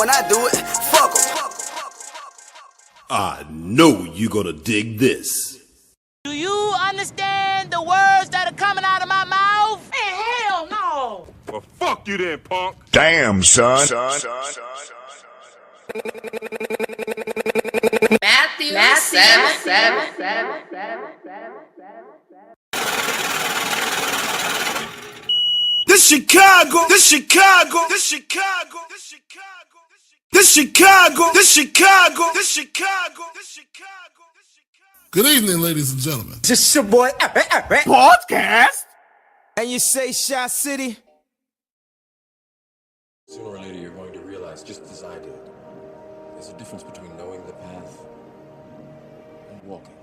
when I do it. Fuck 'em. I know you're gonna dig this. Do you understand the words that are coming out of my mouth? Man, hell no! Well, fuck you then, punk. Damn, son. Matthew 7. This Chicago, this Chicago, this Chicago, this Chicago, this Chicago, this Chicago, this Chicago, this Chicago. Good evening, ladies and gentlemen. Just your boy, Podcast? and you say Shot City. Sooner or later, you're going to realize, just as I did, there's a difference between knowing the path and walking.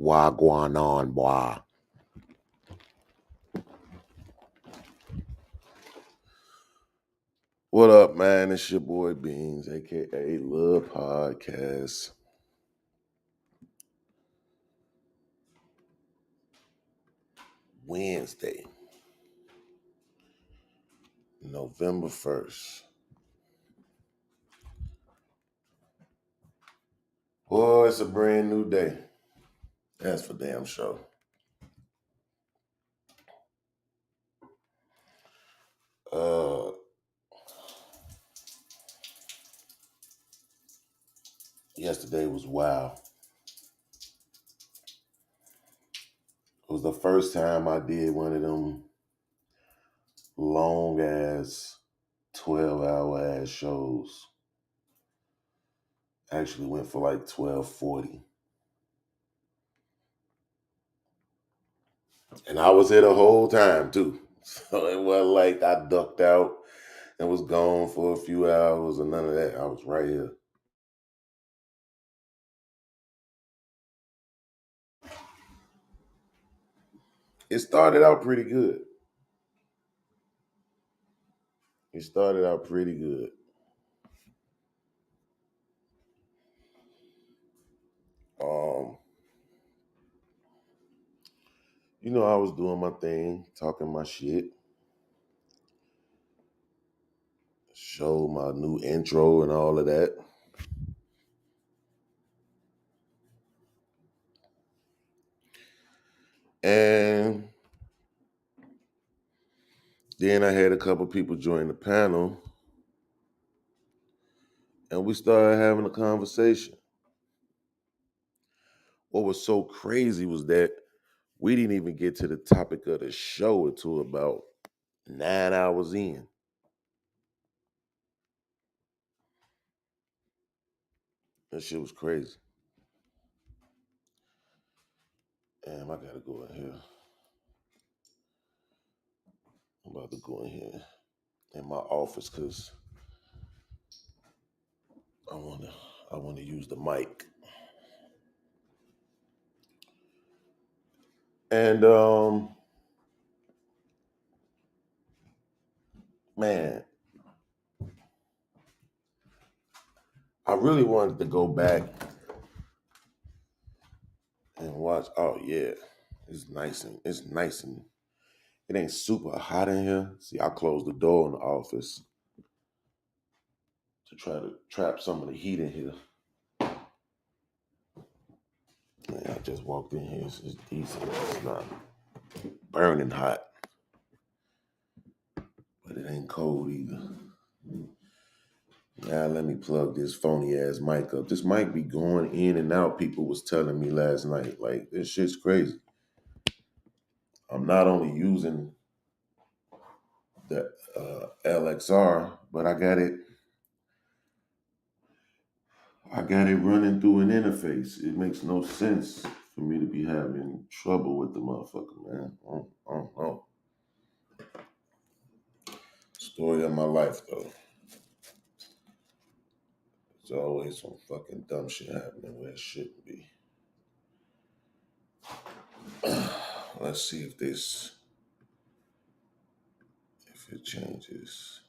Wagwan on, boy. What up, man? It's your boy Beanz, aka Lil Podcast. Wednesday, November 1st. Boy, it's a brand new day. That's for damn sure. Yesterday was wild. It was the first time I did one of them long ass 12-hour ass shows. Actually went for like 12:40. And I was here the whole time too. So it wasn't like I ducked out and was gone for a few hours or none of that. I was right here. It started out pretty good. I was doing my thing, talking my shit. Showed my new intro and all of that. And then I had a couple people join the panel and we started having a conversation. What was so crazy was that we didn't even get to the topic of the show until about 9 hours in. That shit was crazy. Damn, I gotta go in here. I'm about to go in here in my office because I wanna use the mic. And man, I really wanted to go back and watch. Oh yeah, it's nice and it ain't super hot in here. See, I closed the door in the office to try to trap some of the heat in here. Man, I just walked in here. It's decent. It's not burning hot, but it ain't cold either. Now let me plug this phony ass mic up. This mic be going in and out. People was telling me last night, like, this shit's crazy. I'm not only using the LXR, but I got it running through an interface. It makes no sense for me to be having trouble with the motherfucker, man. I don't know. Story of my life, though. There's always some fucking dumb shit happening where it shouldn't be. Let's see if it changes.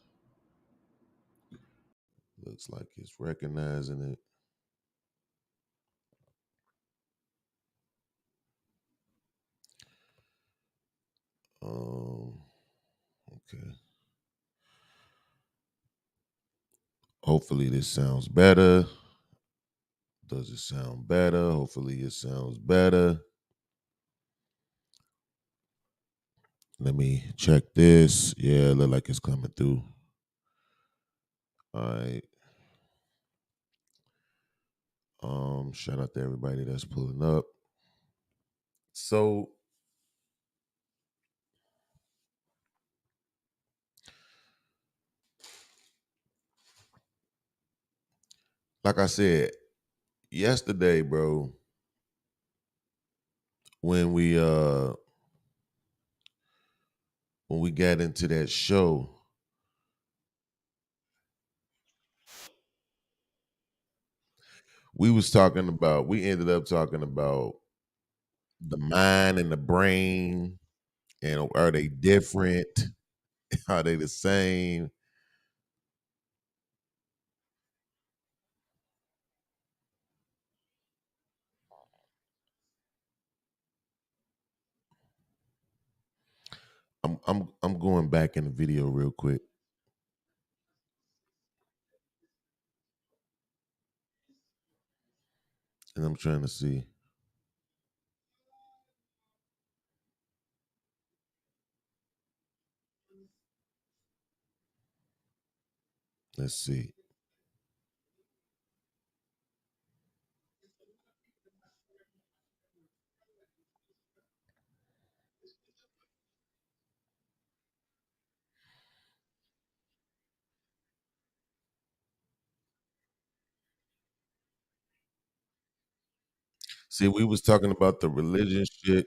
Looks like it's recognizing it. Okay. Hopefully this sounds better. Does it sound better? Hopefully it sounds better. Let me check this. Yeah, it look like it's coming through. All right. Shout out to everybody that's pulling up. So like I said, yesterday, bro, when we got into that show, we ended up talking about the mind and the brain, and are they different? Are they the same? I'm going back in the video real quick. And I'm trying to see. Let's see. See, we was talking about the religion shit.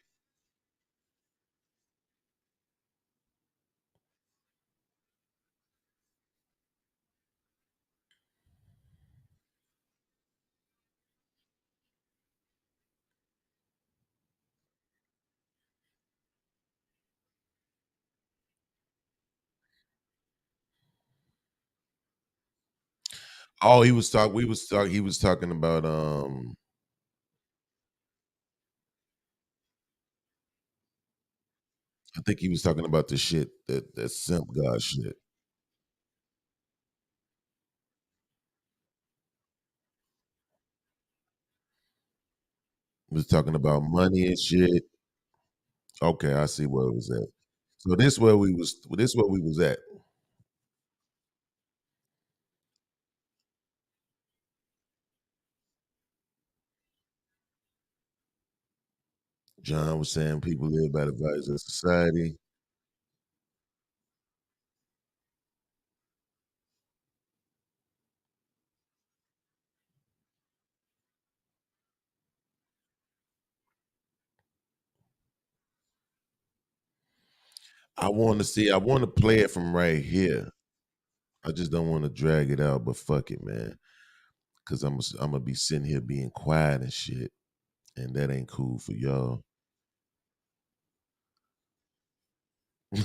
Oh, he was talking. He was talking about. I think he was talking about the shit that simp god shit. He was talking about money and shit. Okay, I see where it was at. So this where we was. This where we was at. John was saying people live by the values of society. I want to see. I want to play it from right here. I just don't want to drag it out. But fuck it, man. Cause I'm gonna be sitting here being quiet and shit, and that ain't cool for y'all. I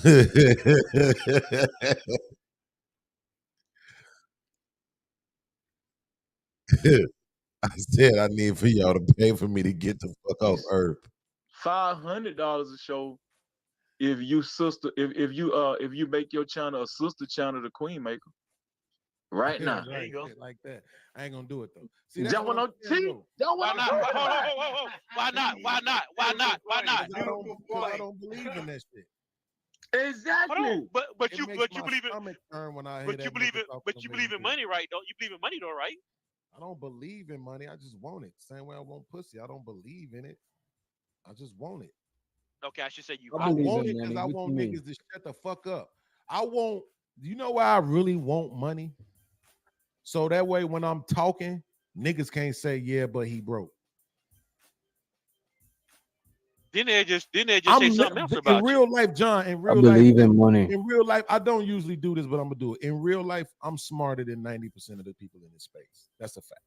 said I need for y'all to pay for me to get the fuck off Earth. $500 a show if you make your channel a sister channel to Queen Maker. Right now. There you go. Like that. I ain't gonna do it though. See, Y'all want to see? Why not? Why not? Why not? Why not? Why not? I don't believe in that shit. Exactly. But you believe it. But you believe in money, right? Don't you believe in money though, right? I don't believe in money. I just want it. Same way I want pussy. I don't believe in it. I just want it. Okay, I should say you. I want it because I want niggas to shut the fuck up. I want. You know why I really want money? So that way, when I'm talking, niggas can't say yeah, but he broke. Then they just say something else about in real life, John. In real I life, believe in money. In real life, I don't usually do this, but I'm gonna do it. In real life, I'm smarter than 90% of the people in this space. That's a fact.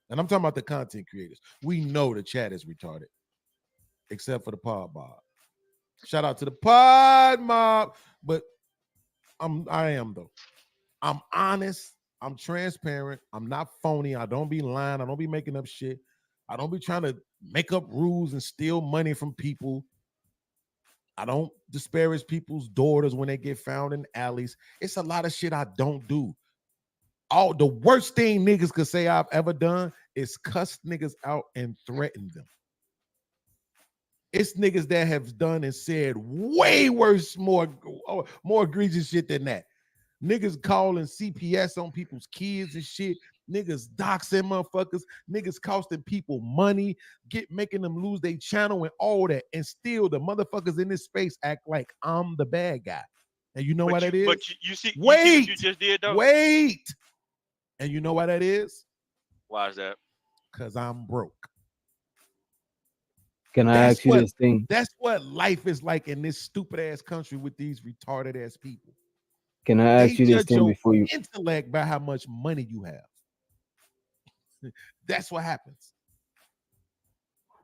And I'm talking about the content creators. We know the chat is retarded, except for the PodMob. Shout out to the PodMob, but I am though. I'm honest. I'm transparent. I'm not phony. I don't be lying. I don't be making up shit. I don't be trying to make up rules and steal money from people. I don't disparage people's daughters when they get found in alleys. It's a lot of shit I don't do. The worst thing niggas could say I've ever done is cuss niggas out and threaten them. It's niggas that have done and said way worse, more egregious shit than that. Niggas calling CPS on people's kids and shit. Niggas doxing motherfuckers. Niggas costing people money, making them lose their channel and all that. And still the motherfuckers in this space act like I'm the bad guy. And you know why that is? But you see wait, you see what you just did though. Wait. And you know why that is? Why is that? Because I'm broke. Can I ask you this thing? That's what life is like in this stupid ass country with these retarded ass people. Can I ask you this thing before you intellect by how much money you have? That's what happens.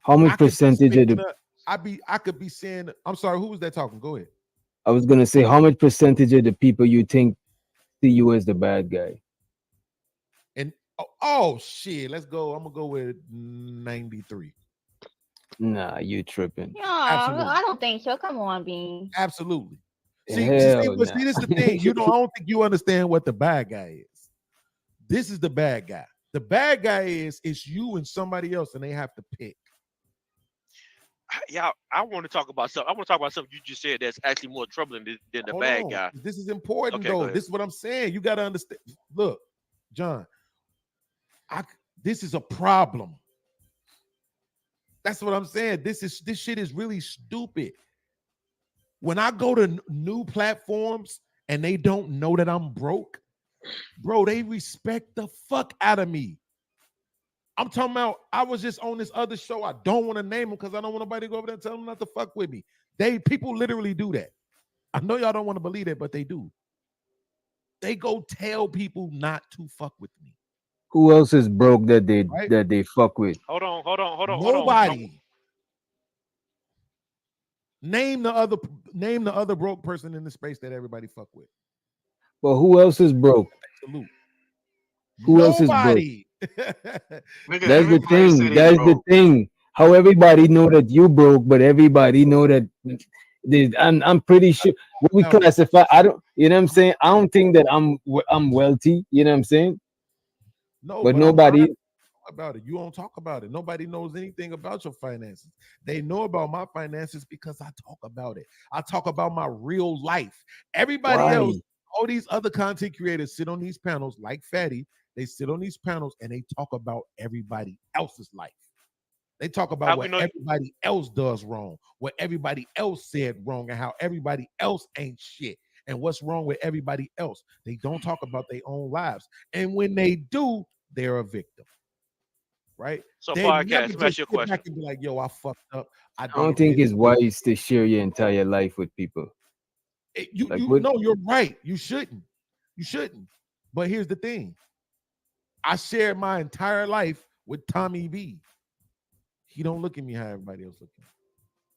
How much percentage of the I could be saying, I'm sorry, who was that talking? Go ahead. I was gonna say, how much percentage of the people you think see you as the bad guy? And oh shit, let's go. I'm gonna go with 93. Nah, you tripping. No, Absolutely. I don't think so. Come on, Bean. Absolutely. See, Hell this is the thing. I don't think you understand what the bad guy is. This is the bad guy. The bad guy is it's you and somebody else, and they have to pick. Yeah, I want to talk about something. I want to talk about something you just said that's actually more troubling than the bad guy. This is important, Okay, though. This is what I'm saying. You got to understand. Look, John, this is a problem. That's what I'm saying. This shit is really stupid. When I go to new platforms and they don't know that I'm broke, bro, they respect the fuck out of me. I'm talking about, I was just on this other show. I don't want to name them because I don't want nobody to go over there and tell them not to fuck with me. People literally do that. I know y'all don't want to believe it, but they do. They go tell people not to fuck with me. Who else is broke that they fuck with? Hold on. Nobody. Name the other broke person in the space that everybody fuck with. But who else is broke? Absolute. Who else is broke? That's the thing. That's the thing. How everybody know that you broke, but everybody know that I'm pretty sure what we classify. I don't. You know what I'm saying? I don't think that I'm wealthy. You know what I'm saying? No, but nobody about it. You don't talk about it. Nobody knows anything about your finances. They know about my finances because I talk about it. I talk about my real life. Everybody else, all these other content creators sit on these panels like Fatty. They sit on these panels and they talk about everybody else's life. They talk about what everybody else does wrong, what everybody else said wrong, and how everybody else ain't shit, and what's wrong with everybody else. They don't talk about their own lives. And when they do, they're a victim. Right? So Podcast, let me ask you a question. Back and be like, yo, I fucked up. I don't think it's wise to share your entire life with people. No, you're right. You shouldn't. You shouldn't. But here's the thing. I shared my entire life with Tommy B. He don't look at me how everybody else looking.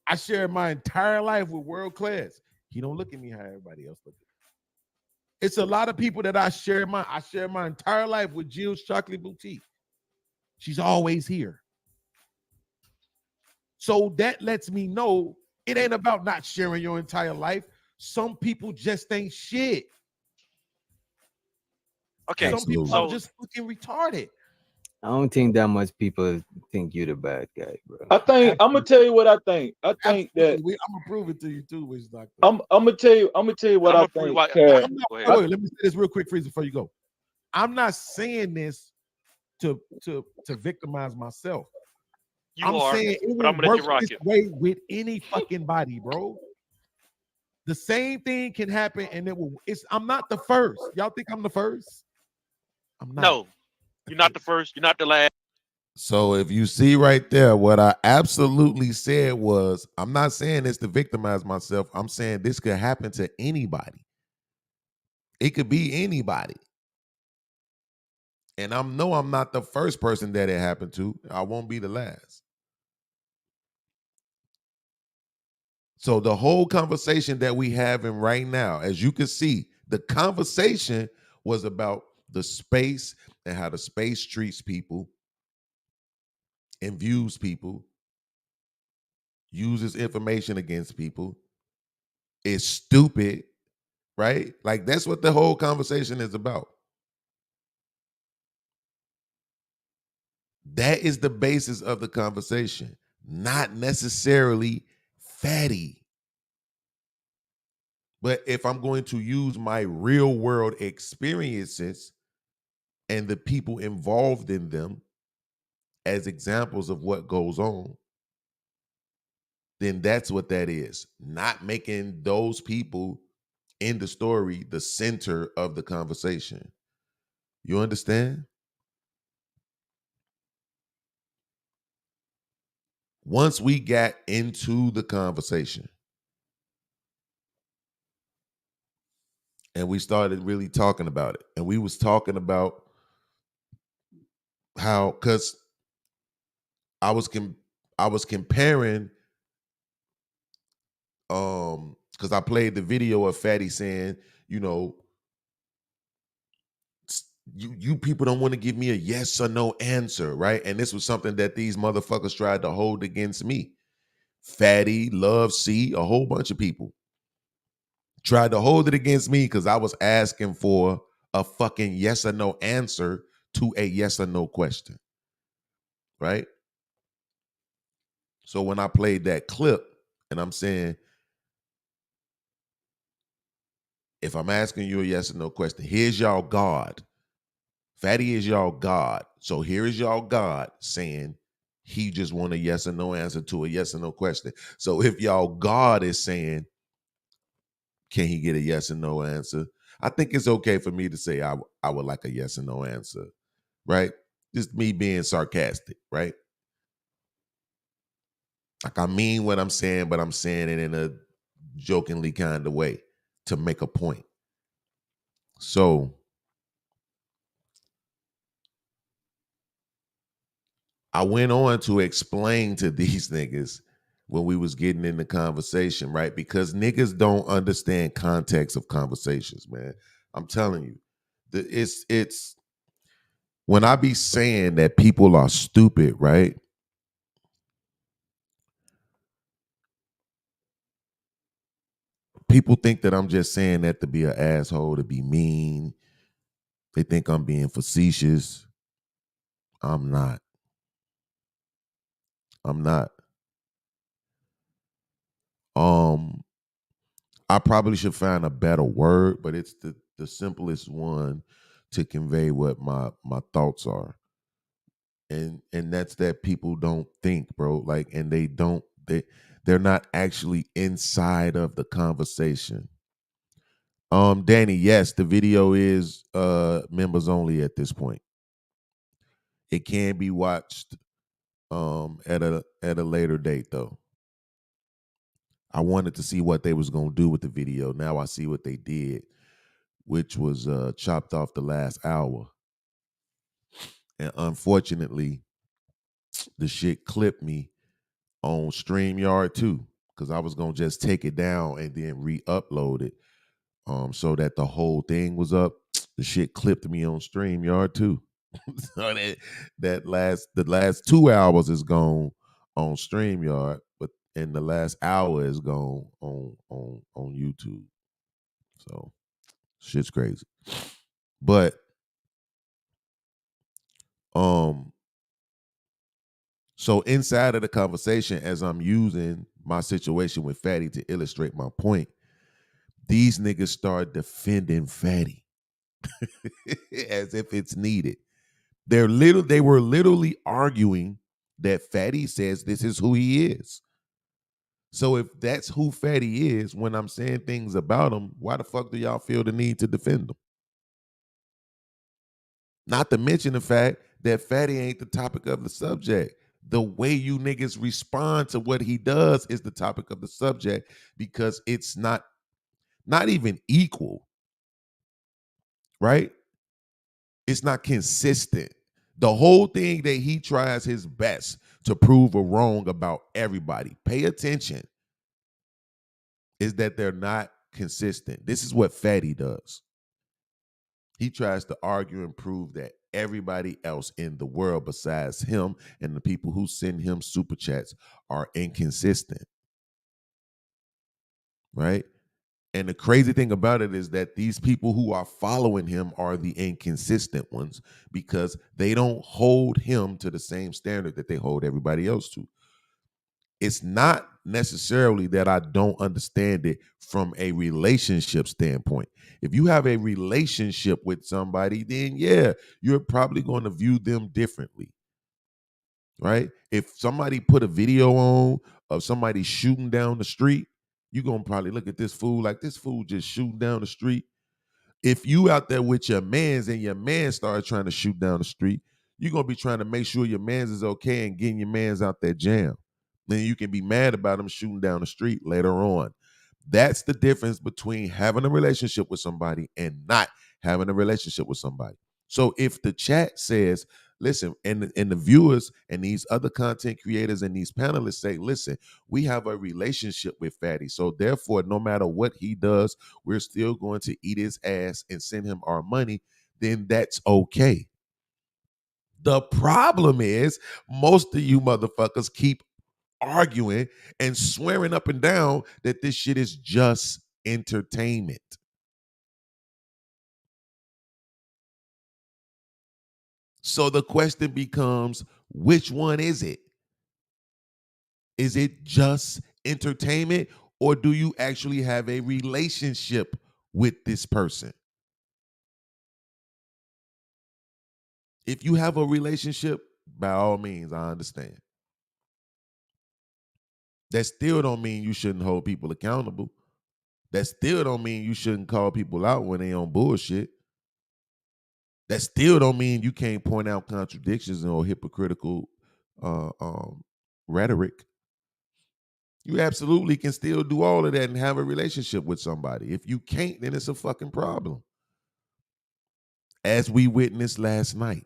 I shared my entire life with World Class. He don't look at me how everybody else looking. It's a lot of people that I share my entire life with. Jill's Chocolate Boutique. She's always here. So that lets me know it ain't about not sharing your entire life. Some people just ain't shit. Okay. Some people are just fucking retarded. I don't think that much people think you're the bad guy, bro. I think I'm gonna tell you what I think. I think that I'm gonna prove it to you too, Wiz Doctor. I'm gonna tell you what I think. Wait, let me say this real quick, Freeze, before you go. I'm not saying this to victimize myself. I'm saying it will work this way with any fucking body, bro. The same thing can happen, and I'm not the first. Y'all think I'm the first? I'm not. No, you're not the first. You're not the last. So if you see right there, what I absolutely said was, I'm not saying this to victimize myself. I'm saying this could happen to anybody. It could be anybody. And I'm not the first person that it happened to. I won't be the last. So the whole conversation that we having right now, as you can see, the conversation was about the space and how the space treats people and views people, uses information against people, is stupid, right? Like that's what the whole conversation is about. That is the basis of the conversation, not necessarily Fatty. But if I'm going to use my real world experiences and the people involved in them as examples of what goes on, then that's what that is. Not making those people in the story the center of the conversation. You understand? Once we got into the conversation and we started really talking about it, and we was talking about how, because I was comparing because I played the video of Fatty saying, you know, you people don't want to give me a yes or no answer, right? And this was something that these motherfuckers tried to hold against me. Fatty, Love C, a whole bunch of people tried to hold it against me because I was asking for a fucking yes or no answer to a yes or no question, right? So when I played that clip and I'm saying, if I'm asking you a yes or no question, here's y'all God. Fatty is y'all God. So here is y'all God saying he just want a yes or no answer to a yes or no question. So if y'all God is saying, can he get a yes or no answer? I think it's okay for me to say I would like a yes or no answer, right? Just me being sarcastic, right? Like I mean what I'm saying, but I'm saying it in a jokingly kind of way to make a point. So I went on to explain to these niggas when we was getting in the conversation, right? Because niggas don't understand context of conversations, man. I'm telling you, it's when I be saying that people are stupid, right? People think that I'm just saying that to be an asshole, to be mean. They think I'm being facetious. I'm not. I'm not. I probably should find a better word, but it's the simplest one to convey what my thoughts are. And that's that people don't think, bro. Like, and they're not actually inside of the conversation. Danny, yes, the video is members only at this point. It can be watched at a later date though. I wanted to see what they was gonna do with the video. Now I see what they did, which was chopped off the last hour. And unfortunately, the shit clipped me on StreamYard too, because I was gonna just take it down and then re-upload it, so that the whole thing was up. The shit clipped me on StreamYard too. So the last 2 hours is gone on StreamYard, and the last hour is gone on YouTube. So shit's crazy. But so inside of the conversation, as I'm using my situation with Fatty to illustrate my point, these niggas start defending Fatty as if it's needed. They were literally arguing that Fatty says this is who he is. So if that's who Fatty is, when I'm saying things about him, why the fuck do y'all feel the need to defend him? Not to mention the fact that Fatty ain't the topic of the subject. The way you niggas respond to what he does is the topic of the subject, because it's not even equal, right? It's not consistent. The whole thing that he tries his best to prove a wrong about everybody, pay attention, is that they're not consistent. This is what Fatty does. He tries to argue and prove that everybody else in the world besides him and the people who send him super chats are inconsistent, right? And the crazy thing about it is that these people who are following him are the inconsistent ones, because they don't hold him to the same standard that they hold everybody else to. It's not necessarily that I don't understand it from a relationship standpoint. If you have a relationship with somebody, then yeah, you're probably going to view them differently, right? If somebody put a video on of somebody shooting down the street, you're going to probably look at this fool like, this fool just shooting down the street. If you out there with your mans and your man started trying to shoot down the street, you're going to be trying to make sure your mans is okay and getting your mans out that jam. Then you can be mad about them shooting down the street later on. That's the difference between having a relationship with somebody and not having a relationship with somebody. So if the chat says listen, and the viewers and these other content creators and these panelists say, listen, we have a relationship with Fatty. So therefore, no matter what he does, we're still going to eat his ass and send him our money. Then that's okay. The problem is most of you motherfuckers keep arguing and swearing up and down that this shit is just entertainment. So the question becomes, which one is it? Is it just entertainment, or do you actually have a relationship with this person? If you have a relationship, by all means, I understand. That still don't mean you shouldn't hold people accountable. That still don't mean you shouldn't call people out when they on bullshit. That still don't mean you can't point out contradictions or hypocritical rhetoric. You absolutely can still do all of that and have a relationship with somebody. If you can't, then it's a fucking problem. As we witnessed last night.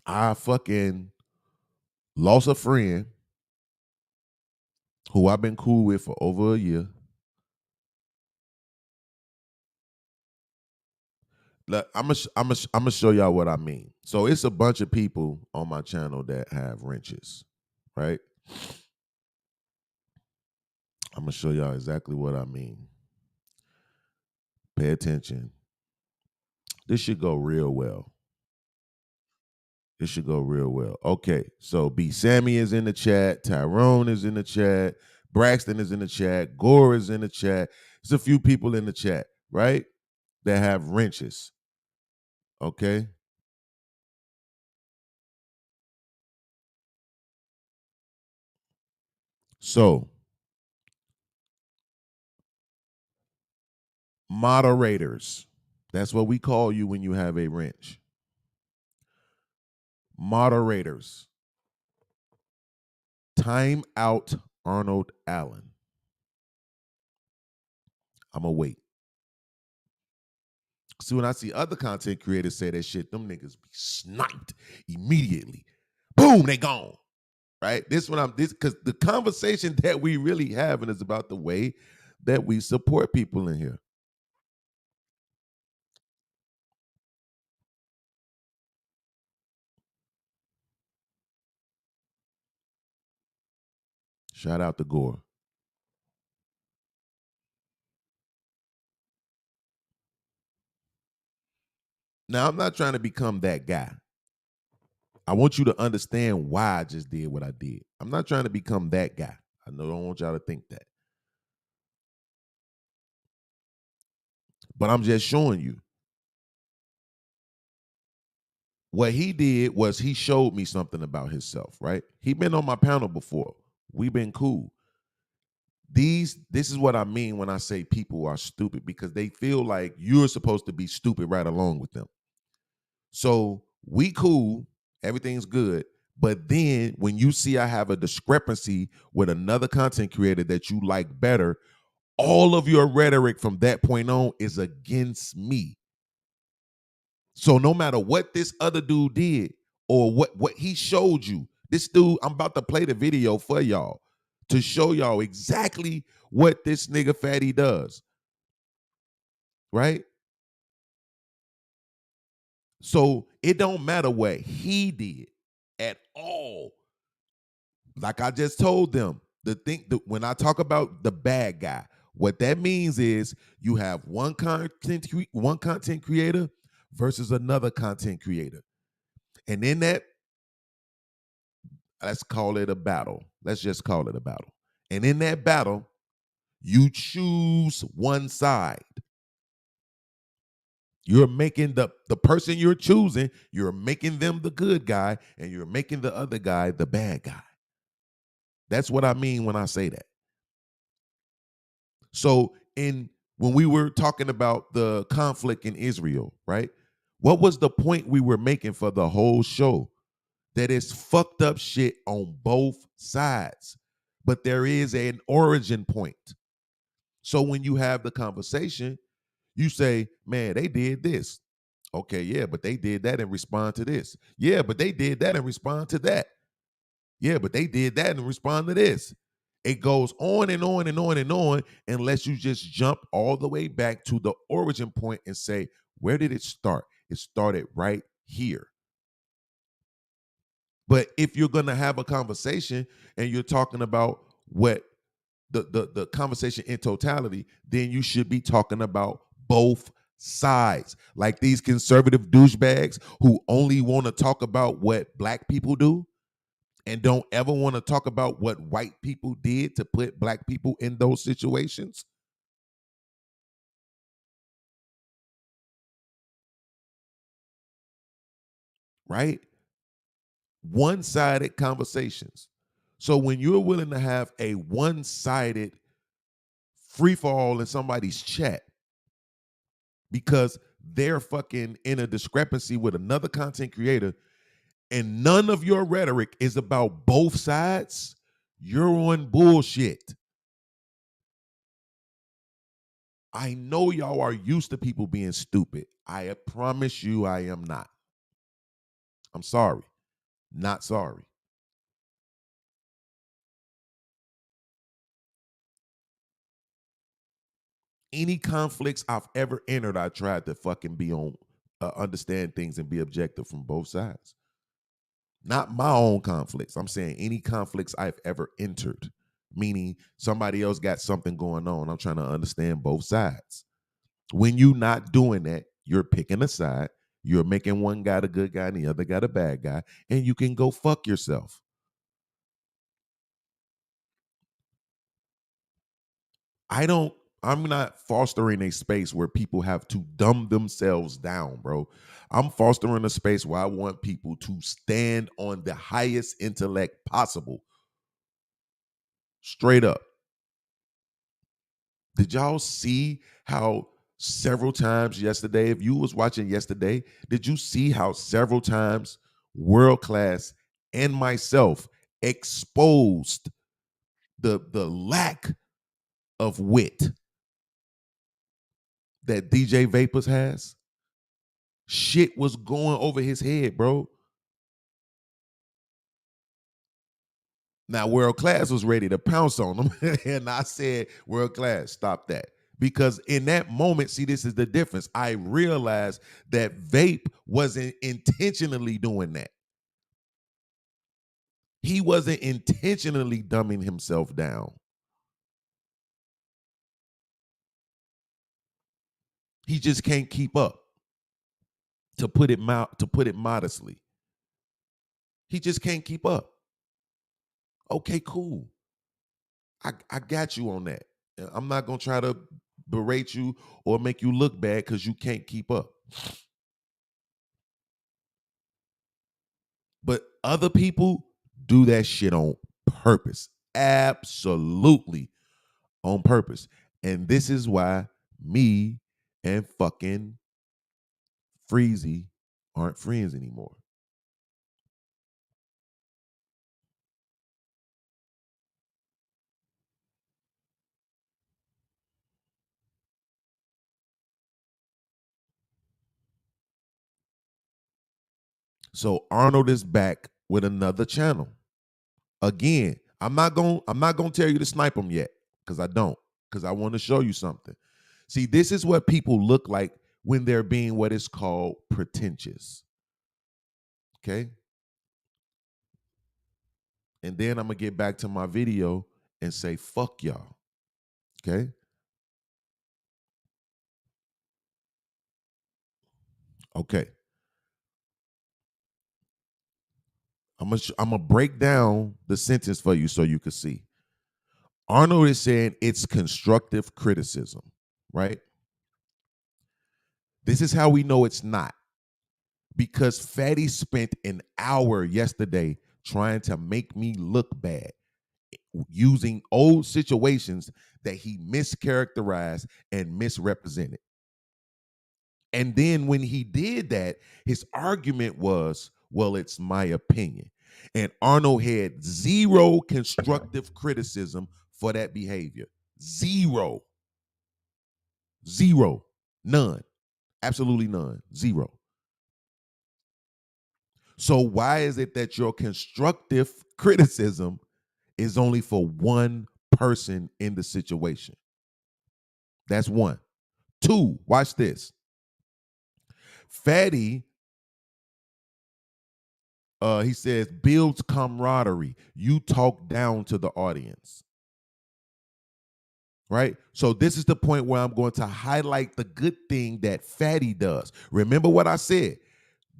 I fucking lost a friend who I've been cool with for over a year. I'm gonna show y'all what I mean. So it's a bunch of people on my channel that have wrenches, right? I'm gonna show y'all exactly what I mean. Pay attention. This should go real well. This should go real well. Okay, so B. Sammy is in the chat. Tyrone is in the chat. Braxton is in the chat. Gore is in the chat. There's a few people in the chat, right, that have wrenches. Okay. So, moderators. That's what we call you when you have a wrench. Moderators. Time out Arnold Allen. I'm going to wait. See, when I see other content creators say that shit, them niggas be sniped immediately. Boom, they gone. Right? Because the conversation that we really having is about the way that we support people in here. Shout out to Gore. Now, I'm not trying to become that guy. I want you to understand why I just did what I did. I'm not trying to become that guy. I don't want y'all to think that. But I'm just showing you. What he did was he showed me something about himself, right? He been on my panel before. We've been cool. This is what I mean when I say people are stupid, because they feel like you're supposed to be stupid right along with them. So we cool, everything's good. But then when you see I have a discrepancy with another content creator that you like better, all of your rhetoric from that point on is against me. So no matter what this other dude did or what he showed you, this dude, I'm about to play the video for y'all to show y'all exactly what this nigga Fatty does. Right? So it don't matter what he did at all. Like I just told them, when I talk about the bad guy, what that means is you have one content creator versus another content creator. And in that, let's call it a battle. Let's just call it a battle. And in that battle, you choose one side. You're making the person you're choosing, you're making them the good guy, and you're making the other guy the bad guy. That's what I mean when I say that. So when we were talking about the conflict in Israel, right? What was the point we were making for the whole show? That it's fucked up shit on both sides. but there is an origin point. So when you have the conversation, you say, man, they did this. Okay, yeah, but they did that and respond to this. Yeah, but they did that and respond to that. Yeah, but they did that and respond to this. It goes on and on and on and on unless you just jump all the way back to the origin point and say, where did it start? It started right here. But if you're going to have a conversation and you're talking about what the conversation in totality, then you should be talking about both sides. Like these conservative douchebags who only want to talk about what black people do and don't ever want to talk about what white people did to put black people in those situations. Right? One-sided conversations. So when you're willing to have a one-sided free-for-all in somebody's chat because they're fucking in a discrepancy with another content creator and none of your rhetoric is about both sides, you're on bullshit. I know y'all are used to people being stupid. I promise you I am not. I'm sorry. Not sorry. Any conflicts I've ever entered, I tried to fucking be on, understand things and be objective from both sides. Not my own conflicts. I'm saying any conflicts I've ever entered, meaning somebody else got something going on. I'm trying to understand both sides. When you're not doing that, you're picking a side. You're making one guy the good guy and the other guy the bad guy, and you can go fuck yourself. I'm not fostering a space where people have to dumb themselves down, bro. I'm fostering a space where I want people to stand on the highest intellect possible. Straight up. Did y'all see how several times yesterday, if you was watching yesterday, did you see how several times World Class and myself exposed the lack of wit that DJ Vapors has? Shit was going over his head, bro. Now, World Class was ready to pounce on him. And I said, World Class, stop that. Because in that moment, see, this is the difference. I realized that Vape wasn't intentionally doing that. He wasn't intentionally dumbing himself down. He just can't keep up. To put it modestly. He just can't keep up. Okay, cool. I got you on that. I'm not going to try to berate you or make you look bad because you can't keep up. But other people do that shit on purpose. Absolutely on purpose. And this is why me and fucking Freezy aren't friends anymore. So Arnold is back with another channel. Again, I'm not gonna tell you to snipe him yet, because I want to show you something. See, this is what people look like when they're being what is called pretentious. Okay. And then I'm gonna get back to my video and say, fuck y'all. Okay. Okay. I'm gonna break down the sentence for you so you can see. Arnold is saying it's constructive criticism, right? This is how we know it's not. Because Fatty spent an hour yesterday trying to make me look bad, using old situations that he mischaracterized and misrepresented. And then when he did that, his argument was, well, it's my opinion. And Arnold had zero constructive criticism for that behavior. Zero. None. Absolutely none. Zero. So why is it that your constructive criticism is only for one person in the situation? That's one. Two, watch this. Fatty, he says, builds camaraderie. You talk down to the audience. Right? So this is the point where I'm going to highlight the good thing that Fatty does. Remember what I said.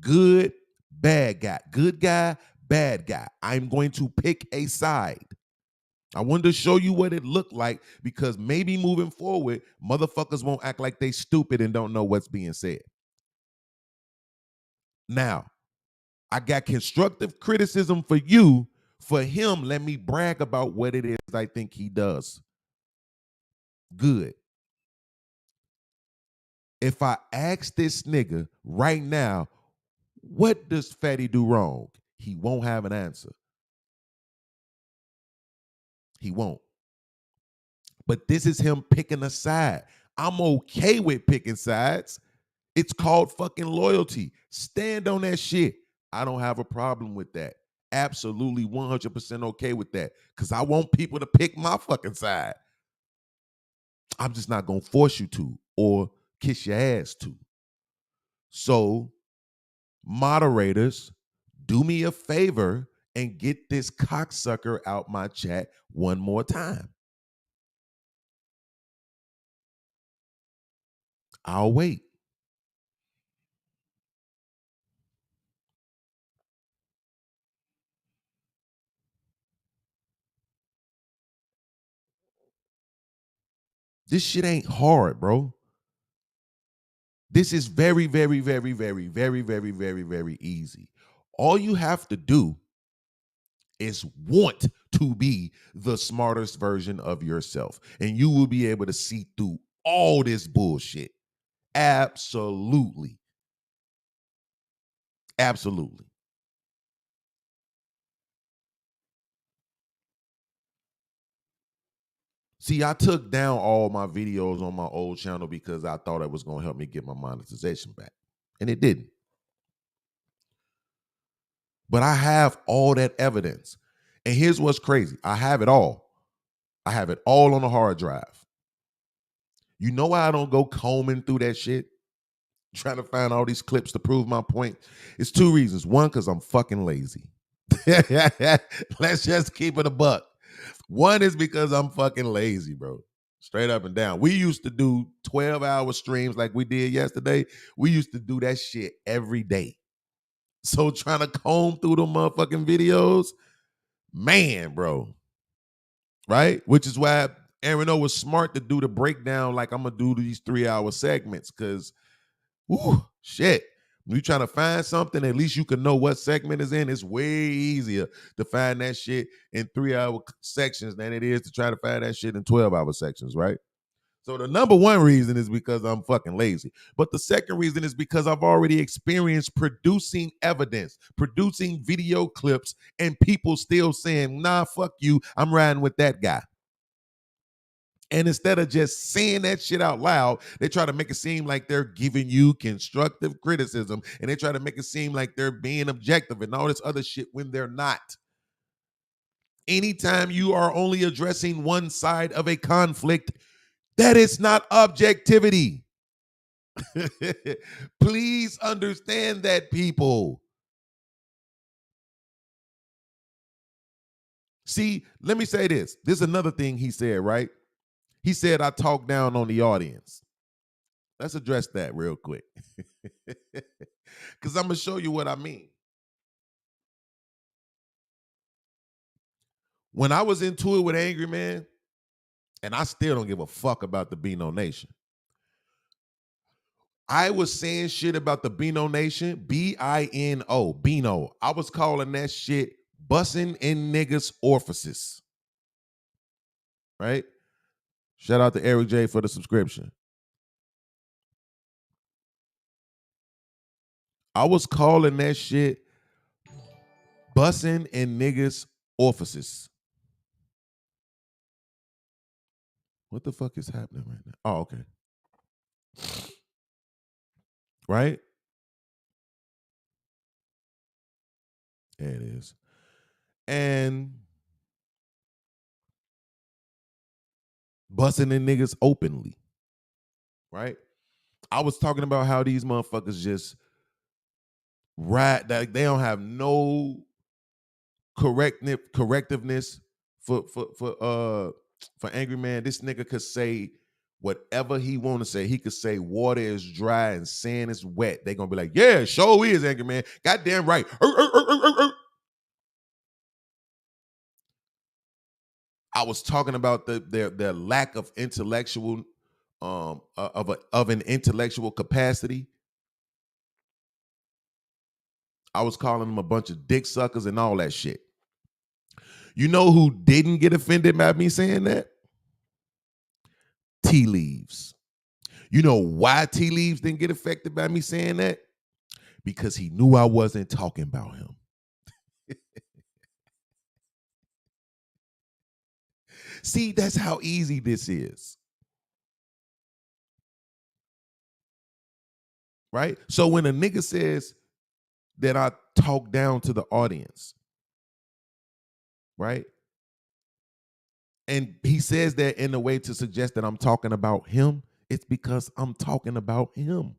Good, bad guy. Good guy, bad guy. I'm going to pick a side. I wanted to show you what it looked like because maybe moving forward, motherfuckers won't act like they stupid and don't know what's being said. Now, I got constructive criticism for you. For him, let me brag about what it is I think he does. Good. If I ask this nigga right now, what does Fatty do wrong? He won't have an answer. He won't. But this is him picking a side. I'm okay with picking sides. It's called fucking loyalty. Stand on that shit. I don't have a problem with that. Absolutely 100% okay with that. Because I want people to pick my fucking side. I'm just not going to force you to or kiss your ass to. So, moderators, do me a favor and get this cocksucker out my chat one more time. I'll wait. This shit ain't hard, bro. This is very, very, very, very, very, very, very, very easy. All you have to do is want to be the smartest version of yourself, and you will be able to see through all this bullshit. Absolutely. Absolutely. See, I took down all my videos on my old channel because I thought it was going to help me get my monetization back, and it didn't. But I have all that evidence. And here's what's crazy. I have it all. I have it all on a hard drive. You know why I don't go combing through that shit? Trying to find all these clips to prove my point? It's two reasons. One, because I'm fucking lazy. Let's just keep it a buck. One is because I'm fucking lazy, bro. Straight up and down. We used to do 12-hour streams like we did yesterday. We used to do that shit every day. So trying to comb through the motherfucking videos, man, bro. Right? Which is why Aaron O was smart to do the breakdown like I'm going to do these 3-hour segments because, shit. When you trying to find something, at least you can know what segment is in. It's way easier to find that shit in 3-hour sections than it is to try to find that shit in 12-hour sections, right? So the number one reason is because I'm fucking lazy. But the second reason is because I've already experienced producing evidence, producing video clips, and people still saying, nah, fuck you, I'm riding with that guy. And instead of just saying that shit out loud, they try to make it seem like they're giving you constructive criticism, and they try to make it seem like they're being objective and all this other shit when they're not. Anytime you are only addressing one side of a conflict, that is not objectivity. Please understand that, people. See, let me say this. This is another thing he said, right? He said, I talk down on the audience. Let's address that real quick. Because I'm going to show you what I mean. When I was into it with Angry Man, and I still don't give a fuck about the Beano Nation, I was saying shit about the Beano Nation, B-I-N-O, Beano. I was calling that shit bussing in niggas' orifices. Right? Shout out to Eric J for the subscription. I was calling that shit Bussing in niggas' offices. What the fuck is happening right now? Oh, okay. Right? There it is. And busting in niggas openly. Right? I was talking about how these motherfuckers just that they don't have no correctiveness for Angry Man. This nigga could say whatever he want to say. He could say water is dry and sand is wet. They gonna be like, yeah, sure is, Angry Man. Goddamn right. I was talking about their lack of intellectual of an intellectual capacity. I was calling them a bunch of dick suckers and all that shit. You know who didn't get offended by me saying that? Tea Leaves. You know why Tea Leaves didn't get affected by me saying that? Because he knew I wasn't talking about him. See, that's how easy this is. Right? So when a nigga says that I talk down to the audience, right? And he says that in a way to suggest that I'm talking about him, it's because I'm talking about him.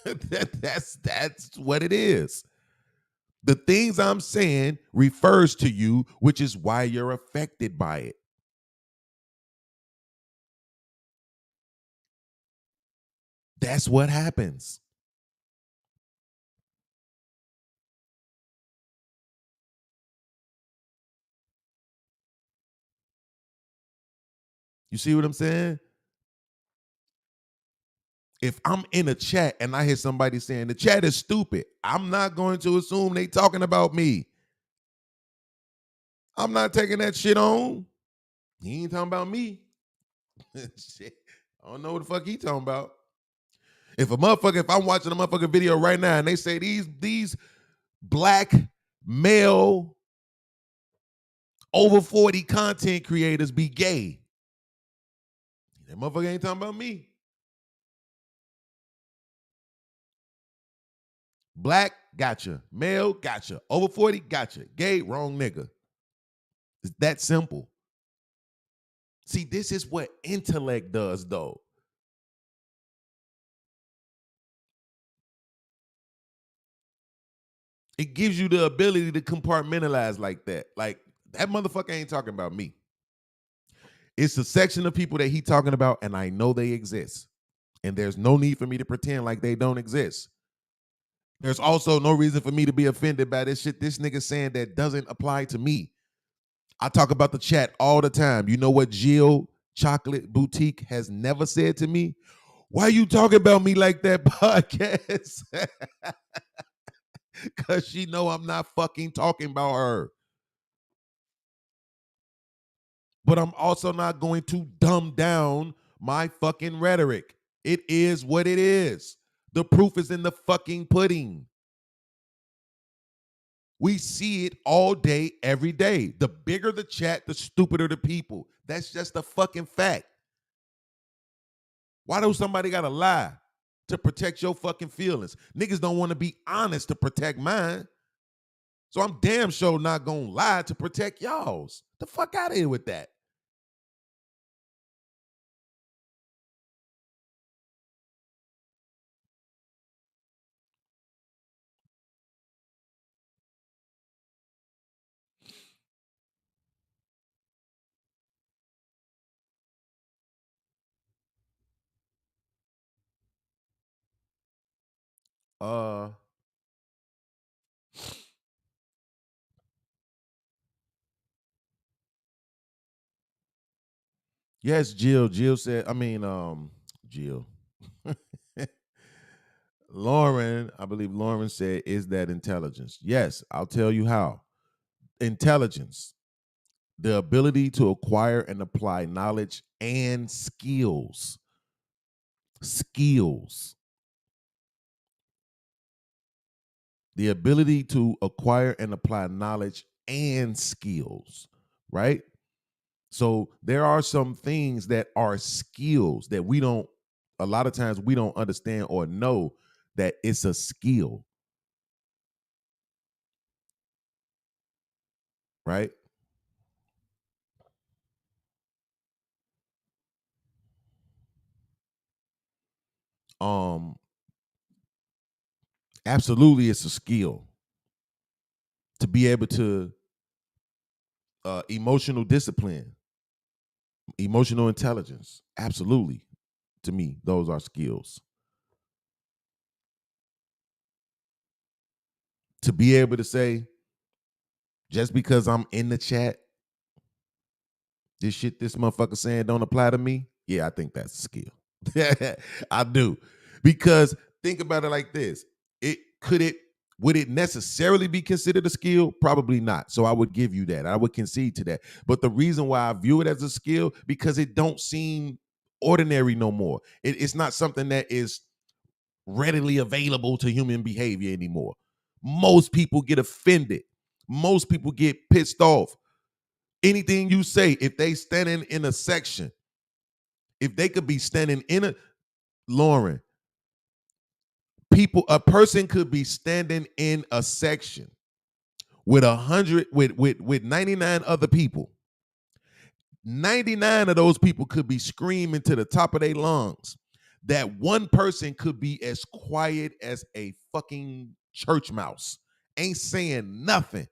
That's what it is. The things I'm saying refers to you, which is why you're affected by it. That's what happens. You see what I'm saying? If I'm in a chat and I hear somebody saying the chat is stupid, I'm not going to assume they talking about me. I'm not taking that shit on. He ain't talking about me. Shit. I don't know what the fuck he talking about. If I'm watching a motherfucking video right now and they say these black male over 40 content creators be gay, that motherfucker ain't talking about me. Black, gotcha. Male, gotcha. Over 40, gotcha. Gay, wrong nigga. It's that simple. See, this is what intellect does, though. It gives you the ability to compartmentalize like that. Like, that motherfucker ain't talking about me. It's a section of people that he talking about, and I know they exist. And there's no need for me to pretend like they don't exist. There's also no reason for me to be offended by this shit this nigga saying that doesn't apply to me. I talk about the chat all the time. You know what Jill Chocolate Boutique has never said to me? Why you talking about me like that, podcast? Because she know I'm not fucking talking about her. But I'm also not going to dumb down my fucking rhetoric. It is what it is. The proof is in the fucking pudding. We see it all day, every day. The bigger the chat, the stupider the people. That's just a fucking fact. Why do somebody gotta lie to protect your fucking feelings? Niggas don't want to be honest to protect mine. So I'm damn sure not gonna lie to protect y'all's. The fuck out of here with that. Yes, Jill. Jill said, Jill. Lauren, I believe Lauren said, is that intelligence? Yes, I'll tell you how. Intelligence, the ability to acquire and apply knowledge and skills. Skills. The ability to acquire and apply knowledge and skills, right? So there are some things that are skills that a lot of times we don't understand or know that it's a skill, right? Absolutely, it's a skill to be able to emotional discipline, emotional intelligence. Absolutely, to me, those are skills. To be able to say, just because I'm in the chat, this shit this motherfucker saying don't apply to me. Yeah, I think that's a skill. I do. Because think about it like this. Would it necessarily be considered a skill? Probably not. So I would give you that. I would concede to that. But the reason why I view it as a skill, because it don't seem ordinary no more. It's not something that is readily available to human behavior anymore. Most people get offended. Most people get pissed off. Anything you say, if they standing in a section, if they could be standing in a Lauren, a person could be standing in a section with 99 other people. 99 of those people could be screaming to the top of their lungs. That one person could be as quiet as a fucking church mouse, ain't saying nothing.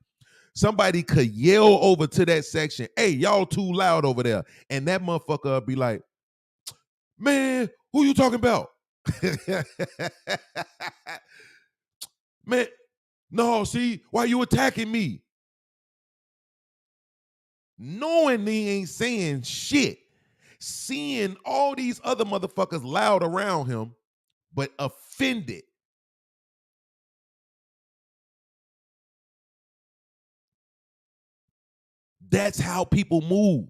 Somebody could yell over to that section, hey, y'all too loud over there. And that motherfucker would be like, man, who you talking about? Man, no, see, why you attacking me? Knowing he ain't saying shit. Seeing all these other motherfuckers loud around him, but offended. That's how people move.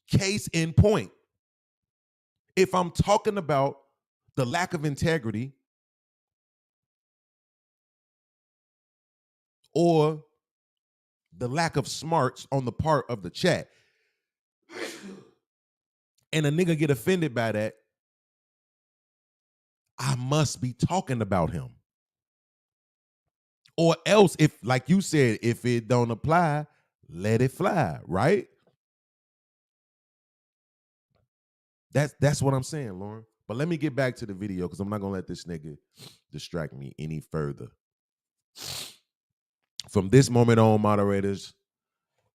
Case in point. If I'm talking about the lack of integrity or the lack of smarts on the part of the chat, and a nigga get offended by that, I must be talking about him. Or else, if, like you said, if it don't apply, let it fly, right? That's what I'm saying, Lauren. But let me get back to the video because I'm not gonna let this nigga distract me any further. From this moment on, moderators,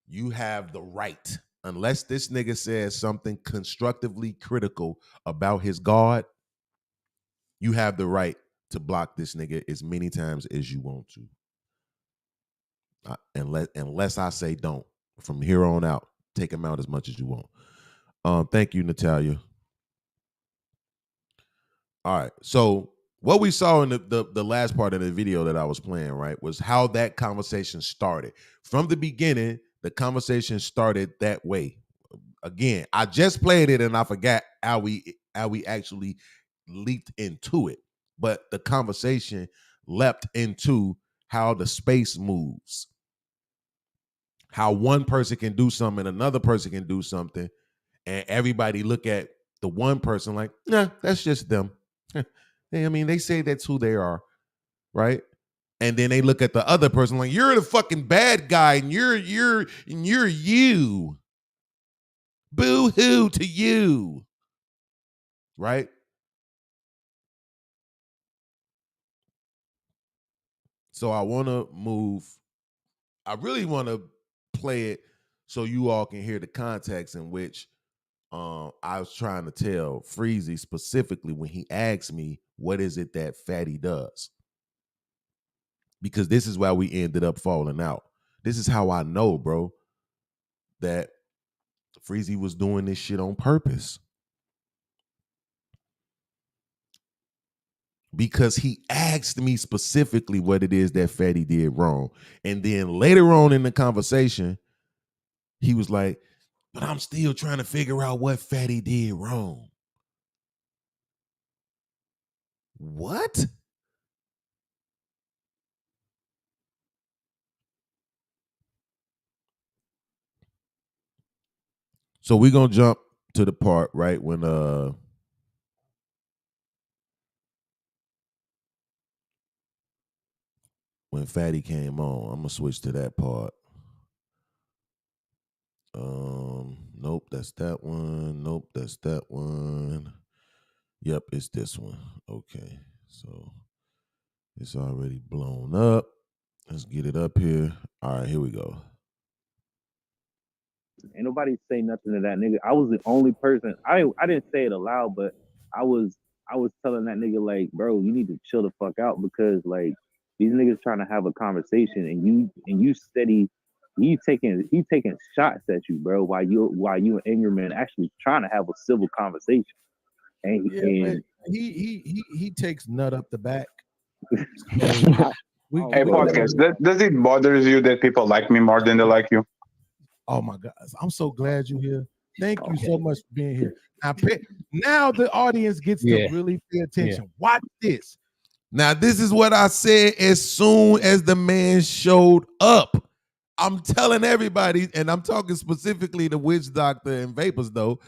you have the right, unless this nigga says something constructively critical about his God, you have the right to block this nigga as many times as you want to. Unless I say don't. From here on out, take him out as much as you want. Thank you, Natalia. All right. So what we saw in the last part of the video that I was playing, right, was how that conversation started. From the beginning, the conversation started that way. Again, I just played it and I forgot how we actually leaped into it. But the conversation leapt into how the space moves. How one person can do something, another person can do something, and everybody look at the one person like, nah, that's just them. I mean, they say that's who they are, right? And then they look at the other person like, you're the fucking bad guy, and you're you. Boo-hoo to you, right? So I really want to play it so you all can hear the context in which I was trying to tell Freezy specifically when he asked me, what is it that Fatty does? Because this is why we ended up falling out. This is how I know, bro, that Freezy was doing this shit on purpose. Because he asked me specifically what it is that Fatty did wrong. And then later on in the conversation, he was like, but I'm still trying to figure out what Fatty did wrong. What? So we're gonna jump to the part right when Fatty came on. I'm gonna switch to that part. Nope, that's that one. Nope, that's that one. Yep, it's this one. Okay, so it's already blown up. Let's get it up here. All right, here we go. Ain't nobody say nothing to that nigga. I was the only person. I didn't say it aloud, but I was telling that nigga like, bro, you need to chill the fuck out because like these niggas trying to have a conversation and you steady. He taking shots at you, bro. While you and Angry Man actually trying to have a civil conversation. And he takes nut up the back. Hey, Podcast, does it bother you that people like me more than they like you? Oh my God, I'm so glad you're here. Thank you so much for being here. Now the audience gets to really pay attention. Watch this. Now, this is what I said as soon as the man showed up. I'm telling everybody, and I'm talking specifically to Witch Doctor and Vapors, though,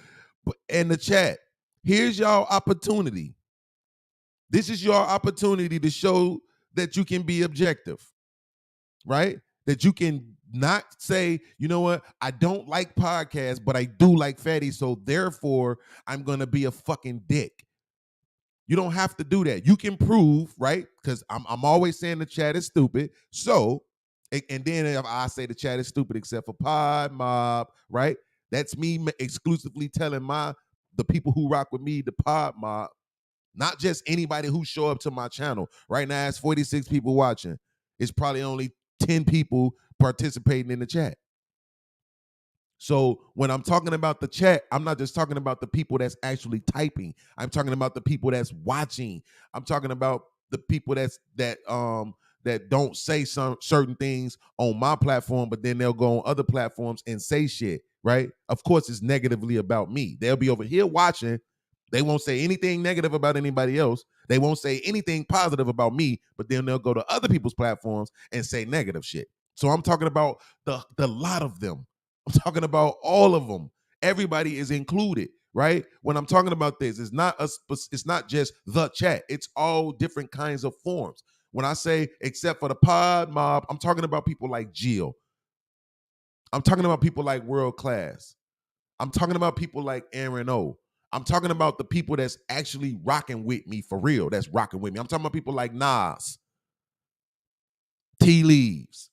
in the chat. Here's your opportunity. This is your opportunity to show that you can be objective, right? That you can not say, you know what, I don't like podcasts, but I do like Fatty, so therefore I'm going to be a fucking dick. You don't have to do that. You can prove, right? Because I'm always saying the chat is stupid. So, and then if I say the chat is stupid except for PodMob, right? That's me exclusively telling the people who rock with me, the PodMob, not just anybody who show up to my channel. Right now, it's 46 people watching. It's probably only 10 people participating in the chat. So when I'm talking about the chat, I'm not just talking about the people that's actually typing. I'm talking about the people that's watching. I'm talking about the people that don't say some certain things on my platform, but then they'll go on other platforms and say shit, right? Of course, it's negatively about me. They'll be over here watching. They won't say anything negative about anybody else. They won't say anything positive about me, but then they'll go to other people's platforms and say negative shit. So I'm talking about the lot of them. I'm talking about all of them. Everybody is included, right? When I'm talking about this, it's not just the chat. It's all different kinds of forms. When I say except for the PodMob, I'm talking about people like Jill. I'm talking about people like World Class. I'm talking about people like Aaron O. I'm talking about the people that's actually rocking with me for real. That's rocking with me. I'm talking about people like Nas, T Leaves,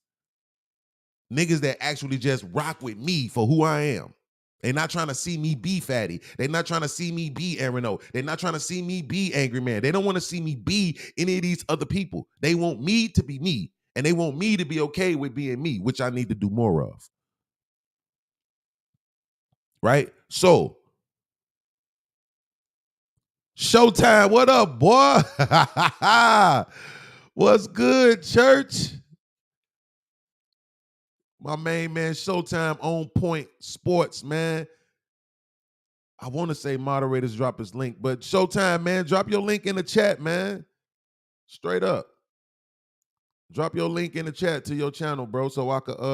niggas that actually just rock with me for who I am. They're not trying to see me be Fatty. They're not trying to see me be Aaron O. They're not trying to see me be Angry Man. They don't want to see me be any of these other people. They want me to be me, and they want me to be okay with being me, which I need to do more of. Right? So, Showtime, what up, boy? What's good, church? My main man, Showtime, On Point Sports, man. I want to say moderators drop his link, but Showtime, man, drop your link in the chat, man. Straight up. Drop your link in the chat to your channel, bro, so I could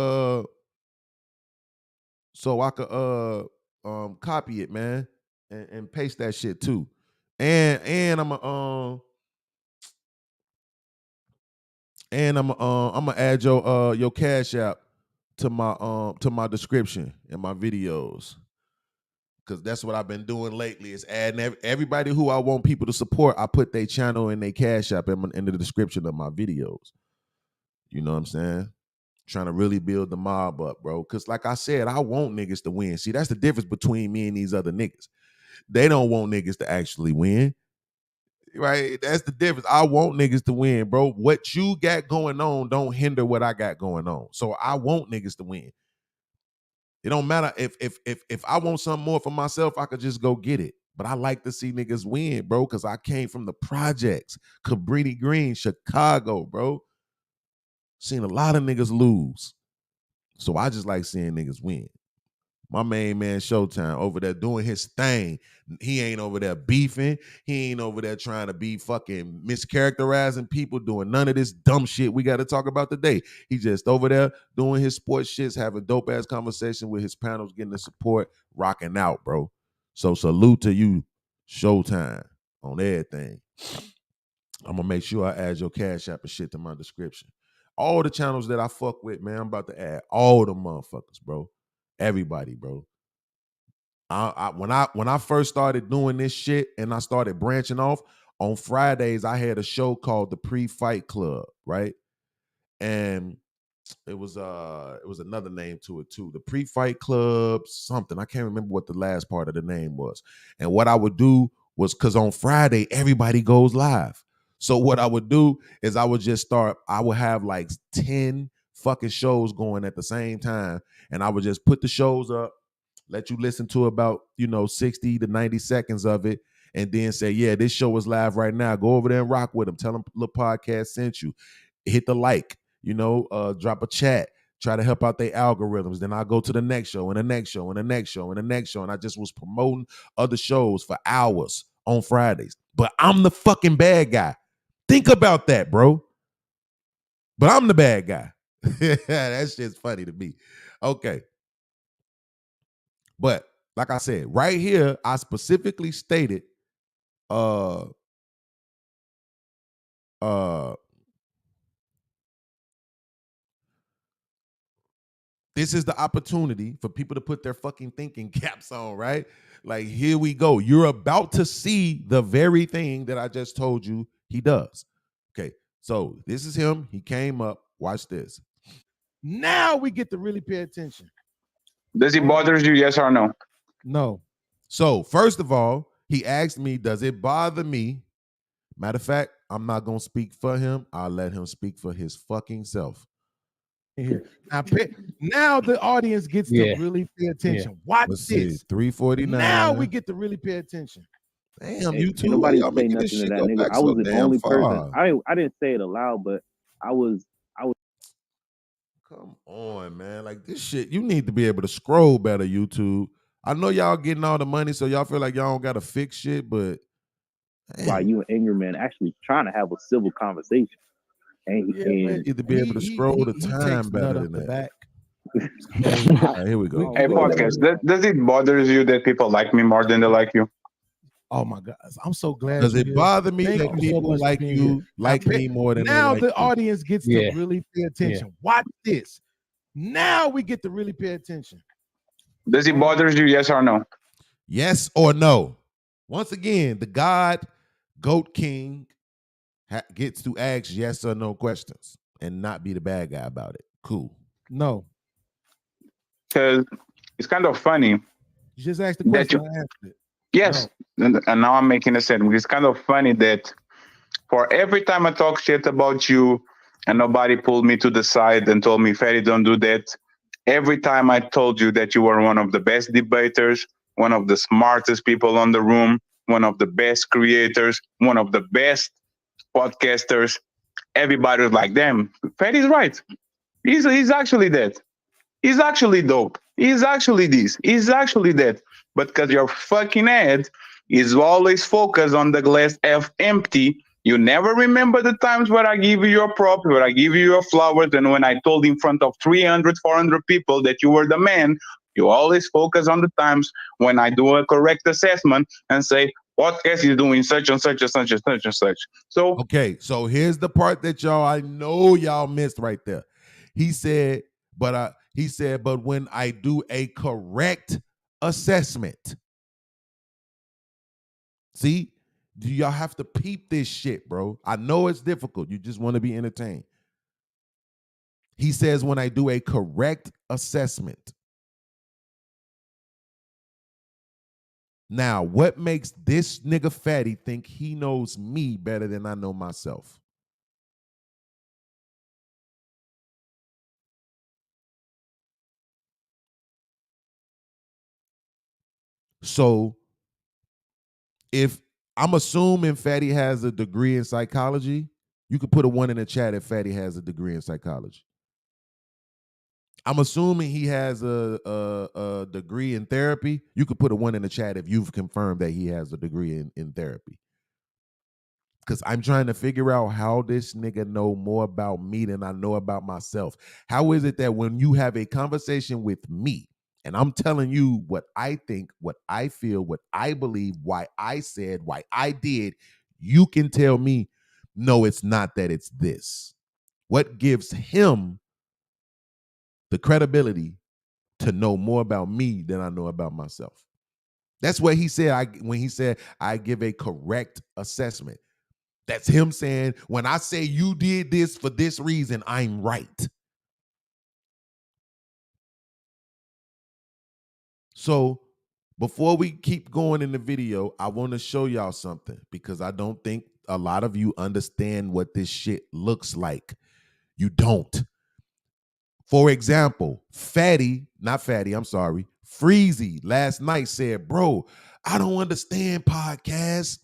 copy it, man, and paste that shit too. And I'm gonna add your Cash App to my description in my videos, because that's what I've been doing lately, is adding everybody who I want people to support. I put their channel and their Cash App in the description of my videos. You know what I'm saying? Trying to really build the mob up, bro. Because like I said, I want niggas to win. See, that's the difference between me and these other niggas. They don't want niggas to actually win. Right? That's the difference. I want niggas to win, bro. What you got going on don't hinder what I got going on. So I want niggas to win. It don't matter if I want something more for myself, I could just go get it. But I like to see niggas win, bro, because I came from the projects, Cabrini Green, Chicago, bro. Seen a lot of niggas lose. So I just like seeing niggas win. My main man Showtime over there doing his thing. He ain't over there beefing. He ain't over there trying to be fucking mischaracterizing people, doing none of this dumb shit we got to talk about today. He just over there doing his sports shits, having dope ass conversation with his panels, getting the support, rocking out, bro. So salute to you, Showtime, on everything. I'm gonna make sure I add your Cash App and shit to my description. All the channels that I fuck with, man, I'm about to add all the motherfuckers, bro. Everybody, bro. When I first started doing this shit and I started branching off, on Fridays I had a show called the Pre-Fight Club, right? And it was another name to it too. The Pre-Fight Club something. I can't remember what the last part of the name was. And what I would do was, because on Friday everybody goes live. So what I would do is I would have like 10 fucking shows going at the same time. And I would just put the shows up, let you listen to about, 60 to 90 seconds of it, and then say, yeah, this show is live right now. Go over there and rock with them. Tell them Lil Podcast sent you. Hit the like, drop a chat. Try to help out their algorithms. Then I'll go to the next show and the next show and the next show and the next show. And I just was promoting other shows for hours on Fridays. But I'm the fucking bad guy. Think about that, bro. But I'm the bad guy. That shit's funny to me. Okay. But like I said, right here, I specifically stated, this is the opportunity for people to put their fucking thinking caps on, right? Like, here we go. You're about to see the very thing that I just told you he does. Okay, so this is him. He came up. Watch this. Now we get to really pay attention. Does it bother you, yes or no? No. So, first of all, he asked me, does it bother me? Matter of fact, I'm not going to speak for him. I'll let him speak for his fucking self. Here. Now the audience gets to really pay attention. Yeah. Watch Let's this. See, 349. Now we get to really pay attention. Damn, Hey, you two. nobody Y'all say making nothing this to shit that go nigga. back I was so the damn only far. person. I didn't say it aloud, but I was. Come on, man. Like, this shit, you need to be able to scroll better, YouTube. I know y'all getting all the money, so y'all feel like y'all don't gotta fix shit, but Why you and Anger Man actually trying to have a civil conversation? And you need to be able to scroll the time better than that. Back. All right, here we go. Hey, Podcast, does it bother you that people like me more than they like you? Oh my God, I'm so glad. Does it here. bother me Thank that you people much like for being you, here. like me more than now they like the you? audience gets to really pay attention. Watch this. Now we get to really pay attention. Does it bother you, yes or no? Yes or no? Once again, the God, Goat King, gets to ask yes or no questions and not be the bad guy about it. Cool. No. Because it's kind of funny. You just asked the question. I answered it. Yes, and now I'm making a statement. It's kind of funny that for every time I talk shit about you and nobody pulled me to the side and told me, Fatty, don't do that. Every time I told you that you were one of the best debaters, one of the smartest people on the room, one of the best creators, one of the best podcasters, everybody was like, damn, Fatty's right. He's actually that. He's actually dope. He's actually this. He's actually that. But because your fucking head is always focused on the glass half empty, you never remember the times where I give you your props, where I give you your flowers, and when I told in front of 300, 400 people that you were the man. You always focus on the times when I do a correct assessment and say, Podcast is doing such and such and such and such and such. So okay, so here's the part that I know y'all missed right there. He said, but when I do a correct assessment. See, do y'all have to peep this shit, bro? I know it's difficult. You just want to be entertained. He says, when I do a correct assessment. Now, what makes this nigga Fatty think he knows me better than I know myself? So, if I'm assuming Fatty has a degree in psychology, you could put a 1 in the chat if Fatty has a degree in psychology. I'm assuming he has a degree in therapy. You could put a 1 in the chat if you've confirmed that he has a degree in therapy. Because I'm trying to figure out how this nigga know more about me than I know about myself. How is it that when you have a conversation with me and I'm telling you what I think, what I feel, what I believe, why I said, why I did, you can tell me, no, it's not that, it's this. What gives him the credibility to know more about me than I know about myself? That's what he said when he said, I give a correct assessment. That's him saying, when I say you did this for this reason, I'm right. So before we keep going in the video, I want to show y'all something because I don't think a lot of you understand what this shit looks like. You don't. For example, Freezy last night said, bro, I don't understand podcasts.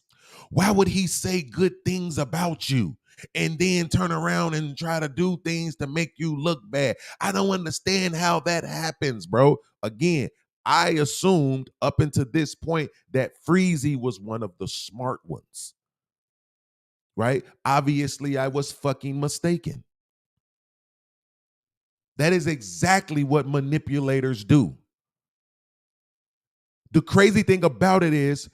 Why would he say good things about you and then turn around and try to do things to make you look bad? I don't understand how that happens, bro. Again, I assumed up until this point that Freezy was one of the smart ones, right? Obviously, I was fucking mistaken. That is exactly what manipulators do. The crazy thing about it is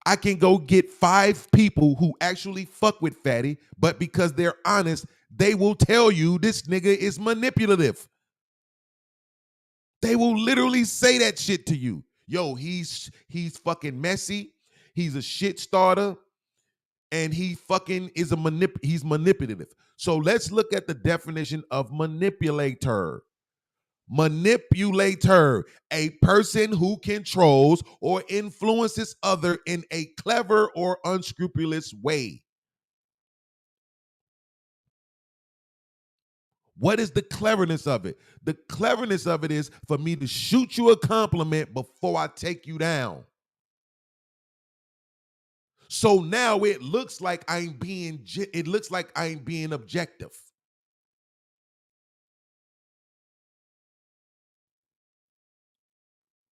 I can go get 5 people who actually fuck with Fatty, but because they're honest, they will tell you this nigga is manipulative. They will literally say that shit to you. Yo, he's fucking messy. He's a shit starter. And he fucking is he's manipulative. So let's look at the definition of manipulator. Manipulator, a person who controls or influences other in a clever or unscrupulous way. What is the cleverness of it? The cleverness of it is for me to shoot you a compliment before I take you down. So now it looks like I'm being objective.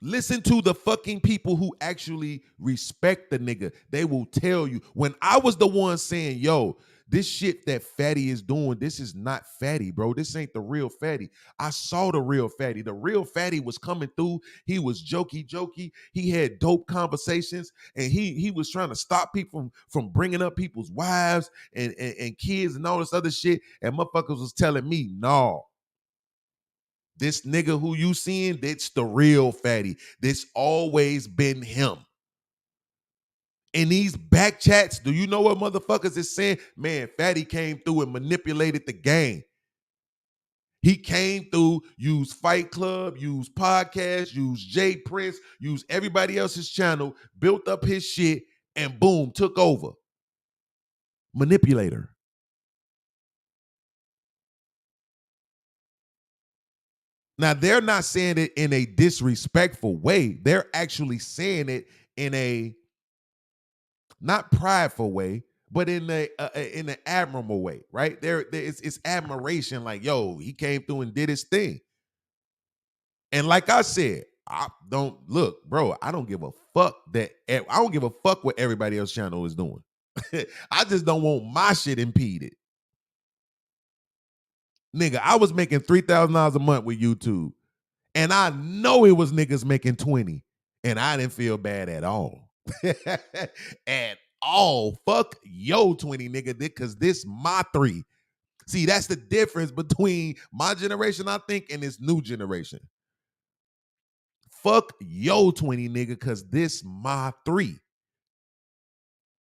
Listen to the fucking people who actually respect the nigga. They will tell you. When I was the one saying, yo, this shit that Fatty is doing, this is not Fatty, bro. This ain't the real Fatty. I saw the real Fatty. The real Fatty was coming through. He was jokey. He had dope conversations, and he was trying to stop people from bringing up people's wives and kids and all this other shit. And motherfuckers was telling me, no. This nigga who you seeing, that's the real Fatty. This always been him. In these back chats, do you know what motherfuckers is saying? Man, Fatty came through and manipulated the game. He came through, used Fight Club, used podcast, used Jay Prince, used everybody else's channel, built up his shit, and boom, took over. Manipulator. Now, they're not saying it in a disrespectful way. They're actually saying it in a not prideful way, but in an admirable way, right? It's admiration, like, yo, he came through and did his thing. And like I said, I don't look, bro. I don't give a fuck what everybody else's channel is doing. I just don't want my shit impeded. Nigga, I was making $3,000 a month with YouTube, and I know it was niggas making 20, and I didn't feel bad at all. At all. Fuck yo 20, nigga, because this my 3. See, that's the difference between my generation, I think, and this new generation. Fuck yo 20, nigga, because this my 3.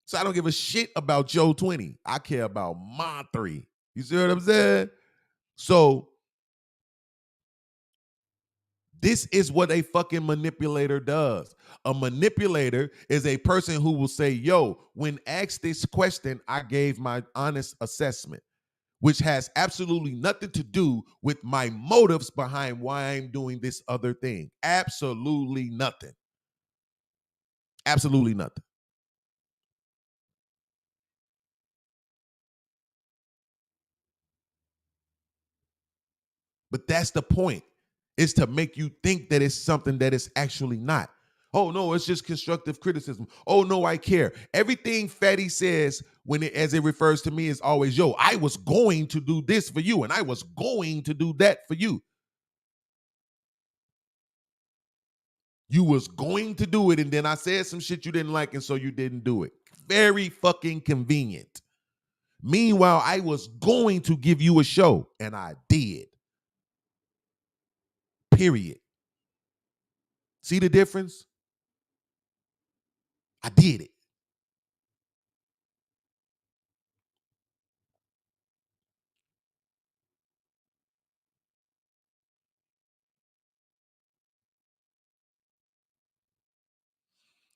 So I don't give a shit about yo 20. I care about my 3. You see what I'm saying? So this is what a fucking manipulator does. A manipulator is a person who will say, yo, when asked this question, I gave my honest assessment, which has absolutely nothing to do with my motives behind why I'm doing this other thing. Absolutely nothing. Absolutely nothing. But that's the point. It's to make you think that it's something that it's actually not. Oh no, it's just constructive criticism. Oh no, I care. Everything Fatty says as it refers to me is always, yo, I was going to do this for you and I was going to do that for you. You was going to do it and then I said some shit you didn't like and so you didn't do it. Very fucking convenient. Meanwhile, I was going to give you a show and I did. Period. See the difference? I did it.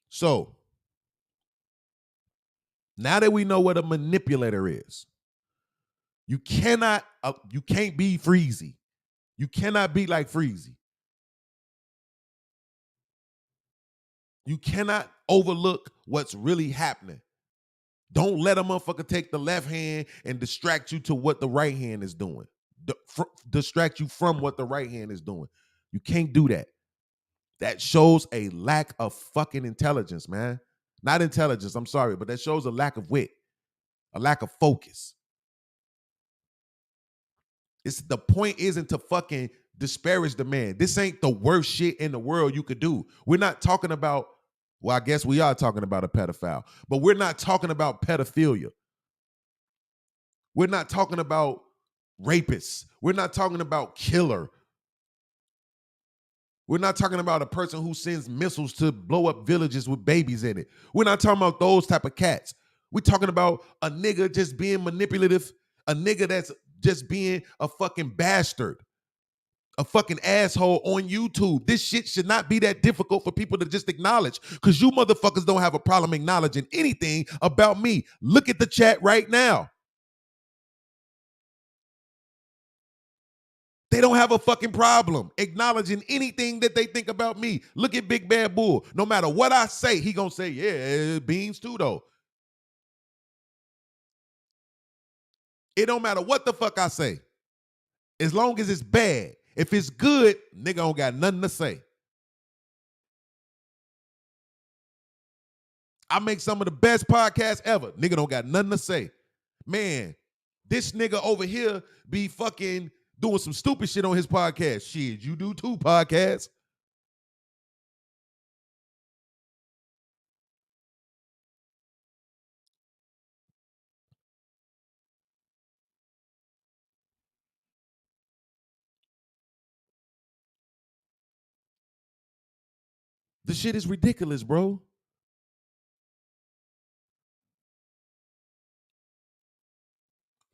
So, now that we know what a manipulator is, you can't be Freezy. You cannot be like Freezy. You cannot overlook what's really happening. Don't let a motherfucker take the left hand and distract you to what the right hand is doing. Distract you from what the right hand is doing. You can't do that. That shows a lack of fucking intelligence, man. Not intelligence, I'm sorry, but that shows a lack of wit, a lack of focus. The point isn't to fucking disparage the man. This ain't the worst shit in the world you could do. We're not talking about, well, I guess we are talking about a pedophile, but we're not talking about pedophilia. We're not talking about rapists. We're not talking about killer. We're not talking about a person who sends missiles to blow up villages with babies in it. We're not talking about those type of cats. We're talking about a nigga just being manipulative, a nigga that's just being a fucking bastard, a fucking asshole on YouTube. This shit should not be that difficult for people to just acknowledge, because you motherfuckers don't have a problem acknowledging anything about me. Look at the chat right now. They don't have a fucking problem acknowledging anything that they think about me. Look at Big Bad Bull. No matter what I say, he gonna say, yeah, Beanz too, though. It don't matter what the fuck I say. As long as it's bad. If it's good, nigga don't got nothing to say. I make some of the best podcasts ever. Nigga don't got nothing to say. Man, this nigga over here be fucking doing some stupid shit on his podcast. Shit, you do too, podcast. The shit is ridiculous, bro.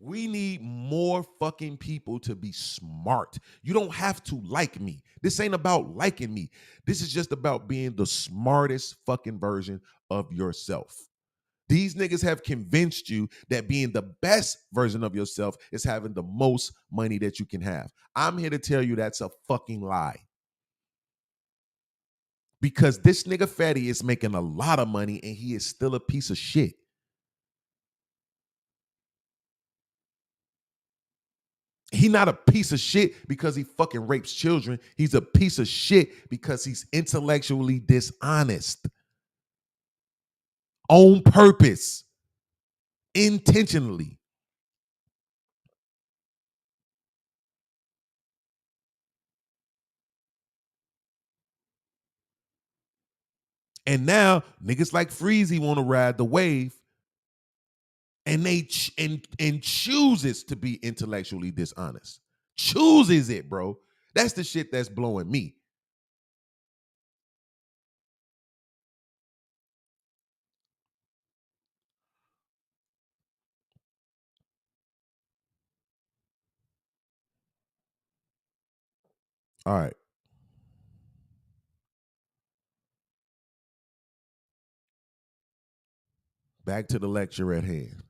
We need more fucking people to be smart. You don't have to like me. This ain't about liking me. This is just about being the smartest fucking version of yourself. These niggas have convinced you that being the best version of yourself is having the most money that you can have. I'm here to tell you that's a fucking lie. Because this nigga Fatty is making a lot of money and he is still a piece of shit. He not a piece of shit because he fucking rapes children. He's a piece of shit because he's intellectually dishonest. On purpose. Intentionally. And now niggas like Freezy want to ride the wave, and they and chooses to be intellectually dishonest. Chooses it, bro. That's the shit that's blowing me. All right. Back to the lecture at hand.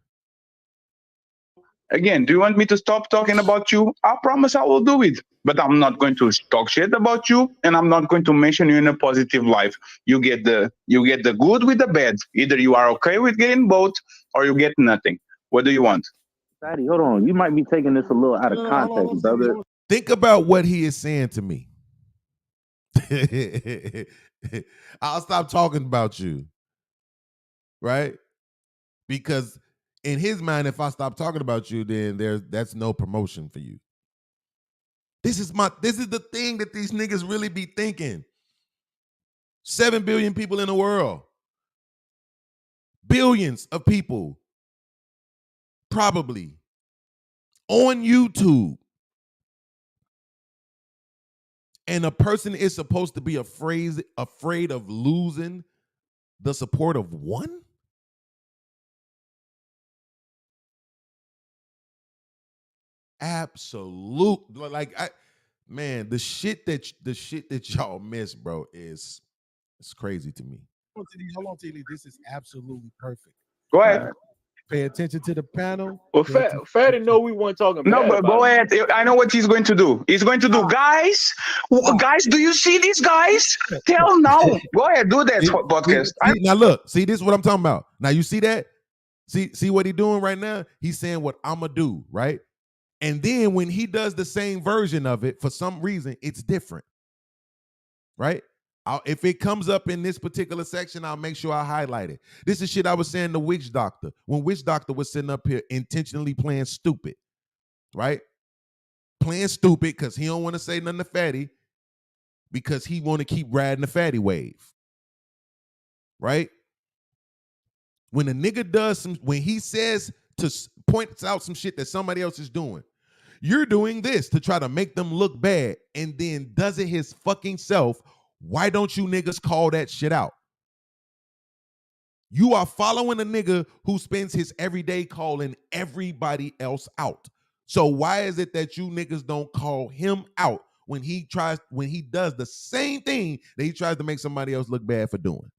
Again, do you want me to stop talking about you? I promise I will do it. But I'm not going to talk shit about you, and I'm not going to mention you in a positive life. You get the good with the bad. Either you are okay with getting both, or you get nothing. What do you want? Fatty, hold on. You might be taking this a little out of context, brother. Think about what he is saying to me. I'll stop talking about you. Right? Because in his mind, if I stop talking about you, then that's no promotion for you. This is the thing that these niggas really be thinking. 7 billion people in the world. Billions of people. Probably. On YouTube. And a person is supposed to be afraid of losing the support of one? Absolute. Like the shit that y'all miss, bro, it's crazy to me. Hold on, TD. This is absolutely perfect. Go ahead. Pay attention to the panel. Well, Fatty know we weren't talking No, bad but about go him. ahead. I know what he's going to do. He's going to do, guys, do you see these guys? Tell now. Go ahead, do that podcast. Now look, see this is what I'm talking about. Now you see that? See what he doing right now? He's saying what I'ma do, right? And then when he does the same version of it, for some reason, it's different, right? If it comes up in this particular section, I'll make sure I highlight it. This is shit I was saying to Witch Doctor. When Witch Doctor was sitting up here intentionally playing stupid, right? Playing stupid because he don't want to say nothing to Fatty because he want to keep riding the Fatty wave, right? When a nigga does when he says points out some shit that somebody else is doing, you're doing this to try to make them look bad and then does it his fucking self. Why don't you niggas call that shit out? You are following a nigga who spends his everyday calling everybody else out. So why is it that you niggas don't call him out when he does the same thing that he tries to make somebody else look bad for doing?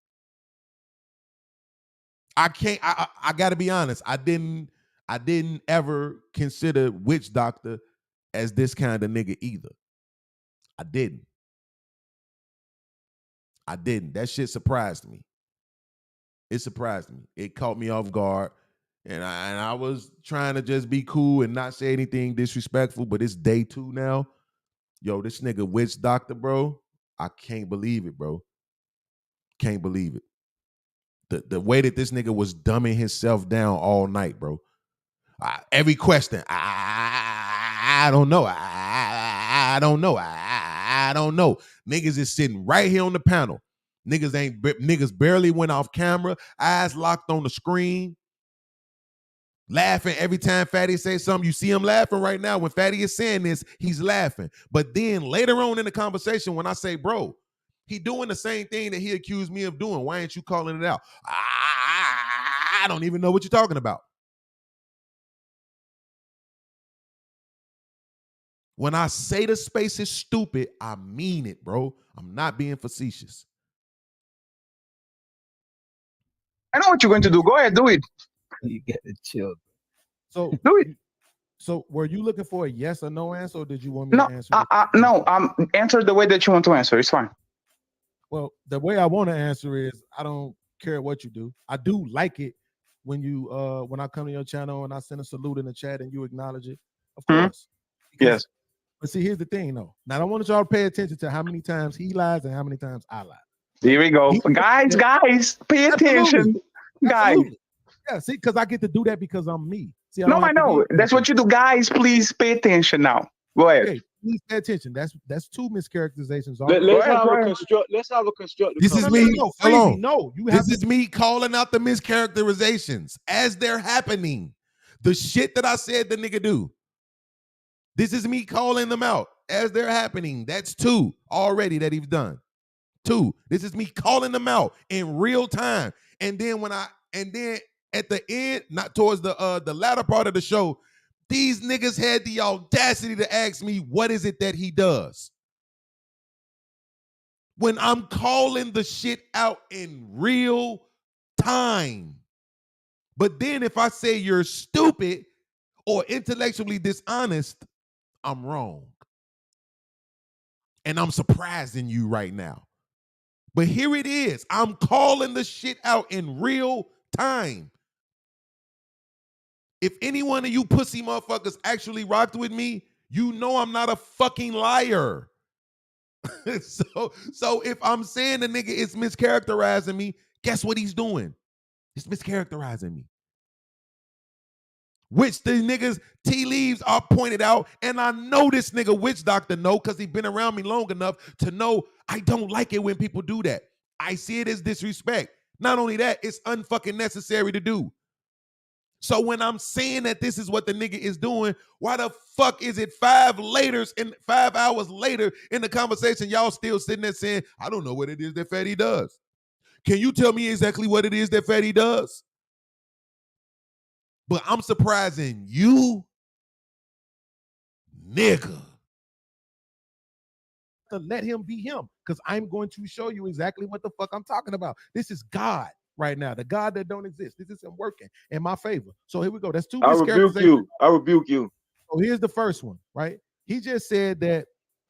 I gotta be honest. I didn't ever consider Witch Doctor as this kind of nigga either. I didn't. That shit surprised me. It surprised me. It caught me off guard. And I was trying to just be cool and not say anything disrespectful, but it's day 2 now. Yo, this nigga Witch Doctor, bro. I can't believe it, bro. Can't believe it. The way that this nigga was dumbing himself down all night, bro. Every question, I don't know. I don't know. I don't know. Niggas is sitting right here on the panel. Niggas barely went off camera, eyes locked on the screen, laughing every time Fatty says something. You see him laughing right now. When Fatty is saying this, he's laughing. But then later on in the conversation, when I say, bro, he doing the same thing that he accused me of doing. Why ain't you calling it out? I don't even know what you're talking about. When I say the space is stupid, I mean it, bro. I'm not being facetious. I know what you're going to do. Go ahead, do it. You gotta chill. So do it. So were you looking for a yes or no answer, or did you want me to answer? No. Answer the way that you want to answer. It's fine. Well, the way I want to answer is I don't care what you do. I do like it when you when I come to your channel and I send a salute in the chat and you acknowledge it. Of course. Yes. But see, here's the thing, though. Now I want y'all to pay attention to how many times he lies and how many times I lie. Here we go. Guys, pay attention. Guys. Yeah, see, because I get to do that because I'm me. See, I know. That's what you do. Guys, please pay attention now. Go ahead. Okay, please pay attention. That's 2 mischaracterizations. Let's have a constructive. This is me. Hold on. This is me calling out the mischaracterizations as they're happening. The shit that I said the nigga do. This is me calling them out as they're happening. That's 2 already that he's done. 2. This is me calling them out in real time. And then at the end, not towards the latter part of the show, these niggas had the audacity to ask me, what is it that he does? When I'm calling the shit out in real time. But then if I say you're stupid or intellectually dishonest, I'm wrong. And I'm surprising you right now. But here it is. I'm calling the shit out in real time. If any one of you pussy motherfuckers actually rocked with me, you know I'm not a fucking liar. So if I'm saying the nigga is mischaracterizing me, guess what he's doing? He's mischaracterizing me. Which the niggas tea leaves are pointed out, and I know this nigga witch doctor know because he been around me long enough to know I don't like it when people do that. I see it as disrespect. Not only that, it's unfucking necessary to do. So when I'm saying that this is what the nigga is doing, why the fuck is it 5 hours later in the conversation, y'all still sitting there saying, I don't know what it is that Fatty does. Can you tell me exactly what it is that Fatty does? But I'm surprising you, nigga. To let him be him, because I'm going to show you exactly what the fuck I'm talking about. This is God right now, the God that don't exist. This is him working in my favor. So here we go. That's 2 I rebuke you. I rebuke you. So here's the first one, right? He just said that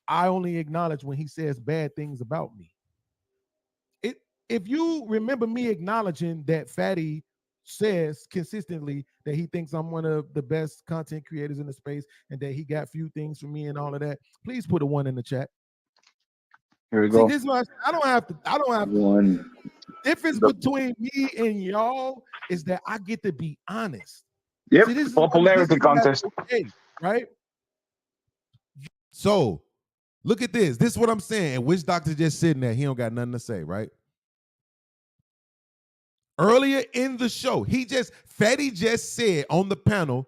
I only acknowledge when he says bad things about me. If you remember me acknowledging that Fatty says consistently that he thinks I'm one of the best content creators in the space and that he got few things from me and all of that, please put a 1 in the chat. Here we go. See, this is what I don't have one. Difference between me and y'all is that I get to be honest. Yep. See, this Popularity contest. Okay, right? So look at this. This is what I'm saying. And Witch Doctor just sitting there. He don't got nothing to say, right? Earlier in the show, Fatty just said on the panel,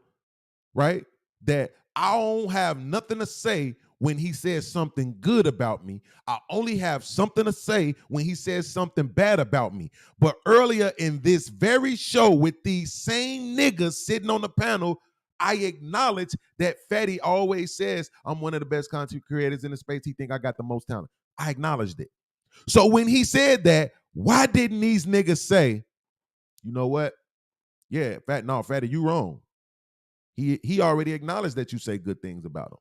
right, that I don't have nothing to say when he says something good about me. I only have something to say when he says something bad about me. But earlier in this very show with these same niggas sitting on the panel, I acknowledge that Fatty always says I'm one of the best content creators in the space. He think I got the most talent. I acknowledged it. So when he said that, why didn't these niggas say, you know what? Yeah, Fatty, you wrong. He already acknowledged that you say good things about him.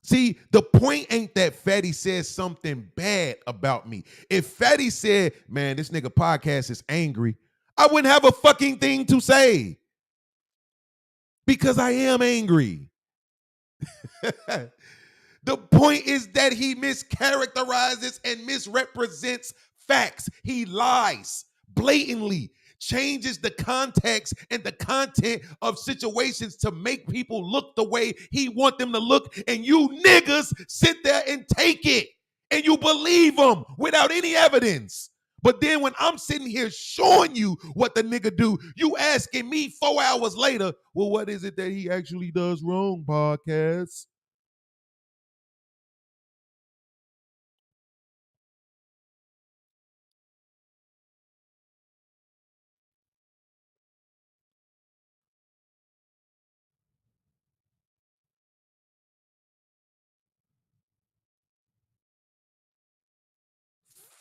See, the point ain't that Fatty says something bad about me. If Fatty said, man, this nigga podcast is angry, I wouldn't have a fucking thing to say. Because I am angry. The point is that he mischaracterizes and misrepresents facts. He lies blatantly, changes the context and the content of situations to make people look the way he want them to look. And you niggas sit there and take it and you believe him without any evidence. But then when I'm sitting here showing you what the nigga do, you asking me 4 hours later, well, what is it that he actually does wrong, podcast?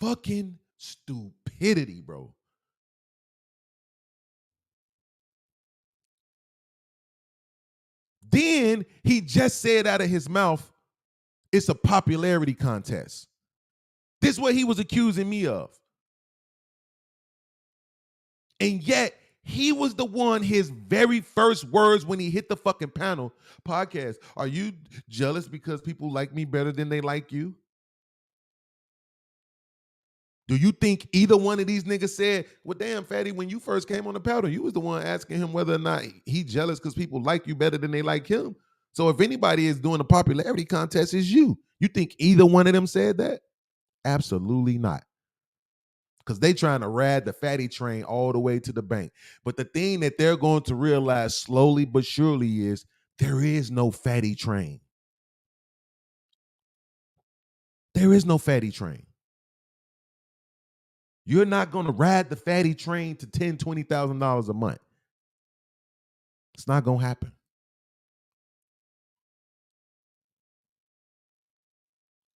Fucking stupidity, bro. Then he just said out of his mouth, it's a popularity contest. This is what he was accusing me of. And yet, he was the one, his very first words when he hit the fucking panel, podcast, are you jealous because people like me better than they like you? Do you think either one of these niggas said, well, damn, Fatty, when you first came on the panel, you was the one asking him whether or not he jealous because people like you better than they like him? So if anybody is doing a popularity contest, it's you. You think either one of them said that? Absolutely not. Because they trying to ride the Fatty train all the way to the bank. But the thing that they're going to realize slowly but surely is there is no Fatty train. There is no Fatty train. You're not going to ride the Fatty train to $10,000, $20,000 a month. It's not going to happen.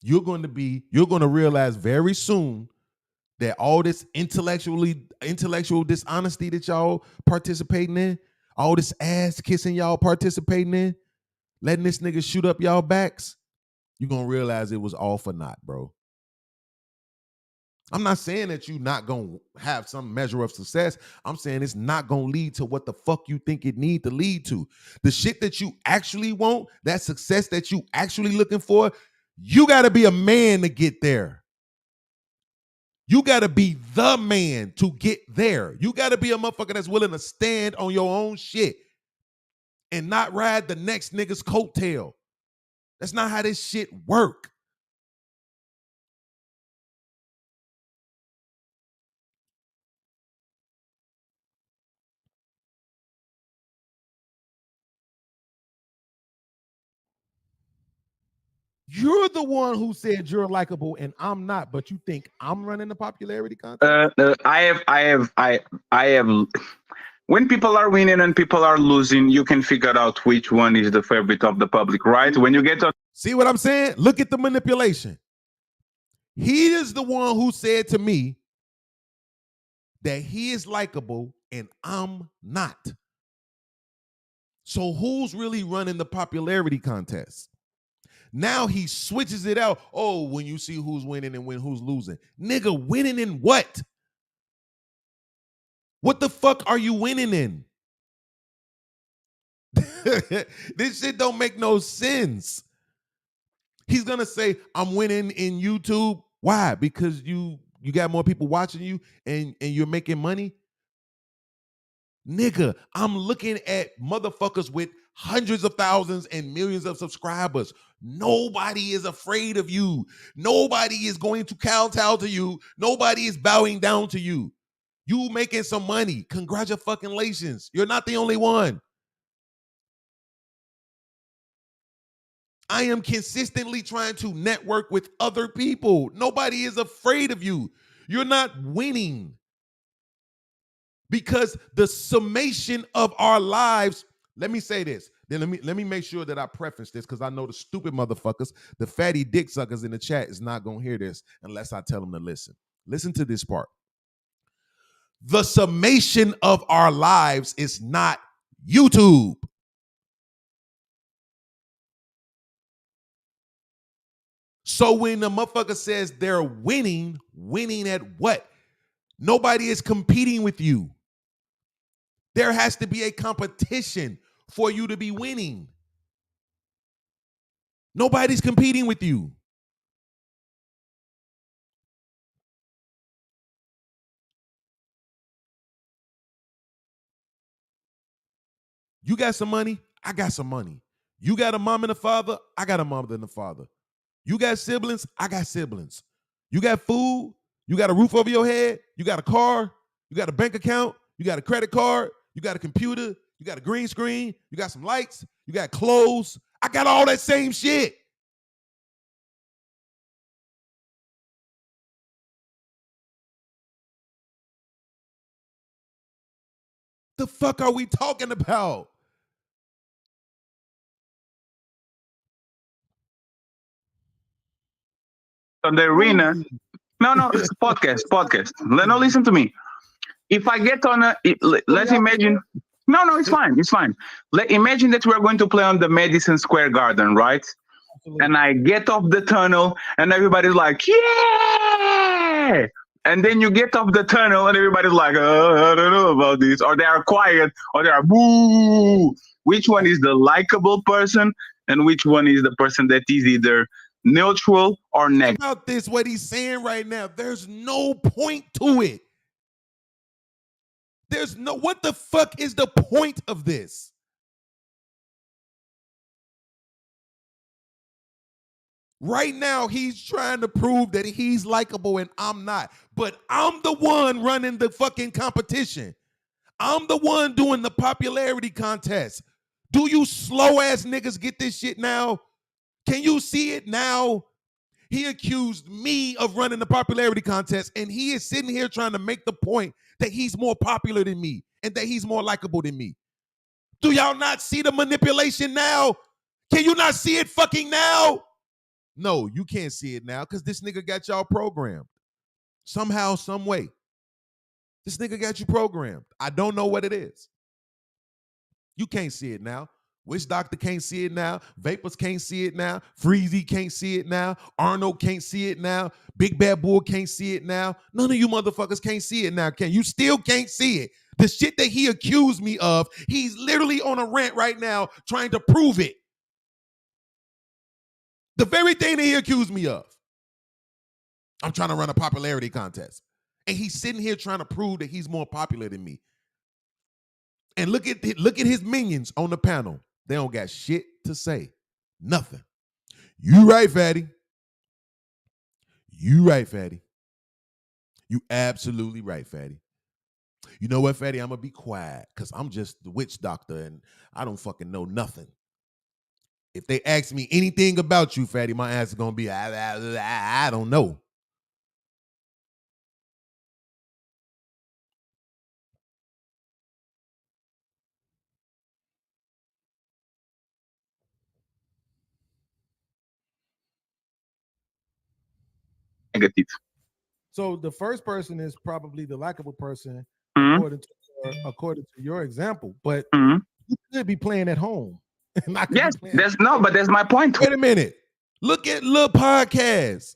You're going to realize very soon that all this intellectual dishonesty that y'all participating in, all this ass kissing y'all participating in, letting this nigga shoot up y'all backs, you're going to realize it was all for naught, bro. I'm not saying that you're not going to have some measure of success. I'm saying it's not going to lead to what the fuck you think it need to lead to. The shit that you actually want, that success that you actually looking for, you got to be a man to get there. You got to be the man to get there. You got to be a motherfucker that's willing to stand on your own shit and not ride the next nigga's coattail. That's not how this shit work. You're the one who said you're likable and I'm not, but you think I'm running the popularity contest? I have. When people are winning and people are losing, you can figure out which one is the favorite of the public, right? When you get to see what I'm saying? Look at the manipulation. He is the one who said to me that he is likable and I'm not. So who's really running the popularity contest? Now he switches it out. Oh, when you see who's winning and who's losing. Nigga, winning in what? What the fuck are you winning in? This shit don't make no sense. He's gonna say, I'm winning in YouTube. Why? Because you got more people watching you and you're making money? Nigga, I'm looking at motherfuckers with hundreds of thousands and millions of subscribers. Nobody is afraid of you. Nobody is going to kowtow to you. Nobody is bowing down to you. You making some money. Congratulations. You're not the only one. I am consistently trying to network with other people. Nobody is afraid of you. You're not winning. Because the summation of our lives, let me say this. Then let me make sure that I preface this because I know the stupid motherfuckers, the fatty dick suckers in the chat is not going to hear this unless I tell them to listen. Listen to this part. The summation of our lives is not YouTube. So when the motherfucker says they're winning at what? Nobody is competing with you. There has to be a competition for you to be winning. Nobody's competing with you. You got some money, I got some money. You got a mom and a father, I got a mom and a father. You got siblings, I got siblings. You got food, you got a roof over your head, you got a car, you got a bank account, you got a credit card, you got a computer, you got a green screen, you got some lights, you got clothes. I got all that same shit. The fuck are we talking about? the arena, no, it's a podcast. No, listen to me. If I get on let's imagine. No, it's fine. Imagine that we're going to play on the Madison Square Garden, right? Absolutely. And I get off the tunnel and everybody's like, yeah! And then you get off the tunnel and everybody's like, I don't know about this. Or they are quiet or they are boo. Which one is the likable person and which one is the person that is either neutral or negative? About this, what he's saying right now, there's no point to it. What the fuck is the point of this? Right now, he's trying to prove that he's likable and I'm not. But I'm the one running the fucking competition. I'm the one doing the popularity contest. Do you slow ass niggas get this shit now? Can you see it now? He accused me of running the popularity contest, and he is sitting here trying to make the point that he's more popular than me and that he's more likable than me. Do y'all not see the manipulation now? Can you not see it fucking now? No, you can't see it now because this nigga got y'all programmed. Somehow, some way. This nigga got you programmed. I don't know what it is. You can't see it now. Witch Doctor can't see it now. Vapors can't see it now. Freezy can't see it now. Arnold can't see it now. Big Bad Bull can't see it now. None of you motherfuckers can't see it now, can you? Still can't see it. The shit that he accused me of, he's literally on a rant right now trying to prove it. The very thing that he accused me of. I'm trying to run a popularity contest. And he's sitting here trying to prove that he's more popular than me. And look at his minions on the panel. They don't got shit to say. Nothing. You right, Fatty. You right, Fatty. You absolutely right, Fatty. You know what, Fatty? I'm going to be quiet because I'm just the witch doctor and I don't fucking know nothing. If they ask me anything about you, Fatty, my answer is going to be, I don't know. Negative. So the first person is probably the likable person, Mm-hmm. according to your example. But Mm-hmm. you could be playing at home. Yes, that's my point. Wait a minute. Look at Lil Podcast.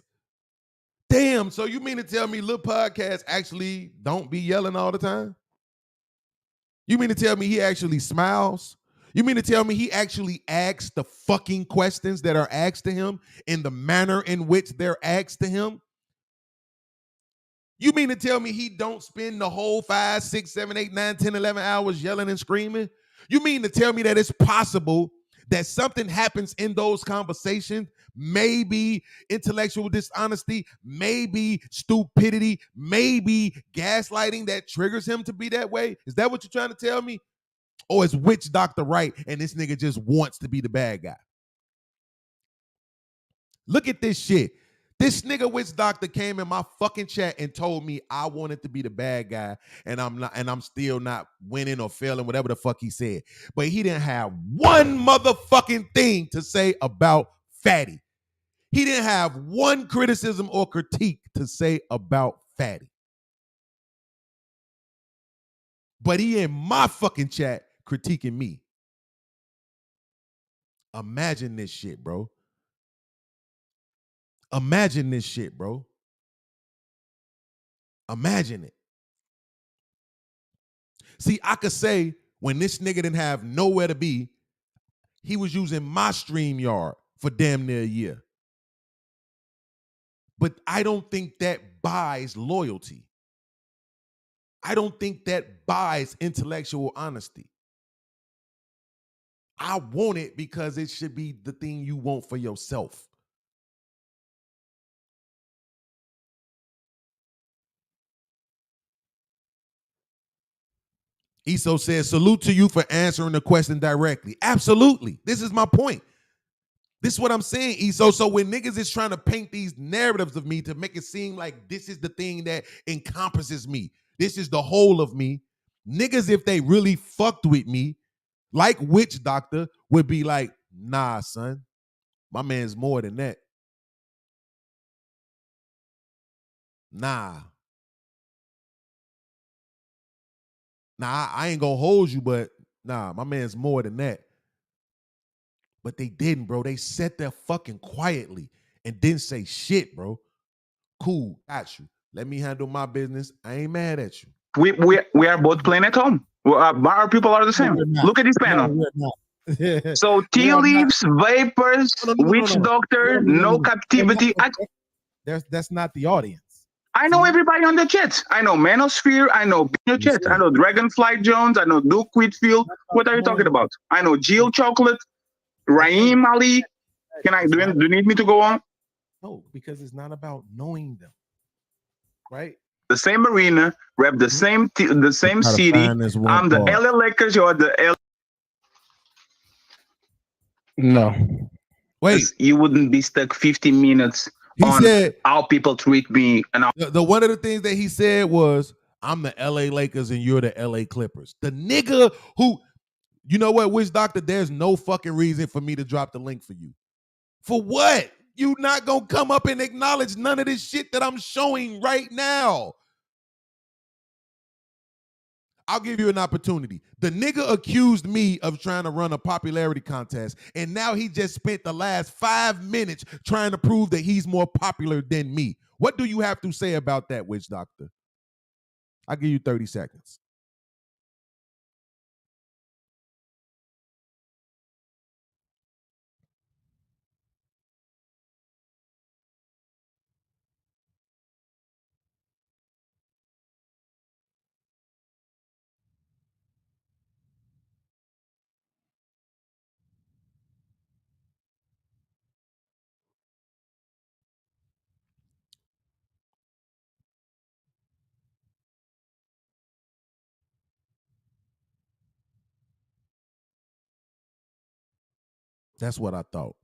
Damn, so you mean to tell me Lil Podcast actually don't be yelling all the time? You mean to tell me he actually smiles? You mean to tell me he actually asks the fucking questions that are asked to him in the manner in which they're asked to him? You mean to tell me he don't spend the whole 5, 6, 7, 8, 9, 10, 11 hours yelling and screaming? You mean to tell me that it's possible that something happens in those conversations, maybe intellectual dishonesty, maybe stupidity, maybe gaslighting that triggers him to be that way? Is that what you're trying to tell me? Or is Witch Doctor right and this nigga just wants to be the bad guy? Look at this shit. This nigga Witch Doctor came in my fucking chat and told me I wanted to be the bad guy and I'm still not winning or failing, whatever the fuck he said. But he didn't have one motherfucking thing to say about Fatty. He didn't have one criticism or critique to say about Fatty. But he in my fucking chat critiquing me. Imagine this shit, bro. Imagine this shit, bro. Imagine it. See, I could say when this nigga didn't have nowhere to be, he was using my StreamYard for damn near a year. But I don't think that buys loyalty. I don't think that buys intellectual honesty. I want it because it should be the thing you want for yourself. Eso says, salute to you for answering the question directly. Absolutely. This is my point. This is what I'm saying, Eso. So when niggas is trying to paint these narratives of me to make it seem like this is the thing that encompasses me, this is the whole of me, niggas, if they really fucked with me, like Witch Doctor, would be like, nah, son, my man's more than that. Nah, I ain't gonna hold you, but nah, my man's more than that. But they didn't, bro. They sat there fucking quietly and didn't say shit, bro. Cool, got you. Let me handle my business. I ain't mad at you. We are both playing at home. Our people are the same. Look at this panel. No, so tea leaves, vapors, witch doctor, no captivity. That's not the audience. I know everybody on the chat. I know Manosphere. I know Pino Chat. I know Dragonfly Jones. I know Duke Whitfield. What are you talking about? I know Jill Chocolate, Raheem Ali. Do you need me to go on? No, because it's not about knowing them, right? The same arena, rep the same city. I'm the LA Lakers. You're the L. No. Wait. You wouldn't be stuck 15 minutes on how people treat me. And the one of the things that he said was, I'm the LA Lakers and you're the LA Clippers. The nigga who, you know what, Witch Doctor, there's no fucking reason for me to drop the link for you. For what? You not gonna come up and acknowledge none of this shit that I'm showing right now. I'll give you an opportunity. The nigga accused me of trying to run a popularity contest, and now he just spent the last 5 minutes trying to prove that he's more popular than me. What do you have to say about that, witch doctor? I'll give you 30 seconds. That's what I thought.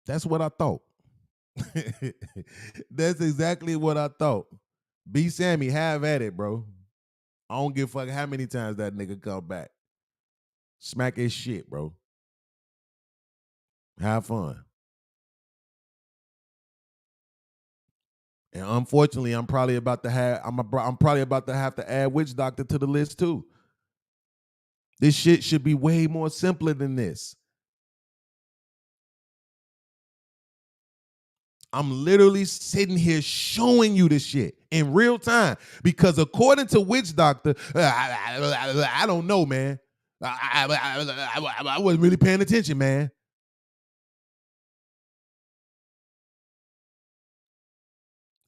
That's what I thought. That's exactly what I thought. B Sammy, have at it, bro. I don't give a fuck how many times that nigga come back. Smack his shit, bro. Have fun. And unfortunately, I'm probably about to have to add witch doctor to the list too. This shit should be way more simpler than this. I'm literally sitting here showing you this shit in real time because according to witch doctor, I don't know, man. I wasn't really paying attention, man.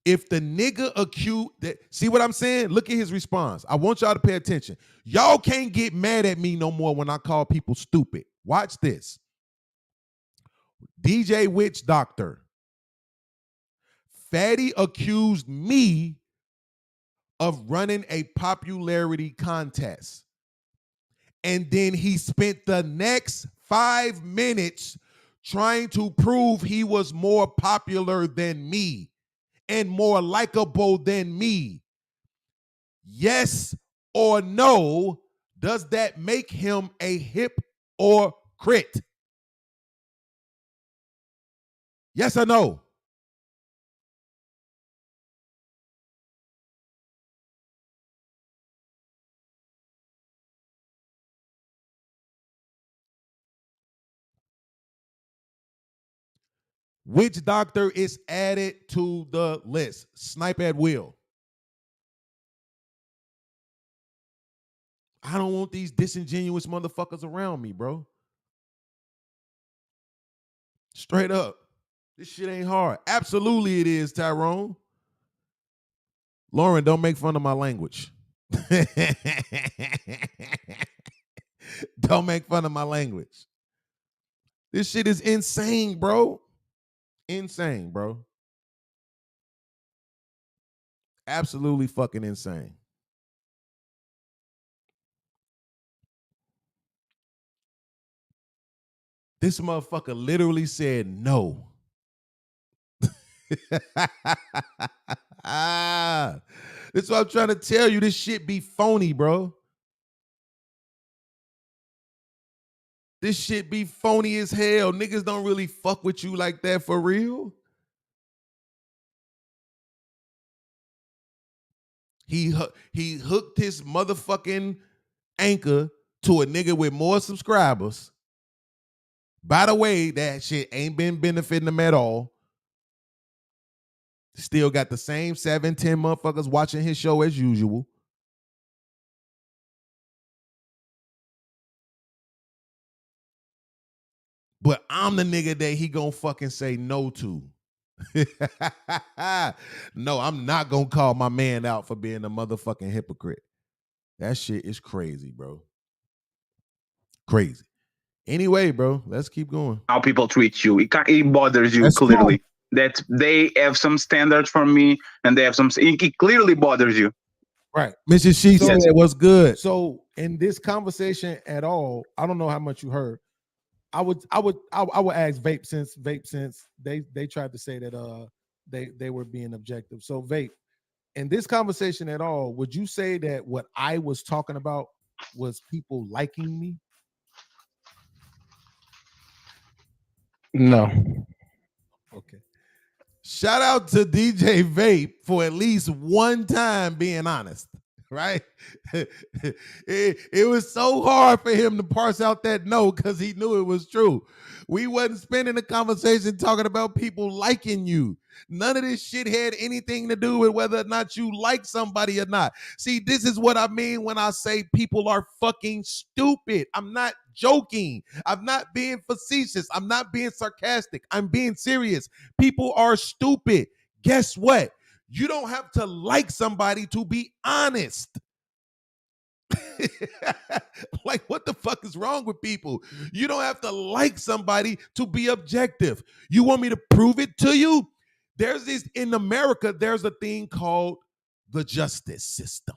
If the nigga accused that, see what I'm saying? Look at his response. I want y'all to pay attention. Y'all can't get mad at me no more when I call people stupid. Watch this. DJ Witch Doctor. Fatty accused me of running a popularity contest. And then he spent the next 5 minutes trying to prove he was more popular than me and more likable than me. Yes or no, does that make him a hip or crit? Yes or no? Witch doctor is added to the list. Snipe at will. I don't want these disingenuous motherfuckers around me, bro. Straight up. This shit ain't hard. Absolutely it is, Tyrone. Lauren, don't make fun of my language. Don't make fun of my language. This shit is insane, bro. Insane, bro. Absolutely fucking insane. This motherfucker literally said no. That's what I'm trying to tell you. This shit be phony, bro. This shit be phony as hell. Niggas don't really fuck with you like that for real. He hooked his motherfucking anchor to a nigga with more subscribers. By the way, that shit ain't been benefiting them at all. Still got the same 7-10 motherfuckers watching his show as usual. But I'm the nigga that he gonna fucking say no to. No, I'm not gonna call my man out for being a motherfucking hypocrite. That shit is crazy, bro. Crazy. Anyway, bro, let's keep going. How people treat you. It bothers you. That's clearly. True. That they have some standards for me and they have some, it clearly bothers you. Right. Mrs. She said what's good. So in this conversation at all, I don't know how much you heard. I would ask Vape since they tried to say that they were being objective. So Vape, in this conversation at all, would you say that what I was talking about was people liking me? No. Okay. Shout out to DJ Vape for at least one time being honest, right? it was so hard for him to parse out that no because he knew it was true. We wasn't spending the conversation talking about people liking you. None of this shit had anything to do with whether or not you like somebody or not. See, this is what I mean when I say people are fucking stupid. I'm not joking. I'm not being facetious. I'm not being sarcastic. I'm being serious. People are stupid. Guess what? You don't have to like somebody to be honest. Like, what the fuck is wrong with people? You don't have to like somebody to be objective. You want me to prove it to you? There's this in America, there's a thing called the justice system.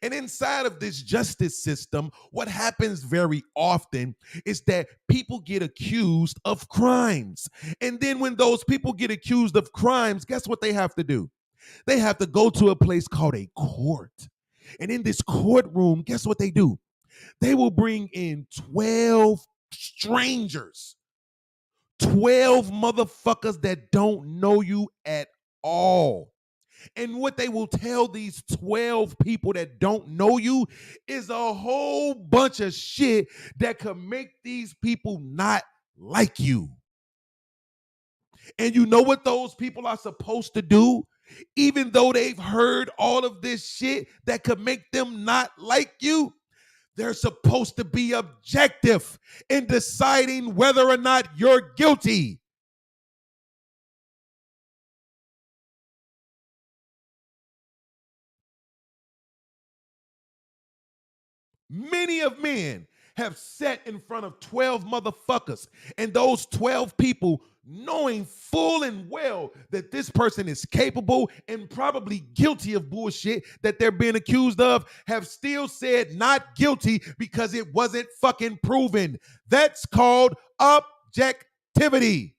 And inside of this justice system, what happens very often is that people get accused of crimes. And then when those people get accused of crimes, guess what they have to do? They have to go to a place called a court. And in this courtroom, guess what they do? They will bring in 12 strangers, 12 motherfuckers that don't know you at all. And what they will tell these 12 people that don't know you is a whole bunch of shit that could make these people not like you. And you know what those people are supposed to do? Even though they've heard all of this shit that could make them not like you, they're supposed to be objective in deciding whether or not you're guilty. Many of men have sat in front of 12 motherfuckers, and those 12 people, knowing full and well that this person is capable and probably guilty of bullshit that they're being accused of, have still said not guilty because it wasn't fucking proven. That's called objectivity.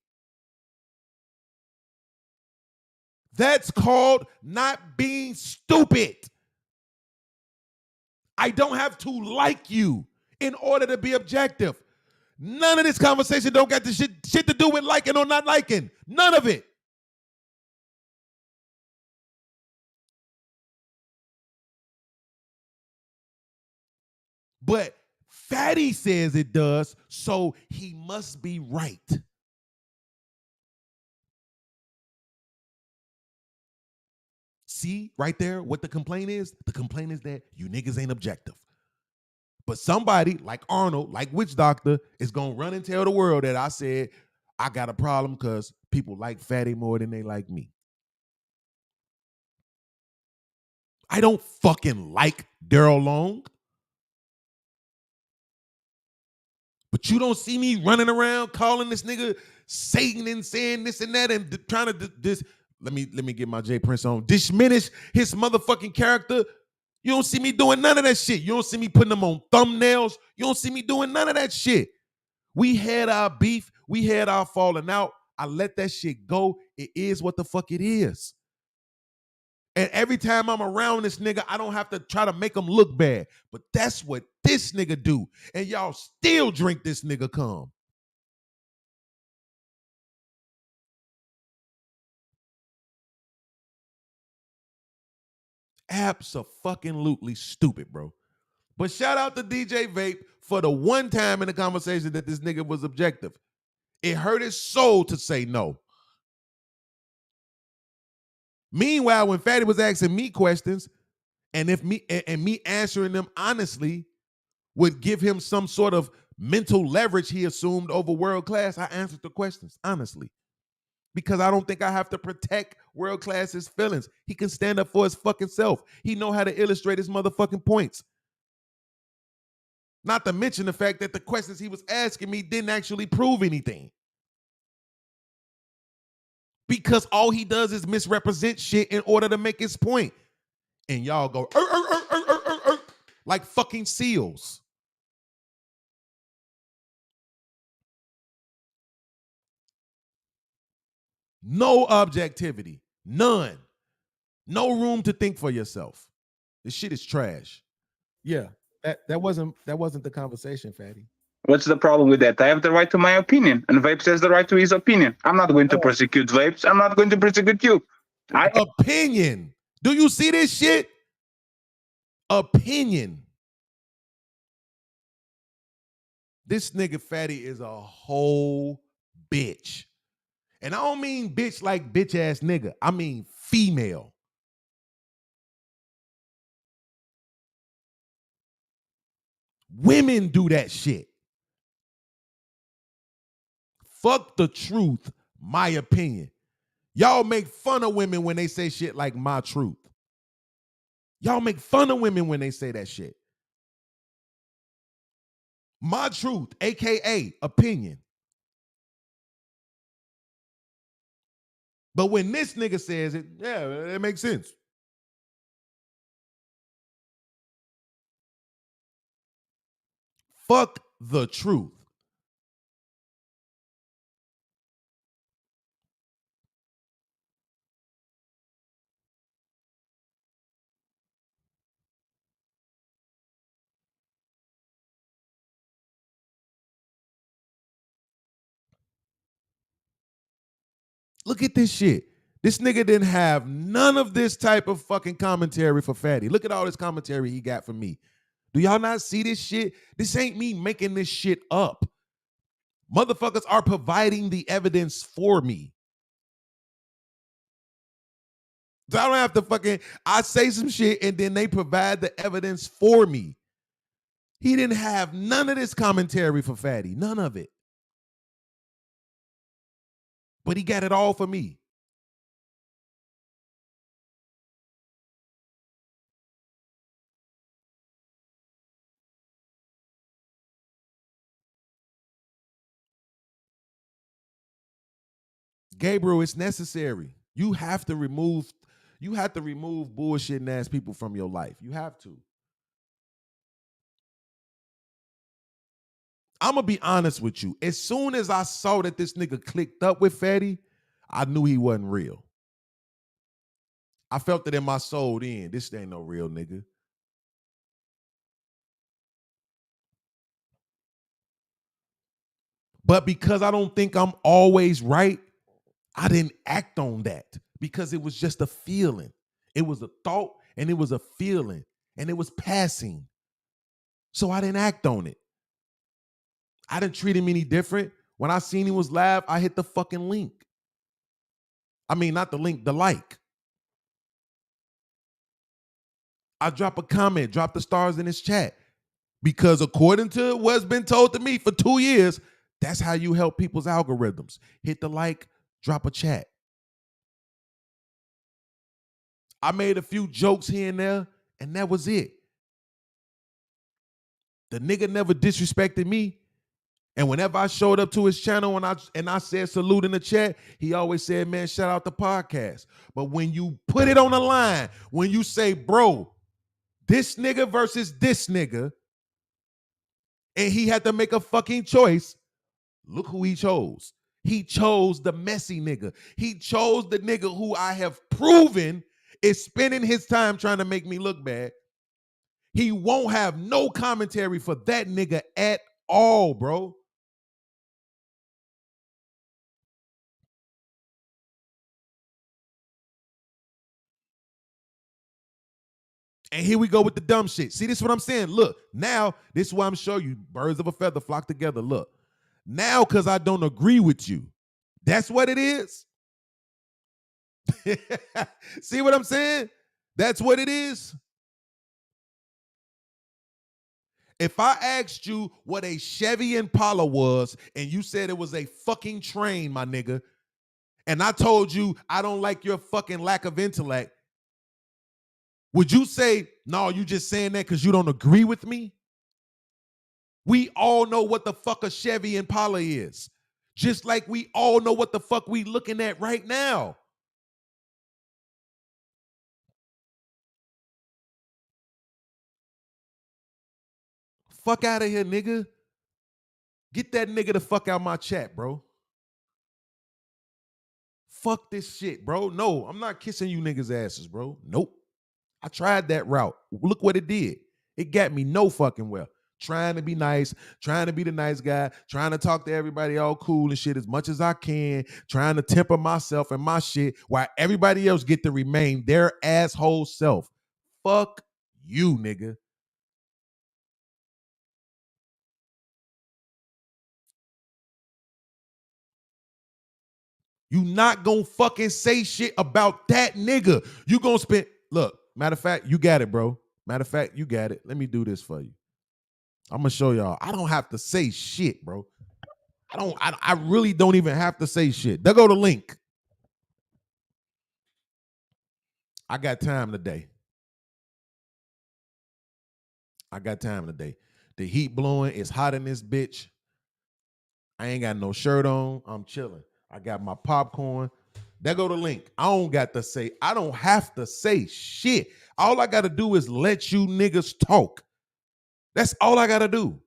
That's called not being stupid. I don't have to like you in order to be objective. None of this conversation don't got the shit to do with liking or not liking. None of it. But Fatty says it does, so he must be right. See, right there, what the complaint is? The complaint is that you niggas ain't objective. But somebody like Arnold, like Witch Doctor, is going to run and tell the world that I said I got a problem because people like Fatty more than they like me. I don't fucking like Daryl Long. But you don't see me running around calling this nigga Satan and saying this and that and trying to this. Let me get my J Prince on. Diminish his motherfucking character. You don't see me doing none of that shit. You don't see me putting them on thumbnails. You don't see me doing none of that shit. We had our beef. We had our falling out. I let that shit go. It is what the fuck it is. And every time I'm around this nigga, I don't have to try to make him look bad. But that's what this nigga do. And y'all still drink this nigga cum. Abso-fucking-lutely stupid, bro. But shout out to DJ Vape for the one time in the conversation that this nigga was objective. It hurt his soul to say no. Meanwhile, when Fatty was asking me questions, and me answering them honestly would give him some sort of mental leverage he assumed over world class, I answered the questions honestly. Because I don't think I have to protect world class's feelings. He can stand up for his fucking self. He know how to illustrate his motherfucking points. Not to mention the fact that the questions he was asking me didn't actually prove anything. Because all he does is misrepresent shit in order to make his point. And y'all go, like fucking seals. No objectivity. None. No room to think for yourself. This shit is trash. Yeah, that wasn't the conversation, Fatty. What's the problem with that? I have the right to my opinion, and Vapes has the right to his opinion. I'm not going to prosecute Vapes. I'm not going to prosecute you. Opinion. Do you see this shit? Opinion. This nigga Fatty is a whole bitch. And I don't mean bitch like bitch ass nigga. I mean female. Women do that shit. Fuck the truth, my opinion. Y'all make fun of women when they say shit like my truth. Y'all make fun of women when they say that shit. My truth, aka opinion. But when this nigga says it, yeah, it makes sense. Fuck the truth. Look at this shit. This nigga didn't have none of this type of fucking commentary for Fatty. Look at all this commentary he got from me. Do y'all not see this shit? This ain't me making this shit up. Motherfuckers are providing the evidence for me. So I don't have to I say some shit and then they provide the evidence for me. He didn't have none of this commentary for Fatty. None of it. But he got it all for me. Gabriel, it's necessary. You have to remove bullshitting ass people from your life. You have to. I'm going to be honest with you. As soon as I saw that this nigga clicked up with Fatty, I knew he wasn't real. I felt it in my soul then. This ain't no real nigga. But because I don't think I'm always right, I didn't act on that because it was just a feeling. It was a thought and it was a feeling and it was passing. So I didn't act on it. I didn't treat him any different. When I seen he was live, I hit the fucking link. I mean, not the link, the like. I drop a comment, drop the stars in his chat. Because according to what's been told to me for 2 years, that's how you help people's algorithms. Hit the like, drop a chat. I made a few jokes here and there, and that was it. The nigga never disrespected me. And whenever I showed up to his channel and I said salute in the chat, he always said, man, shout out the podcast. But when you put it on the line, when you say, bro, this nigga versus this nigga, and he had to make a fucking choice, look who he chose. He chose the messy nigga. He chose the nigga who I have proven is spending his time trying to make me look bad. He won't have no commentary for that nigga at all, bro. And here we go with the dumb shit. See, this is what I'm saying. Look, now, this is why I'm showing you. Birds of a feather flock together. Look. Now, because I don't agree with you. That's what it is. See what I'm saying? That's what it is. If I asked you what a Chevy Impala was and you said it was a fucking train, my nigga, and I told you I don't like your fucking lack of intellect, would you say, no, you just saying that because you don't agree with me? We all know what the fuck a Chevy Impala is. Just like we all know what the fuck we looking at right now. Fuck out of here, nigga. Get that nigga the fuck out my chat, bro. Fuck this shit, bro. No, I'm not kissing you niggas' asses, bro. Nope. I tried that route. Look what it did. It got me no fucking well. trying to be nice, trying to be the nice guy, trying to talk to everybody all cool and shit as much as I can, trying to temper myself and my shit while everybody else get to remain their asshole self. Fuck you, nigga. You not gonna fucking say shit about that nigga. You gonna spend, look, matter of fact, you got it, bro. Matter of fact, you got it. Let me do this for you. I'm gonna show y'all. I don't have to say shit, bro. I really don't even have to say shit. There go the link. I got time today. The heat blowing. It's hot in this bitch. I ain't got no shirt on. I'm chilling. I got my popcorn. There go the link. I don't have to say shit. All I got to do is let you niggas talk. That's all I got to do.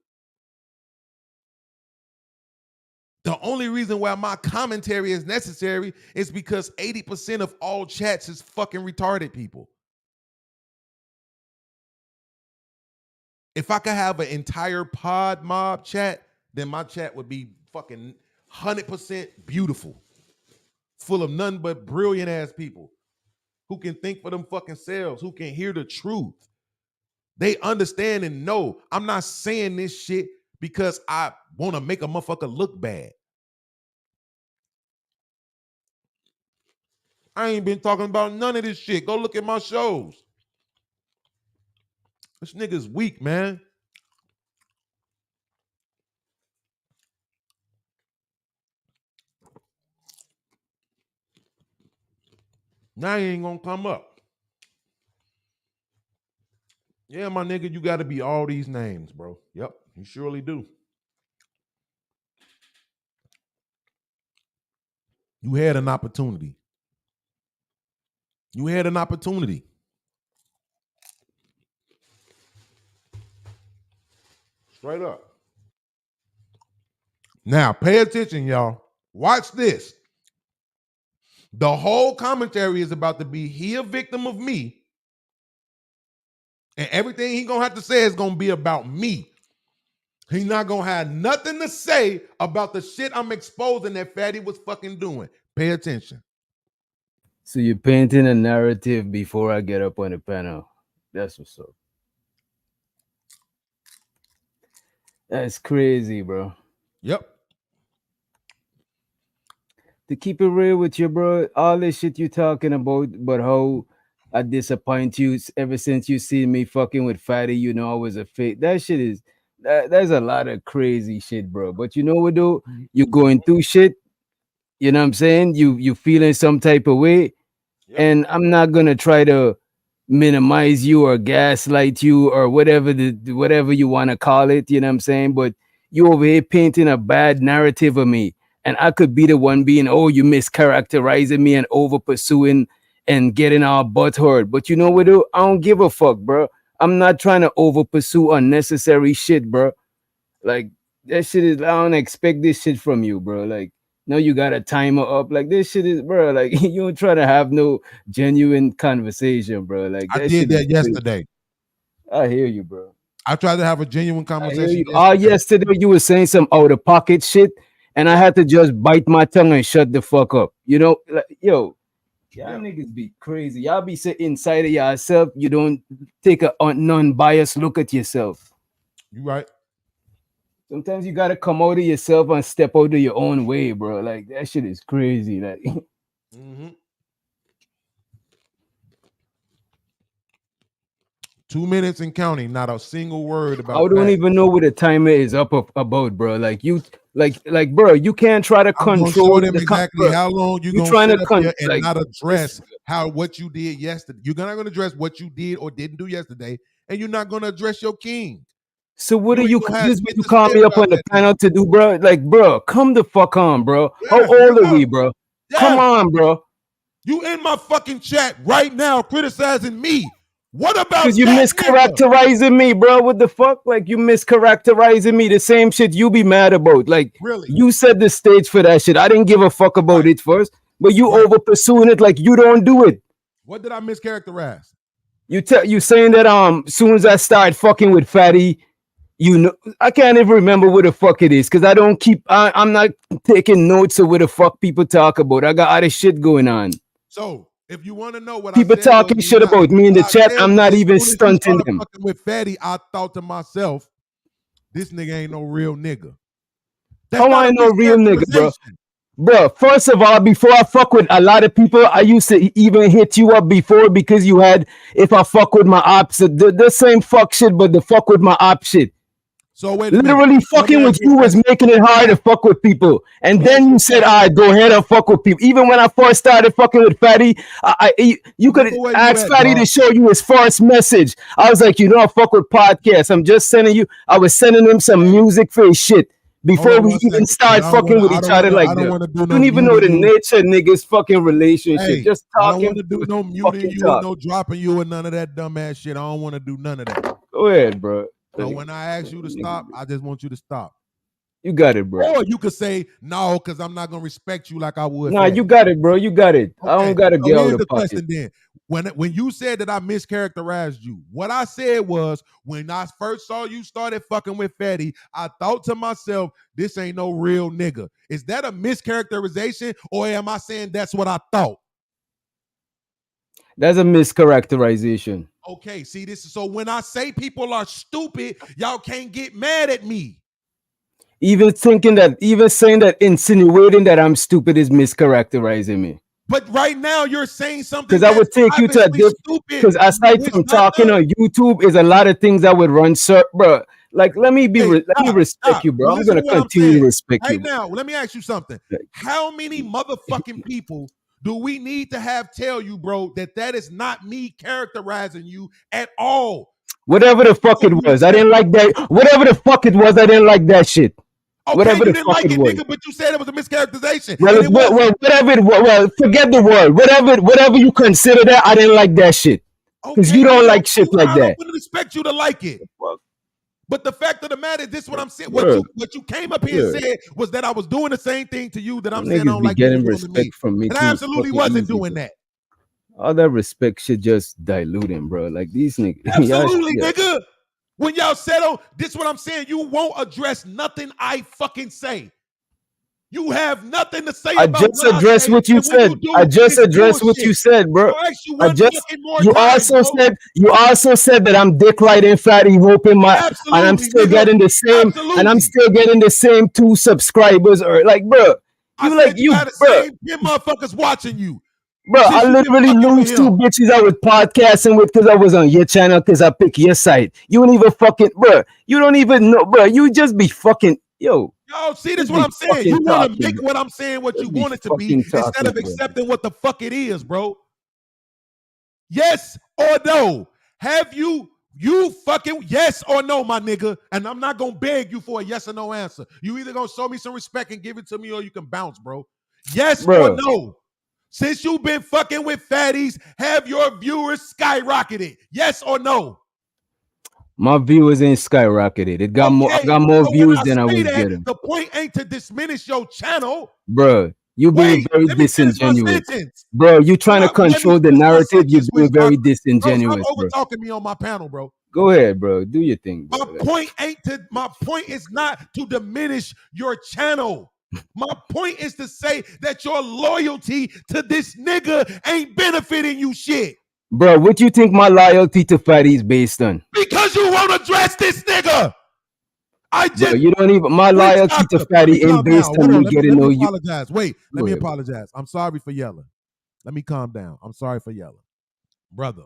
The only reason why my commentary is necessary is because 80% of all chats is fucking retarded people. If I could have an entire PodMob chat, then my chat would be fucking 100% beautiful. Full of none but brilliant ass people who can think for them fucking selves, who can hear the truth. They understand and know I'm not saying this shit because I want to make a motherfucker look bad. I ain't been talking about none of this shit. Go look at my shows. This nigga's weak, man. Now he ain't gonna come up. Yeah, my nigga, you gotta be all these names, bro. Yep, you surely do. You had an opportunity. Straight up. Now, pay attention, y'all. Watch this. The whole commentary is about to be he a victim of me, and everything he gonna have to say is gonna be about me. He's not gonna have nothing to say about the shit I'm exposing that Fatty was fucking doing. Pay attention. So you're painting a narrative before I get up on the panel. That's what's up. That's crazy, bro. Yep. To keep it real with you, bro, all this shit you talking about how I disappoint you ever since you seen me fucking with Fatty, you know I was a fake. That shit is, there's a lot of crazy shit, bro. But you know what, though? You going through shit, you know what I'm saying? You feeling some type of way, and I'm not gonna try to minimize you or gaslight you or whatever whatever you want to call it, you know what I'm saying? But you over here painting a bad narrative of me. And I could be the one being, oh, you mischaracterizing me and over pursuing and getting our butt hurt. But you know what, though? I don't give a fuck, bro. I'm not trying to over pursue unnecessary shit, bro. Like, that shit is, I don't expect this shit from you, bro. Like, no, you got a timer up. Like, this shit is, bro, like, you don't try to have no genuine conversation, bro. Like, I did that yesterday. I hear you, bro. I tried to have a genuine conversation. Yesterday you were saying some out of pocket shit. And I had to just bite my tongue and shut the fuck up. You know, like, y'all niggas be crazy. Y'all be sitting inside of yourself. You don't take a non-biased look at yourself. You right. Sometimes you gotta come out of yourself and step out of your own way, bro. Like, that shit is crazy. Like, 2 minutes and counting, not a single word about. I don't even know what the timer is up about, bro. Like, you, like, bro, you can't try to control them exactly how long you gonna trying sit to up here and like, not address what you did yesterday. You're not gonna address what you did or didn't do yesterday, and you're not gonna address your king. So what are you call me up on the panel to do, bro? Like, bro, come the fuck on, bro. How old are we, bro? Come on, bro. You in my fucking chat right now criticizing me. What about because you that mischaracterizing me, bro? What the fuck? Like, you mischaracterizing me. The same shit you be mad about. Like, really? You set the stage for that shit. I didn't give a fuck about it first, but you over pursuing it like you don't do it. What did I mischaracterize? You saying that soon as I start fucking with Fatty, You know, I can't even remember what the fuck it is because I don't keep. I'm not taking notes of what the fuck people talk about. I got other shit going on. So if you want to know what people I said talking shit about me in the chat, I'm not even stunting them. With Fatty, I thought to myself, this nigga ain't no real nigga. How I know real nigga, bro? Bro, first of all, before I fuck with a lot of people, I used to even hit you up before because you had, if I fuck with my ops, the same fuck shit, but the fuck with my op shit. So wait literally fucking with you was making it hard to fuck with people. And then you said, all right, go ahead and fuck with people. Even when I first started fucking with Fatty, you could ask Fatty to show you his first message. I was like, you know, I fuck with podcasts. I'm just sending you, I was sending him some music for his shit. Before we even start fucking with each other like that. You don't even know the nature of niggas fucking relationship. Hey, just talking. I don't want to do no muting you, no dropping you, and none of that dumbass shit. I don't want to do none of that. Go ahead, bro. So when I ask you to stop, I just want you to stop. You got it, bro. Or you could say no, because I'm not gonna respect you like I would. Nah, you got it, bro. You got it. Okay. I don't gotta get out of the question then. When you said that I mischaracterized you, what I said was when I first saw you started fucking with Fatty, I thought to myself, this ain't no real nigga. Is that a mischaracterization, or am I saying that's what I thought? That's a mischaracterization. Okay, see, this is so when I say people are stupid, y'all can't get mad at me. Even saying that, insinuating that I'm stupid is mischaracterizing me. But right now you're saying something because I would take you to a different. Because aside from talking on YouTube, is a lot of things I would run, sir, bro. Like, let me respect you, bro. I'm gonna continue to respect you. Right now, let me ask you something. How many motherfucking people do we need to have tell you, bro, that is not me characterizing you at all? Whatever the fuck it was, I didn't like that. Whatever the fuck it was, I didn't like that shit. Okay, whatever you the didn't fuck like it was. nigga, but you said it was a mischaracterization. Well, forget the word. Whatever you consider that, I didn't like that shit. Because you don't like shit like that. I wouldn't expect you to like it. But the fact of the matter is, this is what I'm saying. What you came up here and said was that I was doing the same thing to you that I'm saying I don't like getting respect from me. And I absolutely wasn't doing that. All that respect should just diluting, bro. Like these niggas. Absolutely, nigga. When y'all settle, this is what I'm saying. You won't address nothing I fucking say. You have nothing to say about I just addressed what you said. I just addressed what you said, bro. You also said that I'm dick riding Fatty, whooping my, and I'm still getting the same, and I'm still getting the same 2 subscribers, or like, bro. You got the same 10 motherfuckers watching you. Bro, I literally lose 2 bitches I was podcasting with because I was on your channel because I pick your site. You don't even fucking, bro. You don't even know, bro. You just be fucking, yo. Yo, see, this is what I'm saying. You want to make what I'm saying what you want it to be instead of accepting what the fuck it is, bro. Yes or no? Have you fucking yes or no, my nigga? And I'm not gonna beg you for a yes or no answer. You either gonna show me some respect and give it to me, or you can bounce, bro. Yes or no? Since you've been fucking with fatties, have your viewers skyrocketed? Yes or no? My viewers ain't skyrocketed. It got more. I got more views than I was getting. The point ain't to diminish your channel, bro. You being very disingenuous, bro. You trying to control the narrative. You're being very disingenuous, bro. Over talking me on my panel, bro. Go ahead, bro. Do your thing, bro. My point is not to diminish your channel. My point is to say that your loyalty to this nigga ain't benefiting you shit. Bro, what you think my loyalty to Fatty is based on? Because you won't address this nigga. Bro, you don't even. My loyalty to Fatty ain't based on me getting no. Apologize. Wait, let me apologize. I'm sorry for yelling. Let me calm down. I'm sorry for yelling, brother.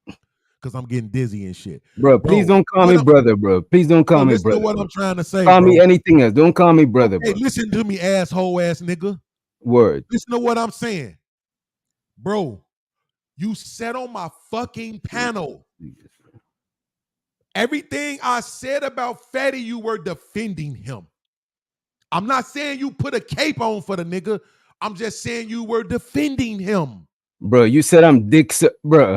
Because I'm getting dizzy and shit. Bro, please don't call me brother, bro. Please don't call me brother. Listen to what I'm trying to say. Call me anything else. Don't call me brother, bro. Hey, listen to me, asshole ass nigga. Word. Listen to what I'm saying. Bro, you sat on my fucking panel. Everything I said about Fatty, you were defending him. I'm not saying you put a cape on for the nigga. I'm just saying you were defending him. Bro, you said I'm dick, bro.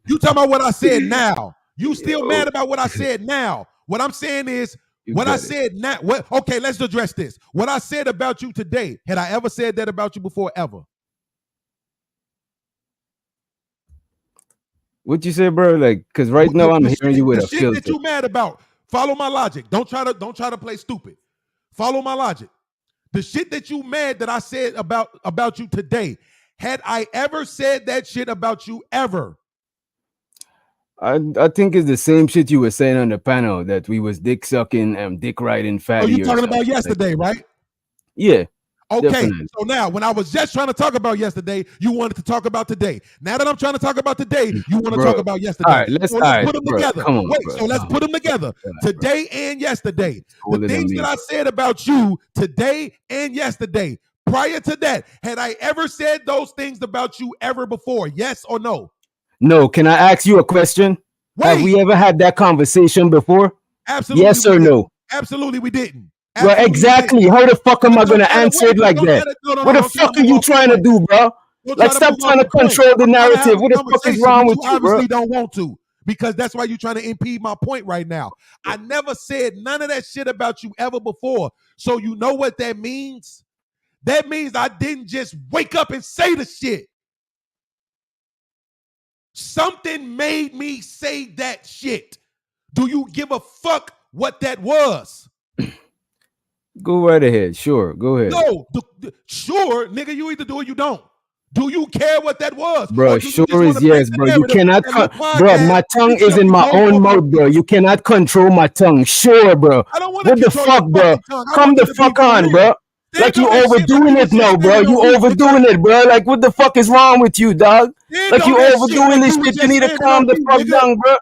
You talking about what I said now. You still mad about what I said now. What I'm saying is, what I said now. Okay, let's address this. What I said about you today, had I ever said that about you before, ever? What you say, bro? Like, because right now I'm hearing you with a filter. That you mad about. Follow my logic. Don't try to play stupid. Follow my logic. The shit that you mad that I said about you today, had I ever said that shit about you ever? I think it's the same shit you were saying on the panel, that we was dick sucking and dick riding fatty. Oh, you talking about yesterday, right? Yeah. Okay, definitely. so now when I was just trying to talk about yesterday, you wanted to talk about today. Now that I'm trying to talk about today, you want to talk about yesterday. All right, let's put them together. Come on, Wait, bro. so let's put them together. Today and yesterday. The Older things than that me. I said about you today and yesterday. Prior to that, had I ever said those things about you ever before? Yes or no? No, can I ask you a question? Have we ever had that conversation before? Absolutely. Yes or no? Absolutely, we didn't. Well, exactly. How the fuck am I going to answer it like that? What the fuck are you trying to do, bro? Like, stop trying to control the narrative. What the fuck is wrong with you, bro? Obviously don't want to, because that's why you're trying to impede my point right now. I never said none of that shit about you ever before. So you know what that means? That means I didn't just wake up and say the shit. Something made me say that shit. Do you give a fuck what that was? Go right ahead. Sure, go ahead. No, sure, nigga, you either do or you don't. Do you care what that was? Bro, sure is yes, bro. You cannot, bro, my tongue is in my own mouth, bro. You cannot control my tongue. Sure, bro. What the fuck, bro? Come the fuck on, bro. Like you overdoing it now, bro. You overdoing it, bro. Like what the fuck is wrong with you, dog? Like you overdoing this shit. You need to calm the fuck down, bro.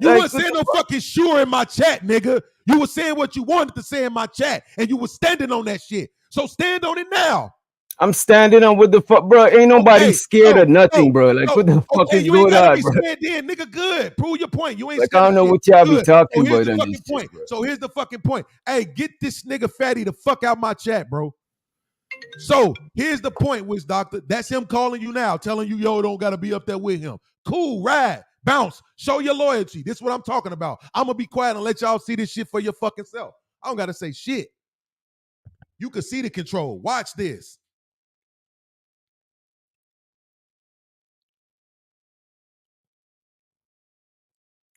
You weren't saying no fucking sure in my chat, nigga. You were saying what you wanted to say in my chat, and you were standing on that shit. So stand on it now. I'm standing on what the fuck, bro. Ain't nobody scared of nothing, bro. Like what the fuck is going on, bro? Then, nigga, good. Prove your point. You ain't like I don't know what y'all be talking about. So here's the fucking point. Hey, get this nigga Fatty the fuck out my chat, bro. So here's the point, Wiz Doctor. That's him calling you now, telling you, yo, don't gotta be up there with him. Cool, ride, bounce, show your loyalty. This is what I'm talking about. I'm gonna be quiet and let y'all see this shit for your fucking self. I don't gotta say shit. You can see the control. Watch this.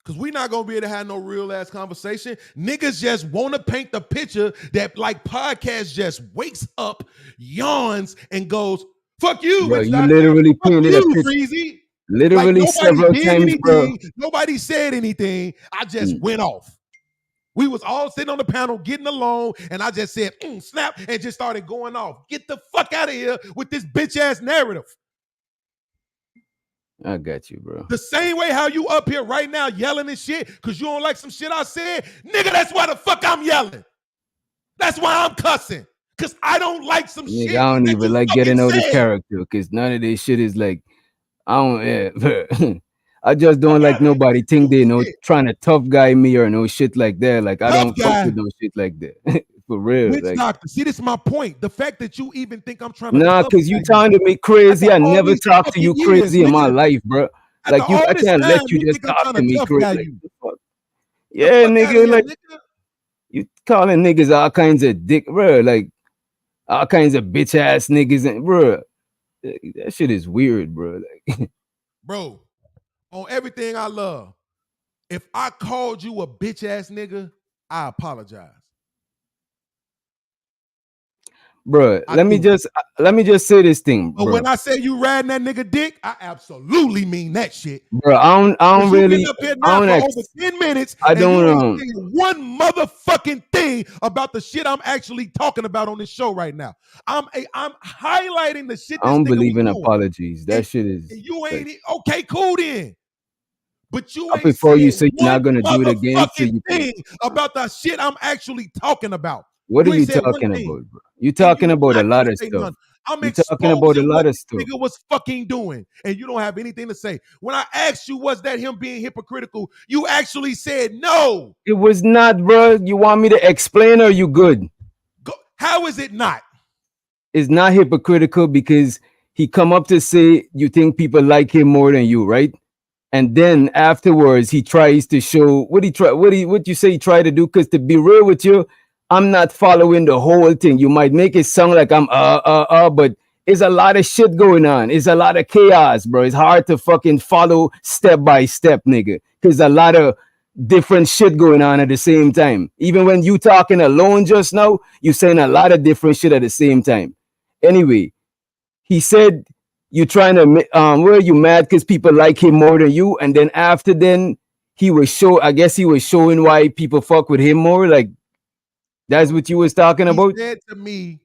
Because we're not going to be able to have no real-ass conversation. Niggas just want to paint the picture that, like, podcast just wakes up, yawns, and goes, fuck you. Bro, you literally painted a picture. Breezy. Literally like, several times, anything, bro. Nobody said anything. I just went off. We was all sitting on the panel getting along, and I just said, snap, and just started going off. Get the fuck out of here with this bitch-ass narrative. I got you, bro. The same way how you up here right now yelling and shit because you don't like some shit I said. Nigga, that's why the fuck I'm yelling. That's why I'm cussing. Because I don't like some shit. I don't even like getting out the character because none of this shit is like, I don't, I just don't like nobody think they know trying to tough guy me or no shit like that. Like, I don't fuck with no shit like that. For real. Like, doctor, see, this is my point. The fact that you even think I'm trying to because you trying to me crazy. I never talked to you crazy in my life, bro. Like you, I can't let you just talk to me crazy. Like, yeah, nigga, like you calling niggas all kinds of dick, bro. Like all kinds of bitch ass niggas, and bro, that shit is weird, bro. Like, bro, on everything I love, if I called you a bitch ass nigga, I apologize. Bro, let me just say this thing, bro. But when I say you riding that nigga dick, I absolutely mean that shit. Bro, I don't really. Up here now for over 10 minutes. I don't say one motherfucking thing about the shit I'm actually talking about on this show right now. I'm highlighting the shit. I don't believe in apologies. That shit is. You ain't okay. Cool then. But you ain't before you say you're not gonna do it again. So you thing about the shit I'm actually talking about. What are you talking about, bro? You talking about a lot of stuff. I'm talking about a lot of stuff. Nigga was fucking doing, and you don't have anything to say. When I asked you, was that him being hypocritical? You actually said no. It was not, bro. You want me to explain, or you good? How is it not? It's not hypocritical because he come up to say you think people like him more than you, right? And then afterwards he tries to show what you say he tried to do. Because to be real with you, I'm not following the whole thing. You might make it sound like I'm but it's a lot of shit going on. It's a lot of chaos, bro. It's hard to fucking follow step by step, nigga. Because a lot of different shit going on at the same time. Even when you talking alone just now, you saying a lot of different shit at the same time. Anyway, he said you trying to were you mad because people like him more than you, and then after then he was showing why people fuck with him more. Like that's what you was talking about. He said to me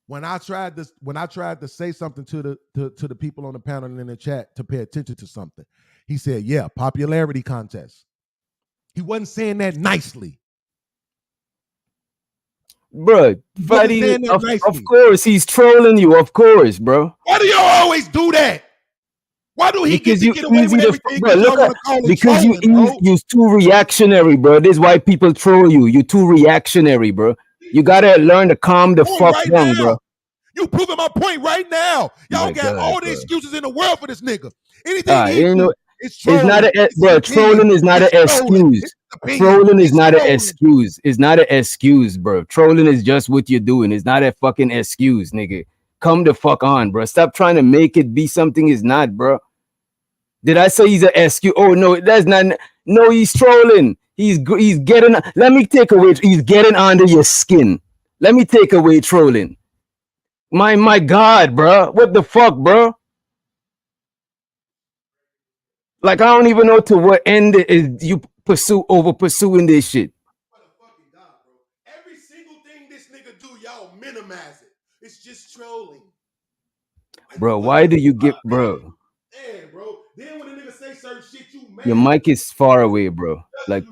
when I tried to say something to the people on the panel and in the chat to pay attention to something. He said, "Yeah, popularity contest." He wasn't saying that nicely. Bro, Fatty, of course he's trolling you, of course, bro. Why do you always do that? Why do he get away with everything? Bro, because you're too reactionary, bro. This is why people troll you. You're too reactionary, bro. You gotta learn to calm the fuck down, bro. You proving my point right now. Y'all got all the excuses in the world for this nigga. Anything he do, it's trolling. Trolling is not an excuse. Trolling is not an excuse. It's not an excuse, bro. Trolling is just what you're doing. It's not a fucking excuse, nigga. Come the fuck on, bro. Stop trying to make it be something it's not, bro. Did I say he's an excuse? Oh no, that's not. No, he's trolling. He's getting. Let me take away. He's getting under your skin. Let me take away trolling. My God, bro. What the fuck, bro? Like I don't even know to what end is you pursuing this shit. Every single thing this nigga do, y'all minimize it. It's just trolling. Bro, why do you get, bro? Damn, bro. Then when a nigga say certain shit, you mad. Your mic is far away, bro. Like,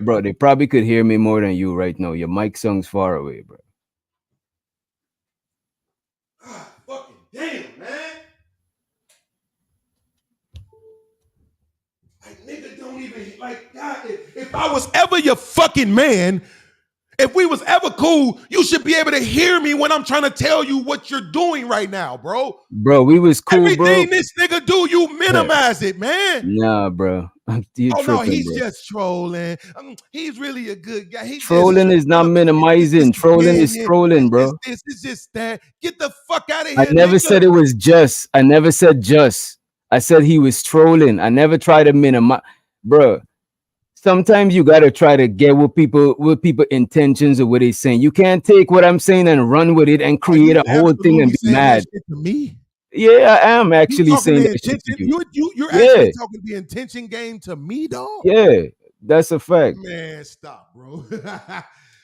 bro, they probably could hear me more than you right now. Your mic sounds far away, bro. Fucking damn, man. Like, nigga don't even, like, God, if I was ever your fucking man, if we was ever cool, you should be able to hear me when I'm trying to tell you what you're doing right now, bro. Bro, we was cool, Everything bro. this nigga do, you minimize it, man. Nah, bro. He's just trolling. He's really a good guy. Trolling is not minimizing. Trolling is trolling, bro. This is just that. Get the fuck out of here. I never said it was just. I never said just. I said he was trolling. I never tried to minimize, bro. Sometimes you gotta try to get what people intentions or what they're saying. You can't take what I'm saying and run with it and create a whole thing and be mad. To me. Yeah, I am actually saying that shit to you. You're actually talking the intention game to me, dog. Yeah, that's a fact. Man, stop, bro.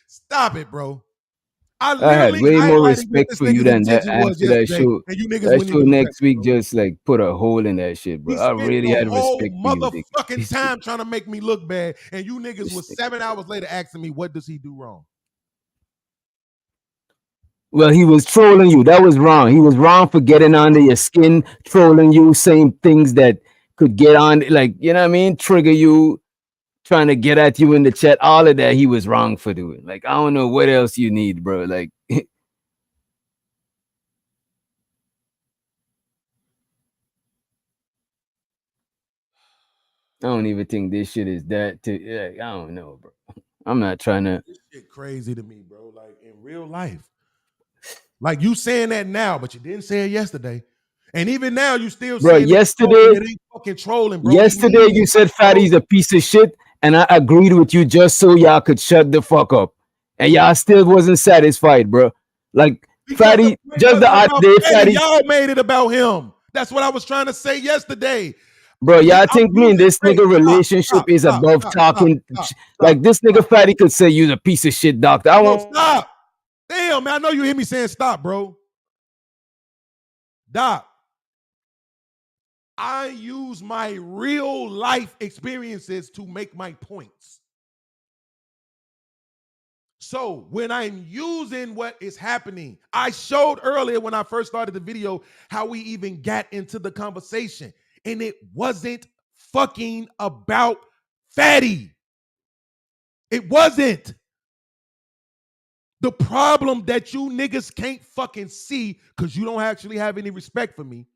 Stop it, bro. I had way more respect for you than that after that show. That show next week just like put a hole in that shit, bro. I really had respect for you. Motherfucking time trying to make me look bad, and you niggas was 7 hours later asking me what does he do wrong. Well, he was trolling you. That was wrong. He was wrong for getting under your skin, trolling you, saying things that could get on, like, you know what I mean, trigger you, trying to get at you in the chat. All of that he was wrong for doing. Like, I don't know what else you need, bro. Like, I don't even think this shit is that. I don't know, bro. I'm not trying to. This shit crazy to me, bro. Like in real life. Like you saying that now, but you didn't say it yesterday. And even now, you still bro. Saying yesterday, it ain't fucking trolling, bro. Yesterday, you said Fatty's a piece of shit, and I agreed with you just so y'all could shut the fuck up. And y'all still wasn't satisfied, bro. Like Fatty, just the other day, Fatty, y'all made it about him. That's what I was trying to say yesterday. Bro, y'all think me and this nigga relationship is above talking? Like this nigga Fatty could say you're a piece of shit, doctor. I won't stop. Damn, man, I know you hear me saying stop, bro. Doc, I use my real life experiences to make my points. So when I'm using what is happening, I showed earlier when I first started the video how we even got into the conversation, and it wasn't fucking about Fatty. It wasn't. The problem that you niggas can't fucking see, because you don't actually have any respect for me,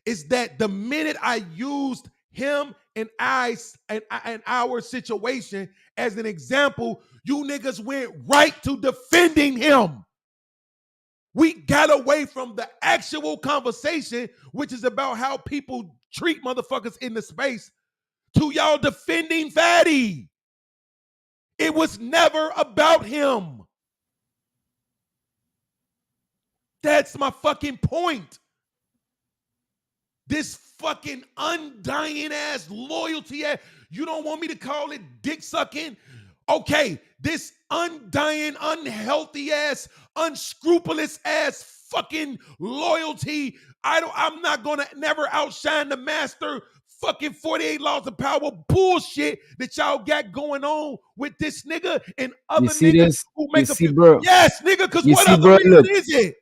is that the minute I used him and our situation as an example, you niggas went right to defending him. We got away from the actual conversation, which is about how people treat motherfuckers in the space, to y'all defending Fatty. It was never about him. That's my fucking point. This fucking undying ass loyalty ass. You don't want me to call it dick sucking? Okay, this undying, unhealthy ass, unscrupulous ass fucking loyalty. I'm not gonna never outshine the master. Fucking 48 laws of power bullshit that y'all got going on with this nigga and other niggas who make bro. Yes, nigga, because what see, other bro, reason look. is it?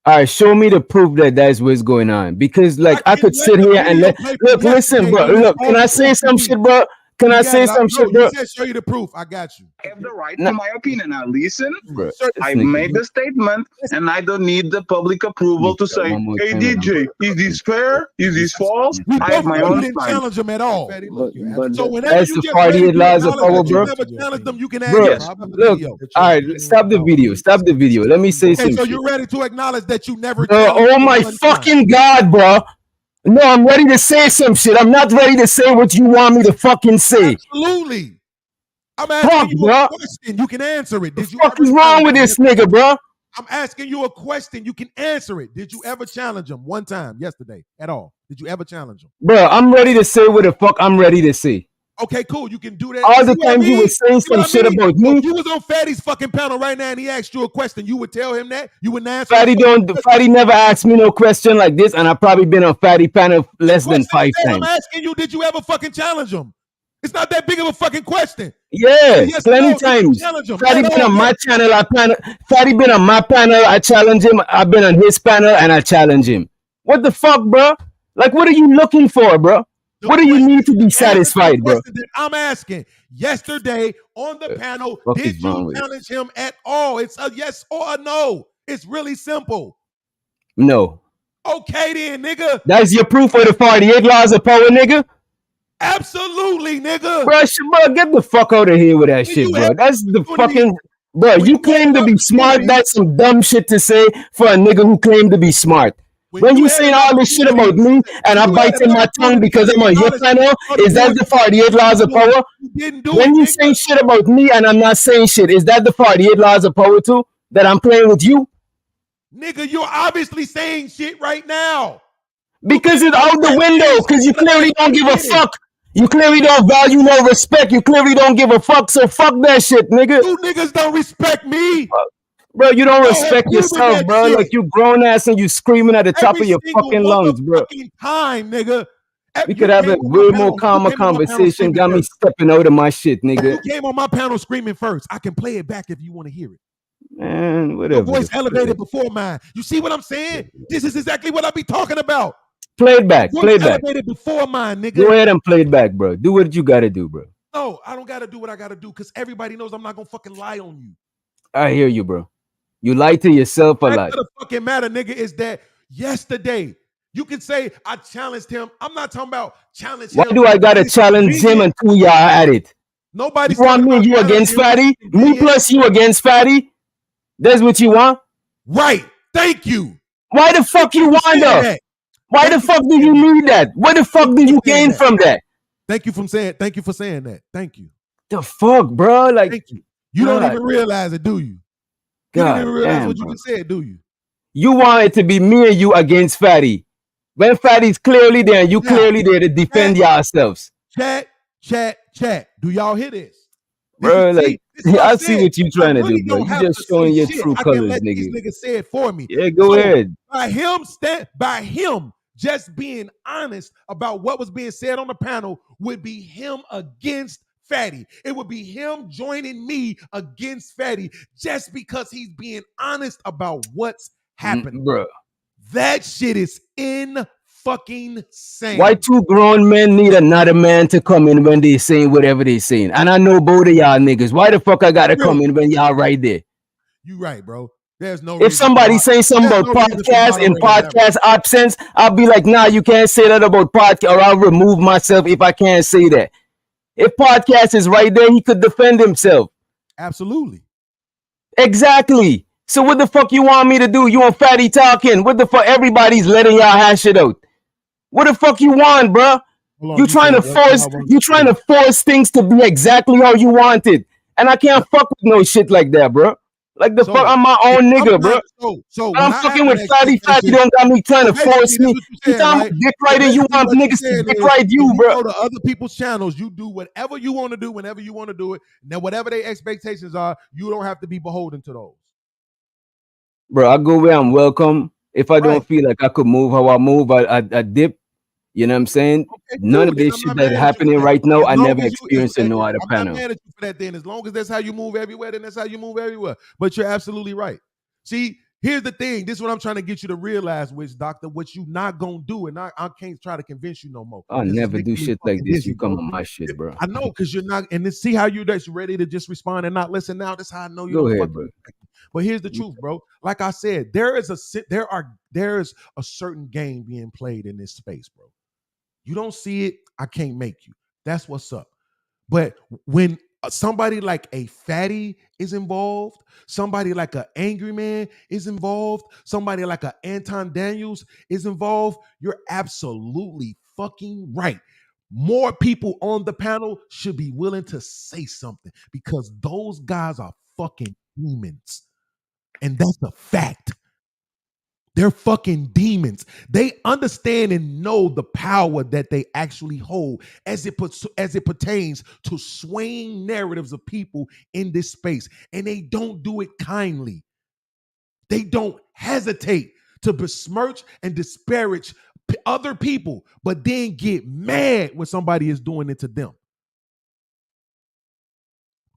All right, show me the proof that that's what's going on. Because, like, I could sit here and look, listen, bro. Look, can I say some shit, bro? Can I say some shit, bro? You said show you the proof. I got you. I have the right to my opinion. I listen. Bro, I made the statement, and I don't need the public approval to say, "Hey, DJ, is this fair? Is this false?" I have my own didn't time. challenge him at all. So whenever That's you the get 48 laws of power, bro. You never challenge them. You can Bro, ask look, all right, stop the video. Stop the video. Let me say Okay, something. so you're ready to acknowledge that you never. Oh my fucking God, bro. No, I'm ready to say some shit. I'm not ready to say what you want me to fucking say. Absolutely. I'm asking you a question. You can answer it. Did you What the fuck is wrong with this nigga, bro? I'm asking you a question. You can answer it. Did you ever challenge him one time yesterday at all? Did you ever challenge him? Bro, I'm ready to say what the fuck I'm ready to say. Okay, cool. You can do that. All the time you were saying some shit about me. If you was on Fatty's fucking panel right now and he asked you a question, you would tell him that? You wouldn't answer? Fatty never asked me no question like this, and I've probably been on Fatty panel less than 5 times. I'm asking you, did you ever fucking challenge him? It's not that big of a fucking question. Yeah, plenty times. Fatty been on my channel. Fatty been on my panel. I challenge him. I've been on his panel and I challenge him. What the fuck, bro? Like, what are you looking for, bro? What do you need to be satisfied, bro? I'm asking. Yesterday on the panel, did you challenge him at all? It's a yes or a no. It's really simple. No. Okay then, nigga. That's your proof of the 48 laws of power, nigga? Absolutely, nigga. Bro, get the fuck out of here with that shit, bro. That's the fucking... Bro, you claim to be smart. That's some dumb shit to say for a nigga who claimed to be smart. When you saying all this shit about me and I'm biting my tongue because I'm on your panel, is that the 48 laws of power? When you saying shit about me and I'm not saying shit, is that the 48 laws of power too? That I'm playing with you? Nigga, you're obviously saying shit right now. Because it's out the window, because you clearly don't give a fuck. You clearly don't value no respect. You clearly don't give a fuck, so fuck that shit, nigga. You niggas don't respect me. Bro, you don't respect yourself, bro. Like you grown ass and you screaming at the top of your fucking lungs, bro. Time, nigga. We could have a way more calmer conversation. Got me stepping out of my shit, nigga. You came on my panel screaming first. I can play it back if you want to hear it. Man, whatever. Your voice elevated before mine. You see what I'm saying? This is exactly what I be talking about. Play it back. Play it back. Elevated before mine, nigga. Go ahead and play it back, bro. Do what you gotta do, bro. No, I don't gotta do what I gotta do because everybody knows I'm not gonna fucking lie on you. I hear you, bro. You lie to yourself a lot. The fucking matter, nigga, is that yesterday you can say I challenged him. I'm not talking about challenge him. Why do I gotta challenge him until y'all at it? Nobody want me and you against Fatty? Me plus you against Fatty? That's what you want? Right. Thank you. Why the fuck you want that? Why the fuck do you need that? What the fuck do you gain from that? Thank you for saying that. Thank you. The fuck, bro? Like thank you. You don't even realize it, do you? You don't even realize what you just said, do you? You want it to be me and you against Fatty. When Fatty's clearly there, you clearly there to defend yourselves. Chat. Do y'all hear this? Bro, like, I see what you trying to do, bro. You just showing your true colors, nigga. These niggas say it for me. Yeah, go ahead. By him just being honest about what was being said on the panel would be him against Fatty. It would be him joining me against Fatty just because he's being honest about what's happening. Bro. That shit is in fucking sane. Why two grown men need another man to come in when they saying whatever they saying? And I know both of y'all niggas. Why the fuck I gotta come in when y'all right there? You right, bro. There's no if somebody saying something about podcast and podcast absence, I'll be like, nah, you can't say that about podcast, or I'll remove myself if I can't say that. If podcast is right there, he could defend himself. Absolutely. Exactly. So what the fuck you want me to do? You want Fatty talking? What the fuck? Everybody's letting y'all hash it out. What the fuck you want, bro? You trying to force things to be exactly how you want it, and I can't fuck with no shit like that, bro. Like the fuck, I'm my own nigga, bro. So I'm fucking with fatty. You don't got me trying to force me. You talking about dick riding? You want niggas to dick ride you, bro? Go to other people's channels. You do whatever you want to do whenever you want to do it. Now, whatever their expectations are, you don't have to be beholden to those. Bro, I go where I'm welcome. If I don't feel like I could move how I move, I dip. You know what I'm saying? Okay, none of this shit that's happening right now, I never experienced in no other panel. I'm not mad at you for that then. As long as that's how you move everywhere, then that's how you move everywhere. But you're absolutely right. See, here's the thing. This is what I'm trying to get you to realize, Witch Doctor, what you not gonna do. And I can't try to convince you no more. I'll never do shit like this. You come on my shit, bro. I know, because you're not, and then see how you're ready to just respond and not listen now. That's how I know you go don't ahead, bro. But here's the truth, bro. Like I said, there is a certain game being played in this space, bro. You don't see it, I can't make you. That's what's up. But when somebody like a fatty is involved, somebody like an angry man is involved, somebody like an Anton Daniels is involved, you're absolutely fucking right. More people on the panel should be willing to say something, because those guys are fucking demons. And that's a fact. They're fucking demons. They understand and know the power that they actually hold as it pertains to swaying narratives of people in this space. And they don't do it kindly. They don't hesitate to besmirch and disparage other people, but then get mad when somebody is doing it to them.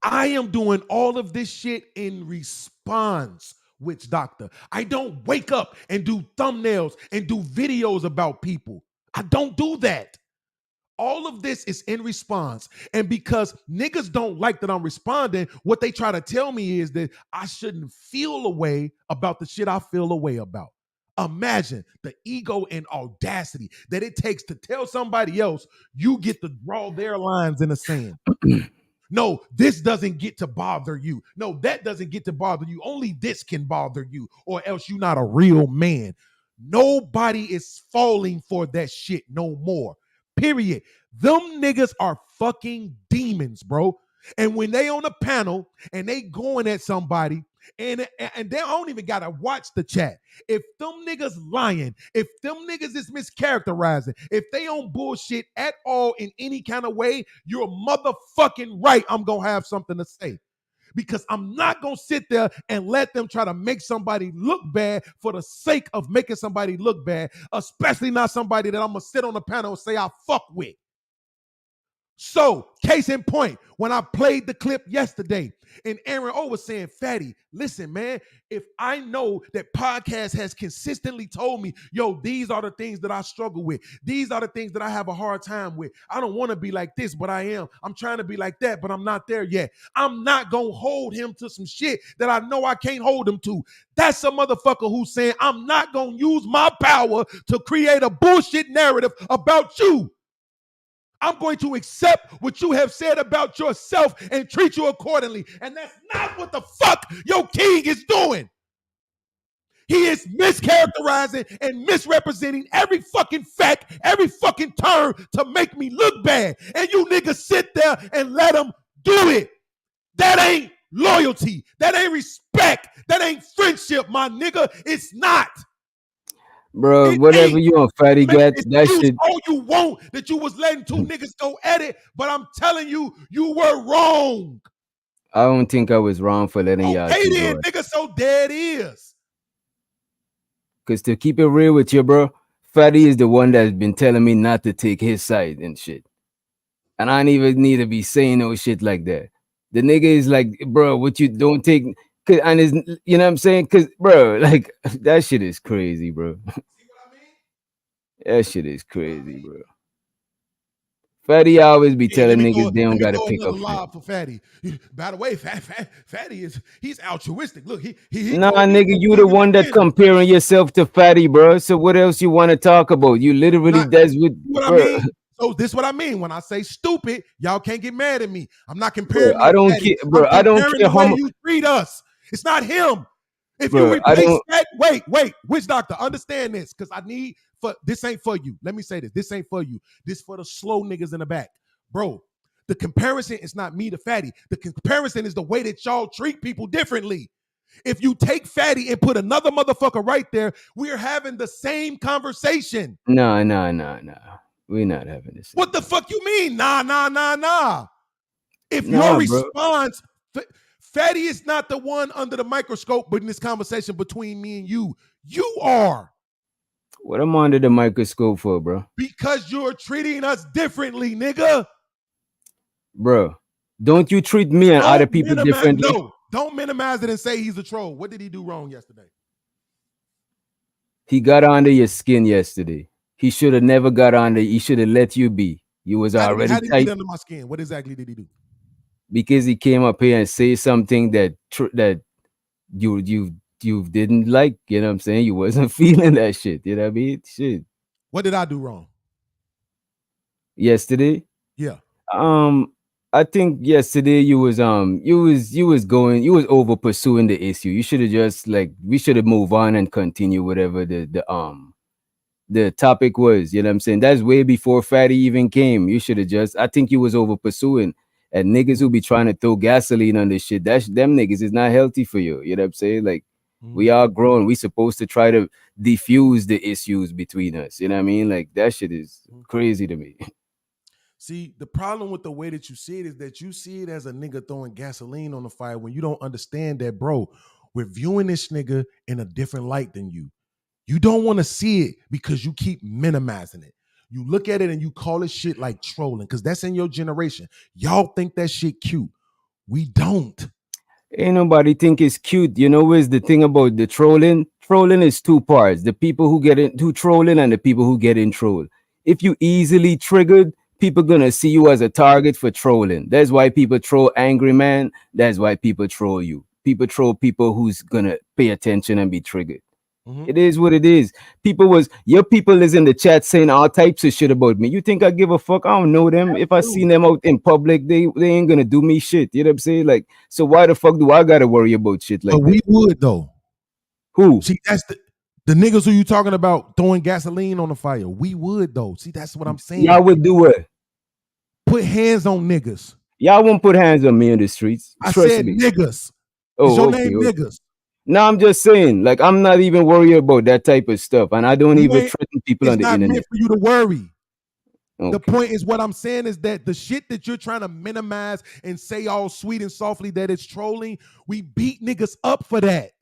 I am doing all of this shit in response, Witch Doctor. I don't wake up and do thumbnails and do videos about people. I don't do that. All of this is in response. And because niggas don't like that I'm responding, what they try to tell me is that I shouldn't feel a way about the shit I feel a way about. Imagine the ego and audacity that it takes to tell somebody else you get to draw their lines in the sand. No, this doesn't get to bother you. No, that doesn't get to bother you. Only this can bother you, or else you're not a real man. Nobody is falling for that shit no more. Period. Them niggas are fucking demons, bro. And when they on a panel and they going at somebody, and they don't even gotta watch the chat. If them niggas lying, if them niggas is mischaracterizing, if they on bullshit at all in any kind of way, you're motherfucking right. I'm gonna have something to say. Because I'm not gonna sit there and let them try to make somebody look bad for the sake of making somebody look bad, especially not somebody that I'm gonna sit on the panel and say I fuck with. So, case in point, when I played the clip yesterday and Aaron O was saying, Fatty, listen, man, if I know that podcast has consistently told me, yo, these are the things that I struggle with. These are the things that I have a hard time with. I don't want to be like this, but I am. I'm trying to be like that, but I'm not there yet. I'm not going to hold him to some shit that I know I can't hold him to. That's a motherfucker who's saying, I'm not going to use my power to create a bullshit narrative about you. I'm going to accept what you have said about yourself and treat you accordingly. And that's not what the fuck your king is doing. He is mischaracterizing and misrepresenting every fucking fact, every fucking term to make me look bad. And you niggas sit there and let him do it. That ain't loyalty. That ain't respect. That ain't friendship, my nigga. It's not. Bro, whatever you on Fatty Gats, that shit. All you want that you was letting two niggas go at it, but I'm telling you, you were wrong. I don't think I was wrong for letting y'all. Hey then, nigga, so dead is. Because to keep it real with you, bro, Fatty is the one that's been telling me not to take his side and shit. And I don't even need to be saying no shit like that. The nigga is like, bro, what you don't take. And is, you know what I'm saying? Because, bro, like, that shit is crazy, bro. See what I mean? That shit is crazy, bro. Fatty always be telling niggas they don't got to pick up shit. For Fatty. By the way, Fatty he's altruistic. Look, he nah, nigga, you the one that comparing yourself to Fatty, bro. So what else you want to talk about? You literally, that's what I mean. So this is what I mean when I say stupid. Y'all can't get mad at me. I'm not comparing. Bro, I don't care, bro. I don't care how you treat us. It's not him. If you replace that, wait, Witch Doctor, understand this, because I need this ain't for you. Let me say this. This ain't for you. This for the slow niggas in the back. Bro, the comparison is not me to Fatty. The comparison is the way that y'all treat people differently. If you take Fatty and put another motherfucker right there, we're having the same conversation. No. We're not having this. What the fuck you mean? Nah. If your response, Fatty is not the one under the microscope, but in this conversation between me and you are. What am I under the microscope for, bro? Because you're treating us differently, nigga. Bro, don't you treat me and other people differently? No, don't minimize it and say he's a troll. What did he do wrong yesterday? He got under your skin yesterday. He should have never got under. He should have let you be. You was already how did tight. he get under my skin? What exactly did he do? Because he came up here and say something that you didn't like. You know what I'm saying? You wasn't feeling that shit. You know what I mean? Shit. What did I do wrong? Yesterday? Yeah. I think yesterday you was over pursuing the issue. You should have just we should have moved on and continue whatever the topic was. You know what I'm saying? That's way before Fatty even came. You should have I think you was over pursuing. And niggas who be trying to throw gasoline on this shit, them niggas is not healthy for you. You know what I'm saying? We are grown. We supposed to try to diffuse the issues between us. You know what I mean? That shit is crazy to me. See, the problem with the way that you see it is that you see it as a nigga throwing gasoline on the fire when you don't understand that, bro, we're viewing this nigga in a different light than you. You don't want to see it because you keep minimizing it. You look at it and you call it shit like trolling because that's in your generation. Y'all think that shit cute. We don't. Ain't nobody think it's cute. You know what's the thing about the trolling? Trolling is two parts. The people who get into trolling and the people who get in troll. If you easily triggered, people gonna see you as a target for trolling. That's why people troll Angry Man. That's why people troll you. People troll people who's gonna pay attention and be triggered. It is what it is. Your people is in the chat saying all types of shit about me. You think I give a fuck? I don't know them. If I seen them out in public, they ain't gonna do me shit. You know what I'm saying? So why the fuck do I gotta worry about shit like that? We would though. Who? See, that's the niggas who you talking about throwing gasoline on the fire. We would though. See, that's what I'm saying. Y'all would do it. Put hands on niggas. Y'all won't put hands on me in the streets. I said niggas. Oh, is your name niggas? No, I'm just saying, I'm not even worried about that type of stuff, and I don't even threaten people on the internet. It's not meant for you to worry. Okay. The point is, what I'm saying is that the shit that you're trying to minimize and say all sweet and softly that it's trolling, we beat niggas up for that.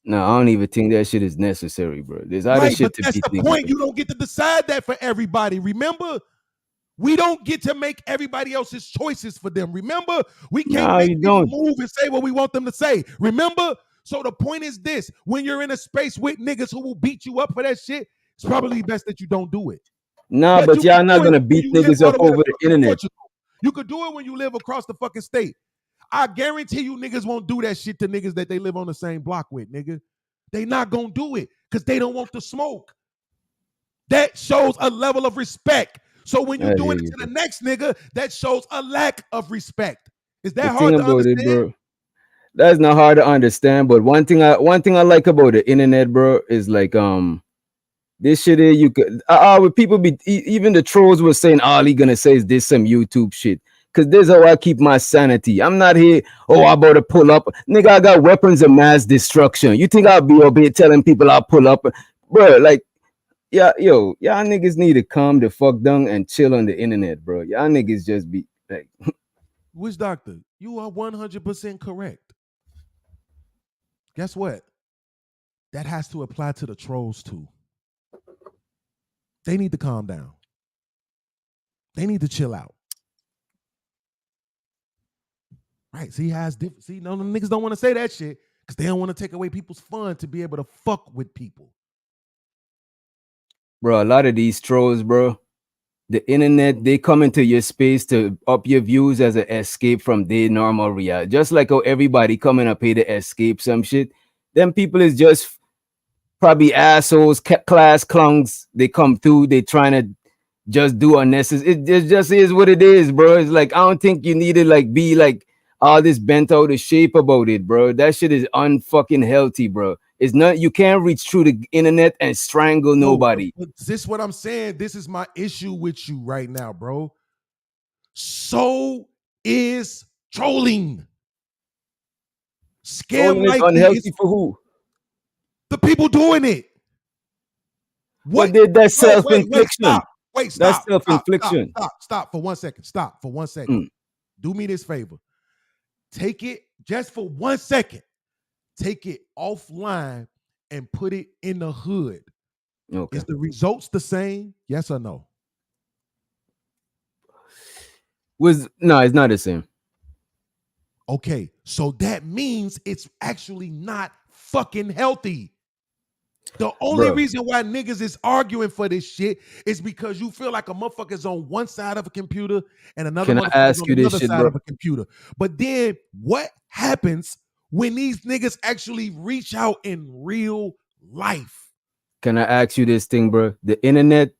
No, I don't even think that shit is necessary, bro. There's other shit to beat niggas. That's the point. You don't get to decide that for everybody. Remember, we don't get to make everybody else's choices for them. Remember, we can't make people move and say what we want them to say. Remember. So the point is this: when you're in a space with niggas who will beat you up for that shit, it's probably best that you don't do it. Nah, but y'all not gonna beat niggas up over the internet. You could do it when you live across the fucking state. I guarantee you niggas won't do that shit to niggas that they live on the same block with, nigga. They not gonna do it because they don't want the smoke. That shows a level of respect. So when you're doing it to the next nigga, that shows a lack of respect. Is that hard to understand? Bro, that's not hard to understand, but one thing I like about the internet, bro, is this shit here, you could with people be even the trolls were saying all he gonna say is this some YouTube shit. Cause this is how I keep my sanity. I'm not here, I'm about to pull up. Nigga, I got weapons of mass destruction. You think I'll be over here telling people I'll pull up? Bro, y'all niggas need to calm the fuck down and chill on the internet, bro. Y'all niggas just be like Which doctor? You are 100% correct. Guess what? That has to apply to the trolls too. They need to calm down. They need to chill out. Right? See how it's different. See, no, the niggas don't want to say that shit because they don't want to take away people's fun to be able to fuck with people. Bro, a lot of these trolls, bro, the internet, they come into your space to up your views as an escape from their normal reality. Just like how everybody coming up here to escape some shit. Them people is just probably assholes, class clowns. They come through, they trying to just do unnecessary. It just is what it is, bro. It's I don't think you need to be all this bent out of shape about it, bro. That shit is unfucking healthy, bro. It's not, you can't reach through the internet and strangle nobody. But this what I'm saying. This is my issue with you right now, bro. So is trolling. Scam like unhealthy for who? The people doing it. What did that self-infliction? Wait, stop. That's self-infliction. Stop for 1 second. Stop for 1 second. Do me this favor. Take it just for 1 second. Take it offline and put it in the hood. Okay. Is the results the same? Yes or no? No, it's not the same. Okay, so that means it's actually not fucking healthy. The only reason why niggas is arguing for this shit is because you feel like a motherfucker's on one side of a computer and another motherfucker's on the other side of a computer. But then what happens when these niggas actually reach out in real life? Can I ask you this thing, bro? The internet,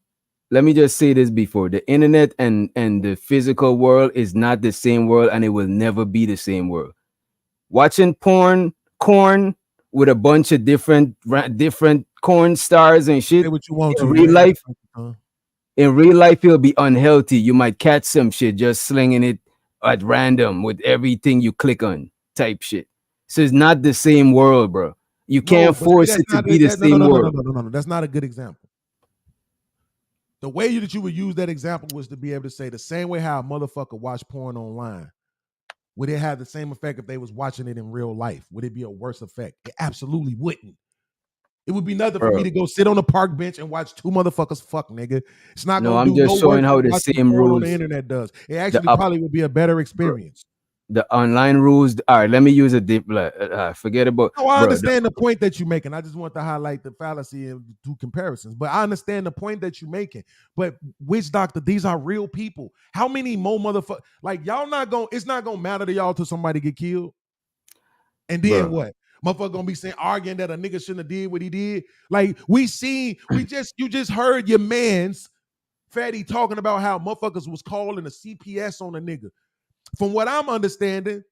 let me just say this before. The internet and the physical world is not the same world, and it will never be the same world. Watching corn with a bunch of different corn stars and shit. What you want in real life, it'll be unhealthy. You might catch some shit just slinging it at random with everything you click on type shit. So it's not the same world, bro. You can't force it to be the same world. No. That's not a good example. The way that you would use that example was to be able to say the same way how a motherfucker watch porn online. Would it have the same effect if they was watching it in real life? Would it be a worse effect? It absolutely wouldn't. It would be nothing for me to go sit on a park bench and watch two motherfuckers fuck, nigga. It's not going to do I'm just showing how the same rules on the internet does. It actually probably would be a better experience. The online rules. All right, let me use a deep. Forget about. No, I understand the point that you're making. I just want to highlight the fallacy and do comparisons. But I understand the point that you're making. But Witch Doctor, these are real people. How many more motherfuckers? Like y'all not going. It's not going to matter to y'all till somebody get killed. And then what? Motherfucker gonna be saying arguing that a nigga shouldn't have did what he did. Like you just heard your man's Fatty talking about how motherfuckers was calling a CPS on a nigga. From what I'm understanding,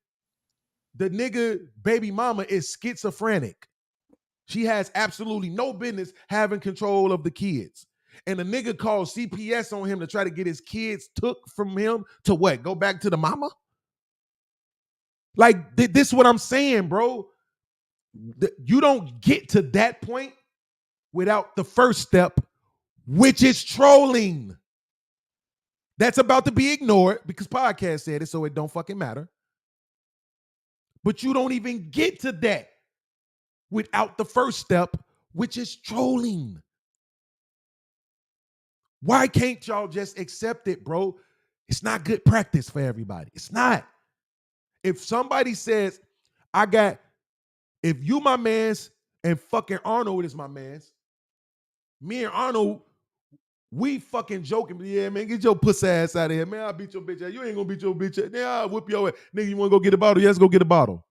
the nigga baby mama is schizophrenic. She has absolutely no business having control of the kids. And the nigga called CPS on him to try to get his kids took from him to what? Go back to the mama? Like this is what I'm saying, bro. You don't get to that point without the first step, which is trolling. That's about to be ignored because podcast said it, so it don't fucking matter. But you don't even get to that without the first step, which is trolling. Why can't y'all just accept it, bro? It's not good practice for everybody. It's not. If somebody says, if you my mans and fucking Arnold is my mans, me and Arnold, we fucking joking. Yeah, man, get your pussy ass out of here. Man, I'll beat your bitch ass. You ain't gonna beat your bitch ass. Yeah, I'll whoop your ass. Nigga, you wanna go get a bottle? Yes, go get a bottle.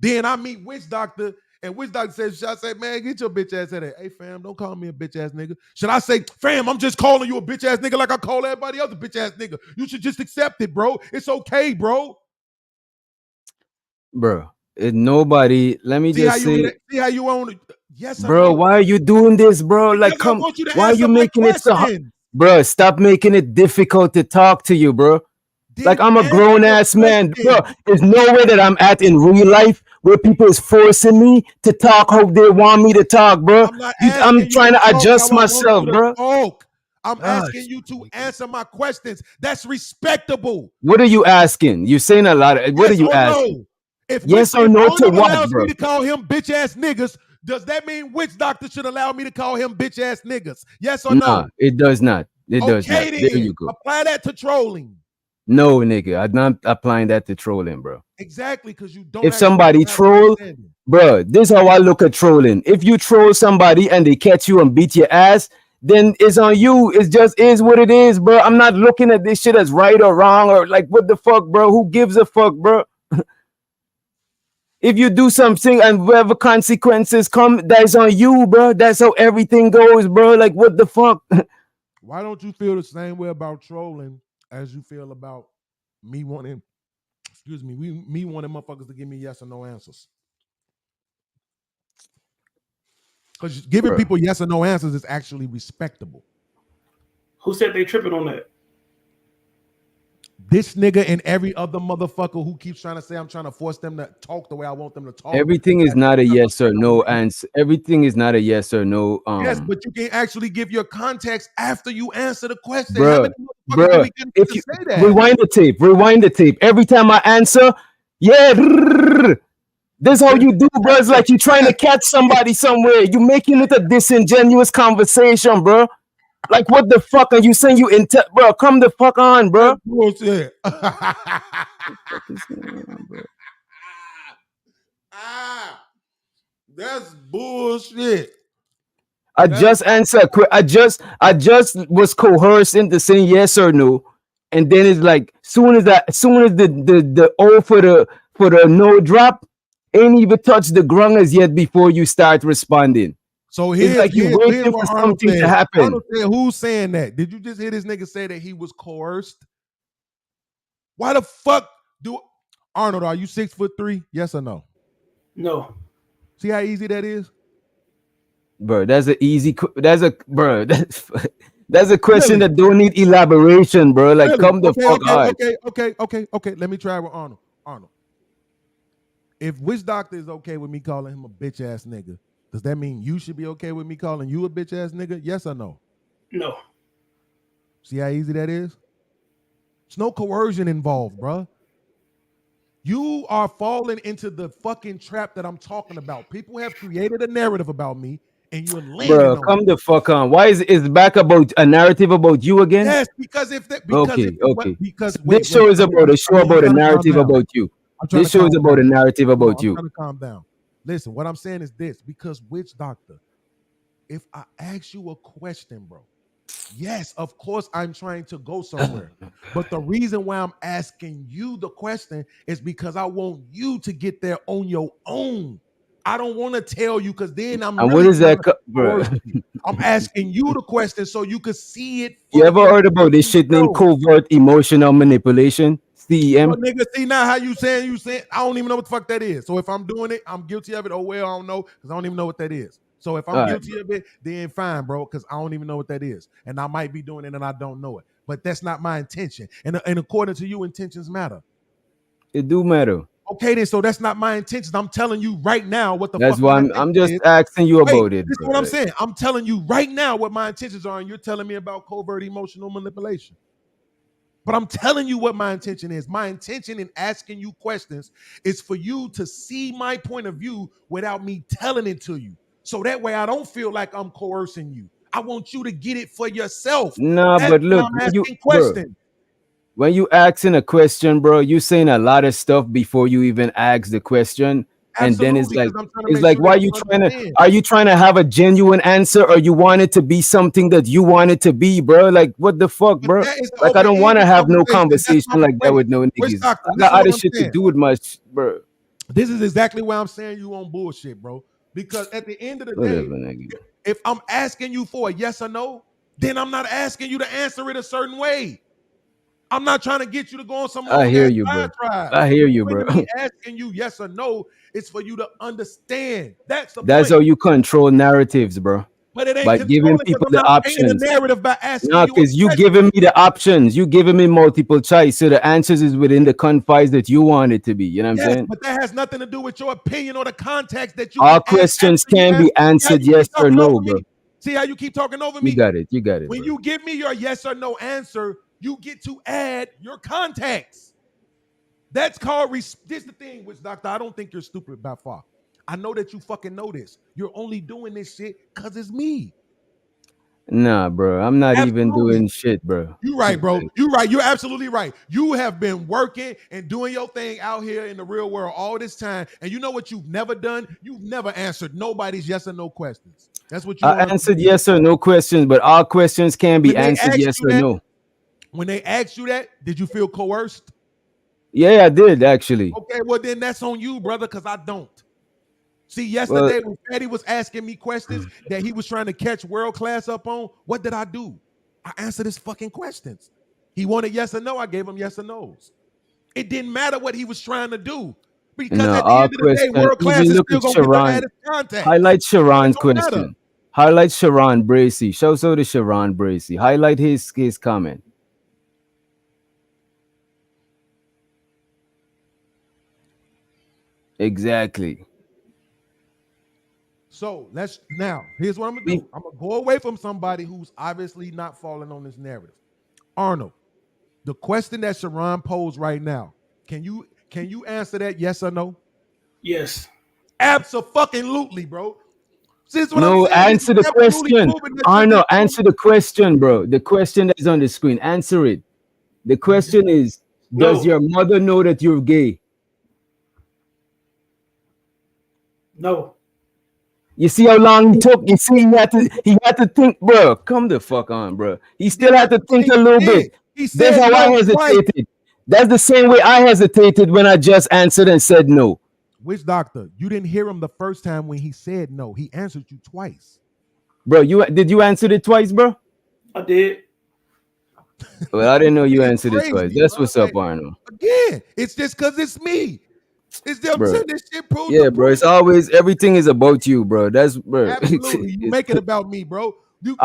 Then I meet Witch Doctor, and Witch Doctor says, should I say, man, get your bitch ass out of here. Hey, fam, don't call me a bitch ass nigga. Should I say, fam, I'm just calling you a bitch ass nigga like I call everybody else a bitch ass nigga? You should just accept it, bro. It's okay, bro. Bro. Nobody. Let me just say. See how you own it. Yes, bro. Why are you doing this, bro? Like, come. Why are you making it so hard, bro? Stop making it difficult to talk to you, bro. Like I'm a grown ass man, bro. There's no way that I'm at in real life where people is forcing me to talk how they want me to talk, bro. I'm trying to adjust myself, bro. I'm asking you to answer my questions. That's respectable. What are you asking? You're saying a lot. What are you asking? Yes or no to what, bro? Me to call him bitch ass niggas. Does that mean Witch Doctor should allow me to call him bitch ass niggas? Yes or no? No, it does not. It does not. Then. There you go. Apply that to trolling. No, nigga, I'm not applying that to trolling, bro. Exactly, because you don't. If somebody troll, bro, this is how I look at trolling. If you troll somebody and they catch you and beat your ass, then it's on you. It just is what it is, bro. I'm not looking at this shit as right or wrong or like what the fuck, bro. Who gives a fuck, bro? If you do something and whatever consequences come, that's on you, bro. That's how everything goes, bro. Like, what the fuck? Why don't you feel the same way about trolling as you feel about me wanting, me wanting motherfuckers to give me yes or no answers? Because giving people yes or no answers is actually respectable. Who said they tripping on that? This nigga and every other motherfucker who keeps trying to say I'm trying to force them to talk the way I want them to talk. Everything is not a yes or no answer. Everything is not a yes or no. Yes, but you can actually give your context after you answer the question. Bro, if you rewind the tape. Every time I answer, this is how you do, bro. It's like you trying to catch somebody somewhere. You making it a disingenuous conversation, bro. Like, what the fuck are you saying? Bro, come the fuck on, bro. Bullshit. That's bullshit. I just answered. I just was coerced into saying yes or no, and then it's like soon as the O for the no drop, ain't even touched the ground as yet before you start responding. So here's like you waiting for something to happen. Arnold said, who's saying that? Did you just hear this nigga say that he was coerced? Why the fuck do Arnold? Are you 6'3"? Yes or no? No. See how easy that is, bro. That's an easy. That's a question that don't need elaboration, bro. Like, come the fuck on. Okay. Let me try with Arnold. If Witch Doctor is okay with me calling him a bitch ass nigga, does that mean you should be okay with me calling you a bitch ass nigga? Yes or no? No. See how easy that is? There's no coercion involved, bro. You are falling into the fucking trap that I'm talking about. People have created a narrative about me, and you're laying bro, come the fuck on. Why is it back about a narrative about you again? Yes, because this show is about a narrative about you. This show is about a narrative about you. I'm trying to calm down. Listen, what I'm saying is this, because Witch Doctor, if I ask you a question, bro, yes, of course I'm trying to go somewhere. But the reason why I'm asking you the question is because I want you to get there on your own. I don't want to tell you because then I'm and really what is that, bro? I'm asking you the question so you can see it. You ever heard about this shit named covert emotional manipulation? CEM. Well, nigga, see now how you saying I don't even know what the fuck that is. So if I'm doing it, I'm guilty of it. Oh well, I don't know because I don't even know what that is. So if I'm guilty of it, then fine, bro, because I don't even know what that is. And I might be doing it and I don't know it. But that's not my intention. And according to you, intentions matter. It do matter. Okay, then so that's not my intentions. I'm telling you right now what the that's fuck. That's why I'm just asking you about it. This is what I'm saying. I'm telling you right now what my intentions are, and you're telling me about covert emotional manipulation. But I'm telling you what my intention is. My intention in asking you questions is for you to see my point of view without me telling it to you. So that way I don't feel like I'm coercing you. I want you to get it for yourself. No, but look, when you asking a question, bro, you saying a lot of stuff before you even ask the question. Absolutely, and then it's like why are you trying to have a genuine answer, or you want it to be something that you want it to be, bro? Like, what the fuck, bro? Like, I don't want to have no conversation like that with no niggas. I got other shit to do with my bro. This is exactly why I'm saying you on bullshit, bro. Because at the end of the day, if I'm asking you for a yes or no, then I'm not asking you to answer it a certain way. I'm not trying to get you to go on some. I hear you, bro. I hear you, bro. Asking you yes or no, it's for you to understand. That's how you control narratives, bro. But it ain't by giving people the options. The narrative by asking no, because you giving me the options. You giving me multiple choice, so the answers is within the confines that you want it to be. You know what I'm saying? But that has nothing to do with your opinion or the context that you. All questions can be answered yes or no, bro. See how you keep talking over me? You got it. You got it. When bro. You give me your yes or no answer, you get to add your context. That's called. This is the thing, Witch Doctor. I don't think you're stupid by far. I know that you fucking know this. You're only doing this shit because it's me. Nah, bro. I'm not even doing shit, bro. You right, bro. You right. You're absolutely right. You have been working and doing your thing out here in the real world all this time. And you know what you've never done? You've never answered nobody's yes or no questions. That's what you answered yes or no questions, but all questions can be answered yes or no. When they asked you that, did you feel coerced? Yeah, I did actually. Okay, well then that's on you, brother, because I don't. See, yesterday when Fatty was asking me questions that he was trying to catch world class up on, what did I do? I answered his fucking questions. He wanted yes or no, I gave him yes or no's. It didn't matter what he was trying to do Because No, at the our end of the day, question. world class Even is look still at gonna get the Sharon. added contact. Highlight It Sharon's don't matter. question. Highlight Sharon Bracy. Shout out to Sharon Bracy. Highlight his comment. Exactly. So here's what I'm gonna do. I'm gonna go away from somebody who's obviously not falling on this narrative. Arnold, the question that Sharon posed right now, can you answer that yes or no? Yes. Absolutely, bro. Since what No, I'm saying, answer the question. Arno, answer the question, bro. The question that's on the screen. Answer it. The question is, does your mother know that you're gay? No. You see how long he took? You see, he had to think, bro. Come the fuck on, bro. He still had to think a little bit. That's how I hesitated. That's the same way I hesitated when I just answered and said no. Which doctor? You didn't hear him the first time when he said no. He answered you twice. Bro, did you answer it twice, bro? I did. Well, I didn't know you answered it crazy, twice. That's bro. what's up, Arno. Again, it's just because it's me. It's them Bro. saying this shit proves Yeah, bro. It's always everything is about you, bro. That's bro. Absolutely. You make it about me, bro. You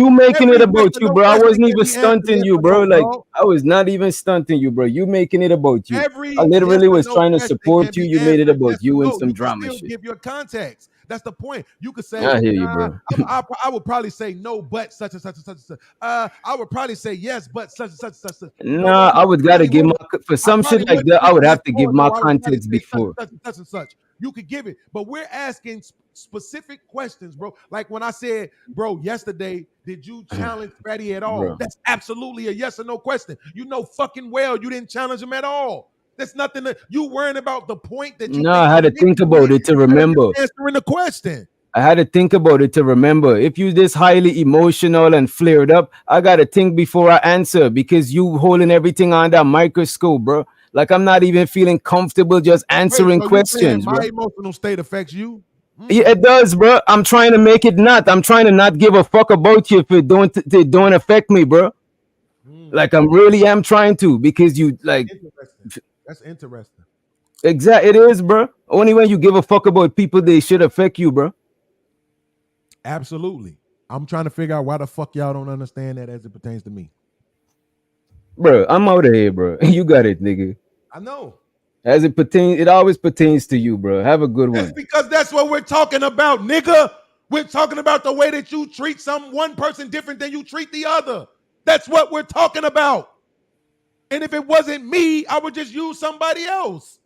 making it about you, bro. I wasn't even can be answered stunting yes you, or bro. no, Like dog. I was not even stunting you, bro. You making it about you. Every I literally yes or was no trying to question support can you. be You made it answered about yes or you and no. some You can drama still shit. give your context. That's the point. You could say, I hear you, bro. I would probably say no, but such and such and such and such. I would probably say yes, but such and such and such. Nah, I would gotta give for some shit like that. I would have to give my context before. Such and such. You could give it, but we're asking specific questions, bro. Like when I said, bro, yesterday, did you challenge Freddie at all? Bro. That's absolutely a yes or no question. You know fucking well you didn't challenge him at all. That's nothing that you worrying about the point that you. No, I had to think about it to remember. Answering the question. I had to think about it to remember. If you this highly emotional and flared up, I gotta think before I answer because you holding everything under a microscope, bro. Like I'm not even feeling comfortable just answering questions, My bro. emotional state affects you. Yeah, it does, bro. I'm trying to make it not. I'm trying to not give a fuck about you if it don't affect me, bro. Like I'm really am trying to because you like. That's interesting. Exactly, it is, bro. Only when you give a fuck about people, they should affect you, bro. Absolutely. I'm trying to figure out why the fuck y'all don't understand that as it pertains to me. Bro, I'm out of here, bro. You got it, nigga. I know. As it pertains, it always pertains to you, bro. Have a good one. That's because that's what we're talking about, nigga. We're talking about the way that you treat one person different than you treat the other. That's what we're talking about. And if it wasn't me, I would just use somebody else.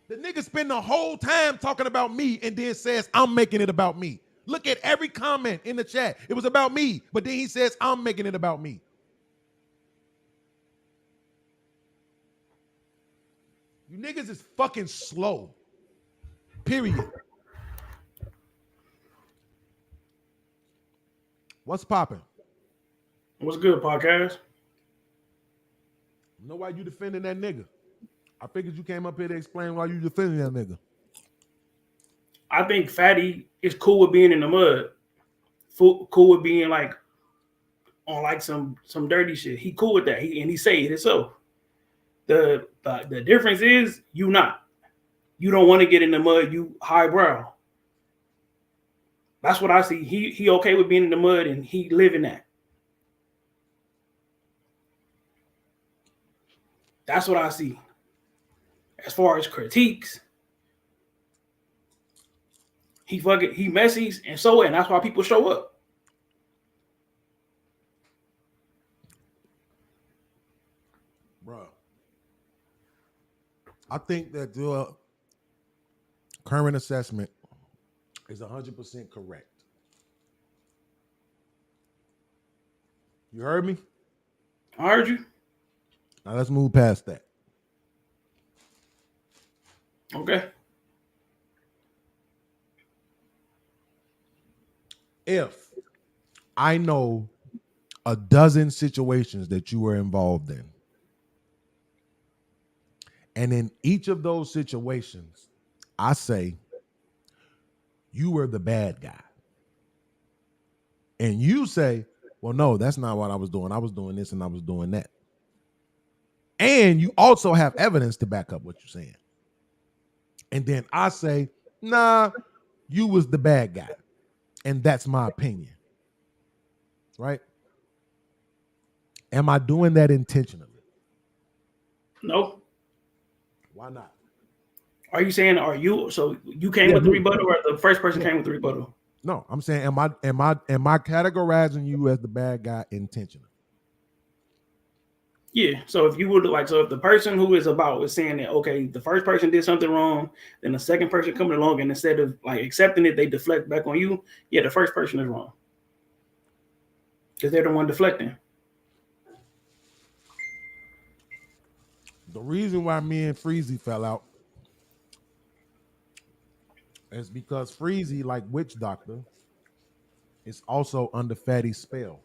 The nigga spend the whole time talking about me and then says, I'm making it about me. Look at every comment in the chat. It was about me, but then he says, I'm making it about me. You niggas is fucking slow. Period. What's popping? What's good, podcast? You know why you defending that nigga? I figured you came up here to explain why you defending that nigga. I think Fatty is cool with being in the mud. Cool with being like on like some dirty shit. He cool with that. He say it himself. The difference is you not. You don't want to get in the mud. You highbrow. That's what I see. He okay with being in the mud and he living that. That's what I see. As far as critiques, he messy and so and that's why people show up. Bro, I think that your current assessment is 100% correct. You heard me? I heard you. Now let's move past that. Okay. If I know a dozen situations that you were involved in, and in each of those situations, I say you were the bad guy. And you say, well, no, that's not what I was doing. I was doing this and I was doing that. And you also have evidence to back up what you're saying. And then I say, nah, you was the bad guy. And that's my opinion. Right? Am I doing that intentionally? No. Why not? Are you saying so you came with the rebuttal or the first person came with the rebuttal? No, I'm saying am I categorizing you as the bad guy intentionally? Yeah. So if you would if the person who is saying that, okay, the first person did something wrong, then the second person coming along and instead of accepting it, they deflect back on you. Yeah, the first person is wrong. Because they're the one deflecting. The reason why me and Freezy fell out is because Freezy, like Witch Doctor, is also under Fatty's spell.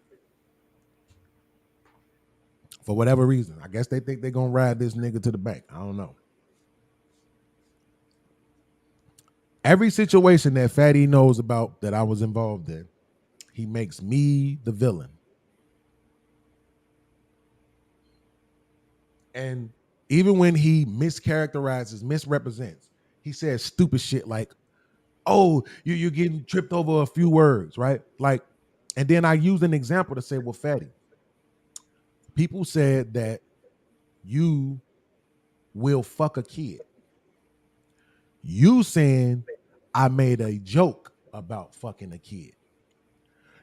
For whatever reason. I guess they think they're going to ride this nigga to the bank. I don't know. Every situation that Fatty knows about that I was involved in, he makes me the villain. And even when he mischaracterizes, misrepresents, he says stupid shit like, oh, you're getting tripped over a few words, right? Like, and then I use an example to say, well, Fatty, people said that you will fuck a kid. You saying I made a joke about fucking a kid.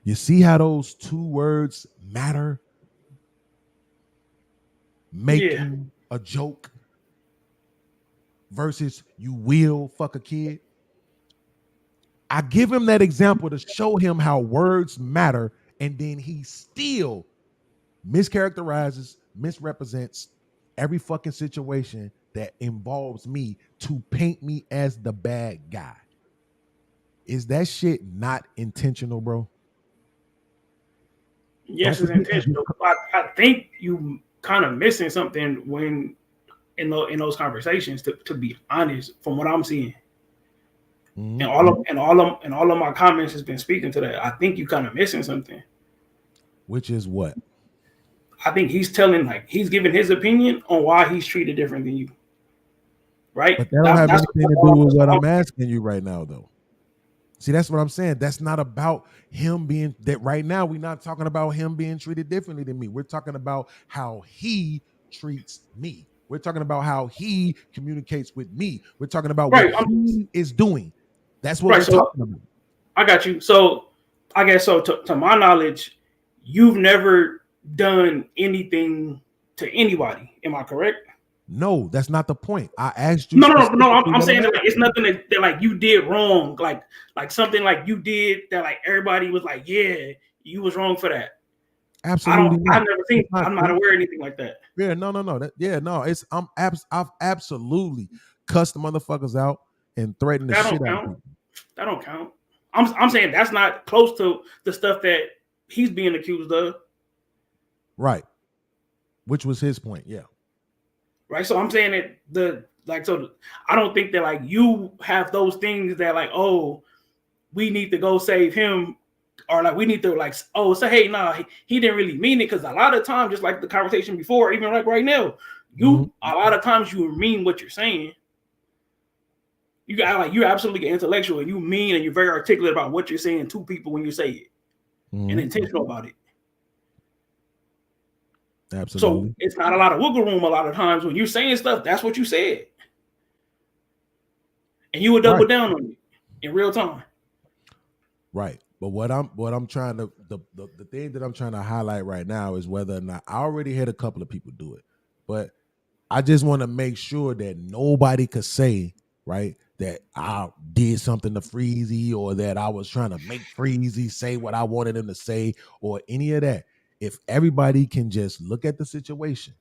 You see how those two words matter? Making a joke versus you will fuck a kid. I give him that example to show him how words matter, and then he still mischaracterizes, misrepresents every fucking situation that involves me to paint me as the bad guy. Is that shit not intentional, bro? Yes, it's intentional. I think you kind of missing something when in those conversations. To be honest, from what I'm seeing, and all of my comments has been speaking to that. I think you kind of missing something. Which is what? I think he's he's giving his opinion on why he's treated different than you. Right? But that don't have anything to do with what I'm asking you right now, though. See, that's what I'm saying. That's not about him being that right now. We're not talking about him being treated differently than me. We're talking about how he treats me. We're talking about how he communicates with me. We're talking about what he is doing. That's what we're talking about. I got you. So I guess to my knowledge, you've never done anything to anybody. Am I correct? No, that's not the point. I asked you. No. I'm saying that it's nothing that you did wrong. Like something like you did that everybody was like, yeah, you was wrong for that. Absolutely. I've never seen. I'm not aware of anything like that. Yeah, no. It's I've absolutely cussed the motherfuckers out and threatened the shit out of people. That don't count. I'm saying that's not close to the stuff that he's being accused of. Right. Which was his point. Yeah. Right. So I'm saying that I don't think that you have those things that oh, we need to go save him, or we need to say, hey, nah, he didn't really mean it, because a lot of times, just like the conversation before, even right now, a lot of times you mean what you're saying. You got you're absolutely intellectual and you mean and you're very articulate about what you're saying to people when you say it, and intentional about it. Absolutely. So it's not a lot of wiggle room a lot of times when you're saying stuff. That's what you said, and you would double down on it in real time. Right. But what I'm trying to the thing that I'm trying to highlight right now is whether or not I already had a couple of people do it, but I just want to make sure that nobody could say that I did something to Freezy, or that I was trying to make Freezy say what I wanted him to say, or any of that. If everybody can just look at the situation,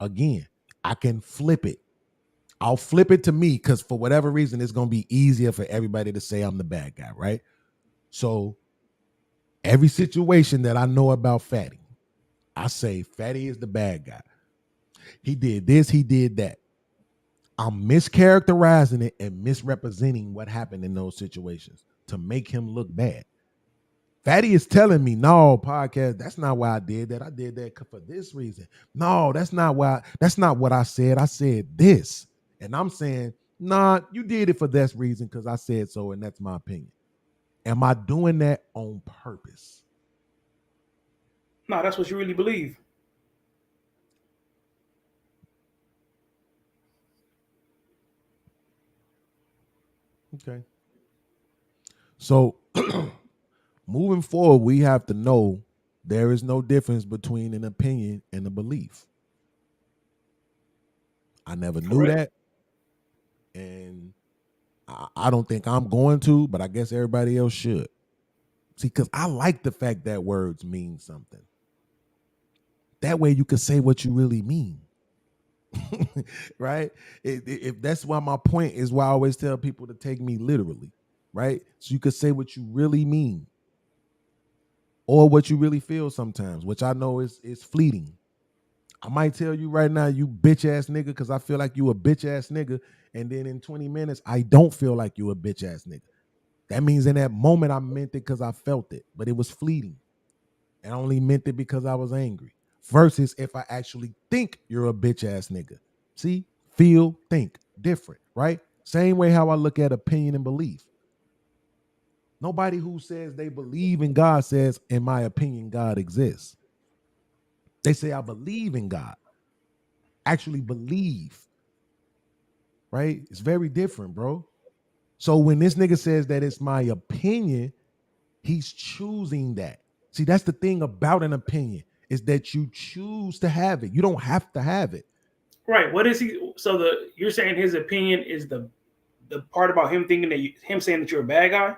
again, I can flip it. I'll flip it to me, because for whatever reason, it's going to be easier for everybody to say I'm the bad guy, right? So every situation that I know about Fatty, I say Fatty is the bad guy. He did this, he did that. I'm mischaracterizing it and misrepresenting what happened in those situations to make him look bad. Fatty is telling me, no, podcast, that's not why I did that. I did that for this reason. No, that's not what I said. I said this. And I'm saying, nah, you did it for this reason because I said so, and that's my opinion. Am I doing that on purpose? No, that's what you really believe. Okay. So moving forward, we have to know there is no difference between an opinion and a belief. I never knew that. And I don't think I'm going to, but I guess everybody else should. See, because I like the fact that words mean something. That way you can say what you really mean. Right? If that's why my point is why I always tell people to take me literally. Right? So you could say what you really mean. Or what you really feel sometimes, which I know is fleeting. I might tell you right now, you bitch ass nigga, because I feel like you a bitch ass nigga. And then in 20 minutes, I don't feel like you a bitch ass nigga. That means in that moment, I meant it because I felt it, but it was fleeting. And I only meant it because I was angry. Versus if I actually think you're a bitch ass nigga. See, feel, think, different, right? Same way how I look at opinion and belief. Nobody who says they believe in God says, in my opinion, God exists. They say, I believe in God. Actually believe. Right? It's very different, bro. So when this nigga says that it's my opinion, he's choosing that. See, that's the thing about an opinion, is that you choose to have it. You don't have to have it. Right. What is he? So you're saying his opinion is the part about him thinking that him saying that you're a bad guy?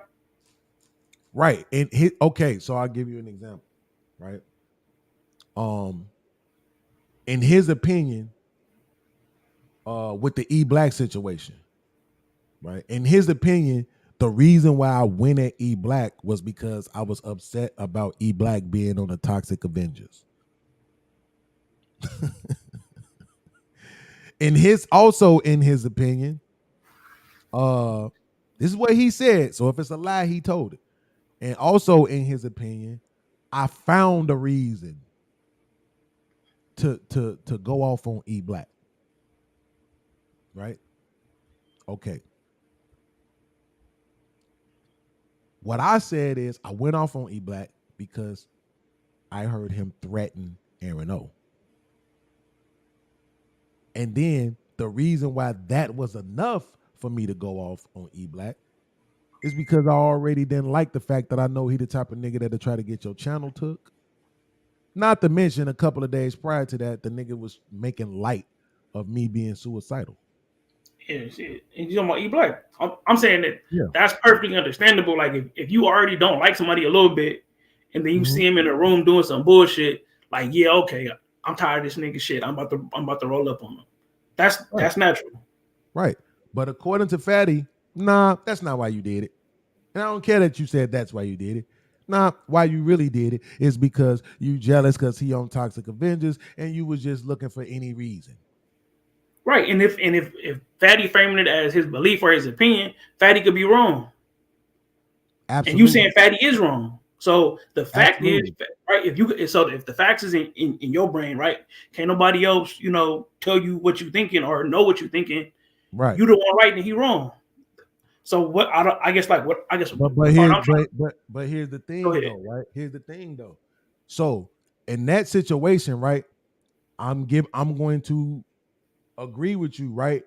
Right. And okay, so I'll give you an example, right? In his opinion, with the E Black situation, right? In his opinion, the reason why I went at E Black was because I was upset about E Black being on the Toxic Avengers. In his opinion, this is what he said. So if it's a lie, he told it. And also in his opinion, I found a reason to go off on E Black. Right? Okay. What I said is I went off on E Black because I heard him threaten Aaron O. And then the reason why that was enough for me to go off on E Black is because I already didn't like the fact that I know he the type of nigga that'll try to get your channel took. Not to mention a couple of days prior to that, the nigga was making light of me being suicidal. Yeah, shit. And you talking about E Black. I'm saying that that's perfectly understandable. Like if you already don't like somebody a little bit, and then you see him in a room doing some bullshit, like, yeah, okay, I'm tired of this nigga shit. I'm about to roll up on him. That's natural. Right. But according to Fatty, nah, that's not why you did it. And I don't care that you said that's why you did it. Nah, why you really did it is because you jealous because he on Toxic Avengers and you was just looking for any reason. Right. And if Fatty framing it as his belief or his opinion, Fatty could be wrong. Absolutely. And you saying Fatty is wrong. So the fact is, right, if the facts is in your brain, right, can't nobody else, tell you what you're thinking or know what you're thinking. Right. You the one right and he wrong. So what I guess. But here's the thing though, right? Here's the thing though. So in that situation, right, I'm going to agree with you, right?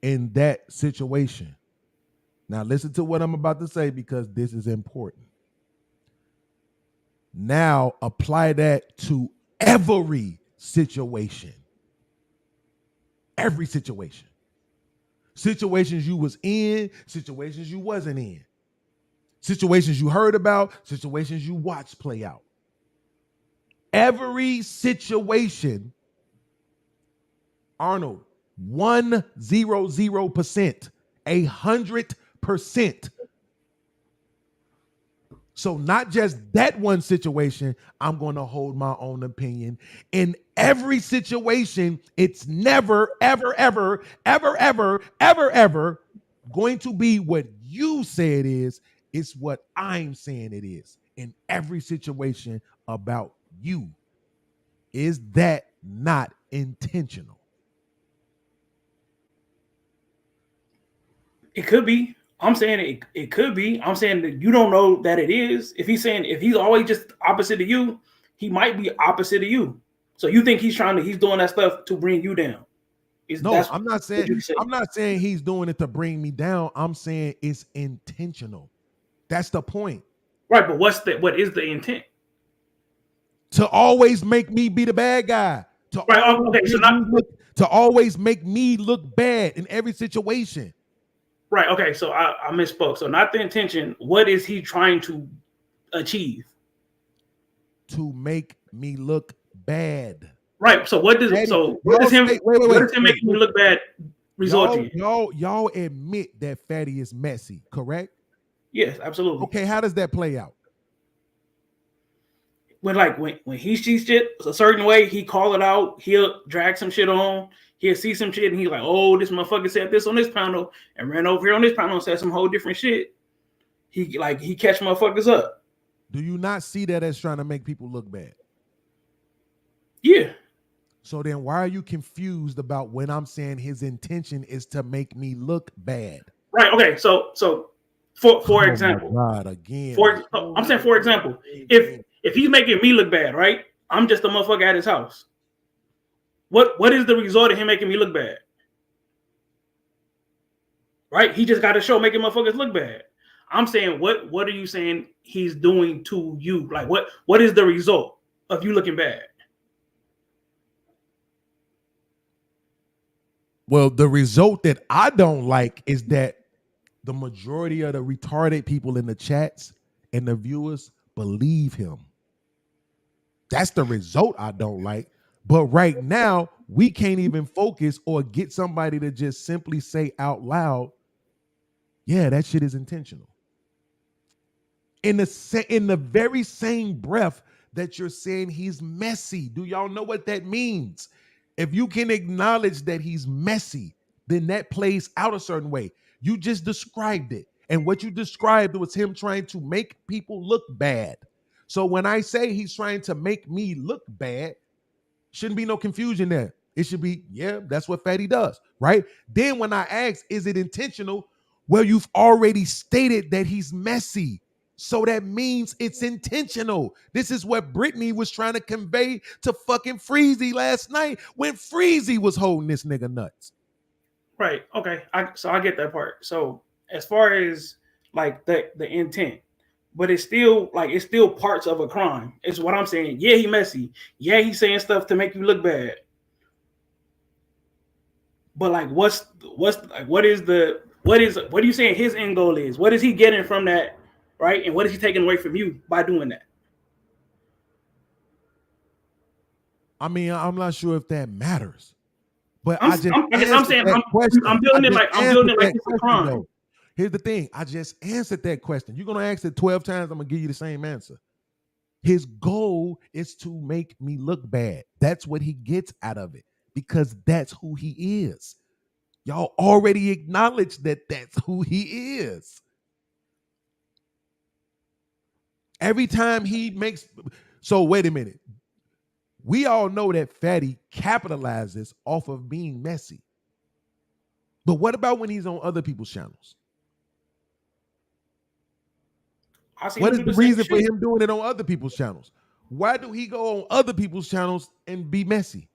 In that situation. Now listen to what I'm about to say because this is important. Now apply that to every situation. Every situation. Situations you was in, situations you wasn't in. Situations you heard about, situations you watched play out. Every situation, Arnold, 100%, 100%. So not just that one situation, I'm going to hold my own opinion. In every situation, it's never, ever, ever, ever, ever, ever, ever going to be what you say it is. It's what I'm saying it is. in every situation about you. Is that not intentional? It could be. I'm saying it could be. I'm saying that you don't know that it is. If he's always just opposite of you, he might be opposite of you. So you think he's doing that stuff to bring you down? I'm not saying he's doing it to bring me down. I'm saying it's intentional. That's the point. Right, but what is the intent? To always make me be the bad guy. To always make me look bad in every situation. Right. Okay. So I misspoke. So not the intention. What is he trying to achieve? To make me look bad. Right. So what does him making me look bad result in? Y'all admit that Fatty is messy, correct? Yes, absolutely. Okay. How does that play out? When he sees shit a certain way, he call it out. He'll drag some shit on. He'll see some shit and he's like, "Oh, this motherfucker said this on this panel and ran over here on this panel and said some whole different shit." He catch motherfuckers up. Do you not see that as trying to make people look bad? Yeah. So then why are you confused about when I'm saying his intention is to make me look bad? Right. Okay. So for example, God, again. I'm saying for example, if he's making me look bad, right? I'm just a motherfucker at his house. What is the result of him making me look bad? Right? He just got a show making motherfuckers look bad. I'm saying, what are you saying he's doing to you? Like, what is the result of you looking bad? Well, the result that I don't like is that the majority of the retarded people in the chats and the viewers believe him. That's the result I don't like. But right now, we can't even focus or get somebody to just simply say out loud, yeah, that shit is intentional. In the very same breath that you're saying he's messy. Do y'all know what that means? If you can acknowledge that he's messy, then that plays out a certain way. You just described it. And what you described was him trying to make people look bad. So when I say he's trying to make me look bad, shouldn't be no confusion there. It should be, yeah, that's what Fatty does, right? Then when I ask, is it intentional? Well, you've already stated that he's messy. So that means it's intentional. This is what Brittany was trying to convey to fucking Freezy last night when Freezy was holding this nigga nuts. Right. Okay. So I get that part. So as far as like the intent, but it's still parts of a crime. It's what I'm saying. Yeah, he messy. Yeah, he's saying stuff to make you look bad. But like, what are you saying his end goal is? What is he getting from that? Right? And what is he taking away from you by doing that? I mean, I'm not sure if that matters. But I'm building it like it's a crime. Though. Here's the thing. I just answered that question. You're going to ask it 12 times. I'm going to give you the same answer. His goal is to make me look bad. That's what he gets out of it because that's who he is. Y'all already acknowledged that that's who he is. Every time he makes... So wait a minute. We all know that Fatty capitalizes off of being messy. But what about when he's on other people's channels? What is the reason for him doing it on other people's channels? Why do he go on other people's channels and be messy?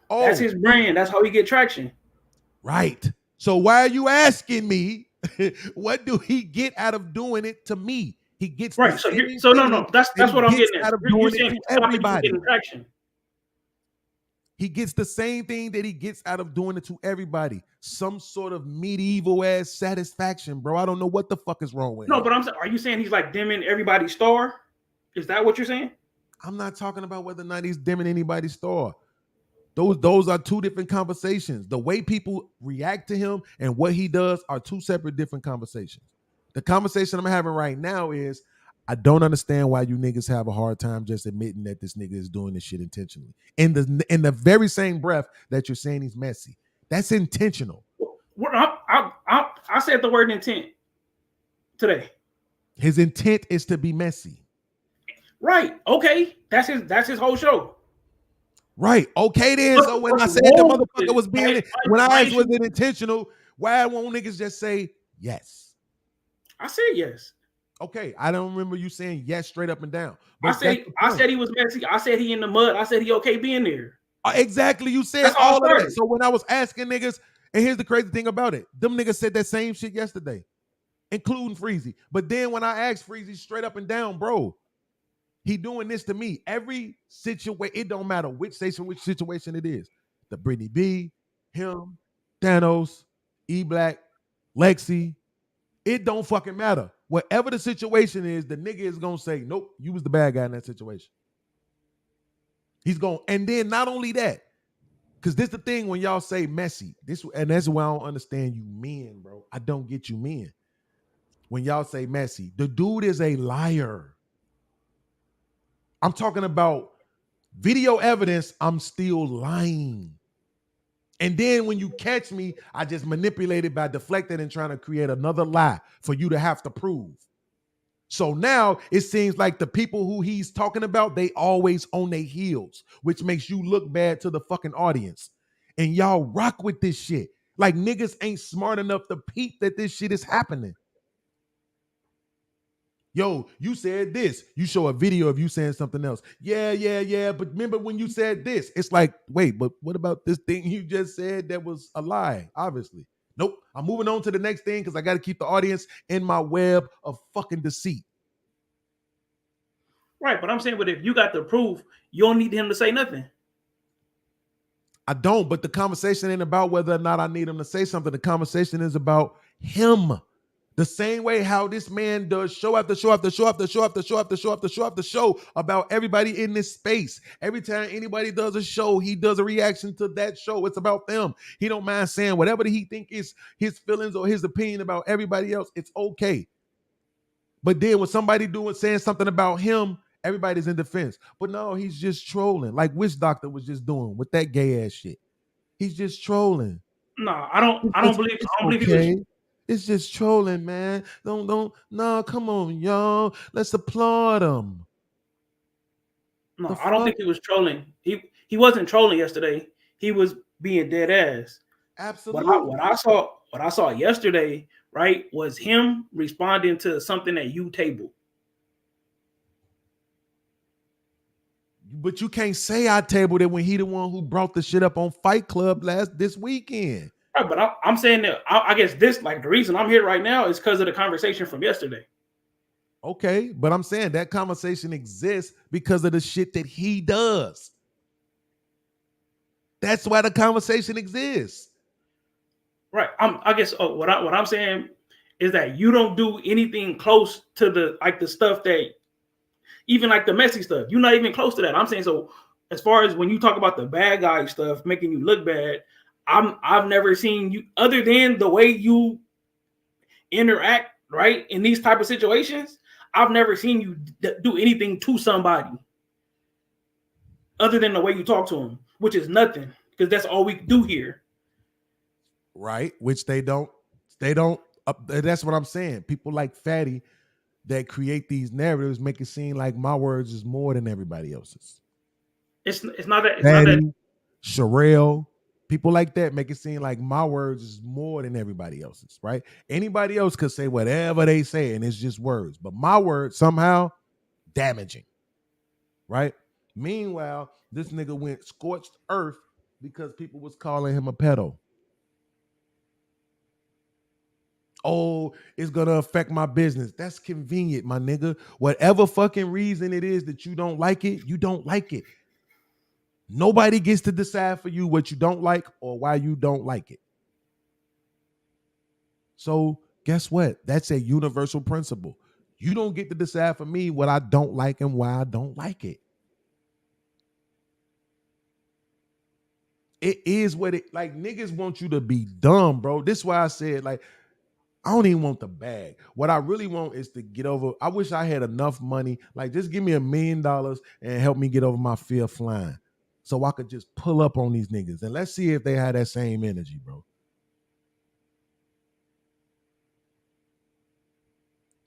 Oh, that's his brand. That's how he get traction. Right. So why are you asking me what do he get out of doing it to me? He gets right. So no. That's what I'm getting at. You're saying everybody getting traction. He gets the same thing that he gets out of doing it to everybody. Some sort of medieval ass satisfaction, bro. I don't know what the fuck is wrong with him. No, but are you saying he's like dimming everybody's star? Is that what you're saying? I'm not talking about whether or not he's dimming anybody's star. Those are two different conversations. The way people react to him and what he does are two separate different conversations. The conversation I'm having right now is I don't understand why you niggas have a hard time just admitting that this nigga is doing this shit intentionally. In the very same breath that you're saying he's messy. That's intentional. I said the word intent today. His intent is to be messy. Right. Okay. That's his whole show. Right. Okay then. So when I said the motherfucker was being when I asked was it intentional, why won't niggas just say yes? I said yes. Okay. I don't remember you saying yes straight up and down. But I said he was messy. I said he in the mud. I said he okay being there. Exactly. You said all of that. So when I was asking niggas, and here's the crazy thing about it, them niggas said that same shit yesterday, including Freezy. But then when I asked Freezy straight up and down, bro, he doing this to me. Every situation, it don't matter which situation it is. The Brittany B, him, Thanos, E-Black, Lexi, it don't fucking matter. Whatever the situation is, the nigga is gonna say, nope, you was the bad guy in that situation. He's going, and then not only that, because this the thing when y'all say messy, and that's why I don't understand you men, bro. I don't get you men. When y'all say messy, the dude is a liar. I'm talking about video evidence, I'm still lying. And then when you catch me, I just manipulate it by deflecting and trying to create another lie for you to have to prove. So now it seems like the people who he's talking about, they always on their heels, which makes you look bad to the fucking audience. And y'all rock with this shit. Like niggas ain't smart enough to peep that this shit is happening. Yo, you said this. You show a video of you saying something else. Yeah. But remember when you said this? It's like, wait, but what about this thing you just said that was a lie? Obviously. Nope. I'm moving on to the next thing because I got to keep the audience in my web of fucking deceit. Right, but I'm saying, but if you got the proof, you don't need him to say nothing. I don't, but the conversation ain't about whether or not I need him to say something. The conversation is about him. The same way how this man does show after show after show after show after show after show after show after show about everybody in this space. Every time anybody does a show, he does a reaction to that show. It's about them. He don't mind saying whatever he think is his feelings or his opinion about everybody else. It's okay. But then when somebody saying something about him, everybody's in defense. But no, he's just trolling, like Witch Doctor was just doing with that gay ass shit. He's just trolling. No, I don't believe he was. It's just trolling, man. No, come on, y'all. Let's applaud him. No, I don't think he was trolling. He wasn't trolling yesterday. He was being dead ass. Absolutely. What I saw yesterday, right, was him responding to something that you tabled. But you can't say I tabled it when he the one who brought the shit up on Fight Club this weekend. Right, but I'm saying that I guess this, like, the reason I'm here right now is because of the conversation from yesterday. Okay, but I'm saying that conversation exists because of the shit that he does. That's why the conversation exists. Right. I guess what I'm saying is that you don't do anything close to the stuff that, even like the messy stuff. You're not even close to that. I'm saying, so as far as when you talk about the bad guy stuff making you look bad, I've never seen you, other than the way you interact, right, in these type of situations, I've never seen you do anything to somebody other than the way you talk to them, which is nothing, because that's all we do here. Right, which they don't. That's what I'm saying. People like Fatty that create these narratives make it seem like my words is more than everybody else's. It's not that. Fatty, Sherelle, people like that make it seem like my words is more than everybody else's, right? Anybody else could say whatever they say and it's just words, but my words somehow damaging, right? Meanwhile, this nigga went scorched earth because people was calling him a pedo. Oh, it's gonna affect my business. That's convenient, my nigga. Whatever fucking reason it is that you don't like it, you don't like it. Nobody gets to decide for you what you don't like or why you don't like it. So guess what? That's a universal principle. You don't get to decide for me what I don't like and why I don't like it. It is what it, like, niggas want you to be dumb, bro. This is why I said, like, I don't even want the bag. What I really want is to get over. I wish I had enough money. Like, just give me $1 million and help me get over my fear of flying, so I could just pull up on these niggas and let's see if they had that same energy, bro.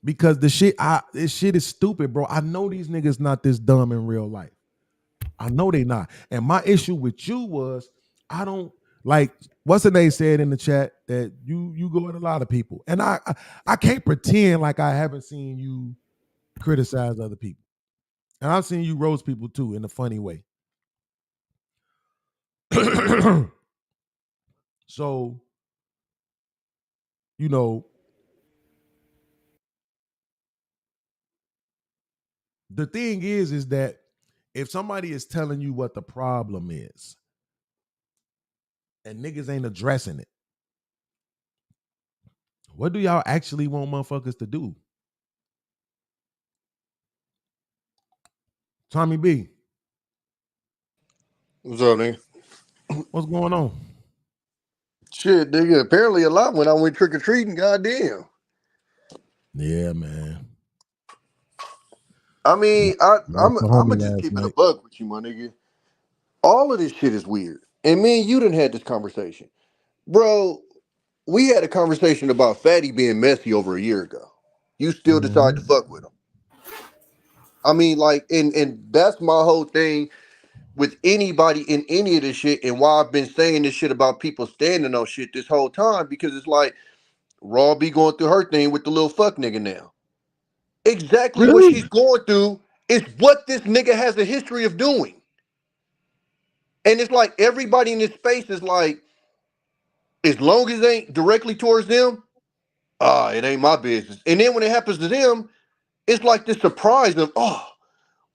Because this shit is stupid, bro. I know these niggas not this dumb in real life. I know they not. And my issue with you was I don't like what's the name said in the chat that you go at a lot of people. And I can't pretend like I haven't seen you criticize other people. And I've seen you roast people too in a funny way. So, you know, the thing is that if somebody is telling you what the problem is and niggas ain't addressing it, what do y'all actually want motherfuckers to do? Tommy B. What's up, nigga? What's going on? Shit, nigga. Apparently a lot when I went trick-or-treating, goddamn. Yeah, man. I mean, I'm homie gonna just last keep it a night. buck with you, my nigga. All of this shit is weird. And me and you done had this conversation. Bro, we had a conversation about Fatty being messy over a year ago. You still decide to fuck with him. I mean, like, and that's my whole thing with anybody in any of this shit, and why I've been saying this shit about people standing on shit this whole time, because it's like Raw be going through her thing with the little fuck nigga now. Exactly what she's going through is what this nigga has a history of doing. And it's like everybody in this space is like, as long as it ain't directly towards them, it ain't my business. And then when it happens to them, it's like this surprise of, oh,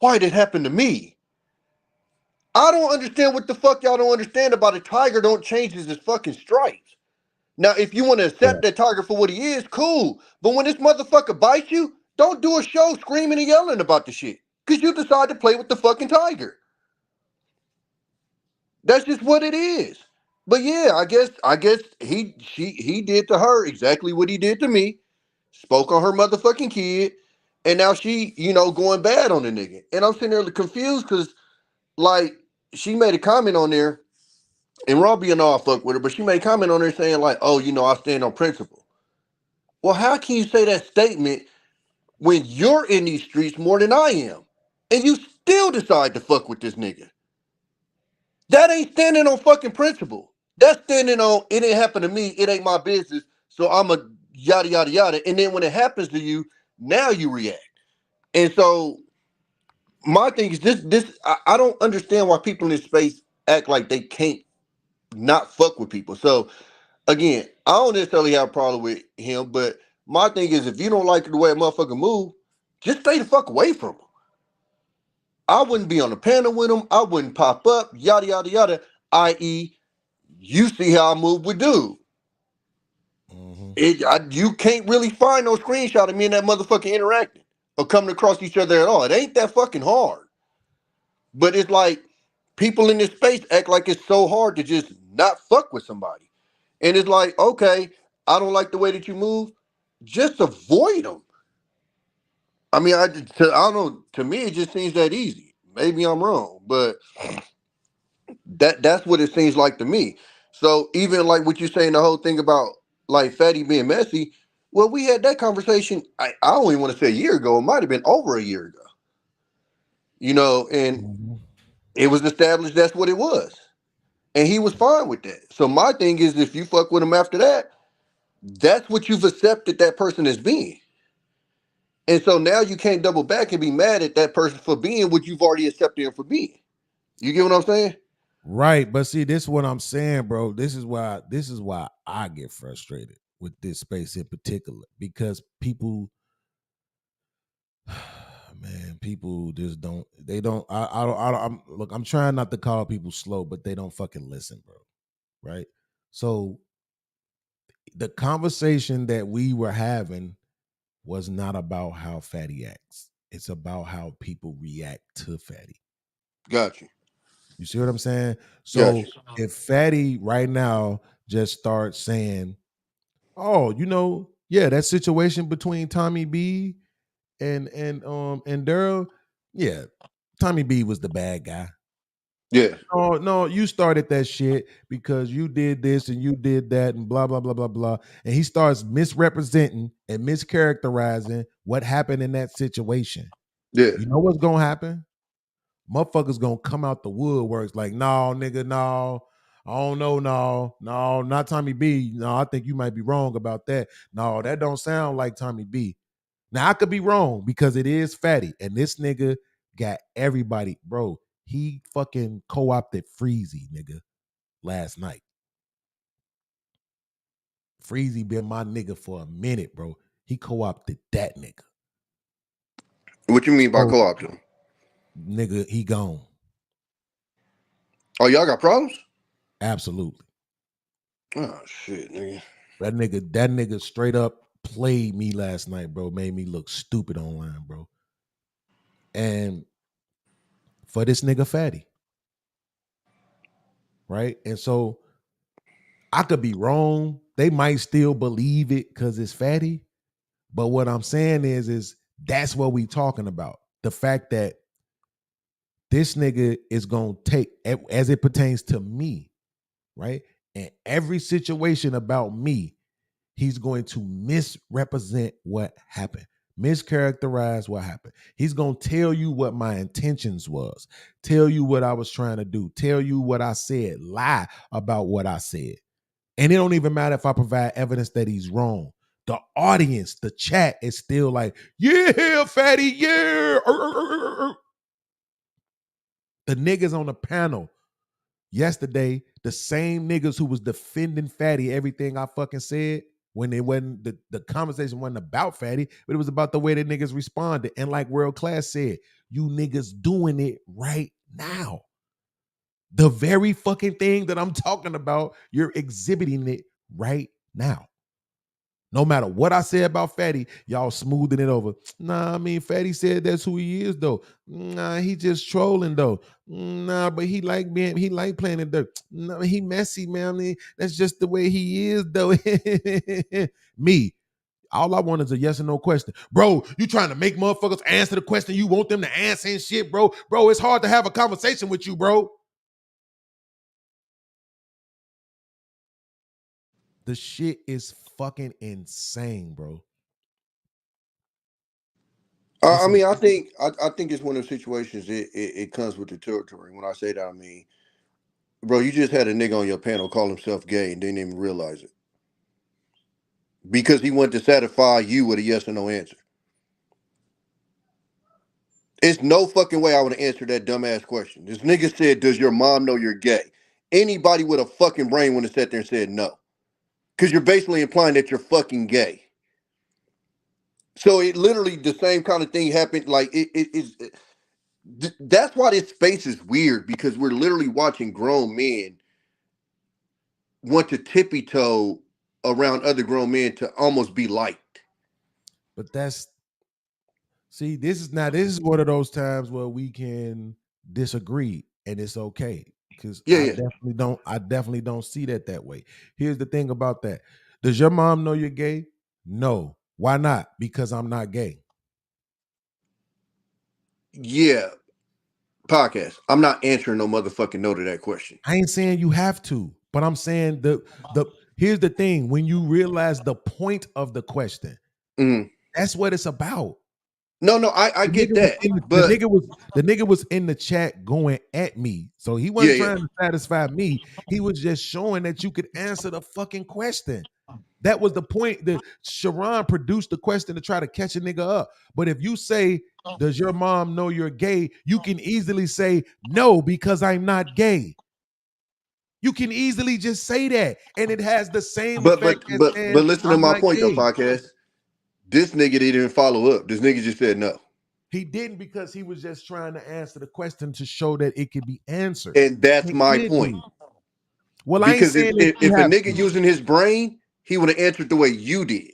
why did it happen to me? I don't understand what the fuck y'all don't understand about a tiger don't change his fucking stripes. Now, if you want to accept that tiger for what he is, cool. But when this motherfucker bites you, don't do a show screaming and yelling about the shit. Because you decide to play with the fucking tiger. That's just what it is. But yeah, I guess he did to her exactly what he did to me. Spoke on her motherfucking kid. And now she, going bad on the nigga. And I'm sitting there confused because, like, she made a comment on there. And Robbie and all fuck with her, but she made a comment on there saying, like, oh, I stand on principle. Well, how can you say that statement when you're in these streets more than I am? And you still decide to fuck with this nigga? That ain't standing on fucking principle. That's standing on, it ain't happen to me, it ain't my business, so I'm a yada, yada, yada. And then when it happens to you, now you react. And so my thing is I don't understand why people in this space act like they can't not fuck with people. So again, I don't necessarily have a problem with him, but my thing is, if you don't like the way a motherfucker move, just stay the fuck away from him. I wouldn't be on the panel with him. I wouldn't pop up, yada, yada, yada, i.e., you see how I move with dude. You can't really find no screenshot of me and that motherfucker interacting or coming across each other at all. It ain't that fucking hard. But it's like people in this space act like it's so hard to just not fuck with somebody. And it's like, okay, I don't like the way that you move. Just avoid them. I mean, I don't know. To me, it just seems that easy. Maybe I'm wrong, but that's what it seems like to me. So even like what you're saying, the whole thing about like Fatty being messy. Well, we had that conversation. I don't even want to say a year ago. It might have been over a year ago. And it was established that's what it was, and he was fine with that. So my thing is, if you fuck with him after that, that's what you've accepted that person as being. And so now you can't double back and be mad at that person for being what you've already accepted him for being. You get what I'm saying? Right, but see, this is what I'm saying, bro. This is why I get frustrated with this space in particular, because people, man, people just don't. They don't. I'm trying not to call people slow, but they don't fucking listen, bro. Right. So the conversation that we were having was not about how Fatty acts. It's about how people react to Fatty. Got you. You see what I'm saying? So if Fatty right now just starts saying, oh, that situation between Tommy B and Daryl, yeah, Tommy B was the bad guy. Yeah. No, you started that shit because you did this and you did that and blah, blah, blah, blah, blah. And he starts misrepresenting and mischaracterizing what happened in that situation. Yeah. You know what's going to happen? Motherfuckers going to come out the woodworks like, no, nigga, no. I don't know, no, not Tommy B. No, I think you might be wrong about that. No, that don't sound like Tommy B. Now, I could be wrong because it is Fatty. And this nigga got everybody, bro. He fucking co-opted Freezy, nigga, last night. Freezy been my nigga for a minute, bro. He co-opted that nigga. What you mean by co-opting? Nigga, he gone. Oh, y'all got problems? Absolutely. Oh shit, nigga. That nigga straight up played me last night, bro. Made me look stupid online, bro. And for this nigga Fatty. Right? And so I could be wrong. They might still believe it because it's Fatty. But what I'm saying is that's what we talking about. The fact that this nigga is going to take, as it pertains to me, right? In every situation about me, he's going to misrepresent what happened, mischaracterize what happened. He's going to tell you what my intentions was, tell you what I was trying to do, tell you what I said, lie about what I said. And it don't even matter if I provide evidence that he's wrong. The audience, the chat is still like, yeah, Fatty, yeah. The niggas on the panel yesterday, the same niggas who was defending Fatty, everything I fucking said, when it wasn't, the conversation wasn't about Fatty, but it was about the way that niggas responded. And like World Class said, you niggas doing it right now. The very fucking thing that I'm talking about, you're exhibiting it right now. No matter what I say about Fatty, y'all smoothing it over. Nah, I mean, Fatty said that's who he is, though. Nah, he just trolling, though. Nah, but he like playing in dirt. No, he messy, man. I mean, that's just the way he is, though. Me, all I want is a yes or no question. Bro, you trying to make motherfuckers answer the question you want them to answer and shit, bro. Bro, it's hard to have a conversation with you, bro. The shit is fucking insane, bro. I mean, I think it's one of those situations. It comes with the territory. When I say that, I mean, bro, you just had a nigga on your panel call himself gay and didn't even realize it because he wanted to satisfy you with a yes or no answer. It's no fucking way I would have answered that dumbass question. This nigga said, "Does your mom know you're gay?" Anybody with a fucking brain would have sat there and said no, because you're basically implying that you're fucking gay. So it literally the same kind of thing happened. Like that's why this space is weird, because we're literally watching grown men want to tippy toe around other grown men to almost be liked. But this is one of those times where we can disagree and it's okay. Because I definitely don't see that way. Here's the thing about that. Does your mom know you're gay? No. Why not? Because I'm not gay. Yeah. Podcast. I'm not answering no motherfucking no to that question. I ain't saying you have to, but I'm saying here's the thing. When you realize the point of the question, that's what it's about. No, I get that. But the nigga was in the chat going at me. So he wasn't trying to satisfy me. He was just showing that you could answer the fucking question. That was the point. Sharon produced the question to try to catch a nigga up. But if you say, does your mom know you're gay? You can easily say, no, because I'm not gay. You can easily just say that. And it has the same effect as saying, but listen to my point, though, Podcast. This nigga didn't even follow up. This nigga just said no. He didn't, because he was just trying to answer the question to show that it could be answered. And that's my point. Well, because I ain't if a nigga using his brain, he would have answered the way you did.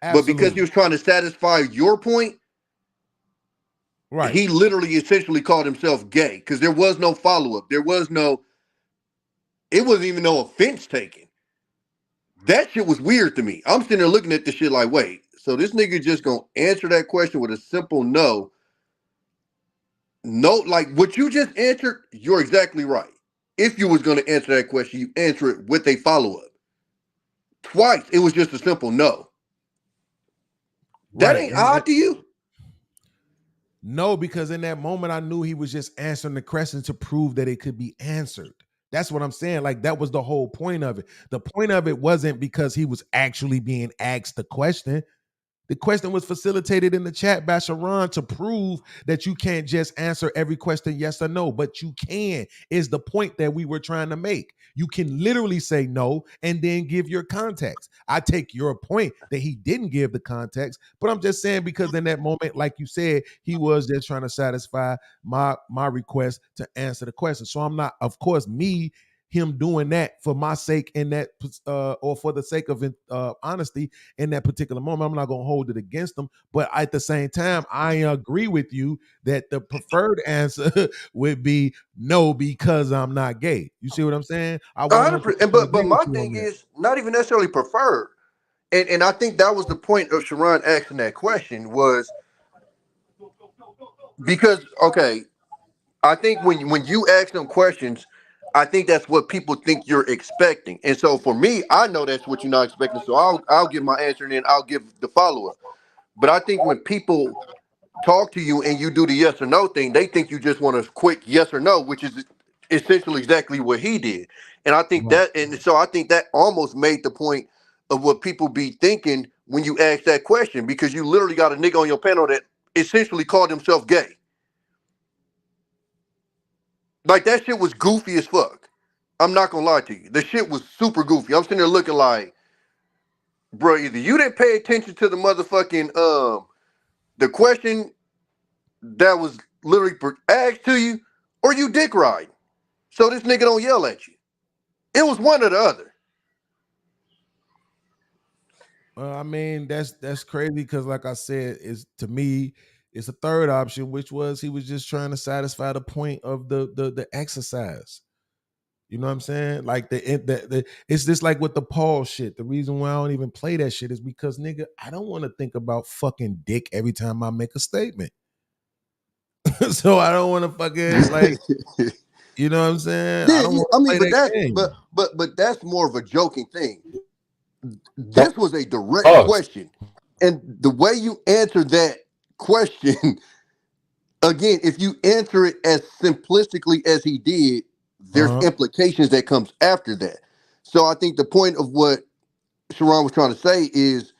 Absolutely. But because he was trying to satisfy your point, right? He literally essentially called himself gay because there was no follow-up. It wasn't even no offense taken. That shit was weird to me. I'm sitting there looking at this shit like, wait, so this nigga just gonna answer that question with a simple no, No, like what you just answered, you're exactly right. If you was going to answer that question, you answer it with a follow-up. Twice, it was just a simple no. That ain't odd to you? No, because in that moment, I knew he was just answering the question to prove that it could be answered. That's what I'm saying. Like, that was the whole point of it. The point of it wasn't because he was actually being asked the question. The question was facilitated in the chat by Sharon to prove that you can't just answer every question yes or no, but you can, is the point that we were trying to make. You can literally say no and then give your context. I take your point that he didn't give the context, but I'm just saying because in that moment, like you said, he was just trying to satisfy my request to answer the question. So I'm not, of course, him doing that for my sake in that or for the sake of honesty in that particular moment, I'm not going to hold it against him. But at the same time, I agree with you that the preferred answer would be no, because I'm not gay. You see what I'm saying? 100%. But my thing is not even necessarily preferred. And I think that was the point of Sharon asking that question was because, okay, I think when you ask them questions, I think that's what people think you're expecting. And so for me, I know that's what you're not expecting. So I'll give my answer and then I'll give the follow-up. But I think when people talk to you and you do the yes or no thing, they think you just want a quick yes or no, which is essentially exactly what he did. And I think that, and so I think that almost made the point of what people be thinking when you ask that question, because you literally got a nigga on your panel that essentially called himself gay. Like, that shit was goofy as fuck. I'm not gonna lie to you. The shit was super goofy. I'm sitting there looking like, bro, either you didn't pay attention to the motherfucking the question that was literally asked to you, or you dick riding. So this nigga don't yell at you. It was one or the other. I mean, that's crazy because, like I said, to me, it's a third option, which was he was just trying to satisfy the point of the exercise. You know what I'm saying? Like it's just like with the Paul shit. The reason why I don't even play that shit is because, nigga, I don't want to think about fucking dick every time I make a statement. So I don't want to fucking like, you know what I'm saying? Yeah, I but that's more of a joking thing. This was a direct question, and the way you answer that question, again, if you answer it as simplistically as he did, there's implications that comes after that. So I think the point of what Sharon was trying to say is,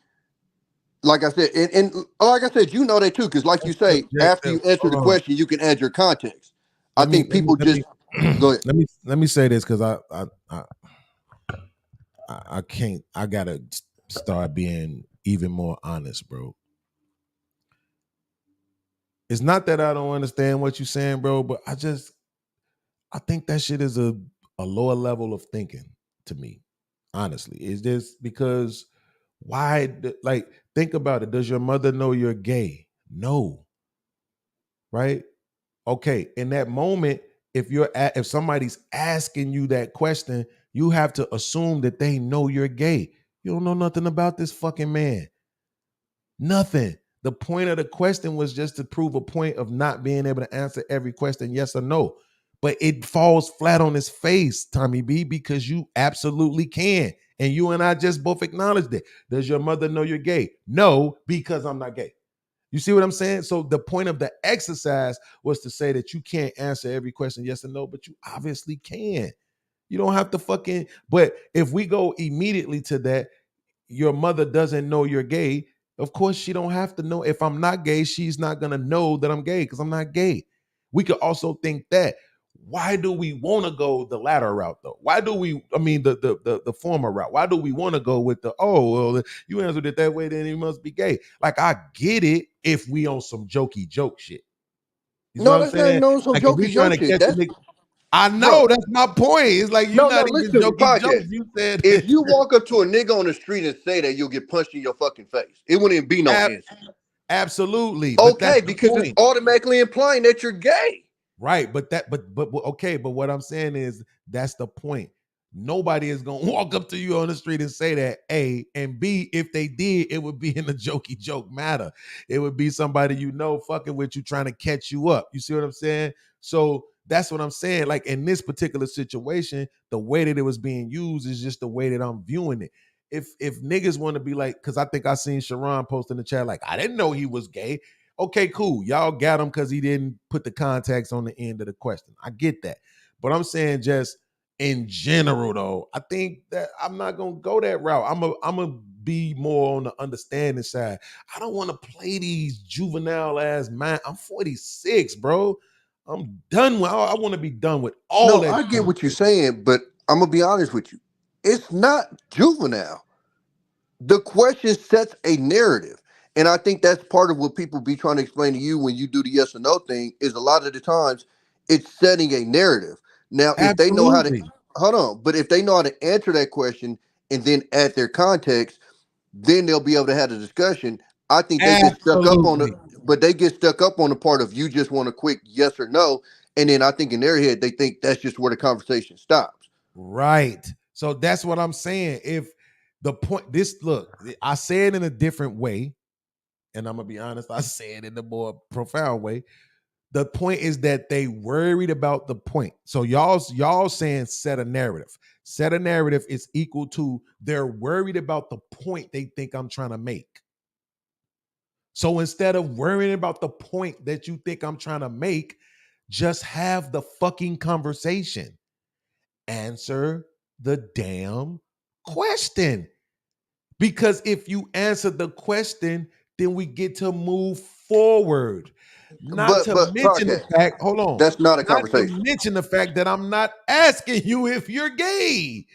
like I said, and like I said, you know that too, because like you say, after you answer the question, you can add your context. I think people just go ahead. Let me say this because I can't. I gotta start being even more honest, bro. It's not that I don't understand what you're saying, bro, but I think that shit is a lower level of thinking to me. Honestly, it's just because why? Like, think about it. Does your mother know you're gay? No. Right? Okay. In that moment, if somebody's asking you that question, you have to assume that they know you're gay. You don't know nothing about this fucking man. Nothing. The point of the question was just to prove a point of not being able to answer every question yes or no. But it falls flat on his face, Tommy B, because you absolutely can. And you and I just both acknowledged it. Does your mother know you're gay? No, because I'm not gay. You see what I'm saying? So the point of the exercise was to say that you can't answer every question yes or no, but you obviously can. You don't have to fucking, but if we go immediately to that, your mother doesn't know you're gay. Of course, she don't have to know. If I'm not gay, she's not going to know that I'm gay because I'm not gay. We could also think that. Why do we want to go the latter route though? Why do we, the former route? Why do we want to go with well, you answered it that way, then he must be gay. Like, I get it if we on some jokey joke shit. You know what I'm saying? No, some like, jokey joke shit. I know, that's my point. It's like, you're not even jokey jokes. You said if you walk up to a nigga on the street and say that, you'll get punched in your fucking face. It wouldn't even be no answer. Absolutely. Okay, because it's automatically implying that you're gay. Right, but okay, but what I'm saying is that's the point. Nobody is gonna walk up to you on the street and say that. A and B, if they did, it would be in a jokey joke matter. It would be somebody you know fucking with you, trying to catch you up. You see what I'm saying? So that's what I'm saying. Like in this particular situation, the way that it was being used is just the way that I'm viewing it. If niggas want to be like, because I think I seen Sharon post in the chat, like, I didn't know he was gay. Okay, cool. Y'all got him because he didn't put the context on the end of the question. I get that. But I'm saying just in general, though, I think that I'm not gonna go that route. I'm gonna be more on the understanding side. I don't want to play these juvenile ass man. I'm 46, bro. I'm done with. I want to be done with all No, that. I get what you're saying, but I'm gonna be honest with you. It's not juvenile. The question sets a narrative. And I think that's part of what people be trying to explain to you when you do the yes or no thing is a lot of the times it's setting a narrative. Now, if they know how to Absolutely. hold on, but if they know how to answer that question and then add their context, then they'll be able to have a discussion. I think they get stuck up on Absolutely. the, but they get stuck up on the part of you just want a quick yes or no. And then I think in their head, they think that's just where the conversation stops. Right. So that's what I'm saying. If the point, look, I say it in a different way, and I'm gonna be honest, I say it in a more profound way. The point is that they worried about the point. So y'all saying set a narrative. Set a narrative is equal to they're worried about the point they think I'm trying to make. So instead of worrying about the point that you think I'm trying to make, just have the fucking conversation. Answer the damn question. Because if you answer the question, then we get to move forward. Not to But mention the podcast, fact, hold on, that's not a not to conversation. mention the fact that I'm not asking you if you're gay.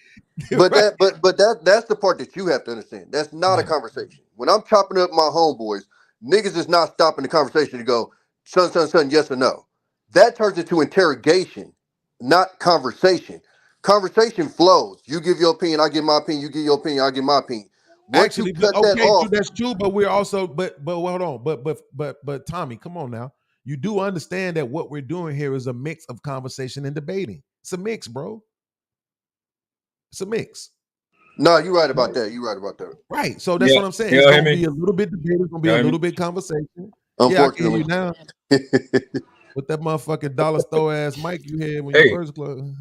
But Right? that's the part that you have to understand. That's not a conversation. When I'm chopping up my homeboys, niggas is not stopping the conversation to go, son, yes or no. That turns into interrogation, not conversation. Conversation flows. You give your opinion, I give my opinion, you give your opinion, I give my opinion. Once you Actually, but cut that okay, off, that's true. But we're also, but hold on, but Tommy, come on now. You do understand that what we're doing here is a mix of conversation and debating. It's a mix, bro. It's a mix. no, you're right about that. You're right about that. Right. So that's what I'm saying. It's gonna be a little bit debate. It's gonna be a little bit conversation. Yeah, I can hear you now. With that motherfucking dollar store ass mic you had when you first closed.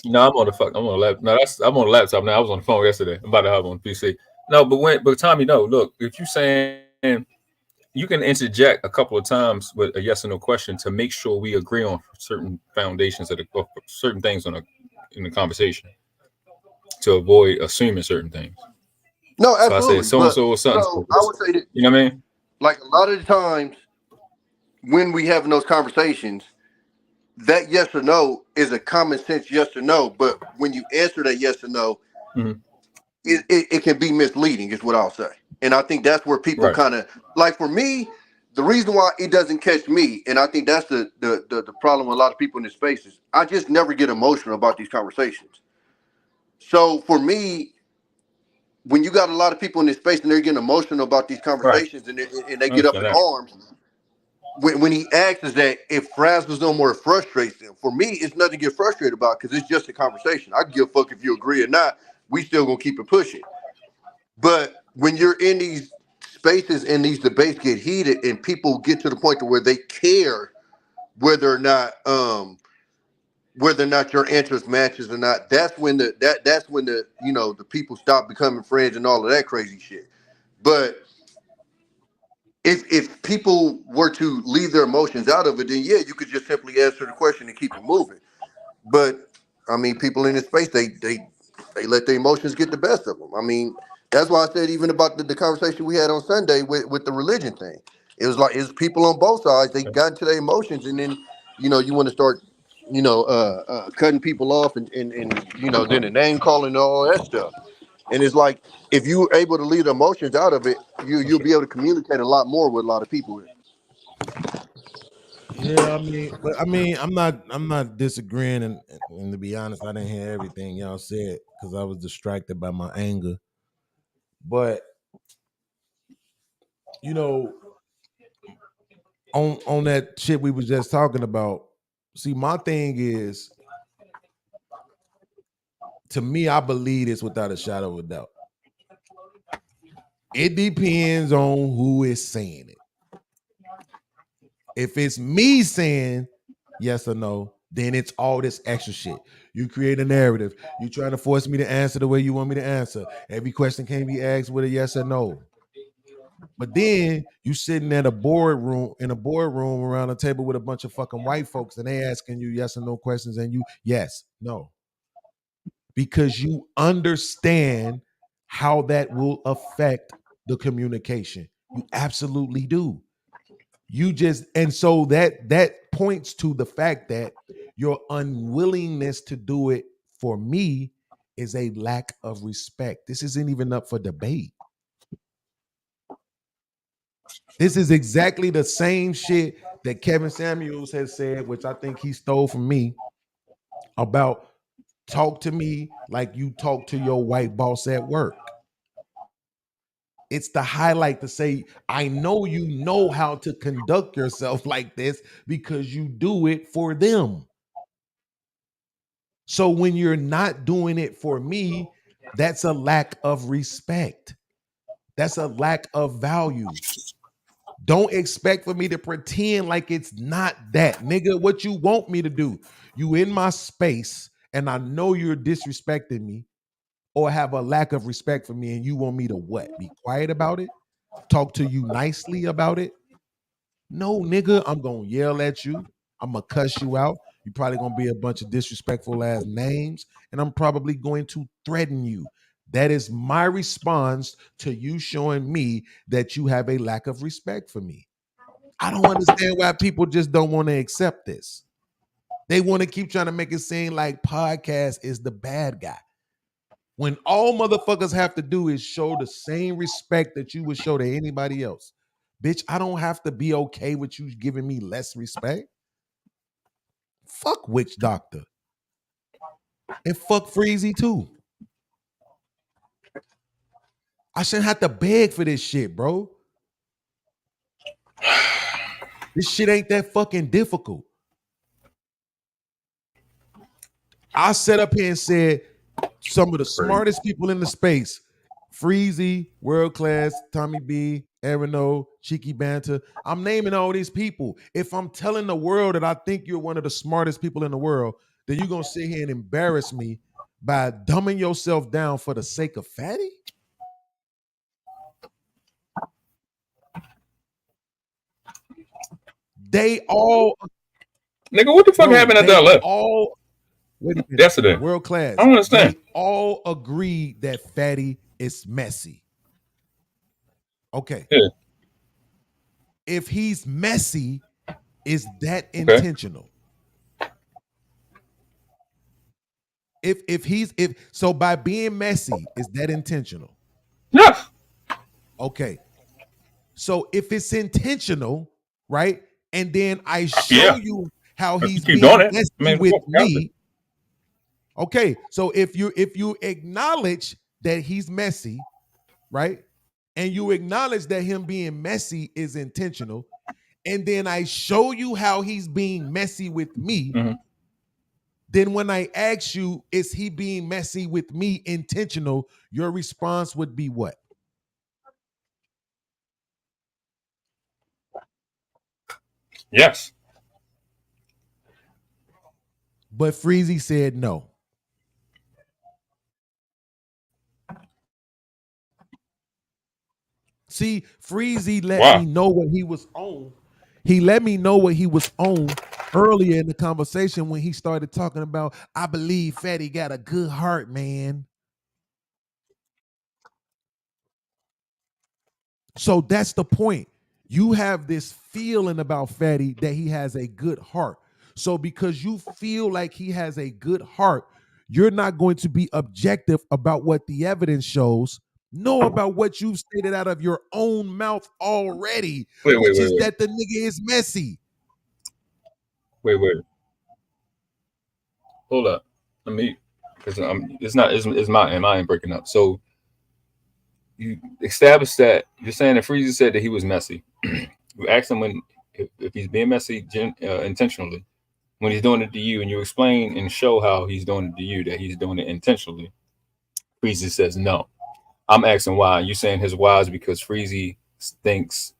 No, I'm on the laptop. No, I'm on the laptop now. I was on the phone yesterday. I'm about to have on PC. No, but Tommy, no. Look, if you're saying you can interject a couple of times with a yes or no question to make sure we agree on certain foundations of certain things in the conversation to avoid assuming certain things. No, So absolutely. I say so and so or something. So I would say that, you know what I mean? like a lot of the times when we having those conversations, that yes or no is a common sense yes or no. But when you answer that yes or no, it can be misleading, is what I'll say. And I think that's where people kind of like, for me, the reason why it doesn't catch me, and I think that's the problem with a lot of people in this space, is I just never get emotional about these conversations. So for me, when you got a lot of people in this space and they're getting emotional about these conversations and they get up in arms, when he asks is that if frazzles them or frustrates them, for me, it's nothing to get frustrated about because it's just a conversation. I give a fuck if you agree or not. We still gonna keep it pushing. But when you're in these spaces and these debates get heated and people get to the point to where they care whether or not your interest matches or not, that's when the the people stop becoming friends and all of that crazy shit. But if people were to leave their emotions out of it, then yeah, you could just simply answer the question and keep it moving. But I mean, people in this space, they let their emotions get the best of them. I mean, that's why I said even about the conversation we had on Sunday with the religion thing. It was like it's people on both sides. They got into their emotions, and then you want to start cutting people off and then the name calling and all that stuff. And it's like if you're able to leave the emotions out of it, you'll be able to communicate a lot more with a lot of people. Yeah, I mean, I'm not disagreeing, and to be honest, I didn't hear everything y'all said because I was distracted by my anger. But on that shit we was just talking about, see, my thing is To me, I believe this without a shadow of a doubt. It depends on who is saying it. If it's me saying yes or no, then it's all this extra shit. You create a narrative. You trying to force me to answer the way you want me to answer. Every question can be asked with a yes or no. But then you sitting in a boardroom around a table with a bunch of fucking white folks, and they asking you yes or no questions, and you yes, no. Because you understand how that will affect the communication. You absolutely do. You just, and so that points to the fact that your unwillingness to do it for me is a lack of respect. This isn't even up for debate. This is exactly the same shit that Kevin Samuels has said, which I think he stole from me, about talk to me like you talk to your white boss at work. It's the highlight to say, I know you know how to conduct yourself like this because you do it for them. So when you're not doing it for me, that's a lack of respect. That's a lack of value. Don't expect for me to pretend like it's not that. Nigga, what you want me to do? You in my space and I know you're disrespecting me or have a lack of respect for me, and you want me to what? Be quiet about it? Talk to you nicely about it? No, nigga, I'm gonna yell at you. I'm gonna cuss you out. You're probably gonna be a bunch of disrespectful ass names, and I'm probably going to threaten you. That is my response to you showing me that you have a lack of respect for me. I don't understand why people just don't want to accept this. They want to keep trying to make it seem like Podcast is the bad guy. When all motherfuckers have to do is show the same respect that you would show to anybody else. Bitch, I don't have to be okay with you giving me less respect. Fuck Witch Doctor. And fuck Freezy too. I shouldn't have to beg for this shit, bro. This shit ain't that fucking difficult. I sat up here and said some of the smartest people in the space, Freezy, World Class, Tommy B, Arano, Cheeky Banter. I'm naming all these people. If I'm telling the world that I think you're one of the smartest people in the world, then you're going to sit here and embarrass me by dumbing yourself down for the sake of fatty? They all... Nigga, what the fuck happened after I left? Yesterday. World Class. I don't understand. They all agreed that fatty is messy. Okay. Yeah. If he's messy, is that intentional? If so by being messy, is that intentional? Yeah. Okay. So if it's intentional, right? And then I show you how he's being messy with me. Okay. So if you acknowledge that he's messy, right? And you acknowledge that him being messy is intentional, and then I show you how he's being messy with me, then when I ask you, is he being messy with me intentional, your response would be what? Yes. But Freezy said no. See, Freezy let me know what he was on. He let me know what he was on earlier in the conversation when he started talking about, I believe Fatty got a good heart, man. So that's the point. You have this feeling about Fatty that he has a good heart. So because you feel like he has a good heart, you're not going to be objective about what the evidence shows. Know about what you've stated out of your own mouth already, which is that the nigga is messy. Wait. Hold up. Let me, because it's mine breaking up. So you established that you're saying that Freezy said that he was messy. You asked him if he's being messy intentionally. when he's doing it to you, and you explain and show how he's doing it to you, that he's doing it intentionally, Freezy says no. I'm asking why. You saying his why is because Freezy thinks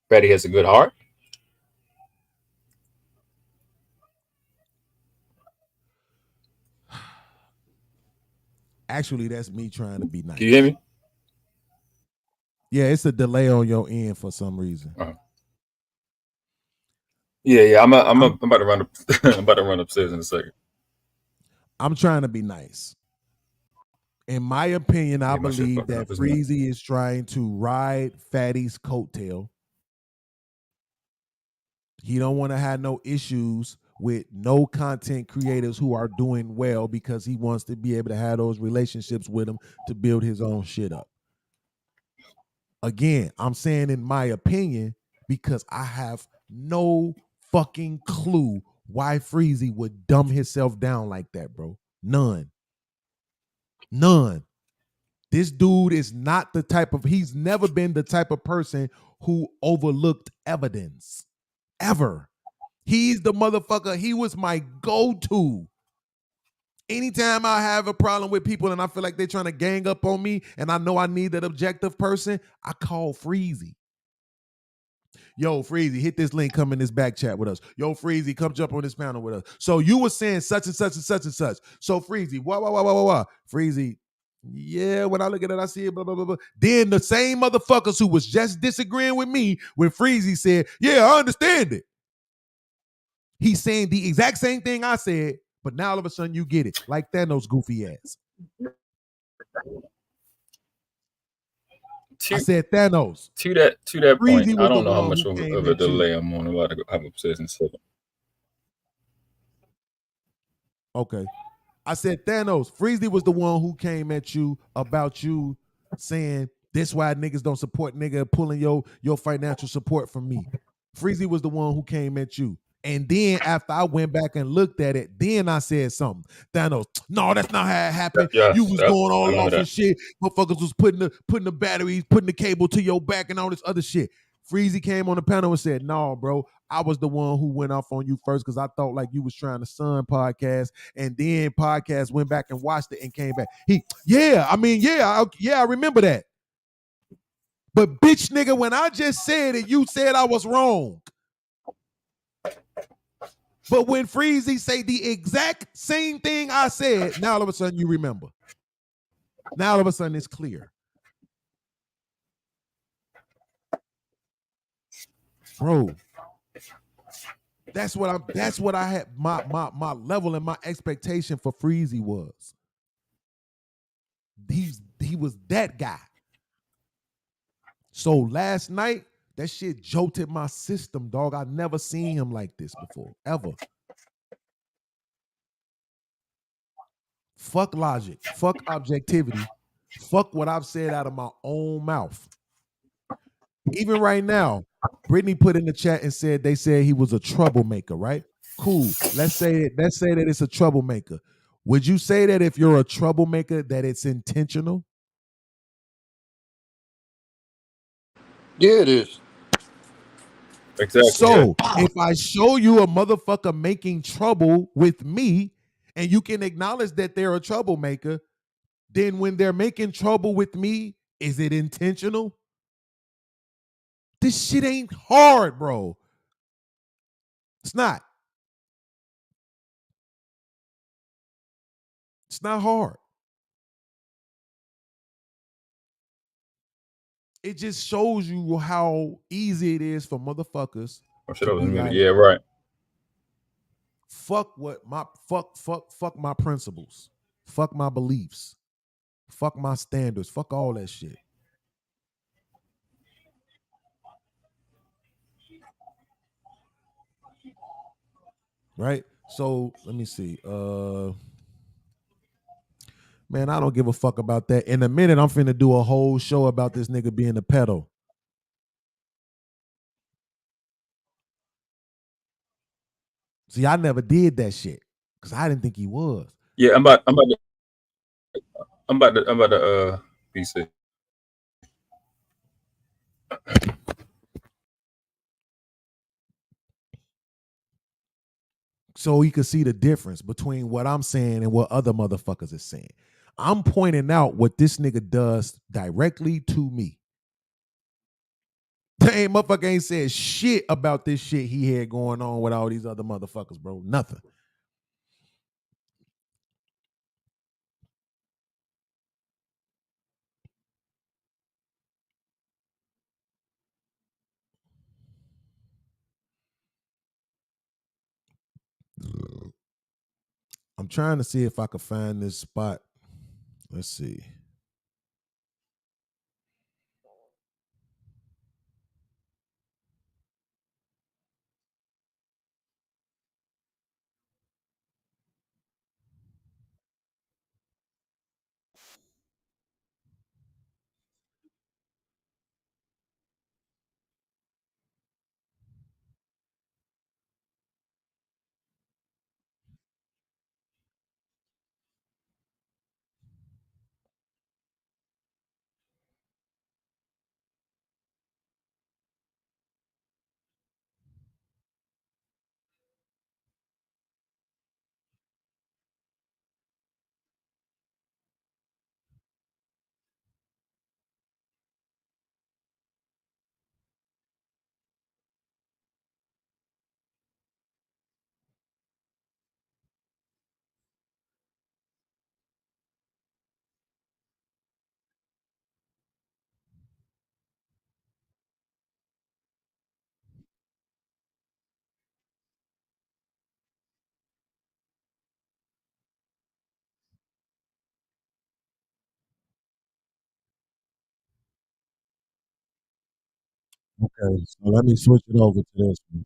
Freddie has a good heart? Actually, that's me trying to be nice. Can you hear me? Yeah, it's a delay on your end for some reason. Yeah. I'm about to run up. I'm about to run upstairs in a second. I'm trying to be nice. In my opinion, I believe that Freezy is trying to ride Fatty's coattail. He don't want to have no issues with no content creators who are doing well because he wants to be able to have those relationships with them to build his own shit up. Again, I'm saying in my opinion because I have no fucking clue why Freezy would dumb himself down like that, bro. None. This dude is not the type of, he's never been the type of person who overlooked evidence. Ever. He's the motherfucker. He was my go-to. Anytime I have a problem with people and I feel like they're trying to gang up on me and I know I need that objective person, I call Freezy. Yo, Freezy, hit this link, come in this back chat with us. Yo, Freezy, come jump on this panel with us. So you were saying such and such and such and such. So Freezy, wah. Freezy, yeah, when I look at it, I see it, blah, blah, blah, blah. Then the same motherfuckers who was just disagreeing with me when Freezy said, yeah, I understand it. He's saying the exact same thing I said, but now all of a sudden you get it. Like Thanos goofy ass. I said Thanos. To that point, Freezy I was don't the know how one much who of came a at you. delay I'm on. I'm about to have upstairs in a second. Okay. I said Thanos. Freezy was the one who came at you about you saying this why niggas don't support nigga pulling your financial support from me. Freezy was the one who came at you. And then after I went back and looked at it, then I said something. Thanos, no, that's not how it happened. You was going all off and shit. Motherfuckers was putting the batteries, putting the cable to your back and all this other shit. Freezy came on the panel and said, no, bro, I was the one who went off on you first because I thought like you was trying to sun podcast. And then podcast went back and watched it and came back. I remember that. But bitch nigga, when I just said it, you said I was wrong. But when Freezy say the exact same thing I said, now all of a sudden you remember. Now all of a sudden it's clear. Bro, that's what I had my level and my expectation for Freezy was. He was that guy. So last night, that shit jolted my system, dog. I never seen him like this before, ever. Fuck logic. Fuck objectivity. Fuck what I've said out of my own mouth. Even right now, Brittany put in the chat and said they said he was a troublemaker, right? Cool. Let's say that it's a troublemaker. Would you say that if you're a troublemaker that it's intentional? Yeah, it is. Exactly. So if I show you a motherfucker making trouble with me and you can acknowledge that they're a troublemaker, then when they're making trouble with me, is it intentional? This shit ain't hard, bro. It's not. It's not hard. It just shows you how easy it is for motherfuckers. Yeah, right. Fuck my principles. Fuck my beliefs. Fuck my standards. Fuck all that shit. Right? So let me see. Man, I don't give a fuck about that. In a minute, I'm finna do a whole show about this nigga being a pedo. See, I never did that shit because I didn't think he was. Yeah, I'm about to PC. so he could see the difference between what I'm saying and what other motherfuckers is saying. I'm pointing out what this nigga does directly to me. Damn, motherfucker ain't said shit about this shit he had going on with all these other motherfuckers, bro. Nothing. I'm trying to see if I could find this spot. Let's see. Okay, so let me switch it over to this one.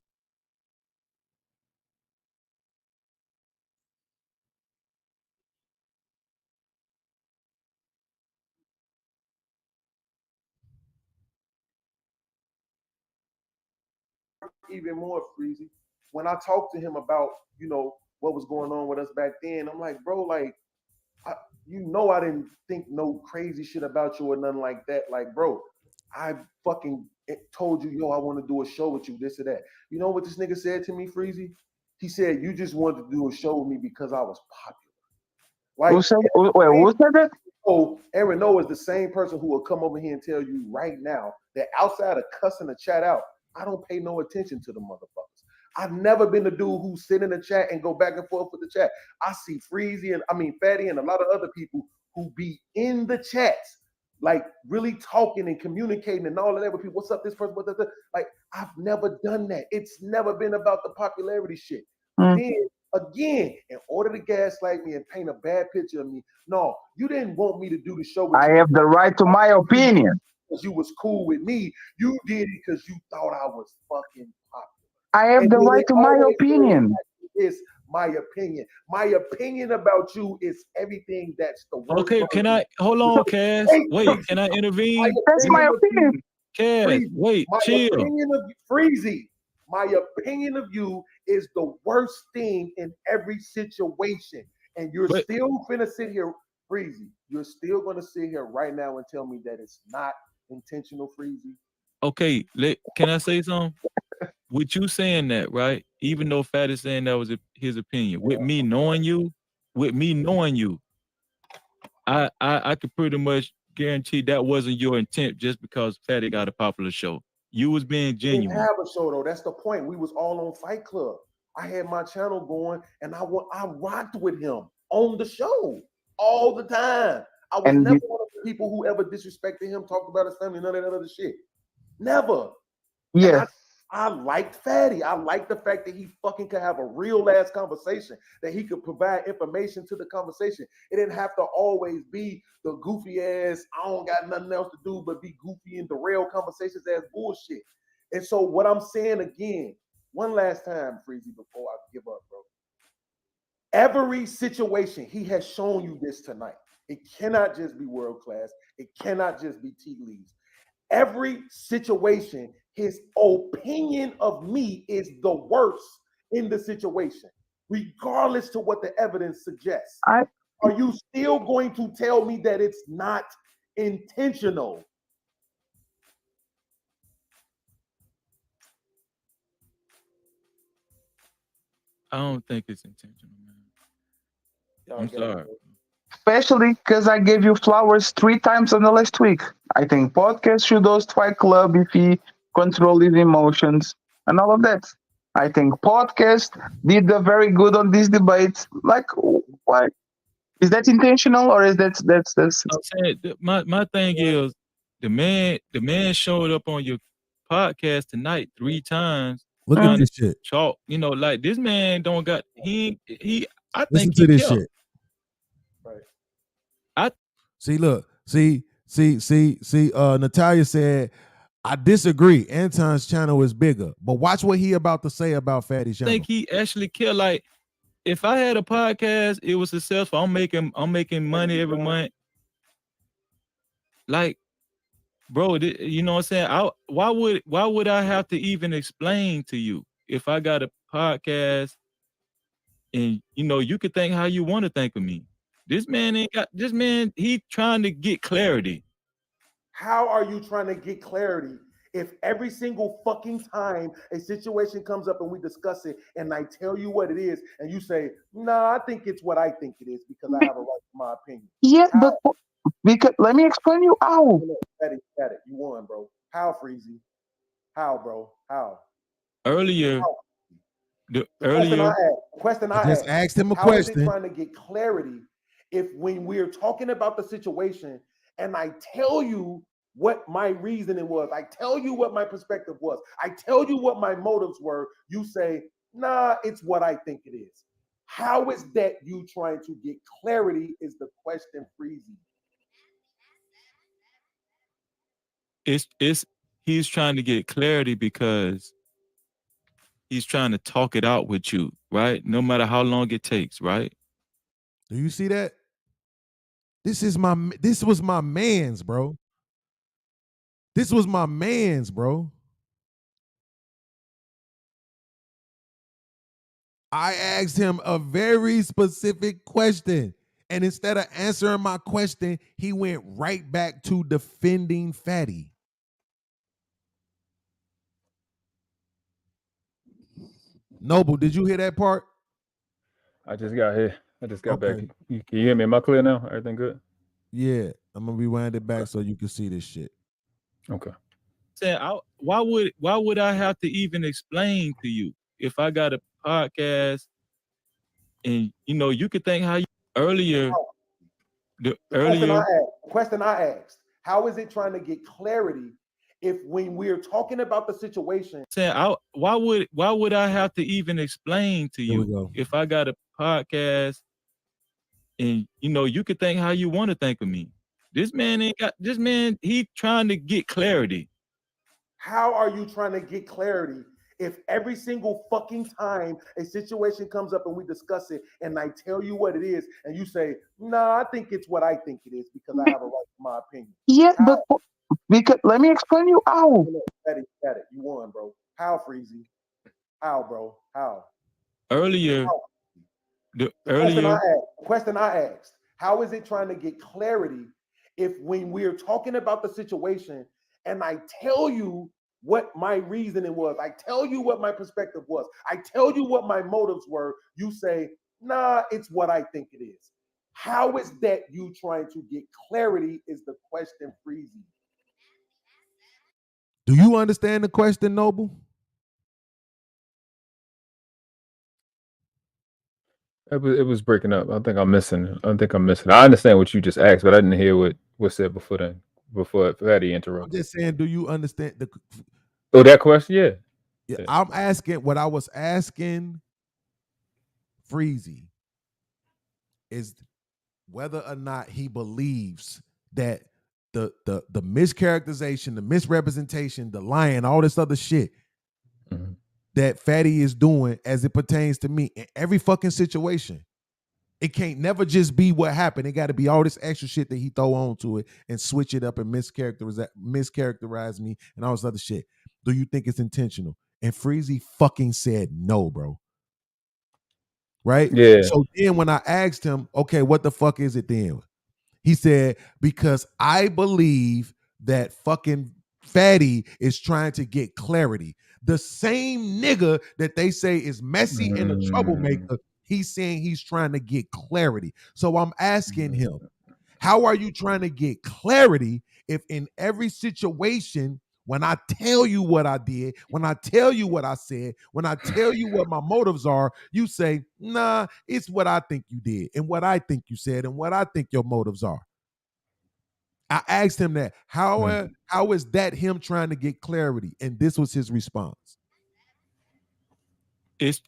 Even more freezy. When I talked to him about, what was going on with us back then, I'm like, bro, like, I didn't think no crazy shit about you or nothing like that. Like, bro, I fucking told you, yo, I want to do a show with you, this or that. You know what this nigga said to me, Freezy? He said, you just wanted to do a show with me because I was popular. Like, Who said that? Oh, Aaron Noah is the same person who will come over here and tell you right now that outside of cussing the chat out, I don't pay no attention to the motherfuckers. I've never been the dude who sit in the chat and go back and forth with the chat. I see Fatty and a lot of other people who be in the chats, like really talking and communicating and all of that with people. What's up, this person? What's up? Like, I've never done that. It's never been about the popularity shit. Then again, in order to gaslight me and paint a bad picture of me, no, you didn't want me to do the show with I you. have the right to my opinion. Because you was cool with me. You did it because you thought I was fucking popular. I have the right to my opinion. It's my opinion. My opinion about you is everything that's the worst. Okay, can I hold on, Cass? Wait, can I intervene? That's my opinion. Cass, wait, my chill. opinion of Freezy. My opinion of you is the worst thing in every situation. And you're still finna sit here, Freezy. You're still gonna sit here right now and tell me that it's not intentional, Freezy. Okay, can I say something? With you saying that, right? Even though Fat is saying that was his opinion, with me knowing you, I could pretty much guarantee that wasn't your intent just because Fatty got a popular show. You was being We didn't genuine. have a show though. That's the point. We was all on Fight Club. I had my channel going, and I rocked with him on the show all the time. I was never one of the people who ever disrespected him, talked about his family, none of that other shit. Never. Yes. I liked Fatty. I liked the fact that he fucking could have a real ass conversation, that he could provide information to the conversation. It didn't have to always be the goofy ass, I don't got nothing else to do but be goofy and derail conversations as bullshit. And so what I'm saying again, one last time, Freezy, before I give up, bro. Every situation, he has shown you this tonight. It cannot just be world class. It cannot just be tea leaves. Every situation, his opinion of me is the worst in the situation, regardless to what the evidence suggests. Are you still going to tell me that it's not intentional? I don't think it's intentional, man. I'm sorry. Especially because I gave you flowers 3 times in the last week. I think podcast should host Fight Club if he control his emotions and all of that. I think podcast did very good on these debates. Like, why? Is that intentional or is that's? I'm saying my thing is the man showed up on your podcast tonight 3 times. Look at this shit. Chalk, you know, like this man don't got he. I Listen think to he this killed. shit. I see. Look. See. Natalia said, "I disagree. Anton's channel is bigger, but watch what he about to say about Fatty's channel." I think he actually killed. Like, if I had a podcast, it was successful. I'm making money every month. Like, bro, you know what I'm saying? Why would I have to even explain to you if I got a podcast? And you know, you could think how you want to think of me. This man ain't got. This man, he trying to get clarity. How are you trying to get clarity if every single fucking time a situation comes up and we discuss it and I tell you what it is and you say, nah, I think it's what I think it is because I have a right to my opinion? Yeah, but because let me explain you how. You won, bro. How, Freezy? How, bro? How? Earlier, The earlier. question I just asked him a how is it question. trying to get clarity if when we're talking about the situation and I tell you what my reasoning was, I tell you what my perspective was, I tell you what my motives were, you say, nah, it's what I think it is. How is that you trying to get clarity is the question, Freezy. He's trying to get clarity because he's trying to talk it out with you, right? No matter how long it takes, right? Do you see that? This was my man's, bro. This was my man's, bro. I asked him a very specific question. And instead of answering my question, he went right back to defending Fatty. Noble, did you hear that part? I just got here. I just got Okay. back. Can you hear me? Am I clear now? Everything good? Yeah, I'm gonna rewind it back so you can see this shit. Okay. Saying, why would I have to even explain to you if I got a podcast and you know you could think how you earlier. The question I asked, how is it trying to get clarity if when we're talking about the situation? Saying, why would I have to even explain to you if I got a podcast and you know you could think how you want to think of me? This man ain't got. This man, he trying to get clarity. How are you trying to get clarity if every single fucking time a situation comes up and we discuss it and I tell you what it is and you say, nah, I think it's what I think it is because I have a right to my opinion? Yeah, but because let me explain you how. You won, bro. How, Freezy? How, bro? How? Earlier, The question I asked, how is it trying to get clarity if when we're talking about the situation and I tell you what my reasoning was, I tell you what my perspective was, I tell you what my motives were, you say, nah, it's what I think it is. How is that you trying to get clarity is the question, Freezy. Do you understand the question, Noble? It was breaking up. I think I'm missing. I understand what you just asked, but I didn't hear what said before then. Before Fatty interrupted. I'm just saying, do you understand the? Oh, that question, yeah. I'm asking what I was asking Freezy is whether or not he believes that the mischaracterization, the misrepresentation, the lying, all this other shit that Fatty is doing as it pertains to me in every fucking situation. It can't never just be what happened. It got to be all this extra shit that he throw onto it and switch it up and mischaracterize me and all this other shit. Do you think it's intentional? And Freezy fucking said no, bro. Right? Yeah. So then when I asked him, okay, what the fuck is it then? He said, because I believe that fucking Fatty is trying to get clarity. The same nigga that they say is messy and a troublemaker, he's saying he's trying to get clarity. So I'm asking him, how are you trying to get clarity if in every situation, when I tell you what I did, when I tell you what I said, when I tell you what my motives are, you say, nah, it's what I think you did and what I think you said and what I think your motives are. I asked him that. How is that him trying to get clarity? And this was his response. He's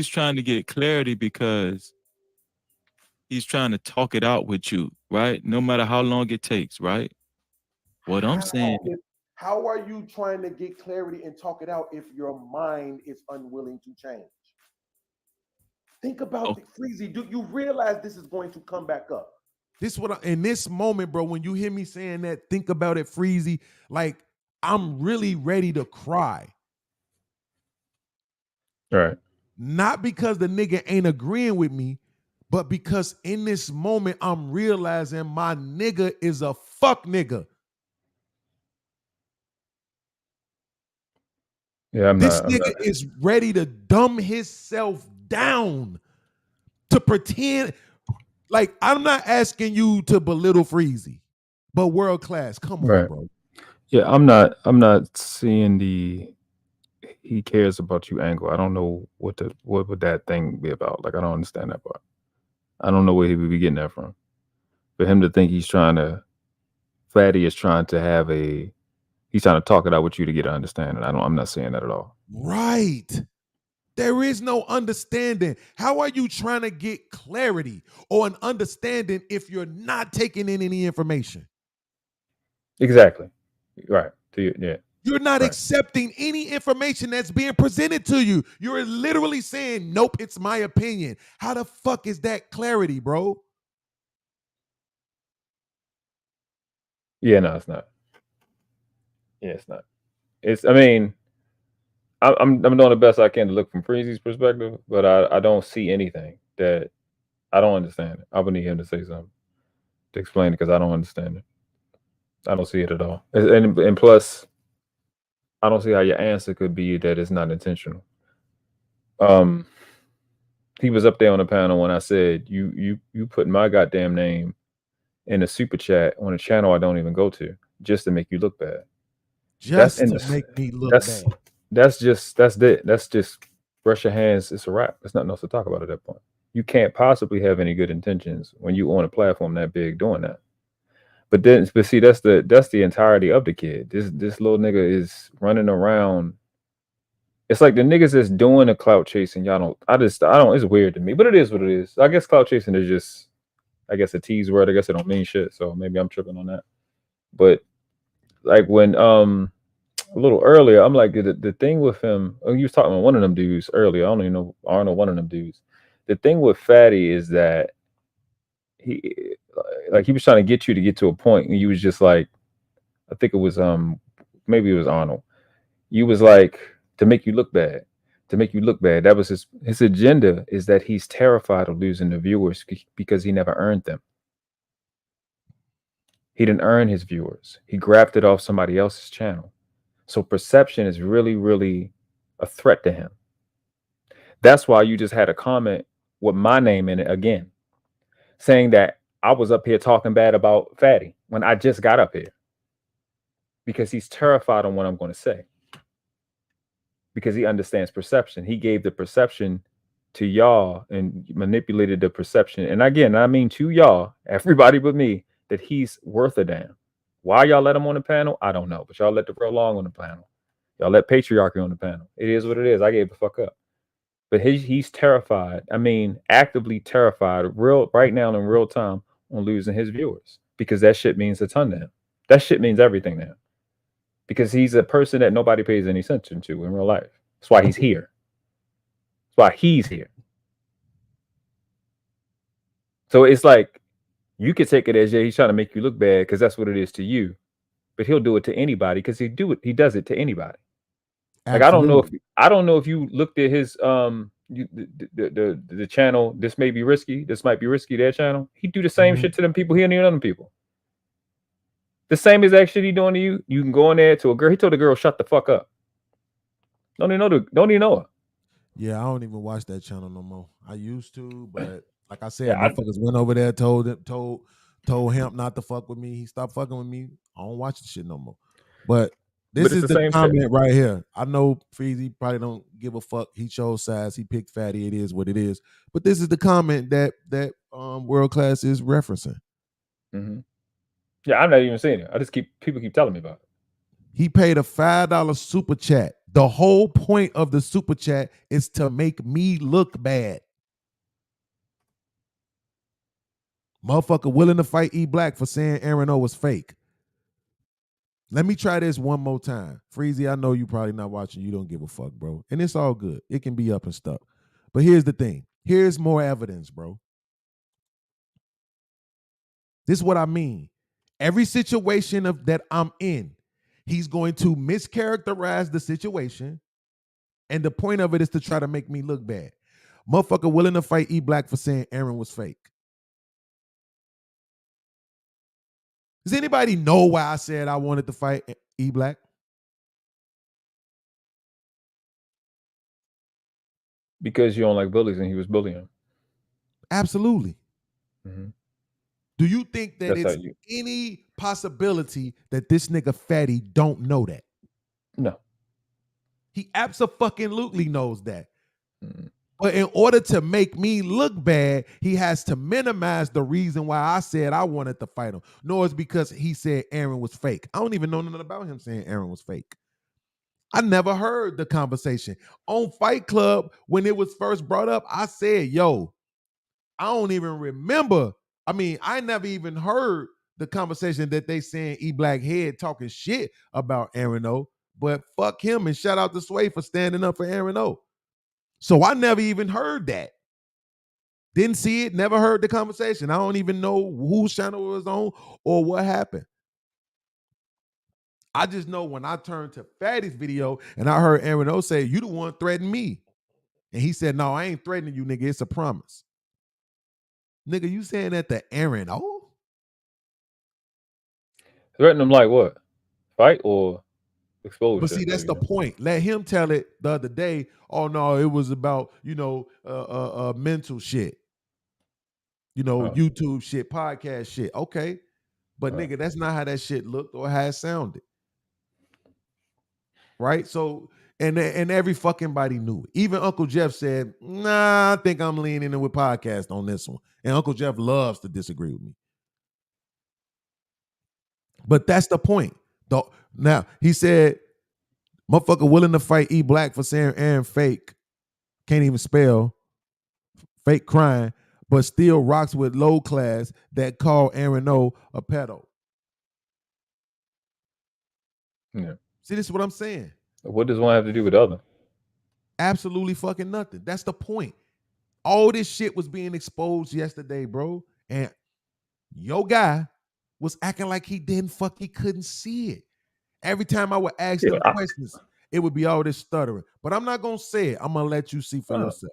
trying to get clarity because he's trying to talk it out with you, right? No matter how long it takes, right? What I'm saying. How are you trying to get clarity and talk it out if your mind is unwilling to change? Think about it, Freezy. Do you realize this is going to come back up? This what in this moment, bro, when you hear me saying that, think about it, Freezy, like I'm really ready to cry. All right. Not because the nigga ain't agreeing with me, but because in this moment, I'm realizing my nigga is a fuck nigga. Yeah, This nigga is ready to dumb himself down to pretend. Like, I'm not asking you to belittle Freezy, but world class. Come on, bro. Yeah, I'm not seeing the he cares about you angle. I don't know what would that thing be about. Like, I don't understand that part. I don't know where he would be getting that from. For him to think Fatty is trying to he's trying to talk it out with you to get an understanding. I'm not seeing that at all. Right. There is no understanding. How are you trying to get clarity or an understanding if you're not taking in any information? Exactly. Right. Yeah. You're not accepting any information that's being presented to you. You're literally saying, nope, it's my opinion. How the fuck is that clarity, bro? Yeah, no, it's not. Yeah, it's not. I mean, I'm doing the best I can to look from Freezy's perspective, but I don't see anything that I don't understand it. I would need him to say something to explain it because I don't understand it. I don't see it at all. And plus, I don't see how your answer could be that it's not intentional. He was up there on the panel when I said you put my goddamn name in a super chat on a channel I don't even go to just to make you look bad. Just to make me look bad. That's it. That's just brush your hands. It's a wrap. There's nothing else to talk about at that point. You can't possibly have any good intentions when you on a platform that big doing that. But see, that's the entirety of the kid. This little nigga is running around. It's like the niggas that's doing the clout chasing. Y'all don't. I don't. It's weird to me, but it is what it is. I guess clout chasing is just, I guess, a tease word. I guess it don't mean shit. So maybe I'm tripping on that. But like when a little earlier, I'm like the thing with him. Oh, you was talking about one of them dudes earlier. I don't even know Arnold. One of them dudes. The thing with Fatty is that he was trying to get you to get to a point, and you was just like, I think it was maybe it was Arnold. You was like, to make you look bad. That was his agenda, is that he's terrified of losing the viewers because he never earned them. He didn't earn his viewers. He grafted off somebody else's channel. So perception is really, really a threat to him. That's why you just had a comment with my name in it again, saying that I was up here talking bad about Fatty when I just got up here, because he's terrified on what I'm going to say, because he understands perception. He gave the perception to y'all and manipulated the perception. And again, I mean to y'all, everybody but me, that he's worth a damn. Why y'all let him on the panel? I don't know. But y'all let the real long on the panel. Y'all let patriarchy on the panel. It is what it is. I gave the fuck up. But he's terrified. I mean, actively terrified right now in real time on losing his viewers, because that shit means a ton to him. That shit means everything to him, because he's a person that nobody pays any attention to in real life. That's why he's here. So it's like, you could take it as, yeah, he's trying to make you look bad because that's what it is to you, but he'll do it to anybody because he does it to anybody. Like, Absolutely. I don't know if you looked at his the channel. This may be risky. This might be risky. Their channel. He do the same shit to them people. He and the other people. The same exact shit he doing to you. You can go in there to a girl. He told the girl, shut the fuck up. Don't even know her. Yeah, I don't even watch that channel no more. I used to, but like I said, Yeah, motherfuckers went over there, told him not to fuck with me. He stopped fucking with me. I don't watch the shit no more. But this it's is the the same comment shit. right here. I know Freezy probably don't give a fuck. He chose sides. He picked Fatty. It is what it is. But this is the comment that World Class is referencing. Mm-hmm. Yeah, I'm not even seeing it. People keep telling me about it. He paid a $5 super chat. The whole point of the super chat is to make me look bad. Motherfucker willing to fight E Black for saying Aaron O was fake. Let me try this one more time. Freezy, I know you probably not watching. You don't give a fuck, bro. And it's all good. It can be up and stuck. But here's the thing. Here's more evidence, bro. This is what I mean. Every situation that I'm in, he's going to mischaracterize the situation. And the point of it is to try to make me look bad. Motherfucker willing to fight E Black for saying Aaron was fake. Does anybody know why I said I wanted to fight E Black? Because you don't like bullies and he was bullying. Absolutely. Mm-hmm. Do you think that it's any possibility that this nigga Fatty don't know that? No. He abso-fucking-lutely knows that. Mm-hmm. But in order to make me look bad, he has to minimize the reason why I said I wanted to fight him. Nor it's because he said Aaron was fake. I don't even know nothing about him saying Aaron was fake. I never heard the conversation. On Fight Club, when it was first brought up, I said, yo, I don't even remember. I mean, I never even heard the conversation that they saying E Black Head talking shit about Aaron O. But fuck him and shout out to Sway for standing up for Aaron O. So I never even heard that. Didn't see it, never heard the conversation. I don't even know whose channel it was on or what happened. I just know when I turned to Fatty's video and I heard Aaron O say, you the one threatening me. And he said, no, I ain't threatening you, nigga. It's a promise. Nigga, you saying that to Aaron O? Threaten him like what? Fight or expose? But see, that's the point. Let him tell it the other day. Oh no, it was about, mental shit. YouTube shit, podcast shit. Okay. But nigga, that's not how that shit looked or how it sounded. Right? So, and every fucking body knew it. Even Uncle Jeff said, nah, I think I'm leaning in with podcast on this one. And Uncle Jeff loves to disagree with me. But that's the point. Now, he said, motherfucker willing to fight E Black for saying Aaron fake, can't even spell, fake crying, but still rocks with low class that call Aaron O a pedo. Yeah. See, this is what I'm saying. What does one have to do with the other? Absolutely fucking nothing. That's the point. All this shit was being exposed yesterday, bro. And your guy was acting like he couldn't see it. Every time I would ask them questions, it would be all this stuttering. But I'm not gonna say it. I'm gonna let you see for yourself.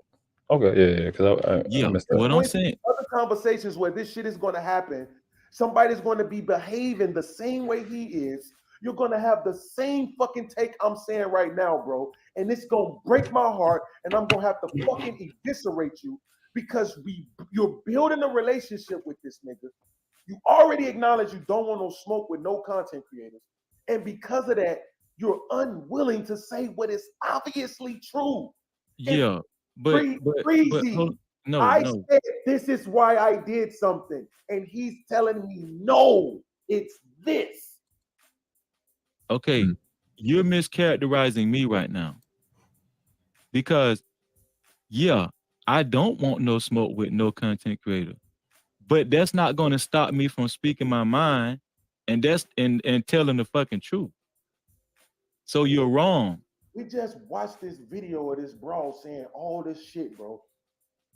Okay, yeah, because I missed that. What I'm saying, other conversations where this shit is going to happen, somebody's going to be behaving the same way he is. You're going to have the same fucking take I'm saying right now, bro. And it's going to break my heart, and I'm going to have to fucking eviscerate you because you're building a relationship with this nigga. You already acknowledge you don't want no smoke with no content creators. And because of that, you're unwilling to say what is obviously true. yeah, but I said this is why I did something, and he's telling me no, it's this. Okay, you're mischaracterizing me right now. Because, yeah, I don't want no smoke with no content creator. But that's not going to stop me from speaking my mind and telling the fucking truth. So you're wrong. We just watched this video of this broad saying all this shit, bro.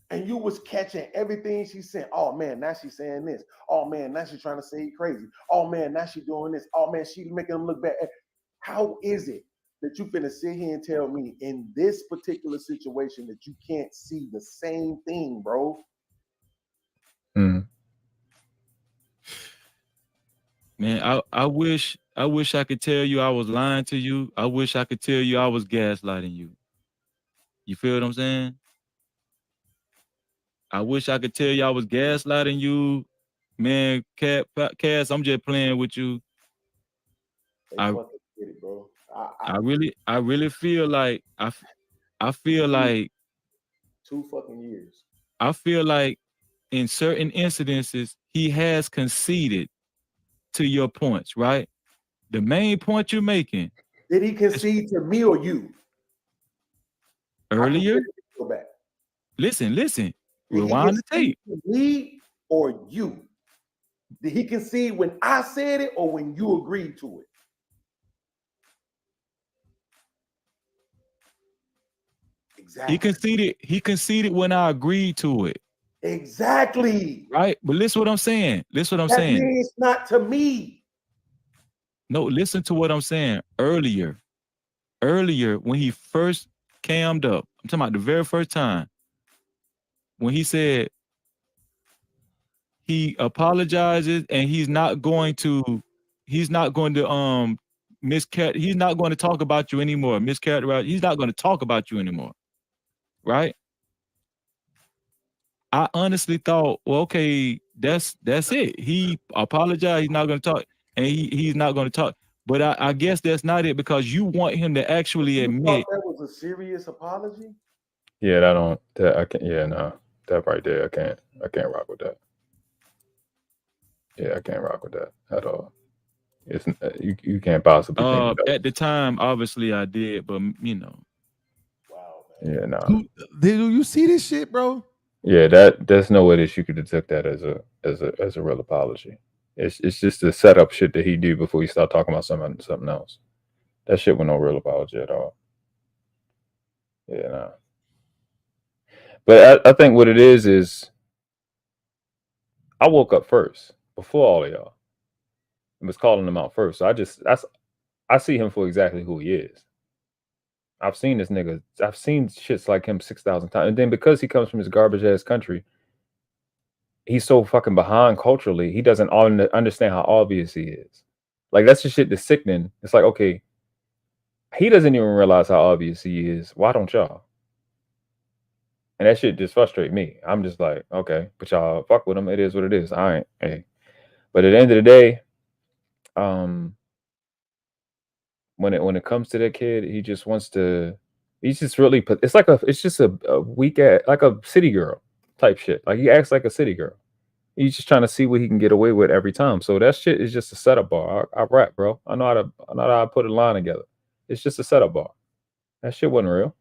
And you was catching everything she said. Oh man, now she's saying this. Oh man, now she's trying to say he crazy. Oh man, now she's doing this. Oh man, she making him look bad. How is it that you finna sit here and tell me in this particular situation that you can't see the same thing, bro? Man, I wish I could tell you I was lying to you. I wish I could tell you I was gaslighting you. You feel what I'm saying? I wish I could tell you I was gaslighting you. Man, Cass, I'm just playing with you. They fucking get it, bro. I really feel like I feel like 2 fucking years. I feel like in certain incidences he has conceded to your points, right? The main point you're making. Did he concede to me or you? Earlier? Go back. Listen. Did Rewind the tape. To me or you? Did he concede when I said it or when you agreed to it? Exactly. He conceded when I agreed to it. Exactly. Right? But listen what I'm saying. That means not to me. No, listen to what I'm saying. Earlier, when he first cammed up, I'm talking about the very first time, when he said he apologizes and he's not going to he's not going to talk about you anymore. Mischaracterize. He's not going to talk about you anymore. Right? I honestly thought, well, okay, that's it. He apologized, he's not going to talk, and he's not going to talk. But I guess that's not it, because you want him to actually admit that was a serious apology. Yeah, that right there, I can't rock with that. Yeah, I can't rock with that at all. It's you can't possibly think that. At the time, obviously I did, but you know. Wow, man. Yeah, nah. Did you see this shit, bro? Yeah, there's no way that you could detect that as a real apology. It's just the setup shit that he do before he start talking about something else. That shit was no real apology at all. Yeah, nah. But I think what it is I woke up first before all of y'all and was calling him out first. So I see him for exactly who he is. I've seen this nigga. I've seen shits like him 6,000 times. And then because he comes from this garbage ass country, he's so fucking behind culturally. He doesn't understand how obvious he is. Like, that's the shit that's sickening. It's like, okay, he doesn't even realize how obvious he is. Why don't y'all? And that shit just frustrates me. I'm just like, okay, but y'all fuck with him. It is what it is. I ain't. Hey. But at the end of the day, when it comes to that kid, he just wants to. He's just really. It's just a weak ass, like a city girl type shit. Like, he acts like a city girl. He's just trying to see what he can get away with every time. So that shit is just a setup bar. I rap, bro. I know how to put a line together. It's just a setup bar. That shit wasn't real.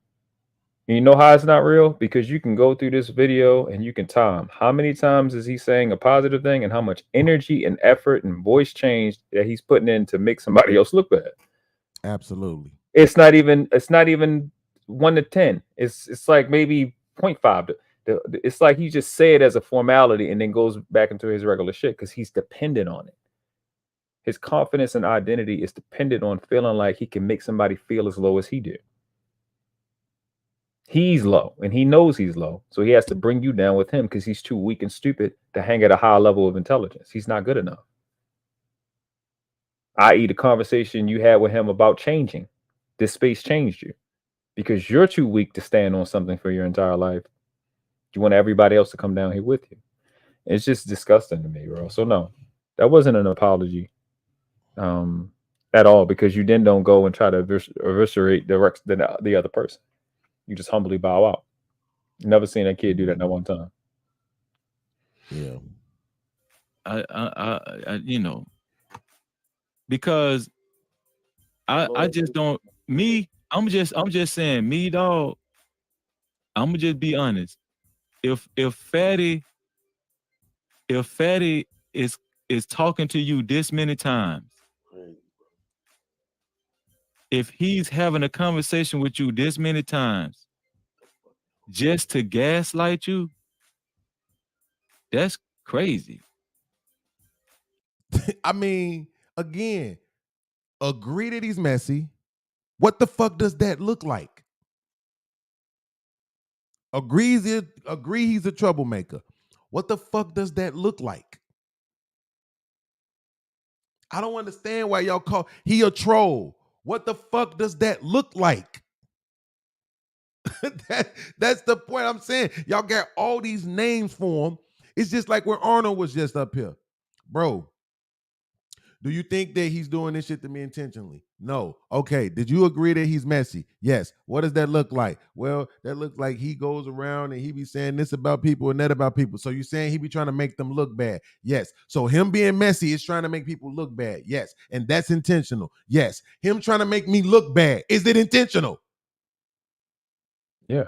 And you know how it's not real? Because you can go through this video and you can time how many times is he saying a positive thing and how much energy and effort and voice change that he's putting in to make somebody else look bad. Absolutely. It's not even 1 to 10. It's like maybe 0.5. It's like he just say it as a formality and then goes back into his regular shit because he's dependent on it. His confidence and identity is dependent on feeling like he can make somebody feel as low as he did. He's low and he knows he's low. So he has to bring you down with him because he's too weak and stupid to hang at a high level of intelligence. He's not good enough. I.e., the conversation you had with him about changing. This space changed you because you're too weak to stand on something for your entire life. You want everybody else to come down here with you. It's just disgusting to me, bro. So no, that wasn't an apology at all, because you then don't go and try to eviscerate the other person. You just humbly bow out. Never seen that kid do that one time. Yeah. I you know, because I just don't, I'm just saying, me, dog, I'm gonna just be honest. If Fatty is talking to you this many times, if he's having a conversation with you this many times just to gaslight you, that's crazy. I mean, again, agree that he's messy. What the fuck does that look like? Agree he's a troublemaker. What the fuck does that look like? I don't understand why y'all call he a troll. What the fuck does that look like? That's the point I'm saying. Y'all got all these names for him. It's just like when Arnold was just up here. Bro, do you think that he's doing this shit to me intentionally? No. Okay. Did you agree that he's messy? Yes. What does that look like? Well, that looks like he goes around and he be saying this about people and that about people. So you're saying he be trying to make them look bad? Yes. So him being messy is trying to make people look bad? Yes. And that's intentional? Yes. Him trying to make me look bad, is it intentional? Yeah.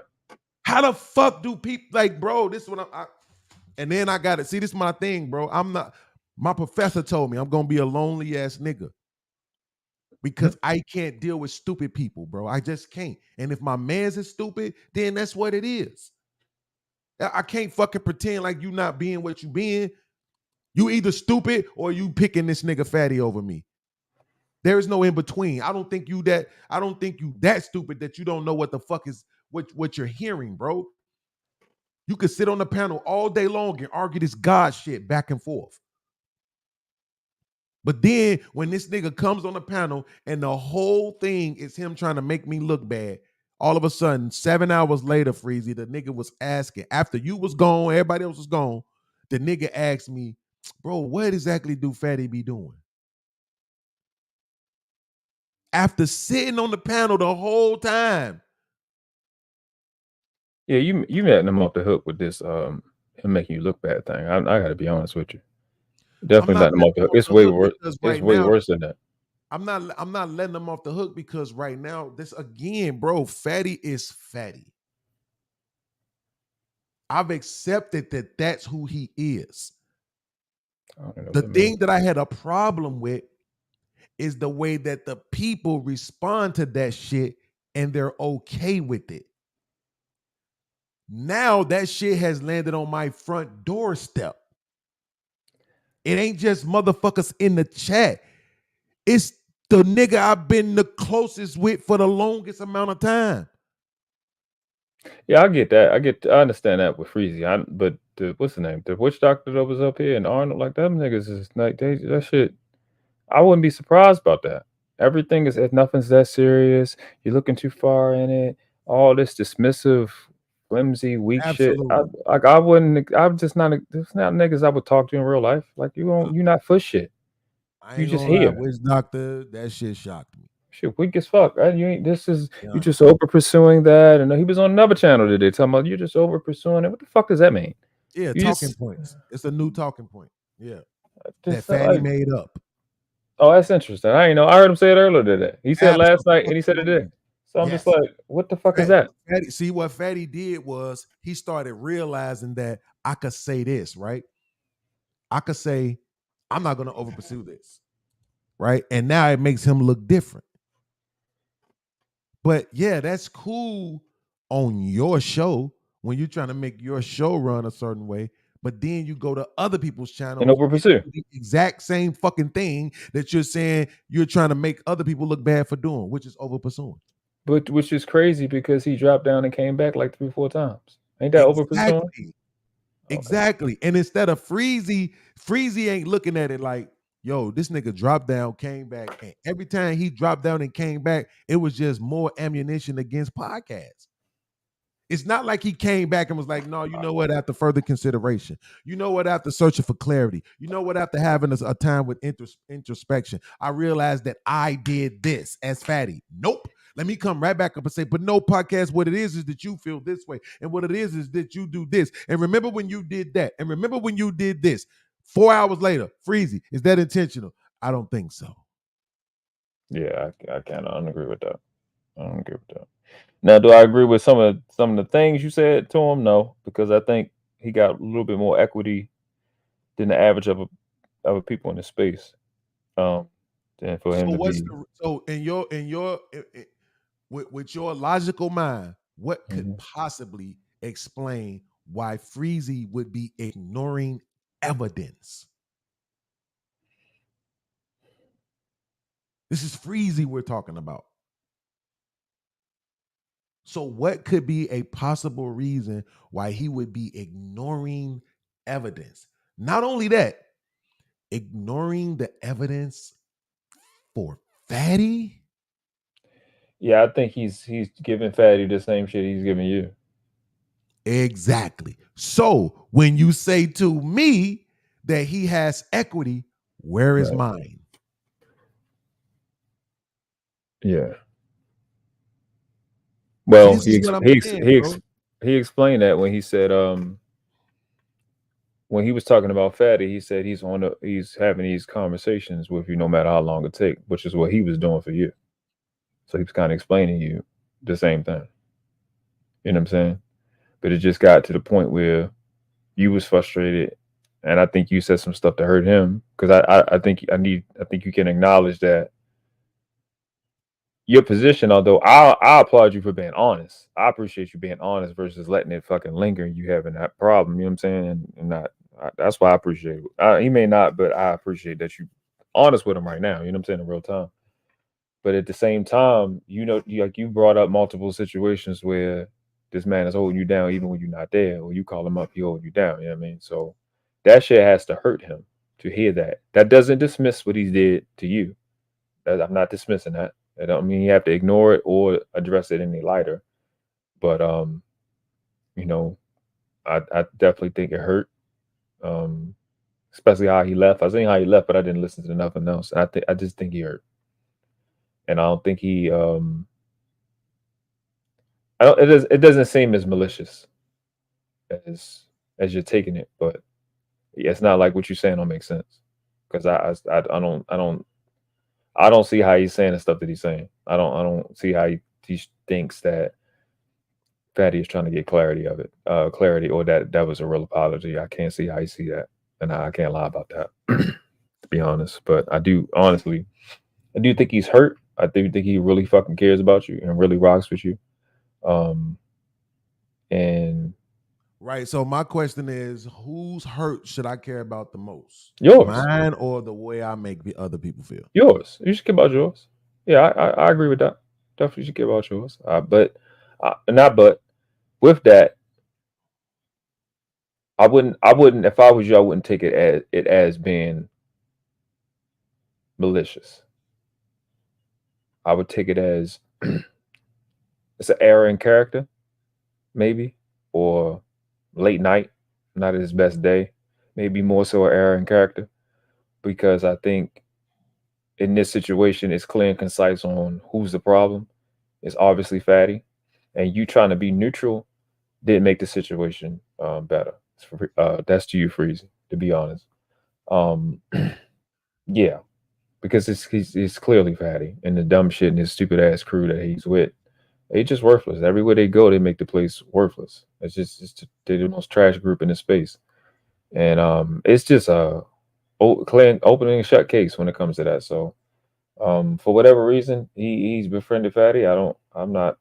How the fuck do people like, bro? This is what and then I got it. See, this is my thing, bro. My professor told me I'm gonna be a lonely ass nigga because I can't deal with stupid people, bro. I just can't. And if my man's is stupid, then that's what it is. I can't fucking pretend like you not being what you being. You either stupid or you picking this nigga fatty over me. There is no in between. I don't think you that stupid that you don't know what the fuck is what you're hearing, bro. You could sit on the panel all day long and argue this God shit back and forth. But then when this nigga comes on the panel and the whole thing is him trying to make me look bad, all of a sudden, 7 hours later, Freezy, the nigga was asking, after you was gone, everybody else was gone, the nigga asked me, bro, what exactly do Fatty be doing? After sitting on the panel the whole time. Yeah, you letting him off the hook with this him making you look bad thing. I gotta be honest with you. Definitely letting him off the hook. It's way worse. It's way worse than that. I'm not letting them off the hook because right now, this again, bro, Fatty is Fatty. I've accepted that that's who he is. The thing that I had a problem with is the way that the people respond to that shit and they're okay with it. Now that shit has landed on my front doorstep. It ain't just motherfuckers in the chat. It's the nigga I've been the closest with for the longest amount of time. Yeah, I get that. I understand that with Freezy. But what's the name? The witch doctor that was up here and Arnold, like them niggas is like that shit. I wouldn't be surprised about that. Everything is nothing's that serious. You're looking too far in it. All this dismissive, flimsy, weak shit. I wouldn't. I'm just not. It's not niggas I would talk to in real life. Like you're not for shit. You just here. Witch doctor, that shit shocked me. Shit, weak as fuck. You just over pursuing that. And he was on another channel today talking about you just over pursuing it. What the fuck does that mean? Yeah, talking points. It's a new talking point. Yeah, that Fatty made up. Oh, that's interesting. I ain't know. I heard him say it earlier today. He said last night and he said it today. So I'm just like, what the fuck is that? Fatty, see, what Fatty did was he started realizing that I could say this, right? I could say, I'm not going to over pursue this, right? And now it makes him look different. But yeah, that's cool on your show when you're trying to make your show run a certain way. But then you go to other people's channels and over pursue the exact same fucking thing that you're saying you're trying to make other people look bad for doing, which is over pursuing. But which is crazy because he dropped down and came back like 3-4 times. Ain't that over pursuing? Exactly. And instead of Freezy ain't looking at it like, yo, this nigga dropped down, came back. And every time he dropped down and came back, it was just more ammunition against podcasts. It's not like he came back and was like, no, you know what, after further consideration, you know what, after searching for clarity, you know what, after having a time with introspection, I realized that I did this as Fatty. Nope. Let me come right back up and say, but no, podcast, what it is that you feel this way. And what it is that you do this. And remember when you did that. And remember when you did this. 4 hours later, Freezy, is that intentional? I don't think so. Yeah, I kind of don't agree with that. I don't agree with that. Now, do I agree with some of the things you said to him? No, because I think he got a little bit more equity than the average of people in the space. Than for him to be. So in your with your logical mind, what could possibly explain why Freezy would be ignoring evidence? This is Freezy we're talking about. So what could be a possible reason why he would be ignoring evidence? Not only that, ignoring the evidence for Fatty? Yeah, I think he's giving Fatty the same shit he's giving you. Exactly. So when you say to me that he has equity, where is mine? Yeah. Well, See, this is what I'm saying, he explained that when he said when he was talking about Fatty, he said he's having these conversations with you no matter how long it takes, which is what he was doing for you. So he was kind of explaining to you the same thing. You know what I'm saying? But it just got to the point where you was frustrated, and I think you said some stuff to hurt him, because I think you can acknowledge that your position, although I applaud you for being honest. I appreciate you being honest versus letting it fucking linger and you having that problem. You know what I'm saying? And that's why I appreciate it. He may not, but I appreciate that you honest with him right now. You know what I'm saying? In real time. But at the same time, you brought up multiple situations where this man is holding you down even when you're not there, or you call him up, he holding you down. You know what I mean? So that shit has to hurt him to hear that. That doesn't dismiss what he did to you. I'm not dismissing that. I don't mean you have to ignore it or address it any lighter. But you know, I definitely think it hurt. Especially how he left. I was saying how he left, but I didn't listen to nothing else. I just think he hurt. And I don't think he it doesn't seem as malicious as you're taking it, but yeah, it's not like what you're saying don't make sense. Because I don't see how he's saying the stuff that he's saying. I don't see how he thinks that Fatty is trying to get clarity of it, or that was a real apology. I can't see how you see that, and I can't lie about that, to be honest. But I do think he's hurt. I do think he really fucking cares about you and really rocks with you. And right. So my question is, whose hurt should I care about the most? Yours. Mine, or the way I make other people feel? Yours. You should care about yours. Yeah, I agree with that. Definitely should care about yours. But with that, I wouldn't. If I was you, I wouldn't take it as being malicious. I would take it as it's an error in character, maybe, or late night, not his best day, maybe more so an error in character, because I think in this situation, it's clear and concise on who's the problem. It's obviously Fatty, and you trying to be neutral didn't make the situation better. That's to you, Freezy, to be honest. Yeah, because he's clearly Fatty, and the dumb shit and his stupid ass crew that he's with, they just worthless. Everywhere they go, they make the place worthless. They're the most trash group in the space, and it's just a clear opening and shut case when it comes to that. So, for whatever reason, he's befriended Fatty. I'm not.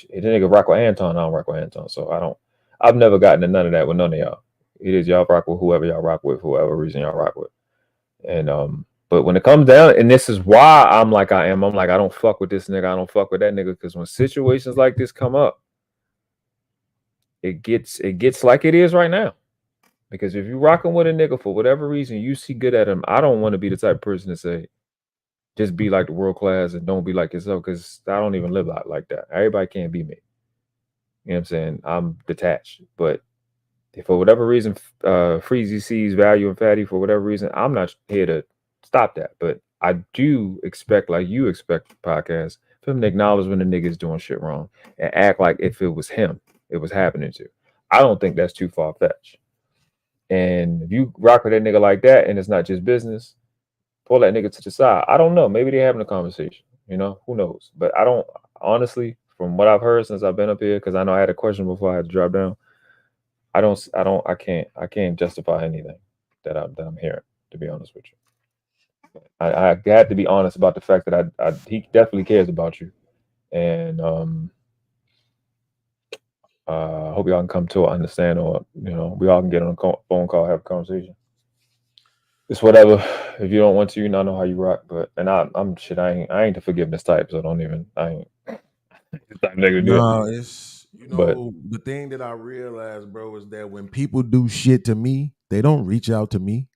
The nigga rock with Anton. I don't rock with Anton, so I've never gotten to none of that with none of y'all. It is y'all rock with whoever y'all rock with, for whatever reason y'all rock with. And but when it comes down, and this is why I'm like I am, I'm like, I don't fuck with this nigga, I don't fuck with that nigga, because when situations like this come up, it gets like it is right now. Because if you're rocking with a nigga for whatever reason, you see good at him, I don't want to be the type of person to say, just be like the world class and don't be like yourself, because I don't even live like that. Everybody can't be me. You know what I'm saying? I'm detached. But if for whatever reason, Freezy sees value in Fatty, for whatever reason, I'm not here to stop that. But I do expect, like you expect the podcast, for him to acknowledge when the nigga's doing shit wrong and act like if it was him, it was happening to. I don't think that's too far-fetched. And if you rock with that nigga like that and it's not just business, pull that nigga to the side. I don't know. Maybe they're having a conversation. You know, who knows? But I don't, honestly, from what I've heard since I've been up here, because I know I had a question before I had to drop down. I can't justify anything that I'm hearing, to be honest with you. I had to be honest about the fact that he definitely cares about you, and I hope y'all can come to an understand, or we all can get on a phone call, have a conversation. It's whatever. If you don't want to, I know how you rock. But I'm shit. I ain't the forgiveness type, so don't even. I ain't the type nigga to do it. No, it's the thing that I realized, bro, is that when people do shit to me, they don't reach out to me.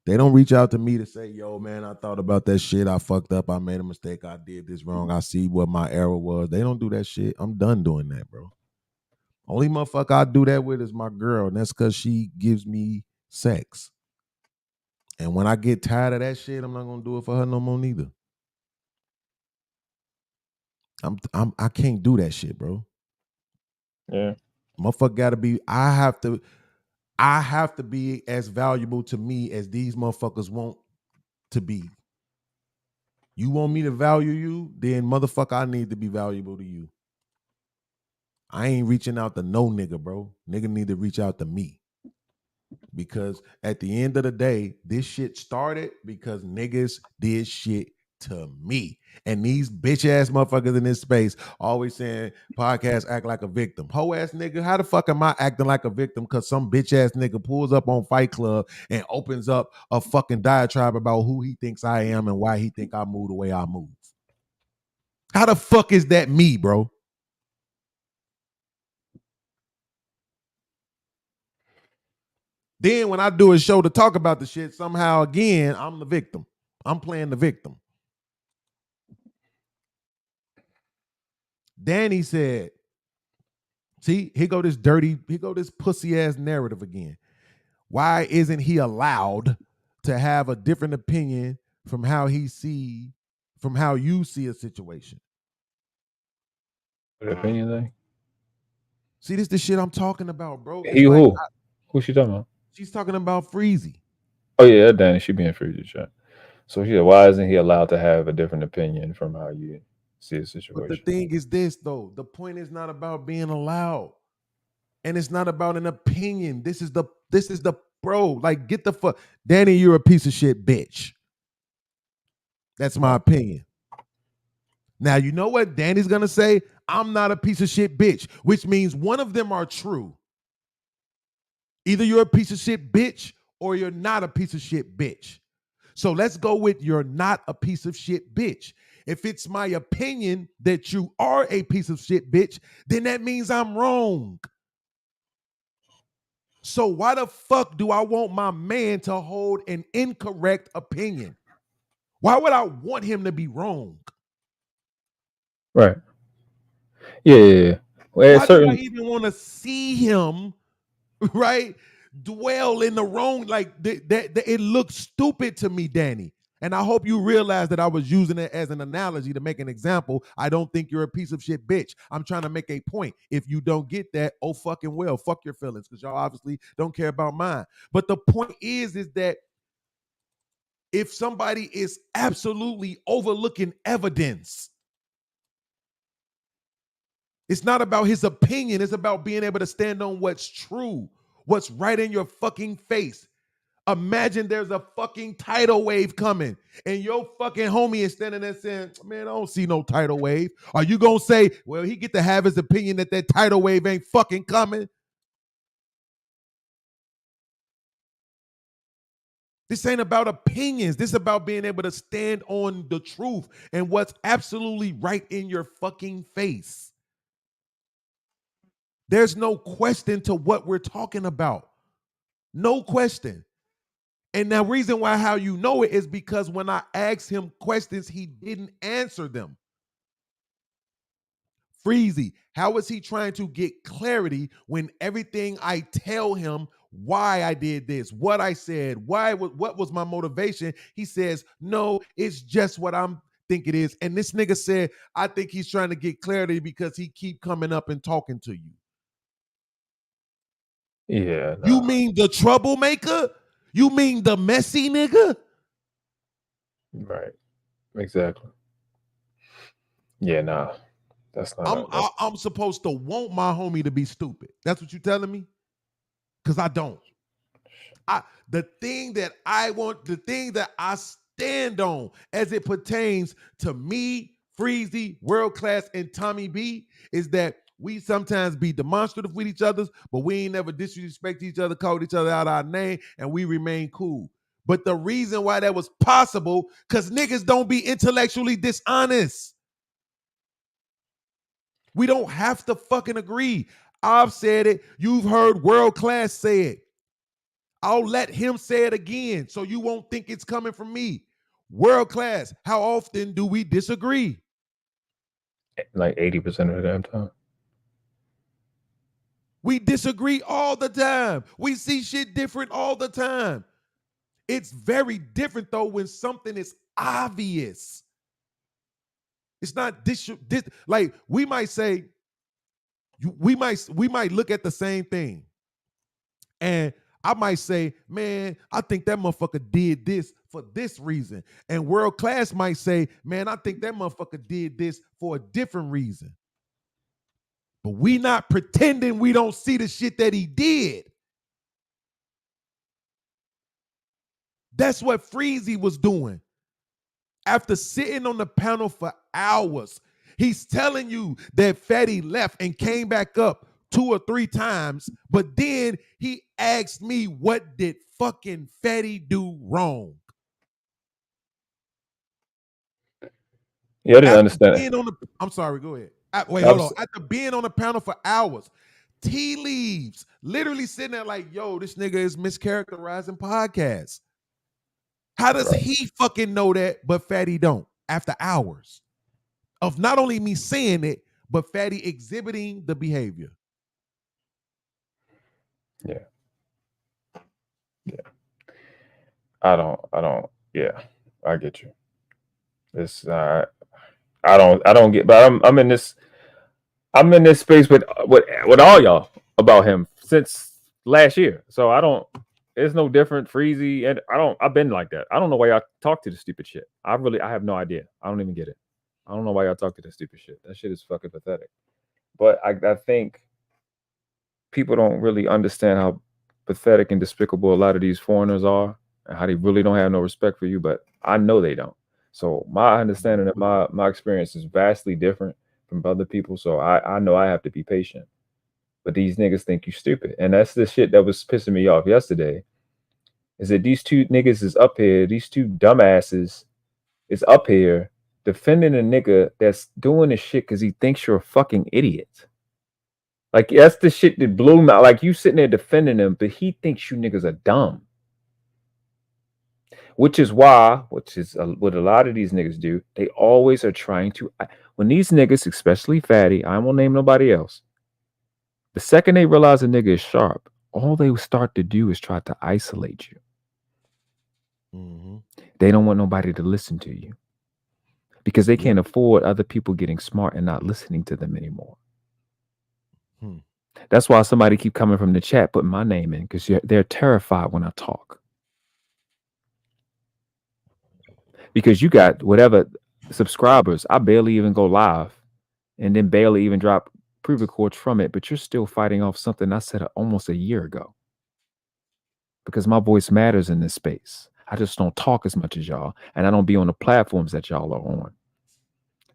They don't reach out to me to say, yo, man, I thought about that shit. I fucked up. I made a mistake. I did this wrong. I see what my error was. They don't do that shit. I'm done doing that, bro. Only motherfucker I do that with is my girl, and that's because she gives me sex. And when I get tired of that shit, I'm not gonna do it for her no more neither. I can't do that shit, bro. Yeah. Motherfucker gotta be, I have to be as valuable to me as these motherfuckers want to be. You want me to value you, then motherfucker, I need to be valuable to you. I ain't reaching out to no nigga, bro. Nigga need to reach out to me. Because at the end of the day, this shit started because niggas did shit to me. And these bitch ass motherfuckers in this space always saying podcasts act like a victim. Hoe ass nigga, how the fuck am I acting like a victim? Because some bitch ass nigga pulls up on Fight Club and opens up a fucking diatribe about who he thinks I am and why he think I move the way I move. How the fuck is that me, bro? Then when I do a show to talk about the shit, somehow again, I'm the victim. I'm playing the victim. Danny said, see, here go this pussy ass narrative again. Why isn't he allowed to have a different opinion from how you see a situation? What opinion thing? See, this the shit I'm talking about, bro. He who? Who's she talking about? She's talking about Freezy. Oh yeah, Danny, she being Freezy chat. So she said, why isn't he allowed to have a different opinion from how you see a situation? But the thing is this, though. The point is not about being allowed. And it's not about an opinion. This is the bro. Like, get the fuck. Danny, you're a piece of shit bitch. That's my opinion. Now, you know what Danny's gonna say? I'm not a piece of shit bitch, which means one of them are true. Either you're a piece of shit bitch or you're not a piece of shit bitch. So let's go with you're not a piece of shit bitch. If it's my opinion that you are a piece of shit bitch, then that means I'm wrong. So why the fuck do I want my man to hold an incorrect opinion? Why would I want him to be wrong? Right. Yeah. Why do I even want to see him, right, dwell in the wrong? Like, it looks stupid to me, Danny. And I hope you realize that I was using it as an analogy to make an example. I don't think you're a piece of shit bitch. I'm trying to make a point. If you don't get that, oh fucking well, fuck your feelings, because y'all obviously don't care about mine. But the point is that if somebody is absolutely overlooking evidence, it's not about his opinion. It's about being able to stand on what's true, what's right in your fucking face. Imagine there's a fucking tidal wave coming and your fucking homie is standing there saying, man, I don't see no tidal wave. Are you going to say, well, he get to have his opinion that tidal wave ain't fucking coming? This ain't about opinions. This is about being able to stand on the truth and what's absolutely right in your fucking face. There's no question to what we're talking about. No question. And the reason why how you know it is because when I asked him questions, he didn't answer them. Freezy, how is he trying to get clarity when everything I tell him why I did this, what I said, what was my motivation? He says, no, it's just what I'm think it is. And this nigga said, I think he's trying to get clarity because he keep coming up and talking to you. Yeah. Nah. You mean the troublemaker? You mean the messy nigga? Right. Exactly. Yeah, nah. That's not. I'm supposed to want my homie to be stupid. That's what you're telling me? Because I don't. The thing that I want, the thing that I stand on as it pertains to me, Freezy, World Class, and Tommy B is that we sometimes be demonstrative with each other, but we ain't never disrespect each other, called each other out our name, and we remain cool. But the reason why that was possible, because niggas don't be intellectually dishonest. We don't have to fucking agree. I've said it. You've heard World Class say it. I'll let him say it again so you won't think it's coming from me. World class, how often do we disagree? Like 80% of the damn time. We disagree all the time. We see shit different all the time. It's very different though when something is obvious. It's not like we might say, we might look at the same thing, and I might say, man, I think that motherfucker did this for this reason, and world class might say, man, I think that motherfucker did this for a different reason. But we not pretending we don't see the shit that he did. That's what Freezy was doing. After sitting on the panel for hours, he's telling you that Fatty left and came back up 2 or 3 times, but then he asked me, what did fucking Fatty do wrong? Yeah, I didn't understand. I'm sorry, go ahead. Wait, hold on. After being on the panel for hours, T leaves, literally sitting there like, yo, this nigga is mischaracterizing podcasts. How does he fucking know that, but Fatty don't? After hours of not only me saying it, but Fatty exhibiting the behavior. Yeah. I get you. It's I don't get, but I'm in this space with all y'all about him since last year. So it's no different. Freezy, and I've been like that. I don't know why y'all talk to the stupid shit. I have no idea. I don't even get it. I don't know why y'all talk to the stupid shit. That shit is fucking pathetic. But I think people don't really understand how pathetic and despicable a lot of these foreigners are, and how they really don't have no respect for you. But I know they don't. So my understanding of my experience is vastly different from other people. So I know I have to be patient. But these niggas think you stupid. And that's the shit that was pissing me off yesterday. Is that these two niggas is up here, these two dumbasses is up here defending a nigga that's doing this shit because he thinks you're a fucking idiot. Like, that's the shit that blew me out. Like, you sitting there defending him, but he thinks you niggas are dumb. Which is what a lot of these niggas do. They always are trying to, when these niggas, especially Fatty, I won't name nobody else, the second they realize a nigga is sharp, all they start to do is try to isolate you. Mm-hmm. They don't want nobody to listen to you because they can't afford other people getting smart and not listening to them anymore. That's why somebody keep coming from the chat putting my name in, because they're terrified when I talk. Because you got whatever subscribers, I barely even go live and then barely even drop pre-records from it, but you're still fighting off something I said almost a year ago. Because my voice matters in this space. I just don't talk as much as y'all, and I don't be on the platforms that y'all are on.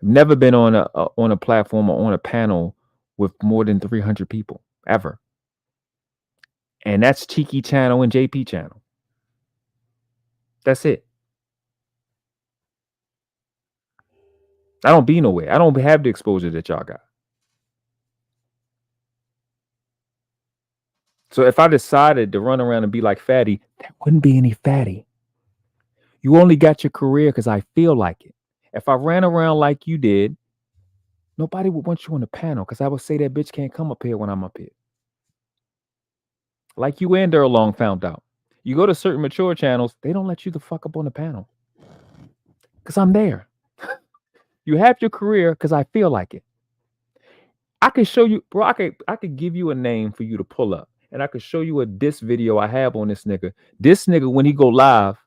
I've never been on a platform or on a panel with more than 300 people ever. And that's Cheeky channel and JP channel. That's it. I don't be nowhere. I don't have the exposure that y'all got. So if I decided to run around and be like Fatty, there wouldn't be any Fatty. You only got your career because I feel like it. If I ran around like you did, nobody would want you on the panel because I would say that bitch can't come up here when I'm up here. Like you and Durlong found out. You go to certain mature channels, they don't let you the fuck up on the panel. Because I'm there. You have your career because I feel like it. I can show you, bro, I could give you a name for you to pull up. And I could show you a diss video I have on this nigga. This nigga, when he go live,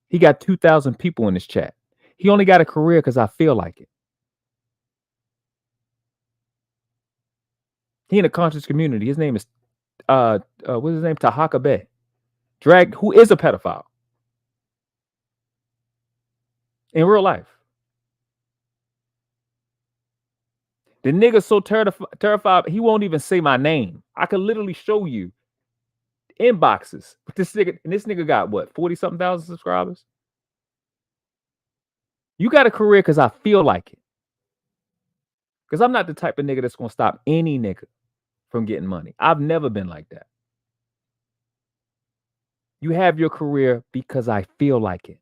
he got 2,000 people in his chat. He only got a career because I feel like it. He in a conscious community. His name is what's his name? Tahaka Bay. Who is a pedophile. In real life. The nigga so terrified, he won't even say my name. I could literally show you inboxes. But this nigga got what, 40-something thousand subscribers? You got a career because I feel like it. Because I'm not the type of nigga that's going to stop any nigga from getting money. I've never been like that. You have your career because I feel like it.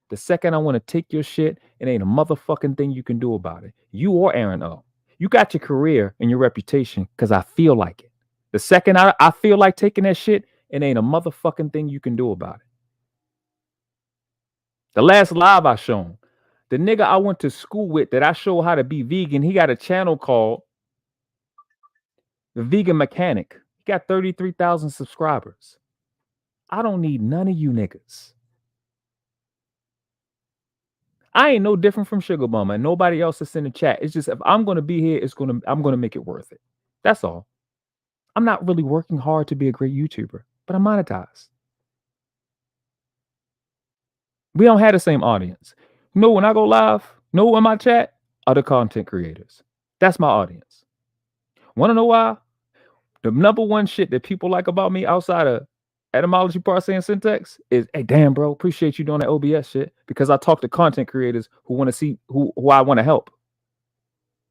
The second I want to take your shit, it ain't a motherfucking thing you can do about it. You or Aaron O. You got your career and your reputation because I feel like it. The second I feel like taking that shit, it ain't a motherfucking thing you can do about it. The last live I shown, the nigga I went to school with that I show how to be vegan, he got a channel called The Vegan Mechanic. He got 33,000 subscribers. I don't need none of you niggas. I ain't no different from Sugar Bum and nobody else that's in the chat. It's just if I'm gonna be here, I'm gonna make it worth it. That's all. I'm not really working hard to be a great YouTuber, but I'm monetized. We don't have the same audience. You know, when I go live, in my chat are the content creators. That's my audience. Want to know why? The number one shit that people like about me outside of etymology, parsing, and syntax is, hey, damn, bro, appreciate you doing that OBS shit, because I talk to content creators who want to see who I want to help.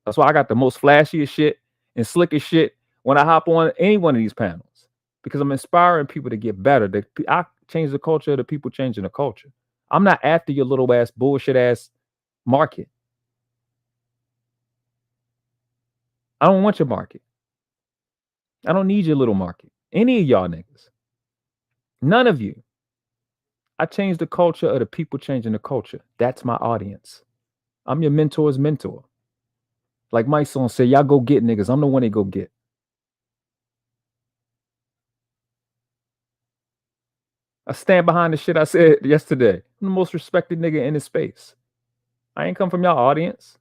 That's why I got the most flashiest shit and slickest shit when I hop on any one of these panels, because I'm inspiring people to get better. I change the culture, the people changing the culture. I'm not after your little ass bullshit ass market. I don't want your market. I don't need your little market. Any of y'all niggas. None of you. I change the culture of the people changing the culture. That's my audience. I'm your mentor's mentor. Like my son said, y'all go get niggas. I'm the one they go get. I stand behind the shit I said yesterday. I'm the most respected nigga in this space. I ain't come from y'all audience.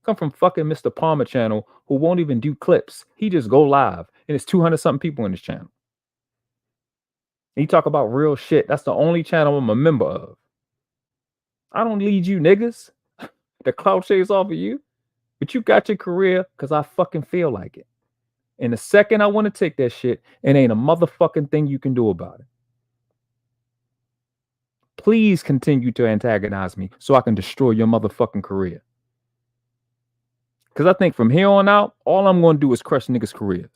I come from fucking Mr. Palmer channel who won't even do clips. He just go live. And it's 200-something people in this channel. He talk about real shit. That's the only channel I'm a member of. I don't need you niggas. The clout chase off of you. But you got your career because I fucking feel like it. And the second I want to take that shit, it ain't a motherfucking thing you can do about it. Please continue to antagonize me so I can destroy your motherfucking career. Because I think from here on out, all I'm going to do is crush niggas' careers.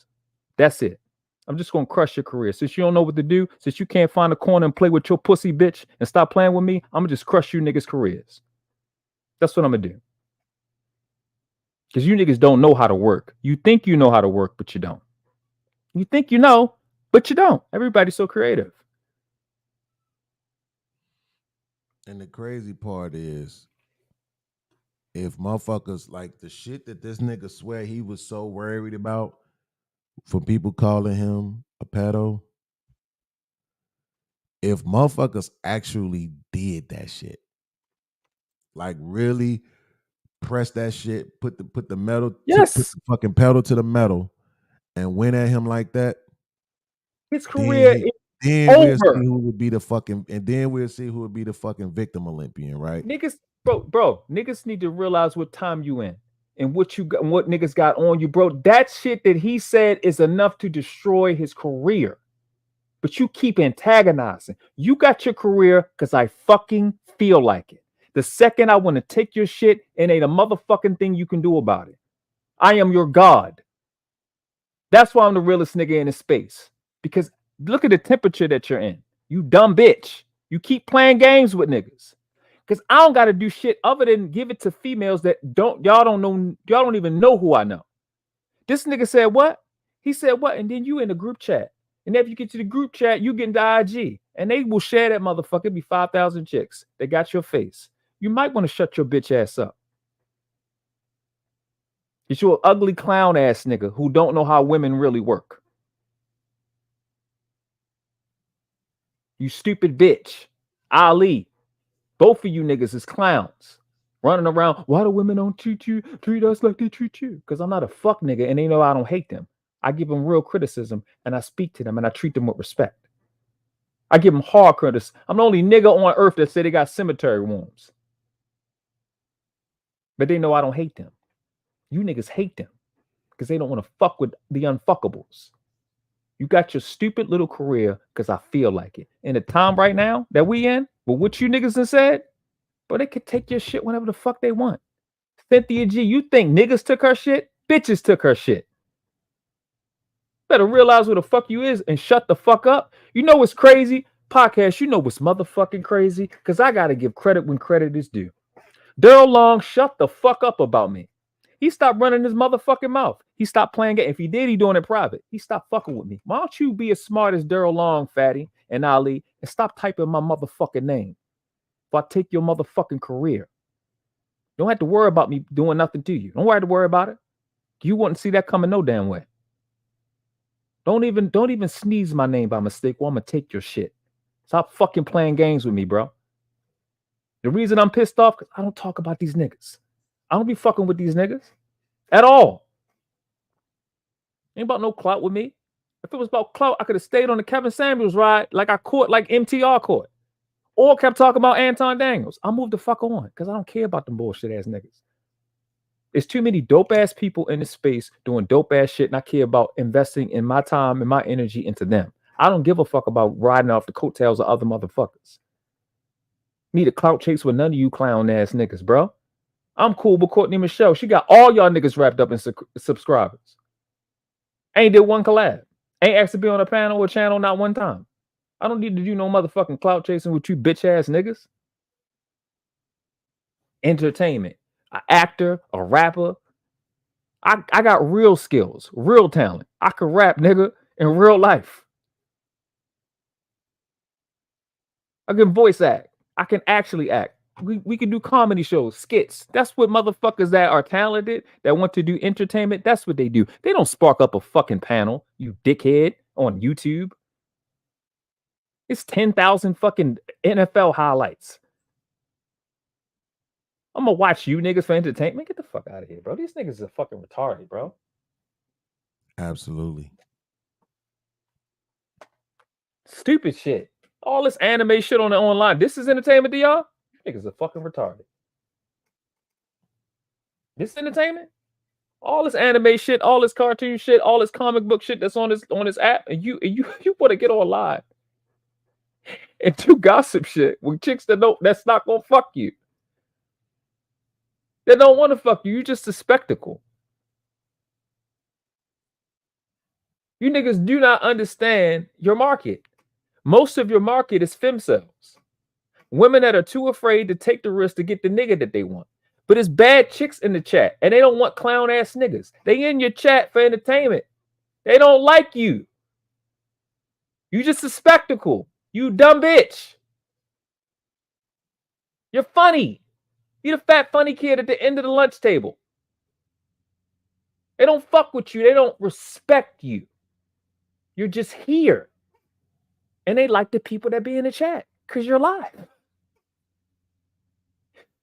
That's it. I'm just going to crush your career. Since you don't know what to do, since you can't find a corner and play with your pussy bitch and stop playing with me, I'm going to just crush you niggas' careers. That's what I'm going to do. Because you niggas don't know how to work. You think you know how to work, but you don't. You think you know, but you don't. Everybody's so creative. And the crazy part is, if motherfuckers like the shit that this nigga swear he was so worried about for people calling him a pedo, if motherfuckers actually did that shit, like really press that shit, put the metal, yes, put the fucking pedal to the metal, and went at him like that, his career then over. We'll see who would be the fucking, and then we'll see who would be the fucking victim Olympian, right? Niggas, bro, niggas need to realize what time you in and what you got, what niggas got on you, bro. That shit that he said is enough to destroy his career. But you keep antagonizing. You got your career because I fucking feel like it. The second I want to take your shit, it ain't a motherfucking thing you can do about it. I am your God. That's why I'm the realest nigga in this space. Because look at the temperature that you're in. You dumb bitch. You keep playing games with niggas. Because I don't got to do shit other than give it to females that y'all don't even know who I know. This nigga said what? He said what? And then you in the group chat. And if you get to the group chat, you get into IG. And they will share that motherfucker. It'd be 5,000 chicks. They got your face. You might want to shut your bitch ass up. It's your ugly clown ass nigga who don't know how women really work. You stupid bitch. Ali. Both of you niggas is clowns. Running around. Why do women don't treat us like they treat you? Because I'm not a fuck nigga and they know I don't hate them. I give them real criticism and I speak to them and I treat them with respect. I give them hard criticism. I'm the only nigga on earth that said they got cemetery wounds. But they know I don't hate them. You niggas hate them because they don't want to fuck with the unfuckables. You got your stupid little career because I feel like it. In the time right now that we in, but what you niggas have said, but they could take your shit whenever the fuck they want. Cynthia G, you think niggas took her shit? Bitches took her shit. Better realize who the fuck you is and shut the fuck up. You know what's crazy? Podcast, you know what's motherfucking crazy? Because I got to give credit when credit is due. Daryl Long, shut the fuck up about me. He stopped running his motherfucking mouth. He stopped playing game. If he did, he doing it private. He stopped fucking with me. Why don't you be as smart as Daryl Long, Fatty, and Ali, and stop typing my motherfucking name? If I take your motherfucking career. Don't have to worry about me doing nothing to you. Don't have to worry about it. You wouldn't see that coming no damn way. Don't even sneeze my name by mistake, or I'm gonna take your shit. Stop fucking playing games with me, bro. The reason I'm pissed off, because I don't talk about these niggas. I don't be fucking with these niggas at all. Ain't about no clout with me. If it was about clout, I could have stayed on the Kevin Samuels ride like I caught, like MTR caught. Or kept talking about Anton Daniels. I moved the fuck on because I don't care about them bullshit ass niggas. There's too many dope ass people in this space doing dope ass shit, and I care about investing in my time and my energy into them. I don't give a fuck about riding off the coattails of other motherfuckers. Need a clout chase with none of you clown ass niggas, bro. I'm cool with Courtney Michelle. She got all y'all niggas wrapped up in subscribers. Ain't did one collab. Ain't asked to be on a panel or channel not one time. I don't need to do no motherfucking clout chasing with you bitch ass niggas. Entertainment. An actor, a rapper. I got real skills, real talent. I can rap, nigga, in real life. I can voice act. I can actually act. We can do comedy shows, skits. That's what motherfuckers that are talented, that want to do entertainment, that's what they do. They don't spark up a fucking panel, you dickhead, on YouTube. It's 10,000 fucking NFL highlights. I'm gonna watch you niggas for entertainment. Get the fuck out of here, bro. These niggas are fucking retarded, bro. Absolutely. Stupid shit. All this anime shit on the online. This is entertainment to y'all? Niggas are fucking retarded. This entertainment? All this anime shit, all this cartoon shit, all this comic book shit that's on this app, and you want to get online and do gossip shit with chicks that's not gonna fuck you. They don't want to fuck you. You're just a spectacle. You niggas do not understand your market. Most of your market is femcells. Women that are too afraid to take the risk to get the nigga that they want. But it's bad chicks in the chat, and they don't want clown ass niggas. They in your chat for entertainment. They don't like you. You just a spectacle. You dumb bitch. You're funny. You're the fat funny kid at the end of the lunch table. They don't fuck with you. They don't respect you. You're just here. And they like the people that be in the chat because you're live.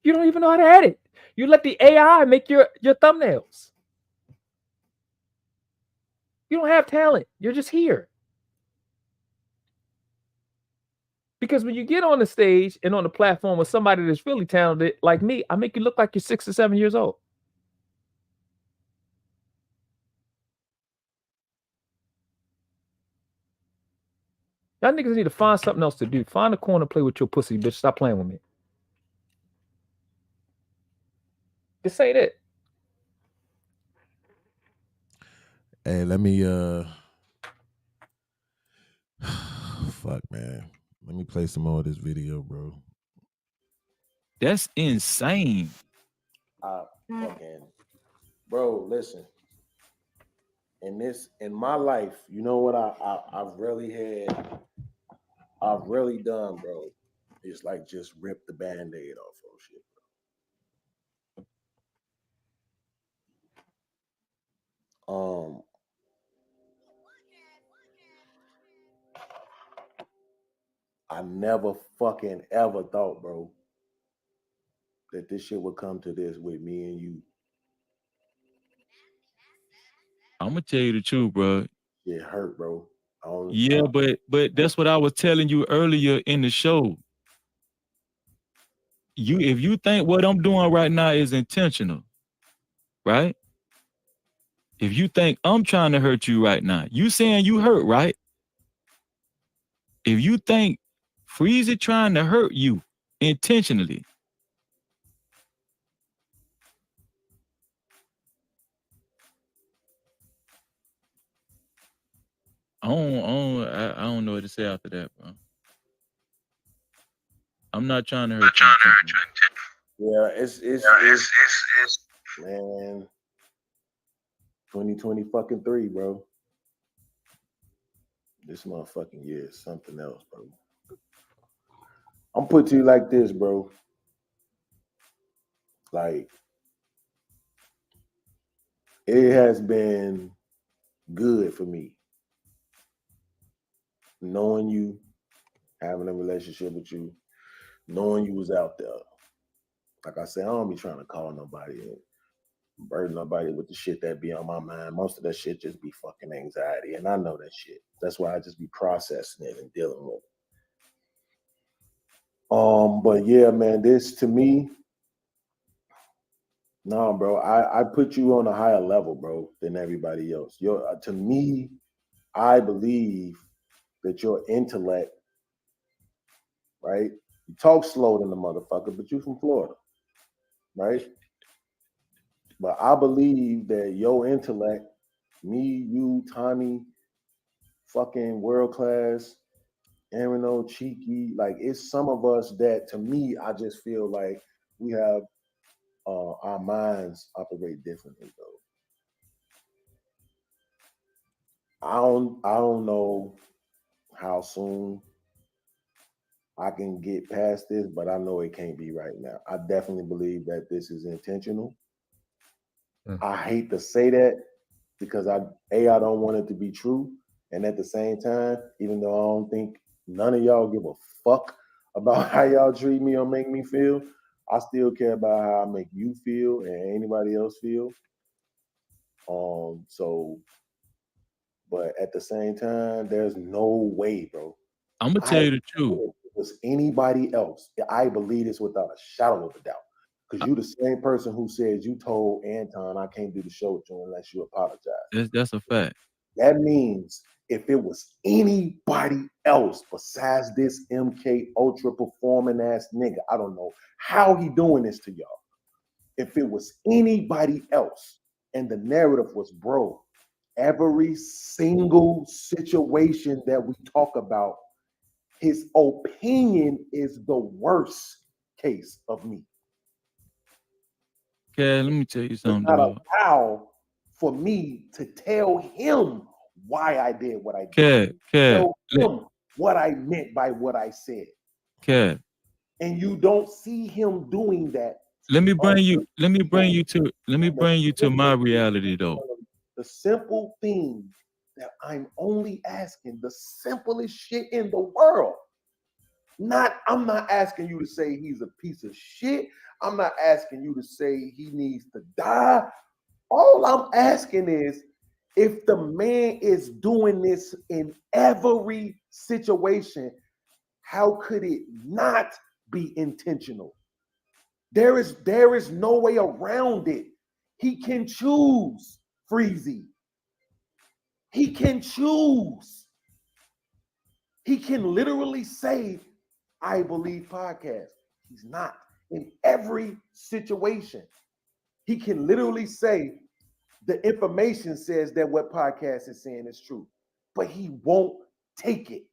You don't even know how to edit. You let the AI make your thumbnails. You don't have talent. You're just here. Because when you get on the stage and on the platform with somebody that's really talented like me, I make you look like you're 6 or 7 years old. Y'all niggas need to find something else to do. Find a corner, play with your pussy, bitch. Stop playing with me. This ain't it. Hey, let me fuck, man. Let me play some more of this video, bro. That's insane. Fucking, bro, listen. In my life, you know what I've really done, bro. It's like just rip the Band-Aid off of shit, bro. I never fucking ever thought, bro, that this shit would come to this with me and you. I'm gonna tell you the truth, bro. It hurt, bro. Yeah, but that's what I was telling you earlier in the show. If you think what I'm doing right now is intentional, right? If you think I'm trying to hurt you right now, you saying you hurt, right? If you think Freezy trying to hurt you intentionally, I don't know what to say after that, bro. I'm not trying to hurt you. Yeah, it's man. 2020 fucking 3, bro. This motherfucking year is something else, bro. I'm put to you like this, bro. Like, it has been good for me knowing you, having a relationship with you, knowing you was out there. Like I said, I don't be trying to call nobody and burden nobody with the shit that be on my mind. Most of that shit just be fucking anxiety, and I know that shit. That's why I just be processing it and dealing with it. But yeah, man, this to me, no, bro, I put you on a higher level, bro, than everybody else. To me, I believe that your intellect, right? You talk slow than the motherfucker, but you from Florida, right? But I believe that your intellect, me, you, Tommy, fucking world class, Aaron Cheeky, like it's some of us that, to me, I just feel like we have our minds operate differently, though. I don't know how soon I can get past this, but I know it can't be right now. I definitely believe that this is intentional. I hate to say that because I don't want it to be true. And at the same time, even though I don't think none of y'all give a fuck about how y'all treat me or make me feel, I still care about how I make you feel and anybody else feel. But at the same time, there's no way, bro. I'm gonna tell you the truth. If it was anybody else, I believe this without a shadow of a doubt. Because you the same person who said you told Anton I can't do the show with you unless you apologize. That's a fact. That means if it was anybody else besides this MK Ultra performing ass nigga, I don't know how he doing this to y'all. If it was anybody else and the narrative was, bro, every single situation that we talk about, his opinion is the worst case of me. Okay, let me tell you something. It's not allowed for me to tell him why I did what I did. Tell him what I meant by what I said. Okay. And you don't see him doing that. Let me bring you to my reality though. The simple thing that I'm only asking, the simplest shit in the world. I'm not asking you to say he's a piece of shit. I'm not asking you to say he needs to die. All I'm asking is, if the man is doing this in every situation, how could it not be intentional? There is no way around it. He can choose, Freezy. He can choose. He can literally say, I believe podcast. He's not. In every situation, he can literally say, the information says that what podcast is saying is true, but he won't take it.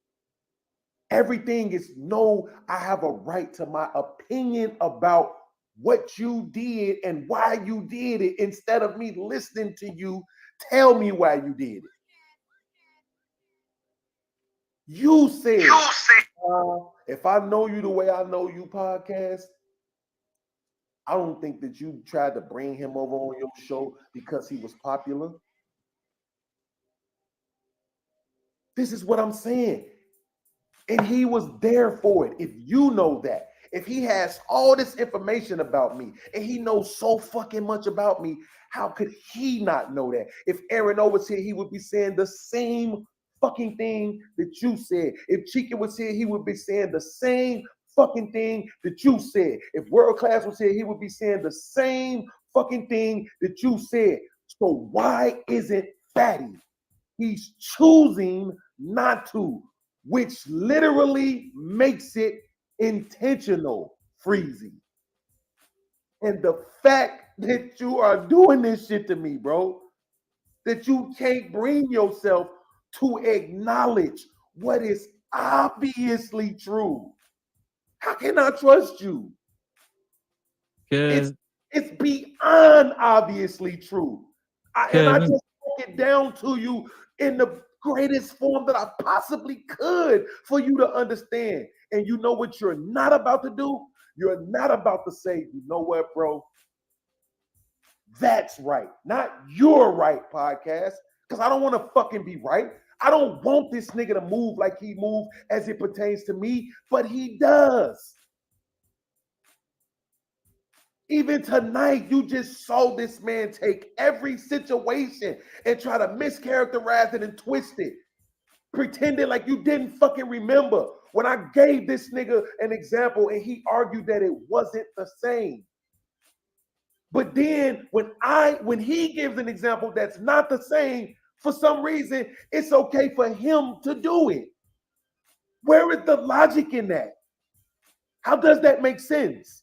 Everything is, no, I have a right to my opinion about what you did and why you did it, instead of me listening to you tell me why you did it. You said, if I know you the way I know you, podcast, I don't think that you tried to bring him over on your show because he was popular. This is what I'm saying. And he was there for it. If you know that, if he has all this information about me and he knows so fucking much about me, how could he not know that? If Aaron O was here, he would be saying the same fucking thing that you said. If Chica was here, he would be saying the same fucking thing that you said. If World Class was here, he would be saying the same fucking thing that you said. So why isn't Fatty? He's choosing not to, which literally makes it intentional, Freezy. And the fact that you are doing this shit to me, bro, that you can't bring yourself to acknowledge what is obviously true. How can I trust you? Cause It's beyond obviously true. And I just broke it down to you in the greatest form that I possibly could for you to understand. And you know what you're not about to do? You're not about to say, you know what, bro? That's right. Not you're right, podcast. Because I don't want to fucking be right. I don't want this nigga to move like he moved as it pertains to me, but he does. Even tonight, you just saw this man take every situation and try to mischaracterize it and twist it, pretending like you didn't fucking remember when I gave this nigga an example and he argued that it wasn't the same. But then when he gives an example that's not the same, for some reason, it's okay for him to do it. Where is the logic in that? How does that make sense?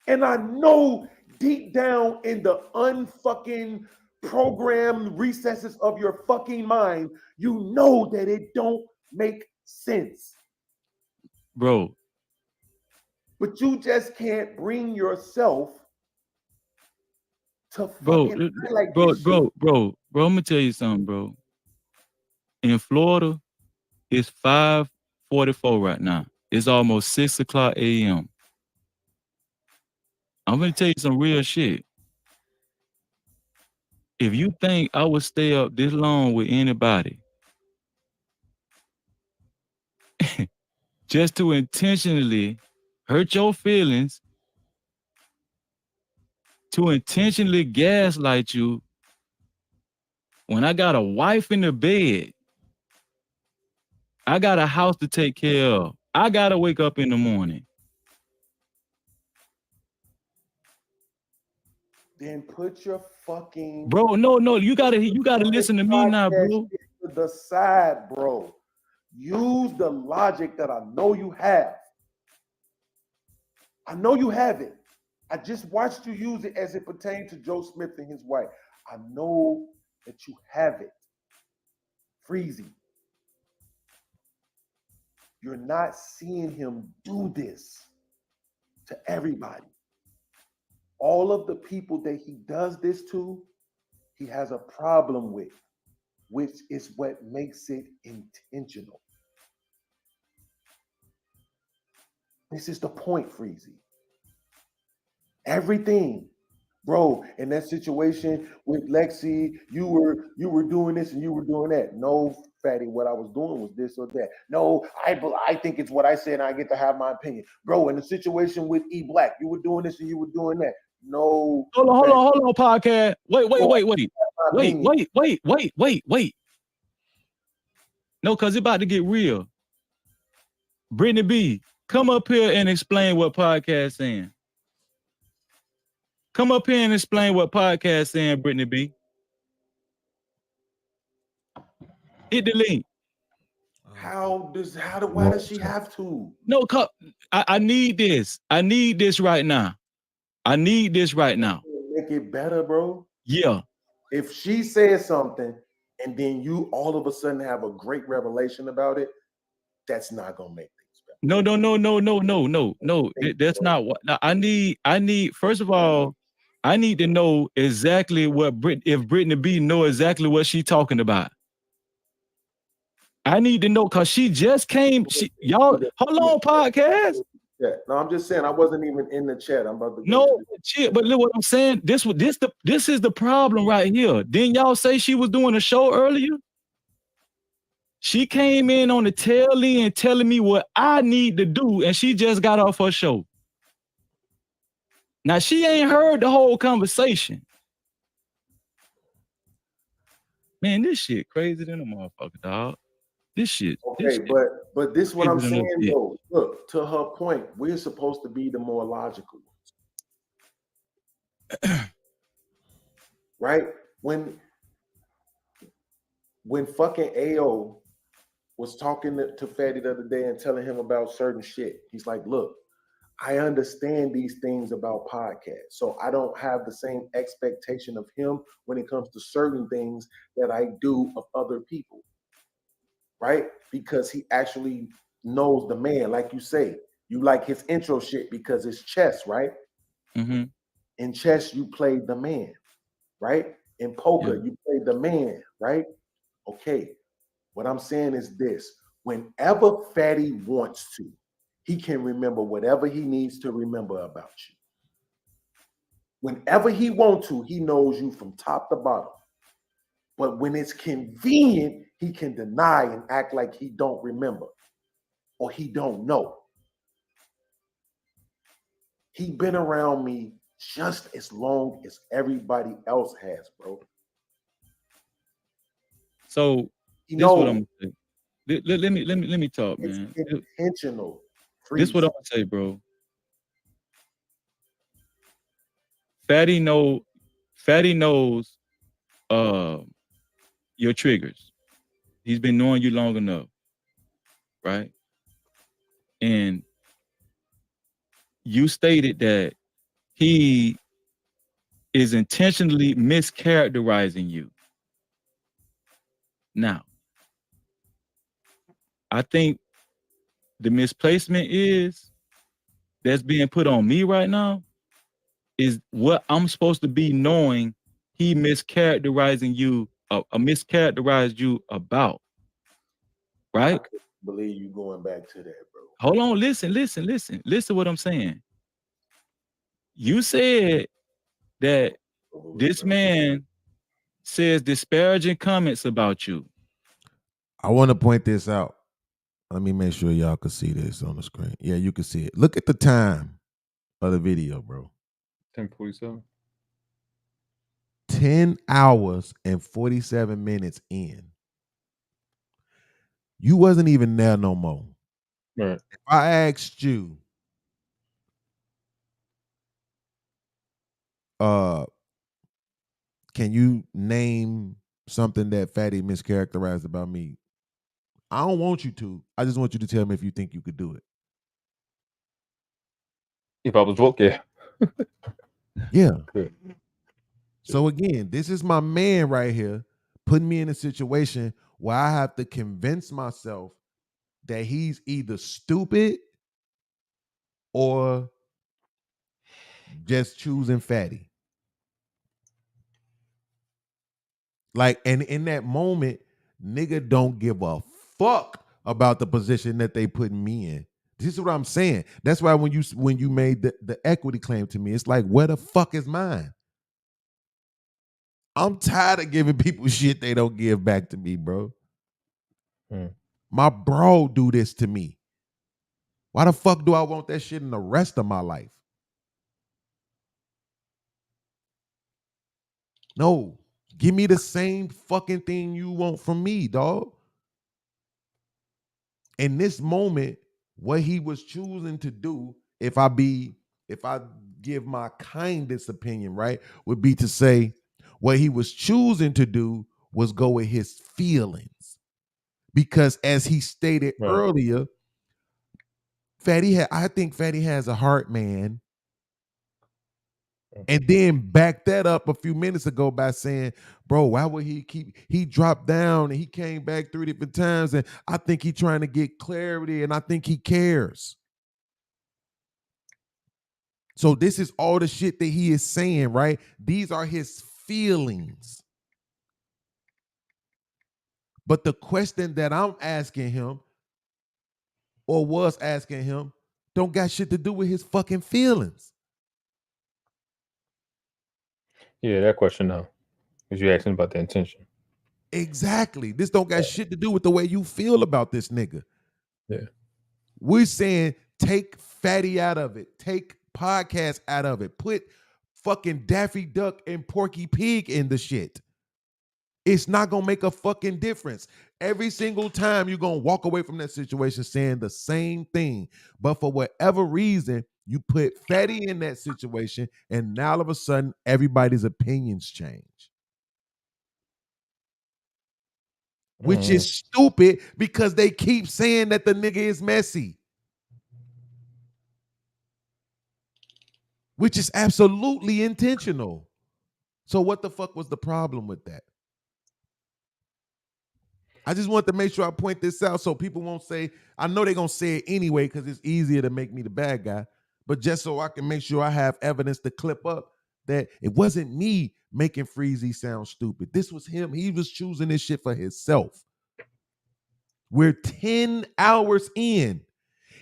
And I know deep down in the unfucking programmed recesses of your fucking mind, you know that it don't make sense. Bro. But you just can't bring yourself to Bro, fucking bro, I'm gonna tell you something, bro. In Florida, it's 5:44 right now. It's almost 6:00 a.m. I'm gonna tell you some real shit. If you think I would stay up this long with anybody just to intentionally hurt your feelings, to intentionally gaslight you, when I got a wife in the bed, I got a house to take care of, I gotta wake up in the morning. Then put your fucking bro. No, you gotta listen to me now, bro. To the side, bro. Use the logic that I know you have. I know you have it. I just watched you use it as it pertained to Joe Smith and his wife. I know that you have it. Freezy. You're not seeing him do this to everybody. All of the people that he does this to, he has a problem with, which is what makes it intentional. This is the point, Freezy. Everything, bro, in that situation with Lexi, you were doing this and you were doing that. No, Fatty, what I was doing was this or that. No, I think it's what I said and I get to have my opinion. Bro, in the situation with E Black, you were doing this and you were doing that. No. Hold on, podcast. Wait. No, because it's about to get real. Brittany B, come up here and explain what podcast saying. Come up here and explain what podcast saying, Brittany B. Hit the link. Why does she have to? No, I need this. I need this right now. Make it better, bro. Yeah. If she says something and then you all of a sudden have a great revelation about it, that's not gonna make things better. No. That's not what I need. First of all, I need to know exactly what if Brittany B know exactly what she talking about. I need to know because she just came. Y'all, hold on, podcast. Yeah, no, I'm just saying I wasn't even in the chat. I'm about to no shit, but look what I'm saying. This is the problem right here. Didn't y'all say she was doing a show earlier? She came in on the tail end telling me what I need to do, and she just got off her show. Now she ain't heard the whole conversation. Man, this shit crazy than a motherfucker, dog. This shit. But this is what I'm saying though. Look, to her point, we're supposed to be the more logical ones. Right? When fucking AO was talking to Fatty the other day and telling him about certain shit, he's like, look, I understand these things about podcasts, so I don't have the same expectation of him when it comes to certain things that I do of other people. Right? Because he actually knows the man, like you say. You like his intro shit because it's chess, right? Mm-hmm. In chess, you play the man, right? In poker, you play the man, right? Okay. What I'm saying is this: whenever Fatty wants to, he can remember whatever he needs to remember about you. Whenever he wants to, he knows you from top to bottom. But when it's convenient, he can deny and act like he don't remember or he don't know. He been around me just as long as everybody else has, bro. So he this is what knows. I'm gonna say. Let me talk, man. It's intentional. This is what I'm gonna say, bro. Fatty knows your triggers. He's been knowing you long enough, right? And you stated that he is intentionally mischaracterizing you. Now, I think the misplacement that's being put on me right now is what I'm supposed to be knowing he mischaracterizing you, mischaracterized you about, right? I couldn't believe you going back to that, bro. Hold on, listen what I'm saying. You said that this man says disparaging comments about you. I want to point this out. Let me make sure y'all can see this on the screen. Yeah, you can see it. Look at the time of the video, bro. 10:47. 10 hours and 47 minutes in. You wasn't even there no more. Right. If I asked you, can you name something that Fatty mischaracterized about me? I don't want you to. I just want you to tell me if you think you could do it. If I was woke, yeah. Yeah. Good. So again, this is my man right here putting me in a situation where I have to convince myself that he's either stupid or just choosing Fatty. Like, and in that moment, nigga don't give a fuck about the position that they putting me in. This is what I'm saying. That's why when you made the equity claim to me, it's like, where the fuck is mine? I'm tired of giving people shit they don't give back to me, bro. My bro do this to me. Why the fuck do I want that shit in the rest of my life? No, give me the same fucking thing you want from me, dog. In this moment, what he was choosing to do, if I give my kindest opinion, right, would be to say what he was choosing to do was go with his feelings. Because as he stated earlier, I think Fatty has a heart, man. And then back that up a few minutes ago by saying, bro, why would he dropped down and he came back 3 different times, and I think he's trying to get clarity and I think he cares. So this is all the shit that he is saying, right? These are his feelings. But the question that I'm asking him, or was asking him, don't got shit to do with his fucking feelings. Yeah, that question no. Because you asking about the intention. Exactly. This don't got shit to do with the way you feel about this nigga. Yeah. We're saying take Fatty out of it. Take podcast out of it. Put fucking Daffy Duck and Porky Pig in the shit. It's not going to make a fucking difference. Every single time you're going to walk away from that situation saying the same thing. But for whatever reason, you put Fatty in that situation, and now all of a sudden, everybody's opinions change. Which is stupid because they keep saying that the nigga is messy. Which is absolutely intentional. So what the fuck was the problem with that? I just want to make sure I point this out so people won't say, I know they're going to say it anyway because it's easier to make me the bad guy, but just so I can make sure I have evidence to clip up that it wasn't me making Freezy sound stupid. This was him. He was choosing this shit for himself. We're 10 hours in.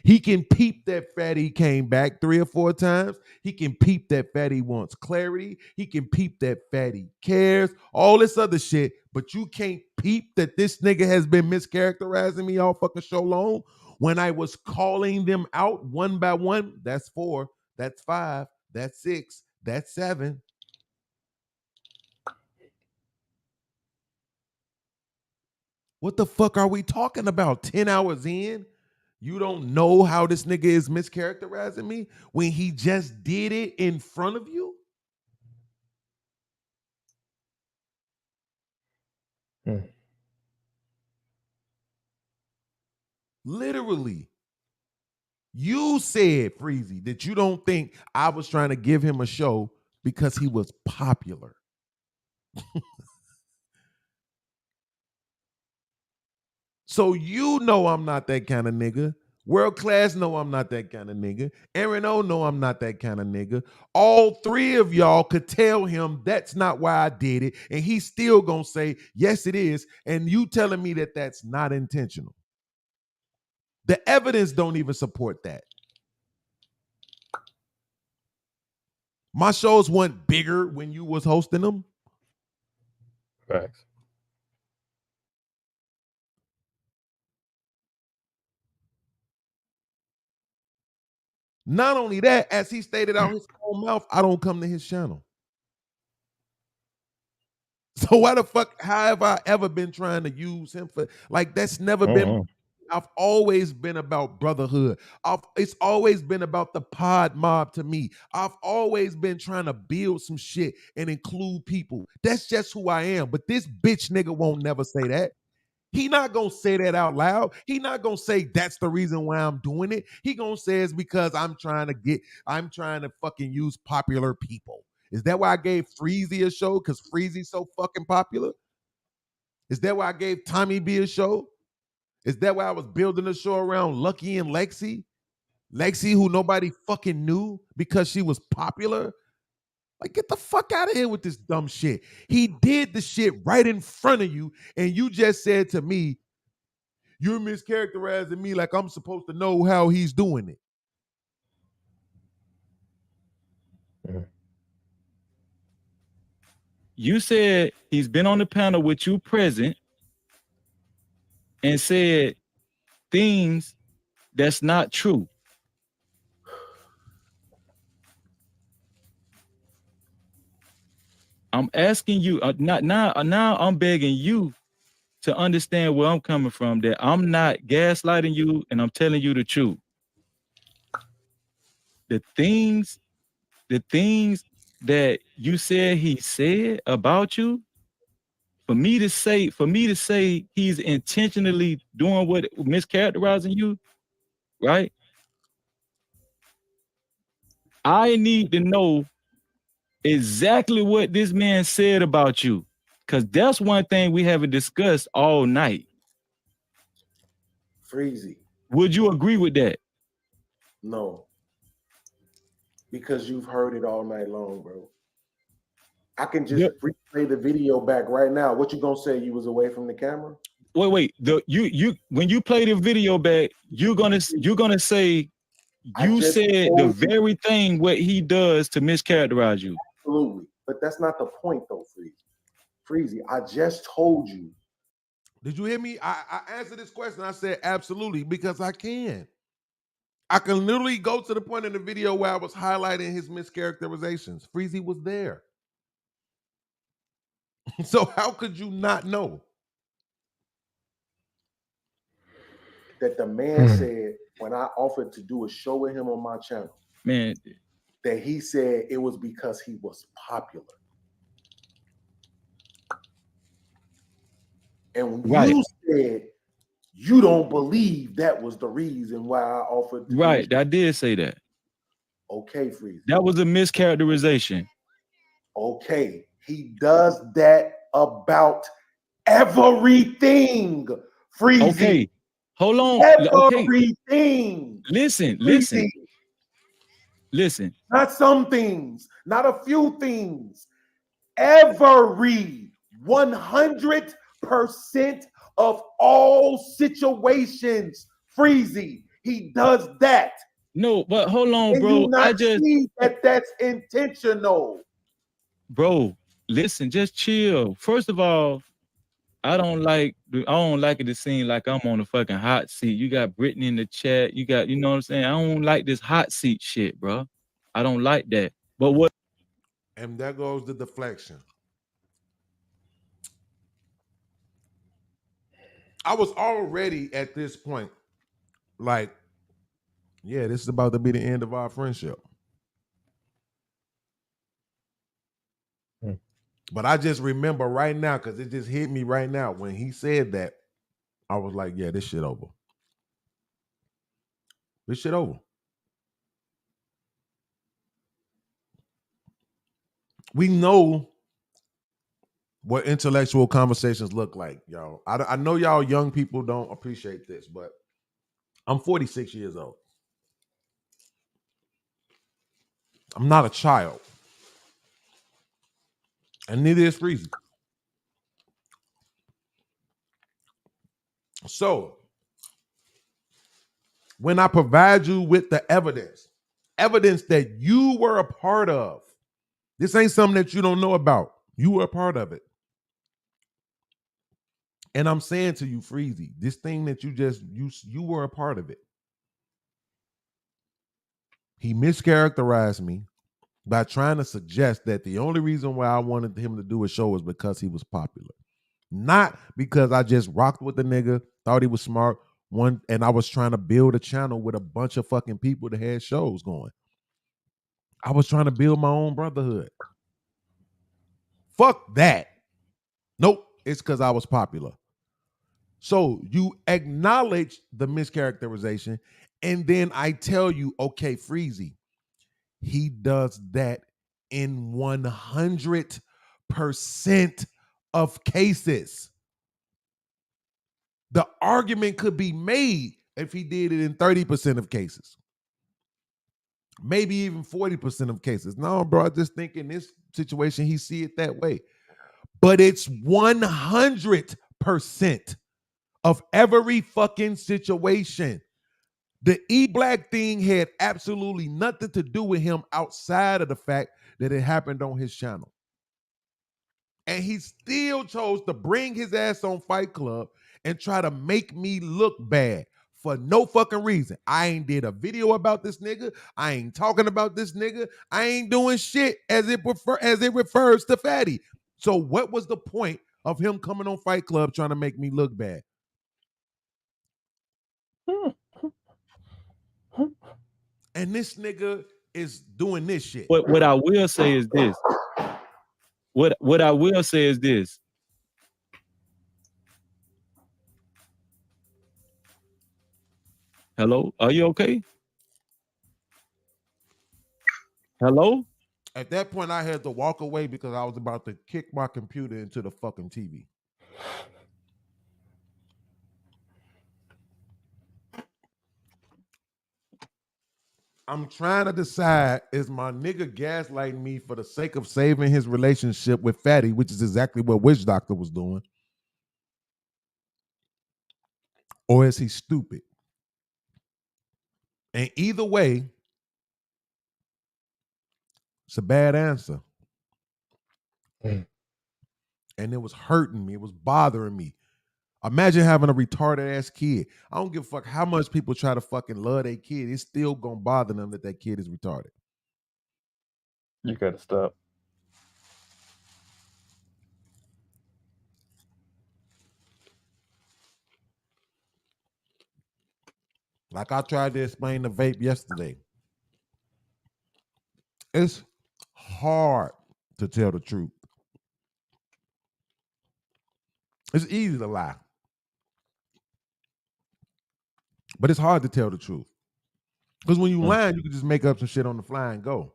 He can peep that Fatty came back 3 or 4 times. He can peep that Fatty wants clarity. He can peep that Fatty cares. All this other shit. But you can't peep that this nigga has been mischaracterizing me all fucking show long. When I was calling them out one by one, that's 4, that's 5, that's 6, that's 7. What the fuck are we talking about? 10 hours in? You don't know how this nigga is mischaracterizing me when he just did it in front of you? Literally. You said, Freezy, that you don't think I was trying to give him a show because he was popular. So you know I'm not that kind of nigga. World Class know I'm not that kind of nigga. Aaron O know I'm not that kind of nigga. All 3 of y'all could tell him that's not why I did it, and he's still gonna say, yes, it is, and you telling me that that's not intentional. The evidence don't even support that. My shows weren't bigger when you was hosting them. Facts. Not only that, as he stated out his own mouth, I don't come to his channel. So why the fuck, how have I ever been trying to use him for, like, that's never been, I've always been about brotherhood. It's always been about the pod mob to me. I've always been trying to build some shit and include people. That's just who I am. But this bitch nigga won't never say that. He not gonna say that out loud. He not gonna say that's the reason why I'm doing it. He gonna say it's because I'm trying to fucking use popular people. Is that why I gave Freezy a show? Because Freezy's so fucking popular? Is that why I gave Tommy B a show? Is that why I was building a show around Lucky and Lexi? Lexi, who nobody fucking knew because she was popular? Like, get the fuck out of here with this dumb shit. He did the shit right in front of you, and you just said to me, you're mischaracterizing me like I'm supposed to know how he's doing it. You said he's been on the panel with you present and said things that's not true. I'm asking you, now I'm begging you to understand where I'm coming from, that I'm not gaslighting you and I'm telling you the truth. The things that you said he said about you, for me to say he's intentionally doing what, mischaracterizing you, right? I need to know exactly what this man said about you, because that's one thing we haven't discussed all night. Freezy. Would you agree with that? No. Because you've heard it all night long, bro. I can just replay the video back right now. What you gonna say? You was away from the camera? Wait. You when you play the video back, you're gonna say you said the very thing what he does to mischaracterize you. Absolutely. But that's not the point though, Freezy. I just told you. Did you hear me? I answered this question. I said absolutely, because I can. I can literally go to the point in the video where I was highlighting his mischaracterizations. Freezy was there. So how could you not know? That the man said when I offered to do a show with him on my channel, man, that he said it was because he was popular. And you said you don't believe that was the reason why I offered to Right, I did say that. Okay, Freezy. That was a mischaracterization. Okay, he does that about Everything. Freezy. Okay, hold on. Everything. Listen. Not some things, not a few things. Every 100% of all situations. Freezy. He does that. No, but hold on, And bro. you not see that that's intentional. Bro, listen, just chill. First of all, I don't like it to seem like I'm on a fucking hot seat. You got Brittany in the chat. You got, you know what I'm saying? I don't like this hot seat shit, bro. I don't like that. But what? And there goes the deflection. I was already at this point like, yeah, this is about to be the end of our friendship. But I just remember right now, because it just hit me right now. When he said that, I was like, yeah, this shit over. This shit over. We know what intellectual conversations look like, y'all. I know y'all young people don't appreciate this, but I'm 46 years old. I'm not a child. And neither is Freezy. So, when I provide you with the evidence that you were a part of, this ain't something that you don't know about. You were a part of it. And I'm saying to you, Freezy, this thing that you were a part of it. He mischaracterized me by trying to suggest that the only reason why I wanted him to do a show was because he was popular. Not because I just rocked with the nigga, thought he was smart, and I was trying to build a channel with a bunch of fucking people that had shows going. I was trying to build my own brotherhood. Fuck that. Nope, it's because I was popular. So you acknowledge the mischaracterization, and then I tell you, okay, Freezy, he does that in 100% of cases. The argument could be made if he did it in 30% of cases. Maybe even 40% of cases. No, bro, I just think in this situation, he see it that way. But it's 100% of every fucking situation. The E-Black thing had absolutely nothing to do with him outside of the fact that it happened on his channel. And he still chose to bring his ass on Fight Club and try to make me look bad for no fucking reason. I ain't did a video about this nigga. I ain't talking about this nigga. I ain't doing shit as it refers to Fatty. So what was the point of him coming on Fight Club trying to make me look bad? And this nigga is doing this shit. What I will say is this. What I will say is this. Hello? Are you okay? Hello? At that point, I had to walk away because I was about to kick my computer into the fucking TV. I'm trying to decide, is my nigga gaslighting me for the sake of saving his relationship with Fatty, which is exactly what Witch Doctor was doing? Or is he stupid? And either way, it's a bad answer. And it was hurting me. It was bothering me. Imagine having a retarded ass kid. I don't give a fuck how much people try to fucking love their kid. It's still gonna bother them that kid is retarded. You gotta stop. Like I tried to explain the vape yesterday. It's hard to tell the truth. It's easy to lie. But it's hard to tell the truth. Because when you lie, you can just make up some shit on the fly and go.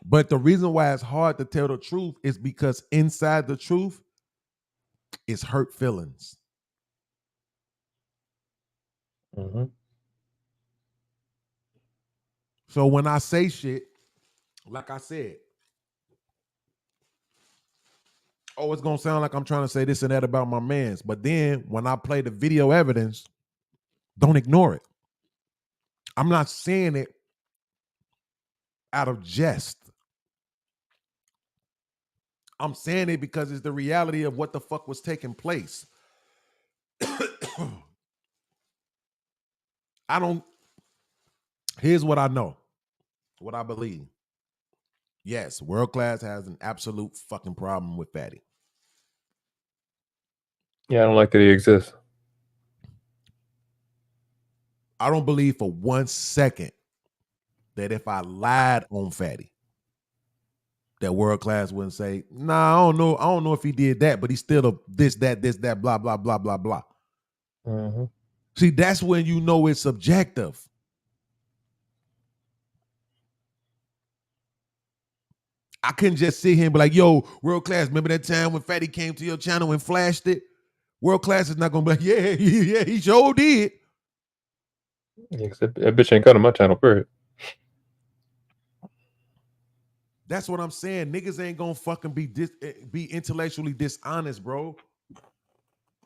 But the reason why it's hard to tell the truth is because inside the truth, is hurt feelings. Mm-hmm. So when I say shit, like I said, oh, it's gonna sound like I'm trying to say this and that about my mans. But then when I play the video evidence, don't ignore it. I'm not saying it out of jest. I'm saying it because it's the reality of what the fuck was taking place. Here's what I know, what I believe. Yes, World Class has an absolute fucking problem with Fatty. Yeah, I don't like that he exists. I don't believe for 1 second that if I lied on Fatty, that World Class wouldn't say, nah, I don't know if he did that, but he's still a this, that, blah, blah, blah, blah, blah. Mm-hmm. See, that's when you know it's subjective. I couldn't just sit here and be like, yo, World Class, remember that time when Fatty came to your channel and flashed it? World Class is not going to be like, yeah, he sure did. Yeah, that bitch ain't got on my channel, period. That's what I'm saying. Niggas ain't gonna fucking be intellectually dishonest, bro.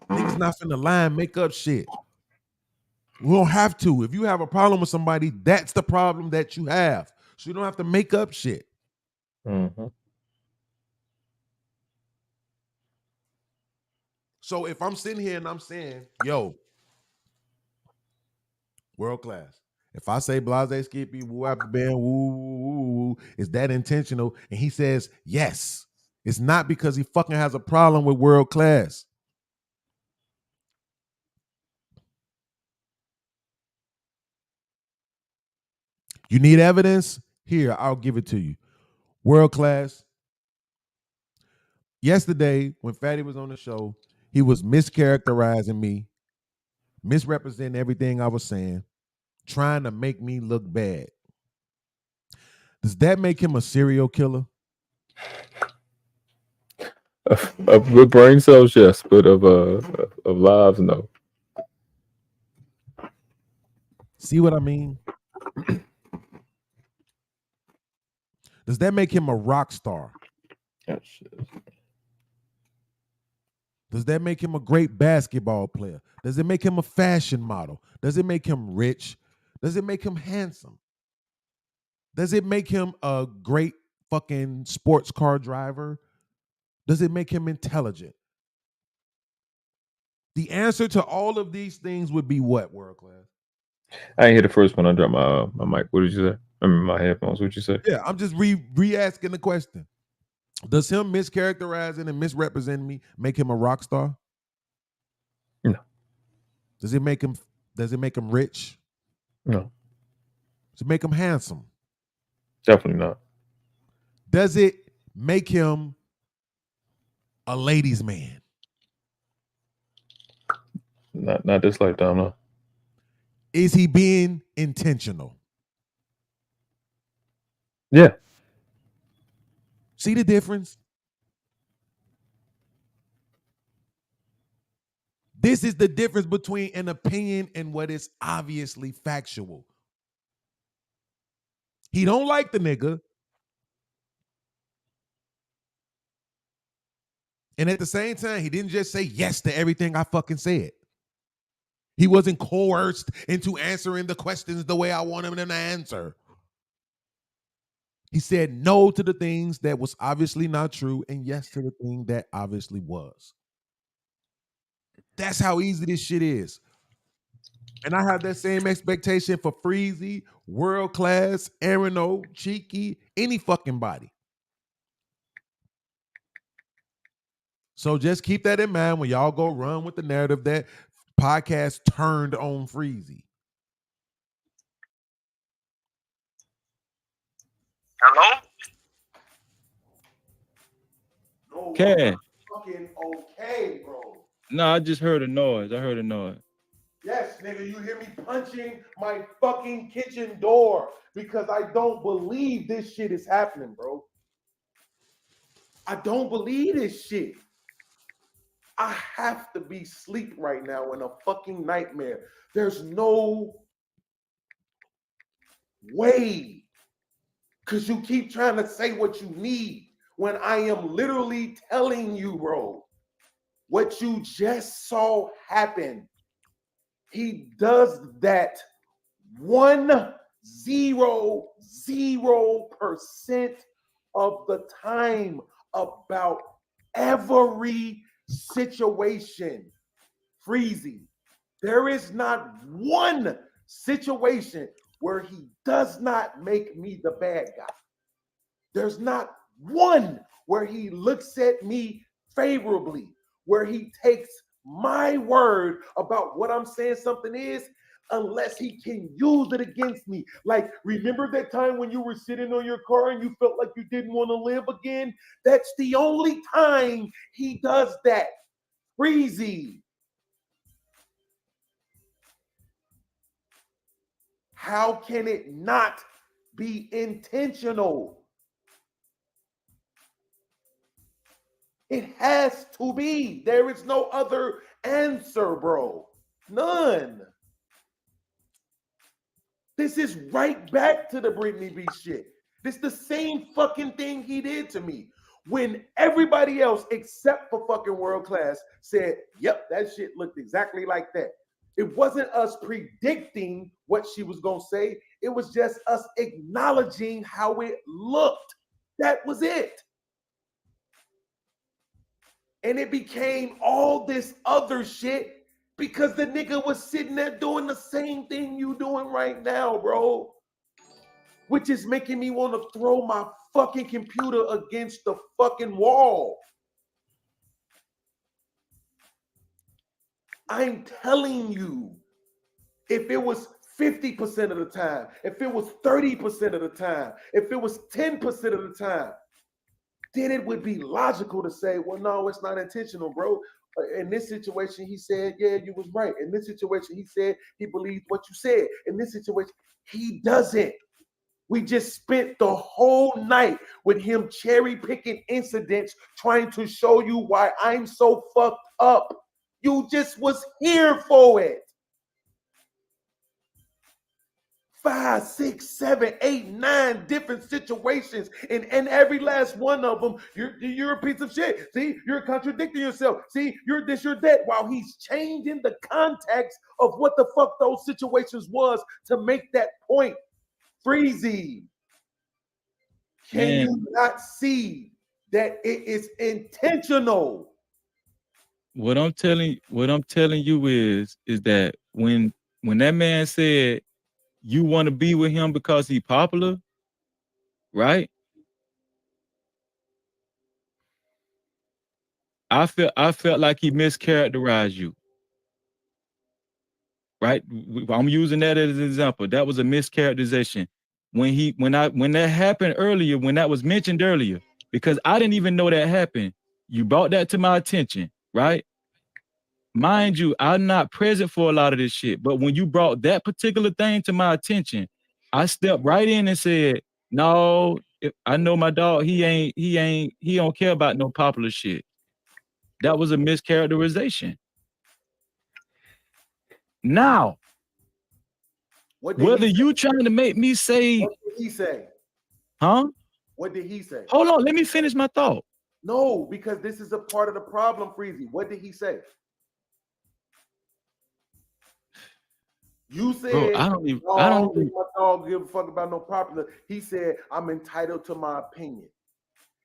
Niggas not finna lie and make up shit. We don't have to. If you have a problem with somebody, that's the problem that you have. So you don't have to make up shit. Mm-hmm. So if I'm sitting here and I'm saying, yo, World Class, if I say blase skippy, woo after band, woo, is that intentional? And he says, yes. It's not because he fucking has a problem with World Class. You need evidence? Here, I'll give it to you. World Class. Yesterday, when Fatty was on the show, he was mischaracterizing me, misrepresenting everything I was saying, trying to make me look bad. Does that make him a serial killer? Of brain cells, yes, but of lives, no. See what I mean? Does that make him a rock star? Oh, shit. Does that make him a great basketball player? Does it make him a fashion model? Does it make him rich? Does it make him handsome? Does it make him a great fucking sports car driver? Does it make him intelligent? The answer to all of these things would be what, World Class? I ain't hear the first one. I dropped my mic. What did you say? I mean, my headphones. What'd you say? Yeah, I'm just re-asking the question. Does him mischaracterizing and misrepresenting me make him a rock star? No. Does it make him rich? No. Does it make him handsome? Definitely not. Does it make him a ladies' man? Not this lifetime, no. Is he being intentional? Yeah. See the difference? This is the difference between an opinion and what is obviously factual. He don't like the nigga. And at the same time, he didn't just say yes to everything I fucking said. He wasn't coerced into answering the questions the way I want him to answer. He said no to the things that was obviously not true and yes to the thing that obviously was. That's how easy this shit is. And I have that same expectation for Freezy, World Class, Aaron O, Cheeky, any fucking body. So just keep that in mind when y'all go run with the narrative that podcast turned on Freezy. Hello? Can. Fucking okay, bro. No, I just heard a noise. Yes, nigga, you hear me punching my fucking kitchen door because I don't believe this shit is happening, bro. I don't believe this shit. I have to be asleep right now in a fucking nightmare. There's no way. Because you keep trying to say what you need when I am literally telling you, bro, what you just saw happen. He does that 100% of the time about every situation. Freezy. There is not one situation where he does not make me the bad guy. There's not one where he looks at me favorably, where he takes my word about what I'm saying something is, unless he can use it against me. Like, remember that time when you were sitting on your car and you felt like you didn't want to live again? That's the only time he does that. Freezy. How can it not be intentional? It has to be. There is no other answer, bro. None. This is right back to the Britney B shit. This the same fucking thing he did to me. When everybody else except for fucking World Class said, yep, that shit looked exactly like that. It wasn't us predicting what she was going to say. It was just us acknowledging how it looked. That was it. And it became all this other shit because the nigga was sitting there doing the same thing you doing right now, bro. Which is making me want to throw my fucking computer against the fucking wall. I'm telling you, if it was 50% of the time, if it was 30% of the time, if it was 10% of the time, then it would be logical to say, well, no, it's not intentional, bro. In this situation, he said, yeah, you was right. In this situation, he said he believed what you said. In this situation, he doesn't. We just spent the whole night with him cherry picking incidents, trying to show you why I'm so fucked up. You just was here for it. 5, 6, 7, 8, 9 different situations, and every last one of them, you're a piece of shit. See, you're contradicting yourself. See, you're this, you're that. While he's changing the context of what the fuck those situations was to make that point. Freezy, can you not see that it is intentional? What I'm telling you is that when that man said you want to be with him because he's popular, right? I felt like he mischaracterized you. Right? I'm using that as an example. That was a mischaracterization. When that happened earlier, when that was mentioned earlier, because I didn't even know that happened. You brought that to my attention, right? Mind you, I'm not present for a lot of this shit, but when you brought that particular thing to my attention, I stepped right in and said, no, I know my dog, he don't care about no popular shit. That was a mischaracterization. Now, whether you trying to make me say, what did he say? Huh? What did he say? Hold on, let me finish my thought. No, because this is a part of the problem, Freezy. What did he say? You said, bro, I don't think my dog give a fuck about no popular. He said, I'm entitled to my opinion.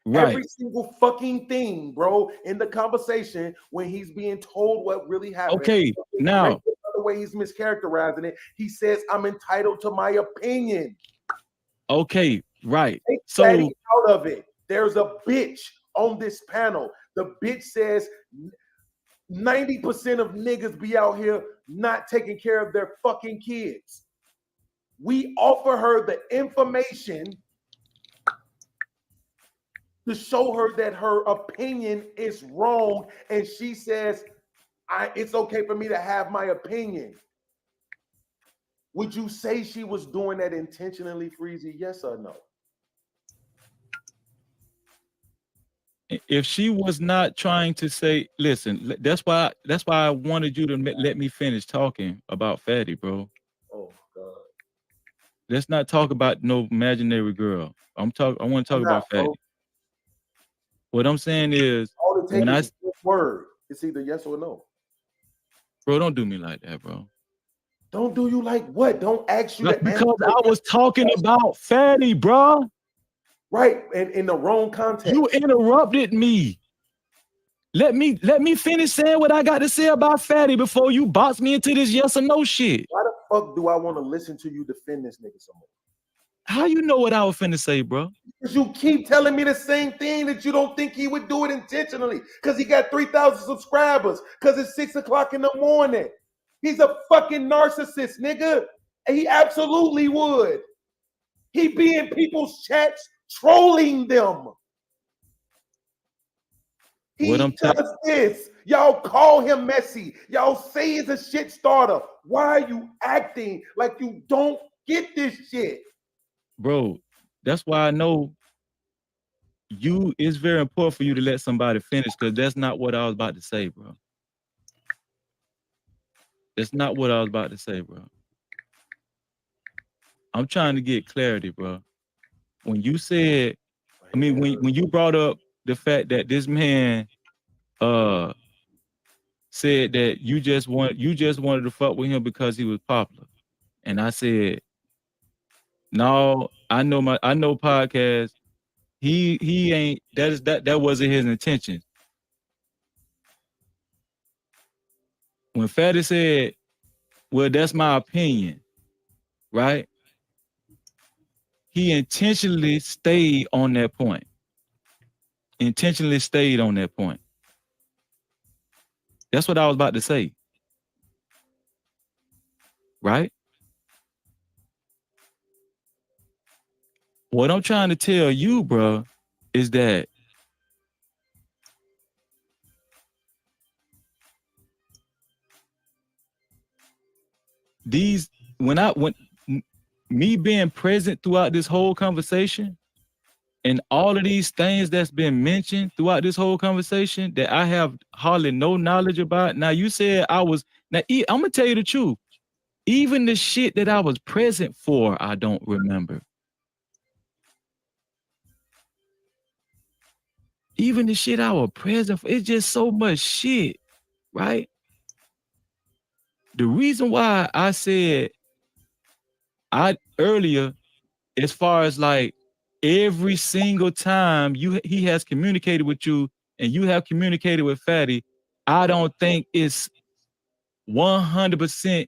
Right. Every single fucking thing, bro, in the conversation when he's being told what really happened. Okay, now the way he's mischaracterizing it, he says, I'm entitled to my opinion. Okay, right. Take so out of it. There's a bitch on this panel. The bitch says 90% of niggas be out here not taking care of their fucking kids. We offer her the information to show her that her opinion is wrong, and she says, it's okay for me to have my opinion. Would you say she was doing that intentionally, Freezy? Yes or no? if she was not trying to say, listen, that's why I wanted you to let me finish talking about Fatty, bro. Oh God. Let's not talk about no imaginary girl. I want to talk about Fatty. Bro. What I'm saying is, all it takes when is one word. It's either yes or no. Bro, don't do me like that, bro. Don't do you like what? Don't ask you That's to because answer. I was talking about Fatty, bro. Right, and in the wrong context. You interrupted me. Let me finish saying what I got to say about Fatty before you box me into this yes or no shit. Why the fuck do I want to listen to you defend this nigga so much? How you know what I was finna say, bro? Because you keep telling me the same thing that you don't think he would do it intentionally. Because he got 3,000 subscribers. Because it's 6 o'clock in the morning. He's a fucking narcissist, nigga. And he absolutely would. He be in people's chats trolling them. He does this. Y'all call him messy. Y'all say he's a shit starter. Why are you acting like you don't get this shit? Bro, that's why I know it's very important for you to let somebody finish, because that's not what I was about to say, bro. That's not what I was about to say, bro. I'm trying to get clarity, bro. When you said, I mean, when you brought up the fact that this man said that you just wanted to fuck with him because he was popular. And I said, no, I know podcast. He ain't, that wasn't his intention. When Fatty said, well, that's my opinion, right? He intentionally stayed on that point. That's what I was about to say. Right? What I'm trying to tell you, bro, is that when me being present throughout this whole conversation and all of these things that's been mentioned throughout this whole conversation that I have hardly no knowledge about. Now, you said I'm gonna tell you the truth. Even the shit that I was present for, I don't remember. Even the shit I was present for, it's just so much shit, right? The reason why I said earlier, as far as like every single time he has communicated with you and you have communicated with Fatty, I don't think it's 100%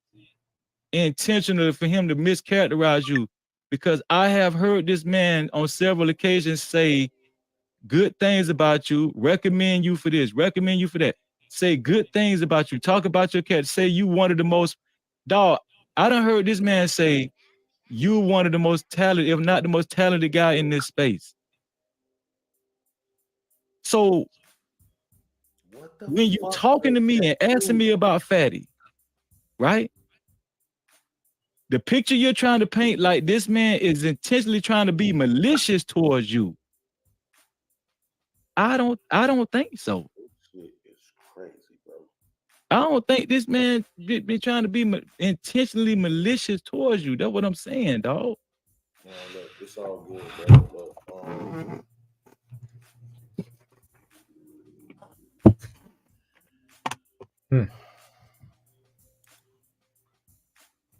intentional for him to mischaracterize you, because I have heard this man on several occasions say good things about you, recommend you for this, recommend you for that, say good things about you, talk about your cat, say you one of the most, dog, I done heard this man say you one of the most talented, if not the most talented guy in this space. So when you talking to me and asking me about Fatty, right? The picture you're trying to paint, like this man is intentionally trying to be malicious towards you. I don't think so. This shit is crazy, bro. I don't think this man be trying to be intentionally malicious towards you. That's what I'm saying, dog. No, look, it's all good, bro. Look,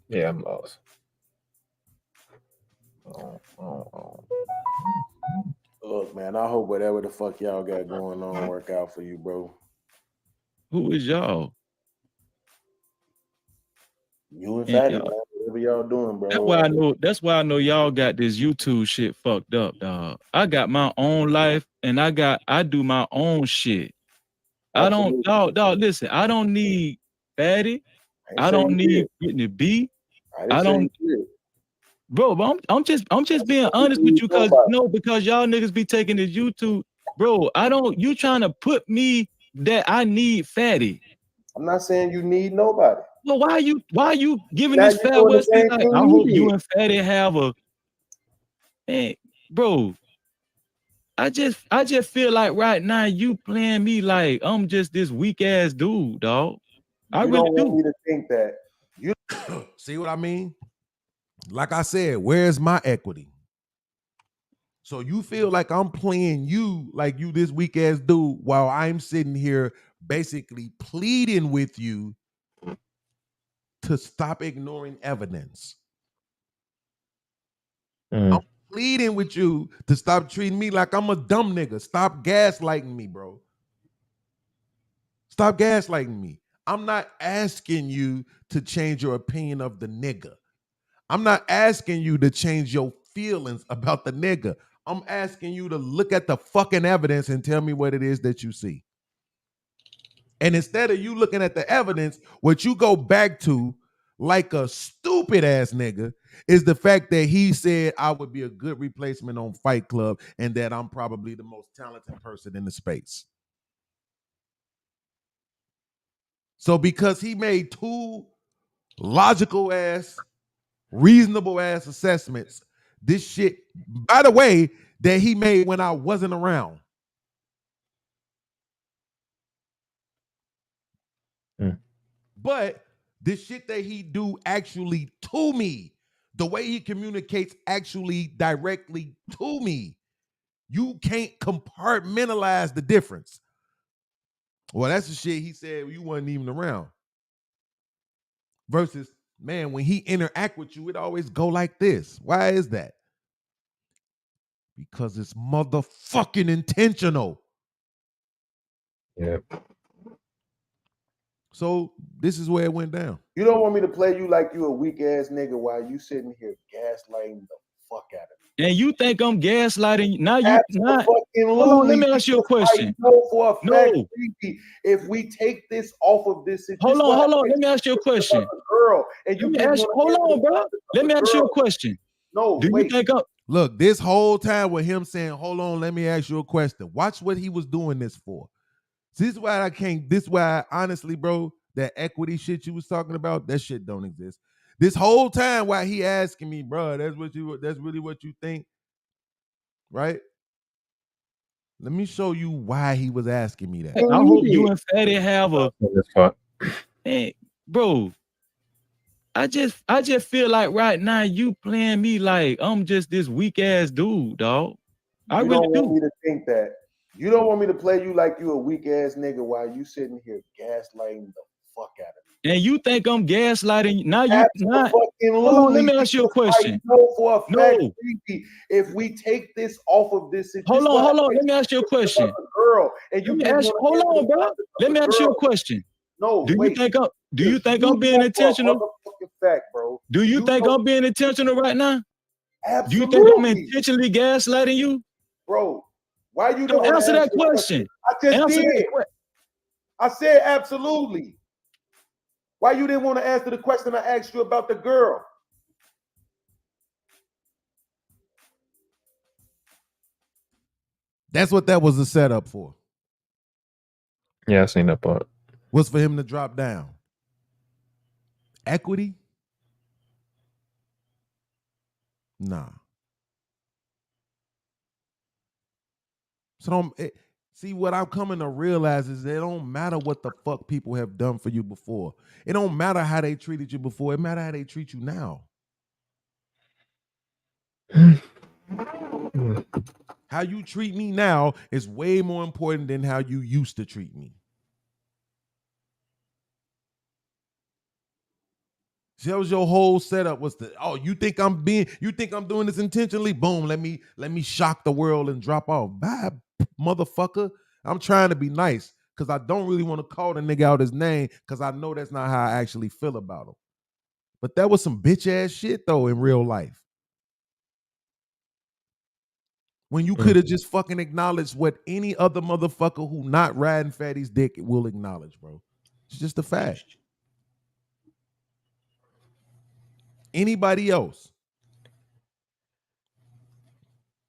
Yeah, I'm lost. Look, man, I hope whatever the fuck y'all got going on work out for you, bro. Who is y'all? You and Fatty, man, whatever y'all doing, bro. That's why I know y'all got this YouTube shit fucked up, dog. I got my own life and I do my own shit. Absolutely. I don't, dog, listen, I don't need Fatty. I don't need Whitney B. I don't, bro, but I'm just being honest with you, because y'all niggas be taking this YouTube, bro. You trying to put me that I need Fatty. I'm not saying you need nobody. Well, why are you giving this Fat West thing like, I hope you and Fatty have a, man, bro, I just feel like right now you playing me like I'm just this weak ass dude, dog. I really don't want me to think that. You see what I mean? Like I said, where's my equity? So you feel like I'm playing you like you this weak ass dude while I'm sitting here basically pleading with you to stop ignoring evidence. I'm pleading with you to stop treating me like I'm a dumb nigga. Stop gaslighting me, bro. Stop gaslighting me. I'm not asking you to change your opinion of the nigga. I'm not asking you to change your feelings about the nigga. I'm asking you to look at the fucking evidence and tell me what it is that you see. And instead of you looking at the evidence, what you go back to like a stupid ass nigga is the fact that he said I would be a good replacement on Fight Club and that I'm probably the most talented person in the space. So because he made two logical ass, reasonable ass assessments, this shit, by the way, that he made when I wasn't around. But the shit that he do actually to me, the way he communicates actually directly to me, you can't compartmentalize the difference. Well, that's the shit he said you wasn't even around. Versus, man, when he interact with you, it always go like this. Why is that? Because it's motherfucking intentional. Yeah. So this is where it went down. You don't want me to play you like you a weak ass nigga while you sitting here gaslighting the fuck out of me. And you think I'm gaslighting? Now you not. Hold on, let me ask you a question. No. If we take this off of this, hold on. Let me ask you a question. Girl, and you hold on, bro. Let me ask you a question. No, do you think I'm? Look, this whole time with him saying, "Hold on, let me ask you a question." Watch what he was doing this for. See, this is why I can't. This is why, honestly, bro, that equity shit you was talking about, that shit don't exist. This whole time, while he asking me, bro, that's really what you think, right? Let me show you why he was asking me that. I hope you and Fatty have a. Hey, bro. I just feel like right now you playing me like I'm just this weak ass dude, dog. I really do. You don't want me to think that. You don't want me to play you like you a weak ass nigga while you sitting here gaslighting the fuck out of me. And you think I'm gaslighting? Now you not. Hold on, let me ask you a question. If we take this off of this, hold on. Let me ask you a question. Girl, and you hold on, bro. Let me ask you a question. No, do you think I'm being intentional? Fact, bro. Do you think I'm being intentional right now? Absolutely. Do you think I'm intentionally gaslighting you? Bro, why you don't answer that question? I just did. I said absolutely. Why you didn't want to answer the question I asked you about the girl? That's what that was a setup for. Yeah, I seen that part. Was for him to drop down. Equity? Nah. So see what I'm coming to realize is that it don't matter what the fuck people have done for you before. It don't matter how they treated you before. It matter how they treat you now. How you treat me now is way more important than how you used to treat me. See, that was your whole setup was you think I'm doing this intentionally? Boom, let me shock the world and drop off. Bye, motherfucker. I'm trying to be nice because I don't really want to call the nigga out his name because I know that's not how I actually feel about him. But that was some bitch ass shit though in real life. When you could have just fucking acknowledged what any other motherfucker who not riding Fatty's dick will acknowledge, bro. It's just a fact. Anybody else?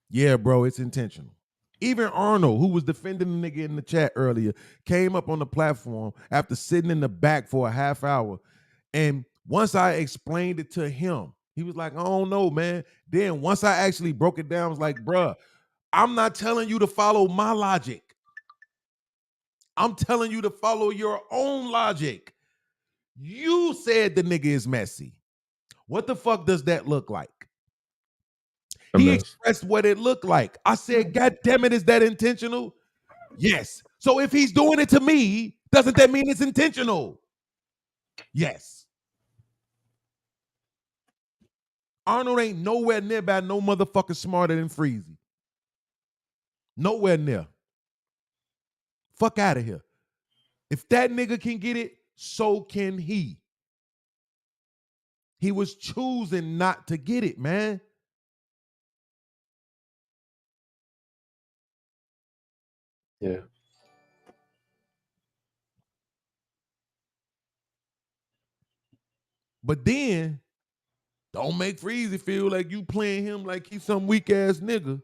Yeah, bro, it's intentional. Even Arnold, who was defending the nigga in the chat earlier, came up on the platform after sitting in the back for a half hour. And once I explained it to him, he was like, I don't know, man. Then once I actually broke it down, I was like, bruh, I'm not telling you to follow my logic. I'm telling you to follow your own logic. You said the nigga is messy. What the fuck does that look like? He expressed what it looked like. I said, God damn it, is that intentional? Yes. So if he's doing it to me, doesn't that mean it's intentional? Yes. Arnold ain't nowhere near by no motherfucker smarter than Freezy. Nowhere near. Fuck out of here. If that nigga can get it, so can he. He was choosing not to get it, man. Yeah. But then, don't make Freezy feel like you playing him like he's some weak ass nigga.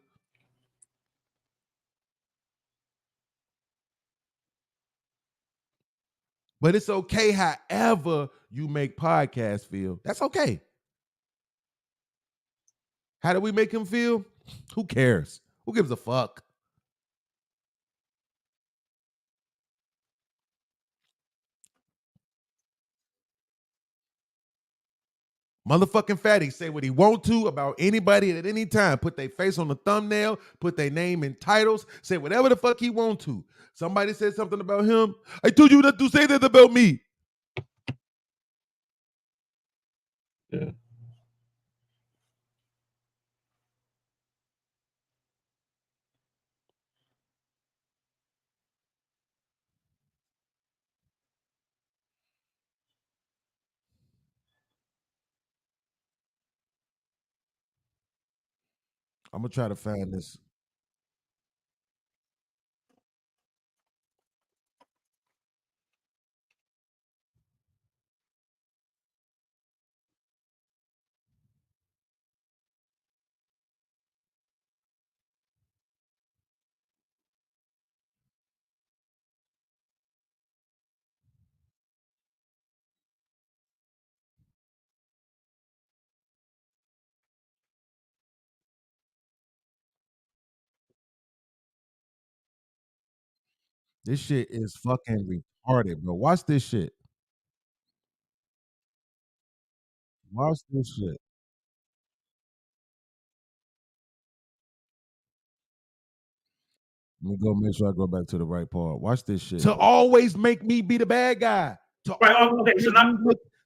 But it's okay however you make podcasts feel. That's okay. How do we make him feel? Who cares? Who gives a fuck? Motherfucking fatty say what he want to about anybody at any time. Put their face on the thumbnail, put their name in titles, say whatever the fuck he want to. Somebody said something about him. I told you not to say that about me. Yeah. I'm gonna try to find this. This shit is fucking retarded, bro. Watch this shit. Watch this shit. Let me go make sure I go back to the right part. Watch this shit. To always make me be the bad guy. To,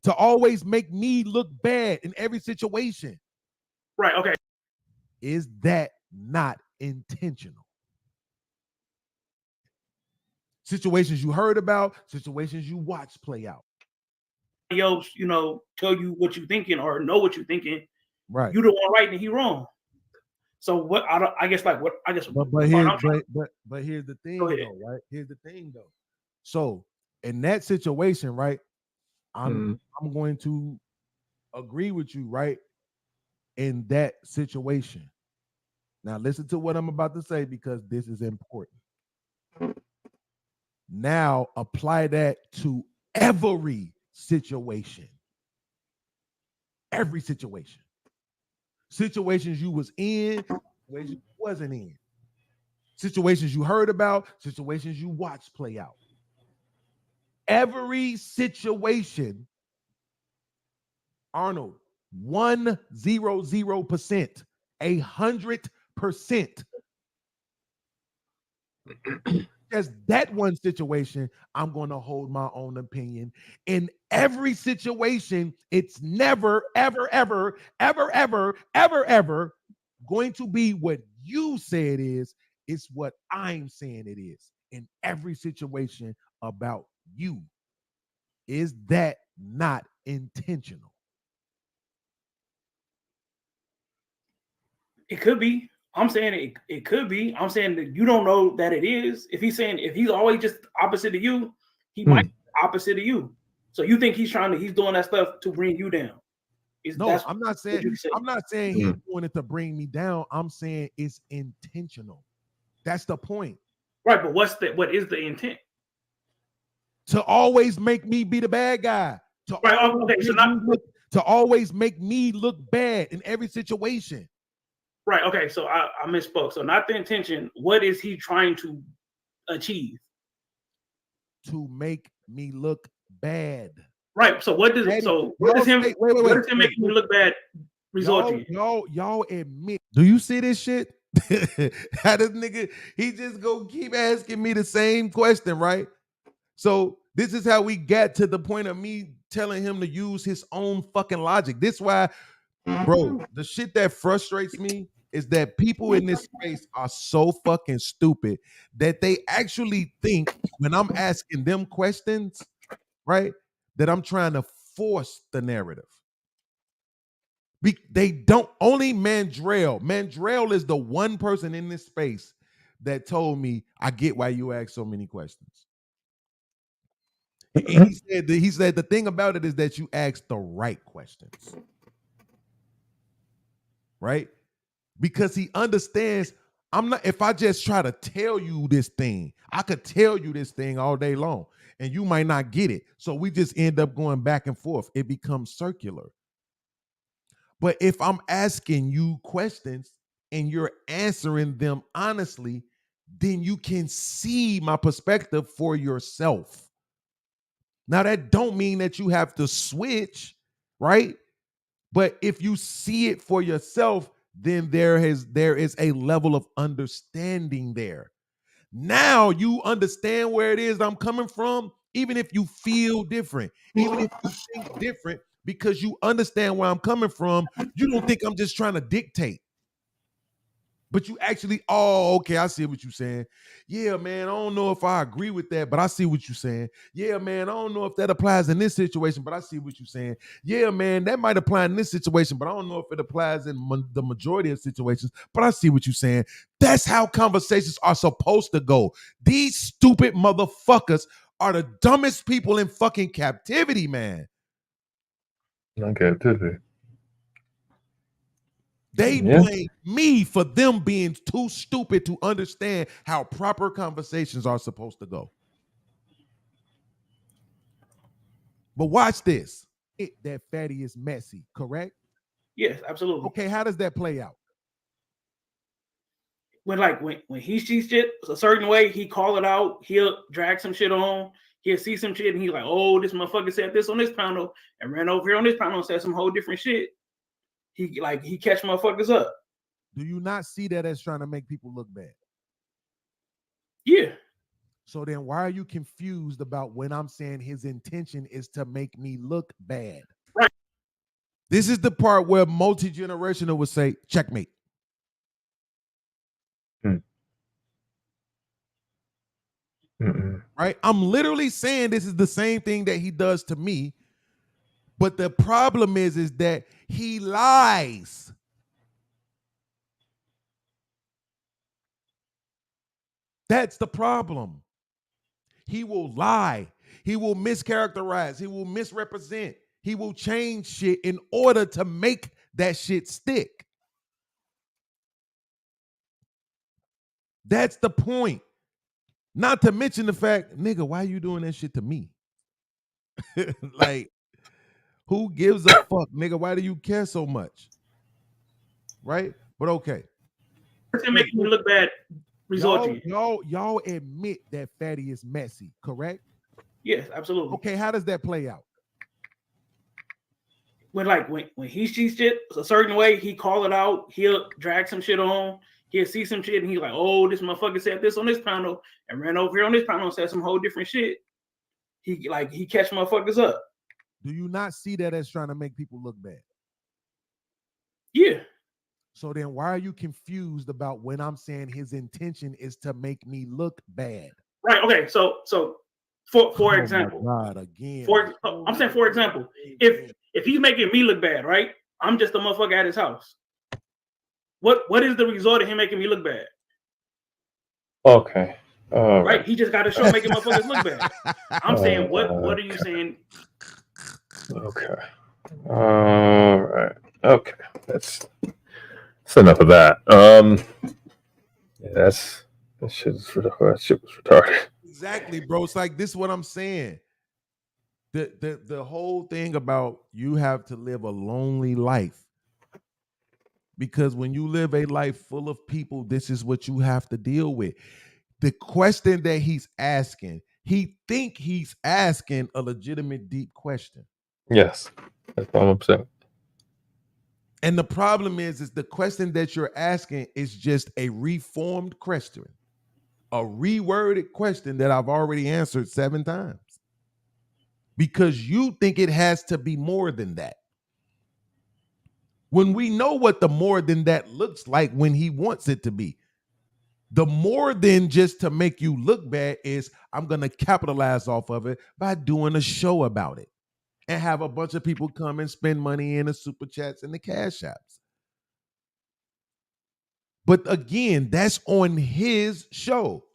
to always make me look bad in every situation. Right, okay. Is that not intentional? Situations you heard about, situations you watch play out. Else, tell you what you're thinking or know what you're thinking. Right. You the one right and he wrong. So what? I guess. But here's the thing, though, right? Here's the thing, though. So in that situation, right, I'm going to agree with you, right? In that situation. Now listen to what I'm about to say because this is important. Now apply that to every situation. Every situation. Situations you was in, situations you wasn't in. Situations you heard about, situations you watched play out. Every situation, Arnold, 100%, 100%. Just that one situation, I'm going to hold my own opinion. In every situation, it's never, ever, ever, ever, ever, ever, ever going to be what you say it is. It's what I'm saying it is. In every situation about you. Is that not intentional? It could be. I'm saying it could be. I'm saying that you don't know that it is. If he's always just opposite of you, he might be opposite of you. So you think he's doing that stuff to bring you down. No, I'm not saying he's doing it to bring me down. I'm saying it's intentional. That's the point. Right, but what is the intent? To always make me be the bad guy. To always make me look bad in every situation. Right. Okay. So I misspoke. So not the intention. What is he trying to achieve? To make me look bad. Right. So what does what does him making me look bad result in? Y'all admit. Do you see this shit? How this nigga, he just go keep asking me the same question, right? So this is how we got to the point of me telling him to use his own fucking logic. This why, bro, the shit that frustrates me is that people in this space are so fucking stupid that they actually think when I'm asking them questions, right, that I'm trying to force the narrative. They don't. Only Mandrell is the one person in this space that told me, I get why you ask so many questions. He said the thing about it is that you ask the right questions. Right? Because he understands if I just try to tell you this thing, I could tell you this thing all day long and you might not get it. So we just end up going back and forth. It becomes circular. But if I'm asking you questions and you're answering them honestly, then you can see my perspective for yourself. Now, that don't mean that you have to switch, right? But if you see it for yourself, then there is a level of understanding there. Now you understand where it is I'm coming from, even if you feel different, even if you think different, because you understand where I'm coming from. You don't think I'm just trying to dictate. But you actually, okay, I see what you're saying. Yeah, man, I don't know if I agree with that, but I see what you're saying. Yeah, man, I don't know if that applies in this situation, but I see what you're saying. Yeah, man, that might apply in this situation, but I don't know if it applies in the majority of situations, but I see what you're saying. That's how conversations are supposed to go. These stupid motherfuckers are the dumbest people in fucking captivity, man. Not captivity. They blame me for them being too stupid to understand how proper conversations are supposed to go. But watch this. That fatty is messy, correct? Yes, absolutely. Okay, how does that play out? When he sees shit a certain way, he call it out. He'll drag some shit on. He'll see some shit and he's like, oh, this motherfucker said this on this panel and ran over here on this panel and said some whole different shit. He catch motherfuckers up. Do you not see that as trying to make people look bad? Yeah. So then why are you confused about when I'm saying his intention is to make me look bad? Right. This is the part where multi-generational would say, checkmate. Right? I'm literally saying this is the same thing that he does to me. But the problem is that he lies. That's the problem. He will lie. He will mischaracterize. He will misrepresent. He will change shit in order to make that shit stick. That's the point. Not to mention the fact, nigga, why are you doing that shit to me? Like, who gives a fuck, nigga? Why do you care so much? Right? But okay. It's making me look bad. Y'all admit that fatty is messy, correct? Yes, absolutely. Okay, how does that play out? When he sees shit a certain way, he call it out. He'll drag some shit on. He'll see some shit and he's like, oh, this motherfucker said this on this panel and ran over here on this panel and said some whole different shit. He catch motherfuckers up. Do you not see that as trying to make people look bad? Yeah. So then why are you confused about when I'm saying his intention is to make me look bad? Right. Okay. So for example, God, again. I'm saying, for example, if he's making me look bad, right? I'm just a motherfucker at his house. What is the result of him making me look bad? Okay. Right. He just got to show making motherfuckers look bad. I'm saying, what are you saying? Okay. All right. Okay. That's enough of that. Yeah, that shit was retarded. Exactly, bro. It's like this is what I'm saying. The whole thing about you have to live a lonely life Because when you live a life full of people, this is what you have to deal with. The question that he's asking, he think he's asking a legitimate, deep question. Yes, that's what I'm upset. And the problem is the question that you're asking is just a reformed question, a reworded question that I've already answered 7 times. Because you think it has to be more than that. When we know what the more than that looks like when he wants it to be. The more than just to make you look bad is I'm going to capitalize off of it by doing a show about it and have a bunch of people come and spend money in the super chats and the cash apps. But again, that's on his show.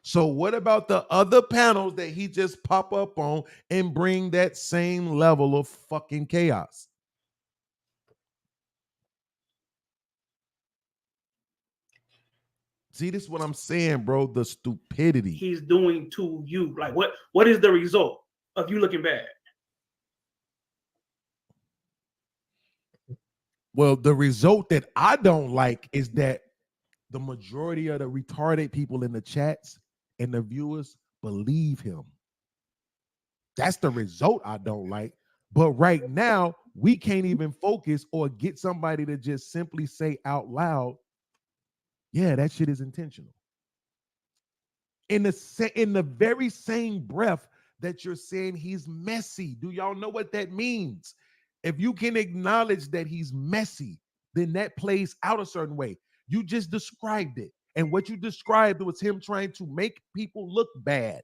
So what about the other panels that he just pop up on and bring that same level of fucking chaos? See, this is what I'm saying, bro. The stupidity he's doing to you. Like, what is the result of you looking bad? Well, the result that I don't like is that the majority of the retarded people in the chats and the viewers believe him. That's the result I don't like. But right now, we can't even focus or get somebody to just simply say out loud, yeah, that shit is intentional. In the very same breath that you're saying he's messy. Do y'all know what that means? If you can acknowledge that he's messy, then that plays out a certain way. You just described it. And what you described was him trying to make people look bad.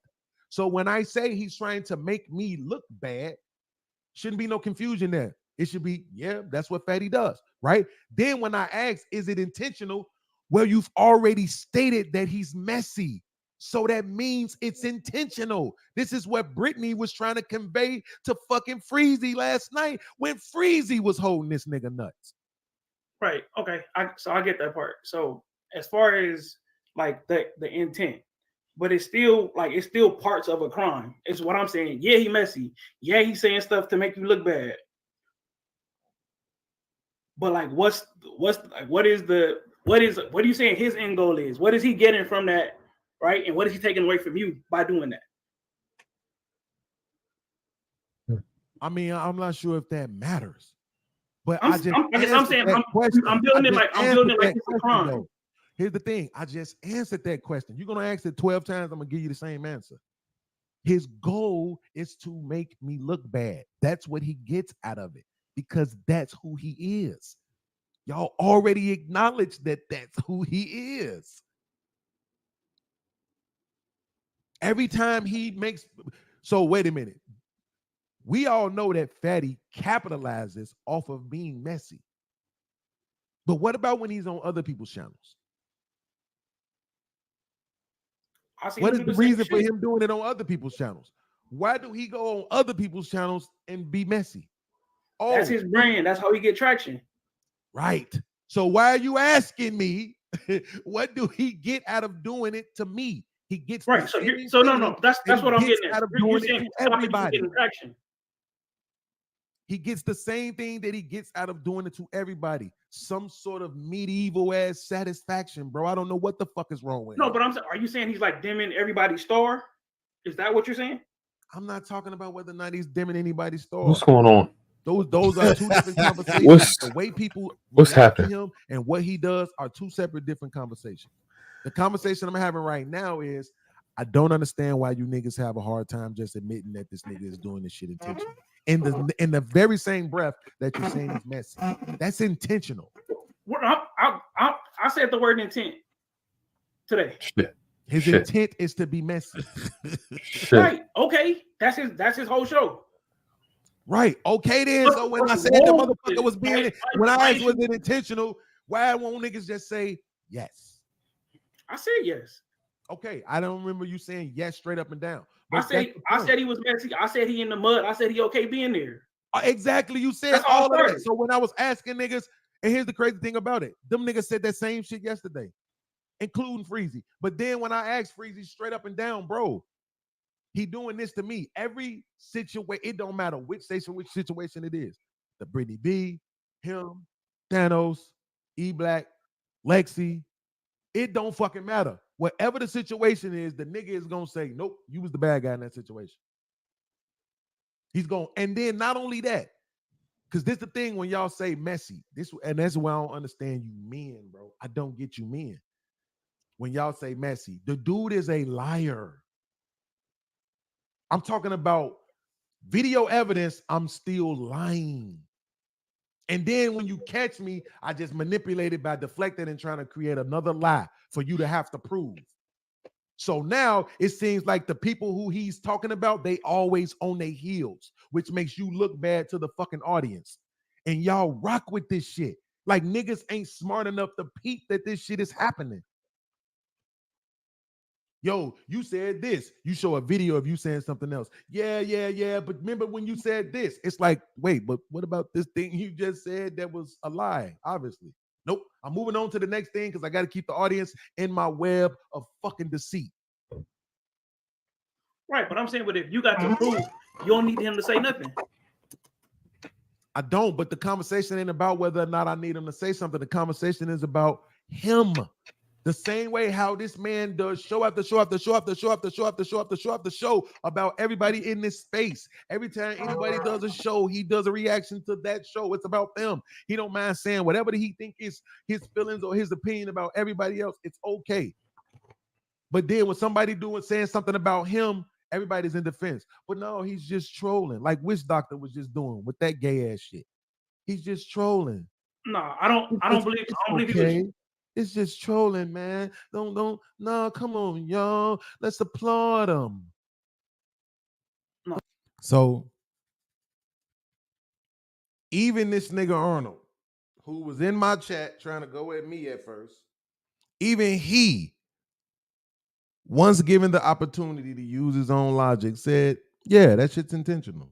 So when I say he's trying to make me look bad, shouldn't be no confusion there. It should be, yeah, that's what Fatty does, right? Then when I ask, is it intentional? Well, you've already stated that he's messy. So that means it's intentional. This is what Brittany was trying to convey to fucking Freezy last night when Freezy was holding this nigga nuts. Right. Okay. So I get that part. So as far as like the intent, but it's still parts of a crime. It's what I'm saying. Yeah, he messy. Yeah, he's saying stuff to make you look bad. But like, what are you saying his end goal is? What is he getting from that? Right. And what is he taking away from you by doing that? I mean, I'm not sure if that matters. But I'm building it like it's a crime. Though. Here's the thing. I just answered that question. You're going to ask it 12 times. I'm going to give you the same answer. His goal is to make me look bad. That's what he gets out of it because that's who he is. Y'all already acknowledged that that's who he is. Every time he makes... So wait a minute. We all know that Fatty capitalizes off of being messy. But what about when he's on other people's channels? What is the reason for him doing it on other people's channels? Why do he go on other people's channels and be messy? Oh, that's his brand. That's how he get traction. Right. So why are you asking me what do he get out of doing it to me? He gets right. So no. That's what I'm getting at. Out of doing it to everybody. He gets the same thing that he gets out of doing it to everybody. Some sort of medieval ass satisfaction, bro. I don't know what the fuck is wrong with him. No, but are you saying he's like dimming everybody's star? Is that what you're saying? I'm not talking about whether or not he's dimming anybody's star. What's going on? Those are two different conversations. The way people what's happening? Him and what he does are two separate different conversations. The conversation I'm having right now is I don't understand why you niggas have a hard time just admitting that this nigga is doing this shit intentionally. In the very same breath that you're saying he's messy. That's intentional. I said the word intent today. Shit. His intent is to be messy. Right. Okay. That's his whole show. Right. Okay then. So when I said the motherfucker was being when I asked was it intentional, why won't niggas just say yes? I said yes. Okay. I don't remember you saying yes straight up and down. I said he was messy. I said he in the mud. I said he okay being there. Exactly. You said all of that. So when I was asking niggas, and here's the crazy thing about it, them niggas said that same shit yesterday, including Freezy. But then when I asked Freezy straight up and down, bro, he doing this to me. Every situation, it don't matter which situation it is. The Brittany B, him, Thanos, E-Black, Lexi. It don't fucking matter. Whatever the situation is, the nigga is gonna say, nope, you was the bad guy in that situation. He's going, and then not only that, because this the thing when y'all say messy, and that's why I don't understand you men, bro. I don't get you men. When y'all say messy, the dude is a liar. I'm talking about video evidence, I'm still lying. And then when you catch me, I just manipulate it by deflecting and trying to create another lie for you to have to prove. So now it seems like the people who he's talking about, they always on their heels, which makes you look bad to the fucking audience. And y'all rock with this shit. Like niggas ain't smart enough to peep that this shit is happening. Yo, you said this. You show a video of you saying something else. Yeah. But remember when you said this? It's like, wait, but what about this thing you just said that was a lie? Obviously. Nope. I'm moving on to the next thing because I got to keep the audience in my web of fucking deceit. Right, but I'm saying, but if you got to prove, you don't need him to say nothing. I don't, but the conversation ain't about whether or not I need him to say something. The conversation is about him. The same way how this man does show after show after show after show after show after show after show after show about everybody in this space. Every time anybody does a show, he does a reaction to that show. It's about them. He don't mind saying whatever he think is his feelings or his opinion about everybody else. It's okay. But then when somebody saying something about him, everybody's in defense. But no, he's just trolling, like Witch Doctor was just doing with that gay ass shit. He's just trolling. No, I don't believe Okay. he was. It's just trolling, man. No, come on, y'all. Let's applaud him. No. So, even this nigga Arnold, who was in my chat trying to go at me at first, even he, once given the opportunity to use his own logic, said, yeah, that shit's intentional.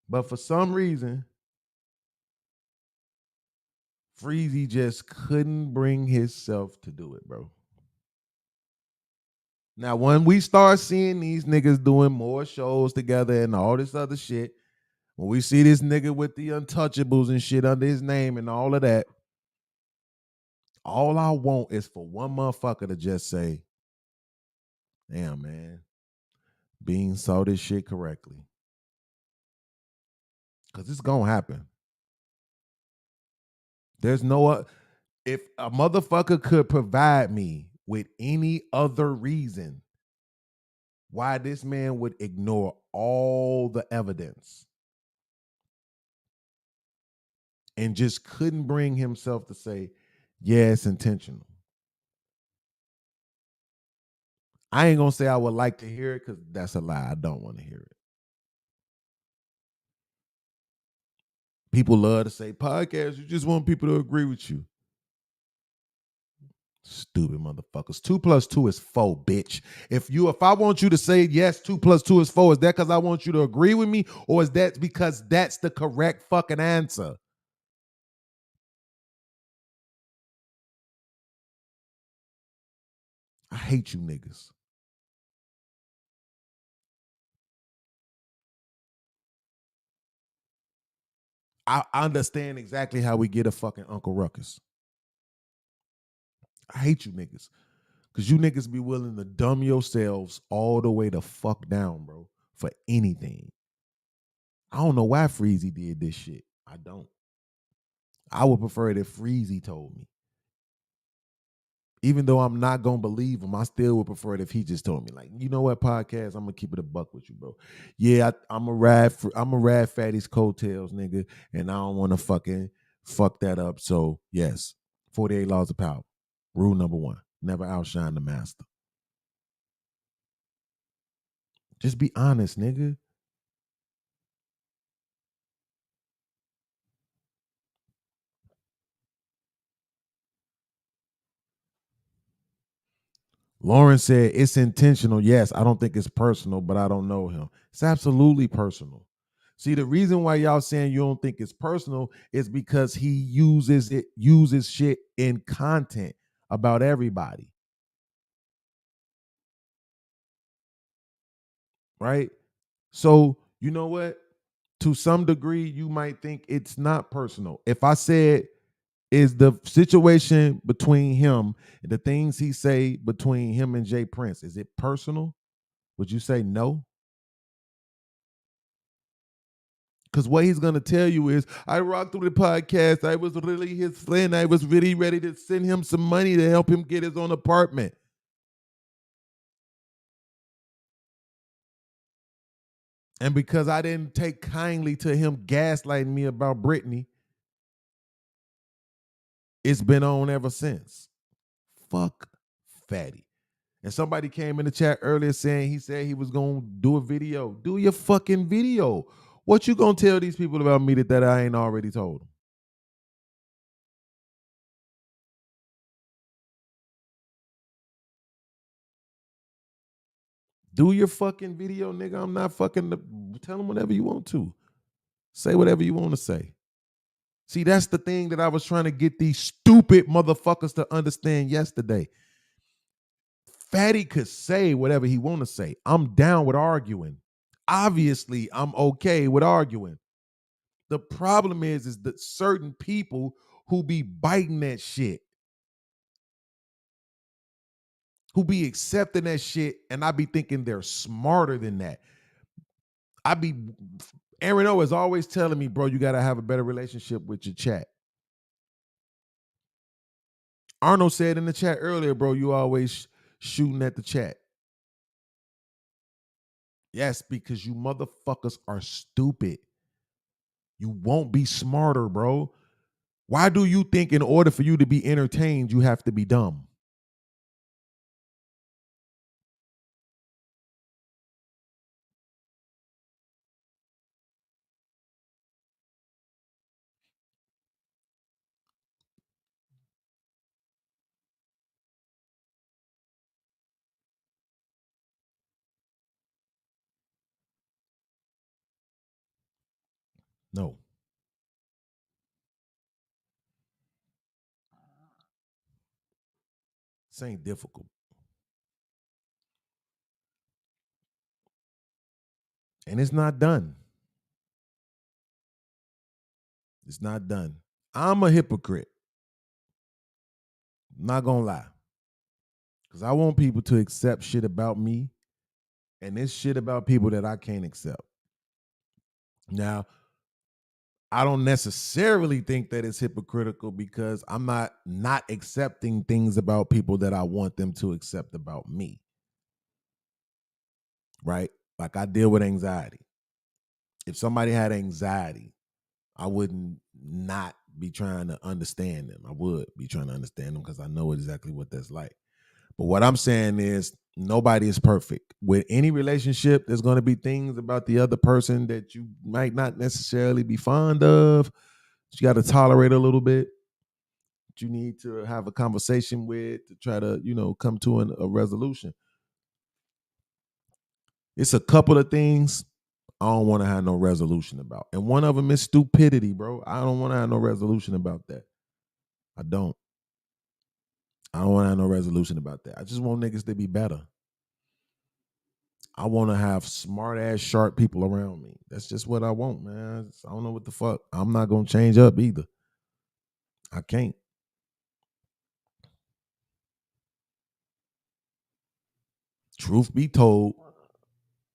But for some reason, Freezy just couldn't bring himself to do it, bro. Now, when we start seeing these niggas doing more shows together and all this other shit, when we see this nigga with the Untouchables and shit under his name and all of that, all I want is for one motherfucker to just say, damn, man, Beanz saw this shit correctly. Because it's going to happen. There's no, if a motherfucker could provide me with any other reason why this man would ignore all the evidence and just couldn't bring himself to say, yeah, it's intentional. I ain't going to say I would like to hear it because that's a lie. I don't want to hear it. People love to say, podcast, you just want people to agree with you. Stupid motherfuckers. 2 + 2 is 4, bitch. If I want you to say yes, 2 + 2 is 4, is that because I want you to agree with me, or is that because that's the correct fucking answer? I hate you niggas. I understand exactly how we get a fucking Uncle Ruckus. I hate you niggas. Because you niggas be willing to dumb yourselves all the way the fuck down, bro, for anything. I don't know why Freezy did this shit. I don't. I would prefer it if Freezy told me. Even though I'm not going to believe him, I still would prefer it if he just told me, like, you know what, podcast, I'm going to keep it a buck with you, bro. Yeah, I'm a ride Fatty's coattails, nigga, and I don't want to fucking fuck that up. So, yes, 48 laws of power. Rule number 1, never outshine the master. Just be honest, nigga. Lauren said it's intentional. Yes, I don't think it's personal, but I don't know him. It's absolutely personal. See, the reason why y'all saying you don't think it's personal is because he uses shit in content about everybody. Right? So, you know what? to some degree, you might think it's not personal. If I said, is the situation between him and the things he say between him and Jay Prince, is it personal? Would you say no? Because what he's going to tell you is, I rocked through the podcast. I was really his friend. I was really ready to send him some money to help him get his own apartment. And because I didn't take kindly to him gaslighting me about Brittany, it's been on ever since. Fuck Fatty. And somebody came in the chat earlier saying he said he was going to do a video. Do your fucking video. What you going to tell these people about me that I ain't already told them? Do your fucking video, nigga. I'm not fucking, tell them whatever you want to. Say whatever you want to say. See, that's the thing that I was trying to get these stupid motherfuckers to understand yesterday. Fatty could say whatever he want to say. I'm down with arguing. Obviously, I'm okay with arguing. The problem is that certain people who be biting that shit, who be accepting that shit, and I be thinking they're smarter than that. Aaron O is always telling me, bro, you got to have a better relationship with your chat. Arnold said in the chat earlier, bro, you always shooting at the chat. Yes, because you motherfuckers are stupid. You won't be smarter, bro. Why do you think in order for you to be entertained, you have to be dumb? No. This ain't difficult. And it's not done. It's not done. I'm a hypocrite. I'm not gonna lie. Because I want people to accept shit about me. And this shit about people that I can't accept. Now, I don't necessarily think that it's hypocritical because I'm not accepting things about people that I want them to accept about me. Right? Like I deal with anxiety. If somebody had anxiety, I wouldn't not be trying to understand them. I would be trying to understand them because I know exactly what that's like. But what I'm saying is nobody is perfect. With any relationship, there's going to be things about the other person that you might not necessarily be fond of. You got to tolerate a little bit. You need to have a conversation with to try to, come to a resolution. It's a couple of things I don't want to have no resolution about. And one of them is stupidity, bro. I don't want to have no resolution about that. I don't want to have no resolution about that. I just want niggas to be better. I want to have smart ass, sharp people around me. That's just what I want, man. I don't know what the fuck. I'm not going to change up either. I can't. Truth be told,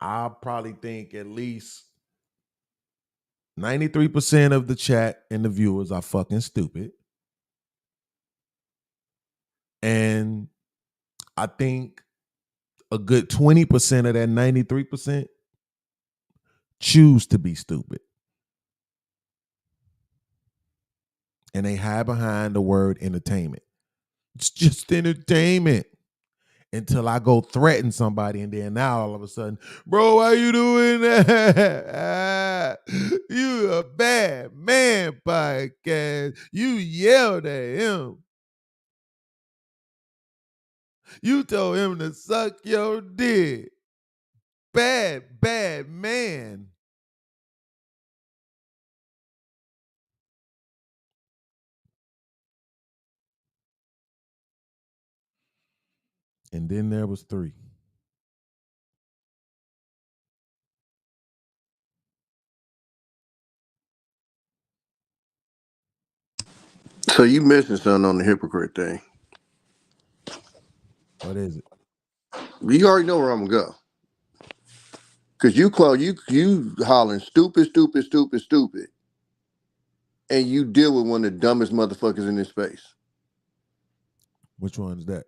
I probably think at least 93% of the chat and the viewers are fucking stupid. And I think a good 20% of that 93% choose to be stupid. And they hide behind the word entertainment. It's just entertainment. Until I go threaten somebody, and then now all of a sudden, bro, why you doing that? You a bad man podcast. You yelled at him. You told him to suck your dick. Bad man. And then there was 3. So you missing something on the hypocrite thing. What is it? You already know where I'm gonna go. Cause you hollering stupid, and you deal with one of the dumbest motherfuckers in this space. Which one is that?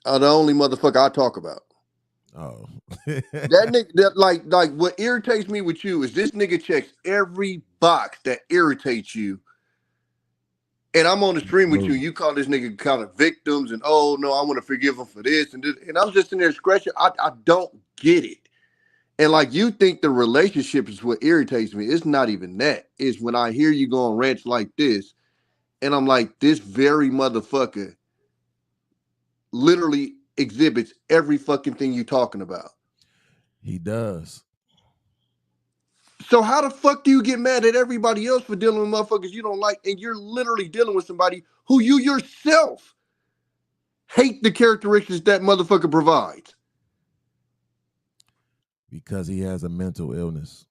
The only motherfucker I talk about. Oh. That nigga, that like what irritates me with you is this nigga checks every box that irritates you. And I'm on the stream with you, and you call this nigga kind of victims, and oh no, I want to forgive him for this and this. And I'm just in there scratching. I don't get it. And like you think the relationship is what irritates me. It's not even that. It's when I hear you go on rants like this, and I'm like, this very motherfucker literally exhibits every fucking thing you talking about. He does. So how the fuck do you get mad at everybody else for dealing with motherfuckers you don't like, and you're literally dealing with somebody who you yourself hate the characteristics that motherfucker provides? Because he has a mental illness.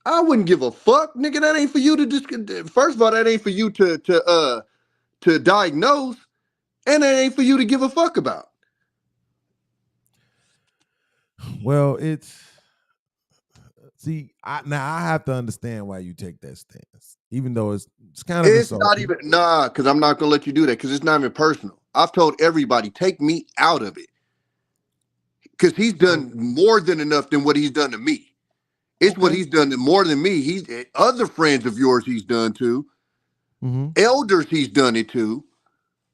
I wouldn't give a fuck, nigga. That ain't for you to first of all, that ain't for you to diagnose, and that ain't for you to give a fuck about. Well, now I have to understand why you take that stance, even though it's kind of insulting. Not even because I'm not gonna let you do that because it's not even personal. I've told everybody, take me out of it. Because he's done more than enough than what he's done to me. It's what he's done more than me. He's other friends of yours he's done to. Mm-hmm. Elders he's done it to.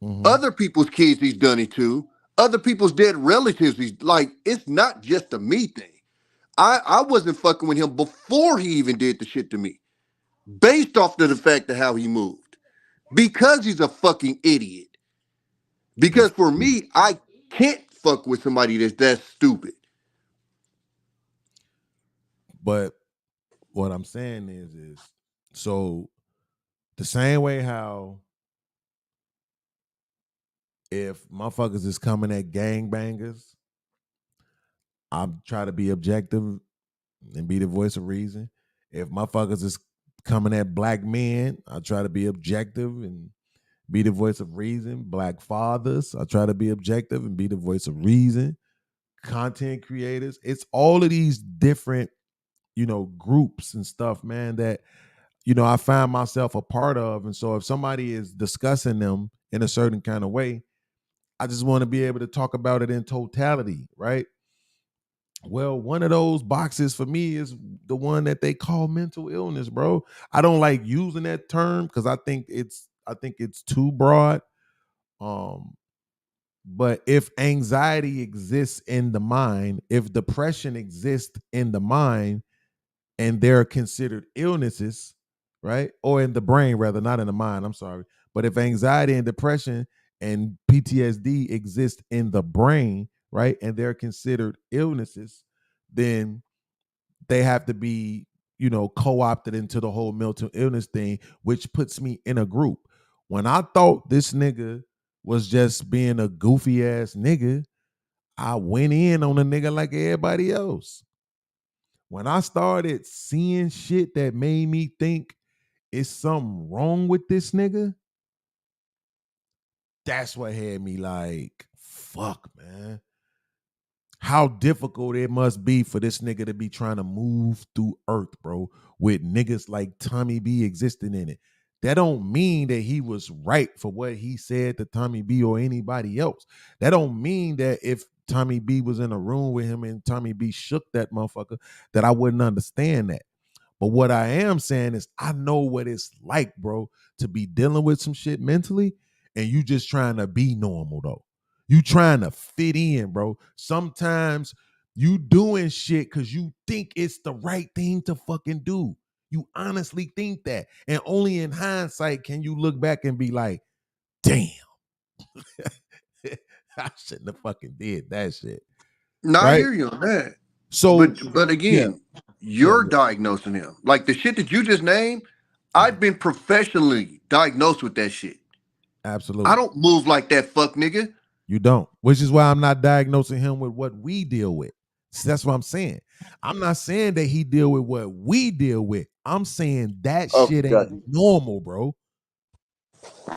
Mm-hmm. Other people's kids he's done it to. Other people's dead relatives. He's like, it's not just a me thing. I wasn't fucking with him before he even did the shit to me. Based off of the fact of how he moved. Because he's a fucking idiot. Because for me, I can't fuck with somebody that's that stupid. But what I'm saying is so the same way how if motherfuckers is coming at gangbangers, I'm trying to be objective and be the voice of reason. If motherfuckers is coming at black men, I try to be objective and be the voice of reason. Black fathers, I try to be objective and be the voice of reason. Content creators, it's all of these different, groups and stuff, man, that, I find myself a part of. And so if somebody is discussing them in a certain kind of way, I just want to be able to talk about it in totality, right? Well, one of those boxes for me is the one that they call mental illness, bro. I don't like using that term because I think it's too broad. But if anxiety exists in the mind, if depression exists in the mind, and they're considered illnesses, right? Or in the brain, rather, not in the mind, I'm sorry. But if anxiety and depression and PTSD exist in the brain, right, and they're considered illnesses, then they have to be, co-opted into the whole mental illness thing, which puts me in a group. When I thought this nigga was just being a goofy ass nigga, I went in on a nigga like everybody else. When I started seeing shit that made me think it's something wrong with this nigga, that's what had me like, fuck, man. How difficult it must be for this nigga to be trying to move through earth, bro, with niggas like Tommy B existing in it. That don't mean that he was right for what he said to Tommy B or anybody else. That don't mean that if Tommy B was in a room with him and Tommy B shook that motherfucker, that I wouldn't understand that. But what I am saying is I know what it's like, bro, to be dealing with some shit mentally and you just trying to be normal, though. You trying to fit in, bro. Sometimes you doing shit because you think it's the right thing to fucking do. You honestly think that. And only in hindsight can you look back and be like, damn. I shouldn't have fucking did that shit. Now, right? I hear you on that. So, but again, you're diagnosing him. Like the shit that you just named, I've been professionally diagnosed with that shit. Absolutely. I don't move like that, fuck nigga. You don't, which is why I'm not diagnosing him with what we deal with. So that's what I'm saying. I'm not saying that he deal with what we deal with. I'm saying that shit ain't normal, bro.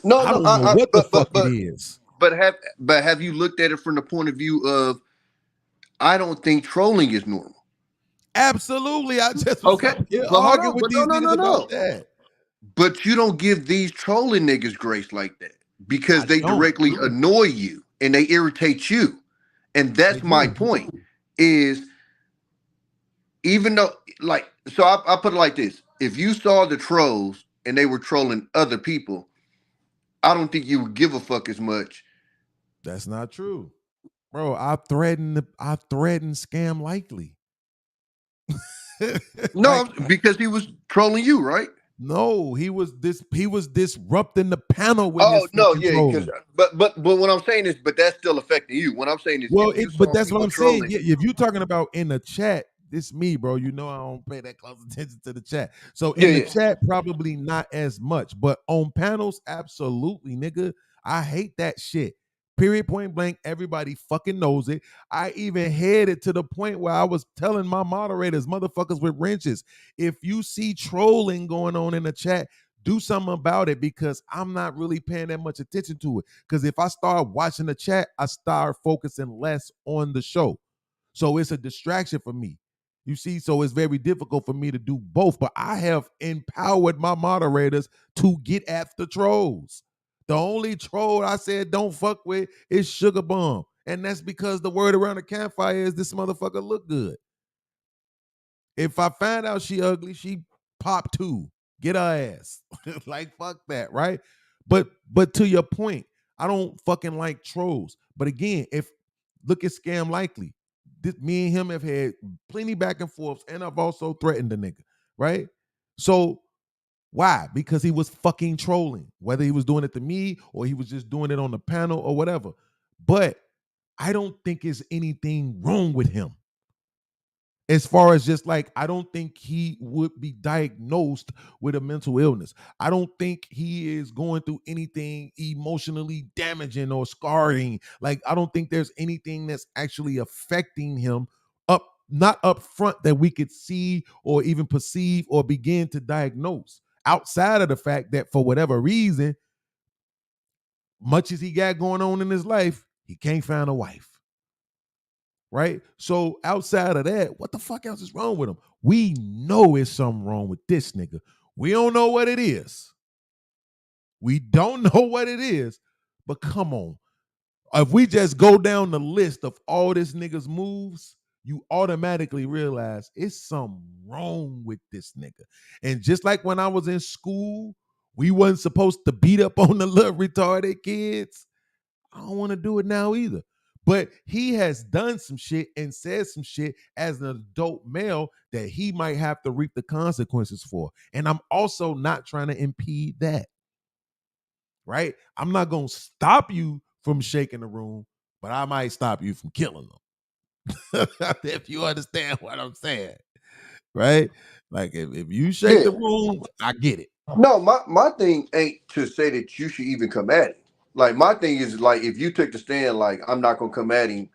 No, I no, don't know what the fuck it is. But have you looked at it from the point of view of I don't think trolling is normal. Absolutely. I just was Okay. up here But hold arguing on, with but these niggas about that. But you don't give these trolling niggas grace like that because they don't. directly annoy you and they irritate you. And that's my point is even though like, so I put it like this. If you saw the trolls and they were trolling other people, I don't think you would give a fuck as much. That's not true. Bro, I threatened Scam Likely. No, because he was trolling you, right? No, he was disrupting the panel with Oh his no, fucking yeah, trolling. but what I'm saying is, but that's still affecting you. What I'm saying is, but that's what I'm saying. Yeah, if you're talking about in the chat, this me, bro. You know I don't pay that close attention to the chat. So in the chat, probably not as much, but on panels, absolutely, nigga. I hate that shit. Period, point blank. Everybody fucking knows it. I even had it to the point where I was telling my moderators, motherfuckers with wrenches, if you see trolling going on in the chat, do something about it because I'm not really paying that much attention to it. Because if I start watching the chat, I start focusing less on the show. So it's a distraction for me. You see, so it's very difficult for me to do both. But I have empowered my moderators to get after trolls. The only troll I said don't fuck with is Sugar Bomb. And that's because the word around the campfire is this motherfucker look good. If I find out she ugly, she pop too. Get her ass. Like, fuck that, right? But to your point, I don't fucking like trolls. But again, if look at Scam Likely. Me and him have had plenty back and forths, and I've also threatened the nigga, right? So why? Because he was fucking trolling, whether he was doing it to me or he was just doing it on the panel or whatever. But I don't think there's anything wrong with him. As far as just like, I don't think he would be diagnosed with a mental illness. I don't think he is going through anything emotionally damaging or scarring. Like, I don't think there's anything that's actually affecting him not up front that we could see or even perceive or begin to diagnose. Outside of the fact that for whatever reason, much as he got going on in his life, he can't find a wife. Right? So outside of that, what the fuck else is wrong with him? We know it's something wrong with this nigga. We don't know what it is. We don't know what it is, but come on. If we just go down the list of all this nigga's moves, you automatically realize it's something wrong with this nigga. And just like when I was in school, we wasn't supposed to beat up on the little retarded kids. I don't want to do it now either. But he has done some shit and said some shit as an adult male that he might have to reap the consequences for. And I'm also not trying to impede that. Right? I'm not going to stop you from shaking the room, but I might stop you from killing them. If you understand what I'm saying. Right? Like if you shake the room, I get it. No, my thing ain't to say that you should even come at him. Like, my thing is, like, if you took the stand, like, I'm not gonna come at him,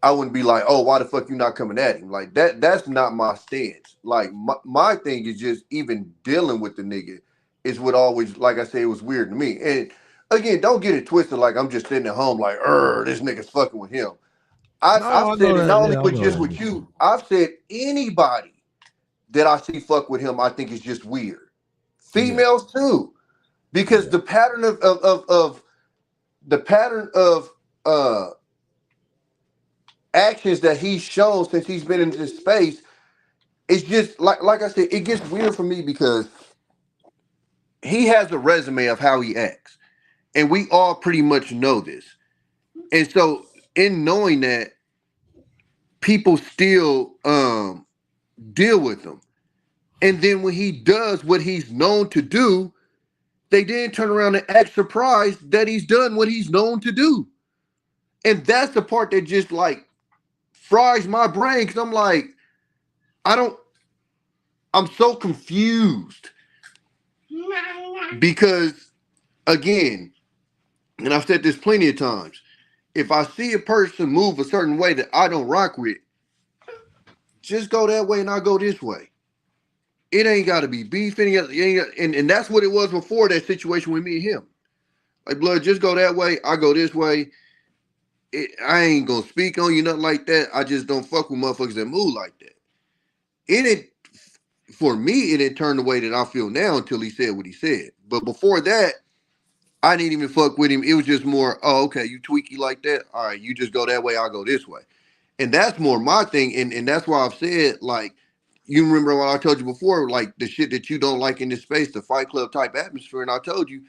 I wouldn't be like, oh, why the fuck you not coming at him? Like, that's not my stance. Like, my thing is just even dealing with the nigga is what always, like I say, it was weird to me. And again, don't get it twisted like I'm just sitting at home like, this nigga's fucking with him. I've said it not only with just with you, I've said anybody that I see fuck with him, I think is just weird. Females too. Because the pattern of actions that he's shown since he's been in this space, it's just like I said, it gets weird for me because he has a resume of how he acts, and we all pretty much know this. And so, in knowing that, people still deal with him, and then when he does what he's known to do, they then turn around and act surprised that he's done what he's known to do. And that's the part that just like fries my brain because I'm like, I'm so confused. Because again, and I've said this plenty of times, if I see a person move a certain way that I don't rock with, just go that way and I go this way. It ain't got to be beef. And that's what it was before that situation with me and him. Like, blood, just go that way. I go this way. I ain't gonna speak on you, nothing like that. I just don't fuck with motherfuckers that move like that. For me, it didn't turn the way that I feel now until he said what he said. But before that, I didn't even fuck with him. It was just more, oh, okay, you tweaky like that. All right, you just go that way, I'll go this way. And that's more my thing. And that's why I've said, like, you remember what I told you before, like the shit that you don't like in this space, the Fight Club type atmosphere. And I told you,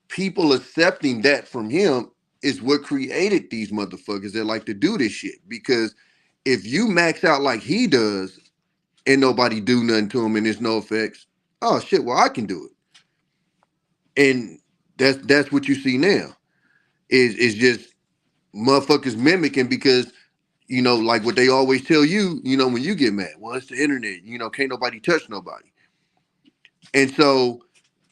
people accepting that from him is what created these motherfuckers that like to do this shit. Because if you max out like he does and nobody do nothing to him and there's no effects, oh shit, well, I can do it. And that's what you see now. Is just motherfuckers mimicking because, you know, like what they always tell you, you know, when you get mad, well, it's the internet, you know, can't nobody touch nobody. And so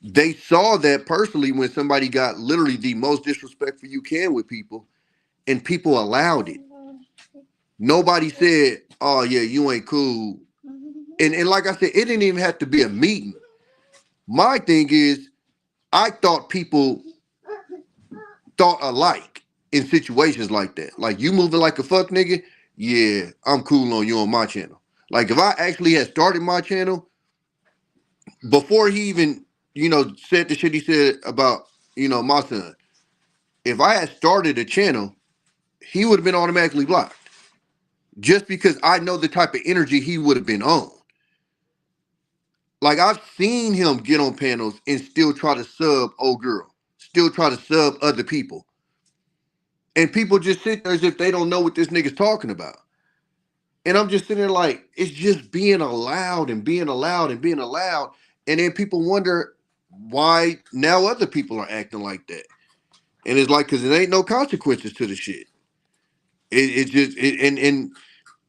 they saw that personally when somebody got literally the most disrespectful you can with people, and people allowed it. Nobody said, oh yeah, you ain't cool. And like I said, it didn't even have to be a meeting. My thing is, I thought people thought alike in situations like that. Like, you moving like a fuck nigga, yeah, I'm cool on you on my channel. Like, if I actually had started my channel before he even, you know, said the shit he said about, you know, my son, if I had started a channel, he would have been automatically blocked. Just because I know the type of energy he would have been on. Like, I've seen him get on panels and still try to sub old girl, still try to sub other people. And people just sit there as if they don't know what this nigga's talking about. And I'm just sitting there like, it's just being allowed and being allowed and being allowed. And then people wonder why now other people are acting like that. And it's like, because there ain't no consequences to the shit. It's just, and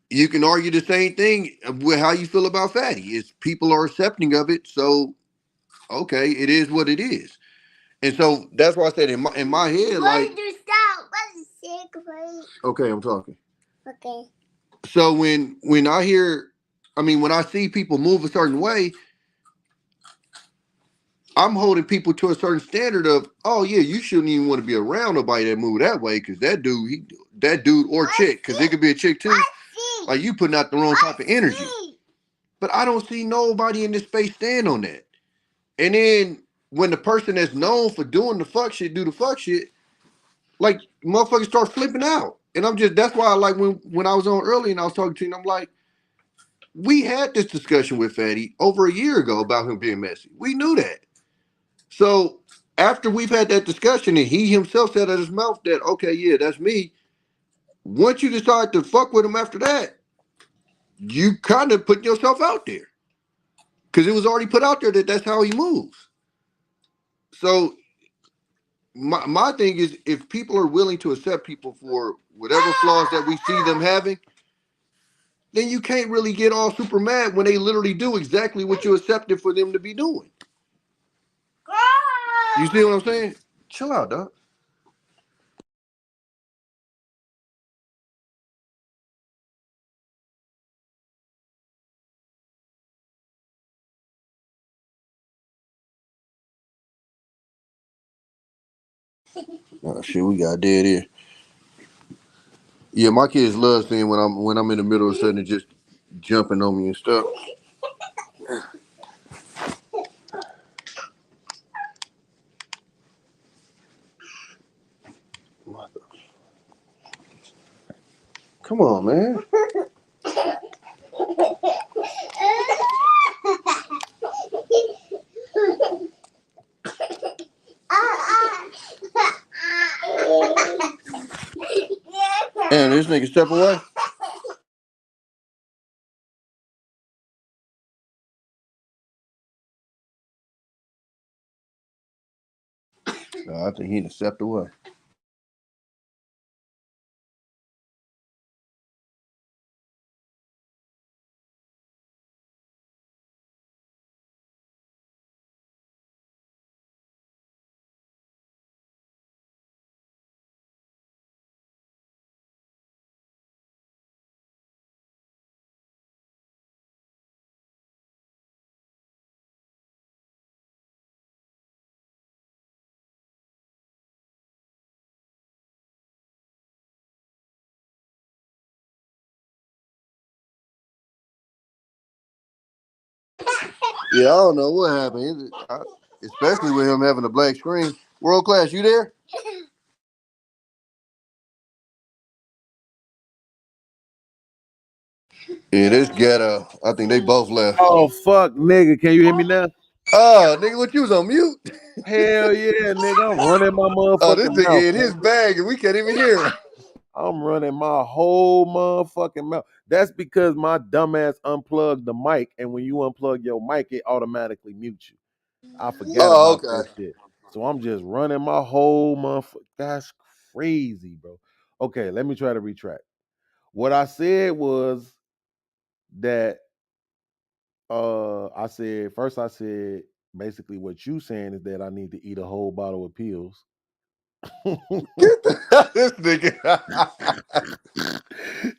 you can argue the same thing with how you feel about Fatty. It's people are accepting of it. So, okay, it is what it is. And so that's why I said in my head, like, okay, I'm talking. Okay. So when I hear, I mean, when I see people move a certain way, I'm holding people to a certain standard of, oh yeah, you shouldn't even want to be around nobody that move that way, because that dude or chick, because it could be a chick too, like, you putting out the wrong type of energy. But I don't see nobody in this space stand on that. And then when the person that's known for doing the fuck shit do the fuck shit, like, motherfuckers start flipping out. And I'm just, that's why I like when I was on early and I was talking to you, and I'm like, we had this discussion with Fatty over a year ago about him being messy. We knew that. So after we've had that discussion and he himself said out of his mouth that, okay, yeah, that's me. Once you decide to fuck with him after that, you kind of put yourself out there. Because it was already put out there that that's how he moves. So my thing is, if people are willing to accept people for whatever flaws that we see them having, then you can't really get all super mad when they literally do exactly what you accepted for them to be doing. You see what I'm saying? Chill out, dog. Oh shit, we got dead here. Yeah, my kids love seeing when I'm in the middle of something and just jumping on me and stuff. Come on, man. And this nigga step away. No, I think he done stepped away. Yeah, I don't know what happened. Especially with him having a black screen. World Class, you there? Yeah, this ghetto. I think they both left. Oh fuck, nigga. Can you hear me now? Oh, nigga, what you was on mute? Hell yeah, nigga. I'm running my Oh, this motherfucking mouth. nigga in his bag and we can't even hear him. I'm running my whole motherfucking mouth. That's because my dumbass unplugged the mic, and when you unplug your mic, it automatically mutes you. I forgot about that shit. So I'm just running my whole motherfucker. That's crazy, bro. Okay, let me try to retract. What I said was that I said basically what you saying is that I need to eat a whole bottle of pills. This nigga.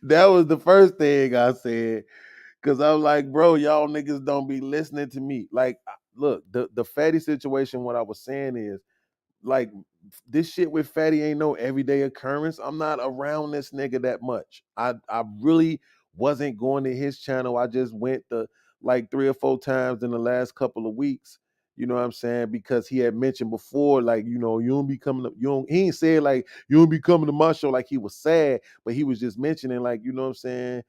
That was the first thing I said. Cause I'm like, bro, y'all niggas don't be listening to me. Like, look, the fatty situation, what I was saying is, like, this shit with fatty ain't no everyday occurrence. I'm not around this nigga that much. I really wasn't going to his channel. I just went to like 3 or 4 times in the last couple of weeks. You know what I'm saying? Because he had mentioned before, like, you know, you don't be coming to, he ain't said like you don't be coming to my show like he was sad, but he was just mentioning, like, you know what I'm saying?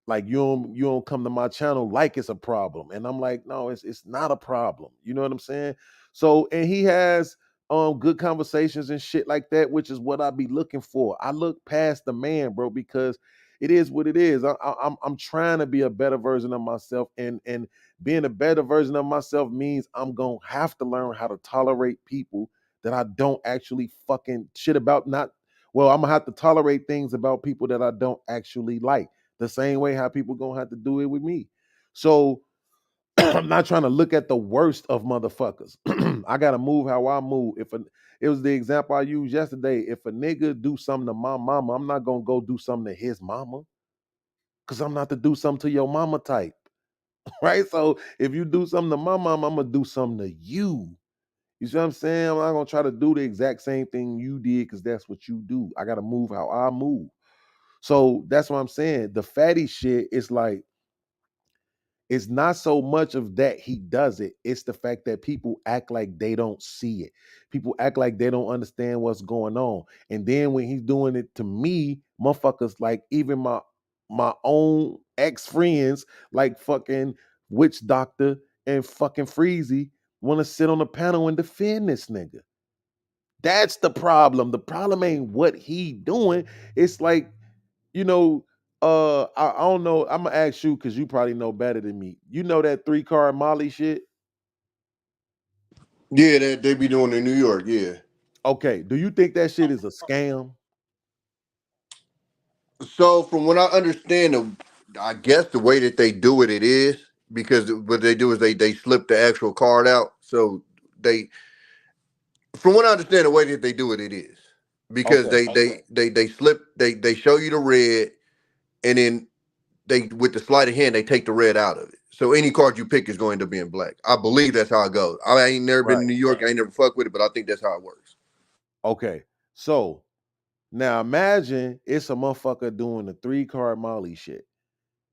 Like you don't come to my channel like it's a problem. And I'm like, no, it's not a problem. You know what I'm saying? So, and he has good conversations and shit like that, which is what I be looking for. I look past the man, bro, because it is what it is. I'm trying to be a better version of myself, and being a better version of myself means I'm gonna have to learn how to tolerate people that I don't actually fucking shit about. Not well, I'm gonna have to tolerate things about people that I don't actually like. The same way how people gonna have to do it with me. So I'm not trying to look at the worst of motherfuckers. I gotta move how I move. It was the example I used yesterday. If a nigga do something to my mama, I'm not gonna go do something to his mama. Cause I'm not to do something to your mama type. Right? So if you do something to my mama, I'm gonna do something to you. You see what I'm saying? I'm not gonna try to do the exact same thing you did because that's what you do. I gotta move how I move. So that's what I'm saying. The fatty shit is like, it's not so much of that he does it. It's the fact that people act like they don't see it. People act like they don't understand what's going on. And then when he's doing it to me, motherfuckers, like even my own ex-friends, like fucking Witch Doctor and fucking Freezy, want to sit on the panel and defend this nigga. That's the problem. The problem ain't what he doing. It's like, you know, I don't know. I'm gonna ask you because you probably know better than me. You know that 3-card Molly shit? Yeah, that they be doing in New York. Yeah. Okay. Do you think that shit is a scam? So from what I understand, I guess the way that they do it, it is because what they do is they slip the actual card out. So they, from what I understand, the way that they do it, it is because Okay. they slip they show you the red, and then they with the sleight of hand they take the red out of it. So any card you pick is going to be in black. I believe that's how it goes. I ain't never been Right. to New York. I ain't never fucked with it, but I think that's how it works. Okay. So now imagine it's a motherfucker doing the 3-card Molly shit.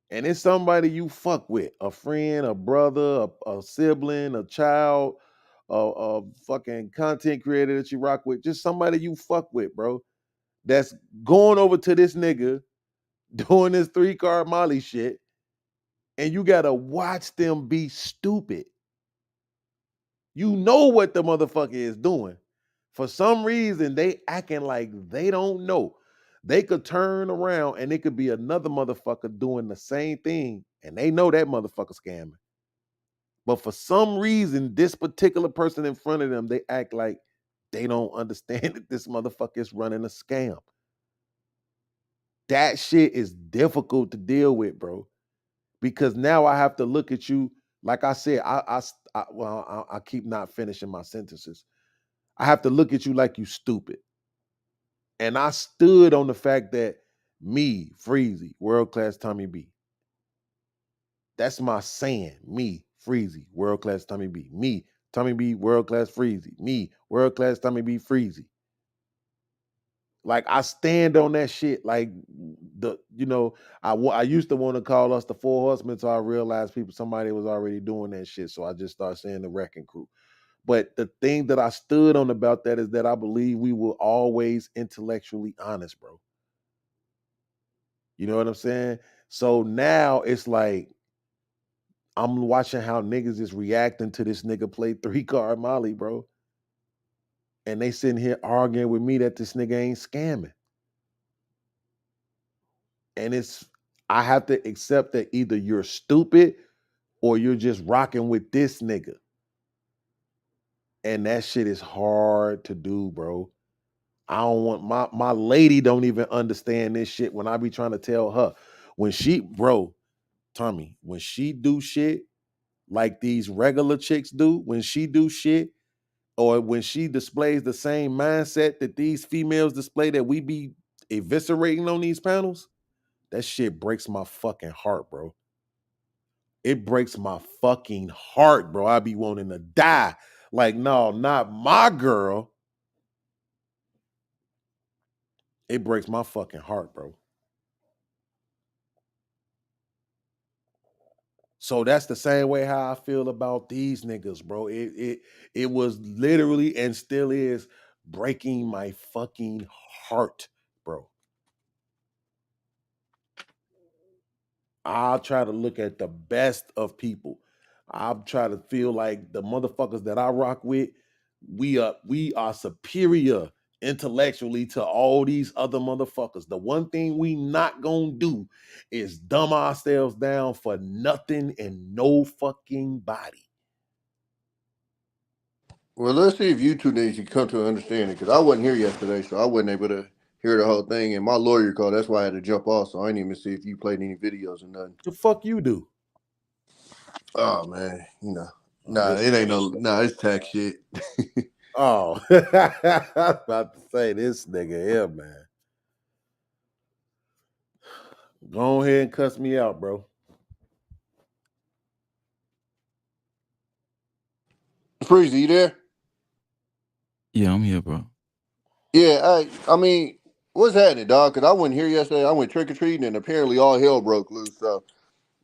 And it's somebody you fuck with, a friend, a brother, a sibling, a child, a fucking content creator that you rock with, just somebody you fuck with, bro. That's going over to this nigga doing this 3-card Molly shit, and you gotta watch them be stupid. You know what the motherfucker is doing. For some reason, they acting like they don't know. They could turn around and it could be another motherfucker doing the same thing, and they know that motherfucker scamming. But for some reason, this particular person in front of them, they act like they don't understand that this motherfucker is running a scam. That shit is difficult to deal with, bro. Because now I have to look at you. Like I said, I keep not finishing my sentences. I have to look at you like you stupid. And I stood on the fact that me, Freezy, world class Tommy B. That's my saying. Me, Freezy, world class Tommy B. Me, Tommy B, world class Freezy. Me, world class Tommy B, Freezy. Like I stand on that shit. Like I used to want to call us the Four Horsemen until I realized somebody was already doing that shit. So I just started saying the Wrecking Crew. But the thing that I stood on about that is that I believe we were always intellectually honest, bro. You know what I'm saying? So now it's like I'm watching how niggas is reacting to this nigga play 3-card Molly, bro. And they sitting here arguing with me that this nigga ain't scamming. And I have to accept that either you're stupid or you're just rocking with this nigga. And that shit is hard to do, bro. I don't want my lady don't even understand this shit when I be trying to tell her. When she, bro, Tommy, when she do shit like these regular chicks do, when she do shit, or when she displays the same mindset that these females display that we be eviscerating on these panels, that shit breaks my fucking heart, bro. It breaks my fucking heart, bro. I be wanting to die. Like, no, not my girl. It breaks my fucking heart, bro. So that's the same way how I feel about these niggas, bro. It was literally and still is breaking my fucking heart, bro. I'll try to look at the best of people. I'll try to feel like the motherfuckers that I rock with, we are superior intellectually to all these other motherfuckers. The one thing we not gonna do is dumb ourselves down for nothing and no fucking body. Well, let's see if you two niggas can come to an understanding, because I wasn't here yesterday, so I wasn't able to hear the whole thing. And my lawyer called, that's why I had to jump off. So I didn't even see if you played any videos or nothing. The fuck you do? Oh man, it ain't it's tax shit. Oh, I was about to say this nigga here, man. Go ahead and cuss me out, bro. Freezy, you there? Yeah, I'm here, bro. Yeah, I mean, what's happening, dog? Because I wasn't here yesterday. I went trick-or-treating, and apparently all hell broke loose. So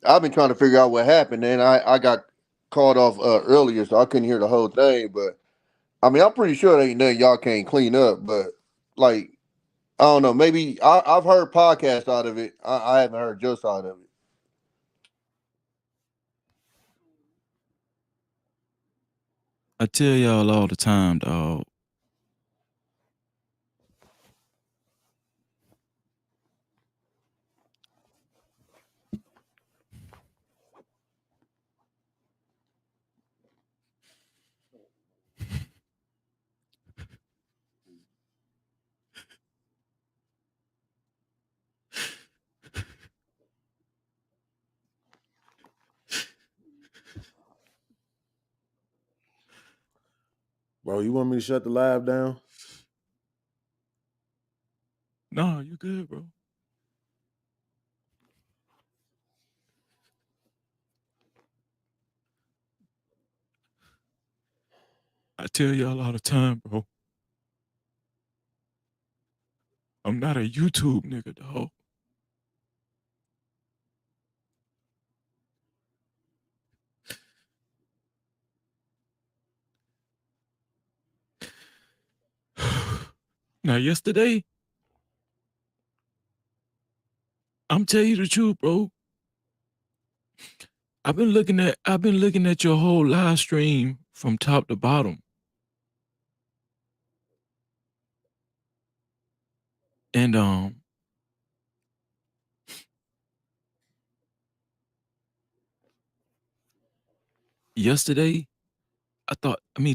I've been trying to figure out what happened, and I got called off earlier, so I couldn't hear the whole thing. But I mean, I'm pretty sure there ain't nothing y'all can't clean up. But like, I don't know. Maybe I've heard podcasts out of it. I haven't heard your side of it. I tell y'all all the time, dog. Bro, you want me to shut the live down? No, you good, bro. I tell y'all all the time, bro. I'm not a YouTube nigga, dog. Now, yesterday, I'm telling you the truth, bro. I've been looking at your whole live stream from top to bottom. And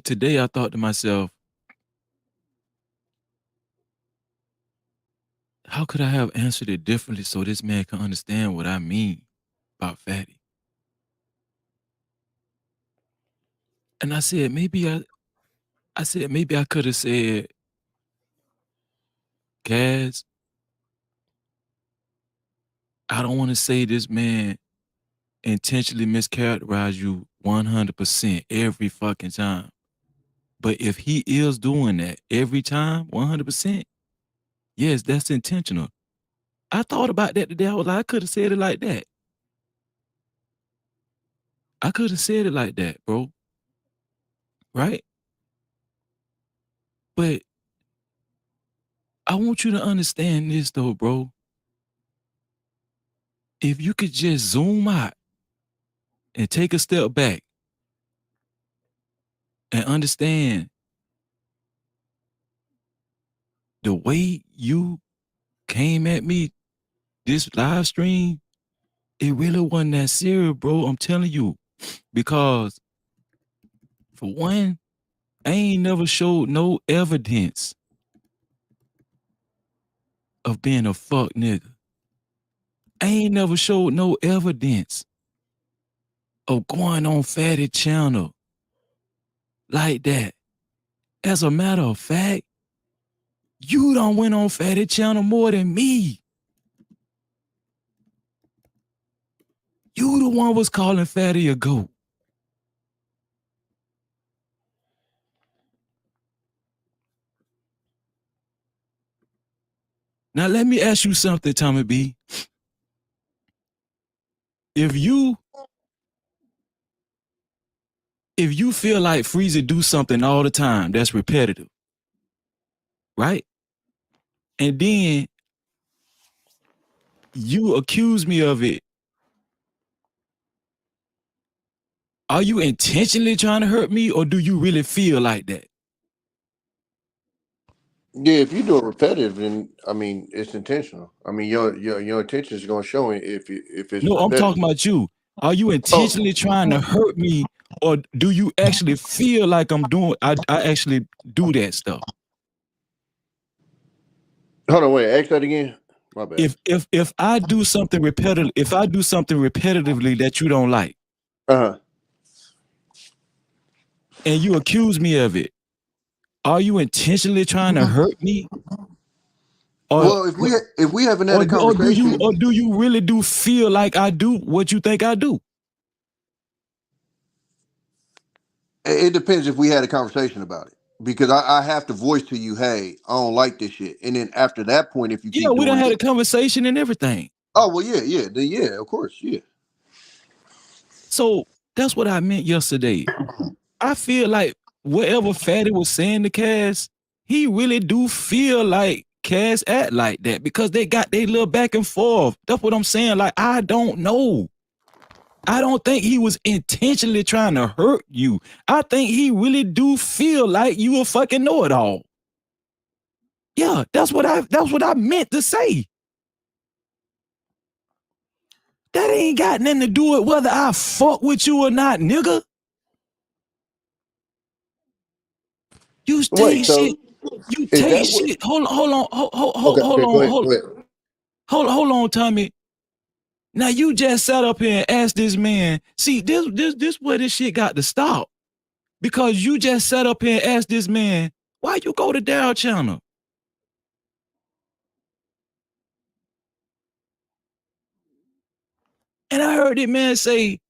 today I thought to myself, how could I have answered it differently so this man can understand what I mean about fatty? And I said, maybe I could have said, Kaz, I don't want to say this man intentionally mischaracterize you 100% every fucking time. But if he is doing that every time, 100%, yes, that's intentional. I thought about that today. I was like, I could have said it like that. I could have said it like that, bro. Right? But I want you to understand this though, bro. If you could just zoom out and take a step back and understand the way you came at me this live stream, it really wasn't that serious, bro. I'm telling you. Because for one, I ain't never showed no evidence of being a fuck nigga. I ain't never showed no evidence of going on Fatty channel like that. As a matter of fact, you done went on Fatty channel more than me. You the one was calling Fatty a goat. Now let me ask you something, Tommy B. If you feel like Freezer do something all the time that's repetitive, right? And then you accuse me of it, are you intentionally trying to hurt me, or do you really feel like that? Yeah, if you do it repetitive, then I mean it's intentional. I mean your intention is going to show it if it's No, repetitive. I'm talking about you. Are you intentionally trying to hurt me, or do you actually feel like I actually do that stuff? Hold on, wait, ask that again. My bad. If I do something repetitive, repetitively that you don't like, and you accuse me of it, are you intentionally trying to hurt me? Or, well, if we haven't had a conversation, or do you really do feel like I do what you think I do? it depends if we had a conversation about it. Because I have to voice to you, hey, I don't like this shit. And then after that point, if you keep we doing done had it, a conversation and everything. Oh, well, yeah, of course, yeah. So that's what I meant yesterday. I feel like whatever Fatty was saying to Cass, he really do feel like Cass act like that because they got their little back and forth. That's what I'm saying. Like, I don't know. I don't think he was intentionally trying to hurt you. I think he really do feel like you a fucking know-it-all. Yeah, that's what I meant to say. That ain't got nothing to do with whether I fuck with you or not, nigga. You take shit. You take shit. Hold on, Tommy. Now you just sat up here and asked this man. See, this where this shit got to stop. Because you just sat up here and asked this man, why you go to Daryl channel? And I heard that man say,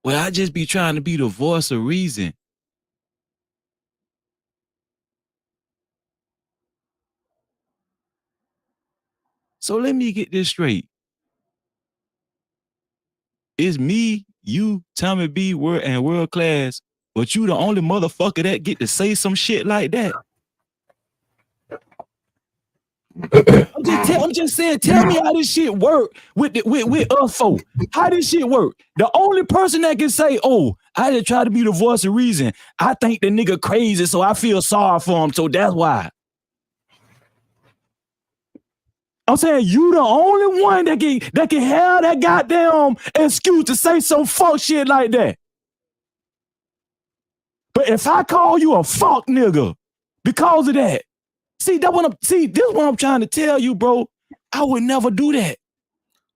well, I just be trying to be the voice of reason. So let me get this straight. It's me, you, Tommy B, and World Class, but you the only motherfucker that get to say some shit like that. I'm just saying, tell me how this shit work with us folk. How this shit work? The only person that can say, oh, I just try to be the voice of reason. I think the nigga crazy, so I feel sorry for him, so that's why. I'm saying you the only one that can have that goddamn excuse to say some fuck shit like that. But if I call you a fuck nigga because of that, this is what I'm trying to tell you, bro. I would never do that.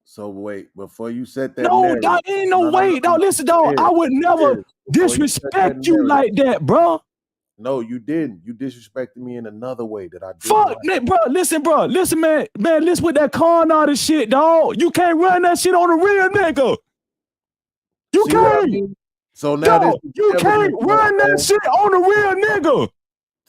So wait, before you set that, no, dog, ain't no way, dog. Listen, dog, I would never disrespect you like that, bro. No, you didn't. You disrespected me in another way that I did. Fuck, bro. Listen, man, listen with that con artist shit, dog. You can't run that shit on a real nigga. You can't. I mean? So now dog, you can't run that shit on a real nigga.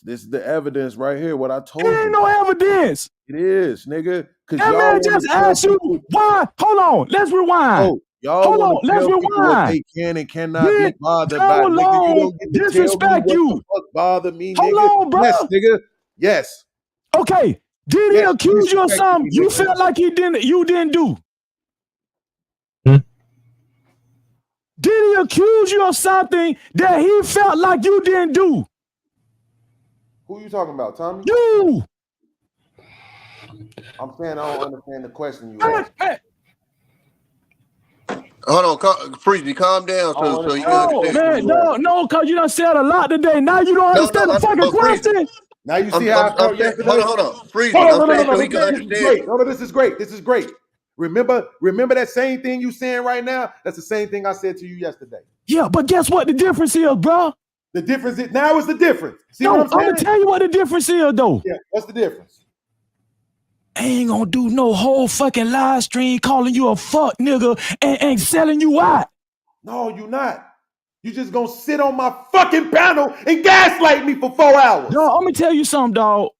This is the evidence right here. What I told you. Ain't no evidence. It is, nigga. That man just asked you why. Hold on, let's rewind. Oh, y'all hold on, let's what rewind. they can and cannot be bothered by. Hold Nigga, on, you don't get to disrespect tell me you. what the fuck bother me, Hold nigga. on, bro. Yes, nigga. Yes. Okay. Did he accuse you of something you felt like you didn't do? Did he accuse you of something that he felt like you didn't do? Who you talking about, Tommy? You. I'm saying I don't understand the question you asked. Hold on, Freezy, calm down so you can understand. No, cause you done said a lot today. Now you don't understand the fucking question. Now you see how I felt yesterday. Hold on. Freezy, I'm saying so he can understand. No, this is great. This is great. Remember that same thing you saying right now? That's the same thing I said to you yesterday. Yeah, but guess what the difference is, bro? The difference is now is the difference. See No, what I'm saying? I'm gonna tell you what the difference is, though. Yeah, what's the difference? I ain't gonna do no whole fucking live stream calling you a fuck nigga and selling you out. No, you not. You just gonna sit on my fucking panel and gaslight me for 4 hours. No, I'm gonna tell you something, dog.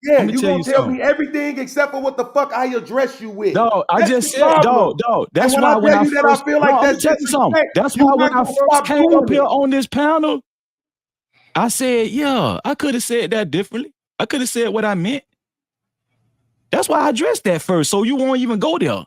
Yeah, you gonna tell me everything except for what the fuck I address you with. Dog, I just said, dog. That's why when I first, that's why when I first came up here on this panel, I said, yeah, I could have said that differently. I could have said what I meant. That's why I addressed that first, so you won't even go there.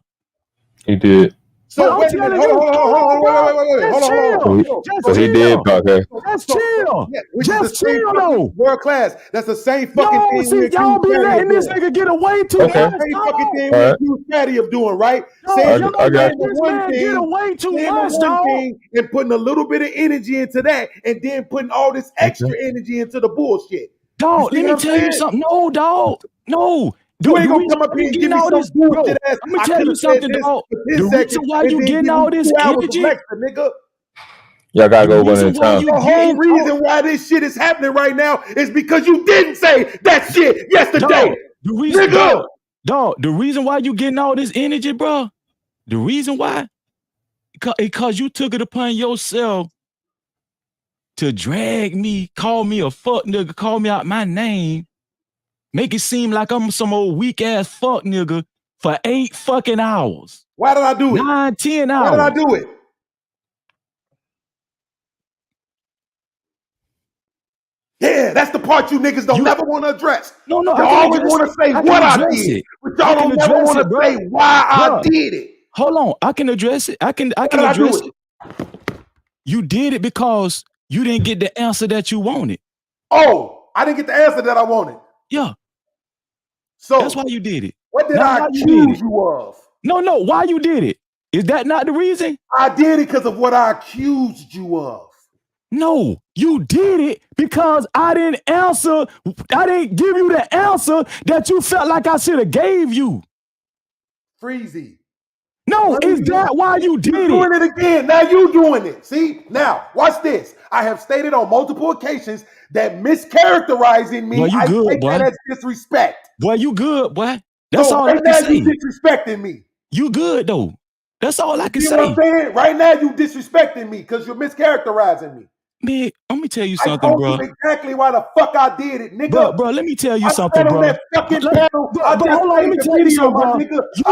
He did. So wait a minute, hold on. So he did, okay. Just chill. Just chill, though. World class. That's the same fucking thing. See, y'all be letting this nigga get away too much. Same fucking thing we accused Fatty of doing, right? Saying get away too much, dog. And putting a little bit of energy into that, and then putting all this extra energy into the bullshit. Dog, let me tell you something. No, dog. No. You ain't gonna come up here and give me some bullshit ass. Let me tell you something, dog. The reason why you getting all this energy, nigga. Y'all gotta go one at a time. The whole reason why this shit is happening right now is because you didn't say that shit yesterday. The reason why you getting all this energy, bro, the reason why, because you took it upon yourself to drag me, call me a fuck nigga, call me out my name, make it seem like I'm some old weak ass fuck nigga for 8 fucking hours. Why did I do it? 9, 10 hours. Why did I do it? Yeah, that's the part you niggas don't never want to address. No, y'all always want to say what I did, but y'all don't never want to say why I did it. Hold on, I can address it. I can address it. You did it because you didn't get the answer that you wanted. Oh, I didn't get the answer that I wanted. Yeah. So that's why you did it. What did I accuse you of? No, why you did it? Is that not the reason? I did it because of what I accused you of. No, you did it because I didn't answer. I didn't give you the answer that you felt like I should have gave you. Freezy. No, is that why you did it? Doing it again. Now you doing it. See? Now, watch this. I have stated on multiple occasions that mischaracterizing me, I take that as disrespect. Boy, you good, boy. That's all right I can say. You disrespecting me. You good, though. That's all I can say. You know what I'm saying? Right now, you disrespecting me because you're mischaracterizing me. Man, let me tell you something, bro. I told you exactly why the fuck I did it, nigga. Bro, let me tell you something, bro. On that fucking panel, hold on, let me tell you something, bro. You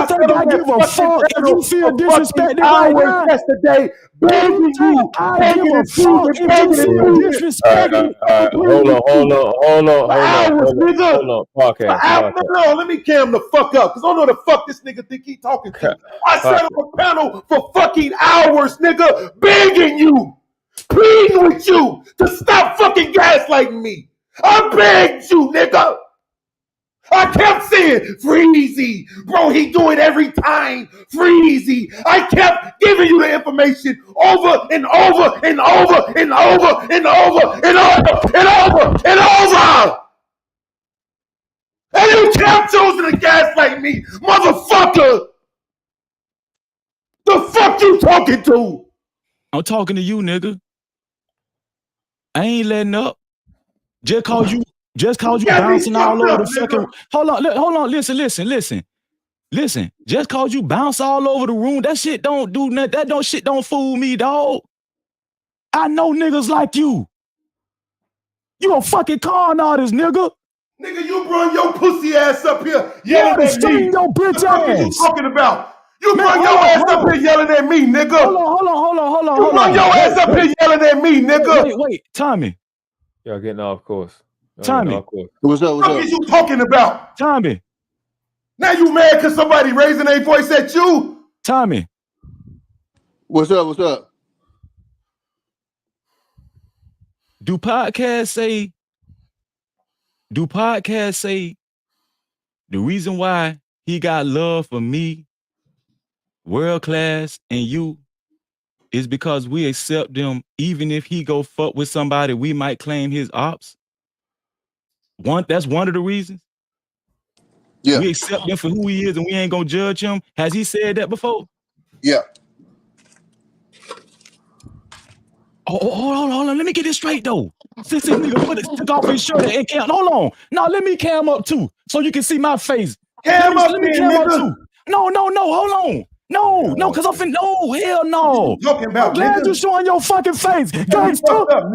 think I give a fuck if you feel disrespected right now? Yesterday, begging you, I give a fuck if you feel disrespected. Hold on. Podcast. No, let me cam the fuck up, because I don't know the fuck this nigga think he talking to. I sat on the panel for fucking hours, nigga, begging you. Pleading with you to stop fucking gaslighting me. I begged you, nigga. I kept saying, Freezy. Bro, he do it every time. Freezy. I kept giving you the information over and over and over and over and over and over and over and over. And you kept choosing to gaslight me, motherfucker. The fuck you talking to? I'm talking to you, nigga. I ain't letting up. Just cause you bouncing all over the fucking. Hold on. Listen. Just cause you bounce all over the room, that shit don't do nothing. Shit don't fool me, dog. I know niggas like you. You a fucking con artist, nigga. Nigga, you brought your pussy ass up here yelling at me. Your bitch what ass. you talking about? You brought your ass up here yelling at me, nigga. Hold on. You brought your ass up here yelling at me, nigga. Wait, Tommy. Y'all getting off course. Tommy. What's up? What is you talking about? Tommy. Now you mad because somebody raising their voice at you? Tommy. What's up? Do podcasts say the reason why he got love for me, World Class, and you is because we accept them even if he go fuck with somebody we might claim his ops? That's one of the reasons. Yeah. We accept him for who he is and we ain't gonna judge him. Has he said that before? Yeah. Oh, hold on. Let me get this straight though. Since this nigga took off his shirt and cam. Hold on. No, let me cam up too, so you can see my face. Cam up too. No. Hold on. No, because I'm finna. No, hell no. Talking about, I'm glad you showing your fucking face, gangster. I'm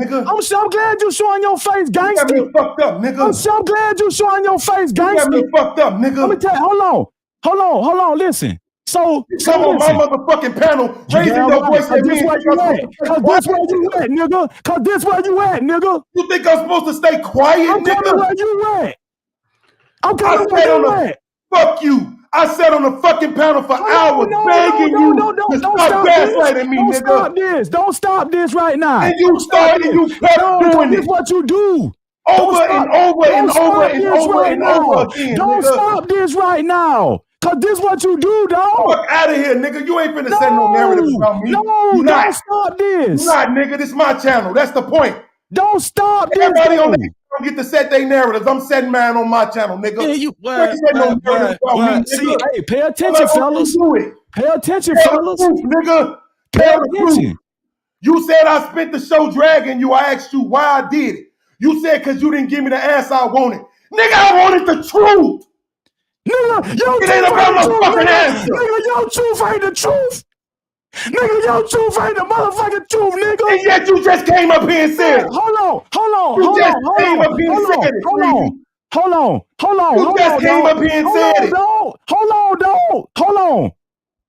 glad you showing your face, gangster. You got me fucked up, nigga. I'm glad you showing your face, gangster. You got me fucked up, nigga. Let me tell you. Hold on. Listen. So come on my motherfucking panel, raising your voice at me. Cause this where you at, nigga. You think I'm supposed to stay quiet, I'm nigga? coming where you at. I'm coming where you at. Fuck you. I sat on the fucking panel for hours begging you to stop gaslighting me, nigga. Don't stop this right now. And you started and you kept doing this. it. What you do. Over and over again. Don't stop this right now. Cause this what you do, dog. Fuck out of here, nigga. You ain't finna set no narrative about me. Don't stop this. You not, nigga. This is my channel. That's the point. Don't stop this. Everybody on the don't get to set their narratives. I'm setting mine on my channel, nigga. Yeah, you see, hey, pay attention, fellas. Pay attention, fellas. Nigga. Pay attention. You said I spent the show dragging you. I asked you why I did it. You said because you didn't give me the answer I wanted. Nigga, I wanted the truth. Nigga, it ain't about no fucking answer. Nigga, your truth ain't the truth. Nigga, your truth ain't the motherfucking truth, nigga. And yet you just came up here and said it. Hold on. You just came up here and said it. Hold on. You just came up here and said it. Hold on.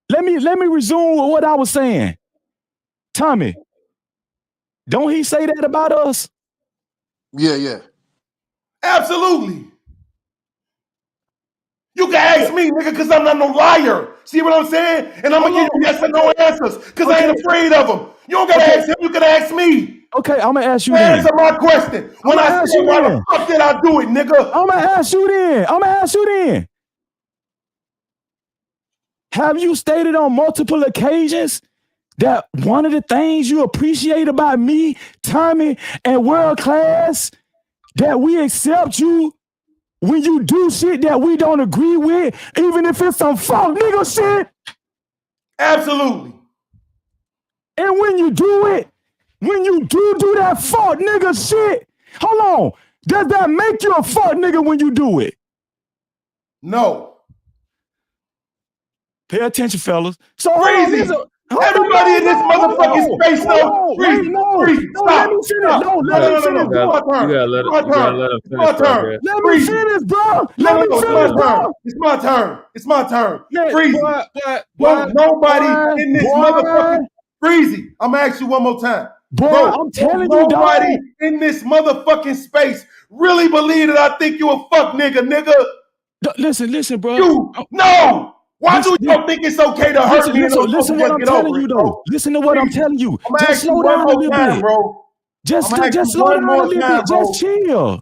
Let me resume with what I was saying. Tommy, don't he say that about us? Yeah. Absolutely. You can ask me, nigga, because I'm not no liar. See what I'm saying? And I'm going to give you yes or no answers because I ain't afraid of them. You don't got to ask him. You can ask me. Okay, I'm going to ask you then. Answer my question. When I say why the fuck did I do it, nigga? I'm going to ask you then. Have you stated on multiple occasions that one of the things you appreciate about me, Tommy, and World Class, that we accept you when you do shit that we don't agree with, even if it's some fuck nigga shit? Absolutely. And when you do it, when you do that fuck nigga shit, hold on, does that make you a fuck nigga when you do it? No. Pay attention, fellas. So crazy. Everybody in this motherfucking space though. Freeze. Stop. Let me finish. Let me finish, bro. It's my turn. Freeze. Nobody in this motherfucking Freezy. I'm gonna ask you one more time. Bro, I'm telling you, nobody in this motherfucking space really believe that I think you a fuck nigga. Listen, bro. No. Why do you think it's okay to hurt me? Listen what I'm telling you, though. Listen to what I'm telling you. Just slow down a little bit, bro. Just slow down a little bit. Just chill.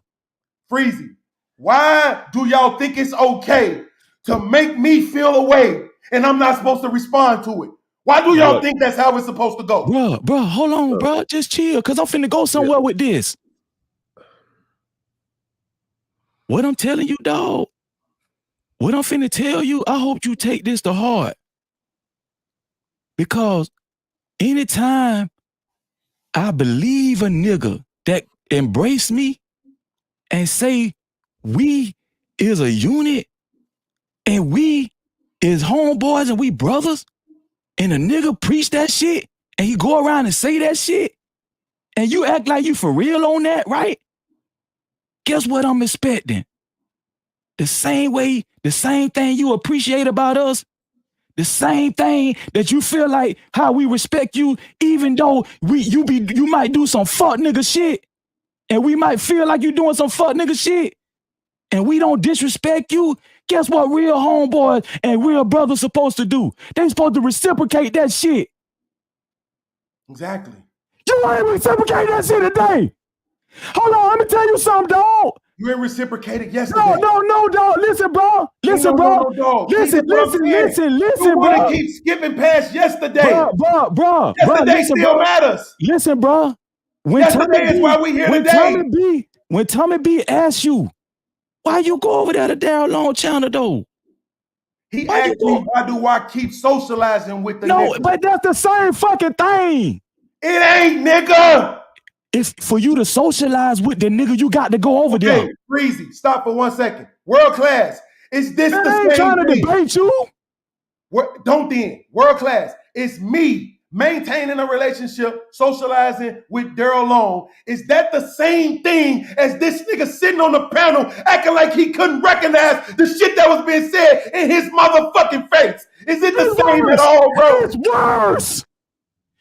Freezy, why do y'all think it's okay to make me feel away and I'm not supposed to respond to it? Why do y'all think that's how it's supposed to go? Bro, hold on, bro. Just chill, because I'm finna go somewhere with this. What I'm telling you, dog. What I'm finna tell you, I hope you take this to heart. Because anytime I believe a nigga that embrace me and say we is a unit and we is homeboys and we brothers, and a nigga preach that shit and he go around and say that shit and you act like you for real on that, right? Guess what I'm expecting? the same way, the same thing you appreciate about us, the same thing that you feel like how we respect you, even though you might do some fuck nigga shit, and we might feel like you doing some fuck nigga shit, and we don't disrespect you. Guess what real homeboys and real brothers supposed to do? They supposed to reciprocate that shit. Exactly. You ain't reciprocate that shit today. Hold on, let me tell you something, dog. You ain't reciprocated yesterday. No, dog. Listen, bro. Listen, bro. Listen, bro. You want to keep skipping past yesterday. Bro. Yesterday still matters. Listen, bro. Yesterday is why we here today. When Tommy B asks you, why you go over there to Daryl Long channel, though? He asked me, why do I keep socializing with the No, nigga? but that's the same fucking thing. It ain't, nigga. It's for you to socialize with the nigga, you got to go over there. Breezy, stop for 1 second. World class. Is this the same trying to debate you? Don't then. World class. It's me maintaining a relationship, socializing with Daryl Long. Is that the same thing as this nigga sitting on the panel acting like he couldn't recognize the shit that was being said in his motherfucking face? Is it the same at all, bro? It's worse.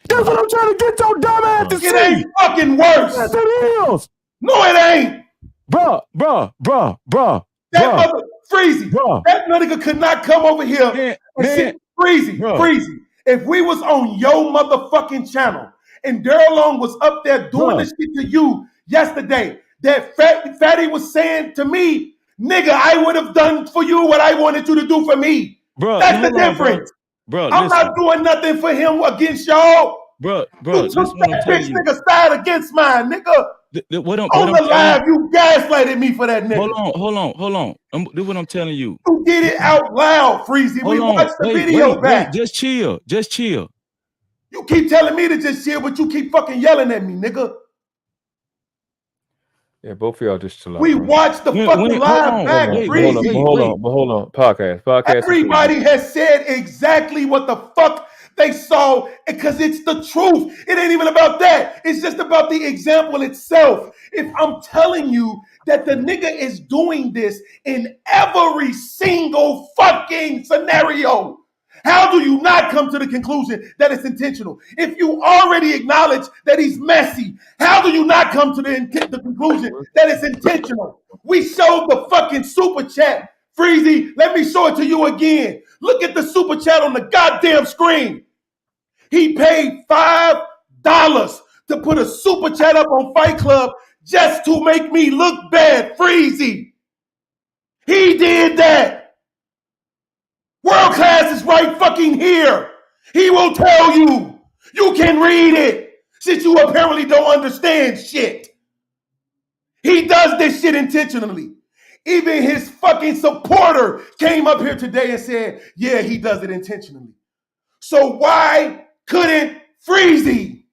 That's what I'm trying to get your dumb ass to see. It ain't fucking worse. Yes, it is. No, it ain't. Bro. That mother Freezy. That nigga could not come over here and sit Freezy. If we was on your motherfucking channel and Daryl Long was up there doing this shit to you yesterday, that Fatty was saying to me, nigga, I would have done for you what I wanted you to do for me. That's the difference. I'm not doing nothing for him against y'all. Bro, you took that bitch nigga side against mine, nigga. On the live, you gaslighted me for that nigga. Hold on. This is what I'm telling you. You did it out loud, Freezy. We watched the video back. Just chill. You keep telling me to just chill, but you keep fucking yelling at me, nigga. Yeah, both of y'all just chill out. We watched the fucking live back, Freezy. Hold on. Podcast. Everybody has said exactly what the fuck they saw, because it's the truth. It ain't even about that. It's just about the example itself. If I'm telling you that the nigga is doing this in every single fucking scenario, how do you not come to the conclusion that it's intentional? If you already acknowledge that he's messy, how do you not come to the conclusion that it's intentional? We showed the fucking super chat. Freezy, let me show it to you again. Look at the super chat on the goddamn screen. He paid $5 to put a super chat up on Fight Club just to make me look bad. Freezy. He did that. World Class is right fucking here. He will tell you. You can read it, since you apparently don't understand shit. He does this shit intentionally. Even his fucking supporter came up here today and said, yeah, he does it intentionally. So why couldn't Freezy?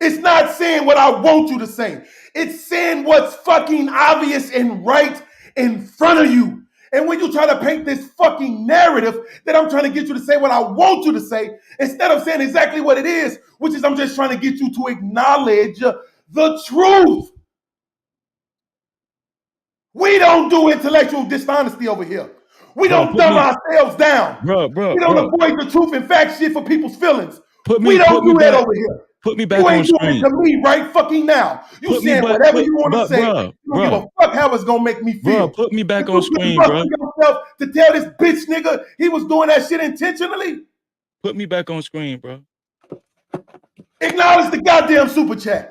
It's not saying what I want you to say. It's saying what's fucking obvious and right in front of you. And when you try to paint this fucking narrative that I'm trying to get you to say what I want you to say, instead of saying exactly what it is, which is I'm just trying to get you to acknowledge the truth. We don't do intellectual dishonesty over here. We don't dumb ourselves down. We don't avoid the truth and fact shit for people's feelings. We don't do that over here. Put me back you on ain't screen. doing it to me right fucking now. You saying whatever you want to say. You don't give a fuck how it's gonna make me feel. Put me back on screen, bro. To tell this bitch nigga he was doing that shit intentionally. Put me back on screen, bro. Acknowledge the goddamn super chat.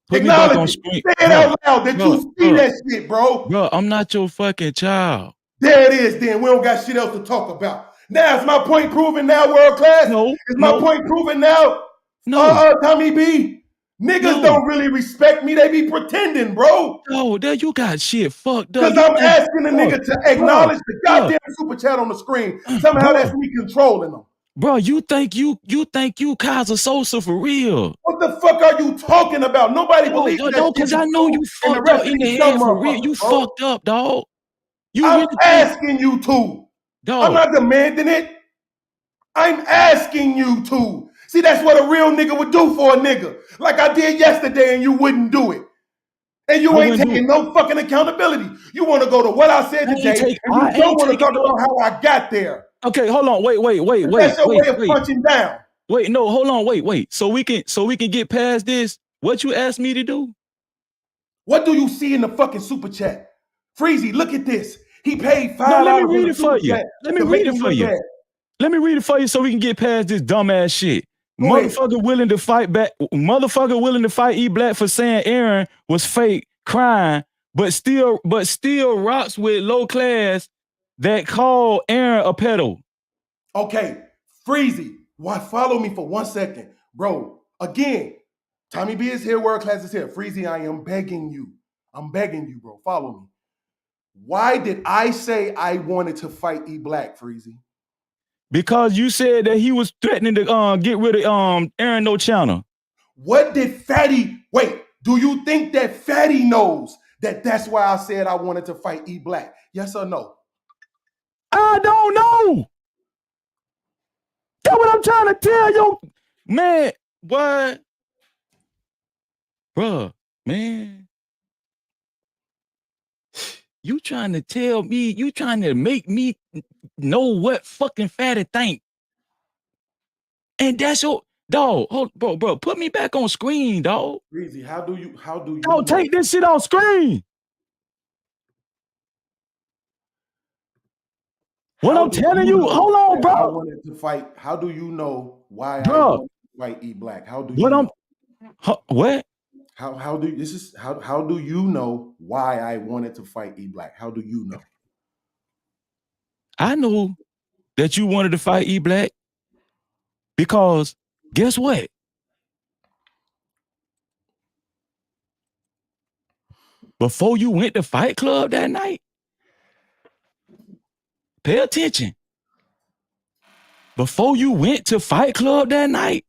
Put me back on screen. Say it out loud that you see that shit, bro. Bro, I'm not your fucking child. There it is then. We don't got shit else to talk about. Now, is my point proven now, World Class? No. Is my point proven now? No. Tommy B? Niggas don't really respect me. They be pretending, bro. No, there you got shit fucked up. Because I'm asking the nigga to acknowledge the goddamn super chat on the screen. Somehow that's me controlling them. Bro, you think you Kaiser Sosa for real? What the fuck are you talking about? Nobody believes that. No, because I know you fucked up in the head for real. You fucked up, dog. I'm asking you to. Dog. I'm not demanding it. I'm asking you to. See, that's what a real nigga would do for a nigga. Like I did yesterday and you wouldn't do it. And you ain't taking no fucking accountability. You want to go to what I said today, and you don't want to talk about how I got there. Okay, hold on. Wait. That's your way of punching down. Wait, no, hold on. Wait. So we can get past this. What you asked me to do? What do you see in the fucking super chat? Freezy, look at this. He paid $5. No, let me read it for you. Let me read it for you so we can get past this dumbass shit. Motherfucker willing to fight back. Motherfucker willing to fight E Black for saying Aaron was fake crying, but still rocks with low class that call Aaron a pedo. Okay, Freezy, why follow me for 1 second, bro? Again, Tommy B is here, World Class is here. Freezy, I am begging you. I'm begging you, bro. Follow me. Why did I say I wanted to fight E Black, Freezy? Because you said that he was threatening to get rid of Aaron No Channel. What did Fatty, wait, do you think that Fatty knows that that's why I said I wanted to fight E Black? Yes or no? I don't know. That's what I'm trying to tell you. Man, what? Bruh, man. You trying to tell me, you trying to make me know what fucking Fatty think. And that's your dog. Hold, bro, put me back on screen, dog. Breezy, how do you don't take this shit on screen? What I'm telling you, hold on, bro. I wanted to fight. How do you know why I wanted to fight E Black? How do you know? What? How do you know why I wanted to fight E Black? How do you know? I know that you wanted to fight E Black because guess what? Before you went to Fight Club that night, pay attention. Before you went to Fight Club that night,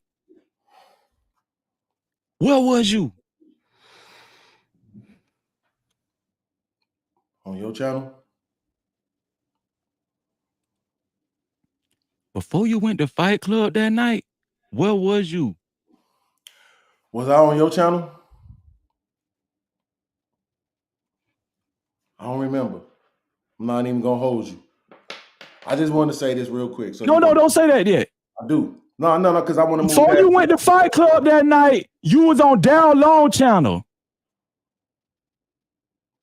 where was you? On your channel? Before you went to Fight Club that night, where was you? Was I on your channel? I don't remember. I'm not even gonna hold you. I just want to say this real quick. So no, don't say that yet. I do. No, because I want to move. Before you went to Fight Club that night, you was on Down Long channel.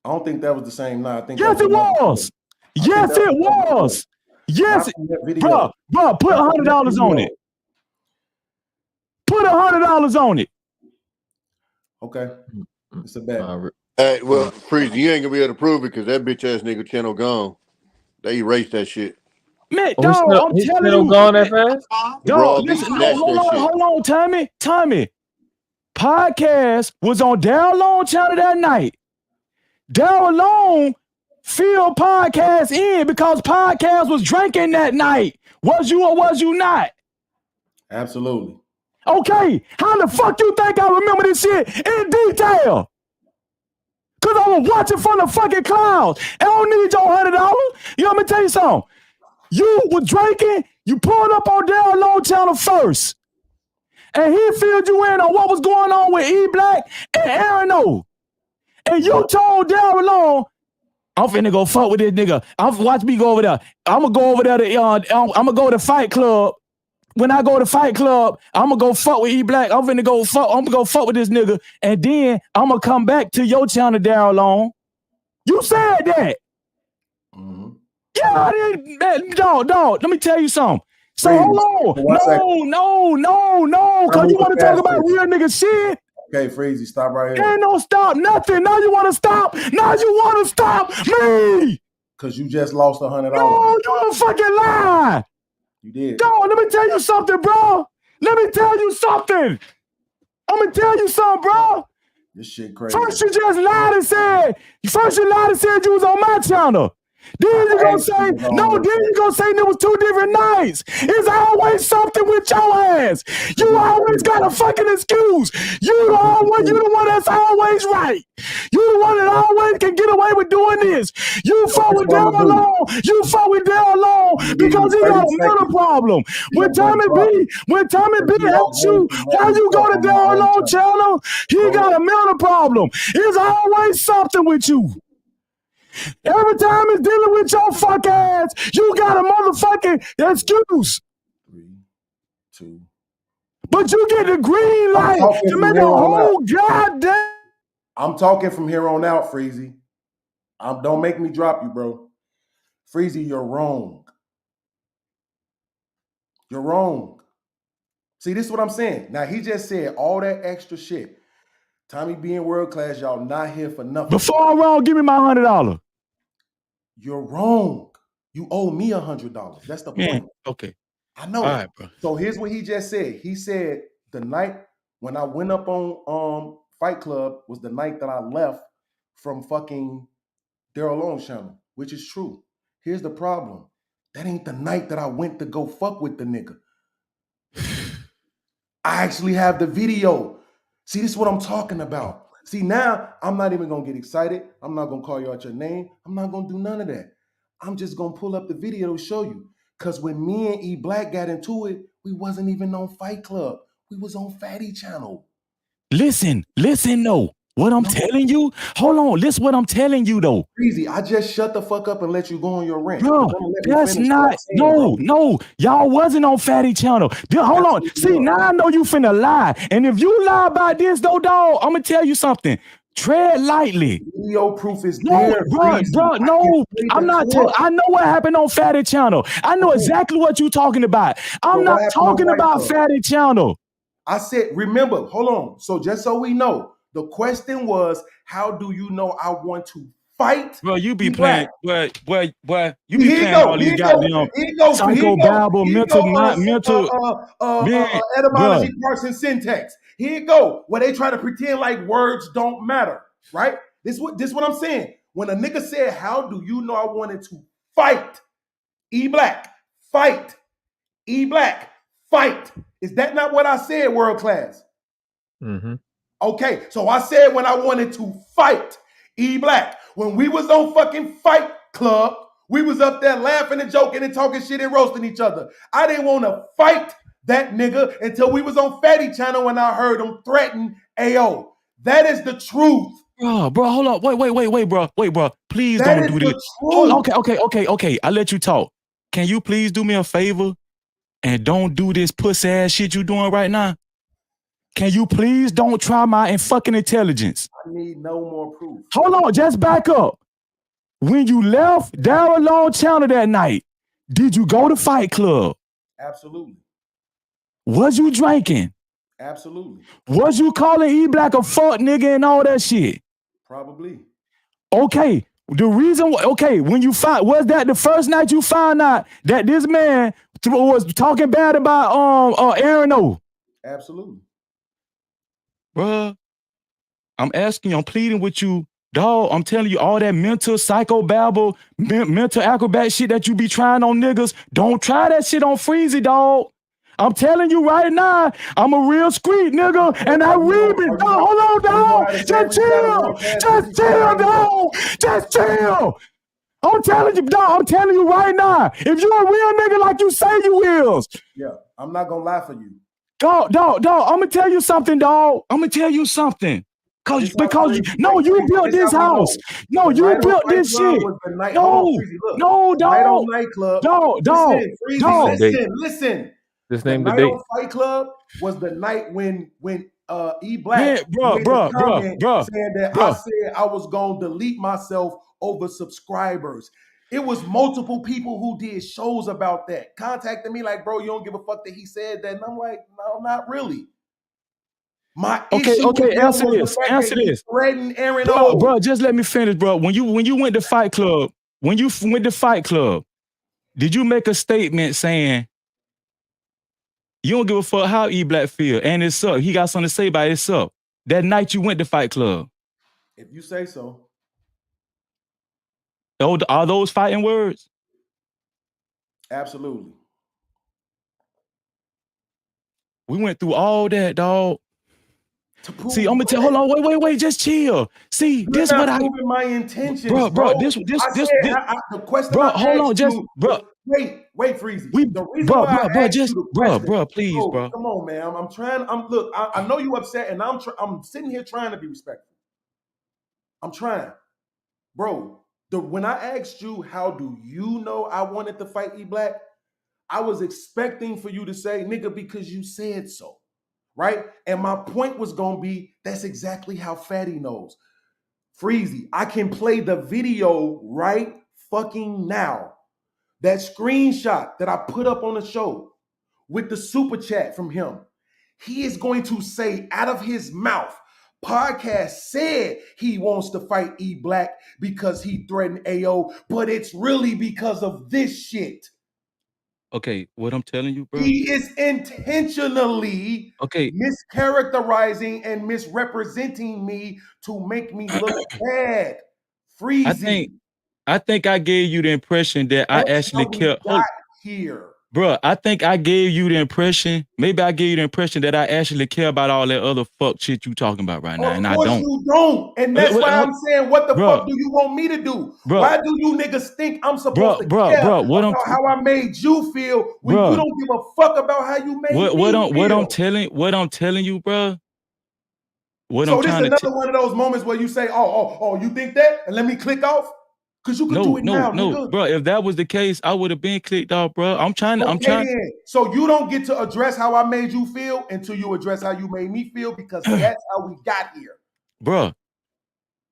I don't think that was the same night. I think yes, it was. Yes, it was. Yes, bro, put $100 on it. Put $100 on it. Okay, it's a bet. Hey, well, Freezy, you ain't gonna be able to prove it because that bitch ass nigga channel gone. They erased that shit. Man, dog, I'm telling you, gone that fast? Dog, listen, hold on, Tommy. Podcast was on Down Long channel that night. Down Long filled Podcast in because Podcast was drinking that night. Was you or was you not? Absolutely. Okay, how the fuck you think I remember this shit in detail? Because I was watching from the fucking clouds. I don't need your $100. You want me to tell you something? You was drinking, you pulled up on Down Low channel first. And he filled you in on what was going on with E Black and Aaron O. And you told Down Low, I'm finna go fuck with this nigga. Watch me go over there. I'm gonna go over there to I'm gonna go to Fight Club. When I go to Fight Club, I'm gonna go fuck with E Black. I'm gonna go fuck with this nigga, and then I'm gonna come back to your channel, Daryl Long. You said that. Mm-hmm. Yeah, I didn't, man, dog. Let me tell you something. So hold on. No, because you want to talk about real nigga shit. Okay, Freezy, stop right here. Ain't no stop, nothing. Now you want to stop. Now you want to stop me. Because you just lost $100. No, you don't fucking lie. You did. Dog, let me tell you something, bro. Let me tell you something. I'm going to tell you something, bro. This shit crazy. First you just lied and said you was on my channel. Then you gonna say, no, then you gonna say there was 2 different nights. It's always something with your ass. You always got a fucking excuse. You the one that's always right. You the one that always can get away with doing this. You fought with Daryl alone. You fought with Daryl alone because he got a mental problem. When Tommy B asks you why you go to Daryl alone channel, he got a mental problem. It's always something with you. Every time it's dealing with your fuck ass, you got a motherfucking excuse. 3, 2. But you get the green light to make a whole goddamn. I'm talking from here on out, Freezy. Don't make me drop you, bro. Freezy, you're wrong. You're wrong. See, this is what I'm saying. Now, he just said all that extra shit. Tommy being world class, y'all not here for nothing. Before I'm wrong, give me my $100. You're wrong. You owe me $100. That's the point. Okay. I know. All right, bro. So here's what he just said. He said the night when I went up on Fight Club was the night that I left from fucking Daryl Lone's channel, which is true. Here's the problem. That ain't the night that I went to go fuck with the nigga. I actually have the video. See, this is what I'm talking about. See, now I'm not even gonna get excited. I'm not gonna call you out your name. I'm not gonna do none of that. I'm just gonna pull up the video to show you. Cause when me and E Black got into it, we wasn't even on Fight Club. We was on Fatty Channel. Listen though. What I'm telling you, hold on, listen what I'm telling you though. Easy, I just shut the fuck up and let you go on your rant. Bro, that's not, no, y'all wasn't on Fatty Channel. Hold on, see, now I know you finna lie. And if you lie about this though, dog, I'm gonna tell you something. Tread lightly. Video proof is there. Bro, no, I'm not. I know what happened on Fatty Channel. I know exactly what you're talking about. I'm not talking about Fatty Channel. I said, remember, hold on. So just so we know, the question was, how do you know I want to fight? Bro, you be playing, boy, you be playing all these goddamn psychobabble, mental, etymology, parts, and syntax. Here you go. Where they try to pretend like words don't matter, right? This what I'm saying. When a nigga said, how do you know I wanted to fight? E Black, fight. E Black, fight. Is that not what I said, world class? Mm-hmm. Okay, so I said when I wanted to fight E Black. When we was on fucking Fight Club, we was up there laughing and joking and talking shit and roasting each other. I didn't want to fight that nigga until we was on Fatty Channel and I heard him threaten AO. That is the truth. Bro, hold on. Wait, bro. Please don't do this. Okay. I let you talk. Can you please do me a favor and don't do this pussy ass shit you doing right now? Can you please don't try my fucking intelligence? I need no more proof. Hold on, just back up. When you left Daryl Long Channel that night, did you go to Fight Club? Absolutely. Was you drinking? Absolutely. Was you calling E Black a fuck nigga and all that shit? Probably. Okay. The reason why, when you find, was that the first night you found out that this man was talking bad about Aaron O? Absolutely. Bruh, I'm asking you, I'm pleading with you, dog. I'm telling you, all that mental psychobabble, mental acrobat shit that you be trying on niggas, don't try that shit on Freezy, dog. I'm telling you right now, I'm a real street nigga, and I read it. Dog, hold on, dog. Just chill, dog. Just chill. I'm telling you, dog. I'm telling you right now, if you a real nigga like you say you is. Yeah, I'm not gonna lie for you. Dog, I'm gonna tell you something, dog. I'm gonna tell you something. Because you built this house. No, you built this shit. No, dog. Dog. Listen. This name the the night date. on Fight Club was the night when E Black bro, saying that I said I was gonna delete myself over subscribers. It was multiple people who did shows about that, contacting me like, bro, you don't give a fuck that he said that, and I'm like, no, not really. My issue answer this. Threatening Aaron O. Bro, just let me finish, bro. When you went to Fight Club, did you make a statement saying you don't give a fuck how E Black feel and it's up? He got something to say about it's up. That night you went to Fight Club. If you say so. Are those fighting words? Absolutely. We went through all that, dog. See, I'm gonna tell. Hold on, wait, just chill. See, You're this not what I, proving my intentions, bro. this the question bro. I Hold asked on, just you, bro. Wait, Freezy. We, the reason bro, why I asked just, you the question, bro, please, bro. Come on, man. I'm trying. Look. I know you upset, and I'm sitting here trying to be respectful. I'm trying, bro. When I asked you, how do you know I wanted to fight E Black? I was expecting for you to say, nigga, because you said so, right? And my point was gonna be, that's exactly how Fatty knows. Freezy, I can play the video right fucking now. That screenshot that I put up on the show with the super chat from him, he is going to say out of his mouth, Podcast said he wants to fight E Black because he threatened AO, but it's really because of this shit. Okay, what I'm telling you, bro. He is intentionally mischaracterizing and misrepresenting me to make me look bad. Freezy. I think I gave you the impression that I actually cared. Here. Bro, I think I gave you the impression, maybe I gave you the impression that I actually care about all that other fuck shit you talking about right now, and I don't. Of course you don't. And that's why I'm saying, what the fuck do you want me to do? Why do you niggas think I'm supposed to care about how I made you feel when you don't give a fuck about how you made me feel? What I'm telling you, bro. So this is another one of those moments where you say, oh, you think that? And let me click off? Because you can do it now, nigga. Bro. If that was the case, I would have been clicked off, bro. I'm trying. Then. So you don't get to address how I made you feel until you address how you made me feel, because that's how we got here, bro.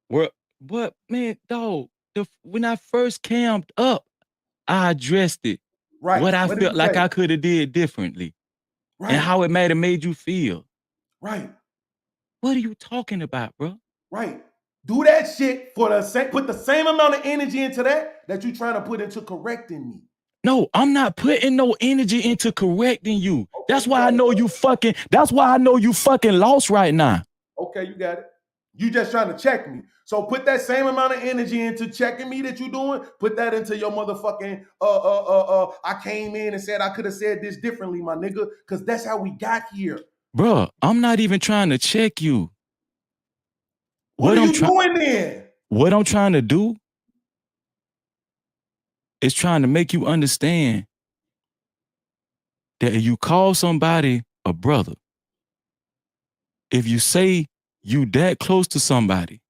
What, man, dog? When I first camped up, I addressed it. Right. What I felt like I could have did differently, and how it might have made you feel. Right. What are you talking about, bro? Right. Do that shit for the same. Put the same amount of energy into that you're trying to put into correcting me. No, I'm not putting no energy into correcting you. That's why I know you fucking. That's why I know you fucking lost right now. Okay, you got it. You just trying to check me. So put that same amount of energy into checking me that you doing. Put that into your motherfucking I came in and said I could have said this differently, my nigga, because that's how we got here. Bro, I'm not even trying to check you. What are you doing then? What I'm trying to do is trying to make you understand that if you call somebody a brother, if you say you that close to somebody,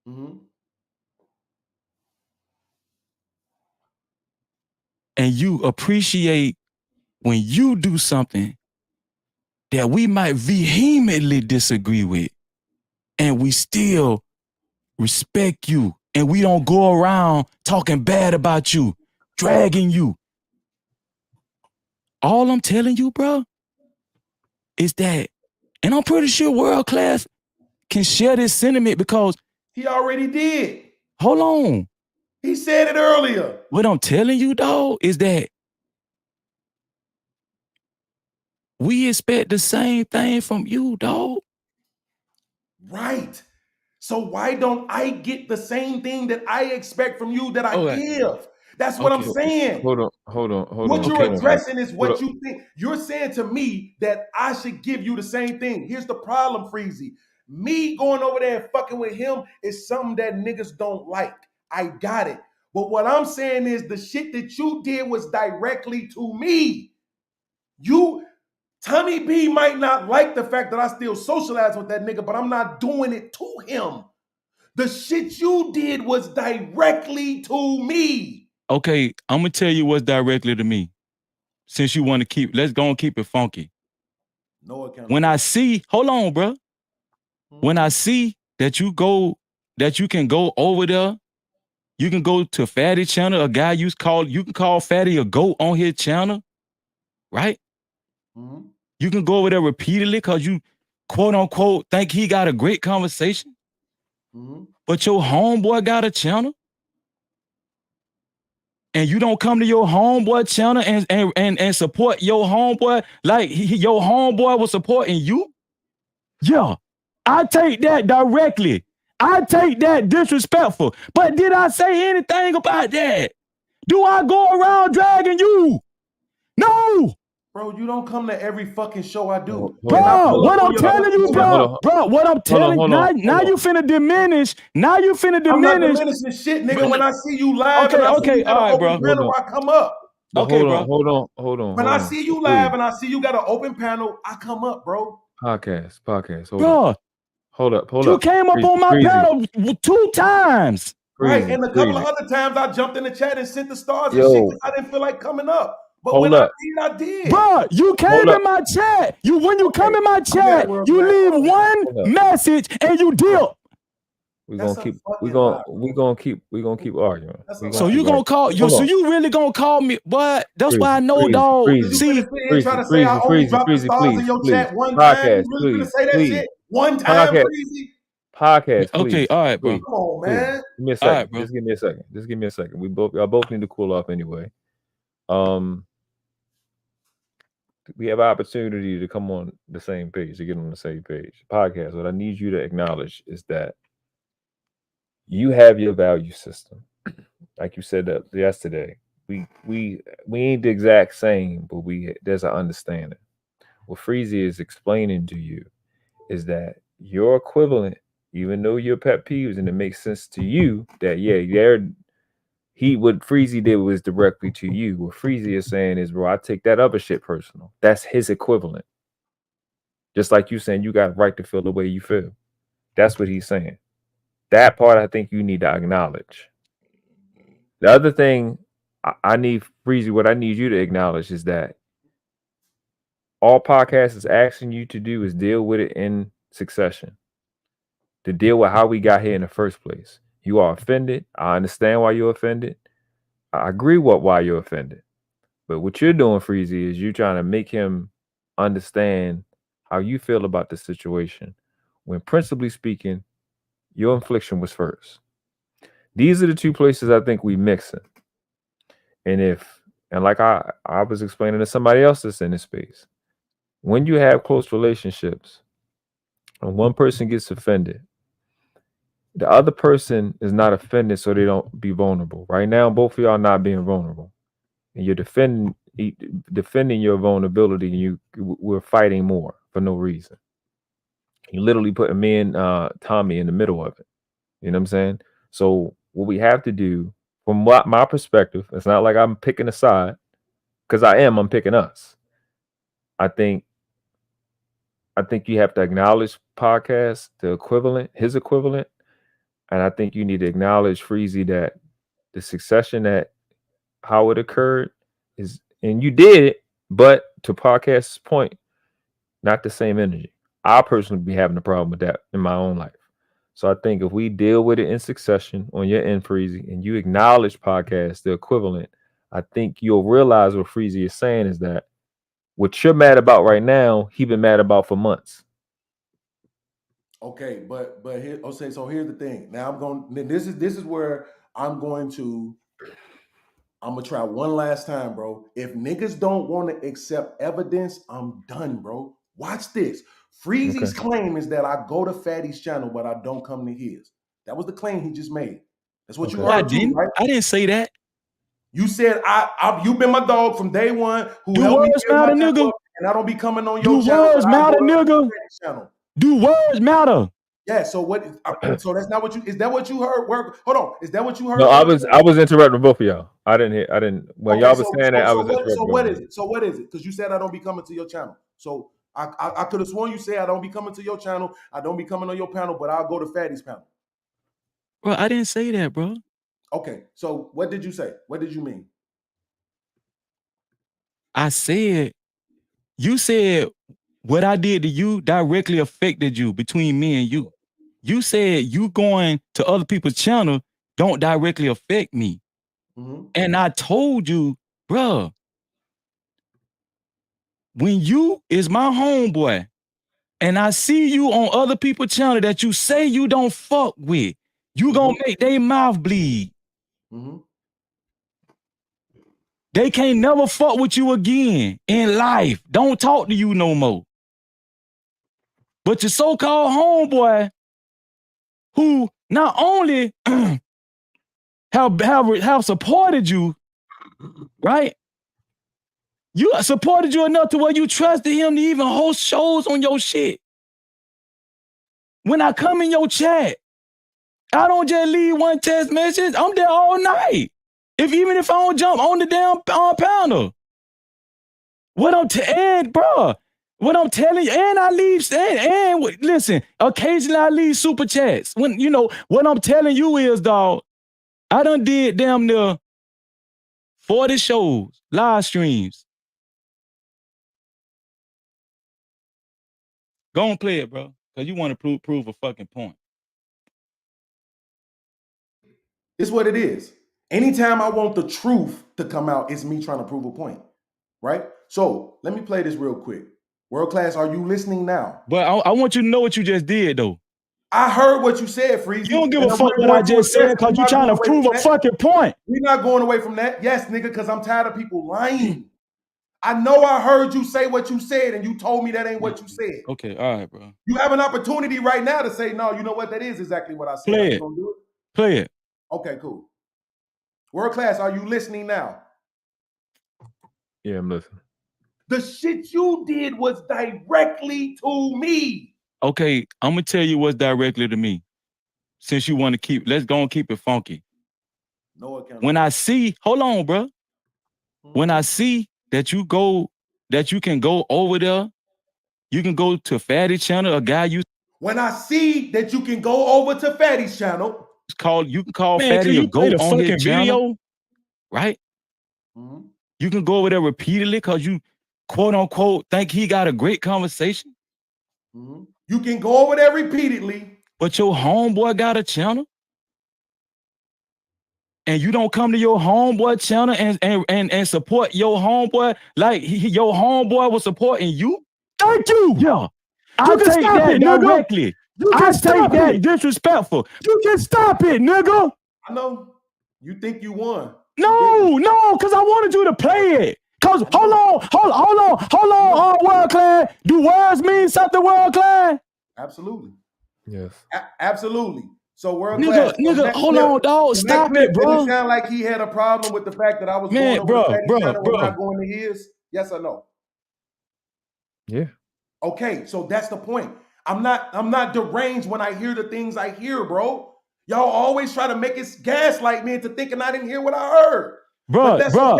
and you appreciate when you do something that we might vehemently disagree with, and we still respect you, and we don't go around talking bad about you, dragging you. All I'm telling you, bro, is that, and I'm pretty sure World Class can share this sentiment because he already did. Hold on. He said it earlier. What I'm telling you, dog, is that we expect the same thing from you, dog. Right. So why don't I get the same thing that I expect from you that I give? That's what I'm saying. Hold on. What you're addressing is what you think. You're saying to me that I should give you the same thing. Here's the problem, Freezy. Me going over there and fucking with him is something that niggas don't like. I got it. But what I'm saying is the shit that you did was directly to me. Tommy B might not like the fact that I still socialize with that nigga, but I'm not doing it to him. The shit you did was directly to me. Okay, I'm gonna tell you what's directly to me. Since you want to let's go and keep it funky. No account. When I see, hold on, bro. When I see that you can go over there, you can go to Fatty channel, a guy you can call Fatty a goat on his channel, right? You can go over there repeatedly because you quote unquote think he got a great conversation. But your homeboy got a channel. And you don't come to your homeboy channel and support your homeboy like your homeboy was supporting you? Yeah, I take that directly. I take that disrespectful. But did I say anything about that? Do I go around dragging you? No. Bro, you don't come to every fucking show I do. Bro, what I'm telling you, bro, what I'm telling you, now you finna diminish. Now you finna diminish. I'm not diminishing shit, nigga. When I see you live, okay, all right, bro. Panel, I come up. Okay, bro. Hold on. When I see you live and I see you got an open panel, I come up, bro. Podcast. Bro, hold up. You came up on my panel 2 times. Right, and a couple of other times I jumped in the chat and sent the stars and shit because I didn't feel like coming up. But when I did. Bro, you came in my chat. When you come in my chat, you leave one message and you dip. We're gonna keep arguing. So you gonna call you? So you really gonna call me? What? That's why I know, dog. See, trying to say I only dropped the stars in your chat one time. You really gonna say that shit one time, Breezy? Podcast. Okay, all right, bro. Come on, man. Give me a second. Right, just give me a second. Y'all both need to cool off anyway. We have opportunity to come on the same page, to get on the same page. Podcast. What I need you to acknowledge is that you have your value system. Like you said that yesterday. We ain't the exact same, but there's an understanding. What Freezy is explaining to you is that your equivalent, even though your pet peeves, and it makes sense to you that what Freezy did was directly to you. What Freezy is saying is, bro, I take that other shit personal. That's his equivalent. Just like you saying you got a right to feel the way you feel. That's what he's saying. That part I think you need to acknowledge. The other thing I need, Freezy, what I need you to acknowledge is that all podcasts is asking you to do is deal with it in succession. To deal with how we got here in the first place. You are offended. I understand why you're offended. I agree with why you're offended. But what you're doing, Freezy, is you're trying to make him understand how you feel about the situation. When principally speaking, your infliction was first. These are the two places I think we mix in. And like I was explaining to somebody else that's in this space, when you have close relationships and one person gets offended, the other person is not offended so they don't be vulnerable. Right now, both of y'all not being vulnerable. And you're defending your vulnerability, and we're fighting more for no reason. You literally putting me and Tommy in the middle of it. You know what I'm saying? So what we have to do, from my perspective, it's not like I'm picking a side, because I'm picking us. I think you have to acknowledge podcast, his equivalent. And I think you need to acknowledge, Freezy, that the succession, that how it occurred is, and you did it, but to podcast's point, not the same energy. I personally be having a problem with that in my own life. So I think if we deal with it in succession on your end, Freezy, and you acknowledge podcast, the equivalent, I think you'll realize what Freezy is saying is that what you're mad about right now, he been mad about for months. Okay, but here, okay, so here's the thing. Now this is where I'm gonna try one last time, bro. If niggas don't want to accept evidence, I'm done, bro. Watch this. Freezy's claim is that I go to Fatty's channel, but I don't come to his. That was the claim he just made. That's what you heard too, right? I didn't say that. You said you've been my dog from day one. Who helped me get my nigga, and I don't be coming on your channel. Do words matter, nigga? Do words matter? Yeah. So what? So that's not what you. Is that what you heard? Hold on. Is that what you heard? No, I was interrupting both of y'all. I didn't. When y'all was saying that, I was interrupting. So what is it? So what is it? Because you said I don't be coming to your channel. So I could have sworn you said I don't be coming to your channel. I don't be coming on your panel, but I'll go to Fatty's panel. Bro, I didn't say that, bro. Okay. So what did you say? What did you mean? I said, you said what I did to you directly affected you, between me and you. You said you going to other people's channel don't directly affect me. Mm-hmm. And I told you, bro, when you is my homeboy and I see you on other people's channel that you say you don't fuck with, you gonna make their mouth bleed. Mm-hmm. They can't never fuck with you again in life. Don't talk to you no more. But your so-called homeboy, who not only have supported you, right? You supported you enough to where you trusted him to even host shows on your shit. When I come in your chat, I don't just leave one text message. I'm there all night. Even if I don't jump on the damn panel. What I'm telling you, and I leave, and listen, occasionally I leave super chats. When what I'm telling you is, dog, I done did damn near 40 shows, live streams. Go and play it, bro, because you want to prove a fucking point. It's what it is. Anytime I want the truth to come out, it's me trying to prove a point, right? So let me play this real quick. World Class, are you listening now? But I want you to know what you just did, though. I heard what you said, Freezy. You don't give a fuck what I just said because you're trying to prove a fucking point. We're not going away from that. Yes, nigga, because I'm tired of people lying. I know I heard you say what you said, and you told me that ain't what you said. Okay, all right, bro. You have an opportunity right now to say, no, you know what? That is exactly what I said. Play it. Gonna do it? Play it. Okay, cool. World Class, are you listening now? Yeah, I'm listening. The shit you did was directly to me. Okay, I'm gonna tell you what's directly to me. Since you want to let's go and keep it funky. No account. When I see, hold on, bro. When I see that you can go over there, you can go to Fatty channel, a guy you. When I see that you can go over to Fatty's channel, you can call Man, Fatty or go on his channel, video, right? You can go over there repeatedly because you quote unquote think he got a great conversation. You can go over there repeatedly. But your homeboy got a channel. And you don't come to your homeboy channel and support your homeboy like your homeboy was supporting you? Thank you. Yeah. I take that directly. I take that disrespectful. You can stop it, nigga. I know. You think you won. No, because I wanted you to play it. Because hold on, World Class. Do words mean something, World Class? Absolutely. Yes. Absolutely. So World Nigga, Class. hold on, dog. Stop it, bro. Did it sound like he had a problem with the fact that I was going over the Fatty channel and not going to his? Yes or no? Yeah. Okay, so that's the point. I'm not deranged when I hear the things I hear, bro. Y'all always try to make it gaslight me into thinking I didn't hear what I heard. Bro, slow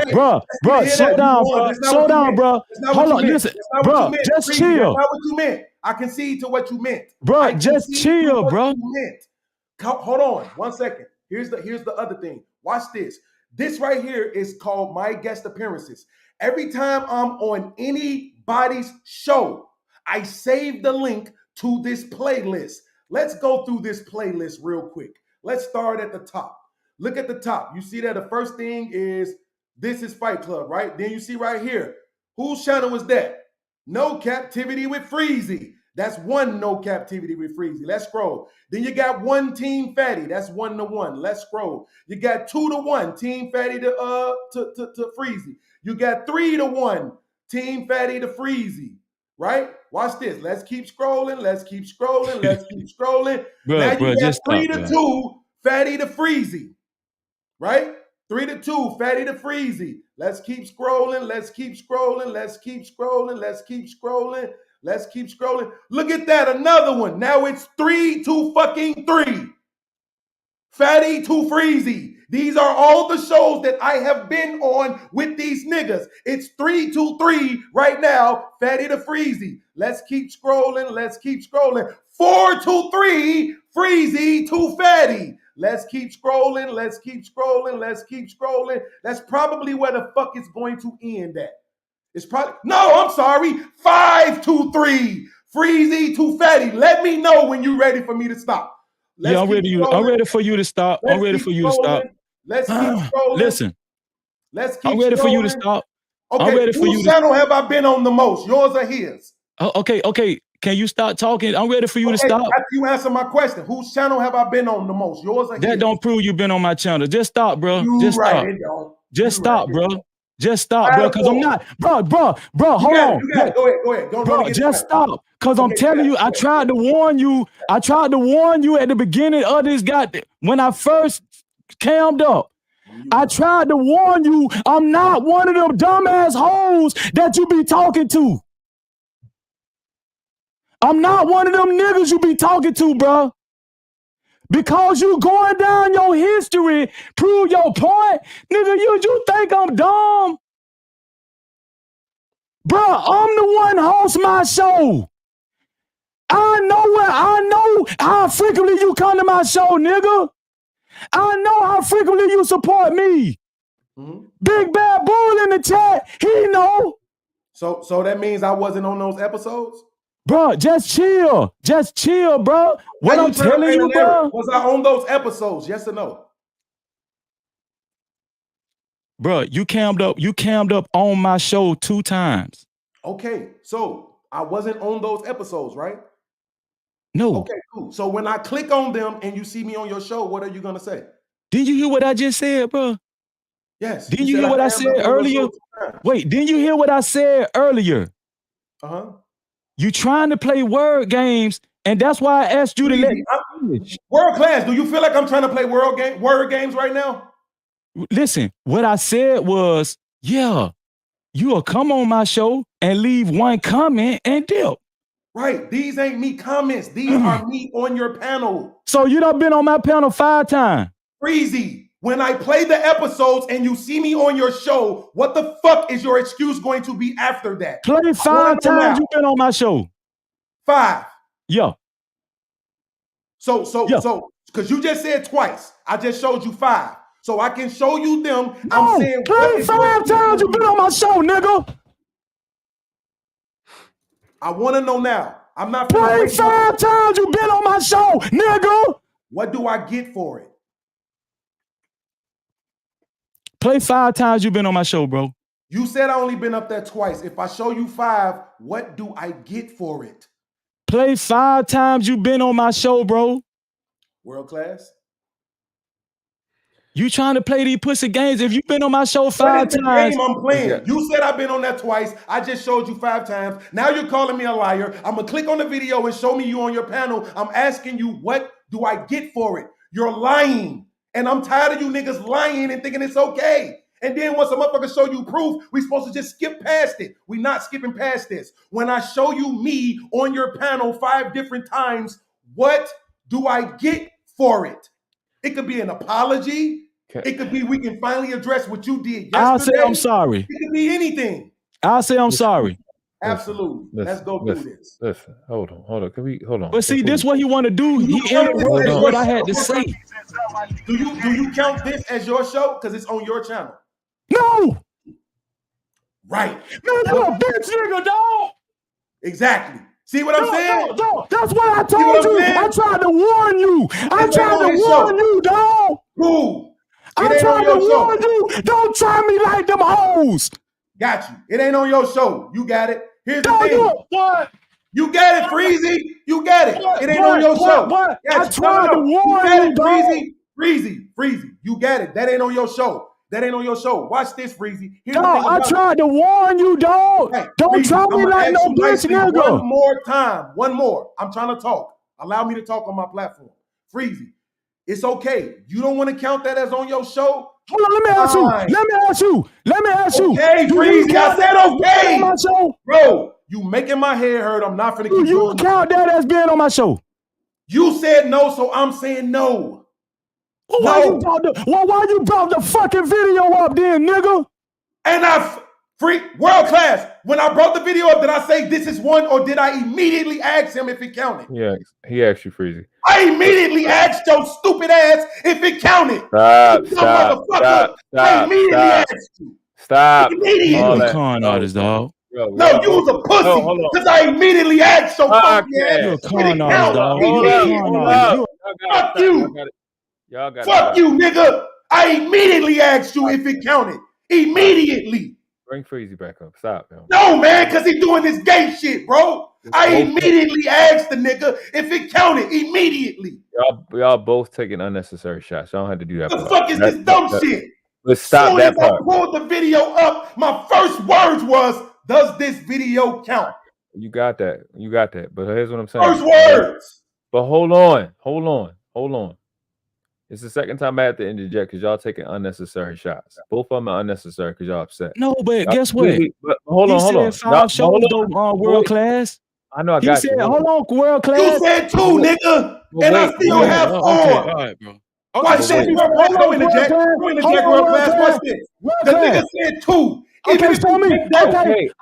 down, bro. Hold on, listen, bro, just chill. That's not what you meant. I concede to what you meant. Bro, just chill, bro. Hold on 1 second. Here's the other thing. Watch this. This right here is called my guest appearances. Every time I'm on anybody's show, I save the link to this playlist. Let's go through this playlist real quick. Let's start at the top. Look at the top. You see that the first thing is This Is Fight Club, right? Then you see right here, whose channel was that? No Captivity with Freezy. That's one No Captivity with Freezy. Let's scroll. Then you got one Team Fatty. That's 1-1. Let's scroll. You got 2-1 Team Fatty to Freezy. You got 3-1 Team Fatty to Freezy. Right? Watch this. Let's keep scrolling. Let's keep scrolling. Let's keep scrolling. Now you got 3-2 Fatty to Freezy. Right? 3-2 Fatty to Freezy. Let's keep scrolling. Let's keep scrolling. Let's keep scrolling. Let's keep scrolling. Let's keep scrolling. Look at that. Another one. Now it's 3-3. Fatty to Freezy. These are all the shows that I have been on with these niggas. It's 3-3 right now. Fatty to Freezy. Let's keep scrolling. Let's keep scrolling. 4-3 Freezy to Fatty. Let's keep scrolling. Let's keep scrolling. Let's keep scrolling. That's probably where the fuck it's going to end at. It's probably, no, I'm sorry, 5-3 Freezy to Fatty. Let me know when you're ready for me to stop. Yeah, I'm ready for you to stop. I'm ready for you to stop. Let's keep scrolling. Listen. Let's keep I'm ready for you to stop. Okay, I'm ready for you whose channel have I been on the most? Yours or his? Okay. Can you stop talking? I'm ready for you to stop. After you answer my question, whose channel have I been on the most? Yours or his? That don't prove you've been on my channel. Just stop, bro. Just stop. Just stop, bro. Just stop, bro, because I'm not, bro, hold on. You got it. Go ahead. Bro, just stop. Because I'm telling you, I tried to warn you. I tried to warn you at the beginning of this when I first cammed up. I tried to warn you, I'm not one of them dumbass hoes that you be talking to. I'm not one of them niggas you be talking to, bro. Because you going down your history, prove your point. Nigga, you think I'm dumb? Bro, I'm the one host my show. I know how frequently you come to my show, nigga. I know how frequently you support me. Big Bad Bull in the chat, he know. So that means I wasn't on those episodes? Bro, just chill, bro. What I'm telling you, bro. Was I on those episodes? Yes or no? Bro, you cammed up on my show 2 times. Okay, so I wasn't on those episodes, right? No. Okay, cool. So when I click on them and you see me on your show, what are you gonna say? Did you hear what I just said, bro? Yes. Didn't you hear what I said earlier? Wait, didn't you hear what I said earlier? You trying to play word games, and that's why I asked you to let World Class. Do you feel like I'm trying to play word games right now? Listen, what I said was, yeah, you will come on my show and leave one comment and dip. Right. These ain't me comments. These are me on your panel. So you done been on my panel 5 times. Freezy, when I play the episodes and you see me on your show, what the fuck is your excuse going to be after that? Play 5 times you've been on my show. 5. Yeah. So, because you just said twice. I just showed you 5. So I can show you them. No, I'm saying play 5 times you've been on my show, nigga. I want to know now. I'm not play 5 times you've been on my show, nigga. What do I get for it? Play 5 times you've been on my show, bro. You said I only been up there twice. If I show you 5, what do I get for it? Play 5 times you've been on my show, bro. World Class. You trying to play these pussy games? If you've been on my show 5 times. Game I'm playing. You said I've been on that twice. I just showed you 5 times. Now you're calling me a liar. I'm going to click on the video and show me you on your panel. I'm asking you, what do I get for it? You're lying. And I'm tired of you niggas lying and thinking it's okay. And then once a motherfucker show you proof, we supposed to just skip past it. We're not skipping past this. When I show you me on your panel 5 different times, what do I get for it? It could be an apology. It could be we can finally address what you did yesterday. I'll say I'm sorry. It could be anything. I'll say I'm sorry. Absolutely. Let's go through this. Listen, hold on. Can we hold on? But see, this is what he want to do. He interrupted what I had to say. Do you count this as your show? Because it's on your channel. No. Right. Man, you a bitch nigga, dog. Exactly. See what I'm saying? No, that's what I told you. I tried to warn you. I tried to warn you, dog. Cool. I tried to warn you. Don't try me like them hoes. Got you. It ain't on your show. You got it. Here's the thing. What? You got it, Freezy. You got it. It ain't on your show. What? I tried to warn you, dog. Freezy. You got it. That ain't on your show. That ain't on your show. Watch this, Freezy. Dog, I tried to warn you, dog. Right. Don't Freezy, try me like no bitch nigga. One more time. One more. I'm trying to talk. Allow me to talk on my platform. Freezy. It's okay. You don't want to count that as on your show? Hold on, let me ask you. Okay, Freezy, I said okay. My show? Bro, you making my head hurt. I'm not finna keep you count that as being on my show. You said no, so I'm saying no. Well, why you brought the fucking video up then, nigga? And World Class, when I brought the video up, did I say this is one, or did I immediately ask him if it counted? Yeah, he asked you, Freezy. I immediately asked your stupid ass if it counted. Stop. I immediately asked you. Stop. Immediately. You're a con artist, dog. No, you was a pussy because I immediately asked your fucking ass. You're a con artist, dog. Fuck you. Fuck you, nigga. I immediately asked you if it counted. Immediately. Bring Freezy back up. Stop, yo. No, man, because he's doing this gay shit, bro. I immediately asked the nigga if it counted immediately. Y'all both taking unnecessary shots. Y'all don't have to do that. What the fuck is this dumb shit? But stop Soon that as I part. pulled the video up, my first words was, "Does this video count?" You got that. You got that. But here's what I'm saying. First words. But hold on. It's the second time I had to interject because y'all taking unnecessary shots. Both of them are unnecessary because y'all upset. No, but Y'all guess what? but hold on. He said 5 shows though, world class. I know I He got said, you. hold on, world class. You said 2, nigga, and I still have 4. Okay, all right, bro. Watch this. Go interject. Go interject, world class. Watch this. The nigga said 2. Okay, show me.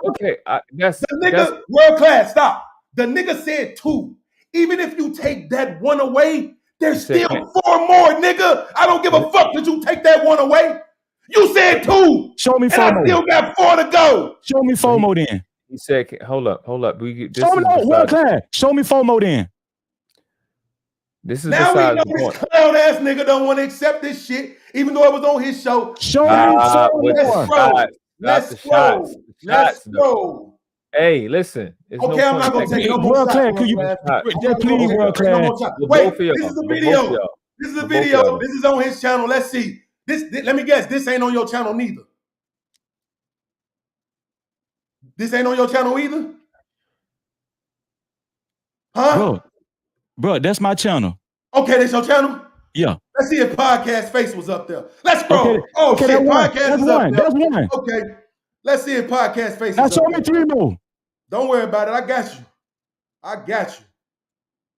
Okay. That's the nigga. World class. Stop. The nigga said 2. Even if you take that 1 away, there's still 4 more, nigga. I don't give a fuck that you take that 1 away. You said 2. Show me 4 and more. I still got 4 to go. Show me 4 more then. He said, hold up. Show me world class. Show me 4 more then. This is now we know the this point. clown ass nigga don't want to accept this shit, even though it was on his show. Show me 4 more. Let's go. Hey, listen. Okay, I'm not gonna take no more shots. Could you please, world class? Wait, this is the video. This is the video. This is on his channel. Let's see. This. Let me guess. This ain't on your channel neither. This ain't on your channel either? Huh? Bro, that's my channel. Okay, that's your channel? Yeah. Let's see if Podcast Face was up there. Let's scroll. Okay, oh, okay, shit, that's Podcast is one. up there. That's one. Okay, let's see if Podcast Face is Now up show there. me 3 more. Don't worry about it. I got you.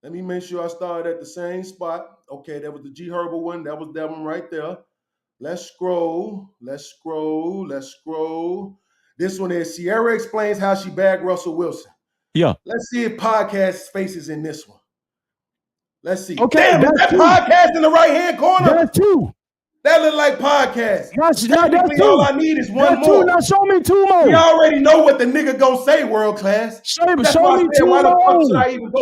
Let me make sure I started at the same spot. Okay, that was the G Herbal one. That was that one right there. Let's scroll. This one is Sierra explains how she bagged Russell Wilson. Yeah. Let's see if Podcast Face is in this one. Let's see. Okay, damn, is that 2. Podcast in the right-hand corner? That's 2. That look like Podcast. That's Technically, 2. all I need is 1 That's more. 2. Now show me 2 more. We already know what the nigga gonna say, world class. Show me 2 more.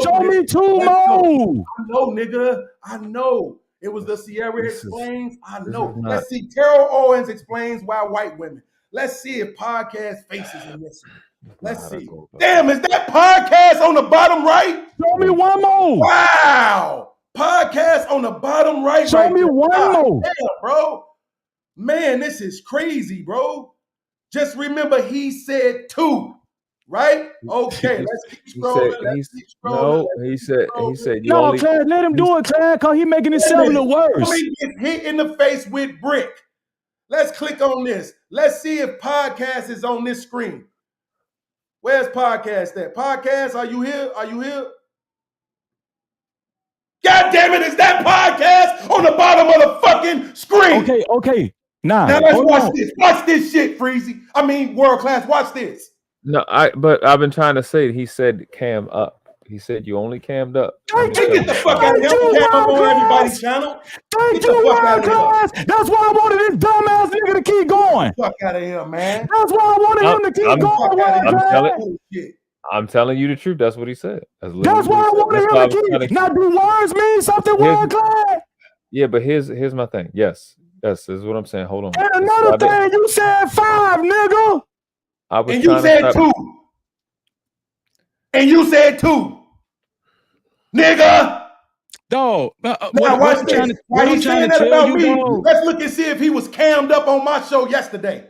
Show me 2 more. I know, nigga. I know. It was the Sierra explains. I know. Let's see. Terrell Owens explains why white women. Let's see if Podcast Faces in this one. Let's see. Damn, is that Podcast on the bottom right? Show me 1 more. Wow. Podcast on the bottom right. Show me 1 more. Damn, bro. Man, this is crazy, bro. Just remember he said 2, right? Okay, let's keep scrolling. He said you no, only Claire, let him do it, Claire, because he making it sound a little worse. Somebody get hit in the face with brick. Let's click on this. Let's see if Podcast is on this screen. Where's Podcast at? Podcast, are you here? Are you here? God damn it, is that Podcast on the bottom of the fucking screen? Okay. Now let's watch this. Watch this shit, Freezy. I mean, world class, watch this. No, but I've been trying to say he said cam up. He said you only cammed up. Get the fuck out of here. Cam up on everybody's channel. Thank you, world class. That's why I wanted this dumbass nigga to keep going. Fuck out of here, man. That's why I wanted him to keep going. I'm telling you the truth. That's what he said. That's why I wanted him to keep. Now, do words mean something, world class? Yeah, but here's my thing. Yes, this is what I'm saying. Hold on. And another thing, you said 5, nigga. And you said 2. And you said 2. Nigga. Dog. Now watch this. Why he saying that about me? Let's look and see if he was cammed up on my show yesterday.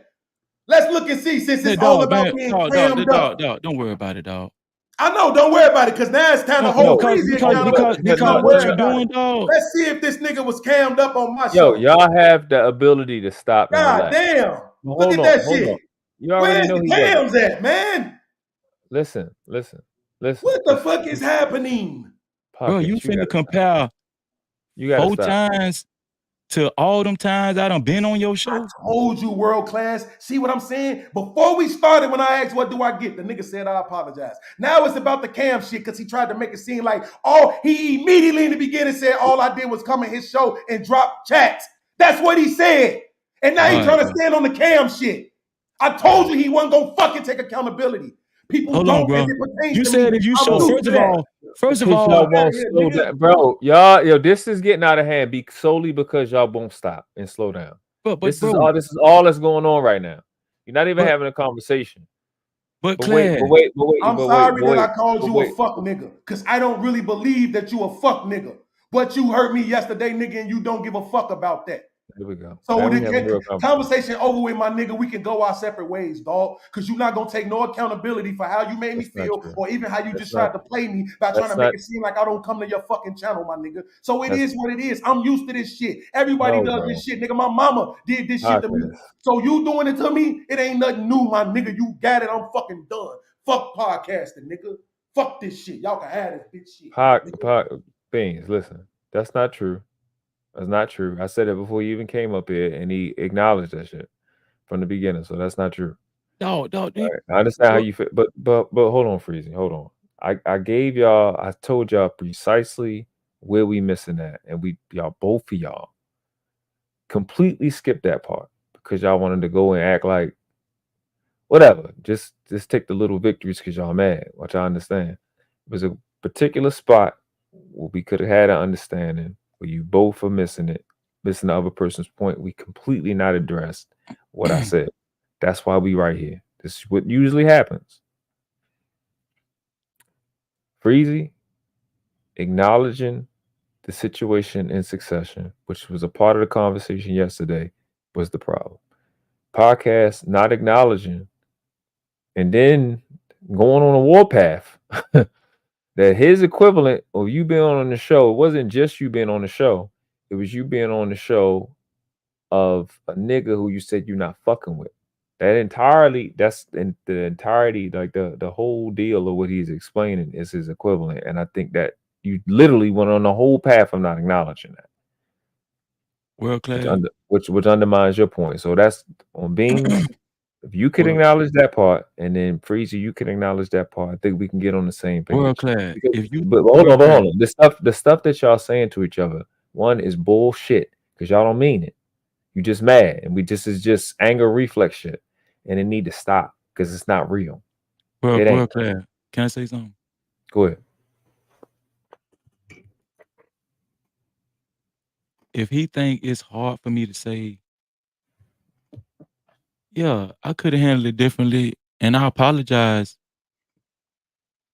Let's look and see since it's all about being cammed up. Don't worry about it, dog. I know, don't worry about it, because now it's time to hold crazy because what you're doing, dog. Let's see if this nigga was cammed up on my Yo, show. y'all have the ability to stop. God damn. Look at that shit. You already know the cams at, man? Listen. What the fuck is happening? Bro, you finna compare 4 times to all them times I done been on your show? I told you, world class. See what I'm saying? Before we started, when I asked, what do I get? The nigga said, I apologize. Now it's about the cam shit, because he tried to make it seem like, he immediately in the beginning said, all I did was come in his show and drop chats. That's what he said. And now he's trying to stand on the cam shit. I told you he wasn't going to fucking take accountability. People Hold don't, on, bro. as it pertains You to said me, if you I'm show, gonna first of all, y'all won't slow down, bro. Y'all, this is getting out of hand solely because y'all won't stop and slow down. But this is all that's going on right now. You're not even having a conversation. But wait. I'm sorry that I called you a fuck nigga, because I don't really believe that you a fuck nigga. But you hurt me yesterday, nigga, and you don't give a fuck about that. There we go. So Now when we it having a real get conversation over with, my nigga, we can go our separate ways, dog. Because you're not gonna take no accountability for how you made me feel, or even how you just tried to play me by trying to make it seem like I don't come to your fucking channel, my nigga. So it is what it is. I'm used to this shit. Everybody does this shit, nigga. My mama did this shit to me. So you doing it to me, it ain't nothing new, my nigga. You got it. I'm fucking done. Fuck podcasting, nigga. Fuck this shit. Y'all can have this bitch shit. Beanz, listen, that's not true. That's not true. I said it before you even came up here, and he acknowledged that shit from the beginning. So that's not true. Dog. Right. I understand how you feel, but hold on, Freezy. Hold on. I told y'all precisely where we missing at, and both of y'all completely skipped that part because y'all wanted to go and act like whatever. Just take the little victories because y'all mad, which I understand. It was a particular spot where we could have had an understanding where you both are missing the other person's point. We completely not addressed what I said. That's why we right here. This is what usually happens. Freezy acknowledging the situation in succession, which was a part of the conversation yesterday, was the problem. Podcast not acknowledging and then going on a warpath that his equivalent of you being on the show, it wasn't just you being on the show, it was you being on the show of a nigga who you said you're not fucking with. That's in the entirety, like the whole deal of what he's explaining is his equivalent. And I think that you literally went on the whole path of not acknowledging that. World class. Which undermines your point. So that's on Beanz. If you could acknowledge that part, and then Freezy, you can acknowledge that part, I think we can get on the same page. World class. But hold on. The stuff that y'all saying to each other, one is bullshit because y'all don't mean it. You just mad, and is just anger reflex shit, and it need to stop because it's not real. World class. Can I say something? Go ahead. If he think it's hard for me to say, yeah, I could have handled it differently, and I apologize.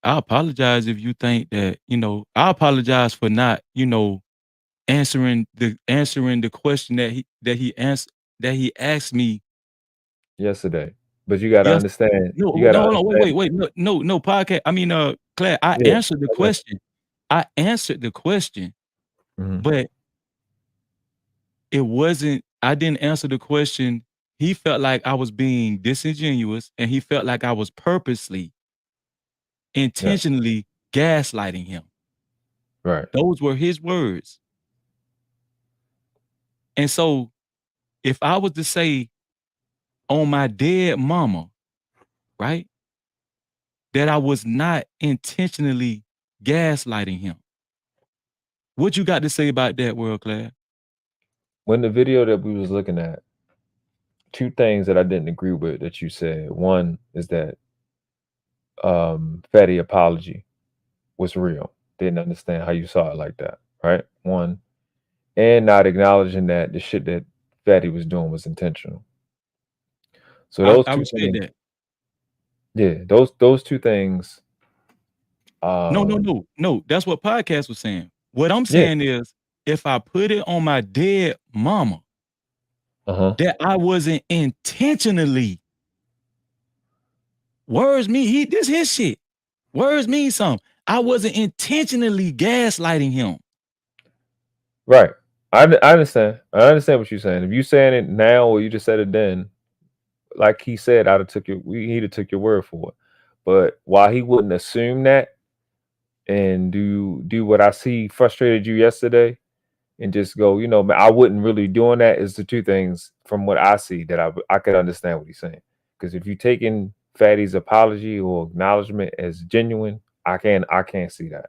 I apologize if you think that, I apologize for not, answering the question that he asked me yesterday. But you gotta understand. No, podcast. I mean, Claire, I answered the question. I answered the question, but it wasn't, I didn't answer the question. He felt like I was being disingenuous, and he felt like I was purposely, intentionally gaslighting him. Right. Those were his words. And so if I was to say on my dead mama, right, that I was not intentionally gaslighting him, what you got to say about that, World Class? When the video that we was looking at, two things that I didn't agree with that you said. One is that Fatty apology was real. Didn't understand how you saw it like that, right? One. And not acknowledging that the shit that Fatty was doing was intentional. So those two things. Yeah, those two things. No. That's what Podcast was saying. What I'm saying is, if I put it on my dead mama, that I wasn't intentionally. Words mean this his shit. Words mean something. I wasn't intentionally gaslighting him. Right. I understand. I understand what you're saying. If you saying it now or you just said it then, like he said, he'd have took your word for it. But while he wouldn't assume that and do what I see frustrated you yesterday and just go, I wouldn't really doing that is the two things from what I see that I could understand what he's saying. Because if you taking Fatty's apology or acknowledgement as genuine, I can't see that.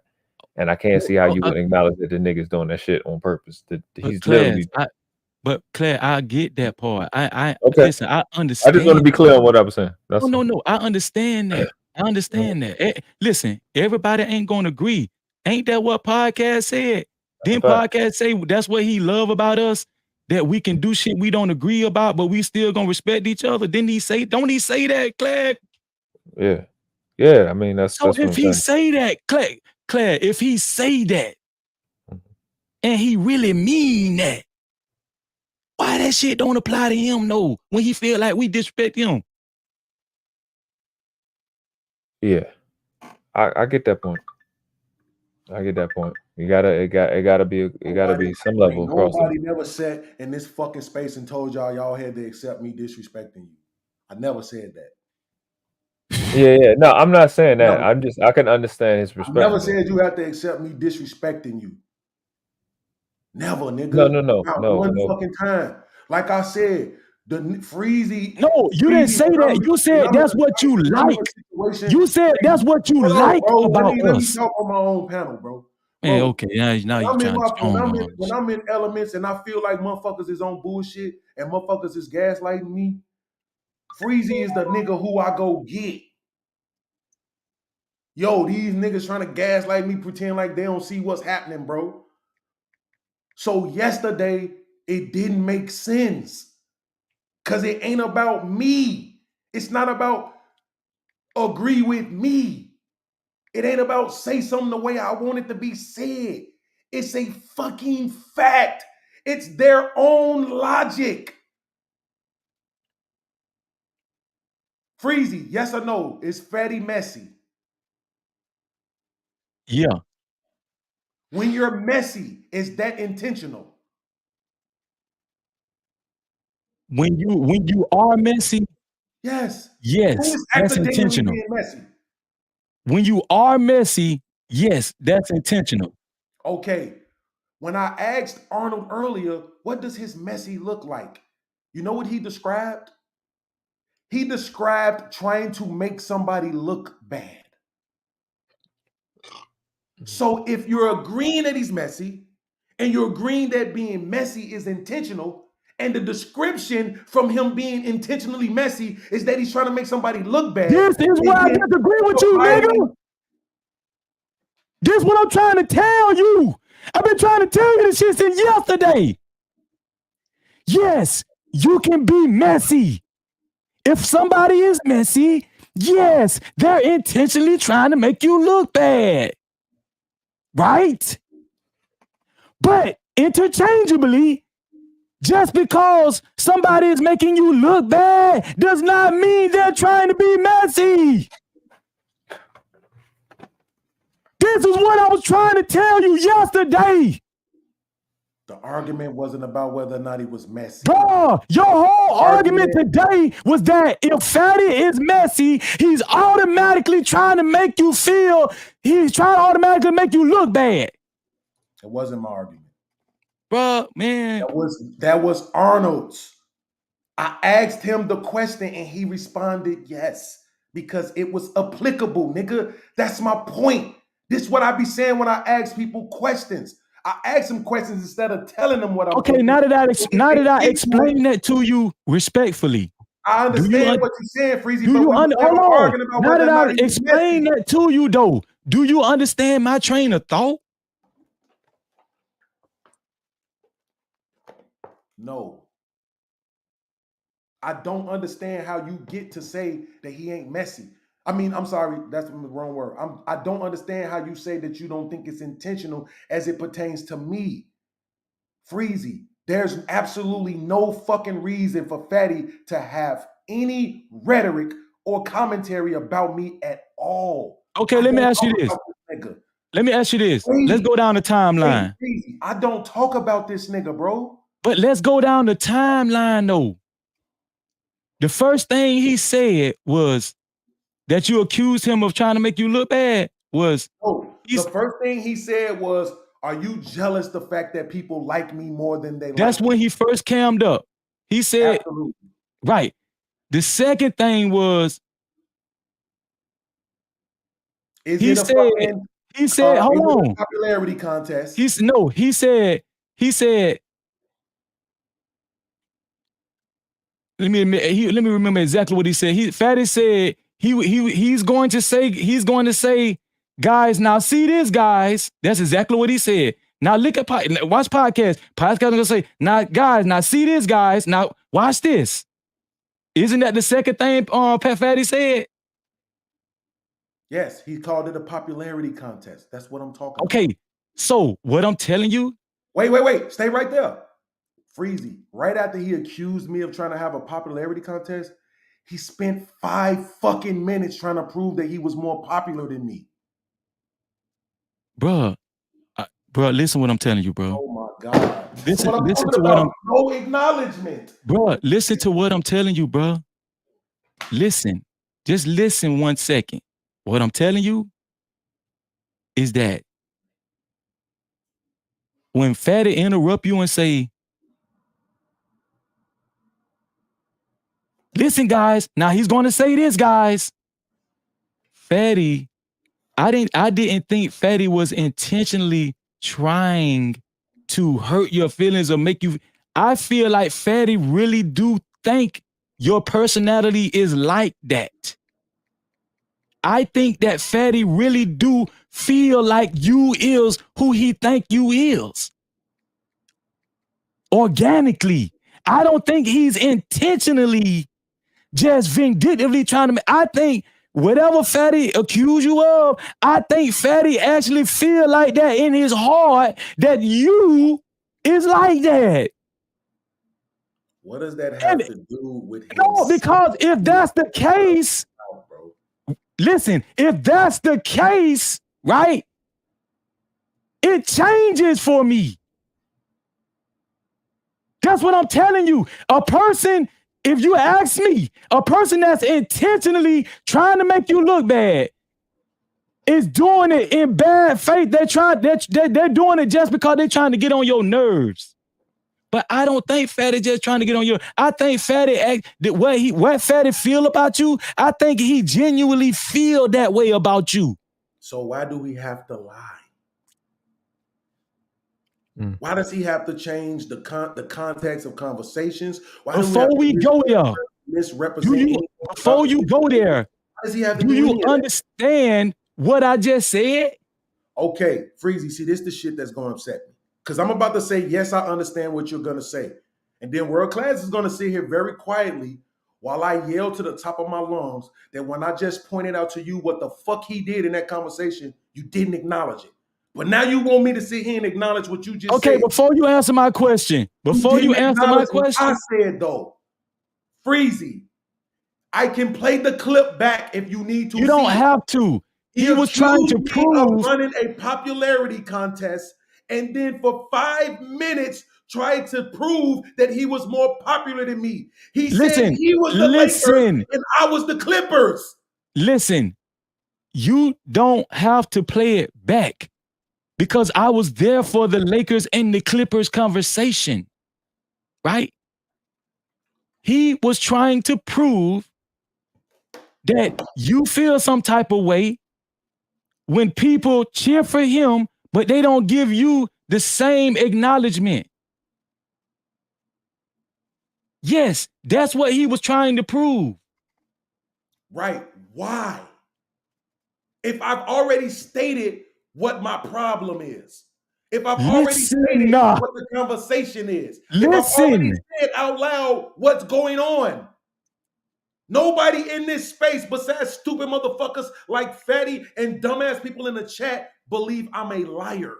And I can't see how you would acknowledge that the nigga's doing that shit on purpose. That he's literally. But Claire, I get that part. Okay. Listen, I understand. I just want to be clear on what I was saying. No. I understand that. I understand that. Listen, everybody ain't gonna agree. Ain't that what Podcast said? Didn't Podcast say that's what he love about us? That we can do shit we don't agree about, but we still gonna respect each other. Didn't he say? Don't he say that, Claire? Yeah. I mean, that's so. That's If he say that, Claire, if he say that, and he really mean that, Why that shit don't apply to him, no, when he feel like we disrespect him? Yeah, I get that point. I get that point. It gotta be some level of crossing. Nobody never sat in this fucking space and told y'all had to accept me disrespecting you. I never said that. Yeah. No, I'm not saying that. I can understand his I perspective. never said you have to accept me disrespecting you. Never, nigga. No. Not one fucking time. Like I said, the Freezy. No, you didn't say that. You said that's what you like. You said that's what you like about Let me us. talk on my own panel, bro. Man, okay, now you trying to strong arm. When I'm in elements and I feel like motherfuckers is on bullshit and motherfuckers is gaslighting me, Freezy is the nigga who I go get. Yo, these niggas trying to gaslight me, pretend like they don't see what's happening, bro. So yesterday, it didn't make sense. Because it ain't about me. It's not about agree with me. It ain't about say something the way I want it to be said. It's a fucking fact. It's their own logic. Freezy, yes or no? Is Fatty messy? Yeah. When you're messy, is that intentional? When you are messy, yes. Yes, Who is that's accidentally intentional. being messy? When you are messy, yes, that's intentional. Okay. When I asked Arnold earlier, what does his messy look like? You know what he described? He described trying to make somebody look bad. So if you're agreeing that he's messy and you're agreeing that being messy is intentional, and the description from him being intentionally messy is that he's trying to make somebody look bad. This is where I disagree with you, nigga. This is what I'm trying to tell you. I've been trying to tell you this shit since yesterday. Yes, you can be messy. If somebody is messy, yes, they're intentionally trying to make you look bad. Right? But interchangeably, just because somebody is making you look bad does not mean they're trying to be messy. This is what I was trying to tell you yesterday. The argument wasn't about whether or not he was messy. Bro, your whole argument today was that if Fatty is messy, he's automatically trying to make you feel, he's trying to automatically make you look bad. It wasn't my argument. Bro, man. That was Arnold's. I asked him the question and he responded yes, because it was applicable, nigga. That's my point. This is what I be saying when I ask people questions. I ask them questions instead of telling them what I'm okay, thinking. now that I explain that to you respectfully. I understand what you're saying, Freezy, do but you we were never arguing about now whether that or not I he was explain messy. that to you, though, do you understand my train of thought? No. I don't understand how you get to say that he ain't messy. I mean, I'm sorry, that's the wrong word. I don't understand how you say that you don't think it's intentional as it pertains to me. Freezy, there's absolutely no fucking reason for Fatty to have any rhetoric or commentary about me at all. Okay, let me ask you this. Let me ask you this. Let's go down the timeline. Freezy, I don't talk about this nigga, bro. But let's go down the timeline, though. The first thing he said was that you accused him of trying to make you look bad was... The first thing he said was, are you jealous the fact that people like me more than they That's like when he first cammed up. He said... Absolutely. Right. The second thing was... He said, hold on. Popularity contest. He said, let me remember exactly what he said. Fatty said he's going to say, guys, now see this, guys. That's exactly what he said. Now look at watch podcast. Podcast gonna say, now guys, now see this, guys. Now watch this. Isn't that the second thing Fatty said? Yes, he called it a popularity contest. That's what I'm talking about. Okay, so what I'm telling you. Wait. Stay right there. Freezy, right after he accused me of trying to have a popularity contest, he spent 5 fucking minutes trying to prove that he was more popular than me. Bruh, listen what I'm telling you, bro. Oh my God. Listen to what I'm no acknowledgement. Bruh, listen to what I'm telling you, bruh. Listen. Just listen 1 second. What I'm telling you is that when Fatty interrupt you and say, listen, guys, now he's going to say this, guys. Fatty, I didn't think Fatty was intentionally trying to hurt your feelings or make you. I feel like Fatty really do think your personality is like that. I think that Fatty really do feel like you is who he think you is. Organically. I don't think he's intentionally just vindictively trying to. I think whatever Fatty accuse you of, I think Fatty actually feel like that in his heart that you is like that. What does that have to do with him? No, because if that's the case, listen, if that's the case, right, it changes for me. That's what I'm telling you. A person, if you ask me, a person that's intentionally trying to make you look bad is doing it in bad faith. They're doing it just because they're trying to get on your nerves. But I don't think Fatty just trying to get on your. I think Fatty what Fatty feel about you. I think he genuinely feel that way about you. So why do we have to lie? Why does he have to change the context of conversations? Why before we go there, misrepresent? Before you go there, why does he have to do you understand what I just said? Okay, Freezy, see, this is the shit that's going to upset me. Because I'm about to say, yes, I understand what you're going to say. And then World Class is going to sit here very quietly while I yell to the top of my lungs that when I just pointed out to you what the fuck he did in that conversation, you didn't acknowledge it. But now you want me to sit here and acknowledge what you just said. Okay, before you answer my question, I said, though, Freezy, I can play the clip back if you need to. You don't have to. He was trying to prove running a popularity contest, and then for 5 minutes tried to prove that he was more popular than me. He said he was the Lakers and I was the Clippers. Listen, you don't have to play it back because I was there for the Lakers and the Clippers conversation, right? He was trying to prove that you feel some type of way when people cheer for him, but they don't give you the same acknowledgement. Yes, that's what he was trying to prove. Right. Why? If I've already stated what my problem is, if I've already stated what the conversation is, if I've already said out loud what's going on, nobody in this space besides stupid motherfuckers like Fatty and dumbass people in the chat believe I'm a liar.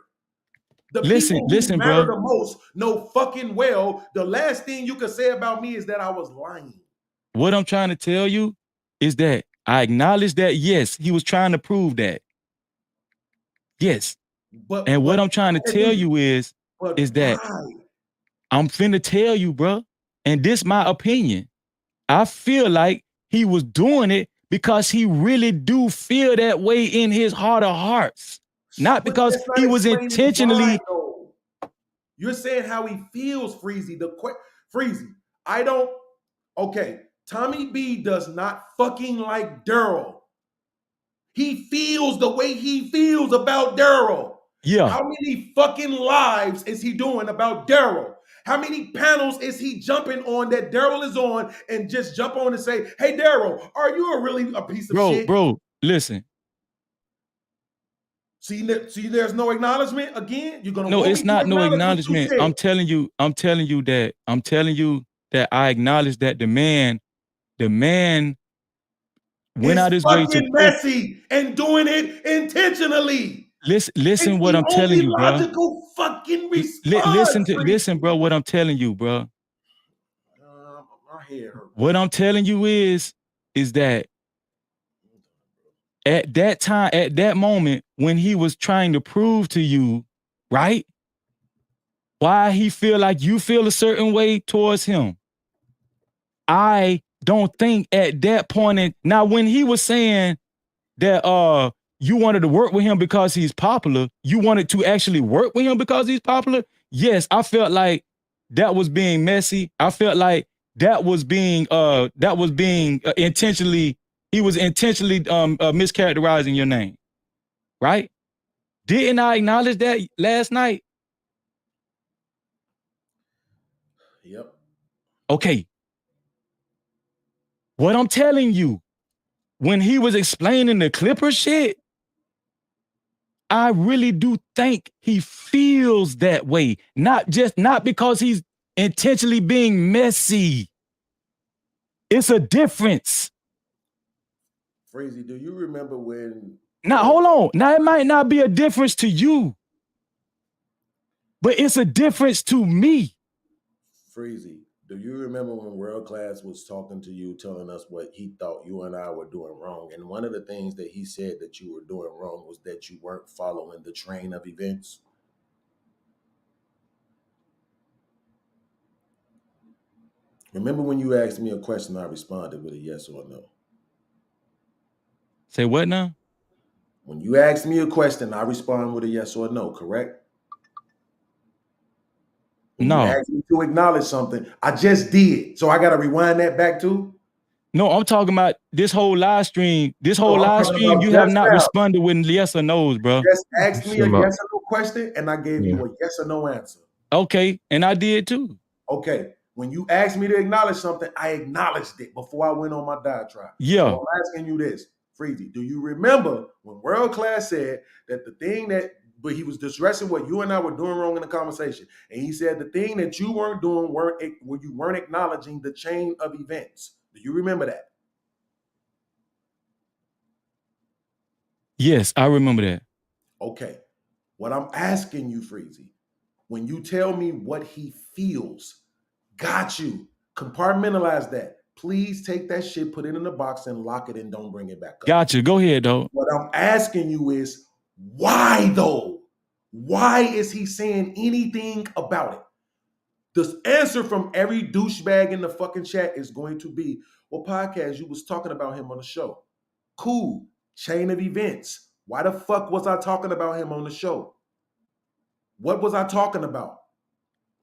The people who matter the most know fucking well the last thing you can say about me is that I was lying. What I'm trying to tell you is that I acknowledge that, yes, he was trying to prove that. Yes. And what I'm trying to tell you is that I'm finna tell you, bro, and this my opinion. I feel like he was doing it because he really do feel that way in his heart of hearts. Not because he was intentionally. You're saying how he feels, Freezy. Freezy, I don't. Okay, Tommy B does not fucking like Daryl. He feels the way he feels about Daryl. Yeah. How many fucking lives is he doing about Daryl? How many panels is he jumping on that Daryl is on and just jump on and say, hey, Daryl, are you really a piece of shit? Bro, listen. See, there's no acknowledgement again. You're gonna. No, it's not no acknowledgement. I'm telling you that I acknowledge that the man went out his way to fucking messy and doing it intentionally. Listen what I'm telling you, bro. Logical fucking response. Listen, bro, what I'm telling you, bro. My head hurt. What I'm telling you is that at that time, at that moment, when he was trying to prove to you, right, why he feel like you feel a certain way towards him. I don't think at that point now when he was saying that you wanted to work with him because he's popular, you wanted to actually work with him because he's popular. Yes, I felt like that was being messy. I felt like that was being intentionally, he was intentionally mischaracterizing your name. Right? Didn't I acknowledge that last night? Yep. Okay. What I'm telling you, when he was explaining the Clipper shit, I really do think he feels that way. Not because he's intentionally being messy. It's a difference. Freezy, do you remember when? Now, hold on. Now, it might not be a difference to you, but it's a difference to me. Freezy, do you remember when World Class was talking to you, telling us what he thought you and I were doing wrong? And one of the things that he said that you were doing wrong was that you weren't following the train of events. Remember when you asked me a question, I responded with a yes or a no. Say what now? When you asked me a question, I respond with a yes or a no, correct? When No. you asked me to acknowledge something, I just did. So I got to rewind that back too? No, I'm talking about this whole live stream. This whole I'm live talking stream, about you have just not now. responded with yes or no's, bro. Just asked me a yes or no question, and I gave you a yes or no answer. Okay, and I did too. Okay, when you asked me to acknowledge something, I acknowledged it before I went on my diatribe. Yeah. So I'm asking you this, Freezy, do you remember when World Class said that the thing that, but he was addressing what you and I were doing wrong in the conversation, and he said the thing that you weren't doing you weren't acknowledging the chain of events. Do you remember that? Yes, I remember that. Okay, what I'm asking you, Freezy, when you tell me what he feels, got you. Compartmentalize that. Please take that shit, put it in a box, and lock it and don't bring it back up. Gotcha. Go ahead, though. What I'm asking you is, why though? Why is he saying anything about it? The answer from every douchebag in the fucking chat is going to be, well, Podcast, you was talking about him on the show. Cool. Chain of events. Why the fuck was I talking about him on the show? What was I talking about?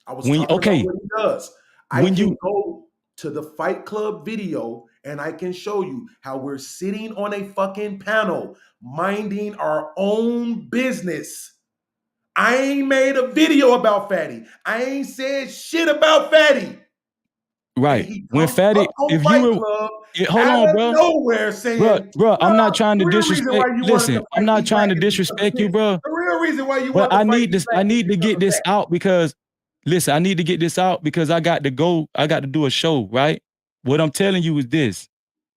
I was talking about what he does. I can go to the Fight Club video and I can show you how we're sitting on a fucking panel, minding our own business. I ain't made a video about Fatty. I ain't said shit about Fatty. Right. When Fatty, if you were, hold on, bro. Nowhere saying, bro, I'm not trying to disrespect. Listen, I'm not trying to disrespect you, bro. The real reason why you but want to I need this. I need to get this out because, listen, I need to get this out because I got to go. I got to do a show, right? What I'm telling you is this,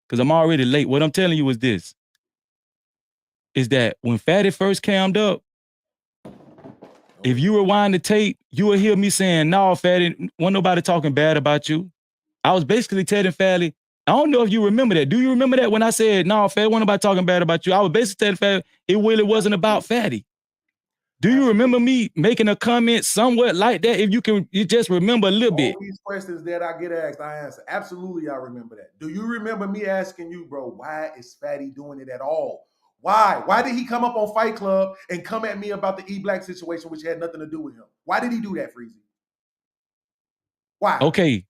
because I'm already late. What I'm telling you is this, is that when Fatty first cammed up, if you rewind the tape, you will hear me saying, no, Fatty, wasn't nobody talking bad about you. I was basically telling Fatty, I don't know if you remember that. Do you remember that when I said, no, Fatty, wasn't nobody talking bad about you? I was basically telling Fatty, it really wasn't about Fatty. Do you remember me making a comment somewhat like that? If you just remember a little bit. All these questions that I get asked, I answer. Absolutely, I remember that. Do you remember me asking you, bro, why is Fatty doing it at all? Why? Why did he come up on Fight Club and come at me about the E-Black situation, which had nothing to do with him? Why did he do that, Freezy? Why? Okay.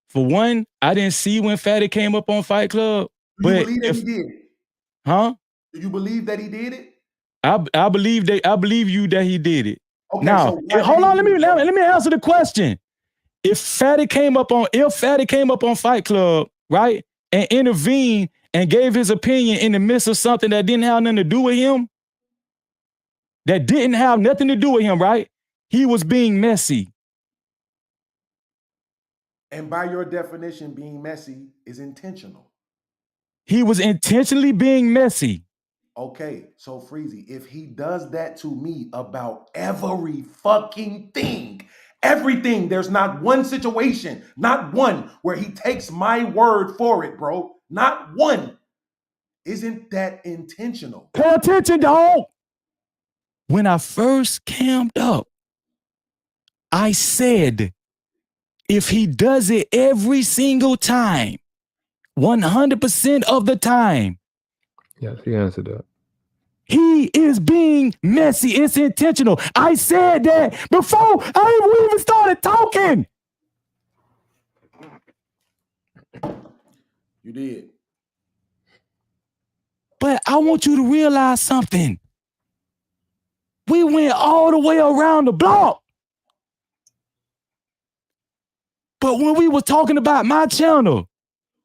For one, I didn't see when Fatty came up on Fight Club. Do you believe that he did it? Huh? Do you believe that he did it? I believe you that he did it. Okay, now, so hold on, let me answer the question. If Fatty came up on Fight Club, right, and intervened and gave his opinion in the midst of something that didn't have nothing to do with him, right? He was being messy. And by your definition, being messy is intentional. He was intentionally being messy. Okay, so Freezy, if he does that to me about every fucking thing, everything, there's not one situation, not one where he takes my word for it, bro. Not one. Isn't that intentional? Pay attention, dog. When I first cammed up, I said, if he does it every single time, 100% of the time, Yes, he answered that. he is being messy. It's intentional. I said that before I even started talking. You did. But I want you to realize something. We went all the way around the block. But when we were talking about my channel,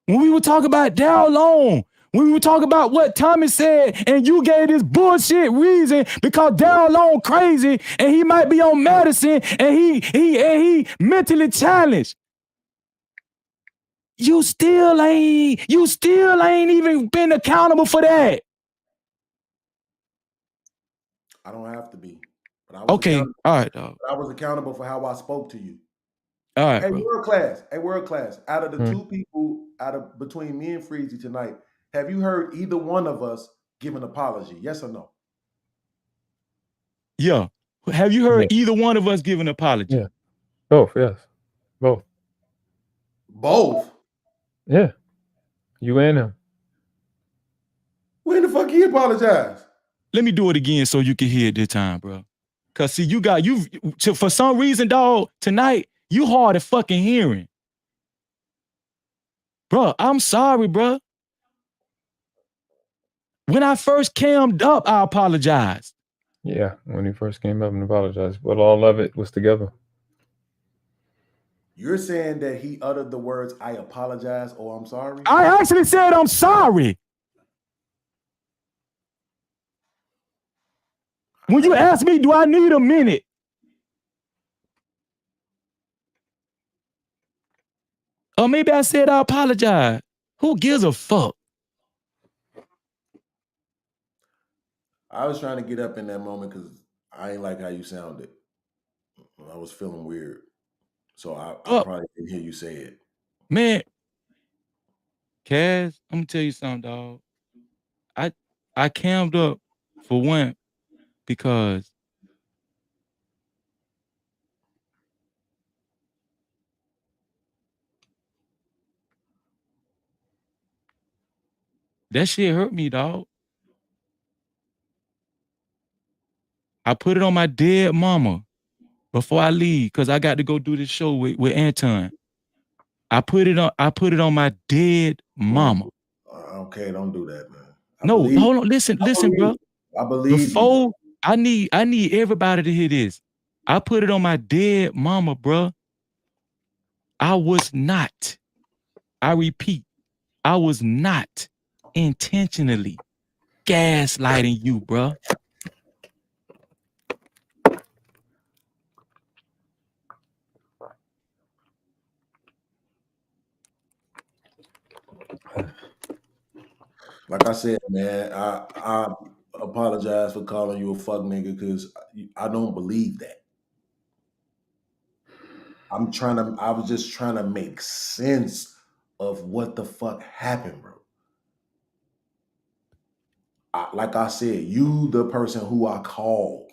when we were talking about Daryl Long, when we were talking about what Tommy said, and you gave this bullshit reason because Daryl Long crazy and he might be on medicine and he mentally challenged. You still ain't even been accountable for that. I don't have to be. But I was Okay, all right, dog. I was accountable for how I spoke to you. All right, hey, bro. world class. Out of the two people between me and Freezy tonight, have you heard either one of us give an apology? Yes or no? Yeah. Have you heard either one of us give an apology? Yeah. Both, yes. Both. Both? Yeah. You and him. When the fuck he apologized? Let me do it again so you can hear it this time, bro. Cause see, for some reason, dog, tonight, you hard of fucking hearing. Bro, I'm sorry, bro. When I first cammed up, I apologized. Yeah, when he first came up and apologized. But all of it was together. You're saying that he uttered the words, I apologize or I'm sorry? I actually said I'm sorry. When you ask me, do I need a minute? Or maybe I said I apologize. Who gives a fuck? I was trying to get up in that moment because I ain't like how you sounded. I was feeling weird. So I probably didn't hear you say it. Man, Kaz, I'm gonna tell you something, dog. I cammed up for one because that shit hurt me, dog. I put it on my dead mama before I leave because I got to go do this show with Anton. I put it on my dead mama. Okay, don't do that, man. Hold on. Listen, bro. I believe Before you. I need everybody to hear this. I put it on my dead mama, bro. I was not. I repeat, I was not intentionally gaslighting you, bro. Like I said, man, I apologize for calling you a fuck nigga because I don't believe that. I was just trying to make sense of what the fuck happened, bro. Like I said, you the person who I call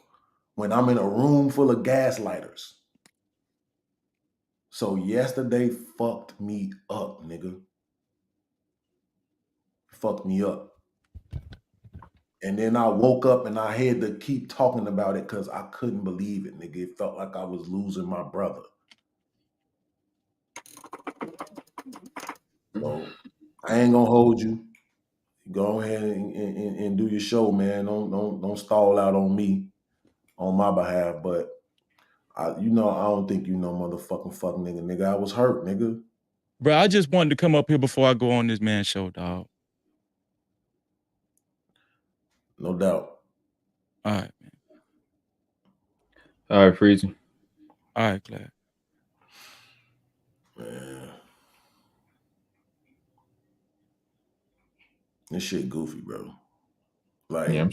when I'm in a room full of gaslighters. So yesterday fucked me up, nigga. Fucked me up. And then I woke up and I had to keep talking about it because I couldn't believe it, nigga. It felt like I was losing my brother. So I ain't gonna hold you. Go ahead and do your show, man. Don't stall out on me on my behalf. But I don't think you know motherfucking fuck nigga. I was hurt, nigga. Bro, I just wanted to come up here before I go on this man's show, dog. No doubt. All right, man. All right, Freezy. All right, Clout. Man. This shit goofy, bro. Like, yeah,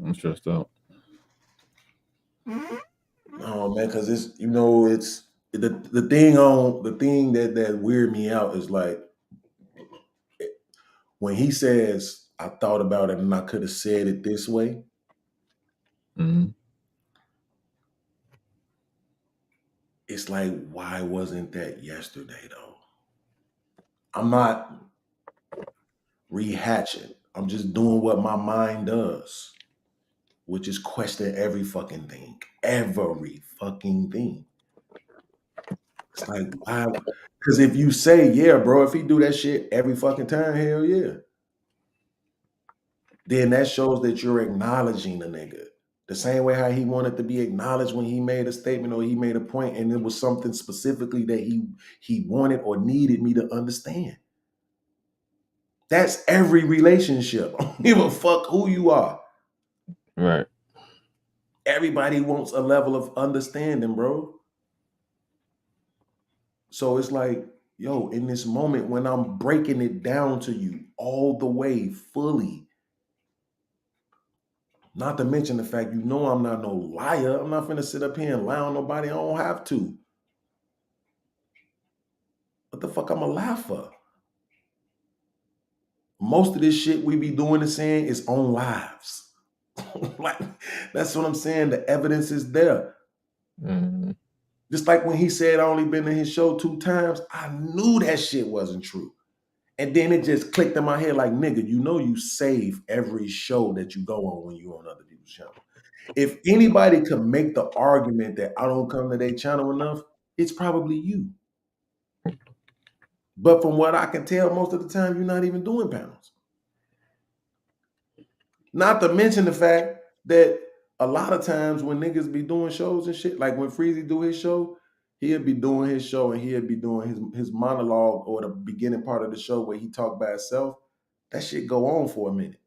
I'm stressed out. Oh man, because it's it's the thing that weirded me out is like when he says I thought about it and I could have said it this way. Mm-hmm. It's like, why wasn't that yesterday though? I'm not rehashing. I'm just doing what my mind does, which is question every fucking thing. Every fucking thing. It's like, why? Because if you say, yeah, bro, if he do that shit every fucking time, hell yeah. Then that shows that you're acknowledging the nigga. The same way how he wanted to be acknowledged when he made a statement or he made a point and it was something specifically that he wanted or needed me to understand. That's every relationship. I don't give a fuck who you are. Right. Everybody wants a level of understanding, bro. So it's like, yo, in this moment when I'm breaking it down to you all the way, fully, not to mention the fact I'm not no liar. I'm not finna sit up here and lie on nobody. I don't have to. What the fuck I'm a lie for? Most of this shit we be doing and saying is on lives. Like, that's what I'm saying. The evidence is there. Mm-hmm. Just like when he said I only been in his show 2 times, I knew that shit wasn't true. And then it just clicked in my head like, nigga, you save every show that you go on when you on other people's channel. If anybody could make the argument that I don't come to their channel enough, it's probably you. But from what I can tell, most of the time, you're not even doing panels. Not to mention the fact that a lot of times when niggas be doing shows and shit, like when Freezy do his show, he'll be doing his show and he'll be doing his monologue or the beginning part of the show where he talk by himself. That shit go on for a minute.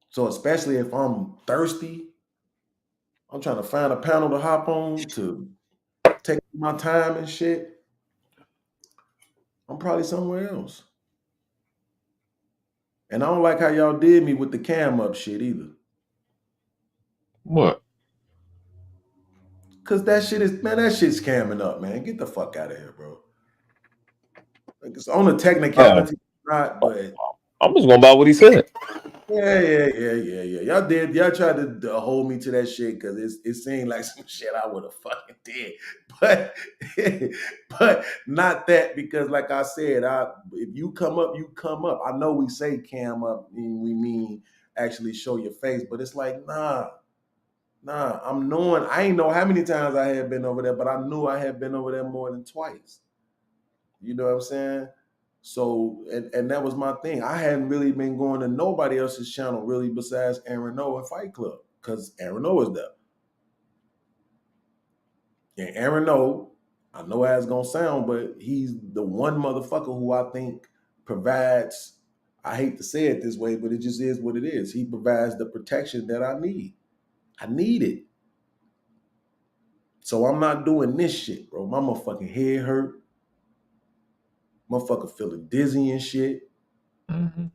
So especially if I'm thirsty, I'm trying to find a panel to hop on to take my time and shit, I'm probably somewhere else. And I don't like how y'all did me with the cam up shit either. What? Cause that shit's camming up, man. Get the fuck out of here, bro. Like, it's on the technicality, not, but I'm just going by what he said. Yeah. Y'all tried to hold me to that shit because it seemed like some shit I would have fucking did. But not that, because like I said, if you come up, you come up. I know we say cam up and we mean actually show your face, but it's like, nah. I'm knowing, I ain't know how many times I had been over there, but I knew I had been over there more than twice. You know what I'm saying? So, and that was my thing. I hadn't really been going to nobody else's channel really besides Aaron O and Fight Club, because Aaron O is there. And Aaron O, I know how it's gonna sound, but he's the one motherfucker who I think provides, I hate to say it this way, but it just is what it is. He provides the protection that I need. I need it. So I'm not doing this shit, bro. My motherfucking head hurt. Motherfucker feeling dizzy and shit. Mm-hmm.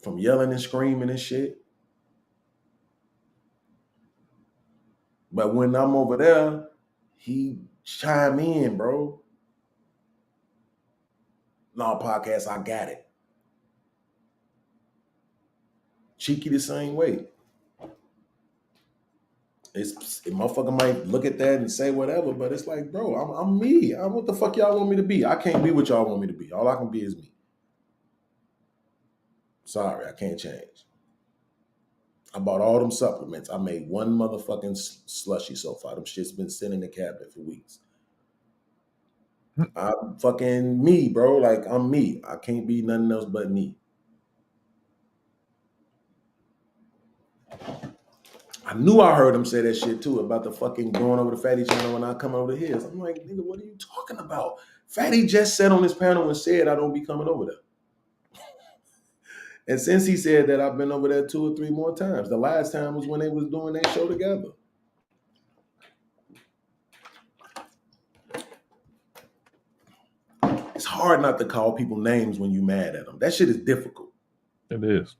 From yelling and screaming and shit. But when I'm over there, he chime in, bro. No, podcast, I got it. Cheeky the same way. Motherfucker might look at that and say whatever, but it's like, bro, I'm me. What the fuck y'all want me to be? I can't be what y'all want me to be. All I can be is me. Sorry, I can't change. I bought all them supplements. I made one motherfucking slushy so far. Them shit's been sitting in the cabinet for weeks. I'm fucking me, bro. Like, I'm me. I can't be nothing else but me. I knew I heard him say that shit too about the fucking going over the Fatty channel when I come over to his. I'm like, nigga, what are you talking about? Fatty just said on his panel and said I don't be coming over there. And since he said that, I've been over there 2 or 3 more times. The last time was when they was doing their show together. It's hard not to call people names when you mad at them. That shit is difficult. It is.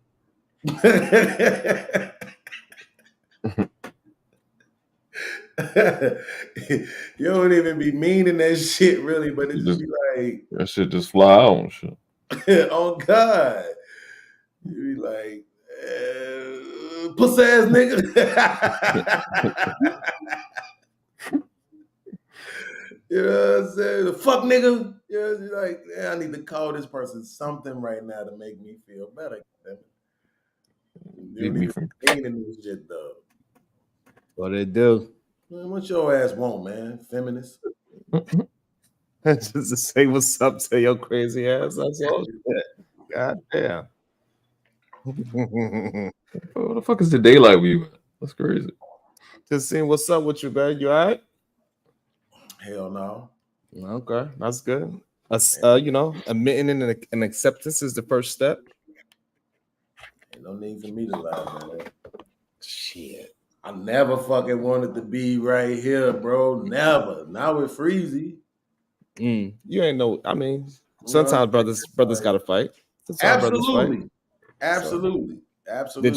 You don't even be meaning that shit really, but it just be like that shit just fly out and shit. Oh God. You be like, pussy ass nigga. You know what I'm saying? The fuck nigga. You know, you're like, I need to call this person something right now to make me feel better. You don't even mean in this shit though. What it do? Man, what your ass want, man? Feminist. Just to say what's up to your crazy ass. That's all. God damn. What the fuck is the daylight with you? That's crazy. Just seeing what's up with you, man. You all right? Hell no. Okay, that's good. Admitting and acceptance is the first step. Ain't no need for me to lie, man. Shit. I never fucking wanted to be right here, bro. Never. Not with Freezy. You ain't know. I mean, sometimes brothers gotta fight. Sometimes Absolutely. Absolutely. Absolutely.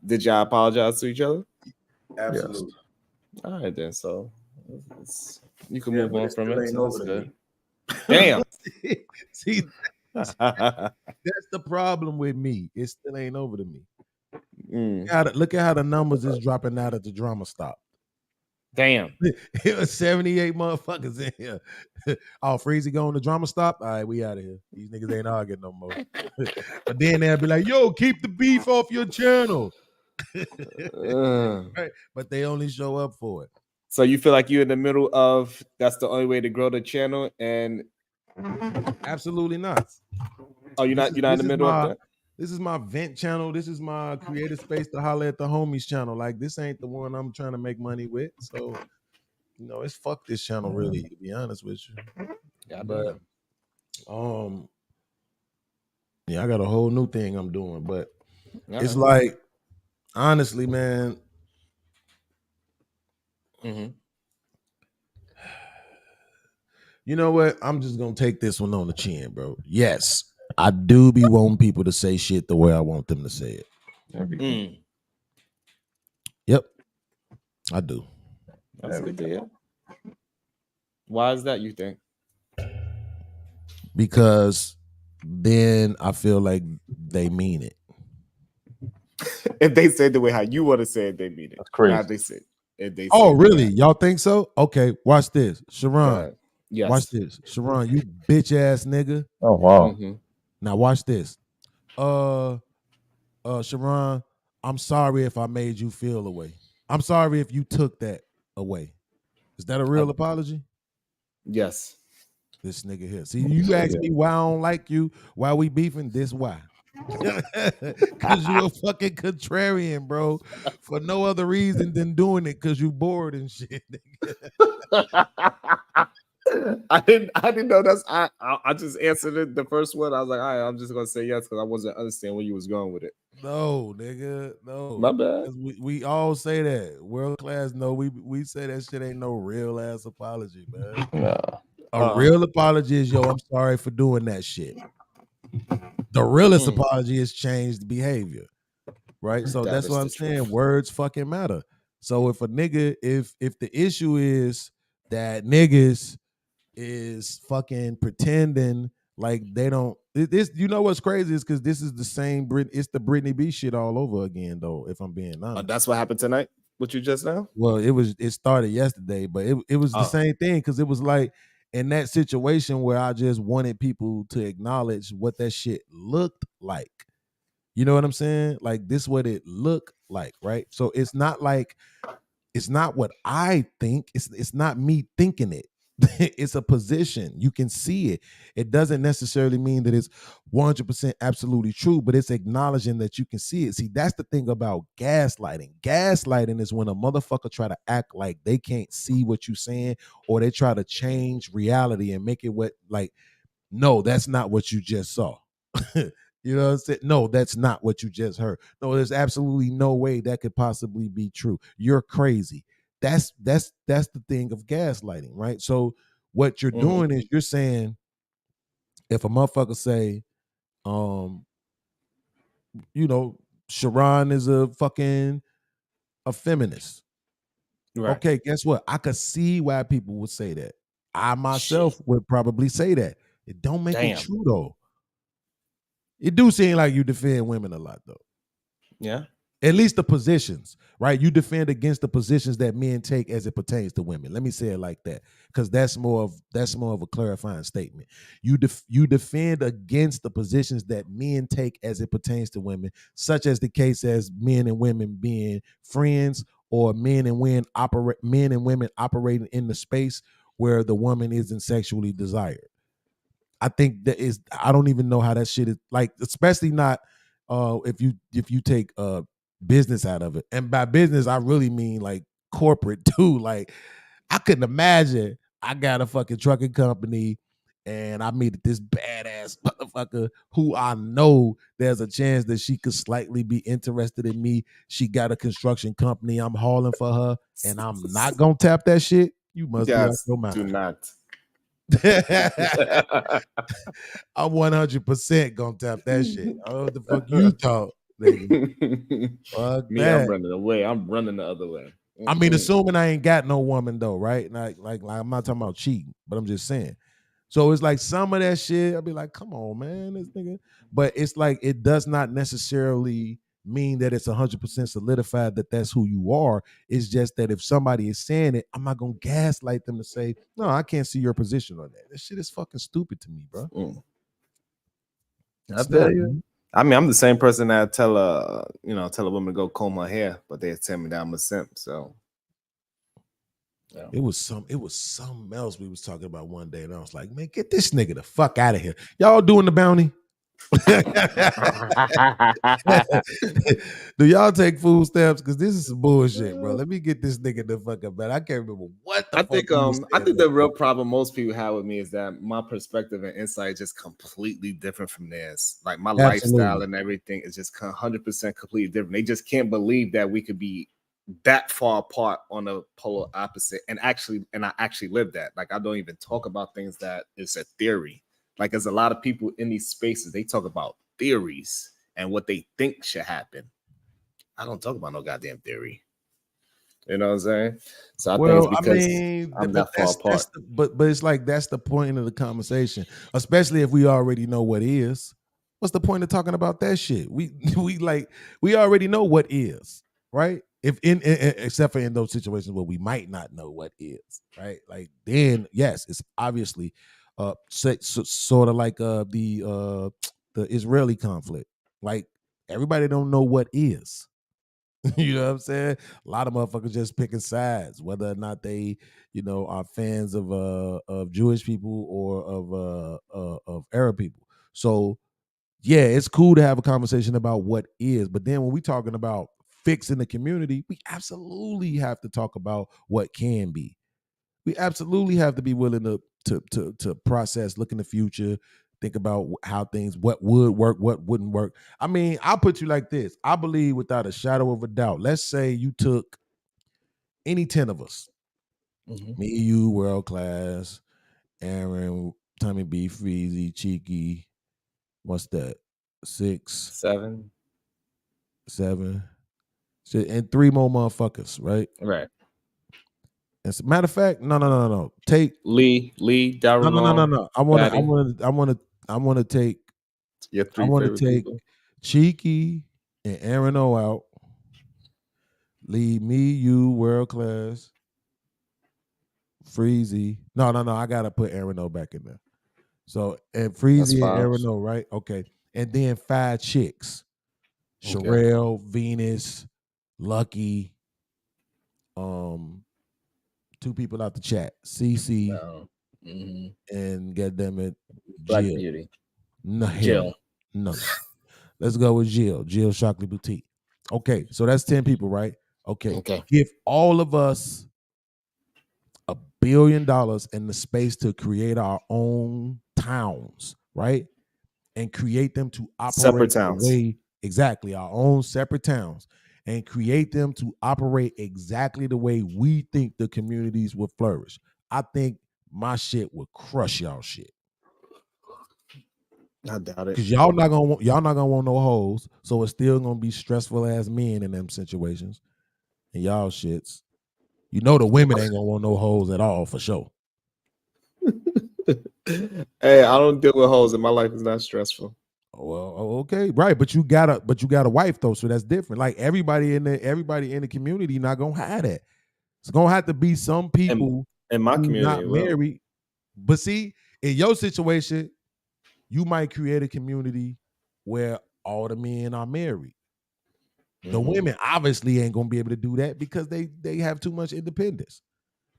Did y'all apologize to each other? Absolutely. Yes. All right then. So you can move on from it. So that's good. Me. Damn. See, that's the problem with me. It still ain't over to me. Look at how the numbers is dropping out at the drama stop. Damn. It was 78 motherfuckers in here. Oh, Freezy going to drama stop? All right, we out of here. These niggas ain't arguing no more. But then they'll be like, yo, keep the beef off your channel. Right? But they only show up for it. So you feel like you're in the middle of that's the only way to grow the channel, and absolutely not. Oh, you're not in the middle of that? This is my vent channel. This is my creative space to holler at the homies channel. Like, this ain't the one I'm trying to make money with. So, it's fuck this channel, really, to be honest with you. Yeah, but I got a whole new thing I'm doing. But it's like, honestly, man. You know what? I'm just gonna take this one on the chin, bro. Yes, I do be wanting people to say shit the way I want them to say it. Yep, I do. That's good to hear. Why is that, you think? Because then I feel like they mean it. If they say the way how you want to say it, they mean it. That's crazy. How they say it. Oh, really? Y'all think so? Okay, watch this. Sharon. Yes. Watch this. Sharon, you bitch ass nigga. Oh, wow. Now watch this. Sharon, I'm sorry if I made you feel away. I'm sorry if you took that away. Is that a real apology? Yes. This nigga here. See, you asked me why I don't like you, why we beefing, this why. Because you a fucking contrarian, bro. For no other reason than doing it because you bored and shit. I didn't know that's I just answered it the first one. I was like, all right, I'm just gonna say yes because I wasn't understanding where you was going with it. No, nigga, no. My bad. We all say that. World class, no, we say that shit ain't no real ass apology, man. Nah. A real apology is, yo, I'm sorry for doing that shit. The realest apology is changed behavior, right? So that's what I'm saying. Words fucking matter. So if a nigga, if the issue is that niggas is fucking pretending like they don't, this, you know what's crazy is because this is the same it's the Britney B shit all over again, though, if I'm being honest. That's what happened tonight? What you just now? Well, it started yesterday, but it was the same thing because it was like in that situation where I just wanted people to acknowledge what that shit looked like. You know what I'm saying? Like, this what it looked like, right? So it's not like, it's not what I think. It's not me thinking it. It's a position. You can see it. It doesn't necessarily mean that it's 100% absolutely true, but it's acknowledging that you can see it. See, that's the thing about gaslighting. Gaslighting is when a motherfucker try to act like they can't see what you're saying, or they try to change reality and make it what, like, no, that's not what you just saw. You know what I'm saying? No, that's not what you just heard. No, there's absolutely no way that could possibly be true. You're crazy. That's the thing of gaslighting, right? So what you're doing is you're saying, if a motherfucker say, Sharon is a feminist. Right. Okay, guess what? I could see why people would say that. I myself would probably say that. It don't make it true though. It do seem like you defend women a lot though. Yeah. At least the positions, right? You defend against the positions that men take as it pertains to women. Let me say it like that, because that's more of a clarifying statement. You defend against the positions that men take as it pertains to women, such as the case as men and women being friends, or men and women operating in the space where the woman isn't sexually desired. I think I don't even know how that shit is like, especially not if you take business out of it. And by business, I really mean like corporate too. Like, I couldn't imagine I got a fucking trucking company and I meet this badass motherfucker who I know there's a chance that she could slightly be interested in me. She got a construction company. I'm hauling for her and I'm not gonna tap that shit. You must be out Yes, your mind. do not. I'm 100% gonna tap that shit. Oh, what the fuck you thought, nigga? Fuck Me, that. I'm running away. I'm running the other way. I mean, assuming I ain't got no woman though, right? Like I'm not talking about cheating, but I'm just saying. So it's like some of that shit, I'll be like, come on, man, this nigga. But it's like it does not necessarily mean that it's 100% solidified that that's who you are. It's just that if somebody is saying it, I'm not gonna gaslight them to say, no, I can't see your position on that. This shit is fucking stupid to me, bro. I feel you. I mean, I'm the same person that tell a woman to go comb her hair, but they tell me that I'm a simp. So yeah. It was something else we was talking about one day, and I was like, man, get this nigga the fuck out of here. Y'all doing the bounty? Do y'all take food stamps? Because this is some bullshit, bro. Let me get this nigga the fuck up, man. I can't remember what the I fuck think the real problem most people have with me is that my perspective and insight is just completely different from theirs. Like my lifestyle and everything is just 100% completely different. They just can't believe that we could be that far apart on a polar opposite, and I actually live that. Like, I don't even talk about things that is a theory. Like, there's a lot of people in these spaces, they talk about theories and what they think should happen. I don't talk about no goddamn theory. You know what I'm saying? So I think it's because I'm that far apart. But it's like that's the point of the conversation, especially if we already know what is. What's the point of talking about that shit? We already know what is, right? If except for in those situations where we might not know what is, right? Like, then yes, it's obviously sort of like the Israeli conflict. Like, everybody don't know what is. You know what I'm saying? A lot of motherfuckers just picking sides, whether or not they, are fans of Jewish people or of Arab people. So yeah, it's cool to have a conversation about what is, but then when we talking about fixing the community, we absolutely have to talk about what can be. We absolutely have to be willing to process, look in the future, think about how things, what would work, what wouldn't work. I mean, I'll put you like this. I believe without a shadow of a doubt, let's say you took any 10 of us, me, you, World Class, Aaron, Tommy B, Freezy, Cheeky, what's that? 7, and 3 more motherfuckers, right? Right. As a matter of fact, no. Take Lee, Darren. No. I want to take your 3 I want to favorite take people. Cheeky and Aaron O out. Leave me, you, World Class, Freezy. No. I gotta put Aaron O back in there. So, and Freezy and Aaron O, right? Okay. And then 5 chicks. Okay. Sherelle, Venus, Lucky, 2 people out the chat, CC, and goddammit, Black Jill. Beauty. No, Jill. No. Let's go with Jill Shockley Boutique. Okay, so that's 10 people, right? Okay. Give all of us $1 billion in the space to create our own towns, right? And create them to operate Separate towns. Exactly, our own separate towns, and create them to operate exactly the way we think the communities would flourish. I think my shit would crush y'all shit. I doubt it. Because y'all not gonna want no hoes, so it's still gonna be stressful ass men in them situations. And y'all shits, you know the women ain't gonna want no hoes at all for sure. Hey, I don't deal with hoes, and my life is not stressful. Well, okay, right, but you got a wife though, so that's different. Like everybody in the community not gonna have that. It's gonna have to be some people in my who community not married. But see, in your situation, you might create a community where all the men are married. The women obviously ain't gonna be able to do that because they have too much independence.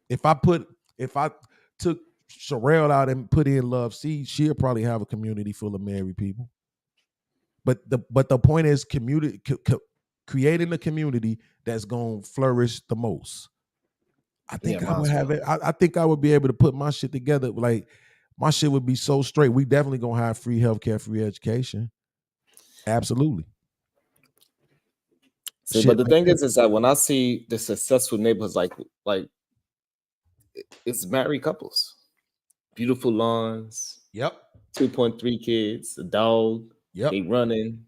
If I took Sherelle out and put in Love C, she'll probably have a community full of married people. But the point is creating a community that's gonna flourish the most. I think I would have it. I think I would be able to put my shit together. Like my shit would be so straight. We definitely gonna have free healthcare, free education. Absolutely. See, but the thing is that when I see the successful neighborhoods, like it's married couples, beautiful lawns. Yep. 2.3 kids, a dog. Yep. They running.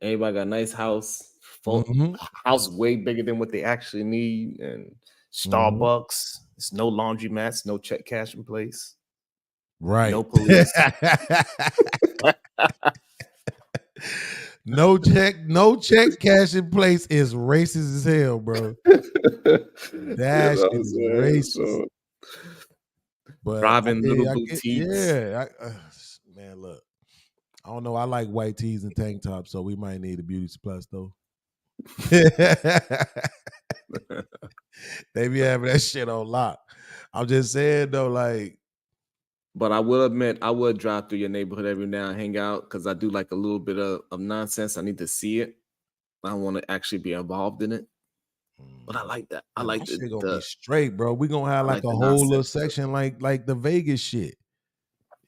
Everybody got a nice house. Mm-hmm. House way bigger than what they actually need, and Starbucks. It's no laundromats, no check cash in place. Right. No police. No check cash in place is racist as hell, bro. That shit is racist. But driving little boutiques. Yeah, man, look. I don't know. I like white tees and tank tops, so we might need a beauty supply store. They be having that shit on lock. I'm just saying though, like. But I will admit, I would drive through your neighborhood every now and hang out because I do like a little bit of nonsense. I need to see it. I want to actually be involved in it. But I like that. I like that shit gonna be straight, bro. We gonna have like a whole little section like the Vegas shit.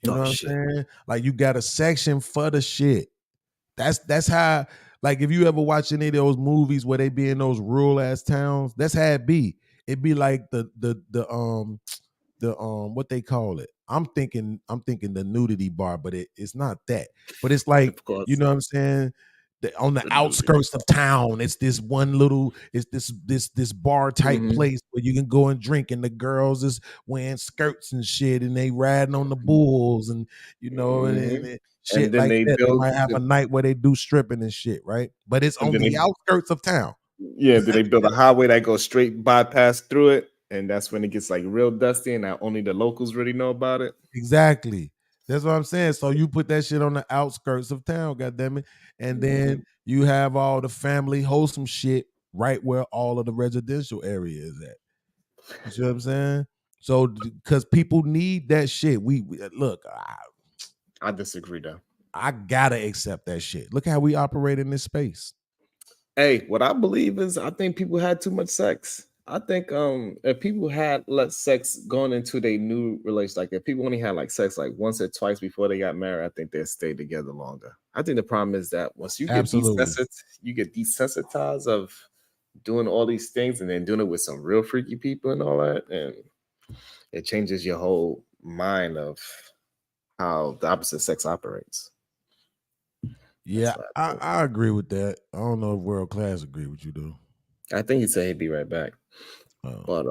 You know what I'm saying? Like you got a section for the shit. That's how. Like if you ever watch any of those movies where they be in those rural ass towns, that's how it be. It be like the what they call it. I'm thinking the nudity bar, but it's not that. But it's like, you know what I'm saying? On the outskirts of town, it's this one little, it's this bar type place where you can go and drink, and the girls is wearing skirts and shit, and they riding on the bulls, and you know, and shit and then like they that. build they might have a night where they do stripping and shit, right? But it's on the outskirts of town. Yeah, then they build a highway that goes straight bypass through it, and that's when it gets like real dusty, and now only the locals really know about it. Exactly. That's what I'm saying. So you put that shit on the outskirts of town, goddammit, and then you have all the family wholesome shit right where all of the residential area is at. You see what I'm saying? So because people need that shit. We look. I disagree though. I gotta accept that shit. Look how we operate in this space. Hey, what I believe is I think people had too much sex. I think if people had less sex going into their new relationship, like if people only had like sex like once or twice before they got married, I think they'd stay together longer. I think the problem is that once you get desensitized of doing all these things and then doing it with some real freaky people and all that, and it changes your whole mind of how the opposite sex operates. Yeah, I agree with that. I don't know if World Class agree with you though. I think he said he'd be right back. But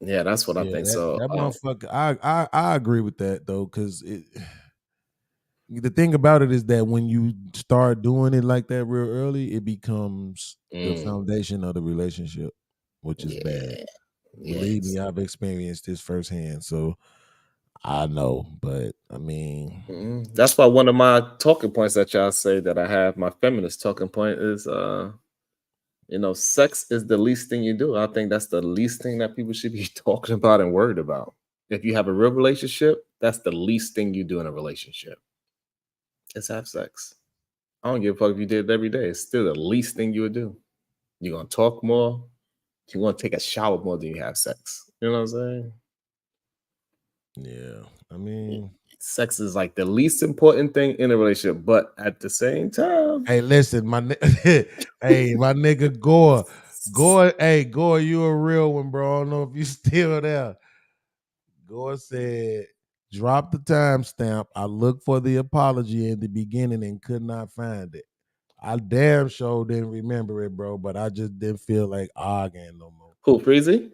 yeah, that's what I think. So that motherfucker, I agree with that though, because the thing about it is that when you start doing it like that real early, it becomes the foundation of the relationship, which is bad. Believe me, I've experienced this firsthand, so I know. But I mean, that's why one of my talking points that y'all say that I have, my feminist talking point is sex is the least thing you do. I think that's the least thing that people should be talking about and worried about. If you have a real relationship, that's the least thing you do in a relationship. Is have sex. I don't give a fuck if you did it every day. It's still the least thing you would do. You're going to talk more. You're going to take a shower more than you have sex. You know what I'm saying? Yeah. I mean, sex is like the least important thing in a relationship, but at the same time. Hey, listen, my nigga Gore. Gore, you a real one, bro. I don't know if you still there. Gore said Drop the timestamp. I looked for the apology in the beginning and could not find it. I damn sure didn't remember it, bro, but I just didn't feel like arguing no more. Who, Freezy?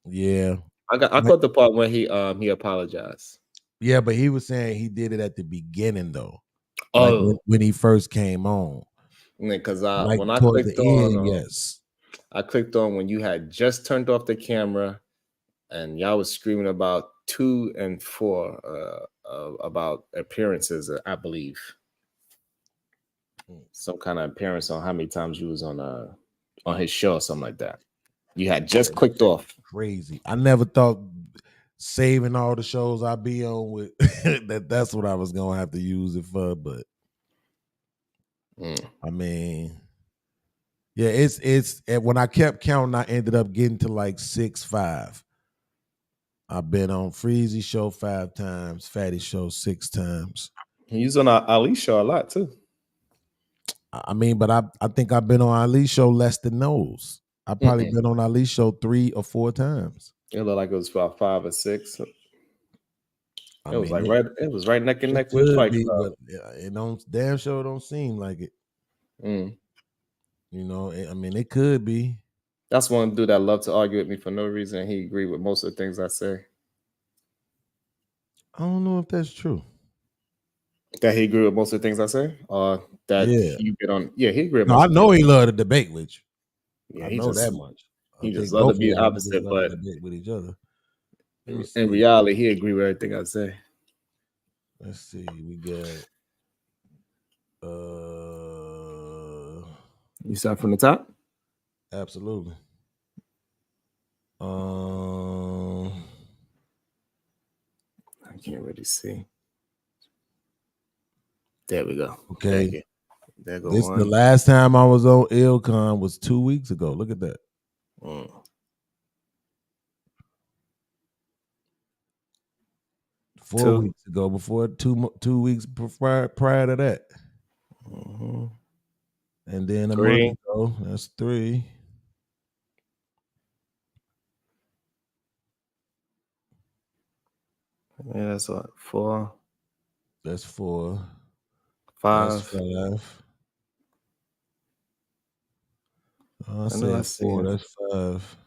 Yeah. I caught the part when he apologized. Yeah, but he was saying he did it at the beginning though. Oh, like when he first came on. Because Like when I towards clicked the on, end, yes. I clicked on when you had just turned off the camera, and y'all was screaming about 2 and 4 about appearances. I believe some kind of appearance on how many times you was on his show or something like that. You had just clicked off. Crazy. I never thought saving all the shows I be on with that's what I was gonna have to use it for, but I mean, yeah, it's when I kept counting, I ended up getting to like 6-5. I've been on Freezy show 5 times, Fatty show 6 times. He was on Ali show a lot too. I mean, but I think I've been on Ali show less than those. I've probably been on Ali show 3 or 4 times. It looked like it was about 5 or 6. It was mean, like it was right neck and neck with Fight Club. It don't damn sure don't seem like it. Mm. You know, I mean, it could be. That's one dude that loved to argue with me for no reason. He agreed with most of the things I say. I don't know if that's true. That he agreed with most of the things I say, or that you get on. Yeah, he agreed. No, I know he loved to debate with you. Yeah, I he know just, that much. He just loved to be opposite, but with each other. In reality, he agreed with everything I say. Let's see. We got. You start from the top. Absolutely. I can't really see. There we go. Okay. There go This one. the last time I was on ILCON was 2 weeks ago. Look at that. 4 weeks ago. Before 2 weeks prior to that. And then a 3. month ago, that's 3. Yeah, that's what, 4. That's 4. 5. That's 5. I'll I know I say 4. see it. That's 5.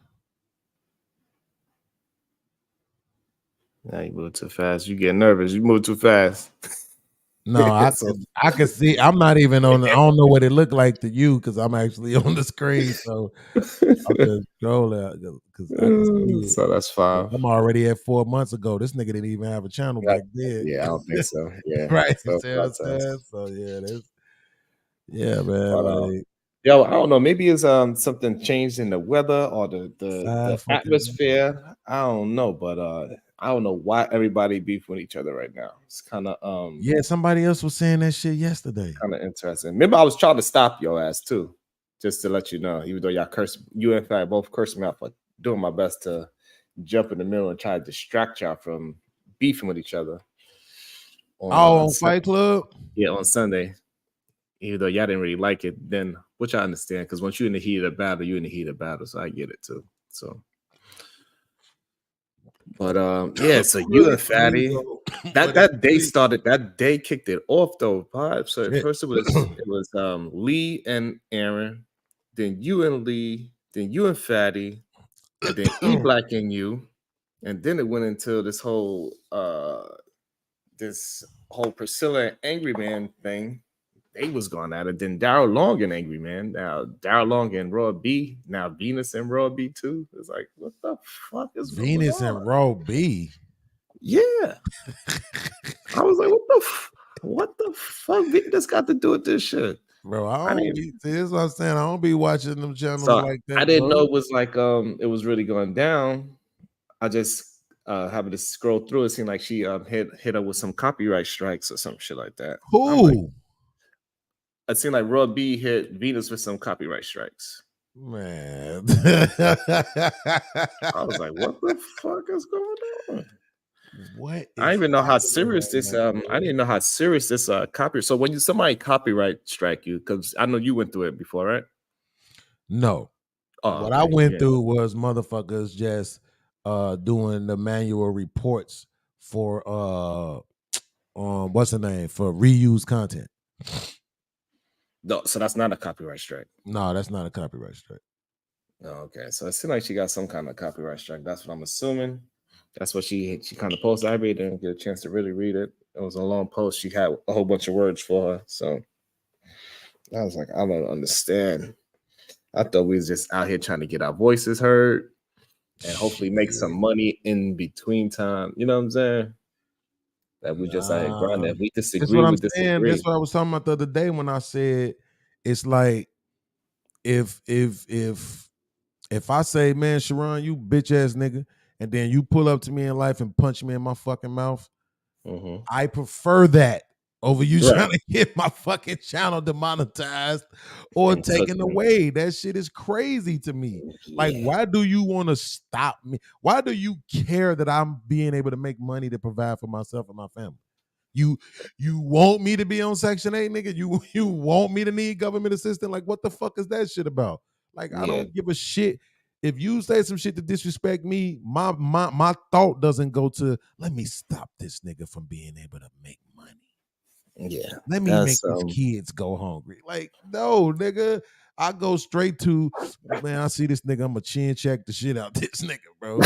Now you move too fast. You get nervous. You move too fast. No, I can see. I'm not even on. I don't know what it looked like to you because I'm actually on the screen. So I'm just scrolling because I can see it. So that's 5. I'm already at 4 months ago. This nigga didn't even have a channel back then. Yeah, I don't think so. Yeah, right. So, You see what I'm saying? So yeah, man. But, like, yo, I don't know. Maybe it's something changed in the weather or the 5 fucking atmosphere. I don't know, but I don't know why everybody beef with each other right now. It's kind of yeah. Somebody else was saying that shit yesterday. kind of interesting. Remember, I was trying to stop your ass too, just to let you know. Even though y'all cursed, you and I both cursed me out for doing my best to jump in the middle and try to distract y'all from beefing with each other. On Fight Club? Yeah, on Sunday. Even though y'all didn't really like it, then which I understand, because once you're in the heat of battle, you're in the heat of battle, so I get it too. So, but yeah, so you and Fatty, that day started. That day kicked it off though. So at first it was Lee and Aaron, then you and Lee, then you and Fatty, and then E Black and you, and then it went into this whole Priscilla and Angry Man thing. They was going at it. Then Daryl Long and Angry Man. Now Daryl Long and Raw B. Now Venus and Raw B too. It's like, what the fuck is Venus going on? and Raw B? Yeah. I was like, what the fuck Venus got to do with this shit? Bro, I don't see, this is what I'm saying. I don't be watching them channels So like that. I didn't bro. know it was like it was really going down. I just happened to scroll through. It seemed like she hit her with some copyright strikes or some shit like that. Who? It seemed like Raw B hit Venus with some copyright strikes. Man. I was like, what the fuck is going on? What? I didn't even know how serious this I didn't know how serious this copyright. So when somebody copyright strike you, because I know you went through it before, right? No. What I went through was motherfuckers just doing the manual reports for what's the name, for reused content. No, so that's not a copyright strike. No, that's not a copyright strike. Oh, okay, so it seemed like she got some kind of copyright strike. That's what I'm assuming. That's what she kind of posted. I really didn't get a chance to really read it. It was a long post. She had a whole bunch of words for her. So I was like, I don't understand. I thought we was just out here trying to get our voices heard and hopefully make some money in between time. You know what I'm saying? That we just out here grinding. If we disagree, that's what I'm we saying. disagree. That's what I was talking about the other day when I said it's like if I say, man, Sharon, you bitch ass nigga, and then you pull up to me in life and punch me in my fucking mouth, I prefer that over you trying to get my fucking channel demonetized or And taken cooking. away. That shit is crazy to me. Like, why do you want to stop me? Why do you care that I'm being able to make money to provide for myself and my family? You want me to be on Section 8, nigga? You want me to need government assistance? Like, what the fuck is that shit about? Like, I don't give a shit. If you say some shit to disrespect me, my thought doesn't go to, let me stop this nigga from being able to make money. Yeah. Let me make these kids go hungry. Like, no, nigga. I go straight to, man, I see this nigga, I'm going to chin check the shit out this nigga, bro.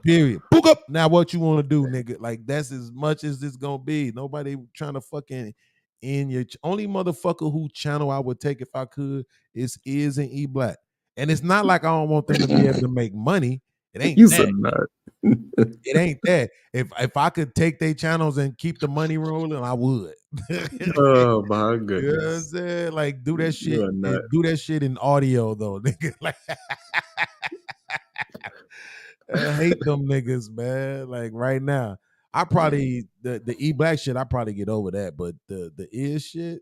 Period. Book up. Now what you want to do, nigga? Like, that's as much as it's going to be. Nobody trying to fucking in your only motherfucker who channel I would take if I could is and E Black. And it's not like I don't want them to be able to make money. It ain't that. It ain't that. If I could take their channels and keep the money rolling, I would. Oh my goodness. You know what I'm saying? Like, do that shit. Do that shit in audio though, nigga. Like, I hate them niggas, man. Like right now, I probably the E Black shit. I probably get over that, but the ear shit,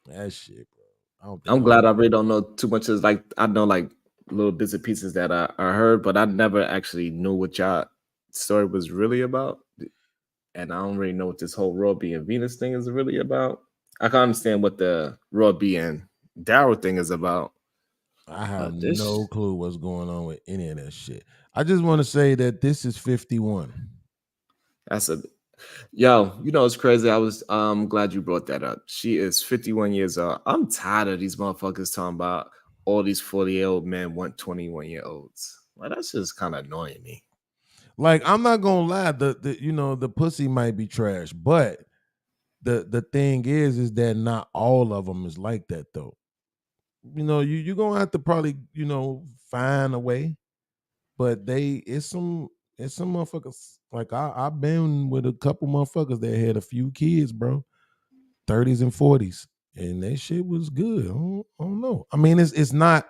that shit, bro. I'm glad I really don't know too much. Is like I know like little bits and pieces that I heard, but I never actually knew what y'all story was really about. And I don't really know what this whole Raw B and Venus thing is really about. I can understand what the Raw B and Daryl thing is about. I have no clue what's going on with any of that shit. I just want to say that this is 51. That's yo, you know it's crazy. I was glad you brought that up. She is 51 years old. I'm tired of these motherfuckers talking about all these 40-year-old men want 21-year-olds. Well, that's just kind of annoying me. Like, I'm not gonna lie, the pussy might be trash, but the thing is that not all of them is like that though. You know, you're gonna have to probably, find a way. But it's some motherfuckers. Like I've been with a couple motherfuckers that had a few kids, bro, 30s and 40s, and that shit was good. I don't know. I mean, it's not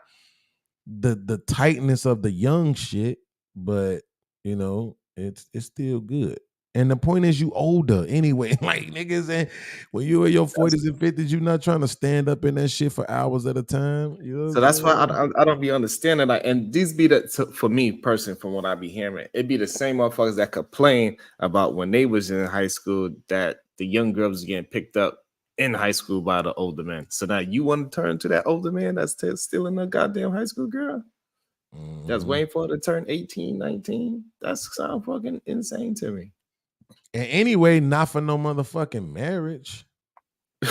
the tightness of the young shit, but it's still good. And the point is, you older anyway. Like niggas, and when you in your 40s and 50s, you're not trying to stand up in that shit for hours at a time. You know. So that's why I don't be understanding that. And these be for me personally, from what I be hearing, it be the same motherfuckers that complain about when they was in high school that the young girls was getting picked up in high school by the older men. So now you want to turn to that older man that's still in the goddamn high school girl? Just waiting for her to turn 18, 19? That sounds fucking insane to me. And anyway, not for no motherfucking marriage. we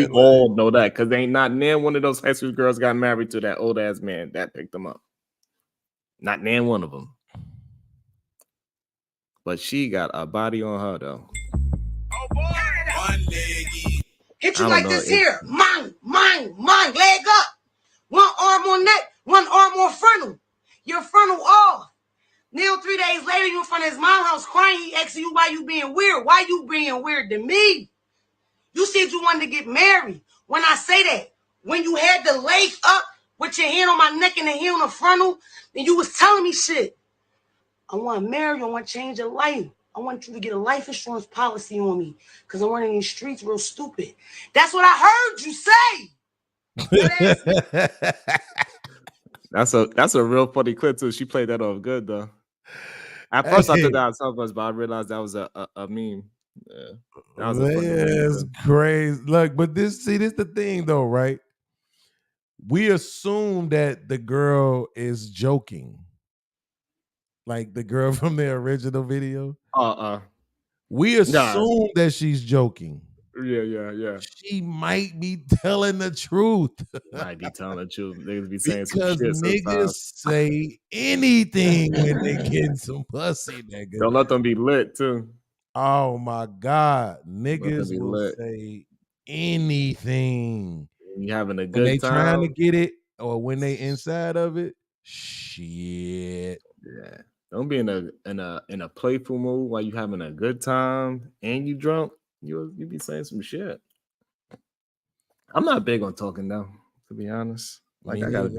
all know that because ain't not nan one of those high school girls got married to that old ass man that picked them up. Not nan one of them. But she got a body on her though. Oh boy, one leggy. Hit you like this here. Mine, leg up. One arm on neck, one arm on frontal. Your frontal off. Now 3 days later, you in front of his mom's house crying. He asking you why you being weird. Why you being weird to me? You said you wanted to get married. When I say that, when you had the leg up with your hand on my neck and the hand on the frontal, and you was telling me shit. I want to marry you. I want to change your life. I want you to get a life insurance policy on me because I'm running these streets real stupid. That's what I heard you say. That's a real funny clip too. She played that off good though. At first I thought that was something, but I realized that was a meme. Yeah, that was That's crazy. Look, but this the thing though, right? We assume that the girl is joking. Like the girl from the original video. Uh-uh. We assume that she's joking. Yeah. She might be telling the truth. Might be telling the truth. Niggas be saying some Because shit niggas sometimes. say anything when they getting some pussy, nigga. Don't let them be lit too. Oh my God. Let them Niggas be will lit. say anything. You having a When good they time. trying to get it or when they inside of it, shit. Yeah. Don't be in a playful mood while you having a good time and you drunk. You be saying some shit. I'm not big on talking though, to be honest. Like Me I gotta neither.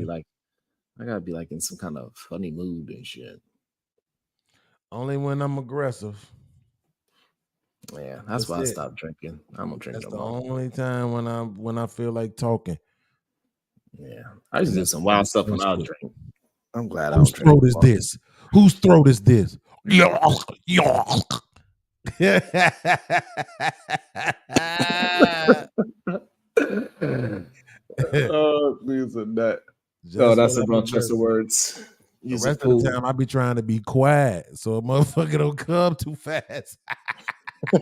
be like in some kind of funny mood and shit. Only when I'm aggressive. Yeah, that's That's why I it. stopped drinking. I'm gonna drink That's no the more. only time when I feel like talking. Yeah, I used to do some wild stuff when I was drinking. I'm glad I Whose don't drink throat is anymore. this? Whose throat is this? Oh, these are that. Just That's when a I'm bunch of aggressive. words. The Use a rest of the fool. time I be trying to be quiet so a motherfucker don't come too fast. Say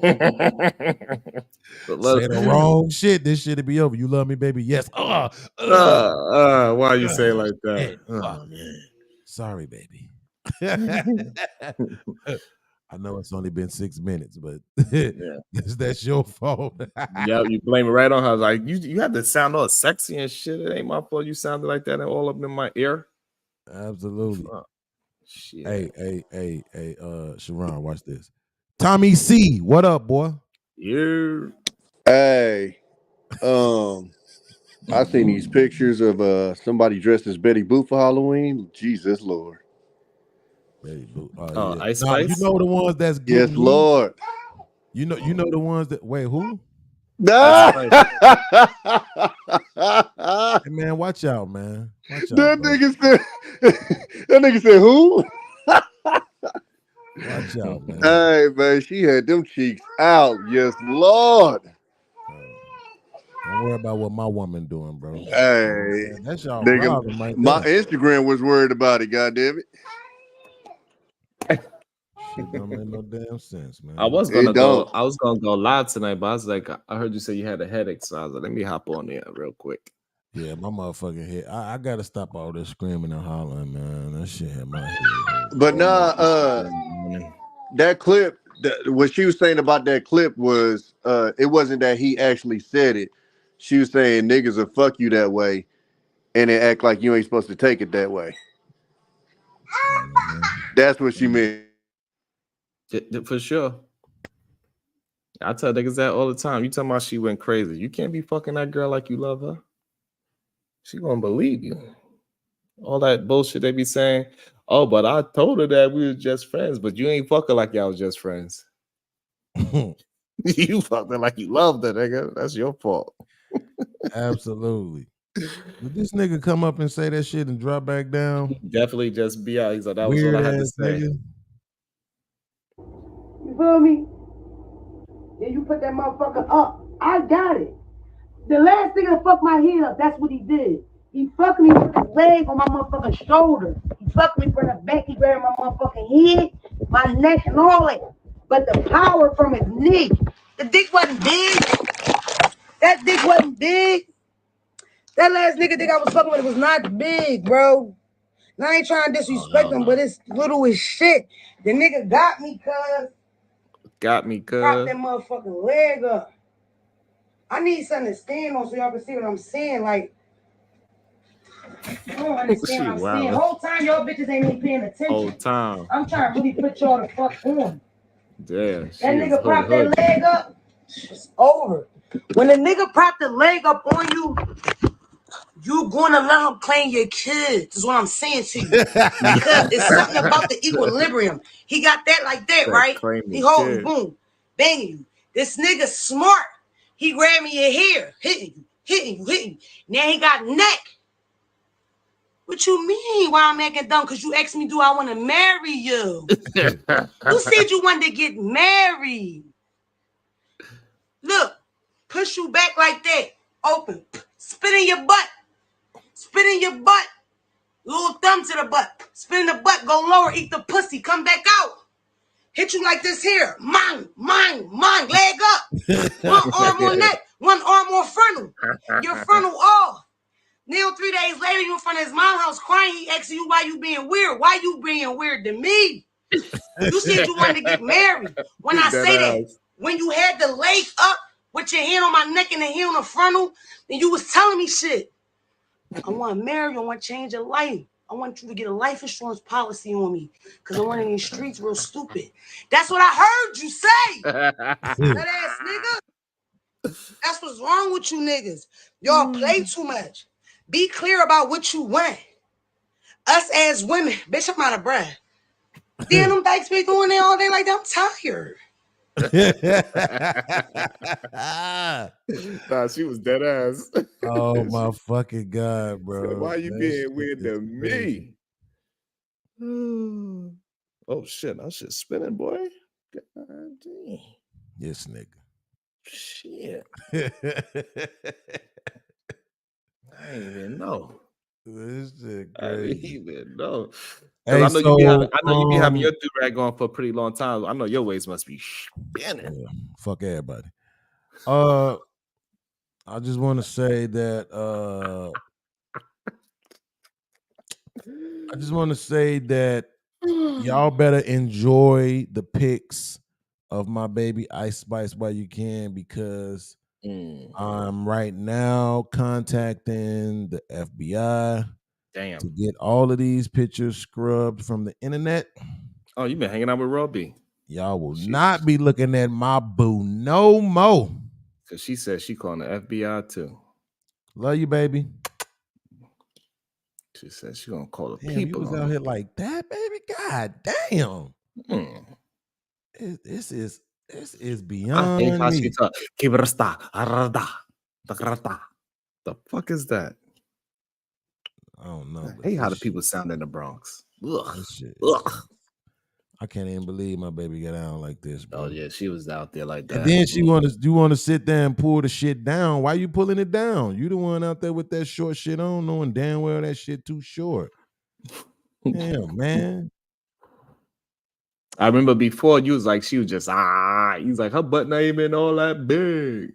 the wrong shit. This shit'll be over. You love me, baby? Yes. Why you say it like that? Fuck. Sorry, baby. I know it's only been 6 minutes, but that's your fault. Yeah, you blame it right on her. Like you had to sound all sexy and shit. It ain't my fault. You sounded like that and all up in my ear. Absolutely. Shit. Hey, Sharon, watch this. Tommy C, what up, boy? Yeah. Hey, I seen these pictures of somebody dressed as Betty Boop for Halloween. Jesus Lord. Betty Boop. Oh, Yeah. Ice Nah, you Spice? know the ones that's Yes, getting Lord. You know the ones that wait, who? Nah. Hey, man, watch out, man. Watch out, That bro. nigga said who? Watch out, man. Hey, man, she had them cheeks out. Yes, Lord. Don't worry about what my woman doing, bro. Hey, That's y'all nigga, problem right my there. Instagram was worried about it. Goddamn it. Shit don't make no damn sense, man. I was It gonna don't. go live tonight, but I was like, I heard you say you had a headache, so I was like, let me hop on there real quick. Yeah, my motherfucking head. I gotta stop all this screaming and hollering, man. That shit had my head hurt. But nah, that clip, what she was saying about that clip was, it wasn't that he actually said it. She was saying niggas will fuck you that way, and they act like you ain't supposed to take it that way. That's what she meant. For sure. I tell niggas that all the time. You talking about she went crazy. You can't be fucking that girl like you love her. She gonna believe you. All that bullshit they be saying. Oh, but I told her that we was just friends, but you ain't fucking like y'all was just friends. You fucked her like you loved her, nigga. That's your fault. Absolutely. Did this nigga come up and say that shit and drop back down? Definitely just be out. He's like, that was Weird all I had to ass say. nigga. You feel me? Then you put that motherfucker up. I got it. The last nigga that fucked my head up, that's what he did. He fucked me with his leg on my motherfucking shoulder. He fucked me from the back. He grabbed my motherfucking head, my neck, and all that. But the power from his knee, the dick wasn't big. That dick wasn't big. That last nigga dick I was fucking with was not big, bro. And I ain't trying to disrespect him, but it's little as shit. The nigga got me, cuz. Got me, Prop cuz. that motherfucking leg up. I need something to stand on so y'all can see what I'm saying. Like, you don't understand what I'm saying. Wow. Whole time y'all bitches ain't even paying attention. Whole time. I'm trying to really put y'all the fuck on. Damn. That nigga prop that leg up, it's over. When the nigga prop the leg up on you, you gonna let him claim your kids, is what I'm saying to you. Because it's something about the equilibrium. He got that like that, right? He holding, boom, banging you. This nigga smart. He grabbing your hair, hitting you. Now he got neck. What you mean? Why I'm acting dumb? Because you asked me, do I want to marry you? Who said you wanted to get married? Look, push you back like that. Open. Spit in your butt. Spit in your butt. Little thumb to the butt. Spin the butt, go lower, eat the pussy, come back out. Hit you like this here. Mine, leg up. One arm on neck, one arm on frontal. Your frontal off. Now 3 days later, you in front of his mom's house crying. He asking you why you being weird. Why you being weird to me? You said you wanted to get married. When I say that, when you had the leg up with your hand on my neck and the hand on the frontal, and you was telling me shit. I want to marry you. I want to change your life. I want you to get a life insurance policy on me because I'm running these streets real stupid. That's what I heard you say. That ass nigga. That's what's wrong with you niggas. Y'all play too much. Be clear about what you want. Us as women, bitch, I'm out of breath. Damn, them dykes be doing it all day like that. I'm tired. Nah, she was dead ass. Oh my fucking god, bro! Why you That being shit weird is to me? Oh shit, that shit's spinning, boy. God damn. Yes, nigga. Shit. I didn't even know. This shit I didn't crazy. even know. Hey, I know you be having, so, I know you be having your do-rag on for a pretty long time. I know your ways must be spinning. Yeah, fuck everybody. I just want to say that y'all better enjoy the pics of my baby Ice Spice while you can, because I'm right now contacting the FBI to get all of these pictures scrubbed from the internet. Oh, you been hanging out with Robbie. Y'all will not be looking at my boo no more. Because she said she calling the FBI too. Love you, baby. She said she gonna call the Damn, people. you was out here like that, baby. God damn. This is beyond I hate how she me. talk. The fuck is that? I don't know. I hate how the people sound in the Bronx. Ugh. Ugh. I can't even believe my baby got out like this, bro. Oh yeah, she was out there like that. And then you want to sit there and pull the shit down. Why you pulling it down? You the one out there with that short shit on, knowing damn well that shit too short. Damn, man. I remember before you was like, she was just you was like, her butt not even all that big.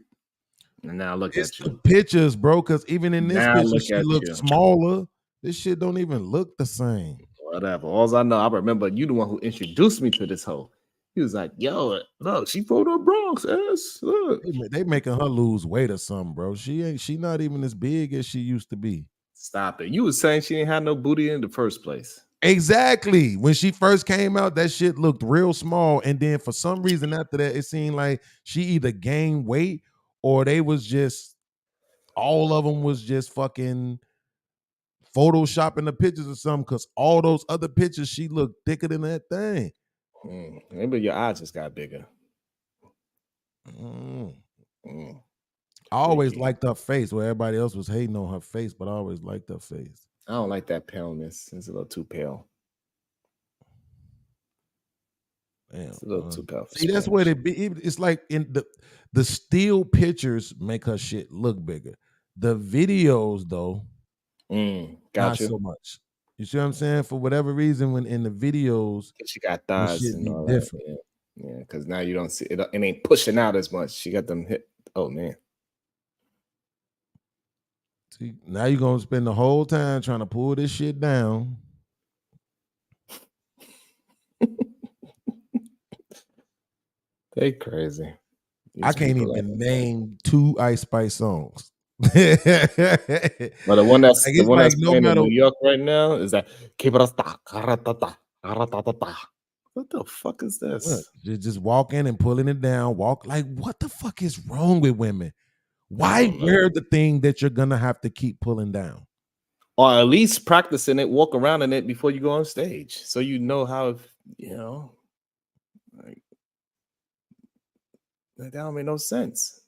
And now look It's at the you. pictures, bro. Because even in this Now picture, look she at looks you. smaller. This shit don't even look the same. Whatever. All I know, I remember you the one who introduced me to this hoe. He was like, yo, look, she from the Bronx, ass. Look. They making her lose weight or something, bro. She not even as big as she used to be. Stop it. You was saying she ain't had no booty in the first place. Exactly. When she first came out, that shit looked real small. And then for some reason after that, it seemed like she either gained weight or they was just, all of them was just fucking photoshopping the pictures or something, because all those other pictures, she looked thicker than that thing. Maybe your eyes just got bigger. I always liked her face, where everybody else was hating on her face, but I always liked her face. I don't like that paleness. It's a little too pale. Damn, it's a little too pale. See, that's what it be. It's like in the still pictures make her shit look bigger. The videos, though, not so much. You see what I'm saying? For whatever reason, when in the videos, she got the thighs shit and be all different. that. Yeah, because now you don't see it. It ain't pushing out as much. She got them hip. Oh man. See, now you're gonna spend the whole time trying to pull this shit down. They crazy. I can't even name 2 Ice Spice songs. But the one that's Like, the it's one like that's no playing matter- in New York right now is that what the fuck is this? Look, just walking and pulling it down. Walk like, what the fuck is wrong with women? Why wear the thing that you're gonna have to keep pulling down? Or at least practicing it, walk around in it before you go on stage, so you know how, you know, like that don't make no sense.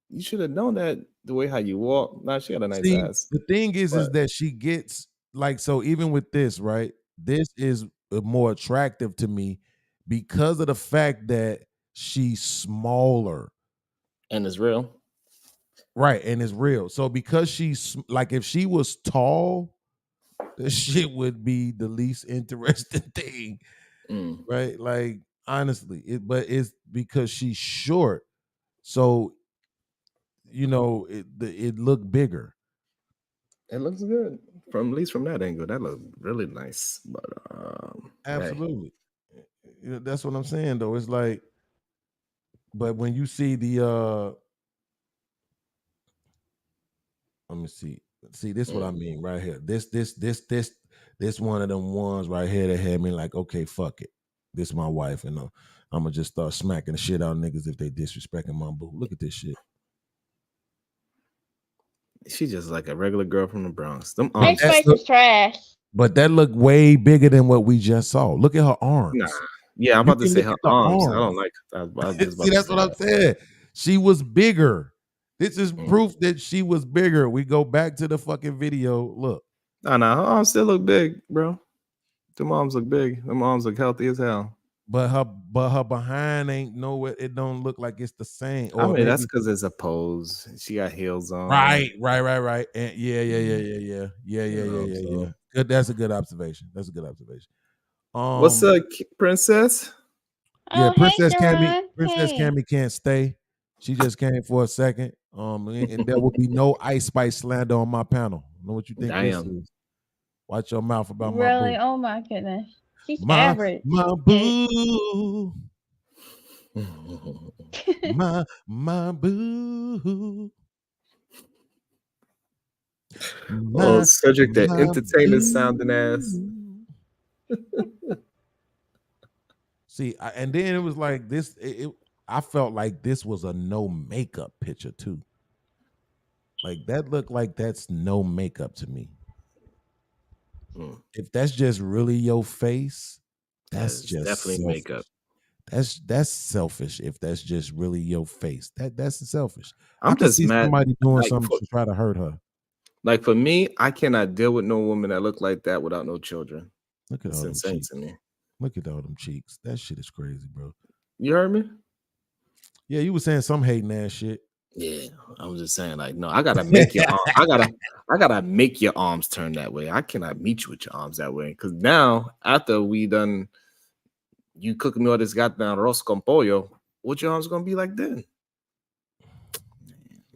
You should have known that the way how you walk. Nah, she got a nice See, ass. the thing is But that she gets like, so even with this, right? This is more attractive to me because of the fact that she's smaller. And it's real. Right, and it's real. So because she's like, if she was tall, this shit would be the least interesting thing, right? Like honestly, but it's because she's short, so you know it looked bigger. It looks good from at least from that angle. That looked really nice. But absolutely, that's what I'm saying though. It's like, but when you see the let me see. See, this is what I mean right here. This one of them ones right here that had me like, okay, fuck it. This is my wife, and I'm gonna just start smacking the shit out of niggas if they disrespecting my boo. Look at this shit. She's just like a regular girl from the Bronx. Them Ice Spice is trash. But that looked way bigger than what we just saw. Look at her arms. Nah. Yeah, I'm about to say her arms. I don't like. See, that's what I'm saying. She was bigger. This is proof that she was bigger. We go back to the fucking video. Look. Nah, her arms still look big, bro. Them arms look big. Them arms look healthy as hell. But her behind ain't nowhere. It don't look like it's the same. I mean, that's because it's a pose. She got heels on. Right. And yeah. Good. That's a good observation. What's up, Princess? Yeah, Oh, Princess hey, Cammy. Sharon. Princess Hey. Cammy can't stay. She just came for a second. And there will be no Ice Spice slander on my panel. Know what you think this is? Watch your mouth about my Really? boo. Oh my goodness. She's My average. boo. my boo. Oh, Cedric, the entertainer sounding ass. See, and then it was like this. I felt like this was a no makeup picture too. Like that looked like that's no makeup to me. If that's just really your face, that's just definitely selfish. makeup. That's selfish. If that's just really your face, that's selfish. I'm I can just see mad, somebody doing like, something to try to hurt her. Like for me, I cannot deal with no woman that look like that without no children. Look at It's all them insane cheeks. to me. Look at all them cheeks. That shit is crazy, bro. You heard me? Yeah, you were saying some hating ass shit. Yeah, I was just saying, like, no, I gotta make your arm, I gotta make your arms turn that way. I cannot meet you with your arms that way. Because now, after we done, you cooking me all this goddamn arroz con pollo, what your arms gonna be like then?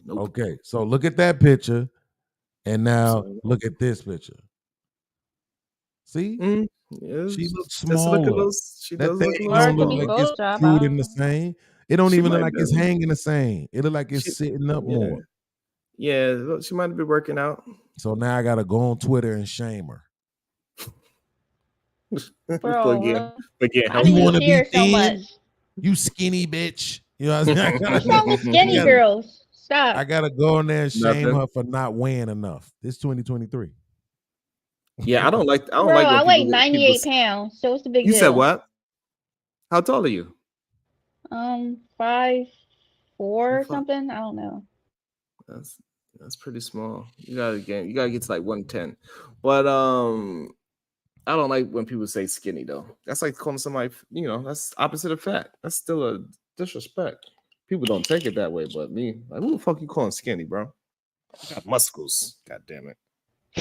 Nope. Okay, so look at that picture, and now look at this picture. See, Yeah, she looks just look at smaller. those. She That does look a thing little don't look smaller. like it's Photoshop, screwed I in the don't same. It don't She even look might like be. it's hanging the same. It look like it's sitting up more. Yeah, look, she might be working out. So now I gotta go on Twitter and shame her. Bro, Forget why You do you want to be care so thin? much? You skinny bitch. You know what I'm saying? What's wrong with skinny girls? Stop. I gotta go in there and shame Nothing. her for not weighing enough. This 2023. Yeah, I don't like. I don't Bro, like when I weigh people 98 pounds, so what's the big You deal? said what? How tall are you? 5'4" or something. I don't know. That's pretty small. You gotta get to like 110. But I don't like when people say skinny though. That's like calling somebody, that's opposite of fat. That's still a disrespect. People don't take it that way, but me, like, who the fuck you calling skinny, bro? I got muscles. God damn it.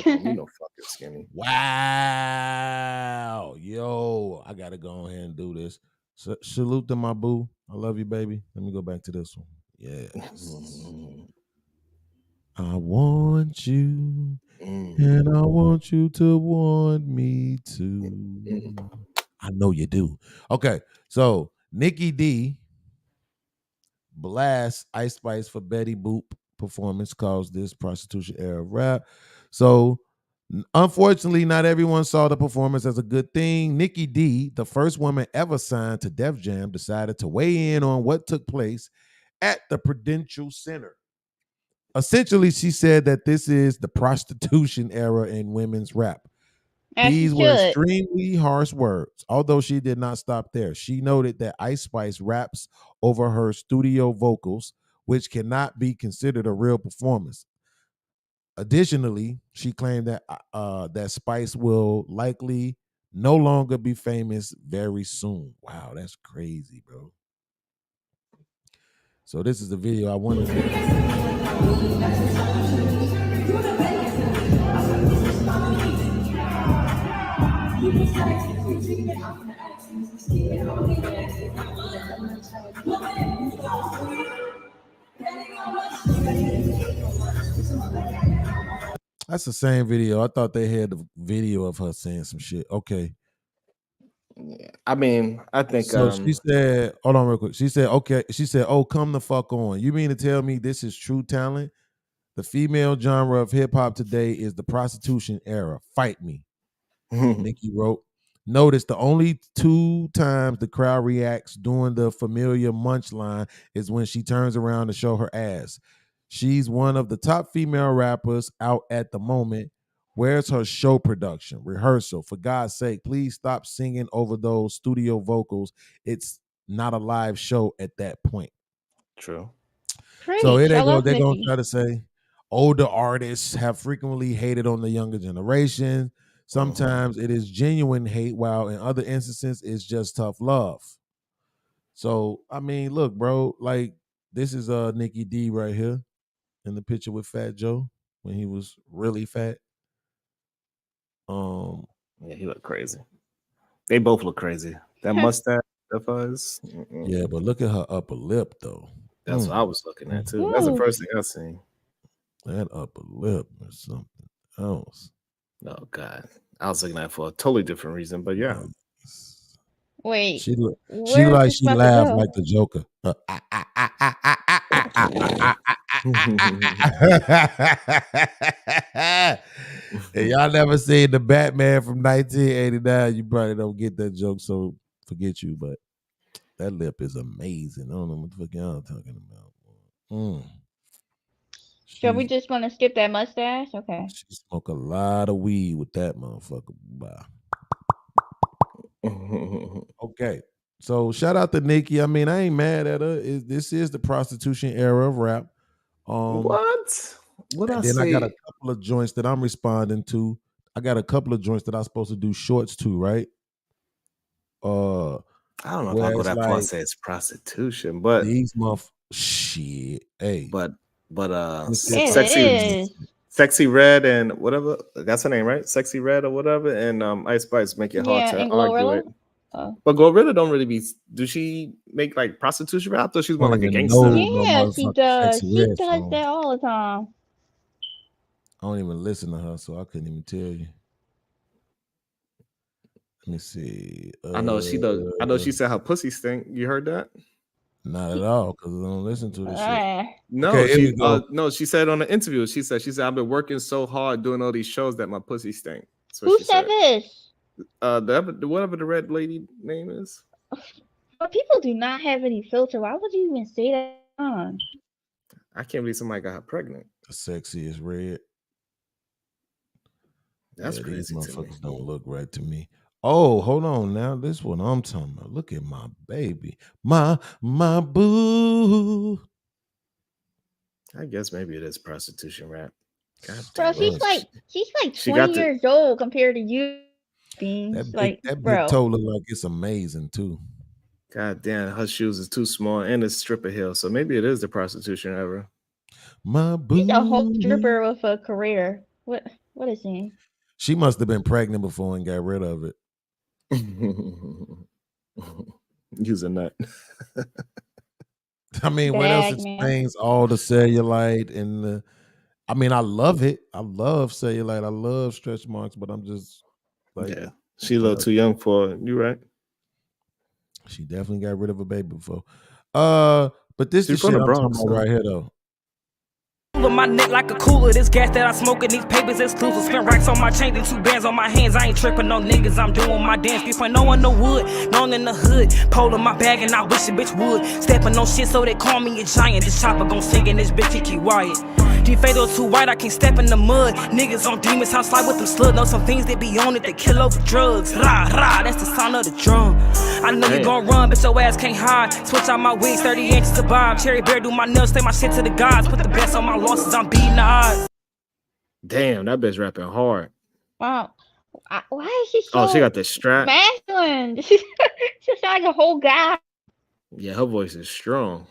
You know fucking skinny. Wow. Yo, I gotta go ahead and do this. Salute to my boo. I love you, baby. Let me go back to this one. Yes. I want you, and I want you to want me too. I know you do. Okay, so Nikki D blasts Ice Spice for Betty Boop performance calls this prostitution era of rap. So unfortunately, not everyone saw the performance as a good thing. Nikki D, the first woman ever signed to Def Jam, decided to weigh in on what took place at the Prudential Center. Essentially, she said that this is the prostitution era in women's rap. As she These were should. extremely harsh words, although she did not stop there. She noted that Ice Spice raps over her studio vocals, which cannot be considered a real performance. Additionally, she claimed that that Spice will likely no longer be famous very soon. Wow, that's crazy, bro. So this is the video I wanted to That's the same video. I thought they had the video of her saying some shit. Okay. I mean, I think So she said, hold on real quick. She said, okay. She said, oh, come the fuck on. You mean to tell me this is true talent? The female genre of hip hop today is the prostitution era. Fight me. Nikki wrote. Notice the only 2 times the crowd reacts during the familiar munch line is when she turns around to show her ass. She's one of the top female rappers out at the moment. Where's her show production, rehearsal? For God's sake, please stop singing over those studio vocals. It's not a live show at that point. True. So here they go. They're going to try to say older artists have frequently hated on the younger generation. Sometimes it is genuine hate, while in other instances, it's just tough love. So, I mean, look, bro, like this is Nikki D right here in the picture with Fat Joe when he was really fat. Yeah, he looked crazy. They both look crazy. That mustache, that fuzz. Yeah, but look at her upper lip though. That's what I was looking at too. That's the first thing I seen. That upper lip or something else. Oh God, I was looking at it for a totally different reason, but yeah. Wait. She where like is she this about to laughed go? like the Joker. Hey, y'all never seen the Batman from 1989, you probably don't get that joke, so forget you, but that lip is amazing. I don't know what the fuck y'all talking about. So we just want to skip that mustache? Okay. She smoke a lot of weed with that motherfucker. Bye. Okay. So shout out to Nikki. I mean, I ain't mad at her. This is the prostitution era of rap. What? What I then say? I got a couple of joints that I'm responding to. I got a couple of joints that I'm supposed to do shorts to, right? I don't know if I go that far and say it's prostitution, but these shit. Hey. But It Sexy Red and whatever, that's her name, right? Sexy Red or whatever, and Ice Spice make it hard to and argue Glorilla? it. But Glorilla don't really be. Do she make like prostitution rap? I thought she was more like a gangster. Yeah, she does. She does that all the time. I don't even listen to her, so I couldn't even tell you. Let me see. I know she does. I know she said her pussy stink. You heard that? Not at all, because I don't listen to this shit. No, Okay, she said on the interview. She said I've been working so hard doing all these shows that my pussy stink. That's what Who she said this? Whatever the red lady name is. But people do not have any filter. Why would you even say that on? I can't believe somebody got her pregnant. The sexiest red. That's These crazy to me. motherfuckers don't look right to me. Oh, hold on now. This one I'm talking about. Look at my baby. My boo. I guess maybe it is prostitution rap. God Bro, damn she's it. like She got 20 the- years old compared to you. Beanz. That big bro. toe look like it's amazing too. God damn, her shoes is too small and it's stripper heel. So maybe it is the prostitution era. My boo. He's a whole stripper with a career. What is he? She must have been pregnant before and got rid of it. Use a nut. I mean, what else Bag, man. explains all the cellulite and the? I mean, I love it. I love cellulite. I love stretch marks, but I'm just like, Yeah, she a little too young for it. You right? She definitely got rid of a baby before. But this She's is from shit the I'm Bronx, talking about huh? right here though. On my neck like a cooler, this gas that I smoke in these papers exclusive. Spent racks on my chain and 2 bands on my hands. I ain't tripping no niggas, I'm doing my dance. Before no one the wood, known in the hood. Pole in my bag and I wish a bitch would. Stepping on shit so they call me a giant. This chopper gon' sing and this bitch he keep Wyatt. These fados too white, I can't step in the mud. Niggas on demons, house slide with them slug. Know some things they be on it, they kill over drugs. Rah, rah, that's the sound of the drum. I know you gon' run, but your ass can't hide. Switch out my wigs, 30 inches to bob. Cherry bear, do my nails, stay my shit to the gods. Put the best on my losses, I'm beating the odds. Damn, that bitch rapping hard. Wow. Why is she so Oh, she got the strap. masculine? She's like a whole guy. Yeah, her voice is strong.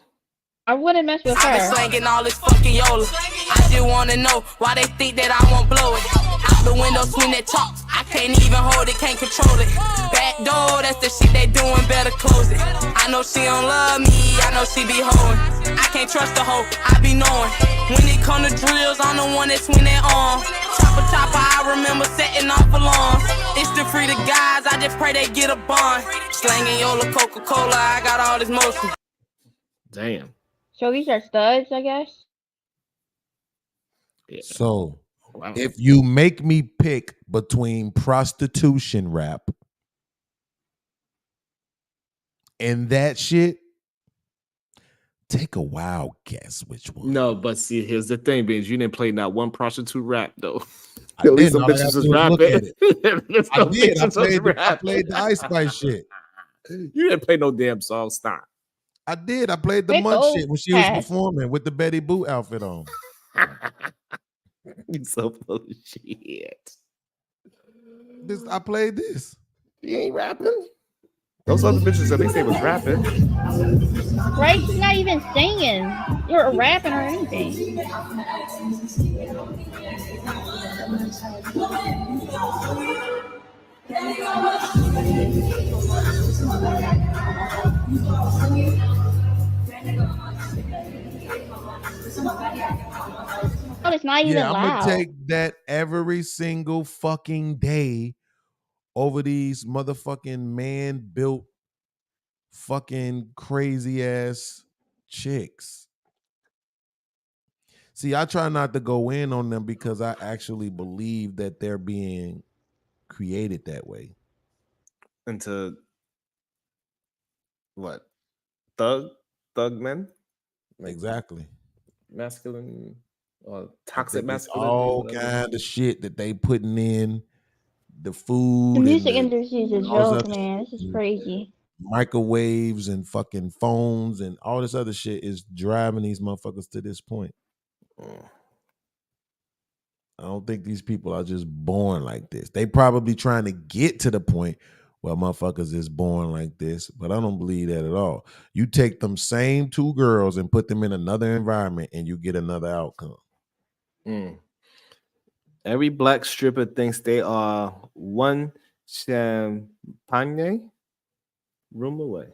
I wouldn't mess with I been her. slanging all this fucking YOLO. I just wanna know why they think that I won't blow it. Out the window, swing that top. I can't even hold it, can't control it. Back door, that's the shit they doing, better close it. I know she don't love me, I know she be hoeing. I can't trust the hoe, I be knowing. When it come to drills, I'm the one that swing that on. Chopper, I remember setting off alarms. It's to free the guys, I just pray they get a bond. Slanging Yola Coca-Cola, I got all this motion. Damn. So these are studs, I guess. Yeah. So Wow. if you make me pick between prostitution rap and that shit, take a wild guess which one. No, but see, here's the thing, Beanz. You didn't play not one prostitute rap though. I At least didn't. some All I bitches gotta was do is look rapping. at it. At least I some did. I bitches was played the rapping. Ice Spice shit. You didn't play no damn song. Stop. I did. I played the Big Munch old shit when she was ass. performing with the Betty Boop outfit on. You so full of shit. I played this. You ain't rapping. Those other bitches, at least they was rapping. Right? She's not even singing or rapping or anything. Oh, it's not even Yeah, I'm loud. gonna take that every single fucking day over these motherfucking man-built fucking crazy ass chicks. See, I try not to go in on them because I actually believe that they're being created that way. Into what? Thug men? Like Exactly. masculine or I toxic think it's masculinity. all whatever. kind of shit that they putting in the food The and music the industry is a all this joke, other man. This is crazy. microwaves and fucking phones and all this other shit is driving these motherfuckers to this point. I don't think these people are just born like this. They probably trying to get to the point where motherfuckers is born like this, but I don't believe that at all. You take them same two girls and put them in another environment and you get another outcome. Every black stripper thinks they are one champagne room away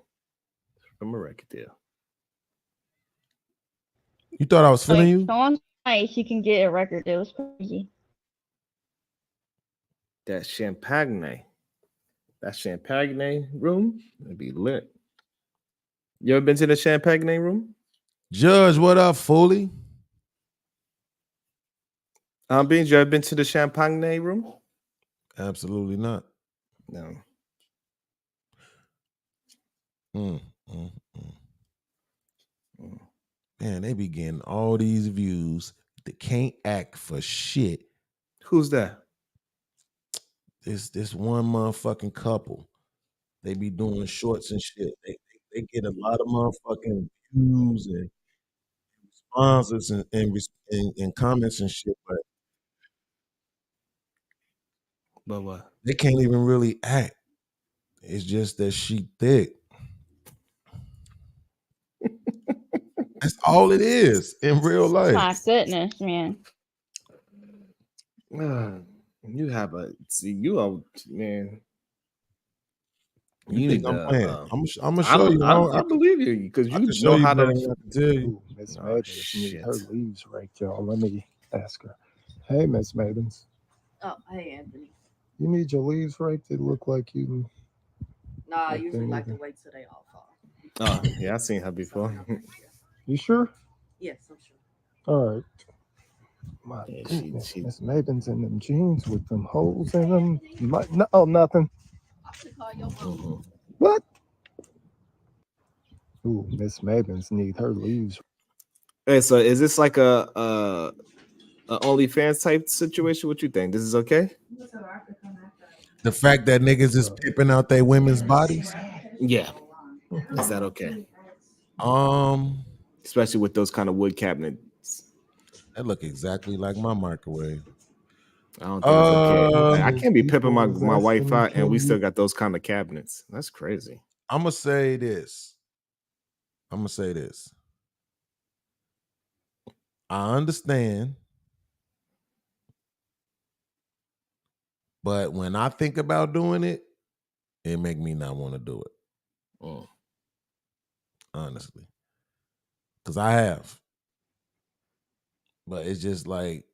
from a record deal. You thought I was feeling Like, you? someone's nice, you can get a record deal. It's crazy. That champagne room, it'd be lit. You ever been to the champagne room? Judge, what up, Foley? Beanz, you ever been to the champagne room? Absolutely not. No. Man, they be getting all these views. They can't act for shit. Who's that? This one motherfucking couple. They be doing shorts and shit. They get a lot of motherfucking views and responses and comments and shit, But what? they can't even really act. It's just that she thick. That's all it is in real life. My goodness, man. You have a you are man. You think I'm playing? I'm gonna I show you. I believe you because I you can show know you how better to. than I can tell you. Miss Oh, Mabins need shit. her leaves right, y'all. Let me ask her. Hey, Miss Mabins, Oh, hey, Anthony. you need your leaves right? They look like you. Nah, I Like usually they like to either- wait till they all fall. Oh yeah, I've seen her before. You sure? Yes, I'm sure. All right. My Yeah, goodness, Miss Mabins in them jeans with them holes in them. No, nothing. What? Ooh, Miss Mabins need her leaves. Hey, so is this like a OnlyFans type situation? What you think? This is okay? The fact that niggas is pimping out their women's bodies. Yeah. Is that okay? Especially with those kind of wood cabinets. That look exactly like my microwave. I don't think it's okay. I can't be pimping my wife out and we still got those kind of cabinets. That's crazy. I'm gonna say this. I understand But when I think about doing it, it make me not want to do it. Honestly. Because I have. But it's just like,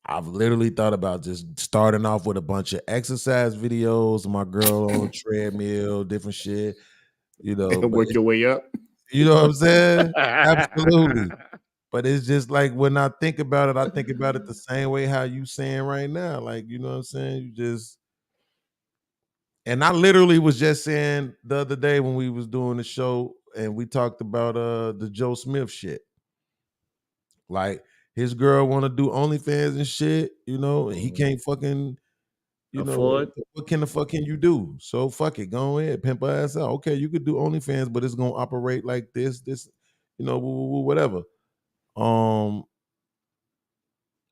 I've literally thought about just starting off with a bunch of exercise videos, my girl on treadmill, different shit, you know. Work your way up. You know what I'm saying? Absolutely. But it's just like when I think about it, I think about it the same way how you saying right now. Like, you know what I'm saying? You just, and I literally was just saying the other day when we was doing the show and we talked about the Joe Smith shit. Like, his girl want to do OnlyFans and shit, you know, and he can't fucking, you afford. know, what can the fuck can you do? So fuck it, go ahead, pimp her ass out. Okay, you could do OnlyFans, but it's gonna operate like this, you know, whatever. And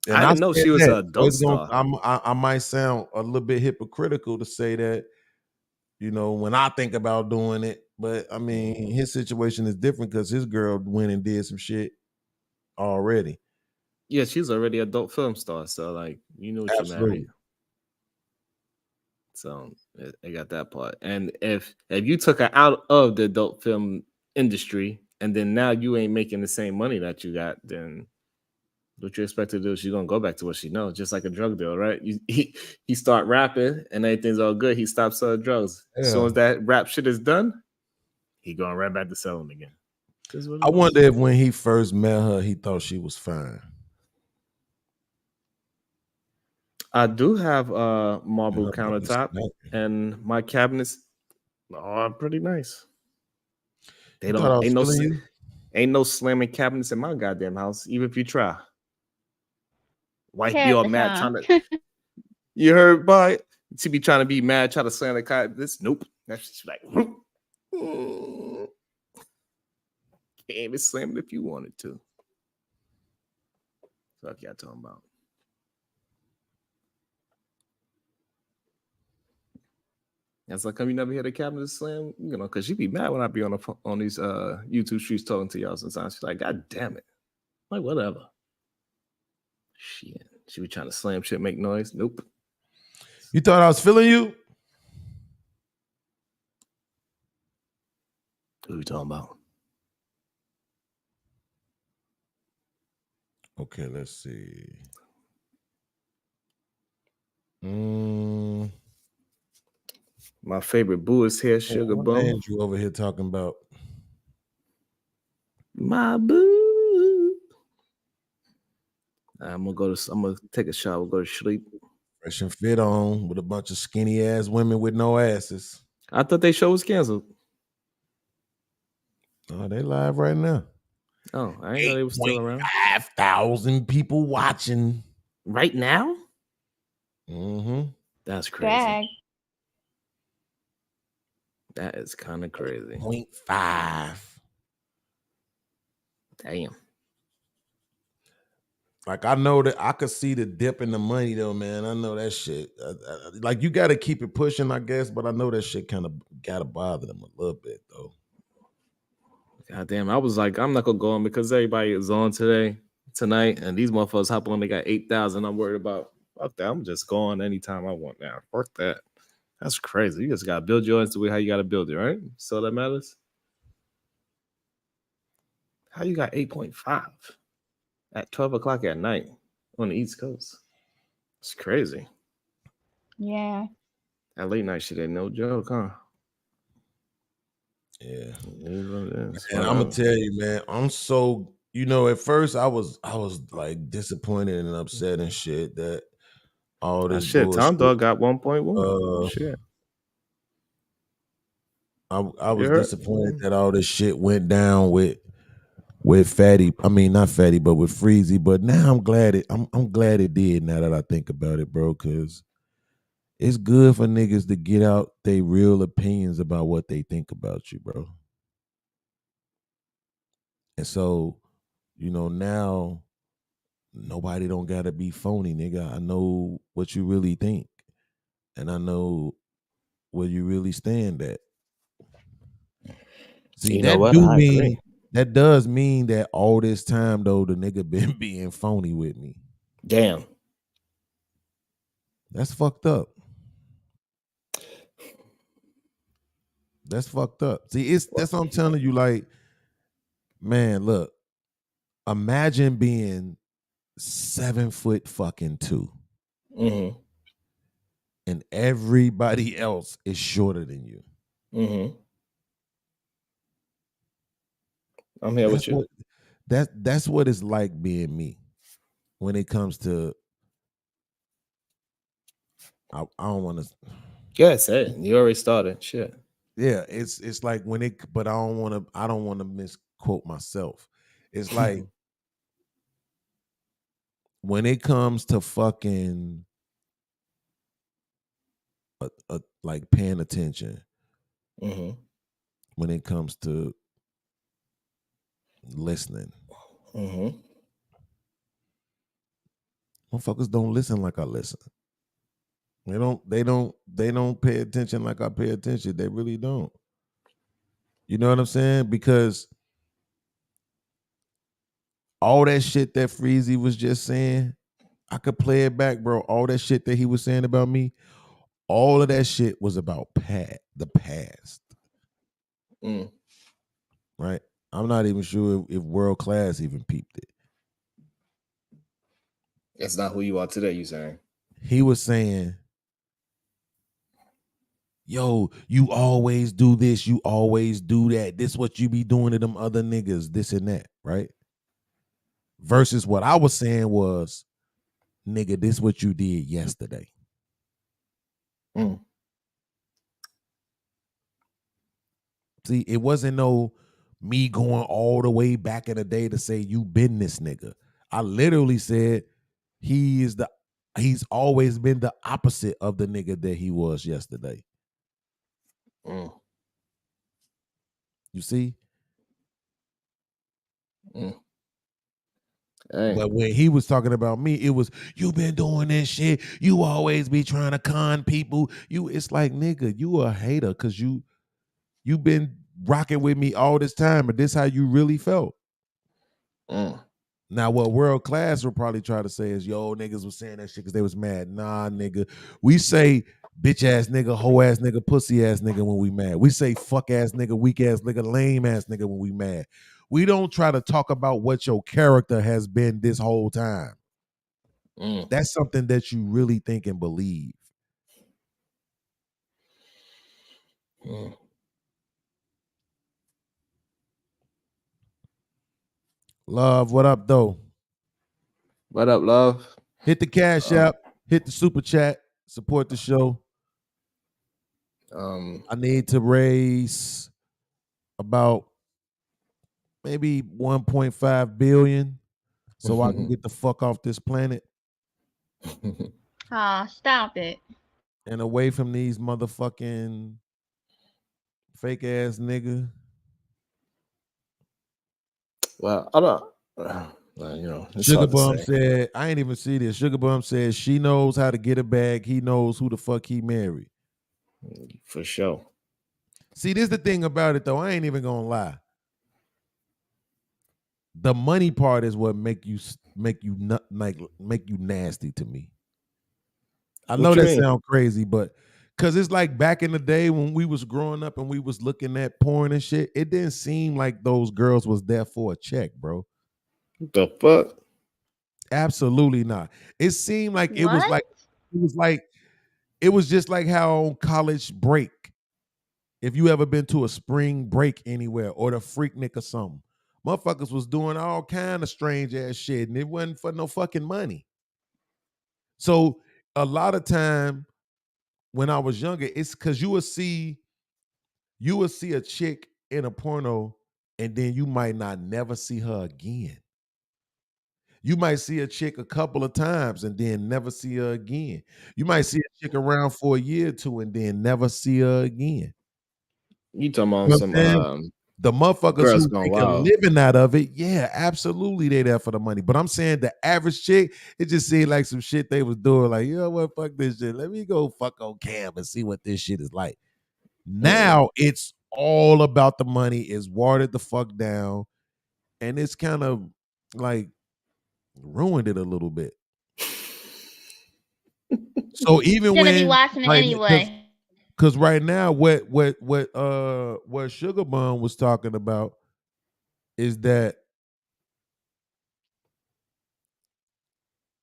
I didn't know she was an adult star. I might sound a little bit hypocritical to say that, you know, when I think about doing it, but I mean, his situation is different because his girl went and did some shit already. Yeah, she's already an adult film star, so like, you know what you married. So I got that part. And if you took her out of the adult film industry and then now you ain't making the same money that you got, then what you expect to do? She's gonna go back to what she knows, just like a drug deal, right? He start rapping and everything's all good. He stops selling drugs. Yeah. As soon as that rap shit is done, he going right back to selling again. I wonder if when he first met her, he thought she was fine. I do have a marble countertop, and my cabinets are pretty nice. They don't ain't no slamming cabinets in my goddamn house, even if you try. Wife be all mad trying to. You heard, boy? She be trying to be mad, try to slam the cabinets. Nope. That's just like. Can't even slam it if you wanted to. Fuck y'all talking about. That's like, come you never hear the cabinet slam, you know, because she be mad when I be on these YouTube streets talking to y'all sometimes. She's like, God damn it. I'm like, whatever. Shit. She be trying to slam shit, make noise. Nope. You thought I was feeling you? Who you talking about? Okay, let's see. My favorite boo is here, Sugar Bum. What you over here talking about? My boo. I'm gonna take a shower, go to sleep. Fresh and fit on with a bunch of skinny ass women with no asses. I thought they show was canceled. Oh, they live right now. Oh, I didn't know they were still around. 5,000 people watching right now. Mm-hmm. That's crazy. That is kind of crazy. 0.5. Damn. Like, I know that I could see the dip in the money though, man. I know that shit. Like, you got to keep it pushing, I guess, but I know that shit kind of got to bother them a little bit though. God damn, I was like, I'm not gonna go on because everybody is on tonight, and these motherfuckers hop on, they got 8,000. I'm worried about. Fuck that. I'm just going anytime I want now. Fuck that. That's crazy. You just gotta build your Instagram how you gotta build it, right? So that matters. How you got 8.5 at 12 o'clock at night on the East Coast? It's crazy. Yeah. That late night shit ain't no joke, huh? Yeah. And I'm gonna tell you, man, I'm so, you know, at first I was like disappointed and upset and shit that all this shit. bullshit. Tom Dog got 1.1. Shit. I was disappointed that all this shit went down with Fatty. I mean, not Fatty, but with Freezy. But now I'm glad it did. Now that I think about it, bro, because it's good for niggas to get out their real opinions about what they think about you, bro. And so, you know, now nobody don't gotta be phony, nigga. I know what you really think, and I know where you really stand at. See, that does mean that all this time though, the nigga been being phony with me. Damn. That's fucked up. That's fucked up. See, that's what I'm telling you. Like, man, look. Imagine being 7'2" Mm-hmm. and everybody else is shorter than you. Mm-hmm. I'm here with you. That's what it's like being me when it comes to. I don't want to. Yeah, say it. You already started. Shit. Yeah, it's like when it, but I don't want to misquote myself. It's like when it comes to fucking like paying attention. Mm-hmm. When it comes to listening. Mm-hmm. Motherfuckers don't listen like I listen. They don't pay attention like I pay attention. They really don't. You know what I'm saying? Because all that shit that Freezy was just saying, I could play it back, bro. All that shit that he was saying about me, all of that shit was about the past. Mm. Right? I'm not even sure if World Class even peeped it. That's not who you are today, you saying? He was saying, yo, you always do this, you always do that. This what you be doing to them other niggas, this and that, right? Versus what I was saying was, nigga, this what you did yesterday. Mm. See, it wasn't no me going all the way back in the day to say you been this nigga. I literally said he's always been the opposite of the nigga that he was yesterday. Mm. You see? Mm. But when he was talking about me, it was, you been doing this shit. You always be trying to con people. It's like, nigga, you a hater because you been rocking with me all this time, but this how you really felt. Mm. Now, what World Class will probably try to say is, yo, niggas was saying that shit because they was mad. Nah, nigga. We say bitch ass nigga, hoe ass nigga, pussy ass nigga when we mad. We say fuck ass nigga, weak ass nigga, lame ass nigga when we mad. We don't try to talk about what your character has been this whole time. Mm. That's something that you really think and believe. Mm. Love, what up, though? What up, love? Hit the Cash App, hit the Super Chat, support the show. I need to raise about maybe 1.5 billion so I can get the fuck off this planet Stop it. and away from these motherfucking fake ass nigga. Well, I don't. You know, it's Sugar hard to Bum say. said, I ain't even see this. Sugar Bum said she knows how to get a bag. He knows who the fuck he married. For sure. See, this is the thing about it though. I ain't even gonna lie. The money part is what make you nasty to me. I know that sounds crazy, but because it's like back in the day when we was growing up and we was looking at porn and shit, it didn't seem like those girls was there for a check, bro. The fuck? Absolutely not. It seemed like it was just like how on college break, if you ever been to a spring break anywhere or the Freaknik or something, motherfuckers was doing all kind of strange ass shit and it wasn't for no fucking money. So a lot of time when I was younger, it's because you would see a chick in a porno and then you might not never see her again. You might see a chick a couple of times and then never see her again. You might see a chick around for a year or two and then never see her again. You talking about You know some the motherfuckers girls who gone make a wild. living out of it, yeah, absolutely they there for the money. But I'm saying the average chick, it just seemed like some shit they was doing, like, you know what, fuck this shit. Let me go fuck on cam and see what this shit is like. Now it's all about the money. It's watered the fuck down. And it's kind of like ruined it a little bit. So even Gonna be when watching it like, anyway. because right now what Sugar Bun was talking about is that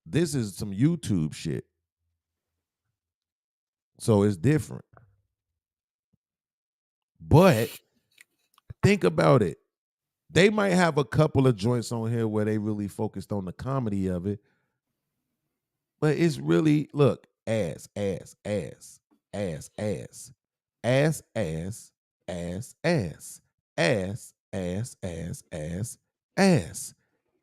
this is some YouTube shit. So it's different. But think about it. They might have a couple of joints on here where they really focused on the comedy of it. But it's really, look, ass, ass, ass, ass, ass, ass, ass, ass, ass, ass, ass, ass, ass, ass,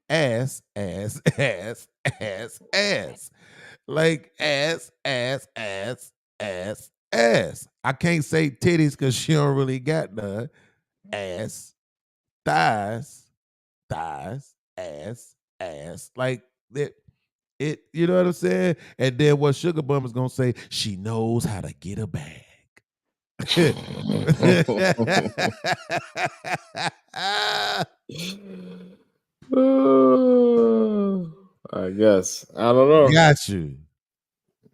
ass, ass, ass, ass, ass. Like ass, ass, ass, ass, ass. I can't say titties because she don't really got none. Ass, thighs, thighs, ass, ass. Like that. It, you know what I'm saying? And then what Sugar Bum is gonna say, she knows how to get a bag. I guess. I don't know. Got you.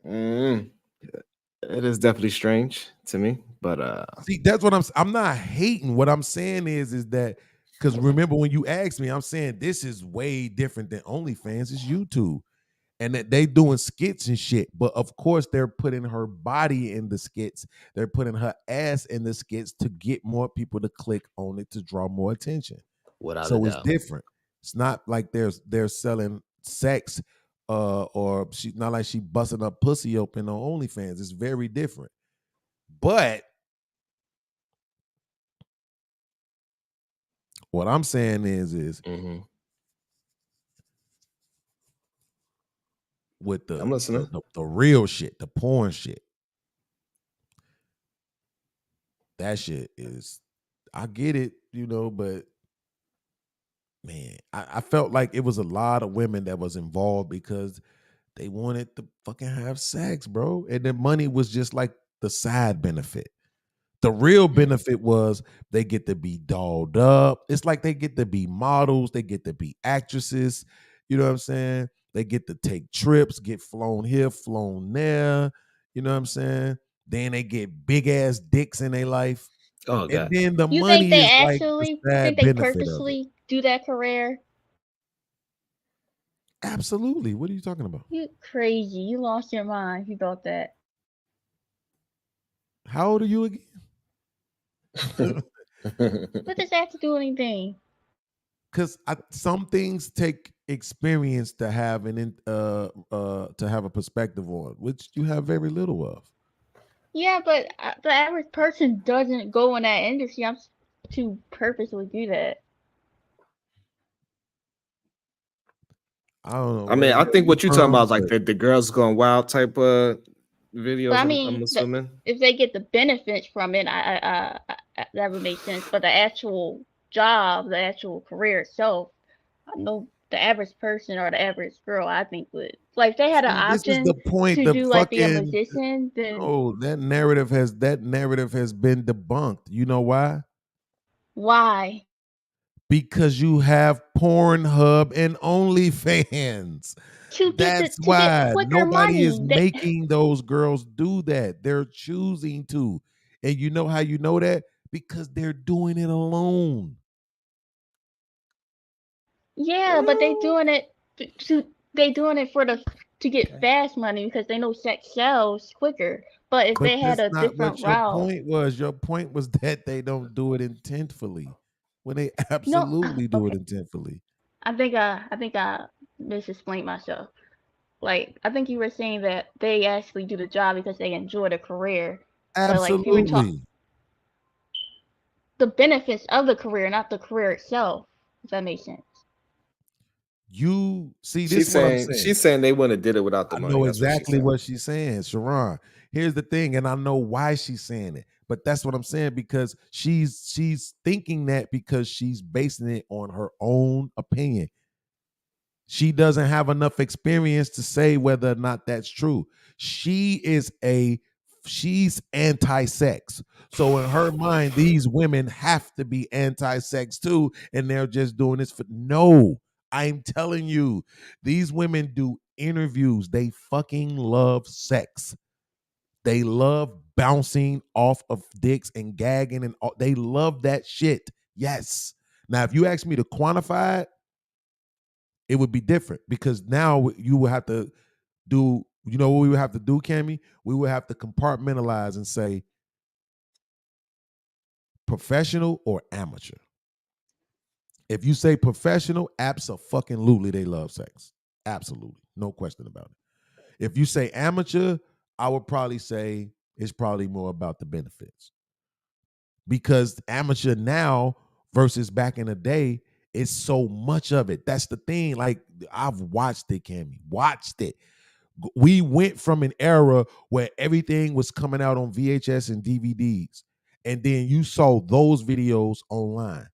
It is definitely strange to me, but see, that's what I'm not hating. What I'm saying is that because remember when you asked me, I'm saying this is way different than OnlyFans. It's YouTube. And that they doing skits and shit. But of course, they're putting her body in the skits. They're putting her ass in the skits to get more people to click on it to draw more attention. Without so a it's doubt. different. It's not like they're selling sex or she's not like she busting her pussy open on OnlyFans. It's very different. But what I'm saying is with I'm listening. The real shit, the porn shit. That shit is, I get it, you know, but man, I felt like it was a lot of women that was involved because they wanted to fucking have sex, bro. And the money was just like the side benefit. The real benefit was they get to be dolled up. It's like they get to be models, they get to be actresses. You know what I'm saying? They get to take trips, get flown here, flown there. You know what I'm saying? Then they get big ass dicks in their life. Oh, and then the You money think they is like actually the sad think they benefit of it. purposely do that career? Absolutely. What are you talking about? You crazy. You lost your mind if you thought that. How old are you again? What does that have to do with anything? Because some things take experience to have to have a perspective on, which you have very little of. Yeah, but the average person doesn't go in that industry. I'm to purposely do that. I don't know. I mean, I think what you're talking about is like the girls going wild type of videos. But I mean, I'm assuming. if they get the benefits from it, I that would make sense. But the actual job, the actual career itself, I know the average person or the average girl, I think would like if they had an option the point, to the do like be a fucking- musician, then Oh, that narrative has been debunked. You know why? why? Because you have Pornhub and OnlyFans. That's why quicker nobody is money. making those girls do that. They're choosing to. And you know how you know that? Because they're doing it alone. Yeah, but they doing it to get fast money because they know sex sells quicker. But if they had a That's not different what your route, point was. Your point was that they don't do it intentfully. When they absolutely do it intentfully. I think I misexplained myself. Like I think you were saying that they actually do the job because they enjoy the career. But like if you were Absolutely. the benefits of the career, not the career itself. If that makes sense. You see, this She's is what I'm saying saying. she's saying they wouldn't have did it without the I money. know That's exactly what she's saying, Sharon. Here's the thing, and I know why she's saying it, but that's what I'm saying because she's thinking that because she's basing it on her own opinion. She doesn't have enough experience to say whether or not that's true. She's anti-sex. So in her mind, these women have to be anti-sex too, and they're just doing this for no. I'm telling you, these women do interviews. They fucking love sex. They love bouncing off of dicks and gagging and all. They love that shit. Yes. Now, if you ask me to quantify it, it would be different because now you would have to do, you know what we would have to do, Cammy? We would have to compartmentalize and say professional or amateur. If you say professional, abso-fucking-lutely they love sex. Absolutely. No question about it. If you say amateur, I would probably say it's probably more about the benefits. Because amateur now versus back in the day, it's so much of it. That's the thing. Like, I've watched it, Cammy. Watched it. We went from an era where everything was coming out on VHS and DVDs. And then you saw those videos online.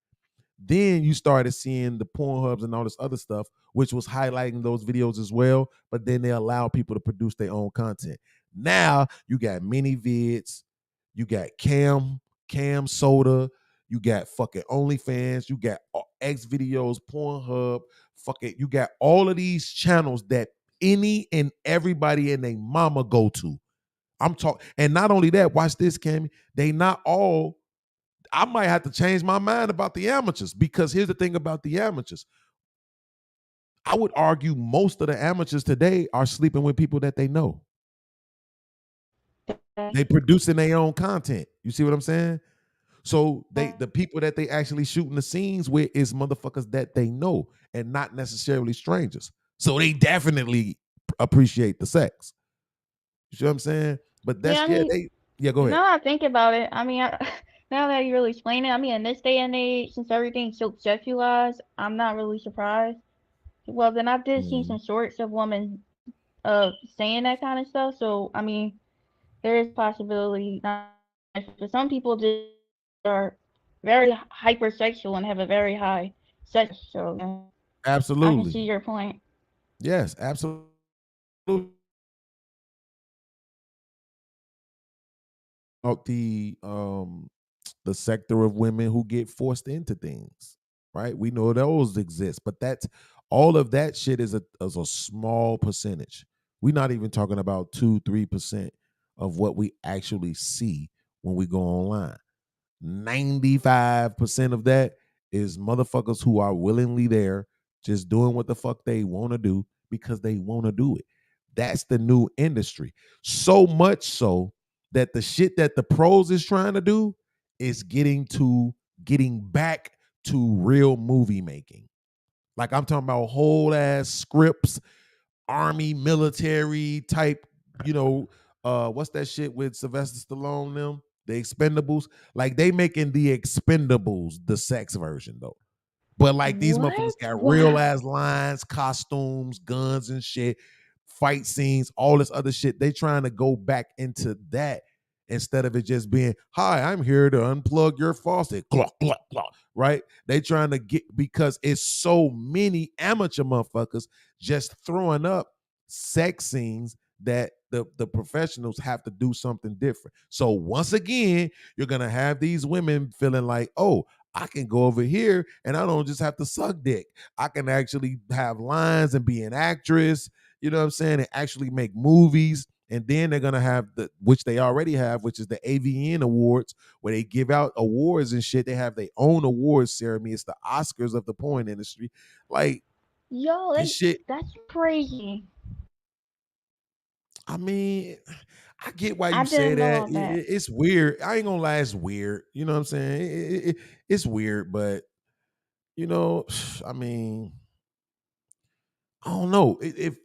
Then you started seeing the Pornhubs and all this other stuff, which was highlighting those videos as well. But then they allow people to produce their own content. Now you got mini vids, you got Cam Soda, you got fucking OnlyFans, you got X videos, Pornhub, fucking, you got all of these channels that any and everybody and their mama go to. I'm talking, and not only that, watch this, Cammy. They not all. I might have to change my mind about the amateurs because here's the thing about the amateurs. I would argue most of the amateurs today are sleeping with people that they know. They producing their own content. You see what I'm saying? So the people that they actually shooting the scenes with is motherfuckers that they know and not necessarily strangers. So they definitely appreciate the sex. You see what I'm saying? But that's go ahead. Now I think about it, I mean, now that you really explain it, I mean, in this day and age, since everything's so sexualized, I'm not really surprised. Well, then I did see some shorts of women saying that kind of stuff. So, I mean, there is possibility. But some people just are very hypersexual and have a very high sex. So, absolutely. I can see your point. Yes, absolutely. About the sector of women who get forced into things, right? We know those exist, but that's all of that shit is a small percentage. We're not even talking about 2-3% of what we actually see when we go online. 95% of that is motherfuckers who are willingly there, just doing what the fuck they want to do because they want to do it. That's the new industry. So much so that the shit that the pros is trying to do is getting back to real movie making. Like I'm talking about whole ass scripts, army, military type, what's that shit with Sylvester Stallone them? The Expendables. Like they making the Expendables the sex version though. But like these motherfuckers got real ass lines, costumes, guns and shit, fight scenes, all this other shit. They trying to go back into that instead of it just being, hi, I'm here to unplug your faucet. Clock, clock, clock. Right? They trying to get, because it's so many amateur motherfuckers just throwing up sex scenes that the professionals have to do something different. So once again, you're going to have these women feeling like, oh, I can go over here and I don't just have to suck dick. I can actually have lines and be an actress, you know what I'm saying, and actually make movies. And then they're going to have which they already have, which is the AVN Awards, where they give out awards and shit. They have their own awards ceremony. It's the Oscars of the porn industry. Like, yo, that's crazy. I mean, I get why you say that. It's weird. I ain't gonna lie, it's weird. You know what I'm saying? It's weird, but I mean, I don't know. If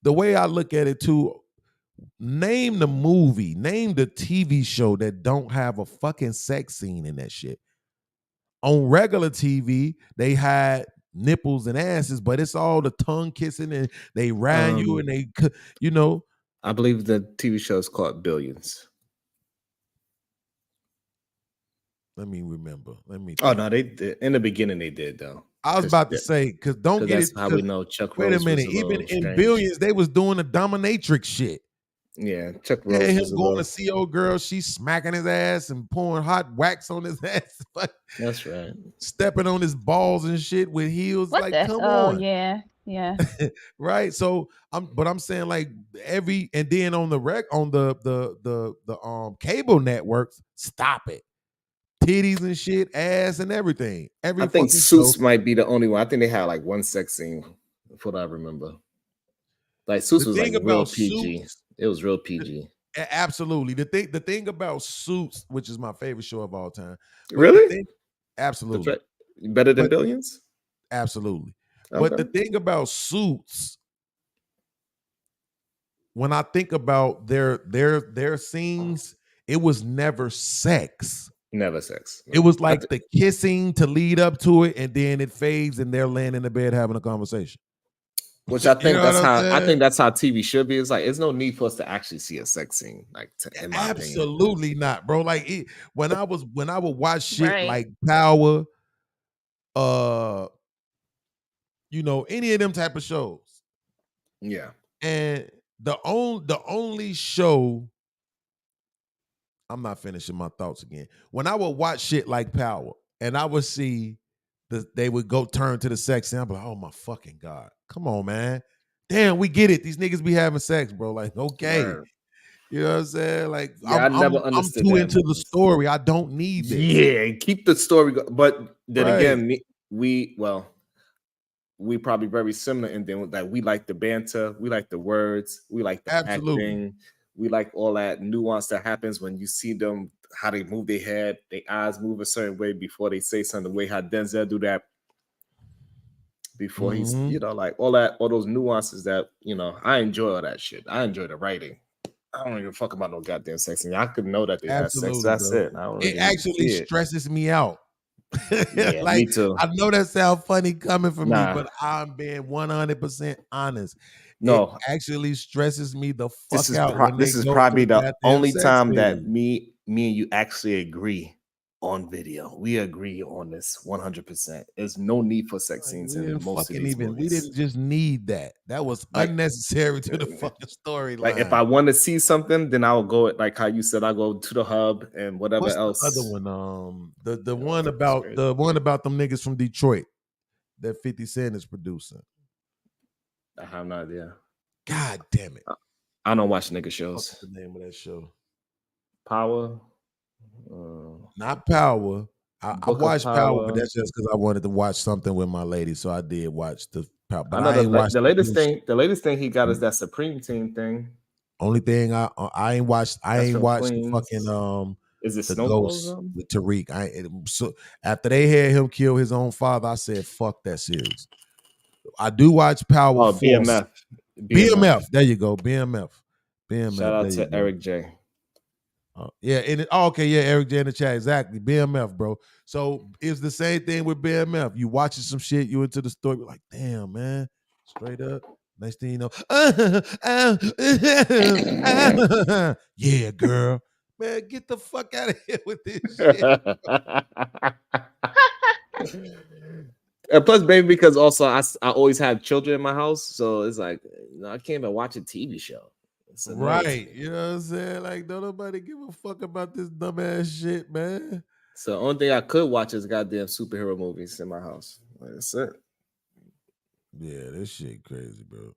the way I look at it too, name the movie, name the TV show that don't have a fucking sex scene in that shit. On regular TV, they had nipples and asses, but it's all the tongue kissing and they ride you and they, I believe the TV show is called Billions. Let me remember. Oh no, they did. In the beginning they did though. I was about to say, because don't get that's it. how we know Chuck Wait Rose a minute. was a Even little in strange. Billions, they was doing the dominatrix shit. Yeah, Chuck Rose. Yeah, him was a going little... to see old girl, she's smacking his ass and pouring hot wax on his ass. That's right. Stepping on his balls and shit with heels. What like, the? come Oh on. yeah. Yeah. Right. So I'm saying like and then on the cable networks, stop it. Titties and shit, ass and everything. Every I think fucking show. Suits might be the only one. I think they had like one sex scene, from what I remember. Like Suits was like real PG. It was real PG. Absolutely. The thing about Suits, which is my favorite show of all time. Really? Absolutely. Better than Billions? Absolutely. Okay. But the thing about Suits, when I think about their scenes, it was never sex. Never sex. It was like the kissing to lead up to it, and then it fades, and they're laying in the bed having a conversation. Which I think You know what I'm saying? I think that's how TV should be. It's like there's no need for us to actually see a sex scene. Like in my opinion. Absolutely not, bro. Like when I would watch shit Right. like Power, any of them type of shows. Yeah. And the only show, I'm not finishing my thoughts again. When I would watch shit like Power, and I would see they would go turn to the sex scene, I'm like, oh my fucking God. Come on, man. Damn, we get it. These niggas be having sex, bro. Like, okay. Right. You know what I'm saying? Like, Yeah, I never understood I'm too that. into the story. I don't need this. Yeah, keep the story but then Right. again, we probably very similar in that we like the banter, we like the words, we like the Absolutely. acting, we like all that nuance that happens when you see them, how they move their head, their eyes move a certain way before they say something, the way how Denzel do that before he's, like all those nuances that, I enjoy all that shit. I enjoy the writing. I don't even fuck about no goddamn sex. I could know that they have sex. Absolutely, That's bro. it. I don't really It actually see it. stresses me out. Yeah, Like, me too. I know that sounds funny coming from Nah. me, but I'm being 100% honest. No. It actually stresses me the fuck This is out. when this they is go probably to the goddamn only sex time that scene. me and you actually agree on video. We agree on this 100%. There's no need for sex scenes We in didn't most of fucking these even. We movies. didn't just need that. That was Like- unnecessary to the fucking storyline. Like if I want to see something, then I will go like how you said. I go to the hub and whatever What's else. the other one? The one about them niggas from Detroit that 50 Cent is producing. I have no idea. God damn it! I don't watch nigga shows. What's the name of that show? Power. Not Power. I Book of watched Power, Power. but that's just because I wanted to watch something with my lady, so I did watch the Power. But I know I ain't watched the latest new thing. The latest thing he got is that Supreme Team thing. Only thing I ain't watched. I That's ain't from watched the Queens. fucking Is it the Snowfall or Ghost something? with Tariq. So after they had him kill his own father, I said, "Fuck that series." I do watch Power. Oh, Force. BMF. BMF. There you go. BMF. Shout out there you to go. Eric J. Yeah, and okay, yeah, Eric J in the chat, exactly. BMF, bro. So it's the same thing with BMF. You watching some shit, you into the story, you're like, damn, man, straight up. Next thing you know, yeah, girl, man, get the fuck out of here with this shit. And plus, baby, because also I always have children in my house, so it's like I can't even watch a TV show. It's annoying. Right, you know what I'm saying? Like, don't nobody give a fuck about this dumbass shit, man. So the only thing I could watch is goddamn superhero movies in my house. That's it. Yeah, this shit crazy, bro.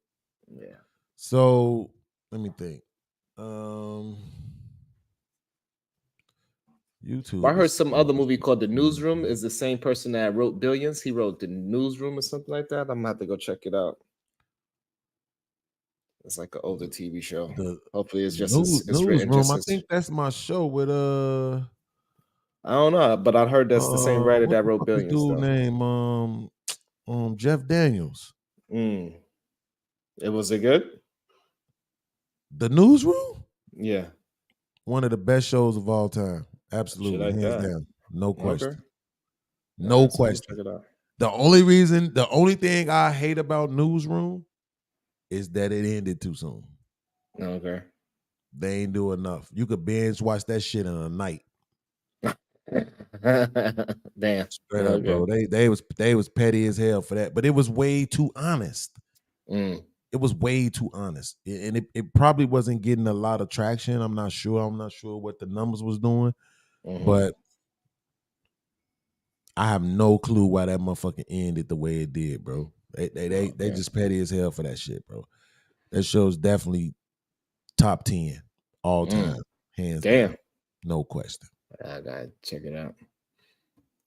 Yeah. So let me think. YouTube. I heard some other movie called The Newsroom is the same person that wrote Billions. He wrote The Newsroom or something like that. I'm gonna have to go check it out. It's like an older TV show. Hopefully, it's just it's written Newsroom. just I as, think that's my show with I don't know, but I heard that's the same writer what that the wrote fuck Billions. Dude Though. name Jeff Daniels. It was it good? The Newsroom. Yeah, one of the best shows of all time. Absolutely, like hands that. down, no question. Okay. No Alright, so we'll question. check it out. The only thing I hate about Newsroom is that it ended too soon. Okay. They ain't do enough. You could binge watch that shit in a night. Damn. Straight up, bro. They was petty as hell for that, but it was way too honest. It was way too honest, and it probably wasn't getting a lot of traction. I'm not sure what the numbers was doing, but I have no clue why that motherfucker ended the way it did, bro. They just petty as hell for that shit, bro. That show's definitely top 10 all time, hands down, no question. I gotta check it out.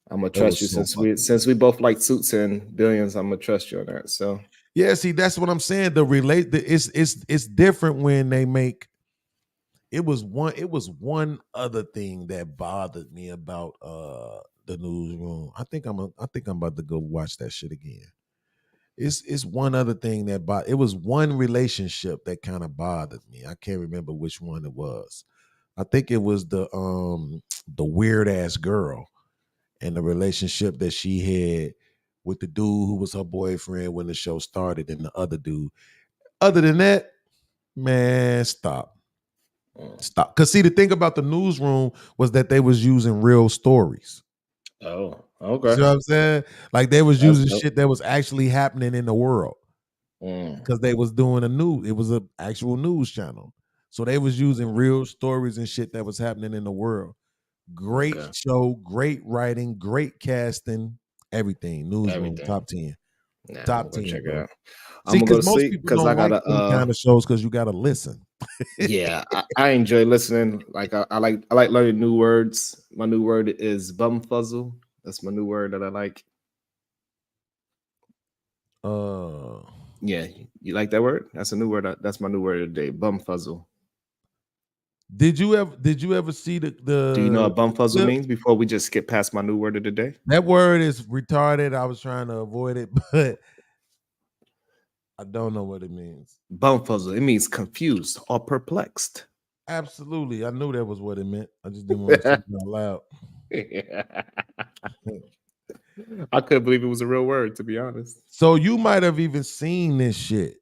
I'm gonna That trust you was so since we both like Suits and Billions. I'm gonna trust you on that. So yeah, see, that's what I'm saying. It's different when they make. It was one other thing that bothered me about the newsroom. I think I'm about to go watch that shit again. It's one other thing that it was one relationship that kind of bothered me. I can't remember which one it was. I think it was the weird ass girl and the relationship that she had with the dude who was her boyfriend when the show started and the other dude. Other than that, man, stop. Because see, the thing about the newsroom was that they was using real stories. Oh, okay. See what I'm saying? Like they was That's using dope. shit that was actually happening in the world. Mm. Because they was doing it was an actual news channel. So they was using real stories and shit that was happening in the world. Great show, great writing, great casting, everything. Newsroom, top 10. Nah, Top I'm gonna 10, check bro. it out. See, I'm gonna go because to most sleep people because I don't like gotta them kind of shows because you gotta listen. yeah, I enjoy listening. Like I like learning new words. My new word is bumfuzzle. That's my new word that I like. Yeah, you like that word? That's a new word. That's my new word of the day. Bumfuzzle. Did you ever see the Do you know what bumfuzzle clip? means before we just skip past my new word of the day? That word is retarded. I was trying to avoid it, but I don't know what it means. Bumfuzzle. It means confused or perplexed. Absolutely. I knew that was what it meant. I just didn't want to say it out loud. I couldn't believe it was a real word, to be honest. So you might have even seen this shit.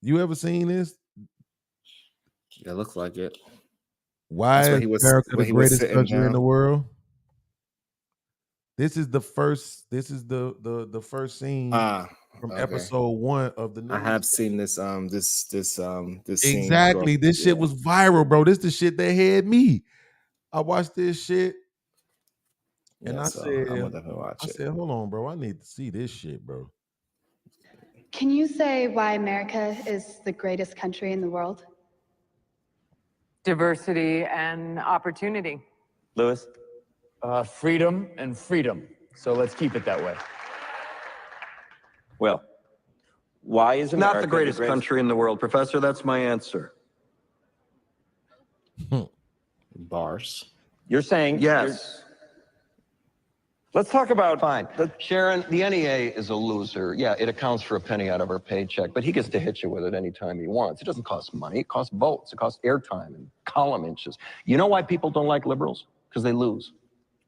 You ever seen this? That looks like it. Why is America the greatest country in the down. world? This is the first scene from episode 1 of the news. I have seen this scene. Exactly. This shit was viral, bro. This the shit that had me. I watched this shit and Yeah, I so said, I'm gonna definitely watch it. hold on, bro. I need to see this shit, bro. Can you say why America is the greatest country in the world? Diversity and opportunity. Lewis? Freedom and freedom. So let's keep it that way. Well, why is America Not the greatest country in the world, Professor. That's my answer. Bars. You're saying Yes. Let's talk about Sharon, the NEA is a loser. Yeah, it accounts for a penny out of her paycheck, but he gets to hit you with it anytime he wants. It doesn't cost money. It costs votes. It costs airtime and column inches. You know why people don't like liberals? Because they lose.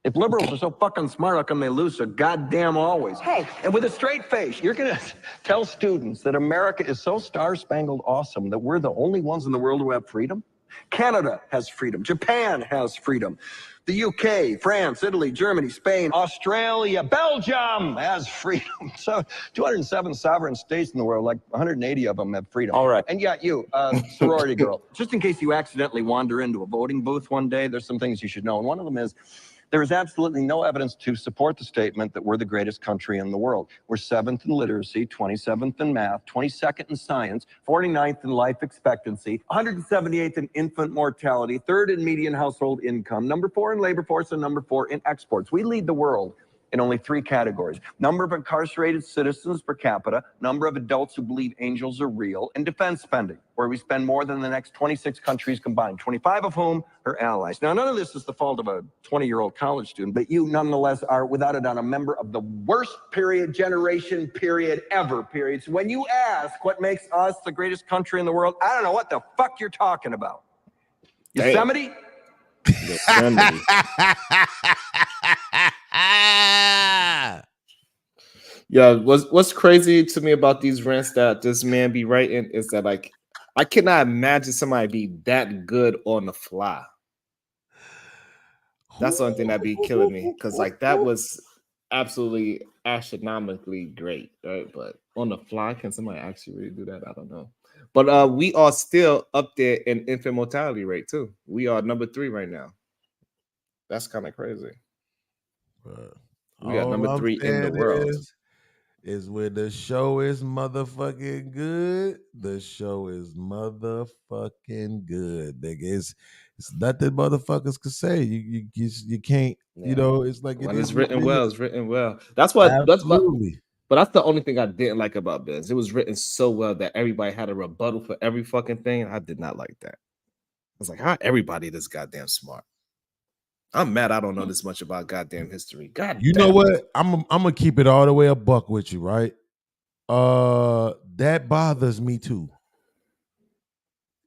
If liberals are so fucking smart, how come they lose so goddamn always? Hey, and with a straight face, you're going to tell students that America is so star-spangled awesome that we're the only ones in the world who have freedom? Canada has freedom. Japan has freedom. The UK, France, Italy, Germany, Spain, Australia, Belgium has freedom. So 207 sovereign states in the world, like 180 of them have freedom. All right. And yet you, sorority girl, just in case you accidentally wander into a voting booth one day, there's some things you should know. And one of them is, there is absolutely no evidence to support the statement that we're the greatest country in the world. We're 7th in literacy, 27th in math, 22nd in science, 49th in life expectancy, 178th in infant mortality, 3rd in median household income, number 4 in labor force, and number 4 in exports. We lead the world in only 3 categories: number of incarcerated citizens per capita, number of adults who believe angels are real, and defense spending, where we spend more than the next 26 countries combined, 25 of whom are allies. Now, none of this is the fault of a 20-year-old college student, but you nonetheless are, without a doubt, a member of the worst generation ever. So when you ask what makes us the greatest country in the world, I don't know what the fuck you're talking about. Yosemite? Yosemite. Yeah, what's crazy to me about these rants that this man be writing is that, like, I cannot imagine somebody be that good on the fly. That's the only thing that be killing me, because like that was absolutely astronomically great, right? But on the fly, can somebody actually really do that? I don't know. But we are still up there in infant mortality rate too. We are number 3 right now. That's kind of crazy. We got number 3 in the world. is when the show is motherfucking good. The show is motherfucking good, nigga. It's nothing motherfuckers could say. You can't. You know, it's like When it it's is what written it well, is. it's written well. That's what. Absolutely. But that's the only thing I didn't like about Beanz. It was written so well that everybody had a rebuttal for every fucking thing. I did not like that. I was like, how everybody this goddamn smart? I'm mad I don't know this much about goddamn history. God You damn. know what? I'm gonna keep it all the way a buck with you, right? That bothers me too.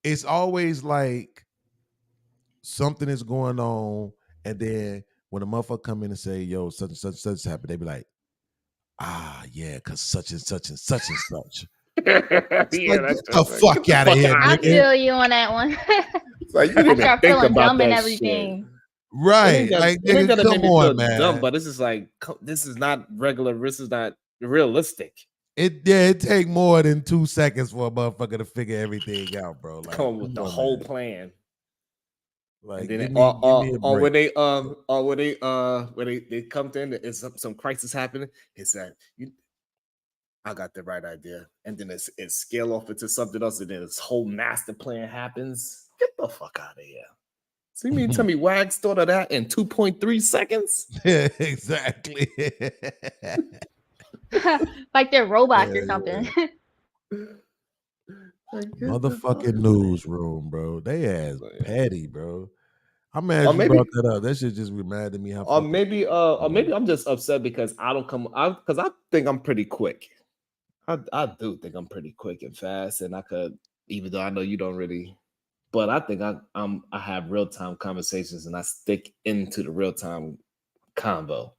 It's always like something is going on, and then when a motherfucker come in and say, "Yo, such and such and such happened," they be like, "Ah, yeah, cause such and such and such and such." It's Yeah, like, that's get the fuck out of here, I nigga. feel you on that one. It's like you didn't I even start think feeling about dumb and that everything. Right? Like, it ain't nigga, gotta make come me feel on, man. dumb, but this is like this is not regular. This is not realistic. It take more than 2 seconds for a motherfucker to figure everything out, bro. Like, Come with the on, whole man. plan. Like, And then give me a or when break. they come to end, it's some crisis happening. It's that I got the right idea, and then it scale off into something else, and then this whole master plan happens. Get the fuck out of here. So you mean tell me Wags thought of that in 2.3 seconds? Yeah, exactly. Like they're robots or something. Motherfucking newsroom, bro. They ass petty, bro. I'm mad Or you maybe- brought that up. That shit just reminded me how. Or maybe I'm just upset because I don't come out because I think I'm pretty quick. I do think I'm pretty quick and fast, and I could, even though I know you don't really, but I think I have real time conversations and I stick into the real time convo.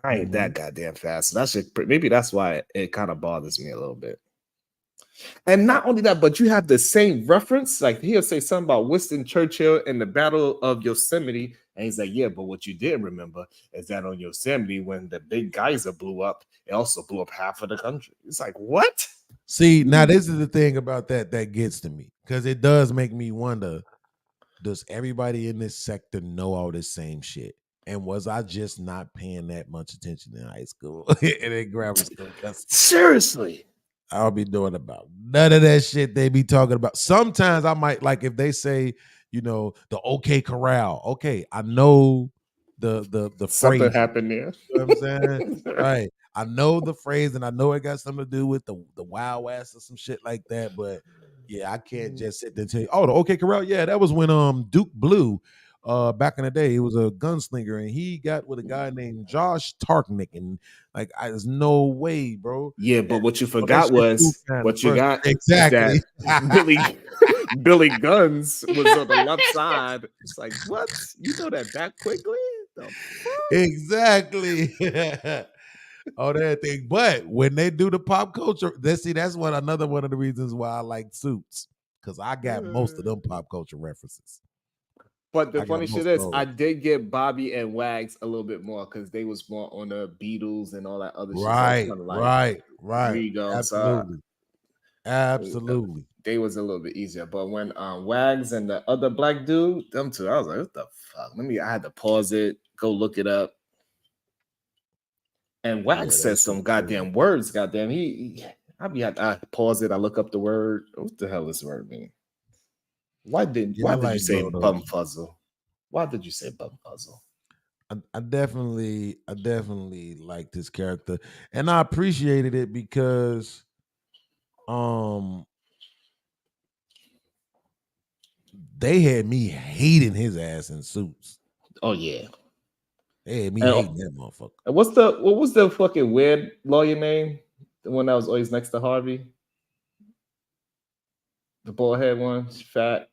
I ain't that goddamn fast. So that shit, maybe that's why it kind of bothers me a little bit. And not only that, but you have the same reference. Like he'll say something about Winston Churchill and the Battle of Yosemite, and he's like, "Yeah, but what you didn't remember is that on Yosemite, when the big geyser blew up, it also blew up half of the country." It's like, what? See, now this is the thing about that gets to me because it does make me wonder: does everybody in this sector know all this same shit? And was I just not paying that much attention in high school and in grammar school? Seriously. I'll be doing about none of that shit they be talking about. Sometimes I might, like, if they say, you know, the OK Corral. Okay, I know the Something phrase happened there. You know what I'm saying? Right. I know the phrase and I know it got something to do with the Wild West or some shit like that. But yeah, I can't just sit there and tell you, oh, the OK Corral. Yeah, that was when Duke Blue back in the day, he was a gunslinger and he got with a guy named Josh Tarknick, and like there's no way, bro. Yeah, but what you So that forgot shit was too kinda what you got exactly. is that Billy Guns was on the left side. It's like, what? You know that quickly? The fuck? Exactly. Oh, that thing. But when they do the pop culture, that's another one of the reasons why I like Suits, because I got most of them pop culture references. But the I got funny most shit of is, those. I did get Bobby and Wags a little bit more because they was more on the Beatles and all that other shit. So it's Right, kinda like, right. Here you go. Absolutely. Absolutely. They was a little bit easier. But when Wags and the other black dude, them two, I was like, what the fuck? I had to pause it, go look it up. And Wags says some goddamn words, goddamn. I pause it, I look up the word. What the hell does this word mean? Why did you say bum fuzzle? Why did you say bum fuzzle? I definitely liked his character, and I appreciated it because they had me hating his ass in Suits. Oh yeah. They had me hating that motherfucker. And what was the fucking weird lawyer name? The one that was always next to Harvey? The bald head one, fat,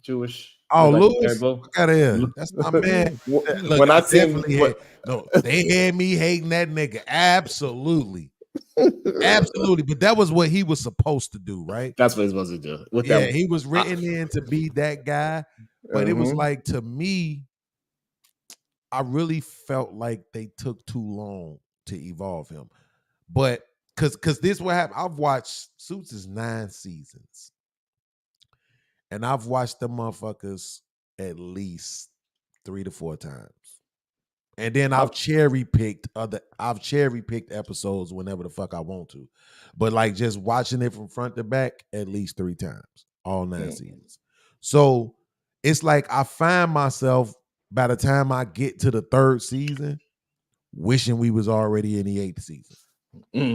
Jewish. Oh, like Lewis, fuck out of here. That's my man. Look, When I they had me hating that nigga. Absolutely. Absolutely. But that was what he was supposed to do, right? That's what he's supposed to do. He was written in to be that guy. But it was like, to me, I really felt like they took too long to evolve him. But because this what happened. I've watched Suits is 9 seasons. And I've watched the motherfuckers at least 3 to 4 times. And then I've cherry picked episodes whenever the fuck I want to. But like just watching it from front to back at least 3 times, all 9 seasons. So it's like I find myself by the time I get to the 3rd season, wishing we was already in the 8th season. You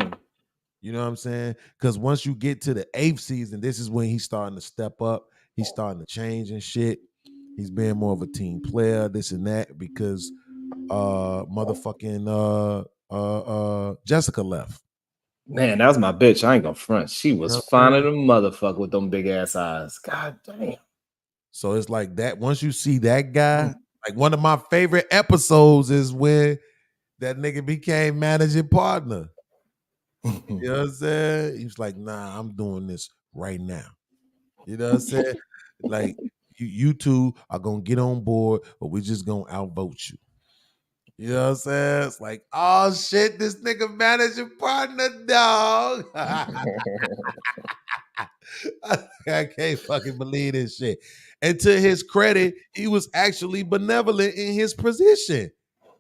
know what I'm saying? Because once you get to the 8th season, this is when he's starting to step up. He's starting to change and shit. He's being more of a team player, this and that, because Jessica left. Man, that was my bitch. I ain't gonna front. She was fine as a motherfucker with them big ass eyes. God damn. So it's like that. Once you see that guy, like one of my favorite episodes is when that nigga became managing partner. You know what I'm saying? He was like, nah, I'm doing this right now. You know what I'm saying? Like, you two are gonna get on board, but we're just gonna outvote you. You know what I'm saying? It's like, oh shit, this nigga managing partner, dog. I can't fucking believe this shit. And to his credit, he was actually benevolent in his position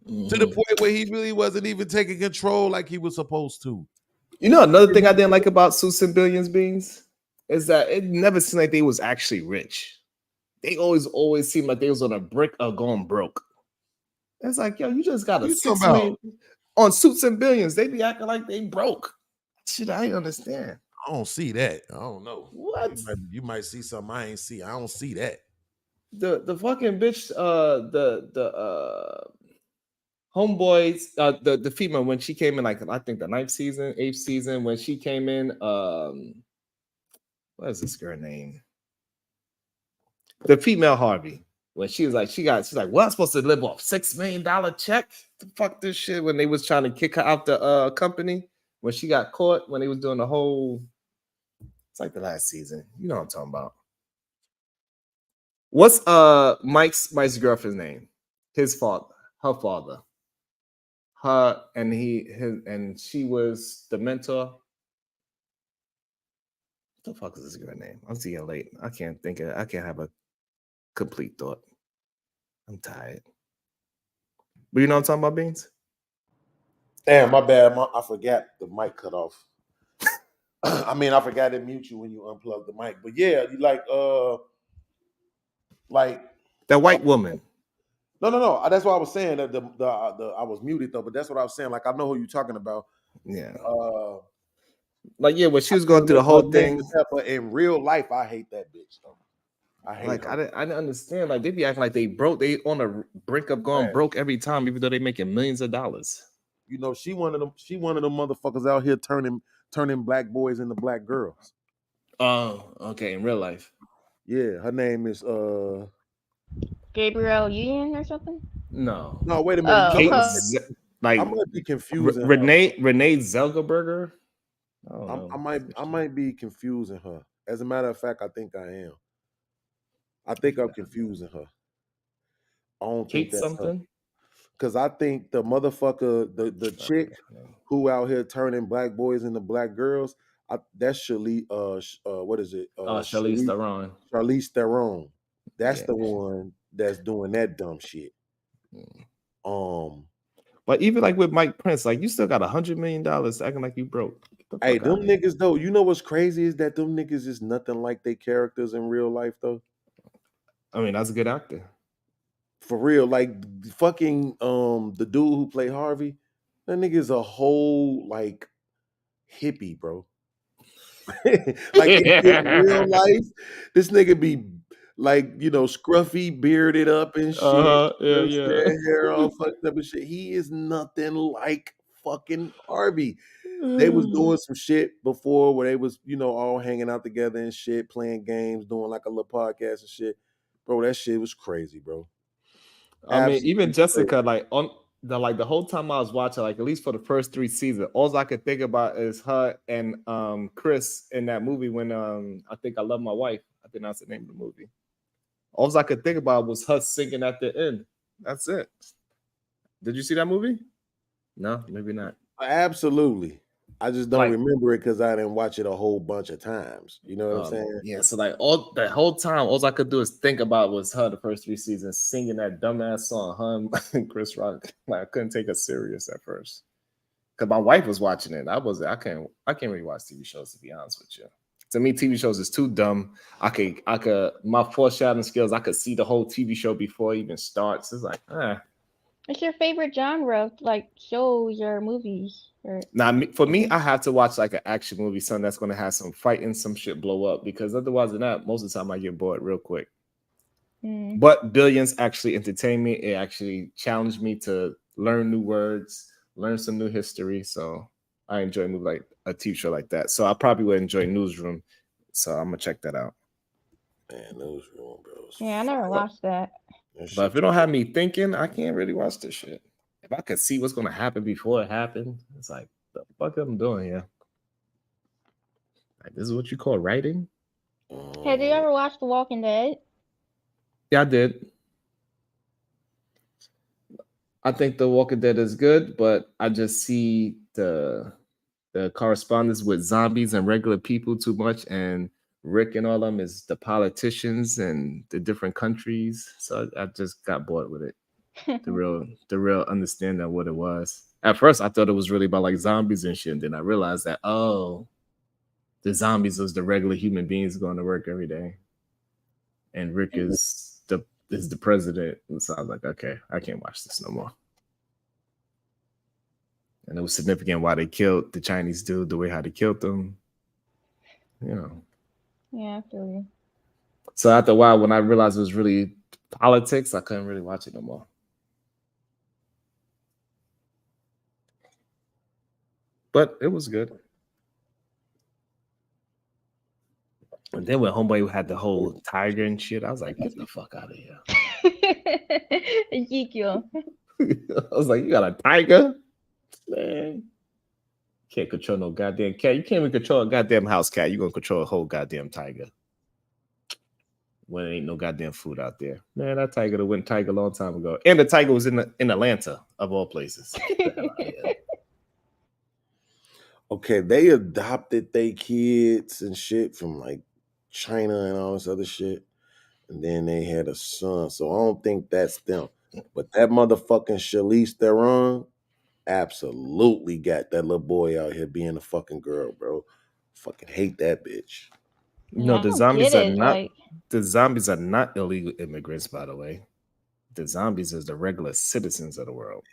to the point where he really wasn't even taking control like he was supposed to. You know, another thing I didn't like about Suits and Billions Beans is that it never seemed like they was actually rich. They always seemed like they was on a brick of going broke. It's like, yo, you just got a $6 million on Suits and Billions. They be acting like they broke. Shit, I ain't understand. I don't see that. I don't know. What? You might see something I ain't see. I don't see that. The fucking bitch, the homeboys, the female when she came in, like I think the 9th season, 8th season, when she came in, what is this girl name? The female Harvey. When she was like, she's like, well, I'm supposed to live off $6 million check? The fuck this shit when they was trying to kick her out the company when she got caught when they was doing the whole. It's like the last season. You know what I'm talking about. What's Mike's girlfriend's name? Her father. Her and she was the mentor. What the fuck is this girl name? I'm seeing it late. I can't have a complete thought. I'm tired. But you know what I'm talking about, Beans? Damn, my bad. I forgot the mic cut off. I mean, I forgot to mute you when you unplug the mic. But yeah, you like that white woman. No. That's what I was saying. That I was muted though, but that's what I was saying. Like I know who you're talking about. Yeah. Like when she was going through the whole thing. But in real life, I hate that bitch though. I hate her. I didn't understand. Like they be acting like they broke. They on the brink of going broke every time, even though they making millions of dollars. You know, she one of them motherfuckers out here turning black boys into black girls. Oh, okay. In real life. Yeah, her name is Gabrielle Union or something? No, wait a minute. Like I might be confusing Renee Zellweger. I might be confusing her. As a matter of fact, I think I am. I think I'm confusing her. I don't think that's something. Her. Cause I think the motherfucker, the chick who out here turning black boys into black girls, that's what is it? Charlize Theron. Charlize Theron. That's the one that's doing that dumb shit. But even like with Mike Prince, like you still got $100 million acting like you broke. Hey, them niggas though, you know what's crazy is that them niggas is nothing like their characters in real life though. I mean, that's a good actor. For real, like fucking the dude who played Harvey, that nigga's a whole like hippie, bro. Like in real life, this nigga be like, you know, scruffy, bearded up and shit. Hair all fucked up and shit. He is nothing like fucking Harvey. They was doing some shit before where they was, you know, all hanging out together and shit, playing games, doing like a little podcast and shit. Bro, that shit was crazy, bro. I mean, even Jessica, like on the whole time I was watching, like at least for the first 3 seasons, all I could think about is her and Chris in that movie when I think I Love My Wife. I think that's the name of the movie. All I could think about was her singing at the end. That's it. Did you see that movie? No, maybe not. Absolutely. I just don't remember it because I didn't watch it a whole bunch of times. You know what I'm saying? Yeah, so like all that whole time, all I could do is think about was her the first 3 seasons singing that dumbass song, her and Chris Rock. Like I couldn't take it serious at first. Cause my wife was watching it. I can't really watch TV shows, to be honest with you. To me, TV shows is too dumb. I could my foreshadowing skills, I could see the whole TV show before it even starts. It's like, What's your favorite genre, like shows or movies? Now, for me, I have to watch like an action movie, something that's going to have some fighting, some shit blow up, because otherwise than that, most of the time I get bored real quick. But Billions actually entertained me. It actually challenged me to learn new words, learn some new history. So I enjoy a TV show like that. So I probably would enjoy Newsroom. So I'm gonna check that out. Man, Newsroom, bro. Yeah, I never watched that. But if it don't have me thinking, I can't really watch this shit. If I could see what's gonna happen before it happened, it's like, the fuck I'm doing here. Like, this is what you call writing? Have you ever watched The Walking Dead? Yeah, I did. I think The Walking Dead is good, but I just see the correspondence with zombies and regular people too much, and Rick and all them is the politicians and the different countries. So I just got bored with it. The real understanding of what it was. At first, I thought it was really about like zombies and shit. And then I realized that, the zombies was the regular human beings going to work every day, and Rick is the president. And so I was like, okay, I can't watch this no more. And it was significant why they killed the Chinese dude, the way how they killed them. You know. Yeah, I feel you. So after a while, when I realized it was really politics, I couldn't really watch it no more. But it was good. And then when Homeboy had the whole tiger and shit, I was like, get the fuck out of here. Ezekiel. I was like, you got a tiger? Man. Can't control no goddamn cat. You can't even control a goddamn house cat. You're going to control a whole goddamn tiger. When there ain't no goddamn food out there. Man, that tiger went tiger a long time ago. And the tiger was in Atlanta, of all places. Get the hell out of here. Okay, they adopted their kids and shit from like China and all this other shit. And then they had a son. So I don't think that's them. But that motherfucking Charlize Theron absolutely got that little boy out here being a fucking girl, bro. Fucking hate that bitch. No, the zombies are not illegal immigrants, by the way. The zombies is the regular citizens of the world.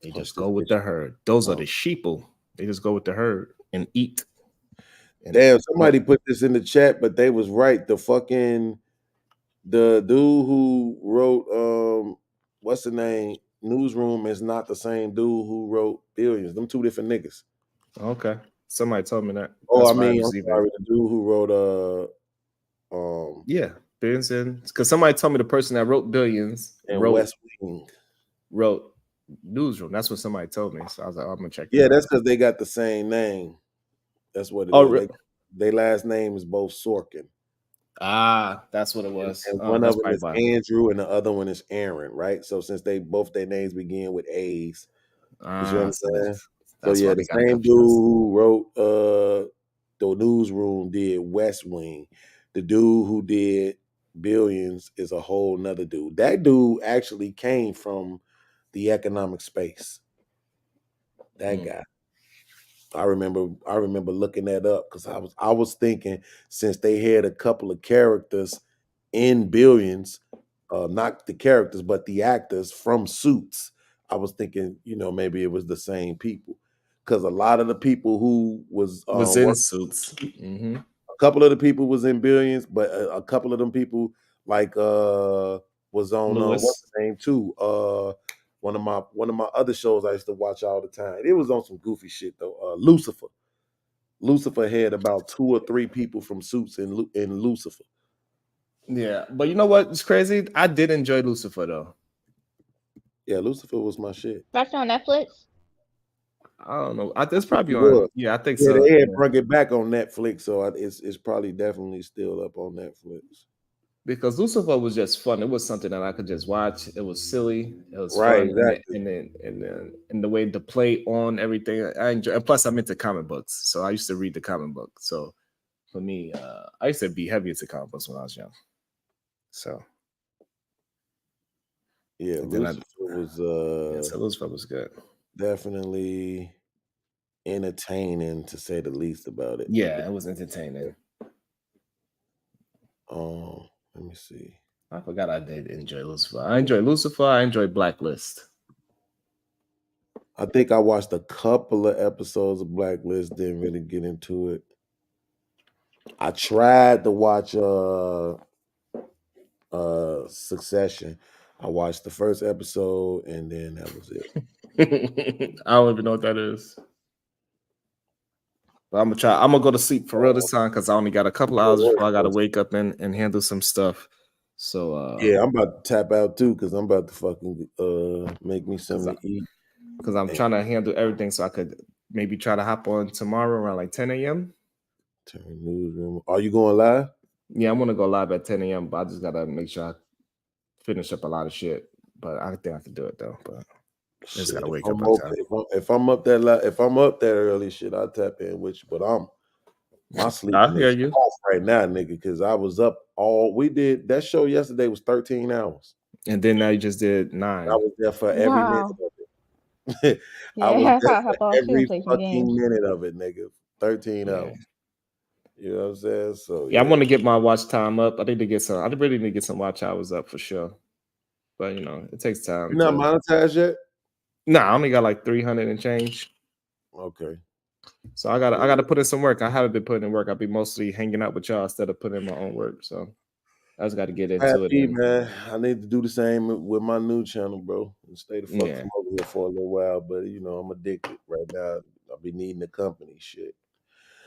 They just go with the herd. Those are the sheeple. They just go with the herd and eat. Damn, somebody put this in the chat, but they was right. The dude who wrote what's the name? Newsroom is not the same dude who wrote Billions. Them two different niggas. Okay. Somebody told me that. Oh, I'm sorry. The dude who wrote yeah, Beanz, because somebody told me the person that wrote Billions and West Wing wrote Newsroom. That's what somebody told me. So I was like, I'm gonna check. Yeah, that's because they got the same name. That's what it is. Really? Their last name is both Sorkin. Ah, that's what it was. And one of them is Andrew and the other one is Aaron, right? So since both their names begin with A's, you understand? So yeah, the same dude who wrote the Newsroom did West Wing. The dude who did Billions is a whole nother dude. That dude actually came from the economic space. That guy. I remember looking that up because I was thinking, since they had a couple of characters in Billions, not the characters but the actors from Suits, I was thinking, maybe it was the same people, because a lot of the people who was in Suits, a couple of the people was in Billions, but a couple of them people like was on what's the name too? One of my other shows I used to watch all the time. It was on some goofy shit though. Lucifer. Lucifer had about 2 or 3 people from Suits in Lucifer. Yeah, but you know what? It's crazy. I did enjoy Lucifer though. Yeah, Lucifer was my shit. That's on Netflix. I don't know. It's probably on. Yeah, I think so. They had brought it back on Netflix, so it's probably definitely still up on Netflix. because Lucifer was just fun. It was something that I could just watch. It was silly. It was Right, fun, exactly. and the way to play on everything. I enjoy. And plus, I'm into comic books, so I used to read the comic book. So for me, I used to be heavy into comic books when I was young. So yeah, Lucifer was Lucifer was good. Definitely entertaining, to say the least, about it. Yeah, it was entertaining. Let me see. I forgot I did enjoy Lucifer. I enjoyed Lucifer. I enjoyed Blacklist. I think I watched a couple of episodes of Blacklist, didn't really get into it. I tried to watch Succession. I watched the first episode and then that was it. I don't even know what that is. But I'm gonna try. I'm gonna go to sleep for real this time because I only got a couple hours before I gotta wake up and handle some stuff. So yeah, I'm about to tap out too because I'm about to fucking make me something to eat. Because I'm trying to handle everything so I could maybe try to hop on tomorrow around like 10 a.m. Turn newsroom. Are you going live? Yeah, I'm gonna go live at 10 a.m. But I just gotta make sure I finish up a lot of shit. But I think I can do it though. But I just gotta wake up on time. If I'm up that early, shit, I'll tap in with you. But my sleep is off right now, nigga, because I was up we did that show yesterday was 13 hours. And then now you just did 9. I was there for every minute of it. I was there for every fucking minute of it, nigga. 13 hours. You know what I'm saying? So yeah, I want to get my watch time up. I need to get some. I really need to get some watch hours up for sure. But you know, it takes time. You're not monetized yet? Nah, I only got like 300 and change. Okay. So I gotta put in some work. I haven't been putting in work. I've been mostly hanging out with y'all instead of putting in my own work. So I just got to get into it. Man, I need to do the same with my new channel, bro. And stay the fuck from over here for a little while. But you know, I'm addicted right now. I'll be needing the company, shit.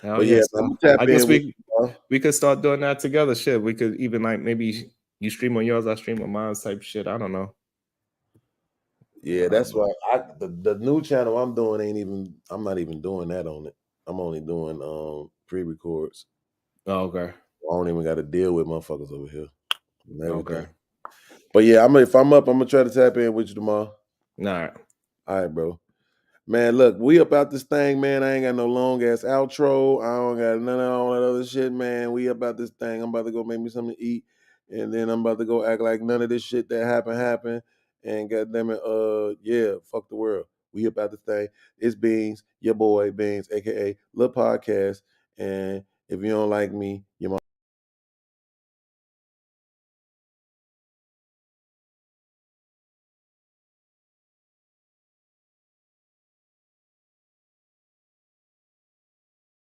But yeah, so I guess we could start doing that together. Shit, we could even like maybe you stream on yours, I stream on mine, type shit. I don't know. Yeah, that's why the new channel I'm doing I'm not even doing that on it. I'm only doing pre-records. Oh, okay. I don't even got to deal with motherfuckers over here. Okay. But yeah, if I'm up, I'm gonna try to tap in with you tomorrow. All right, bro. Man, look, we up out this thing, man. I ain't got no long ass outro. I don't got none of all that other shit, man. We about this thing. I'm about to go make me something to eat, and then I'm about to go act like none of this shit that happened. And goddamn it, yeah, fuck the world. We about this thing. It's Beanz, your boy Beanz, aka Lil Podcast. And if you don't like me, you're my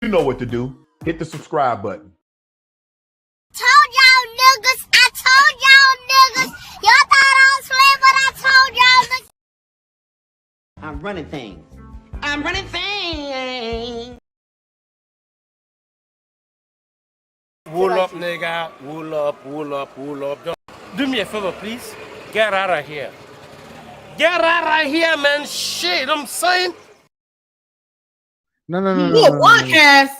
You know what to do. Hit the subscribe button. Told y'all niggas. I told y'all niggas. Y'all thought I was playing, but I told y'all niggas. I'm running things. I'm running things. Wool up, nigga. Wool up, wool up, wool up. Do me a favor, please. Get out of here. Get out of here, man. Shit, I'm saying. No. Podcast.